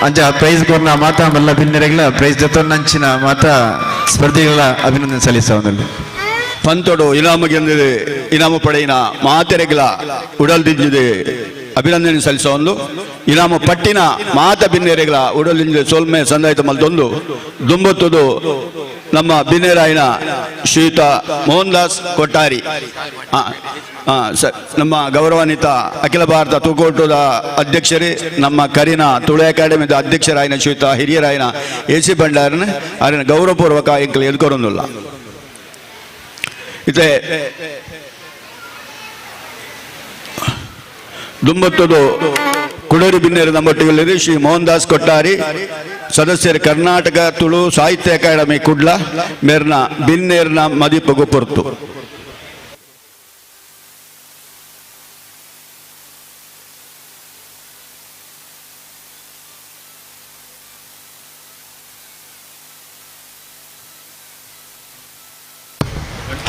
ಅಂಚ ಪ್ರೈಸ್ ಕೊರ್ನ ಮಾತ ಮಲ್ಲ ಭಿನ್ನರೆಗಳ ಪ್ರೈಸ್ ಜೊತೆನಂಚಿನ ಮಾತ ಸ್ಪರ್ಧಿಗಳ ಅಭಿನಂದನೆ ಸಲ್ಲಿಸವನಲ್ಲಿ ಪಂತೊಡು ಇನಾಮ ಗೆಂದಿದೆ ಇನಾಮ ಪಡೆಯಿನ ಮಾತೆರೆಗಳ ಉಡಲ್ದಿದ್ದಿದೆ ಅಭಿನಂದನೆ ಸಲ್ಲಿಸೋದು ಇನಾಮ ಪಟ್ಟಿನ ಮಾತ ಭಿನ್ನೆರೆಗಳ ಉಡಲಿಂದ ಸೋಲ್ಮೆ ಸಂದಾಯಿತ ಮಲ್ದೊಂದು ದುಂಬತ್ತದು ನಮ್ಮ ಭಿನ್ನೆರಾಯಿನ ಶ್ರೀಯುತ ಮೋಹನ್ ದಾಸ್ ಕೊಟ್ಟಾರಿ ನಮ್ಮ ಗೌರವಾನ್ವಿತ ಅಖಿಲ ಭಾರತ ತೂಕೋಟದ ಅಧ್ಯಕ್ಷರೇ ನಮ್ಮ ಕರಿನ ತುಳು ಅಕಾಡೆಮಿದ ಅಧ್ಯಕ್ಷರಾಯಿನ ಶ್ರೀಯುತ ಹಿರಿಯರಾಯಿನ AC ಭಂಡಾರನ ಅವರ ಗೌರವಪೂರ್ವಕ ಎಂಕಲು ಎದ್ಕೊರೊಂದಿಲ್ಲ ಇತ್ತೆ ದುಂಬತ್ತದು ಕುಡೂರು ಬಿನ್ನೇರು ನಮ್ಮೊಟ್ಟಿಗೆ ಶ್ರೀ ಮೋಹನ್ ದಾಸ್ ಕೊಟ್ಟಾರಿ ಸದಸ್ಯರು ಕರ್ನಾಟಕ ತುಳು ಸಾಹಿತ್ಯ ಅಕಾಡೆಮಿ ಕುಡ್ಲ ಮೇರ್ನ ಬಿನ್ನೇರ್ನ ಮದಿಪಗು ಪೊರ್ತು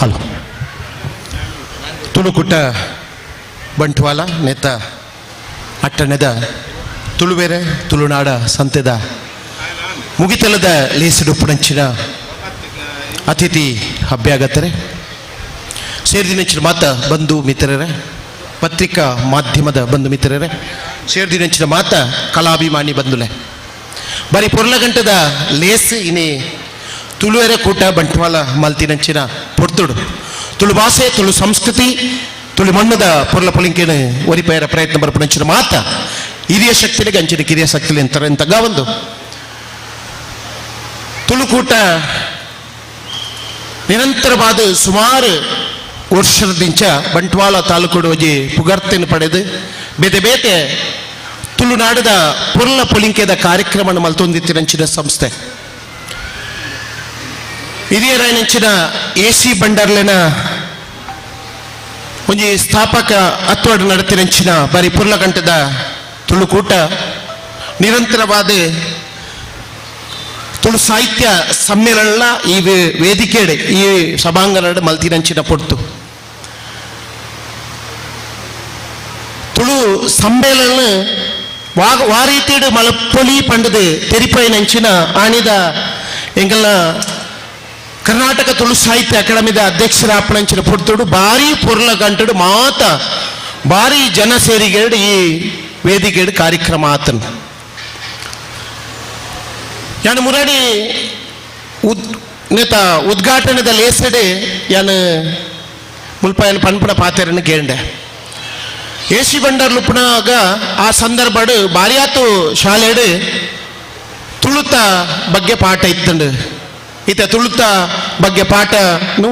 ಹಲೋ ತುಳುಕುಟ್ಟ ಬಂಟ್ವಾಳ ನೆತ್ತ ಅಟ್ಟಣದ ತುಳುವೆರೆ ತುಳುನಾಡ ಸಂತೆದ ಮುಗಿತಲದ ಲೇಸಿಡು ಪುಣಂಚಿನ ಅತಿಥಿ ಅಭ್ಯಾಗತರೆ ಸೇರಿದಿನಂಚಿನ ಮಾತ ಬಂಧು ಮಿತ್ರರೇ ಪತ್ರಿಕಾ ಮಾಧ್ಯಮದ ಬಂಧು ಮಿತ್ರರೇ ಸೇರಿದಿನಂಚಿನ ಮಾತ ಕಲಾಭಿಮಾನಿ ಬಂಧುಲೆ ಬರೀ ಪೊರ್ಲಗಂಟದ ಲೇಸ್ ಇನಿ ತುಳುವೆರೆ ಕೂಟ ಬಂಟ್ವಾಳ ಮಲ್ತಿನಂಚಿನ ಪೊರ್ತುಡು ತುಳು ಭಾಷೆ ತುಳು ಸಂಸ್ಕೃತಿ ತುಳು ಮಣ್ಣದ ಪೊರ್ಲ ಪೊಲಿಂಕೇನು ಒರಿಪೇರ ಪ್ರಯತ್ನ ಬರ್ಪಣಂಚಿನ ಮಾತ ಹಿರಿಯ ಶಕ್ತಿಗೆ ಅಂಚಿನ ಕಿರಿಯ ಶಕ್ತಿ ಅಂತಾರೆ ಅಂತಗ ಒಂದು ತುಳುಕೂಟ ನಿರಂತರವಾದ ಸುಮಾರು ವರ್ಷದಿಂದ ಬಂಟ್ವಾಳ ತಾಲೂಕು ಹೋಗಿ ಪುಗರ್ತೆಯನ್ನು ಪಡೆದು ಬೇತೆ ಬೇತೆ ತುಳುನಾಡದ ಪೊರ್ಲ ಪೊಲಿಂಕೆದ ಕಾರ್ಯಕ್ರಮ ಮಲ್ತೊಂದಿತ್ತಿರಂಚಿನ ಸಂಸ್ಥೆ ಹಿರಿಯರಾಯನಂಚಿನ AC ಬಂಡರ್ಲೆನ ಒಂಜಿ ಸ್ಥಾಪಕ ಅತ್ವಾಡು ನಡತಿರಂಚಿನ ಬರೀ ಪುರ್ಲಗಂಟದ ತುಳುಕೂಟ ನಿರಂತರವಾದ ತುಳು ಸಾಹಿತ್ಯ ಸಮ್ಮೇಳನ ಈ ವೇದಿಕೆಡೆ ಈ ಸಭಾಂಗಣ ಮಲ್ತಿರಂಚಿನ ಪೊರ್ತು ತುಳು ಸಮ್ಮೇಳನ ವಾರೀತಿಡು ಮಲಪೊಲಿ ಪಂಡದು ತೆರಿಪೈನಂಚಿನ ಆಣಿದ ಎಂಗಲ್ನ ಕರ್ನಾಟಕ ತುಳು ಸಾಹಿತ್ಯ ಅಕಾಡೆಮಿದ ಅಧ್ಯಕ್ಷರಾಪಣಂಚಿನ ಪೊರ್ತುಡು ಭಾರಿ ಪೊರ್ಲ ಗಂಟಡು ಮಾತ ಭಾರಿ ಜನ ಸೇರಿಗೇಡು ಈ ವೇದಿಕೆಡು ಕಾರ್ಯಕ್ರಮ ಆತನು ಯಾನು ಮುರಾಡಿ ಉದ್ಘಾಟನೆದ ಲೇಸಡೆ ಯಾನು ಮುಲ್ಪಾಯನ ಪನ್ಪುಣ ಪಾತೆರನ್ನು ಕೇಂಡೆ AC ಬಂಡರ್ ಲುಪ್ಪನಾಗ ಆ ಸಂದರ್ಭಡು ಭಾರಿ ಆತು ಶಾಲೆಡು ತುಳುತ ಬಗ್ಗೆ ಪಾಠ ಇತ್ತಂಡು ಈತ ತುಳುತ ಬಗ್ಗೆ ಪಾಠ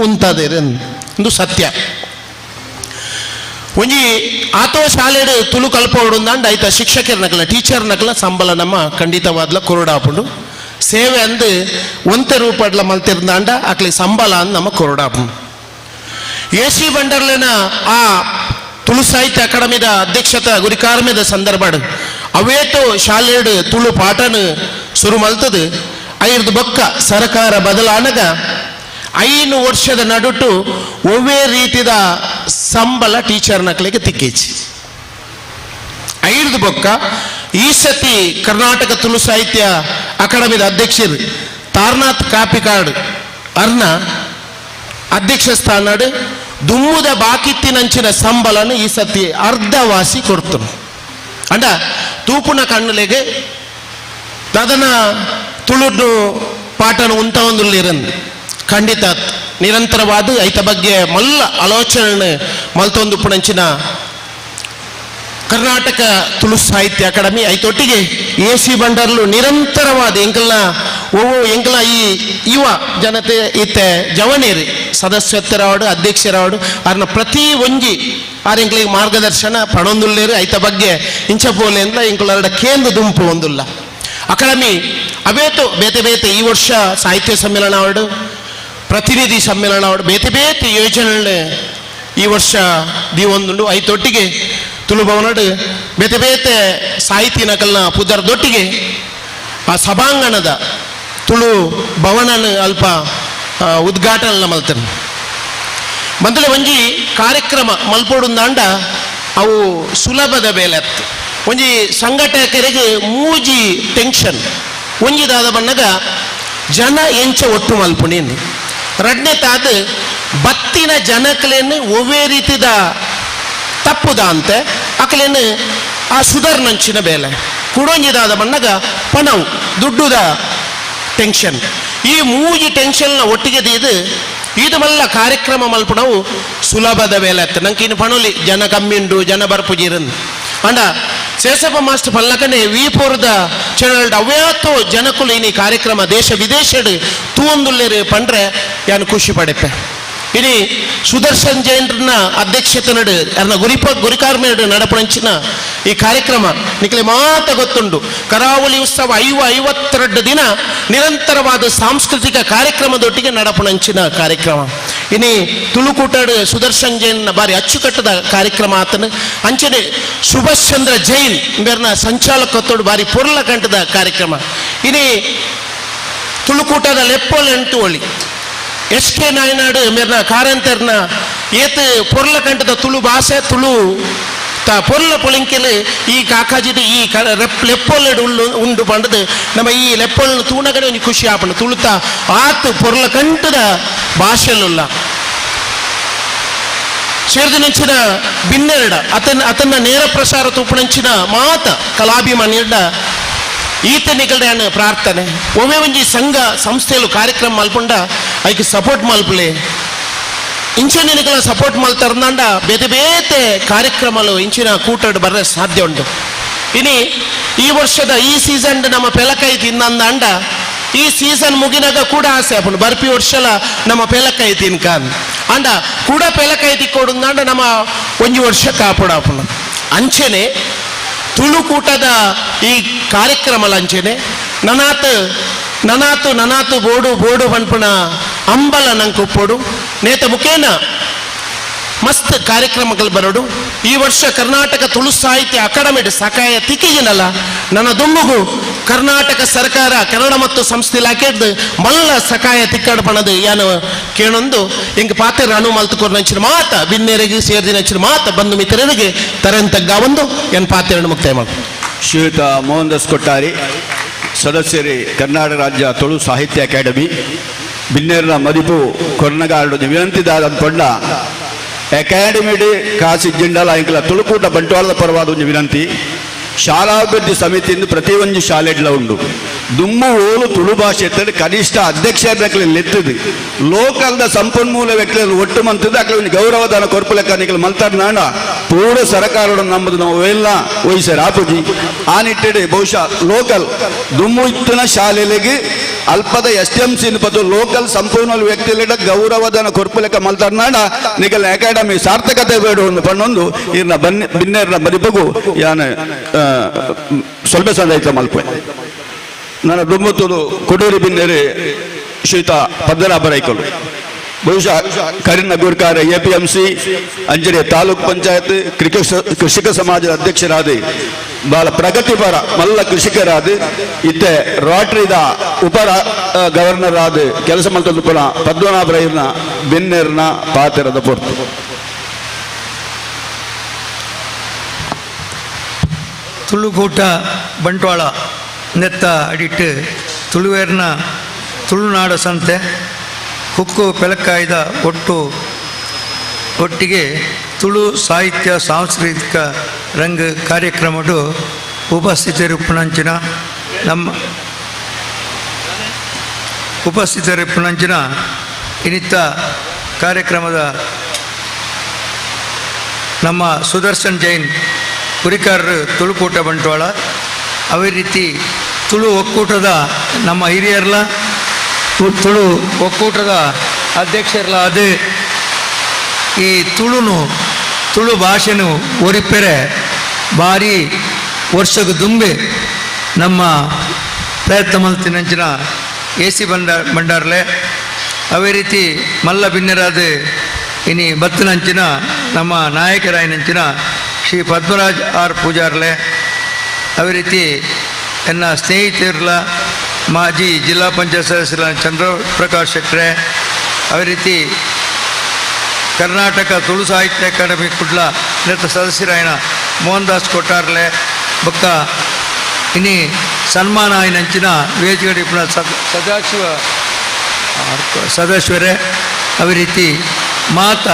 ಉಂತದೆ ಒಂದು ಸತ್ಯ ಒಂಜಿ ಆತೋ ಶಾಲೆಡು ತುಳು ಕಲ್ಪೋಡುಂದಾಂಡ ಆಯ್ತ ಶಿಕ್ಷಕರನಕಲ ಟೀಚರ್ನಕಲ ಸಂಬಳ ನಮ್ಮ ಖಂಡಿತವಾದ್ಲ ಕೊರಡಾಪುಂಡು ಸೇವೆ ಅಂದು ಒಂತೆ ರೂಪಡ್ಲ ಮಲ್ತಿರ್ದಾಂಡ ಅಕ್ಲಿ ಸಂಬಳ ಅಂದ್ ನಮ್ಮ ಕೊರಡಾಪು AC ಬಂಡರ್ಲೆನ ಆ ತುಳು ಸಾಹಿತ್ಯ ಅಕಾಡೆಮಿದ ಅಧ್ಯಕ್ಷತ ಗುರಿಕಾರ್ಮೆದ ಸಂದರ್ಭಡು ಅವೇಟು ಶಾಲೆಡು ತುಳು ಪಾಠನು ಶುರು ಮಲ್ತದು ಐದು ಬೊಕ್ಕ ಸರ್ಕಾರ ಬದಲಾನಗ 5 ವರ್ಷದ ನಡುಟು ಒವ್ವೇ ರೀತಿದ ಸಂಬಳ ಟೀಚರ್ ನಕಲಿಗೆ ತಿಕ್ಕೇಚಿ 5 ಬೊಕ್ಕ ಈ ಸತಿ ಕರ್ನಾಟಕ ತುಳು ಸಾಹಿತ್ಯ ಅಕಾಡೆಮಿದ ಅಧ್ಯಕ್ಷರು ತಾರನಾಥ್ ಕಾಪಿಕಾಡ್ ಅರ್ನ ಅಧ್ಯಕ್ಷ ಸ್ಥಾನಡು ದುಮ್ಮುದ ಬಾಕಿತ್ತಿನಂಚಿನ ಸಂಬಳನು ಈ ಸತಿ ಅರ್ಧವಾಸಿ ಕೊಡ್ತನು ಅಂಡ ತೂಪುನ ಕಣ್ಣುಲೆಗೆ ದಾದನ ತುಳುಡು ಪಾಠನ ಉಂತೊಂದುಲ್ಲಿರನ್ ಖಂಡಿತ ನಿರಂತರವಾದ ಐತ ಬಗ್ಗೆ ಮಲ್ಲ ಆಲೋಚನೆ ಮಲ್ತೊಂದು ಪುಣಂಚಿನ ಕರ್ನಾಟಕ ತುಳು ಸಾಹಿತ್ಯ ಅಕಾಡೆಮಿ ಐತೊಟ್ಟಿಗೆ AC ಬಂಡರ್ಲು ನಿರಂತರವಾದ ಎಂಕಲ್ನ ಈ ಯುವ ಜನತೆ ಇತ್ತೆ ಜವನೇರಿ ಸದಸ್ಯರಾವಡು ಅಧ್ಯಕ್ಷರಾವಡು ಅವ್ರನ್ನ ಪ್ರತಿ ಒಂಜಿ ಎಂಕ್ಲಿಗೆ ಮಾರ್ಗದರ್ಶನ ಪಣೊಂದುಲ್ಲೇರು ಐತ ಬಗ್ಗೆ ಇಂಚಪೋಲೆ ಅಂತ ಎಂಕುಲರ ಕೇಂದ್ರ ದುಂಪು ಒಂದುಲ್ಲ ಅಕಾಡೆಮಿ ಅವೇತು ಬೇತೆ ಬೇತೆ ಈ ವರ್ಷ ಸಾಹಿತ್ಯ ಸಮ್ಮೇಳನ ಆವಡು ಪ್ರತಿನಿಧಿ ಸಮ್ಮೇಳನ ಆವಡು ಬೇತೆ ಬೇತೆ ಯೋಜನೆ ಈ ವರ್ಷ ದೀವೊಂದುಂಡು ಐತೊಟ್ಟಿಗೆ ತುಳು ಭವನಡು ಬೇತೆ ಬೇತೆ ಸಾಹಿತಿ ನಕಲ್ನ ಪುದರ್ದೊಟ್ಟಿಗೆ ಆ ಸಭಾಂಗಣದ ತುಳು ಭವನನ ಅಲ್ಪ ಉದ್ಘಾಟನೆ ಮಲ್ತನು ಮೊದಲೇ ಒಂಜಿ ಕಾರ್ಯಕ್ರಮ ಮಲ್ಪೋಡುಂದಾಂಡ ಅವು ಸುಲಭದ ಬೇಲೆ ಒಂಜಿ ಸಂಘಟಕರಿಗೆ ಮೂಜಿ ಟೆನ್ಷನ್ ಒಂಜಿದಾದ ಬಣ್ಣಗ ಜನ ಎಂಚ ಒಟ್ಟು ಮಲ್ಪುಣೇನು ಎರಡನೇ ತಾದ ಬತ್ತಿನ ಜನಕಲೇನು ಒವೇ ರೀತಿದ ತಪ್ಪುದ ಅಂತೆ ಅಕಲೇನು ಆ ಸುಧಾರಣಂಚಿನ ಬೇಲೆ ಕುಡೊಂಜಿದಾದ ಬಣ್ಣಗ ಪಣವು ದುಡ್ಡುದ ಟೆನ್ಷನ್ ಈ ಮೂಜಿ ಟೆನ್ಷನ್ನ ಒಟ್ಟಿಗೆ ಇದು ಮಲ್ಲ ಕಾರ್ಯಕ್ರಮ ಮಲ್ಪಣವು ಸುಲಭದ ಬೇಲೆ ಅತ್ತ ನಂಗೆ ಇನ್ನು ಪಣೋಲಿ ಜನ ಕಮ್ಮಿಂಡು ಜನ ಬರ್ಪುಜಿರನ್ ಅಂಡ ಸೇಸಪ್ಪ ಮಾಸ್ಟರ್ ಪಲ್ಲಕನೆ ವೀಪುರದ ಚಳಲ್ಡ್ ಅವ್ಯಾತೋ ಜನಕುಲು ಇನಿ ಕಾರ್ಯಕ್ರಮ ದೇಶ ವಿದೇಶಡ್ ತೂಂದುಲ್ಲೇರು ಪಂಡ್ರೆ ಯಾನು ಖುಷಿ ಪಡೆಪೆ ಇನಿ ಸುದರ್ಶನ್ ಜೈನ್ರನ್ನ ಅಧ್ಯಕ್ಷತೆ ನಡು ಅರ್ನ ಗುರಿಕಾರ್ಮೇಡು ನಡಪಣಂಚಿನ ಈ ಕಾರ್ಯಕ್ರಮ ನಿಕ್ಲೆ ಮಾತ ಗೊತ್ತುಂಡು ಕರಾವಳಿ ಉತ್ಸವ 52 ದಿನ ನಿರಂತರವಾದ ಸಾಂಸ್ಕೃತಿಕ ಕಾರ್ಯಕ್ರಮದೊಟ್ಟಿಗೆ ನಡಪಣಂಚಿನ ಕಾರ್ಯಕ್ರಮ ಇನಿ ತುಳುಕೂಟಡು ಸುದರ್ಶನ್ ಜೈನ್ ಬಾರಿ ಅಚ್ಚುಕಟ್ಟದ ಕಾರ್ಯಕ್ರಮ ಆತನು ಅಂಚನೆ ಸುಭಾಷ್ ಚಂದ್ರ ಜೈನ್ ಬೇರ್ನ ಸಂಚಾಲಕತ್ತೋಡು ಬಾರಿ ಪೊರ್ಲ ಕಂಠದ ಕಾರ್ಯಕ್ರಮ ಇನಿ ತುಳುಕೂಟದ ಲೆಪ್ಪೋಲ್ ಎಂಟುವಳಿ SK ನಾಯನಾಡು ಮೇರ್ನ ಕಾರಂತರ್ನ ಏತ್ ಪೊರ್ಲ ಕಂಠದ ತುಳು ಭಾಷೆ ತುಳು ಪೊರ್ಲ ಪೊಳಿಂಕೆಲು ಈ ಕಾಕಾಜಿದು ಈ ಲೆಪ್ಪೊಲ್ಲೆಡು ಉಂಡು ಪಂಡದು ನಮ್ಮ ಈ ಲೆಪ್ಪೊಲ್ನ ತೂಣಗಡೆ ಒಂದು ಖುಷಿ ಆಪಂಡು ತುಳುತ ಆತ್ ಪೊರ್ಲ ಕಂಠದ ಭಾಷೆಲ್ಲ ಸೇರ್ದಿನಂಚಿನ ಬಿನ್ನೆರಡ ಅತನ್ನ ನೇರ ಪ್ರಸಾರ ತೂಪಣಂಚಿನ ಮಾತ ಕಲಾಭಿಮಾನಿಯಡ ಈತನಿಗಲ್ಡೆ ಪ್ರಾರ್ಥನೆ ಒಮ್ಮೆ ಒಂಜಿ ಸಂಘ ಸಂಸ್ಥೆಲು ಕಾರ್ಯಕ್ರಮ ಮಲ್ಪುಂಡ ಐಕೆ ಸಪೋರ್ಟ್ ಮಲ್ಪಲೆ ಇಂಚಿನ ಸಪೋರ್ಟ್ ಮಲ್ತರ್ನಾಂಡ ಬೇತೆ ಬೇತೆ ಕಾರ್ಯಕ್ರಮಲು ಇಂಚಿನ ಕೂಟಡು ಬರ್ರೆ ಸಾಧ್ಯ ಉಂಟು ಇನಿ ಈ ವರ್ಷದ ಈ ಸೀಸನ್ ನಮ್ಮ ಪೆಲಕಾಯಿ ತಿನ್ನಂದ ಈ ಸೀಸನ್ ಮುಗಿನಾಗ ಕೂಡ ಆಸೆ ಆಪುಂಡು ಬರ್ಪಿ ವರ್ಷಲ ನಮ್ಮ ಪೆಲಕಾಯಿ ತಿನ್ಕಾನ್ ಅಂಡ ಕೂಡ ಪೆಲಕಾಯಿ ತಿಕ್ಕೊಡುಂದಾಂಡ ನಮ್ಮ ಒಂಜಿ ವರ್ಷ ಕಾಪುಡಾಪುಂಡು ಅಂಚೆನೆ ತುಳುಕೂಟದ ಈ ಕಾರ್ಯಕ್ರಮ ಅಂಚೆನೆ ನನಾತು ಬೋಡು ಪನ್ಪುಣ ಅಂಬಲ ನಂಗೆ ಒಪ್ಪೋಡು ನೇತ ಮುಖೇನ ಮಸ್ತ್ ಕಾರ್ಯಕ್ರಮಗಳು ಬರೋಡು ಈ ವರ್ಷ ಕರ್ನಾಟಕ ತುಳು ಸಾಹಿತ್ಯ ಅಕಾಡೆಮಿ ಸಕಾಯ ತಿಕ್ಕಿಗಿನಲ್ಲ ನನ್ನ ದುಮ್ಮುಗು ಕರ್ನಾಟಕ ಸರ್ಕಾರ ಕನ್ನಡ ಮತ್ತು ಸಂಸ್ಥೆ ಇಲಾಖೆದ್ದು ಮಲ್ಲ ಸಕಾಯ ತಿಕ್ಕಡ ಪಣದು ಯಾನು ಕೇಳೊಂದು ಎಂಗೆ ಪಾತ್ರ ಅನು ಮಲ್ತುಕೋರ್ ನಂಚಿನ ಮಾತ ಬಿನ್ನೆರೆಗೆ ಸೇರಿದ ನಂಚಿನ ಮಾತ ಬಂಧು ಮಿತ್ರರಿಗೆ ತರಂತಗ್ಗ ಒಂದು ಎನ್ ಪಾತ್ರವನ್ನು ಮುಕ್ತಾಯ ಮಾಡಿ ಶ್ರೀಯುತ ಮೋಹನ್ ದಾಸ್ ಕೊಟ್ಟಾರಿ ಸದಸ್ಯರೇ ಕರ್ನಾಟಕ ರಾಜ್ಯ ತುಳು ಸಾಹಿತ್ಯ ಅಕಾಡೆಮಿ ಬಿನ್ನೇರಿನ ಮದಿಪು ಕೊರ್ನಗಾಡು ವಿನಂತಿದಾದ ಕೊಂಡ ಅಕಾಡೆಮಿಡ್ ಕಾಸಿ ಜಿಂಡಲ ಇಂಕಲ ತುಳುಕೂಟ ಬಂಟ್ವಾಳದ ಪರವಾದ ಒಂದು ವಿನಂತಿ ಶಾಲಾಭಿವೃದ್ಧಿ ಸಮಿತಿಯಿಂದ ಪ್ರತಿ ಒಂದು ಶಾಲೆಡ್ಲ ಉಂಡು ದುಮ್ಮ ಓಲು ತುಳು ಭಾಷೆ ಎತ್ತಡೆ ಕನಿಷ್ಠ ಅಧ್ಯಕ್ಷರ ಲೆತ್ತದು ಲೋಕಲ್ದ ಸಂಪನ್ಮೂಲ ವ್ಯಕ್ತಿಗಳು ಒಟ್ಟು ಮಂತದ್ದು ಅಕ್ಲ ಗೌರವಧನ ಕೊರ್ಪುಲೆಕ್ಕ ಮಲ್ತಾಡ ಪೂರ ಸರಕಾರದ ನಮ್ಮದು ನಾವು ಎಲ್ಲ ವಹಿಸ್ಯಾರ ಆಪುಜಿ ಆ ನಿಟ್ಟಿಡೆ ಬಹುಶಃ ಲೋಕಲ್ ದುಮ್ಮು ಇತ್ತಿನ ಶಾಲೆಗೆ ಅಲ್ಪದ STMC ಪತ್ತು ಲೋಕಲ್ ಸಂಪೂರ್ಣ ವ್ಯಕ್ತಿಗಳ ಗೌರವಧನ ಕೊರ್ಪುಲೆಕ್ಕ ಮಲ್ತಾಡ ನಿಗಲ ಅಕಾಡೆಮಿ ಸಾರ್ಥಕತೆ ಬೇಡ ಒಂದು ಪಣ್ಣೊಂದು ಇರ್ನ ಬಿನ್ನೇರ್ನ ಬರಿಬಗು ಯಾನ ಸ್ವಲ್ಪ ಸಂದಾಯ್ತ ಮಲ್ಪೆ ನನ್ನ ದುಮ್ಮತ್ತೂರು ಕೊಡೂರಿ ಬಿನ್ನೇರಿ ಶ್ರೀಯುತ ಪದ್ಮನಾಭ ರೈಕಲು ಬಹುಶಃ ಕರಿನ ಗುರ್ಕಾರ APMC ಅಂಜನೆ ತಾಲೂಕ್ ಪಂಚಾಯತ್ ಕೃಷಿಕ ಸಮಾಜದ ಅಧ್ಯಕ್ಷರಾದ ಬಹಳ ಪ್ರಗತಿಪರ ಮಲ್ಲ ಕೃಷಿಕರಾದ ಇತ್ತೆ ರೋಟರಿದ ಉಪ ಗವರ್ನರ್ ಆದ ಕೆಲಸ ಮಾಡ್ತದ್ದು ಪುನಃ ಪದ್ಮನಾಭ ರೈರ್ನ ಬೆನ್ನೇರ್ನ ಪಾತೆರದ ಪೊರ್ತು ತುಳುಕೂಟ ಬಂಟ್ವಾಳ ನೆತ್ತ ಅಡಿಟ್ಟು ತುಳುವೇರ್ನ ತುಳುನಾಡ ಸಂತೆ ಹುಕ್ಕು ಪೆಲಕ್ಕಾಯ್ದ ಒಟ್ಟಿಗೆ ತುಳು ಸಾಹಿತ್ಯ ಸಾಂಸ್ಕೃತಿಕ ರಂಗ ಕಾರ್ಯಕ್ರಮಡು ಉಪಸ್ಥಿತರಿಪ್ಪುನಂಚಿನ ನಮ್ಮ ಉಪಸ್ಥಿತರಿಪ್ಪುನಂಚಿನ ಇನ್ನಿತ್ತ ಕಾರ್ಯಕ್ರಮದ ನಮ್ಮ ಸುದರ್ಶನ್ ಜೈನ್ ಕುರಿಕಾರರು ತುಳುಕೂಟ ಬಂಟ್ವಾಳ ಅದೇ ರೀತಿ ತುಳು ಒಕ್ಕೂಟದ ನಮ್ಮ ಹಿರಿಯರ್ಲ ತುಳು ಒಕ್ಕೂಟದ ಅಧ್ಯಕ್ಷರ್ಲ ಅದು ಈ ತುಳು ಭಾಷೆನು ಒರಿಪೆರೆ ಭಾರಿ ವರ್ಷಕ್ಕೆ ದುಂಬೆ ನಮ್ಮ ಪ್ರಯತ್ನ ಮಲ್ತಿನಂಚಿನ AC ಬಂಡಾರ್ಲೆ ಅದೇ ರೀತಿ ಮಲ್ಲ ಬಿನ್ನರಾದ ಇನಿ ಬತ್ತನಂಚಿನ ನಮ್ಮ ನಾಯಕರಾಯನಂಚಿನ ಶ್ರೀ ಪದ್ಮರಾಜ್ ಆರ್ ಪೂಜಾರ್ಲೆ ಅದೇ ರೀತಿ ಎನ್ನ ಸ್ನೇಹಿತರಲ ಮಾಜಿ ಜಿಲ್ಲಾ ಪಂಚಾಯತ್ ಸದಸ್ಯರ ಚಂದ್ರಪ್ರಕಾಶ್ ಶೆಟ್ರೆ ಅದೇ ರೀತಿ ಕರ್ನಾಟಕ ತುಳು ಸಾಹಿತ್ಯ ಅಕಾಡೆಮಿ ಕುಡ್ಲ ನೇತ ಸದಸ್ಯರಾಯಣ ಮೋಹನ್ ದಾಸ್ ಕೊಟ್ಟಾರ್ಲೆ ಬೊಕ್ಕ ಇನಿ ಸನ್ಮಾನ ಆಯ್ನಂಚಿನ ವೇದಿಕೆ ಸದಾಶಿವರೇ ಅದೇ ರೀತಿ ಮಾತ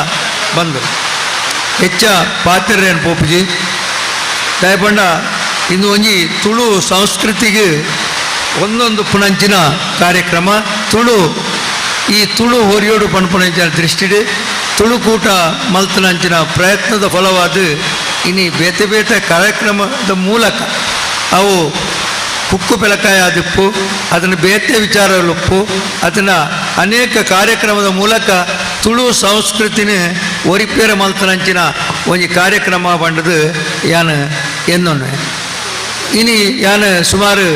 ಬಂದರು ಹೆಚ್ಚ ಪಾತ್ರರೇನು ಪೋಪುಜಿ ದಯಪಂಡ ಇಂದು ಒಂಜಿ ತುಳು ಸಂಸ್ಕೃತಿಗೆ ಒಂದೊಂದು ಪುಣಂಚಿನ ಕಾರ್ಯಕ್ರಮ ಈ ತುಳು ಹೊರಿಯೋಡು ಪಣಪುಣಂಚಿನ ದೃಷ್ಟಿಡು ತುಳುಕೂಟ ಮಲ್ತನಂಚಿನ ಪ್ರಯತ್ನದ ಫಲವಾದ ಇನಿ ಬೇತೆ ಬೇತೆ ಕಾರ್ಯಕ್ರಮದ ಮೂಲಕ ಅವು ಕುಕ್ಕು ಬೆಲಕಾಯ ಆದಿಪ್ಪು ಅದನ್ನು ಬೇತೆ ವಿಚಾರಲುಪ್ಪು ಅದನ್ನು ಅನೇಕ ಕಾರ್ಯಕ್ರಮದ ಮೂಲಕ ತುಳು ಸಂಸ್ಕೃತಿನ ಒರಿಪೇರ ಮಲ್ತನಂಚಿನ ಒಂದು ಕಾರ್ಯಕ್ರಮ ಬಂಡದು ಯಾನು ಎನ್ನೊನ್ನೆ ಇನಿ ಯಾನು ಸುಮಾರು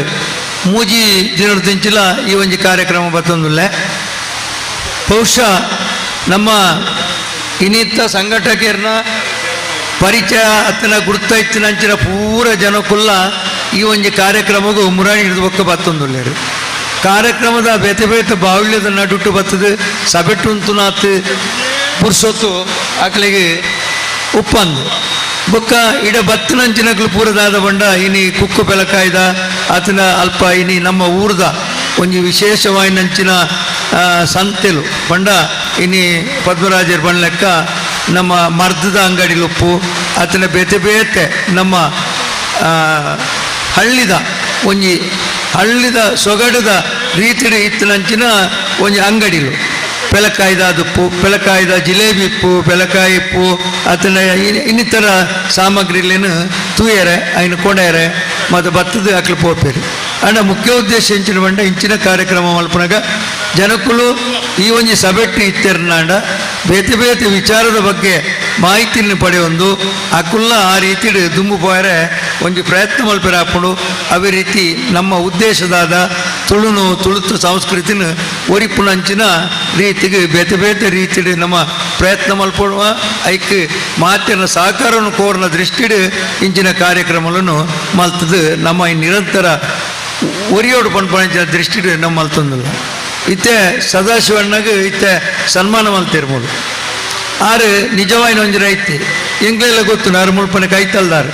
ಮೂಜಿ ದಿನದ ದಿಂಚಿಲ ಈ ಒಂದು ಕಾರ್ಯಕ್ರಮ ಬತ್ತೊಂದುಲ್ಲೆ ಬಹುಶಃ ನಮ್ಮ ಇನ್ನಿತ್ತ ಸಂಘಟಕರನ್ನ ಪರಿಚಯ ಅತ್ತನ ಗುರ್ತ ಇತ್ತಿನಂಚಿನ ಪೂರ ಜನಕ್ಕುಲ್ಲ ಈ ಒಂದು ಕಾರ್ಯಕ್ರಮಗೂ ಮುರಾಣಿ ಹಿಡಿದು ಬತ್ತೊಂದುಲ್ಲೇರು ಕಾರ್ಯಕ್ರಮದ ಬೇತೆ ಬೇತೆ ಬಾಹುಳ್ಯದ ನಡುಟ್ಟು ಬತ್ತದು ಸಬೆಟ್ಟುಂತುನಾತ್ ಪುರ್ಸೊತ್ತು ಆಕಳಿಗೆ ಉಪ್ಪಂದು ಬೊಕ್ಕ ಇಡ ಬತ್ತನಂಚಿನಕ್ಲು ಪೂರದಾದ ಬಂಡ ಇನಿ ಕುಕ್ಕು ಬೆಲಕಾಯ್ದ ಆತನ ಅಲ್ಪ ಇನಿ ನಮ್ಮ ಊರ್ದ ಒಂದು ವಿಶೇಷವಾಯಿನಂಚಿನ ಸಂತೆಲು ಬಂಡ ಇನಿ ಪದ್ಮರಾಜರು ಬಂಡ್ಲೆಕ್ಕ ನಮ್ಮ ಮರ್ದದ ಅಂಗಡಿಲುಪ್ಪು ಆತನ ಬೇತೆ ಬೇತೆ ನಮ್ಮ ಹಳ್ಳಿದ ಸೊಗಡದ ರೀತಿಯ ಇತ್ತಿನಂಚಿನ ಒಂದು ಅಂಗಡಿಲು ಬೆಲಕಾಯ್ದ ದುಪ್ಪು ಬೆಲಕಾಯ್ದ ಜಿಲೇಬಿ ಇಪ್ಪು ಬೆಲಕಾಯಿ ಇಪ್ಪು ಅದನ್ನ ಇನ್ನಿತರ ಸಾಮಗ್ರಿಲೇನು ತೂಯರೆ ಅಯ್ನ ಕೊಡೆಯರೆ ಮತ್ತು ಭತ್ತದ ಹಾಕಲು ಪೋಪೇರಿ ಅಂಡ ಮುಖ್ಯ ಉದ್ದೇಶ ಇಂಚಿನ ಬಂಡ ಇಂಚಿನ ಕಾರ್ಯಕ್ರಮ ಮಲ್ಪನಾಗ ಜನಕ್ಕಳು ಈ ಒಂದು ಸಭೆಟ್ಟು ಇತ್ತೇರ್ನಾಂಡ ಬೇತೆ ಬೇತೆ ವಿಚಾರದ ಬಗ್ಗೆ ಮಾಹಿತಿಯನ್ನು ಪಡೆಯೊಂದು ಅಕುಲ್ಲ ಆ ರೀತಿ ದುಂಬು ಪೋಯರೆ ಒಂದು ಪ್ರಯತ್ನ ಮಲ್ಪೆರ ಹಾಕೊಂಡು ಅದೇ ರೀತಿ ನಮ್ಮ ಉದ್ದೇಶದಾದ ತುಳುತು ಸಂಸ್ಕೃತಿನ ಒರಿಪುಣಂಚಿನ ರೀತಿಗೆ ಬೇತೆ ಬೇತೆ ರೀತಿ ನಮ್ಮ ಪ್ರಯತ್ನ ಮಲ್ಪಡುವ ಐಕ್ ಮಾತಿನ ಸಹಕಾರವನ್ನು ಕೋರ್ನ ದೃಷ್ಟಿಡು ಇಂಚಿನ ಕಾರ್ಯಕ್ರಮಗಳನ್ನು ಮಲ್ತದು ನಮ್ಮ ಈ ನಿರಂತರ ಒರಿಯೋಡು ಪಂಚಿನ ದೃಷ್ಟಿಡು ನಮ್ಮ ಮಲ್ತೊಂದಿಲ್ಲ ಇತ್ತೆ ಸದಾಶಿವಣ್ಣಗ ಇತ್ತೆ ಸನ್ಮಾನ ಮಲ್ತಿರ್ಬೋದು ಆರು ನಿಜವಾಯಿನ ಒಂಜಿ ಐತಿ ಎಂಗ್ಲೆಲ್ಲ ಗೊತ್ತು ನಾರು ಮುಳ್ಪನೆ ಕೈತಲ್ದಾರು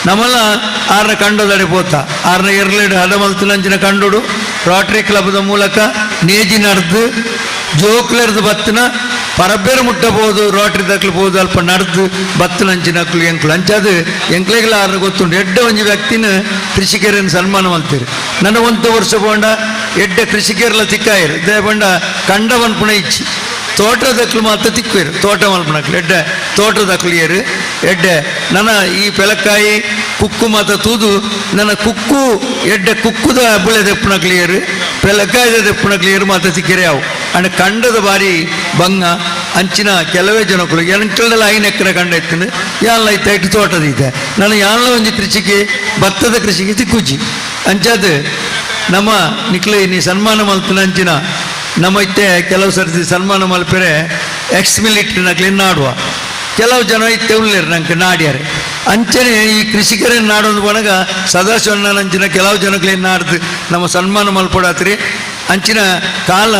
ನಮ್ಮಲ್ಲ ಆರನ ಕಂಡೋದಡೆ ಪೋತ ಆರನ ಎರಲೆಡು ಹದ ಮಲ್ತನಂಚಿನ ಕಂಡೋಡು ರೋಟರಿ ಕ್ಲಬ್ದ ಮೂಲಕ ನೇಜಿ ನಡೆದು ಜೋಕ್ಲೆರ್ದು ಬತ್ತನ ಪರಬೇರು ಮುಟ್ಟಬಹುದು ರೋಟರಿ ತಕ್ಲಬಹುದು ಅಲ್ಪ ನಡೆದು ಬತ್ತನಂಚಿನಕ್ಲು ಎಂಕ್ಲು ಅಂಚಾದು ಎಂಕ್ಲೆಗಳ ಆರನ ಗೊತ್ತುಂಡು ಎಡ್ಡ ಒಂಜಿ ವ್ಯಕ್ತಿನ ಕೃಷಿಕರನ್ನು ಸನ್ಮಾನ ಮಲ್ತೀರಿ ನನ್ನ ಒಂದು ವರ್ಷ ಬೋಂಡ ಎಡ್ಡ ಕೃಷಿಕರ್ಲ ತಿಕ್ಕಾಯಿರು ದೇ ಬಂಡ ಕಂಡವನ್ ಪುಣ ಇಚ್ಚಿ ತೋಟದಕ್ಲು ಮಾತ್ರ ತಿಕ್ಕುವರು ತೋಟ ಮಲ್ಪನಕ್ಲು ಎಡ್ಡೆ ತೋಟದಕ್ಲಿಯರು ಎಡ್ಡೆ ನನ್ನ ಈ ಪೆಲಕಾಯಿ ಕುಕ್ಕು ಮಾತ ತೂದು ನನ್ನ ಕುಕ್ಕು ಎಡ್ಡೆ ಕುಕ್ಕುದ ಬುಳೆ ದೆಪ್ಪನಕ್ಲಿಯರು ಪೆಲಕಾಯಿದ ದೆಪ್ಪನಕ್ಲಿಯರು ಮಾತ ತಿಕ್ಕಿರೆ ಅವು ಅಂಡ್ ಕಂಡದ ಬಾರಿ ಬಂಗ ಅಂಚಿನ ಕೆಲವೇ ಜನಕ್ಕಳು ಎಂಟಲ್ಲೆಲ್ಲ ಐನೆಕ್ಕರ ಕಂಡ ಎತ್ತಿನ ಯಾನ್ಲ ಐತೆ ಇಟ್ಟು ತೋಟದ ಇದೆ ನಾನು ಯಾನ್ಲ ಒಂದು ಕೃಷಿಗೆ ಭತ್ತದ ಕೃಷಿಗೆ ತಿಕ್ಕುಜಿ ಅಂಚಾದ ನಮ್ಮ ನಿಕ್ಲು ನೀ ಸನ್ಮಾನ ಮಲ್ಪನ ಅಂಚಿನ ನಮ್ಮ ಇತ್ತೆ ಕೆಲವು ಸರ್ತಿ ಸನ್ಮಾನ ಮಲ್ಪರೆ ಎಕ್ಸ್ ಮಿಲಿಟ್ರಿ ನಕ್ಲಿ ನಾಡುವ ಕೆಲವು ಜನ ಇತ್ತೆ ಉಳ್ಳೇರು ನಂಗೆ ನಾಡ್ಯಾರೆ ಅಂಚನೆ ಈ ಕೃಷಿಕರೇ ನಾಡೋದು ಬಣಗ ಸದಾಶಿವಣ್ಣನಂಚಿನ ಕೆಲವು ಜನಕ್ಲೆ ನಾಡ್ದು ನಮ್ಮ ಸನ್ಮಾನ ಮಲ್ಪಡಾತ್ರಿ ಅಂಚಿನ ಕಾಲ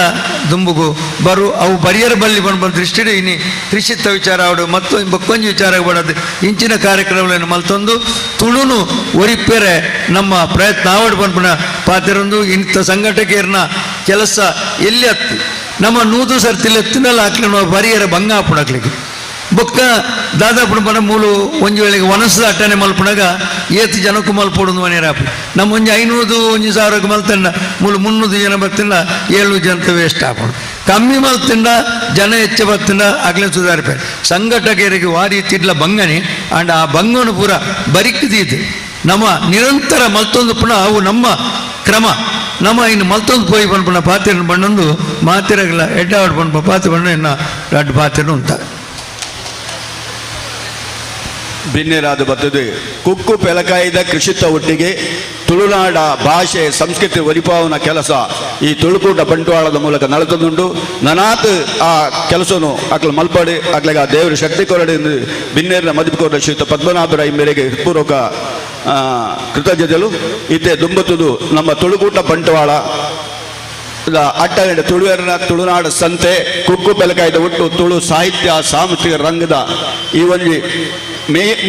ದುಂಬುಗು ಬರು ಅವು ಬರಿಯರ ಬಲ್ಲಿ ಬಂದು ದೃಷ್ಟಿಡು ಇನಿ ಕೃಷಿತ್ತ ವಿಚಾರ ಆವಡು ಮತ್ತು ಬಕ್ಕೊಂಜಿ ವಿಚಾರ ಬಡದು ಇಂಚಿನ ಕಾರ್ಯಕ್ರಮಗಳನ್ನು ಮಲ್ತೊಂದು ತುಳುನು ಒರಿಪೇರೆ ನಮ್ಮ ಪ್ರಯತ್ನ ಆವಡು ಬಂದ್ಬಿಡ ಪಾತಿರೊಂದು ಇಂಥ ಸಂಘಟಕರನ್ನ ಕೆಲಸ ಎಲ್ಲಿ ಹತ್ತು ನಮ್ಮ ನೂದು ಸರ್ತಿಲ್ ಎತ್ತಿನಲ್ಲ ಹಾಕ್ಲಿ ಬರಿಯರ ಭಂಗ ಹಾಪುಣಕ್ಲಿಗೆ ಬೊಕ್ಕ ದಾದಾಪುಣ ಪಂಡ ಮೂಲು ಒಂಜಿ ವೇಳೆಗೆ ಒನಸದ ಅಟ್ಟನೆ ಮಲ್ಪುಣಾಗ ಏತು ಜನಕ್ಕೂ ಮಲ್ಪೋಡು ಮನೆಯರಾಪು ನಮ್ಮ ಒಂಜಿ 500 1,000 ಮಲ್ತಂಡ ಮೂಲು 300 ಜನ ಬರ್ತಿಂಡ 700 ಜನತ ವೇಸ್ಟ್ ಆಪುಡು ಕಮ್ಮಿ ಮಲ್ತಿಂಡ ಜನ ಹೆಚ್ಚ ಬರ್ತಿಂಡ ಆಗ್ಲೇ ಸುಧಾರಿಪೆ ಸಂಘಟಕರಿಗೆ ವಾರಿ ತಿಡ್ಲ ಬಂಗನೆ ಅಂಡ್ ಆ ಬಂಗನು ಪೂರ ಬರಿಕ್ಕಿದೀತು ನಮ್ಮ ನಿರಂತರ ಮಲ್ತೊಂದು ಪುನಃ ಅವು ನಮ್ಮ ಕ್ರಮ ನಮ್ಮ ಇನ್ನು ಮಲ್ತೊಂದು ಪೋಯಿ ಪಂಪನ ಪಾತ್ರೆ ಬಣ್ಣೊಂದು ಮಾತಿರಗಲ ಎಡ್ಡಾವಡ್ ಪಂಪ ಪಾತ್ರೆ ಬಣ್ಣ ಇನ್ನ ಎರಡು ಪಾತ್ರೆ ಉಂಟ ಭಿನ್ನರಾದ ಬರ್ತದೆ ಕುಕ್ಕು ಪೆಲಕಾಯಿದ ಕೃಷಿತ ಒಟ್ಟಿಗೆ ತುಳುನಾಡ ಭಾಷೆ ಸಂಸ್ಕೃತಿ ಒಲಿಪಾವನ ಕೆಲಸ ಈ ತುಳುಕೂಟ ಬಂಟ್ವಾಳದ ಮೂಲಕ ನಡೆದುಂಡು ನನಾತ್ ಆ ಕೆಲಸನು ಅಕ್ಲ ಮಲ್ಪಡೆ ಅಕ್ಲಾಗ ಆ ದೇವರ ಶಕ್ತಿ ಕೊರಡೆ ಭಿನ್ನೇರಿನ ಮದಿಪುಕೋರ ಶ್ರೀಯುತ ಪದ್ಮನಾಭರ ಮೇರೆಗೆ ಹೃತ್ಪೂರ್ವಕ ಕೃತಜ್ಞತೆಗಳು ಇತ್ತೆ ದುಂಬತುದು ನಮ್ಮ ತುಳುಕೂಟ ಬಂಟ್ವಾಳ ಅಟ್ಟಗಡೆ ತುಳುವೆರನ ತುಳುನಾಡ ಸಂತೆ ಕುಕ್ಕು ಪೆಲಕಾಯ್ದ ಒಟ್ಟು ತುಳು ಸಾಹಿತ್ಯ ಸಾಂಸ್ಕೃತಿಕ ರಂಗದ ಈ ಒಂದು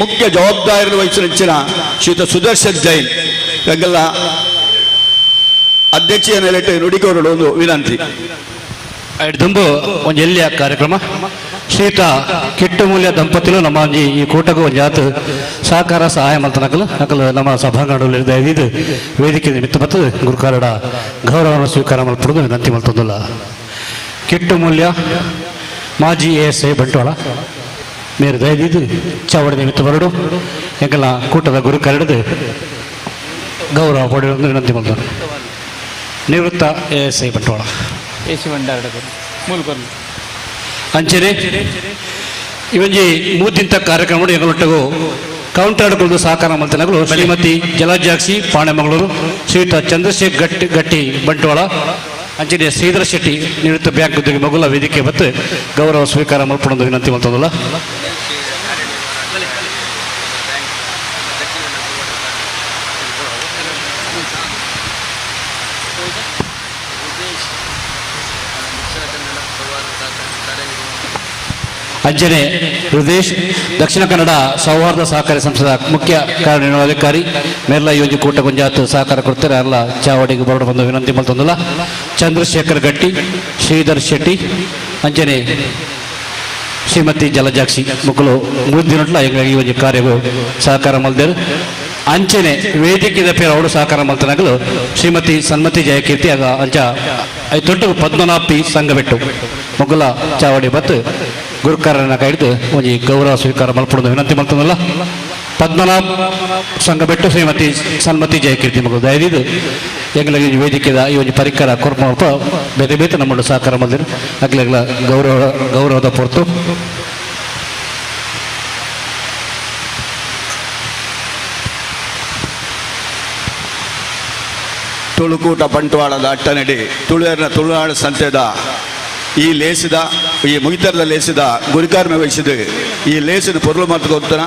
ಮುಖ್ಯ ಜವಾಬ್ದಾರಿ ವಹಿಸಿನ ಶ್ರೀಯುತ ಸುದರ್ಶನ್ ಜೈನ್ ಎಂಗೆಲ್ಲ ಅಧ್ಯಕ್ಷೀಯ ನೆಲೆಟ್ಟು ನುಡಿಕೋರಡು ಒಂದು ವಿನಂತಿ ದುಂಬು ಒಂದು ಎಲ್ಲಿಯ ಕಾರ್ಯಕ್ರಮ ಶ್ರೀಯುತ ಕಿಟ್ಟುಮೂಲ್ಯ ದಂಪತಿಗಳು ನಮ್ಮ ಈ ಕೂಟಗೂ ಒಂದು ಜಾತು ಸಹಕಾರ ಸಹಾಯ ಮಾಡ್ತಾನಕಲು ನಕಲು ನಮ್ಮ ಸಭಾಂಗಣದಲ್ಲಿ ಇದು ವೇದಿಕೆ ನಿಮಿತ್ತ ಬರ್ತದೆ ಗುರುಕಾರಡ ಗೌರವವನ್ನು ಸ್ವೀಕಾರ ಮಾಡ್ಬಿಡೋದು ವಿನಂತಿ ಮಾಡ್ತದಲ್ಲ ಕಿಟ್ಟುಮೂಲ್ಯ ಮಾಜಿ ASI ಬಂಟ್ವಾಳ ಮೇರೆ ದಯದಿದ್ದು ಚಾವಡಿ ನಿಮಿತ್ತ ಬರಡು ಎಂಗೆಲ್ಲ ಕೂಟದ ಗುರುಕಾರಡದು ಗೌರವ ಪಡೆಯೋದು ವಿನಂತಿ ಮಾಡ್ತಾರೆ ನಿವೃತ್ತ ASI ಬಂಟ್ವಾಳ ಅಂಚನೆ ಇವಂಜಿ ಮೂದಿಂತ ಕಾರ್ಯಕ್ರಮ ಎಂಗಳೊಟ್ಟಗೂ ಕೌಂಟಾಡ್ಕೊಂಡು ಸಹಕಾರ ಮಂತ್ರಿಗಳು ಶ್ರೀಮತಿ ಜಲಜಾಕ್ಷಿ ಪಾಣೆಮಗಳೂರು ಶ್ರೀಯುತ ಚಂದ್ರಶೇಖರ್ ಗಟ್ಟಿ ಬಂಟ್ವಾಳ ಅಂಚನೆ ಶ್ರೀಧರ ಶೆಟ್ಟಿ ನಿವೃತ್ತ ಬ್ಯಾಂಕ್ ಉದ್ಯೋಗಿ ಮಗುಲ ವೇದಿಕೆ ಮತ್ತು ಗೌರವ ಸ್ವೀಕಾರ ಮಾಡ್ಕೊಂಡು ವಿನಂತಿ ಮಾಡ್ತದಲ್ಲ ಅಂಜನೆ ಹೃದೇಶ್ ದಕ್ಷಿಣ ಕನ್ನಡ ಸೌಹಾರ್ದ ಸಹಕಾರಿ ಸಂಸ್ಥೆದ ಮುಖ್ಯ ಕಾರ್ಯನಿರ್ವಹಣಾಧಿಕಾರಿ ಮೇರ್ಲ ಯೋಜಿ ಕೂಟ ಗುಂಜಾತ್ ಸಹಕಾರ ಕೊಡ್ತಾರೆ ಎಲ್ಲ ಚಾವಡಿಗೆ ಬರಡು ಬಂದು ವಿನಂತಿ ಮಾಡ್ತಂದಲ್ಲ ಚಂದ್ರಶೇಖರ್ ಗಟ್ಟಿ ಶ್ರೀಧರ್ ಶೆಟ್ಟಿ ಅಂಜನೆ ಶ್ರೀಮತಿ ಜಲಜಾಕ್ಷಿ ಮಕ್ಕಳು ಮುಂದಿನಟ್ಲ ಈ ಒಂದು ಕಾರ್ಯವು ಸಹಕಾರ ಮಲ್ದೇರು ಅಂಚನೆ ವೇದಿಕೆದ ಪೇರು ಅವಳು ಸಹಕಾರ ಮಲ್ತನಾಗಲು ಶ್ರೀಮತಿ ಸನ್ಮತಿ ಜಯಕೀರ್ತಿ ಆಗ ಅಂಚ ತೊಟ್ಟು ಪದ್ಮನಾಭಿ ಸಂಘಬೆಟ್ಟು ಮಗುಲ ಚಾವಡಿ ಬತ್ತು ಗುರುಕಾರನ ಕೈದು ಒಂದು ಗೌರವ ಸ್ವೀಕಾರ ಮಲ್ಪಡೋದು ವಿನಂತಿ ಮಾಡ್ತದಲ್ಲ ಪದ್ಮನಾಭ್ ಸಂಘಬೆಟ್ಟು ಶ್ರೀಮತಿ ಸನ್ಮತಿ ಜಯಕೀರ್ತಿ ಮಗಳು ದಯದಿದ್ದು ಎಂಗ್ಲಾಗ ವೇದಿಕೆದ ಈ ಒಂದು ಪರಿಕರ ಕೊರ್ಪ ಬೇರೆ ಬೇರೆ ನಮ್ಮ ಸಹಕಾರ ಮಲ್ದಿರು ಆಗ್ಲಾಗ್ಲ ಗೌರವದ ಹೊರತು ತುಳುಕೂಟ ಬಂಟ್ವಾಳದ ಅಟ್ಟನಡಿ ತುಳುನಾಡು ಸಂತೆದ ಈ ಲೇಸಿದ ಈ ಮುಗಿತರದ ಲೇಸಿದ ಗುರಿಕಾರ್ಮೆ ವಹಿಸಿದ ಈ ಲೇಸಿನ ಪೊರ್ಲು ಮಾತುಕೊತ್ತನ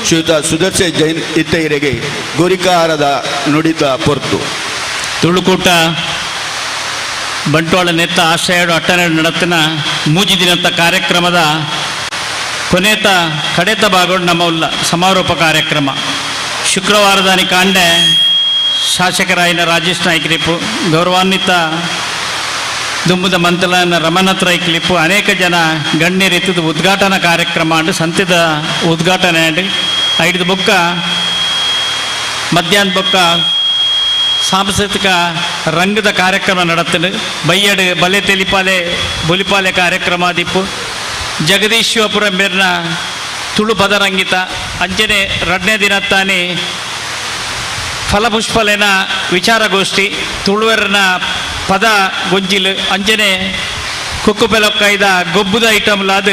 ಶ್ರೀಯುತ ಸುದರ್ಶನ್ ಜೈನ್ ಇತ್ತೆಯರಿಗೆ ಗುರಿಕಾರದ ನುಡಿತ ಪೊರ್ತು ತುಳುಕೂಟ ಬಂಟ್ವಾಳ ನೆತ್ತ ಆಶ್ರಯಡು ಅಟ್ಟನಡಿ ನಡತ್ತಿನ ಮೂಜಿ ದಿನದ ಕಾರ್ಯಕ್ರಮದ ಕೊನೆತ ಕಡೆತ ಭಾಗಗಳು ನಮ್ಮ ಉಲ್ಲ ಸಮಾರೋಪ ಕಾರ್ಯಕ್ರಮ ಶುಕ್ರವಾರದಾನಿ ಕಾಂಡೆ ಶಾಸಕರಾಯಿನ ರಾಜೇಶ್ ನಾಯ್ಕರಿಪ್ಪು ಗೌರವಾನ್ವಿತ ದುಂಬುದ ಮಂತಲನ ರಮಣತ್ರ ಐಕ್ಲಿಪ್ಪು ಅನೇಕ ಜನ ಗಣ್ಯರಿದ್ದು ಉದ್ಘಾಟನಾ ಕಾರ್ಯಕ್ರಮ ಅಂಡು ಸಂತೆದ ಉದ್ಘಾಟನೆ ಅಂಡು ಐದು ಬೊಕ್ಕ ಮಧ್ಯಾಹ್ನ ಬೊಕ್ಕ ಸಾಂಸ್ಕೃತಿಕ ರಂಗದ ಕಾರ್ಯಕ್ರಮ ನಡತ್ತಲು ಬಯ್ಯಡು ಬಲೆ ತೆಲಿಪಾಲೆ ಬುಲಿಪಾಲೆ ಕಾರ್ಯಕ್ರಮ ದಿಪ್ಪು ಜಗದೀಶ್ವಪುರ ಮೇರ್ನ ತುಳು ಪದರಂಗಿತ ಅಂಜನೆ 2ನೇ ದಿನ ತಾನೇ ಫಲಪುಷ್ಪಲೇನ ವಿಚಾರಗೋಷ್ಠಿ ತುಳುವರನ ಪದ ಗೊಂಜಿಲು ಅಂಜನೆ ಕುಕ್ಕು ಪೆಲೊಕ್ಕೈದ ಗೊಬ್ಬುದ ಐಟಮ್ಲಾದ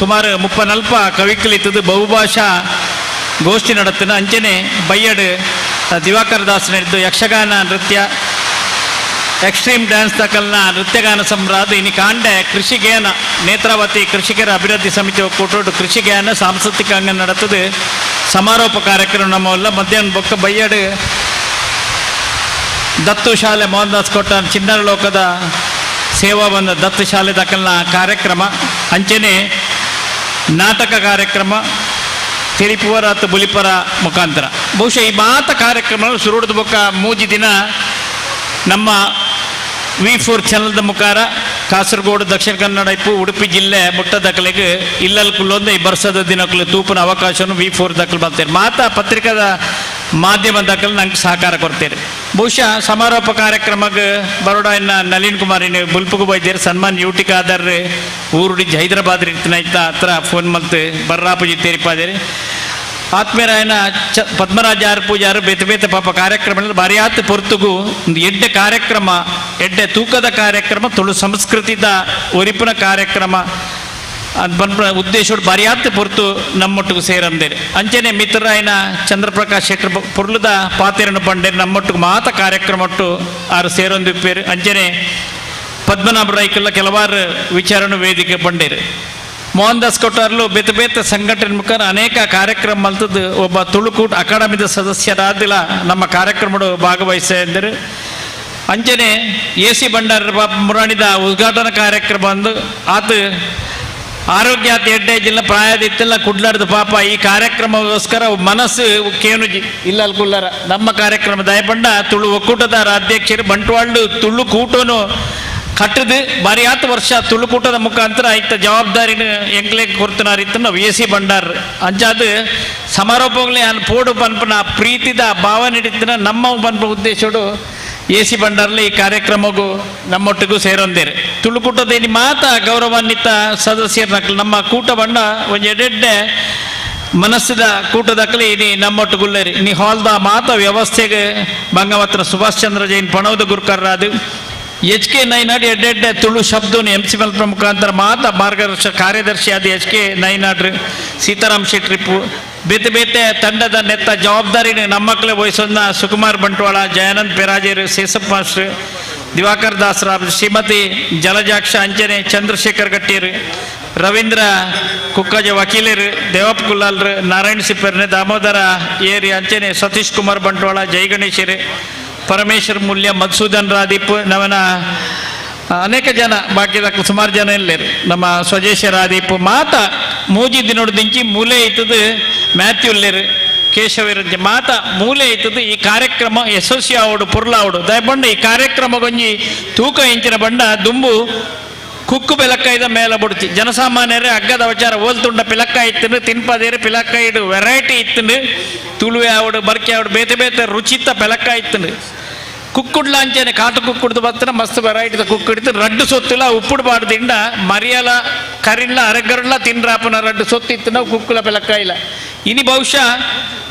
ಸುಮಾರು 30-40 ಕವಿಕಲಿತ್ತದು ಬಹುಭಾಷಾ ಗೋಷ್ಠಿ ನಡತ್ತಿನ ಅಂಜನೆ ಬಯ್ಯಡು ದಿವಾಕರ್ ದಾಸ್ ನಡೆದು ಯಕ್ಷಗಾನ ನೃತ್ಯ ಎಕ್ಸ್ಟ್ರೀಮ್ ಡ್ಯಾನ್ಸ್ ತಕಲ್ನ ನೃತ್ಯಗಾನ ಸಂಭ್ರಾದ ಇನ್ನು ಕಾಂಡೆ ಕೃಷಿಗೇನ ನೇತ್ರಾವತಿ ಕೃಷಿಕರ ಅಭಿವೃದ್ಧಿ ಸಮಿತಿ ಒಕ್ಕೂಟೋಡು ಕೃಷಿಗೇನ ಸಾಂಸ್ಕೃತಿಕ ಅಂಗ ನಡತದು ಸಮಾರೋಪ ಕಾರ್ಯಕ್ರಮ ನಮ್ಮಲ್ಲ ಮಧ್ಯಾಹ್ನ ಬೊಕ್ಕ ಬಯ್ಯಡು ದತ್ತು ಶಾಲೆ ಮೋಹನ್ ದಾಸ್ ಕೊಟ್ಟ ಚಿನ್ನರ ಲೋಕದ ಸೇವಾ ಬಂದ ದತ್ತು ಶಾಲೆ ದಕ್ಕಲ್ನ ಕಾರ್ಯಕ್ರಮ ಅಂಚನೆ ನಾಟಕ ಕಾರ್ಯಕ್ರಮ ತಿರಿಪುವರ ಮತ್ತು ಬುಲಿಪರ ಮುಖಾಂತರ ಬಹುಶಃ ಈ ಮಾತ ಕಾರ್ಯಕ್ರಮ ಶುರುಡಿದ ಬೊಕ್ಕ ಮೂಜಿ ದಿನ ನಮ್ಮ V4 ಚಾನಲ್ದ ಮುಖಾರ ಕಾಸರಗೋಡು ದಕ್ಷಿಣ ಕನ್ನಡ ಇಪ್ಪು ಉಡುಪಿ ಜಿಲ್ಲೆ ಮುಟ್ಟದಕ್ಕಲಿಗೆ ಇಲ್ಲಲ್ ಕುಲ್ಲೊಂದು ಈ ಬರ್ಸದ ದಿನಕ್ಕಲು ತೂಪನ ಅವಕಾಶವನ್ನು V4 ದಕ್ಕಲು ಬರ್ತಾರೆ ಮಾತಾ ಪತ್ರಿಕಾದ ಮಾಧ್ಯಮ ದಕ್ಕಲು ನಂಗೆ ಸಹಕಾರ ಕೊಡ್ತೇನೆ. ಬಹುಶಃ ಸಮಾರೋಪ ಕಾರ್ಯಕ್ರಮಕ್ಕೆ ಬರೋಡ ಇನ್ನ ನಳಿನ್ ಕುಮಾರ್ ಬುಲ್ಪುಗು ಬೈದೇರು ಸನ್ಮಾನ್ ಯೂಟಿಕ್ ಆಧಾರ ಊರುಡಿ ಹೈದರಾಬಾದ್ ಇರ್ತೀನಿ ಆಯ್ತಾ ಹತ್ರ ಫೋನ್ ಮಲ್ತು ಬರ್ರಾಪುಜಿ ತೇರಿಪಾದೇರಿ ಆತ್ಮೀಯರಾಯನ ಪದ್ಮರಾಜ ಪೂಜಾರು ಬೇತೆ ಬೇತೆ ಪಾಪ ಕಾರ್ಯಕ್ರಮದಲ್ಲಿ ಬರಿಯಾತ್ ಪೊರ್ತುಗು ಒಂದು ಎಡ್ಡೆ ಕಾರ್ಯಕ್ರಮ ಎಡ್ಡೆ ತೂಕದ ಕಾರ್ಯಕ್ರಮ ತುಳು ಸಂಸ್ಕೃತಿದ ಒರಿಪಿನ ಕಾರ್ಯಕ್ರಮ ಅದು ಬಂದ ಉದ್ದೇಶ ಬರಿಯಾತ್ ಪೊರ್ತು ನಮ್ಮೊಟ್ಟಿಗೂ ಸೇರಂದೇರಿ ಅಂಚೆನೆ ಮಿತ್ರರಾಯನ ಚಂದ್ರಪ್ರಕಾಶ್ ಶೆಟ್ಟರ್ ಪುರ್ಲದ ಪಾತೆರನ್ನು ಬಂಡೇರಿ ನಮ್ಮೊಟ್ಟಿಗೆ ಮಾತ ಕಾರ್ಯಕ್ರಮ ಒಟ್ಟು ಆರು ಸೇರೊಂದಿಪ್ಪೇರು ಅಂಚೆನೆ ಪದ್ಮನಾಭ ರೈಕಲ್ಲ ಕೆಲವಾರು ವಿಚಾರಣೆ ವೇದಿಕೆ ಬಂಡೇರಿ ಮೋಹನ್ ದಾಸ್ ಕೊಟ್ಟಾರ್ಲು ಬೇತೆ ಬೇತೆ ಸಂಘಟನೆ ಮುಖಾಂತರ ಅನೇಕ ಕಾರ್ಯಕ್ರಮ ಮಲ್ತದ್ದು ಒಬ್ಬ ತುಳುಕೂಟ ಅಕಾಡೆಮಿದ ಸದಸ್ಯರಾದಿಲ್ಲ ನಮ್ಮ ಕಾರ್ಯಕ್ರಮಗಳು ಭಾಗವಹಿಸಿದರು ಅಂಚನೆ AC ಭಂಡಾರ ಮುರಾಣಿದ ಉದ್ಘಾಟನಾ ಕಾರ್ಯಕ್ರಮ ಅಂದು ಆತ ಆರೋಗ್ಯ ಎಡ್ಡೆ ಜಿಲ್ಲೆ ಪ್ರಾಯದಿತ್ತೆಲ್ಲ ಕುಡ್ಲಾಡ್ದು ಪಾಪ ಈ ಕಾರ್ಯಕ್ರಮಗೋಸ್ಕರ ಮನಸ್ಸು ಕೇನುಜಿ ಇಲ್ಲ ಕುಲ್ಲರ ನಮ್ಮ ಕಾರ್ಯಕ್ರಮ ದಯಪಂಡ ತುಳು ಒಕ್ಕೂಟದ ಅಧ್ಯಕ್ಷರು ಬಂಟ್ವಾಳ್ದು ತುಳು ಕೂಟನು ಕಟ್ಟದು ಬಾರಿ ಆತ ವರ್ಷ ತುಳುಕೂಟದ ಮುಖಾಂತರ ಆಯ್ತ ಜವಾಬ್ದಾರಿನ ಎಂಕ್ಲೆ ಕೊಡ್ತನಾರಿತ್ತು ನಾವು AC ಭಂಡಾರ ಅಂಚಾದ ಸಮಾರೋಪಗಳೇ ಪೋಡು ಪನ್ಪನ ಪ್ರೀತಿದ ಭಾವನೆ ಹಿಡಿತಿನ ನಮ್ಮ ಪನ್ಪ ಉದ್ದೇಶಡು AC ಭಂಡಾರ್ಲಿ ಈ ಕಾರ್ಯಕ್ರಮಗೂ ನಮ್ಮೊಟ್ಟಿಗೂ ಸೇರೊಂದೇರು ತುಳುಕೂಟದ ಇನಿ ಮಾತ ಗೌರವಾನ್ವಿತ ಸದಸ್ಯರ ನಮ್ಮ ಕೂಟ ಬಣ್ಣ ಒಂದು ಎಡೆಡ್ಡೆ ಮನಸ್ಸಿದ ಕೂಟದಕ್ಕಲಿ ಇನಿ ನಮ್ಮೊಟ್ಟಿಗುಳ್ಳೇರಿ ನೀ ಹಾಲ್ದ ಮಾತ ವ್ಯವಸ್ಥೆಗೆ ಬಂಗವತ್ರ ಸುಭಾಷ್ ಚಂದ್ರ ಜೈನ್ ಪಣವದ ಗುರುಕರ್ರಾದು HK ನೈನಾಡ್ ಎಡ್ಡೆಡ್ಡೆ ತುಳು ಶಬ್ದವನ್ನು MC ಮಲ್ಪನ ಮುಖಾಂತರ ಮಾತ ಮಾರ್ಗದರ್ಶಕ ಕಾರ್ಯದರ್ಶಿ ಆದ HK ನೈನಾಡ್ರು ಸೀತಾರಾಮ್ ಶೆಟ್ರಿಪ್ಪು ಬೇತೆ ಬೇತೆ ತಂಡದ ನೆತ್ತ ಜವಾಬ್ದಾರಿನ ನಮ್ಮಕ್ಕಳೇ ವಹಿಸೋದನ್ನ ಸುಕುಮಾರ್ ಬಂಟ್ವಾಳ ಜಯಾನಂದ್ ಪೆರಾಜೇರು ಸೇಸಪ್ಪ ಮಾಸ್ಟ್ರು ದಿವಾಕರ್ ದಾಸರಾವ್ ಶ್ರೀಮತಿ ಜಲಜಾಕ್ಷ ಅಂಜನೆ ಚಂದ್ರಶೇಖರ್ ಗಟ್ಟಿಯರು ರವೀಂದ್ರ ಕುಕ್ಕಜ ವಕೀಲರು ದೇವಪ್ಪ ಕುಲ್ಲಾಲ್ರು ನಾರಾಯಣ ಸಿಪ್ಪರ್ನೆ ದಾಮೋದರ ಏರಿ ಅಂಚನೆ ಸತೀಶ್ ಕುಮಾರ್ ಬಂಟ್ವಾಳ ಜೈ ಗಣೇಶರು ಪರಮೇಶ್ವರ್ ಮೂಲ್ಯ ಮಧುಸೂದನ್ ರಾದೀಪ್ ನವನ ಅನೇಕ ಜನ ಬಾಕಿದ ಸುಮಾರು ಜನ ಇಲ್ಲೇರು ನಮ್ಮ ಸ್ವದೇಶ ರಾದೀಪ್ ಮಾತ ಮೂಜಿ ದಿನೋಡು ದಿಂಚಿ ಮೂಲೆ ಇತ್ತದು ಮ್ಯಾಥ್ಯೂ ಇಲ್ಲೇರು ಕೇಶವರಂಜಿ ಮಾತ ಮೂಲೆ ಇತ್ತದು ಈ ಕಾರ್ಯಕ್ರಮ ಯಶಸ್ವಿ ಆವಡು ಪುರ್ಲ ಆವಡು ದಯಬಂಡ ಈ ಕಾರ್ಯಕ್ರಮ ಗೊಂಜಿ ತೂಕ ಇಂಚಿನ ಬಂಡ ದುಂಬು ಕುಕ್ಕು ಬೆಲಕ್ಕಾಯ್ದ ಮೇಲೆ ಬುಡ್ತಿ ಜನಸಾಮಾನ್ಯರೇ ಅಗ್ಗದ ವಿಚಾರ ಓಲ್ತುಂಡ ಪಿಲಕ್ಕಾಯಿ ಇತ್ತು ತಿನ್ಪದೇರಿ ಪಿಲಕ್ಕಾಯಿಡು ವೆರೈಟಿ ಇತ್ತು ತುಳುವೆ ಆವಡು ಬರ್ಕೆ ಆವಡು ಬೇತೆ ಬೇತೆ ರುಚಿತ ಪಿಲಕ್ಕಾಯಿ ಇತ್ತು ಕುಕ್ಕುಡ್ಲ ಅಂಚೆನೆ ಕಾಟು ಕುಕ್ಕುಡ್ದು ಬತ್ತನ ಮಸ್ತ್ ವೆರೈಟಿದ ಕುಕ್ಕುಡಿತು ರಡ್ಡು ಸೊತ್ತಿಲ್ಲ ಉಪ್ಪುಡು ಬಾಡ್ದಿಂಡ ಮರಿಯಲ ಕರಿಲ್ಲ ಅರೆಗರುಲ್ಲ ತಿನ್ರಾಪನ ರಡ್ಡು ಸೊತ್ತಿತ್ತು ನಾವು ಕುಕ್ಕುಲ ಪಿಲಕ್ಕಾಯಿಲ್ಲ ಇನಿ ಬಹುಶಃ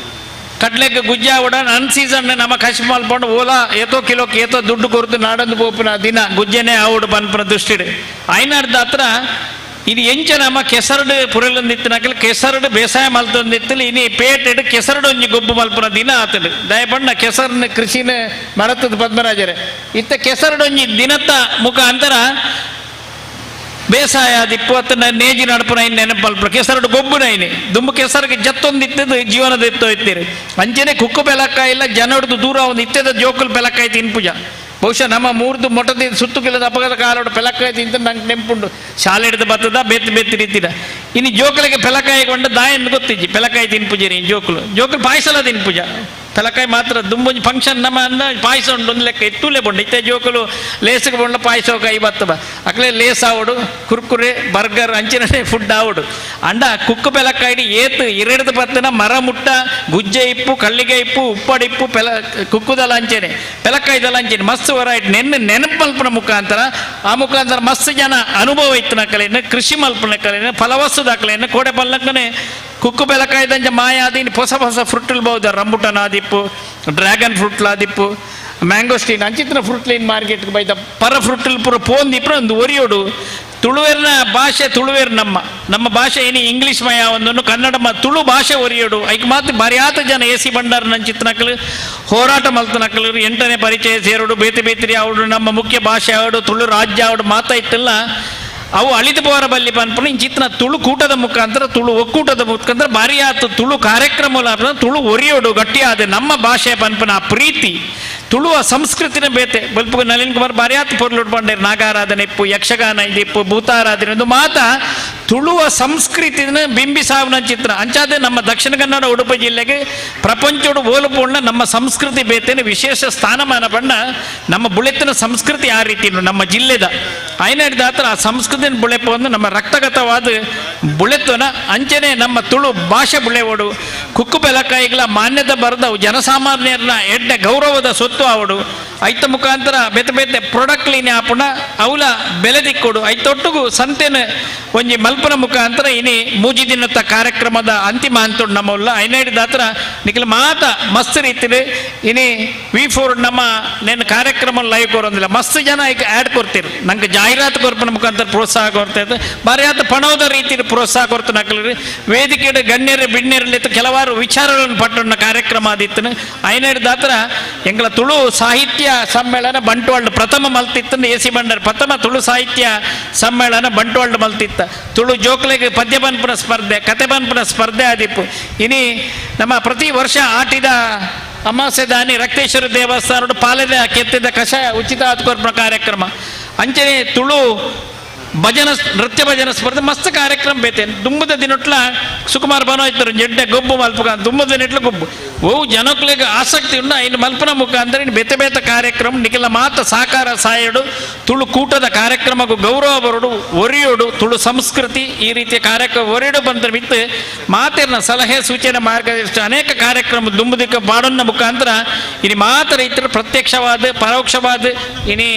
ಕಡ್ಲೆಗೆ ಗುಜ್ಜ ಆವಡ ಅನ್ ಸೀಸನ್ ನಮ್ಮ ಕಶಿ ಮಲ್ಪಂಡು ಓಲಾ ಏತೋ ಕಿಲೋಕ್ಕೆ ಏತೋ ದುಡ್ಡು ಕೊರತು ನಾಡಂದು ಪೋಪಿನ ದಿನ ಗುಜ್ಜೆನೆ ಆವಡು ಪನ್ಪನ ದೃಷ್ಟಿಡು ಐನಾಡ್ದ ಹತ್ರ ಇದು ಎಂಚ ನಮ್ಮ ಕೆಸರಡು ಪುರಲೊಂದಿತ್ತಿನಕಲ್ ಕೆಸರಡು ಬೇಸಾಯ ಮಲ್ತೊಂದಿತ್ತಲು ಇನಿ ಪೇಟೆಡು ಕೆಸರಡು ಒಂಜಿ ಗೊಬ್ಬು ಮಲ್ಪನ ದಿನ ಆತಡು ದಯಪಣ್ಣ ಕೆಸರನ್ನ ಕೃಷಿನ ಮರತದ ಪದ್ಮರಾಜರೇ ಇತ್ತ ಕೆಸರಡು ಒಂಜಿ ದಿನತ್ತ ಮುಖಾಂತರ ಬೇಸಾಯ ದಿಪ್ಪು ಅತ್ತ ನೇಜಿ ನಡಪುನ ಇನ್ನು ನೆನಪಲ್ಪು ಕೆಸರಡು ಗೊಬ್ಬುನೈನಿ ದುಂಬು ಕೆಸರಿಗೆ ಜತ್ತೊಂದಿತ್ತದು ಜೀವನದ ಎತ್ತೋ ಇತ್ತೀರಿ ಅಂಚೆನೆ ಕುಕ್ಕು ಬೆಲಕ್ಕಾಯಿ ಇಲ್ಲ ಜನರದು ದೂರ ಒಂದು ಇತ್ತದ ಜೋಕುಲ್ ಬೆಲಕ್ಕಾಯಿ ತಿನ್ಪುಜ ಬಹುಶಃ ನಮ್ಮ ಮೂರ್ದು ಮೊಟ್ಟದ ಸುತ್ತು ಕಿಲದ ಅಪಘಾತ ಕಾಲೋಡು ಪೆಲಕ್ಕಾಯಿ ತಿಂತ ನಂಗೆ ನೆಂಪುಂಡು ಶಾಲೆ ಹಿಡಿದು ಬತ್ತದ ಬೇತ್ ಬೇತ್ ರೀತಿದ ಇನ್ನು ಜೋಕುಲಿಗೆ ಪೆಲಕ್ಕಾಯಿ ಕೊಂಡ ದಾಯನ್ನು ಗೊತ್ತಿಜ್ಜಿ ಪೆಲಕ್ಕಾಯಿ ತಿನ್ಪುಜರಿ ಜೋಕುಲು ಪಾಯಸಲ ತಿನ್ಪುಜ ಪೆಲಕ್ಕಾಯಿ ಮಾತ್ರ ದುಂಬೊಂಜಿ ಫಂಕ್ಷನ್ ನಮ್ಮ ಅಂದ ಪಾಯಸ ಉಂಡು ಒಂದು ಲೆಕ್ಕ ಎತ್ತುಲೆ ಬೊಂಡು ಇತ್ತೆ ಜೋಕುಲು ಲೇಸಿಗೆ ಬೊಂಡ ಪಾಯಸ ಕೈ ಬತ್ತಬ ಅಕ್ಲೆ ಲೇಸ್ ಆವಡು ಕುರ್ಕುರೆ ಬರ್ಗರ್ ಅಂಚಿನೇ ಫುಡ್ ಆವಡು ಅಂಡ ಕುಕ್ಕು ಪೆಲಕ್ಕಾಯಿ ಏತು ಇರೆಡ್ದು ಬತ್ತನ ಮರ ಮುಟ್ಟ ಗುಜ್ಜೆ ಇಪ್ಪು ಕಳ್ಳಿಗೆ ಇಪ್ಪು ಉಪ್ಪಡಿಪ್ಪು ಕುಕ್ಕುದಲ ಅಂಚೆನೆ ಪೆಲಕ್ಕಾಯ್ದಲ ಅಂಚೆನೆ ಮಸ್ತ್ ವೆರೈಟಿ ನೆನಪು ಮಲ್ಪನ ಮುಖಾಂತರ ಆ ಮುಖಾಂತರ ಮಸ್ತ್ ಜನ ಅನುಭವ ಇತ್ತಿನ ಕಲೆಯನ್ನು ಕೃಷಿ ಮಲ್ಪನ ಕಲೆಯನ್ನು ಫಲವಸ್ತುದ ಕಲೆಯನ್ನು ಕೋಡೆ ಪಲ್ಲಕ್ಕನೆ ಕುಕ್ಕು ಬೆಲಕಾಯ್ದಂಜ ಮಾಯ ಆದೀನಿ ಹೊಸ ಹೊಸ ಫ್ರೂಟ್ಲ್ ಬಹುದು ರಂಬುಟನ್ ಆದಿಪ್ಪು ಡ್ರ್ಯಾಗನ್ ಫ್ರೂಟ್ಲ್ ಆದಿಪ್ಪು ಮ್ಯಾಂಗೋಸ್ಟೀನ್ ಅಂಚಿತ್ತಿನ ಫ್ರೂಟ್ಲಿನ್ ಮಾರ್ಕೆಟ್ಗೆ ಬೈದ ಪರ ಫ್ರೂಟ್ಲ್ ಪೂರ ಪೋಂದಿಪ್ರ ಒಂದು ಒರಿಯೋಡು ತುಳುವೇರ್ನ ಭಾಷೆ ತುಳುವೇರು ನಮ್ಮ ಭಾಷೆ ಏನಿ ಇಂಗ್ಲೀಷ್ ಮಯ ಒಂದನ್ನು ಕನ್ನಡ ತುಳು ಭಾಷೆ ಒರಿಯೋಡು ಐಕ್ ಮಾತು ಬರಿಯಾತ ಜನ AC ಭಂಡಾರ ನಂಚಿತ್ನಕಲು ಹೋರಾಟ ಮಲ್ತನಕಲು 8ನೇ ಪರಿಚಯ ಸೇರೋಡು ಬೇತೆ ಬೇತಿರಿ ಅವಡು ನಮ್ಮ ಮುಖ್ಯ ಭಾಷೆ ಆವಡು ತುಳು ರಾಜ್ಯ ಆವಡು ಮಾತಾ ಇತ್ತಲ್ಲ ಅವು ಅಳಿದು ಬೋರ ಬಲ್ಲಿ ಪನ್ಪನ ಇಂಚಿತ್ತಿನ ತುಳು ಕೂಟದ ಮುಖಾಂತರ ತುಳು ಒಕ್ಕೂಟದ ಮುಖಾಂತರ ಬಾರಿ ಆತು ತುಳು ಕಾರ್ಯಕ್ರಮ ತುಳು ಒರಿಯೋಡು ಗಟ್ಟಿಯಾದ ನಮ್ಮ ಭಾಷೆ ಪನ್ಪನ ಆ ಪ್ರೀತಿ ತುಳುವ ಸಂಸ್ಕೃತಿನ ಬೇತೆ ಬಲ್ಪು ನಳಿನ್ ಕುಮಾರ್ ಬಾರಿ ಆತು ಪೊರ್ಲುಡ್ ಬಂಡೇರು ನಾಗಾರಾಧನೆ ಇಪ್ಪು ಯಕ್ಷಗಾನ ಇದಿಪ್ಪು ಭೂತಾರಾಧನೆ ಒಂದು ಮಾತ ತುಳುವ ಸಂಸ್ಕೃತಿನ ಬಿಂಬಿಸಾವನ ಚಿತ್ರ ಅಂಚಾದೆ ನಮ್ಮ ದಕ್ಷಿಣ ಕನ್ನಡ ಉಡುಪಿ ಜಿಲ್ಲೆಗೆ ಪ್ರಪಂಚೋಡು ಓಲುಪೋಣ ನಮ್ಮ ಸಂಸ್ಕೃತಿ ಬೇತೇನೆ ವಿಶೇಷ ಸ್ಥಾನಮಾನ ಪಂಡ ನಮ್ಮ ಬುಳೆತ್ತಿನ ಸಂಸ್ಕೃತಿ ಆ ರೀತಿ ನಮ್ಮ ಜಿಲ್ಲೆದ ಐನಾಡಿದಾತ್ರ ಆ ಸಂಸ್ಕೃತಿನ ಬುಳೆಪ ಒಂದು ನಮ್ಮ ರಕ್ತಗತವಾದ ಬುಳೆತ್ವನ ಅಂಚನೆ ನಮ್ಮ ತುಳು ಭಾಷೆ ಬುಳೆವಡು ಕುಕ್ಕು ಬೆಲಕಾಯಿಗಳ ಮಾನ್ಯತೆ ಬರೆದವು ಜನಸಾಮಾನ್ಯರನ್ನ ಎಡ್ಡೆ ಗೌರವದ ಸೊತ್ತು ಅವಡು ಐತ ಮುಖಾಂತರ ಬೇತೆ ಬೇತೆ ಪ್ರಾಡಕ್ಟ್ಲಿನ ಆಪುಣ ಅವಲ ಬೆಲೆ ದಿಕ್ಕೊಡು ಐತೊಟ್ಟಿಗೂ ಸಂತೆನ ಒಂಜಿ ಮಲ್ಪನ ಮುಖಾಂತರ ಇನಿ ಮೂಜಿ ದಿನದ ಕಾರ್ಯಕ್ರಮದ ಅಂತಿಮ ಹಂತೋಡು ನಮ್ಮಲ್ಲ ಐನಾಡಿದಾತ್ರ ನಿಖಿಲ್ ಮಾತ ಮಸ್ತ್ ರೀತಿಲಿ ಇನಿ V4 ನಮ್ಮ ನೇನು ಕಾರ್ಯಕ್ರಮ ಲೈವ್ ಕೊರೋದಿಲ್ಲ ಮಸ್ತ್ ಜನ ಈಗ ಆ್ಯಡ್ ಕೊಡ್ತೀರಿ ನಂಗೆ ಜಾಹೀರಾತು ಕೊರ್ಪನ ಮುಖಾಂತರ ಪ್ರೋತ್ಸಾಹ ಕೊಡ್ತೈತೆ ಬಾರಿ ಆತ ಪಣವದ ರೀತಿಯಲ್ಲಿ ಪ್ರೋತ್ಸಾಹ ಕೊಡ್ತಾನೆ ಹಾಕಲ್ರಿ ವೇದಿಕೆ ಗಣ್ಯರು ಬಿಣ್ಯರಲ್ಲಿ ಕೆಲವಾರು ವಿಚಾರಗಳನ್ನು ಪಟ್ಟಣ ಕಾರ್ಯಕ್ರಮ ಆದಿತ್ತನು ಐನಾಡಿದಾತ್ರ ಎಂಗಳ ತುಳು ಸಾಹಿತ್ಯ ಸಮ್ಮೇಳನ ಬಂಟ್ವಾಳ ಪ್ರಥಮ ಮಲ್ತಿತ್ತನ್ನು ಎ ಸಿ ಬಂಡರ್ ಪ್ರಥಮ ತುಳು ಸಾಹಿತ್ಯ ಸಮ್ಮೇಳನ ಬಂಟ್ವಾಳ ಮಲ್ತಿತ್ತ ತುಳು ಜೋಕ್ಲೆಗೆ ಪದ್ಯ ಬನ್ಪುರ ಸ್ಪರ್ಧೆ ಕತೆ ಬನ್ಪುರ ಸ್ಪರ್ಧೆ ಆದಿಪ್ಪು ಇನಿ ನಮ್ಮ ಪ್ರತಿ ವರ್ಷ ಆಟಿದ ಅಮಾಸೆ ದಾನಿ ರಕ್ತೇಶ್ವರ ದೇವಸ್ಥಾನದ ಪಾಲದ ಕೆತ್ತಿದ ಕಷಾಯ ಉಚಿತ ಆತ್ಮರ್ಪಣ ಕಾರ್ಯಕ್ರಮ ಅಂಚನೆ ತುಳು ಭಜನ ನೃತ್ಯ ಭಜನ ಸ್ಪರ್ಧೆ ಮಸ್ತ್ ಕಾರ್ಯಕ್ರಮ ಬೇತೆ ದುಂಬದ ದಿನಟ್ಲ ಸುಕುಮಾರ್ ಬನೋಯ್ತರು ಜಡ್ಡೆ ಗೊಬ್ಬು ಮಲ್ಪಕ ದುಂಬದ ದಿನಟ್ಲ ಗೊಬ್ಬು ಓ ಜನಕ್ಲಿಗೆ ಆಸಕ್ತಿ ಉಂಡ ಇನ್ನು ಮಲ್ಪನ ಮುಖಾಂತರ ಇನ್ನು ಬೇತೆ ಬೇತೆ ಕಾರ್ಯಕ್ರಮ ನಿಖಿಲ ಮಾತ ಸಾಕಾರ ಸಾಯಡು ತುಳು ಕೂಟದ ಕಾರ್ಯಕ್ರಮಕ್ಕೂ ಗೌರವ ಬರೋಡು ಒರಿಯೋಡು ತುಳು ಸಂಸ್ಕೃತಿ ಈ ರೀತಿಯ ಕಾರ್ಯಕ್ರಮ ಒರಿಯೋಡು ಬಂದ ಬಿತ್ತು ಮಾತಿನ ಸಲಹೆ ಸೂಚನೆ ಮಾರ್ಗದರ್ಶನ ಅನೇಕ ಕಾರ್ಯಕ್ರಮ ದುಂಬದಿಕ್ಕ ಬಾಡನ್ನ ಮುಖಾಂತರ ಇನ್ನು ಮಾತ ರೈತರು ಪ್ರತ್ಯಕ್ಷವಾದ ಪರೋಕ್ಷವಾದ ಇನಿ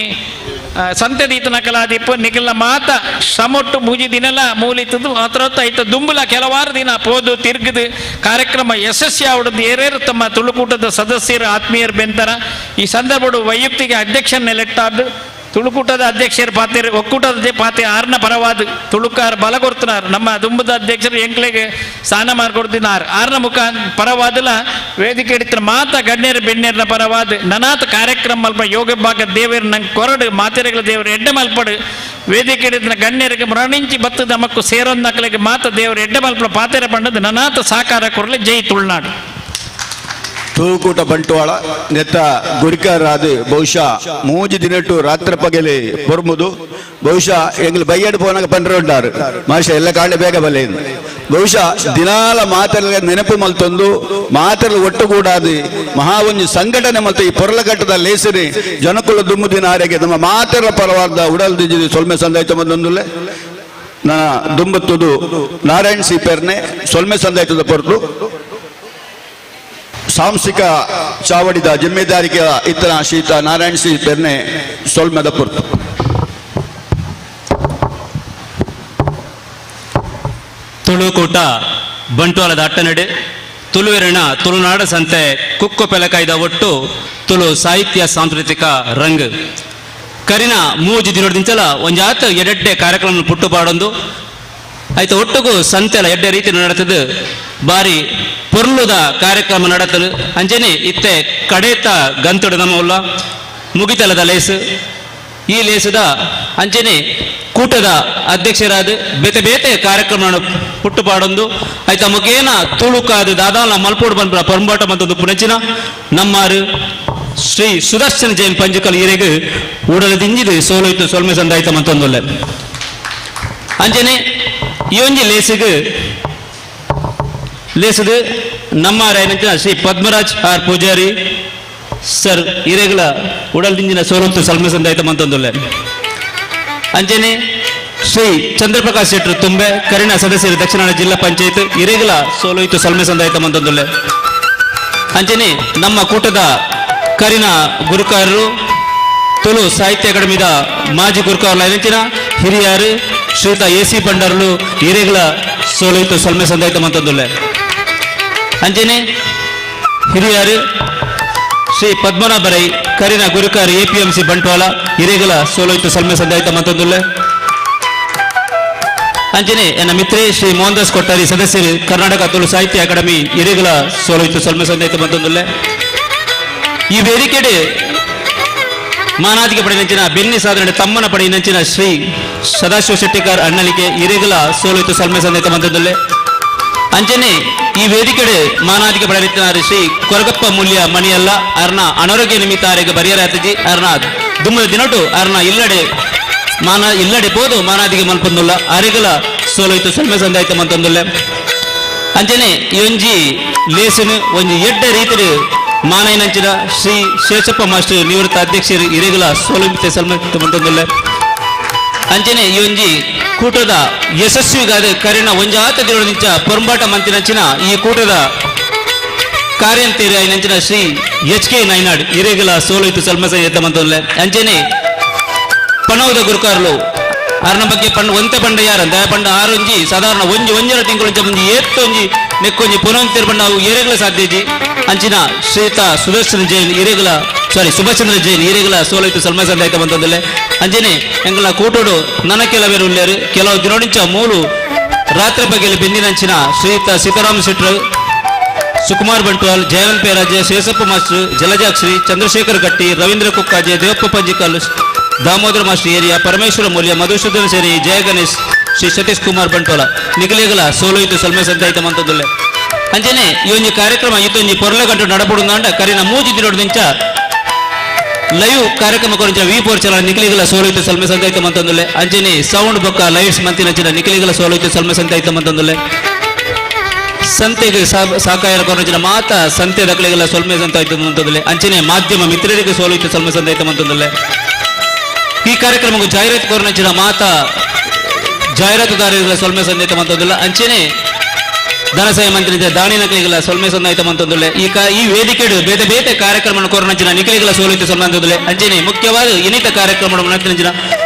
ಸಂತೆದೀತ ನಕಲಾದಿಪ್ಪು ನಿಖಿಲ ಮಾತ ಶ್ರಮೊಟ್ಟು ಮೂಜಿ ದಿನಲ ಮೂಲಿತದು ಅತ್ರೊತ್ತ ಐತ ದುಂಬುಲ ಕೆಲವಾರು ದಿನ ಪೋದು ತಿರ್ಗದು ಕಾರ್ಯಕ್ರಮ ಯಶಸ್ವಿ ಆವಡದು ಏರೇರು ತಮ್ಮ ತುಳುಕೂಟದ ಸದಸ್ಯರು ಆತ್ಮೀಯರು ಬೆಂತರ ಈ ಸಂದರ್ಭಡು ವೈಯಕ್ತಿಕ ಅಧ್ಯಕ್ಷನ ಎಲೆಕ್ಟ್ ಆದ್ದು ತುಳುಕೂಟದ ಅಧ್ಯಕ್ಷರು ಪಾತಿರು ಒಕ್ಕೂಟದ ಪಾತಿ ಆರ್ನ ಪರವಾದ ತುಳುಕಾರ ಬಲ ಕೊಡ್ತಿನಾರು ನಮ್ಮ ದುಂಬದ ಅಧ್ಯಕ್ಷರು ಎಂಕ್ಲೆಗೆ ಸ್ನಾನ ಮಾಡ್ಕೊಡ್ತಿನಾರು ಆರ್ನ ಮುಖ ಪರವಾದಲ ವೇದಿಕೆ ಹಿಡಿತ ಮಾತ ಗಣ್ಯರು ಬೆಣ್ಯರ್ನ ಪರವಾದ ನನಾಥ ಕಾರ್ಯಕ್ರಮ ಮಲ್ಪ ಯೋಗ ಭಾಗ ದೇವರು ನಂಗೆ ಕೊರಡು ಮಾತೆರೆಗಳ ದೇವರು ಎಡ್ಡೆ ಮಲ್ಪಡು ವೇದಿಕೆ ಹಿಡಿದ ಗಣ್ಯರಿಗೆ ಮರಣಿಂಚಿ ಬತ್ತದ ಮಕ್ಕು ಸೇರೊಂದು ನಕಲಿಗೆ ಮಾತ ದೇವರು ಎಡ್ಡೆ ಮಲ್ಪಡ ಪಾತೆರೆ ಬಂಡದು ನನಾಥ ಸಾಕಾರ ಕೊರಲೆ ಜೈ ತುಳುನಾಡು ತೂಕೂಟ ಬಂಟ್ವಾಳ ನೆತ್ತ ಗುರಿಕಾರಾದು ಬಹುಶಃ ಮೂಜಿ ದಿನಟ್ಟು ರಾತ್ರಿ ಪಗಲಿ ಪೊರ್ಮುದು ಬಹುಶಃ ಎಂಗ್ಲು ಬೈಯಡು ಪೋನಾಗ ಪಂಡ್ರೆ ಮಾಷ ಎಲ್ಲ ಕಾಣೆ ಬೇಗ ಬಲೆ ಬಹುಶಃ ದಿನಾಲ ಮಾತಲ್ಲ ನೆನಪು ಮಲ್ತೊಂದು ಮಾತಲ್ಲ ಒಟ್ಟುಗೂಡಾದು ಮಹಾ ಒಂದು ಸಂಘಟನೆ ಮಲ್ತ ಈ ಪೊರಲಘಟ್ಟದ ಲೇಸರಿ ಜನಕುಲ ದುಮ್ಮು ದಿನ ಆರೆಗೆ ನಮ್ಮ ಮಾತೆಲ್ಲ ಪರವಾದ ಉಡಲ್ ದಿಜ್ಜಿದು ಸೊಲ್ಮೆ ಸಂದಾಯ್ತ ಬಂದೊಂದುಲೆ ನಾ ದುಂಬತ್ತುದು ನಾರಾಯಣ್ ಸಿ ಪೇರ್ನೆ ಸೊಲ್ಮೆ ಸಂದಾಯ್ತದ ಪೊರ್ತು ಸಾಂಸ್ಥಿಕ ಚಾವಡಿದ ಜಿಮ್ಮೆದಾರಿಗೆ ಇತರ ಶ್ರೀತ ನಾರಾಯಣ್ ಸಿ ಪೆರ್ನೆ ಸೊಲ್ಮೆದ ಪುರ್ತು ತುಳುಕೂಟ ಬಂಟ್ವಾಳದ ಅಟ್ಟನಡೆ ತುಳುವೆರಣ ತುಳುನಾಡ ಸಂತೆ ಕುಕ್ಕು ಪೆಲಕಾಯ್ದ ಒಟ್ಟು ತುಳು ಸಾಹಿತ್ಯ ಸಾಂಸ್ಕೃತಿಕ ರಂಗ್ ಕರಿನ ಮೂಜಿ ದಿನದಿಂಚಲ ಒಂಜಾತ ಎಡೆಡ್ಡೆ ಕಾರ್ಯಕ್ರಮ ಪುಟ್ಟು ಪಾಡೊಂದು ಆಯ್ತು ಒಟ್ಟಿಗೂ ಸಂತೆಲ ಎಡ್ಡೆ ರೀತಿ ನಡತದು ಬಾರಿ ಪೊರ್ಲುದ ಕಾರ್ಯಕ್ರಮ ನಡತಲು ಅಂಜನೆ ಇತ್ತೆ ಕಡೇತ ಗಂತುಡು ನಮ್ಮ ಉಲ್ಲ ಮುಗಿತಲದ ಲೇಸು ಈ ಲೇಸದ ಅಂಜನೆ ಕೂಟದ ಅಧ್ಯಕ್ಷರಾದ ಬೇತೆ ಬೇತೆ ಕಾರ್ಯಕ್ರಮ ಪುಟ್ಟುಪಾಡೊಂದು ಆಯ್ತು ಮುಖೇನ ತುಳುಕಾದು ದಾದಾಲ ಮಲ್ಪೋಡು ಬಂದ ಪರಂಬಾಟ ಮತ್ತೊಂದು ಪುನಚಿನ ನಮ್ಮಾರು ಶ್ರೀ ಸುದರ್ಶನ ಜೈನ್ ಪಂಜಕಲ್ ಈರೆಗೆ ಊಡಲದಿಂಜಿದು ಸೋಲೋಯ್ತು ಸೊಲ್ಮೆ ಸಂದಾಯ್ತ ಮತ್ತೊಂದುಲ್ಲೆ ಅಂಜನೆ ಈ ಒಂಜಿ ಲೇಸದು ನಮ್ಮ ರಾಯನಂಚಿನ ಶ್ರೀ ಪದ್ಮರಾಜ್ ಆರ್ ಪೂಜಾರಿ ಸರ್ ಇರೆಗಳ ಉಡಲ್ದಿಂಜಿನ ಸೋಲೊತ್ತು ಸಲ್ಮೆ ಸಂದಾಯ್ತ ಮಂತೊಂದುಲ್ಲೆ ಅಂಜನೆ ಶ್ರೀ ಚಂದ್ರಪ್ರಕಾಶ್ ಶೆಟ್ರು ತುಂಬೆ ಕರಿಣ ಸದಸ್ಯರು ದಕ್ಷಿಣ ಕನ್ನಡ ಜಿಲ್ಲಾ ಪಂಚಾಯತ್ ಇರೆಗಳ ಸೋಲೋಯ್ತು ಸಲ್ಮೆ ಸಂದಾಯ್ತ ಮಂತೊಂದುಲ್ಲೆ ಅಂಜನೆ ನಮ್ಮ ಕೂಟದ ಕರಿಣ ಗುರುಕಾರರು ತುಳು ಸಾಹಿತ್ಯ ಅಕಾಡೆಮಿದ ಮಾಜಿ ಗುರುಕಾರರು ಲೈನಂಚಿನ ಹಿರಿಯರು ಶ್ರೀತ ಎ ಸಿ ಬಂಡರ್ಲು ಹಿರೇಗಳ ಸೋಲೋಯ್ತು ಸಲ್ಮೆ ಸಂದಾಯ್ತ ಮಂತೊಂದುಲ್ಲೆ ಅಂಜನೆ ಹಿರಿಯರು ಶ್ರೀ ಪದ್ಮನಾಭರೈ ಕರಿನ ಗುರುಕಾರಿ APMC ಬಂಟ್ವಾಳ ಹಿರೇಗಳ ಸೋಲೋಯ್ತು ಸಲ್ಮೆ ಸಂದಾಯ್ತ ಮಂತೊಂದುಲ್ಲೆ ಅಂಜನೆ ಎನ್ನ ಮಿತ್ರೆ ಶ್ರೀ ಮೋಹನ್ ದಾಸ್ ಕೊಟ್ಟಾರಿ ಸದಸ್ಯರು ಕರ್ನಾಟಕ ತುಳು ಸಾಹಿತ್ಯ ಅಕಾಡೆಮಿ ಹಿರೇಗಳ ಸೋಲೋಯ್ತು ಸಲ್ಮೆ ಸಂದಾಯ್ತ ಮಂತೊಂದುಲ್ಲೆ ಈ ವೇದಿಕೆಡೆ ಮಾನಾದಿಗೆ ಪಡೆಯಂಚಿನ ಬೆನ್ನಿ ಸಾಧನೆ ತಮ್ಮನ ಪಡೆಯಂಚಿನ ಶ್ರೀ ಸದಾಶಿವ ಶೆಟ್ಟಿಕಾರ್ ಅಣ್ಣಲಿಗೆ ಹಿರೇಗಳ ಸೋಲೋಯ್ತು ಸಲ್ಮೆ ಸಂದಾಯ್ತ ಮಂತೊಂದುಲ್ಲೆ ಅಂಜನೆ ಈ ವೇದಿಕೆಡೆ ಮಾನಾದಿಗೆ ಪಡೆಯಲಿದ್ದಾರೆ ಶ್ರೀ ಕೊರಗಪ್ಪ ಮೂಲ್ಯ ಮಣಿಯಲ್ಲ ಅರ್ನ ಅನಾರೋಗ್ಯ ನಿಮಿತ್ತ ಆರೆಗೆ ಬರಿಯರಾತಜಿ ಅರ್ನ ದುಮ್ಮದ ದಿನಟು ಅರ್ನ ಇಲ್ಲಡೆ ಇಲ್ಲಡೆ ಪೋದು ಮಾನಾದಿಗೆ ಮಲ್ಪೊಂದುಲ್ಲ ಅರೆಗಳ ಸೋಲೋಯ್ತು ಸೊಲ್ಮೆ ಸಂದಾಯ್ತು ಮಂತೊಂದುಲ್ಲೆ ಅಂಚನೆ ಈ ಒಂಜಿ ಲೇಸನು ಒಂಜಿ ಎಡ್ಡ ರೀತಿಡು ಮಾನೈನಂಚಿನ ಶ್ರೀ ಶೇಷಪ್ಪ ಮಾಸ್ಟರ್ ನಿವೃತ್ತ ಅಧ್ಯಕ್ಷರು ಇರೆಗುಲ ಸೋಲುಮಿತೆ ಸಲ್ಮೆ ಮಂತೊಂದುಲ್ಲೆ ಅಂಚನೆ ಈ ಒಂಜಿ ಕೂಟದ ಯಶಸ್ವಿಗಾದ ಕರಿನ ಒಂಜಾತ ದಿನದಿಂಚ ಪೊರಂಬಾಟ ಮಂತಿನಂಚಿನ ಈ ಕೂಟದ ಕಾರ್ಯಂತೇರಿ ಐನಂಚಿನ ಶ್ರೀ HK ನೈನಾಡ್ ಇರೆಗುಲ ಸೋಲೋಯ್ತು ಸಲ್ಮೆ ಸಂದಾಯ್ತು ಮಂತೊಂದುಲ್ಲೆ ಅಂಚನೆ ಪಣವದ ಗುರುಕಾರ್ಲು ಅರ್ನ ಬಗ್ಗೆ ಒಂತೆ ಪಂಡ ಯಾರ ದಯ ಪಂಡ ಆರೊಂಜಿ ಸಾಧಾರಣ ಒಂಜರ ತಿಂಗಳು ಮುಂದೆ ಏತ್ತೊಂಜಿ ನೆಕ್ಕೊಂಜಿ ಪುನವಂತಿರ ಪಂಡ ಅವು ಏರೆಗಳ ಸಾಧ್ಯಜಿ ಅಂಚಿನ ಶ್ರೀಯುತ ಸುಭಾಷ್ ಚಂದ್ರ ಜೈನ್ ಇರೆಗಳ ಸೋಲೈತು ಸಲ್ಮೆ ಸಂದಾಯ್ತು ಬಂತಂದಲೆ ಅಂಜನೆ ಎಂಗಳ ಕೂಟೋಡು ನನ್ನ ಕೆಲವೇರು ಉಳ್ಳೇರು ಕೆಲವು ದಿನೋಡಿಂಚ ಮೂಲು ರಾತ್ರಿ ಬಗೆಯಲ್ಲಿ ಬೆಂದಿನಂಚಿನ ಶ್ರೀಯುತ ಸೀತಾರಾಮ ಶೆಟ್ರು ಸುಕುಮಾರ್ ಬಂಟ್ವಾಲ್ ಜಯವಂತ್ ಪೇರಾಜೆ ಶೇಷಪ್ಪ ಮಾಸ್ಟರ್ ಜಲಜಾಕ್ಷಿ ಚಂದ್ರಶೇಖರ್ ಗಟ್ಟಿ ರವೀಂದ್ರ ಕುಕ್ಕಾಜೆ ದೇವಪ್ಪ ಪಂಜಿಕಲ್ ದಾಮೋದರ ಮಾಸ್ಟರ್ ಏರಿಯಾ ಪರಮೇಶ್ವರ ಮೂಲ್ಯ ಮಧುಸೂದನ್ ಸೇರಿ ಜಯ ಗಣೇಶ್ ಶ್ರೀ ಸತೀಶ್ ಕುಮಾರ್ ಬಂಟ್ವಾಳ ನಿಖಿಲೇಗಲ ಸೋಲೋಯ್ತು ಸಲ್ಮೆ ಸಂದಾಯ್ತು ಮಂತಂದುಲ್ಲೆ ಅಂಜನೆ ಈ ಒಂದು ಕಾರ್ಯಕ್ರಮ ಇತ್ತೊಂಜಿ ಪೊರ್ಲೆ ಗಂಟು ನಡಪಡುಂದಾಂಡ ಕರಿನ ಮೂಜಿ ದಿನೋಡಿಂಚ ಲೈವ್ ಕಾರ್ಯಕ್ರಮ ಕೊರಂಚ V4 ಚಲ ನಿಖಿಲಿಗಲ ಸೋಲೋಯ್ತು ಸಲ್ಮೆ ಸಂದಾಯ್ತು ಮಂತಂದುಲ್ಲೆ ಅಂಜನೆ ಸೌಂಡ್ ಬೊಕ್ಕ ಲೈಟ್ಸ್ ಮಂತಿನಂಚಿನ ನಿಖಿಲಿಗಲ ಸೋಲೋಯ್ತು ಸಲ್ಮೆ ಸಂದಾಯ್ತು ಮಂತಂದುಲ್ಲೆ ಸಂತೆಗೆ ಸಾಕಾಯರ ಕೊರಂಚಿನ ಮಾತ ಸಂತೆ ದಕ್ಕಲಿಗೆಲ್ಲ ಸೊಲ್ಮೆ ಸಂತಾಯ್ತು ಮಂತಂದುಲ್ಲೆ ಅಂಚನೆ ಮಾಧ್ಯಮ ಮಿತ್ರರಿಗೆ ಸೋಲೋಯ್ತು ಸಲ್ಮೆ ಸಂದಾಯ್ತು ಮಂತಂದುಲ್ಲೆ ಈ ಕಾರ್ಯಕ್ರಮಕ್ಕೂ ಜಾಹೀರಾತು ಕೋರ್ನಂಚಿನ ಮಾತಾ ಜಾಹೀರಾತುದಾರರ ಸೊಲ್ಮೆ ಸಂದಾಯ್ತು ಮಂತಂದುಲ್ಲ ಅಂಚನೆ ಧನಸಹಾಯ ಮಂತ್ರಿ ದಾಣಿನಕಲಿಗಳ ಸೊಲ್ಮೆ ಸಂದಾಯ್ತು ಮಂತಂದುಲ್ಲೆ ಈ ವೇದಿಕೆಡು ಬೇತೆ ಬೇತೆ ಕಾರ್ಯಕ್ರಮ ಕೋರ್ನಂಚಿನ ನಿಖಲಿಗಳ ಸೋಲೈತು ಸಲ್ಮಂತಂದುಲ್ಲೆ ಅಂಚನೆ ಮುಖ್ಯವಾದ ಇನಿತ ಕಾರ್ಯಕ್ರಮ ನಂಚಿನ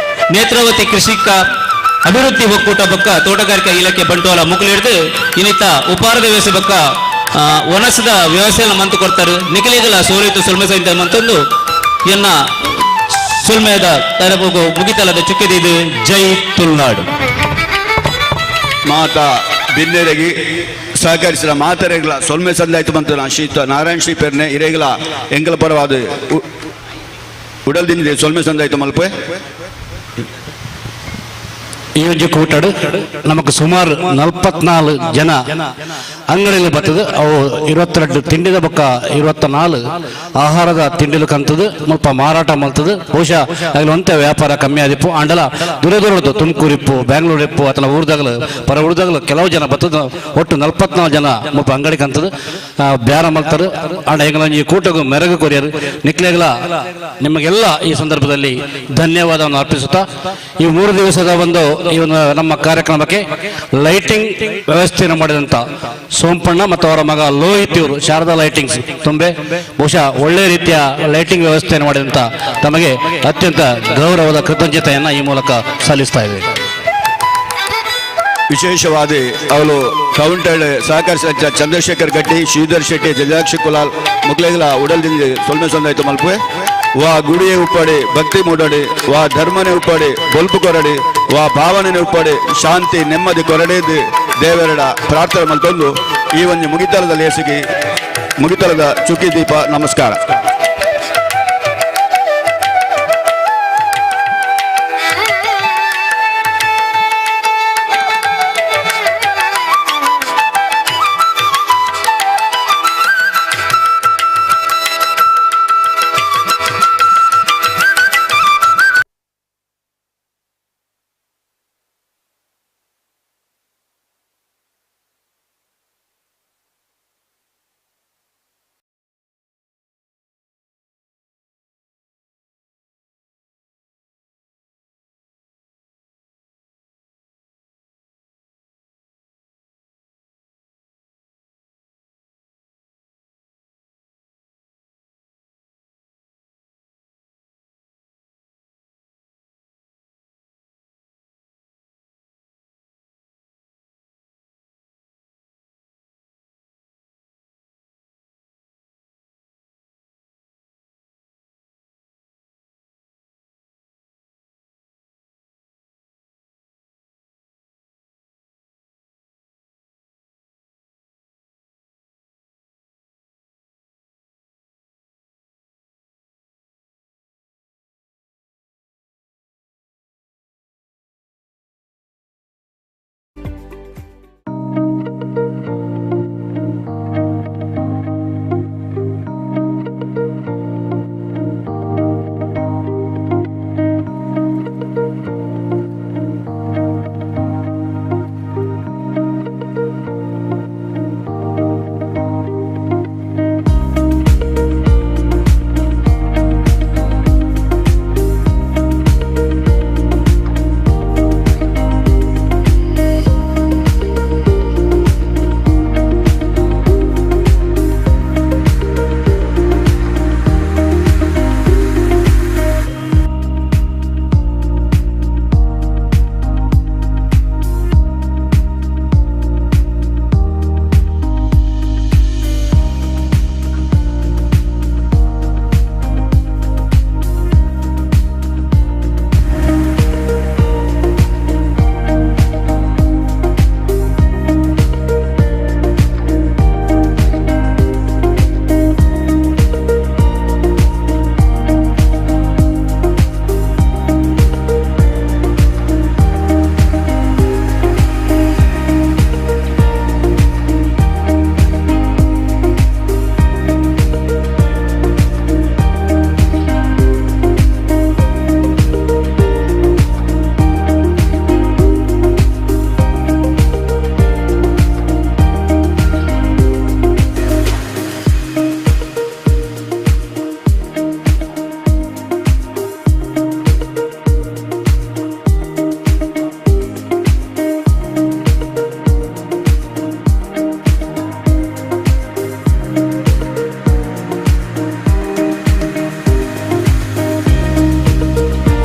ನೇತ್ರಾವತಿ ಕೃಷಿಕ ಅಭಿವೃದ್ಧಿ ಒಕ್ಕೂಟ ಬೊಕ್ಕ ತೋಟಗಾರಿಕಾ ಇಲಾಖೆ ಬಂಟ್ವಾಳ ಮುಕ್ಲಿಡ್ದು ಇನಿತ ಉಪಾರದ ವ್ಯವಸ್ಥೆ ಬೊಕ್ಕ ಒಣಸದ ವ್ಯವಸ್ಥೆಯನ್ನು ಮಂತು ಕೊಡ್ತಾರೆ ನಿಖಲಿಗಳ ಸೋಲೈತು ಸೊಲ್ಮೆ ಸಂದಾಯ್ತು ಮಂತಂದು ಎನ್ನ ಸುಲ್ಮೇದ ತರಬು ಮುಗಿತಲದ ಚುಕ್ಕಿದಿದು ಜೈ ತುಳುನಾಡು ಮಾತಾ ಬಿನ್ನೆರೆಗಿ ಸಹಕರಿಸಿದ ಮಾತರೆಗಳ ಸೊಲ್ಮೆ ಸಂದಾಯ್ತು ಬಂತು ಶ್ರೀಯುತ ನಾರಾಯಣ್ ಶ್ರೀ ಪೆರ್ನೆ ಇರೆಗಳ ಎಂಗಲ ಪರವಾದ ಉಡಲ್ದಿನಿದೆ ಸೊಲ್ಮೆ ಸಂದಾಯ್ತು ಮಲ್ಪೆ ಈ ಒಂದು ಕೂಟಡು ನಮಗೆ ಸುಮಾರು 44 ಜನ ಅಂಗಡಿಯಲ್ಲಿ ಬರ್ತದೆ ಅವು 22 ತಿಂಡಿದ ಬೊಕ್ಕ 24 ಆಹಾರದ ತಿಂಡಿಲು ಕಂತದು ಮುಲ್ಪ ಮಾರಾಟ ಮಲ್ತದು ಬಹುಶಃ ಆಗಲಿ ಒಂತೆ ವ್ಯಾಪಾರ ಕಮ್ಮಿ ಆದಿಪ್ಪು ಅಂಡಲ ದೂರದೂರದ್ದು ತುಮಕೂರು ಇಪ್ಪು ಬ್ಯಾಂಗ್ಳೂರು ಇಪ್ಪು ಅಥವಾ ಊರ್ದಾಗಲು ಪರ ಊರ್ದಾಗಲು ಕೆಲವು ಜನ ಬರ್ತದೆ ಒಟ್ಟು 44 ಜನ ಮುಲ್ಪ ಅಂಗಡಿ ಕಂತದು ಬ್ಯಾರ ಮಲ್ತರು ಅಂಡ ಹೆಂಗಲ ಈ ಕೂಟಗೂ ಮೆರಗು ಕೊರಿಯರು ನಿಕ್ಲೆಗಳ ನಿಮಗೆಲ್ಲ ಈ ಸಂದರ್ಭದಲ್ಲಿ ಧನ್ಯವಾದವನ್ನು ಅರ್ಪಿಸುತ್ತಾ ಈ 3 ದಿವಸದ ಒಂದು ಈ ಒಂದು ನಮ್ಮ ಕಾರ್ಯಕ್ರಮಕ್ಕೆ ಲೈಟಿಂಗ್ ವ್ಯವಸ್ಥೆಯನ್ನು ಮಾಡಿದಂತ ಸೋಂಪಣ್ಣ ಮತ್ತು ಅವರ ಮಗ ಲೋಹಿತ್ ಇವರು ಶಾರದಾ ಲೈಟಿಂಗ್ಸ್ ತುಂಬೆ ಬಹುಶಃ ಒಳ್ಳೆ ರೀತಿಯ ಲೈಟಿಂಗ್ ವ್ಯವಸ್ಥೆಯನ್ನು ಮಾಡಿದಂತ ತಮಗೆ ಅತ್ಯಂತ ಗೌರವದ ಕೃತಜ್ಞತೆಯನ್ನ ಈ ಮೂಲಕ ಸಲ್ಲಿಸ್ತಾ ಇದ್ದೇವೆ. ವಿಶೇಷವಾದ ಅವಳು ಕೌಂಟರ್ ಸಹಕರಿಸಿದ ಚಂದ್ರಶೇಖರ್ ಗಟ್ಟಿ ಶ್ರೀಧರ್ ಶೆಟ್ಟಿ ಜಜಾಕ್ಷಿ ಕುಲಾಲ್ ಮುಕ್ಲೆಗಳ ಉಡಲ್ದಿಂದ ಸೊಲ್ಮೆ ಸಂದಾಯ್ತು ಮಲ್ಪೆ ವಾ ಗುಡಿಯೇ ಉಪ್ಪಾಡಿ ಭಕ್ತಿ ಮೂಡಾಡಿ ವಾ ಧರ್ಮನೇ ಉಪ್ಪಾಡಿ ಬೊಲ್ಪು ಕೊರಡಿ ವಾ ಭಾವನೆ ಉಪ್ಪಾಡಿ ಶಾಂತಿ ನೆಮ್ಮದಿ ಕೊರಡೇದು ದೇವರಡ ಪ್ರಾರ್ಥನೆ ಮಲ್ತೊಂದು ಈ ಒಂದು ಮುಗಿತಲದ ಲೇಸಿಗೆ ಮುಗಿತಲದ ಚುಕ್ಕಿ ದೀಪ ನಮಸ್ಕಾರ.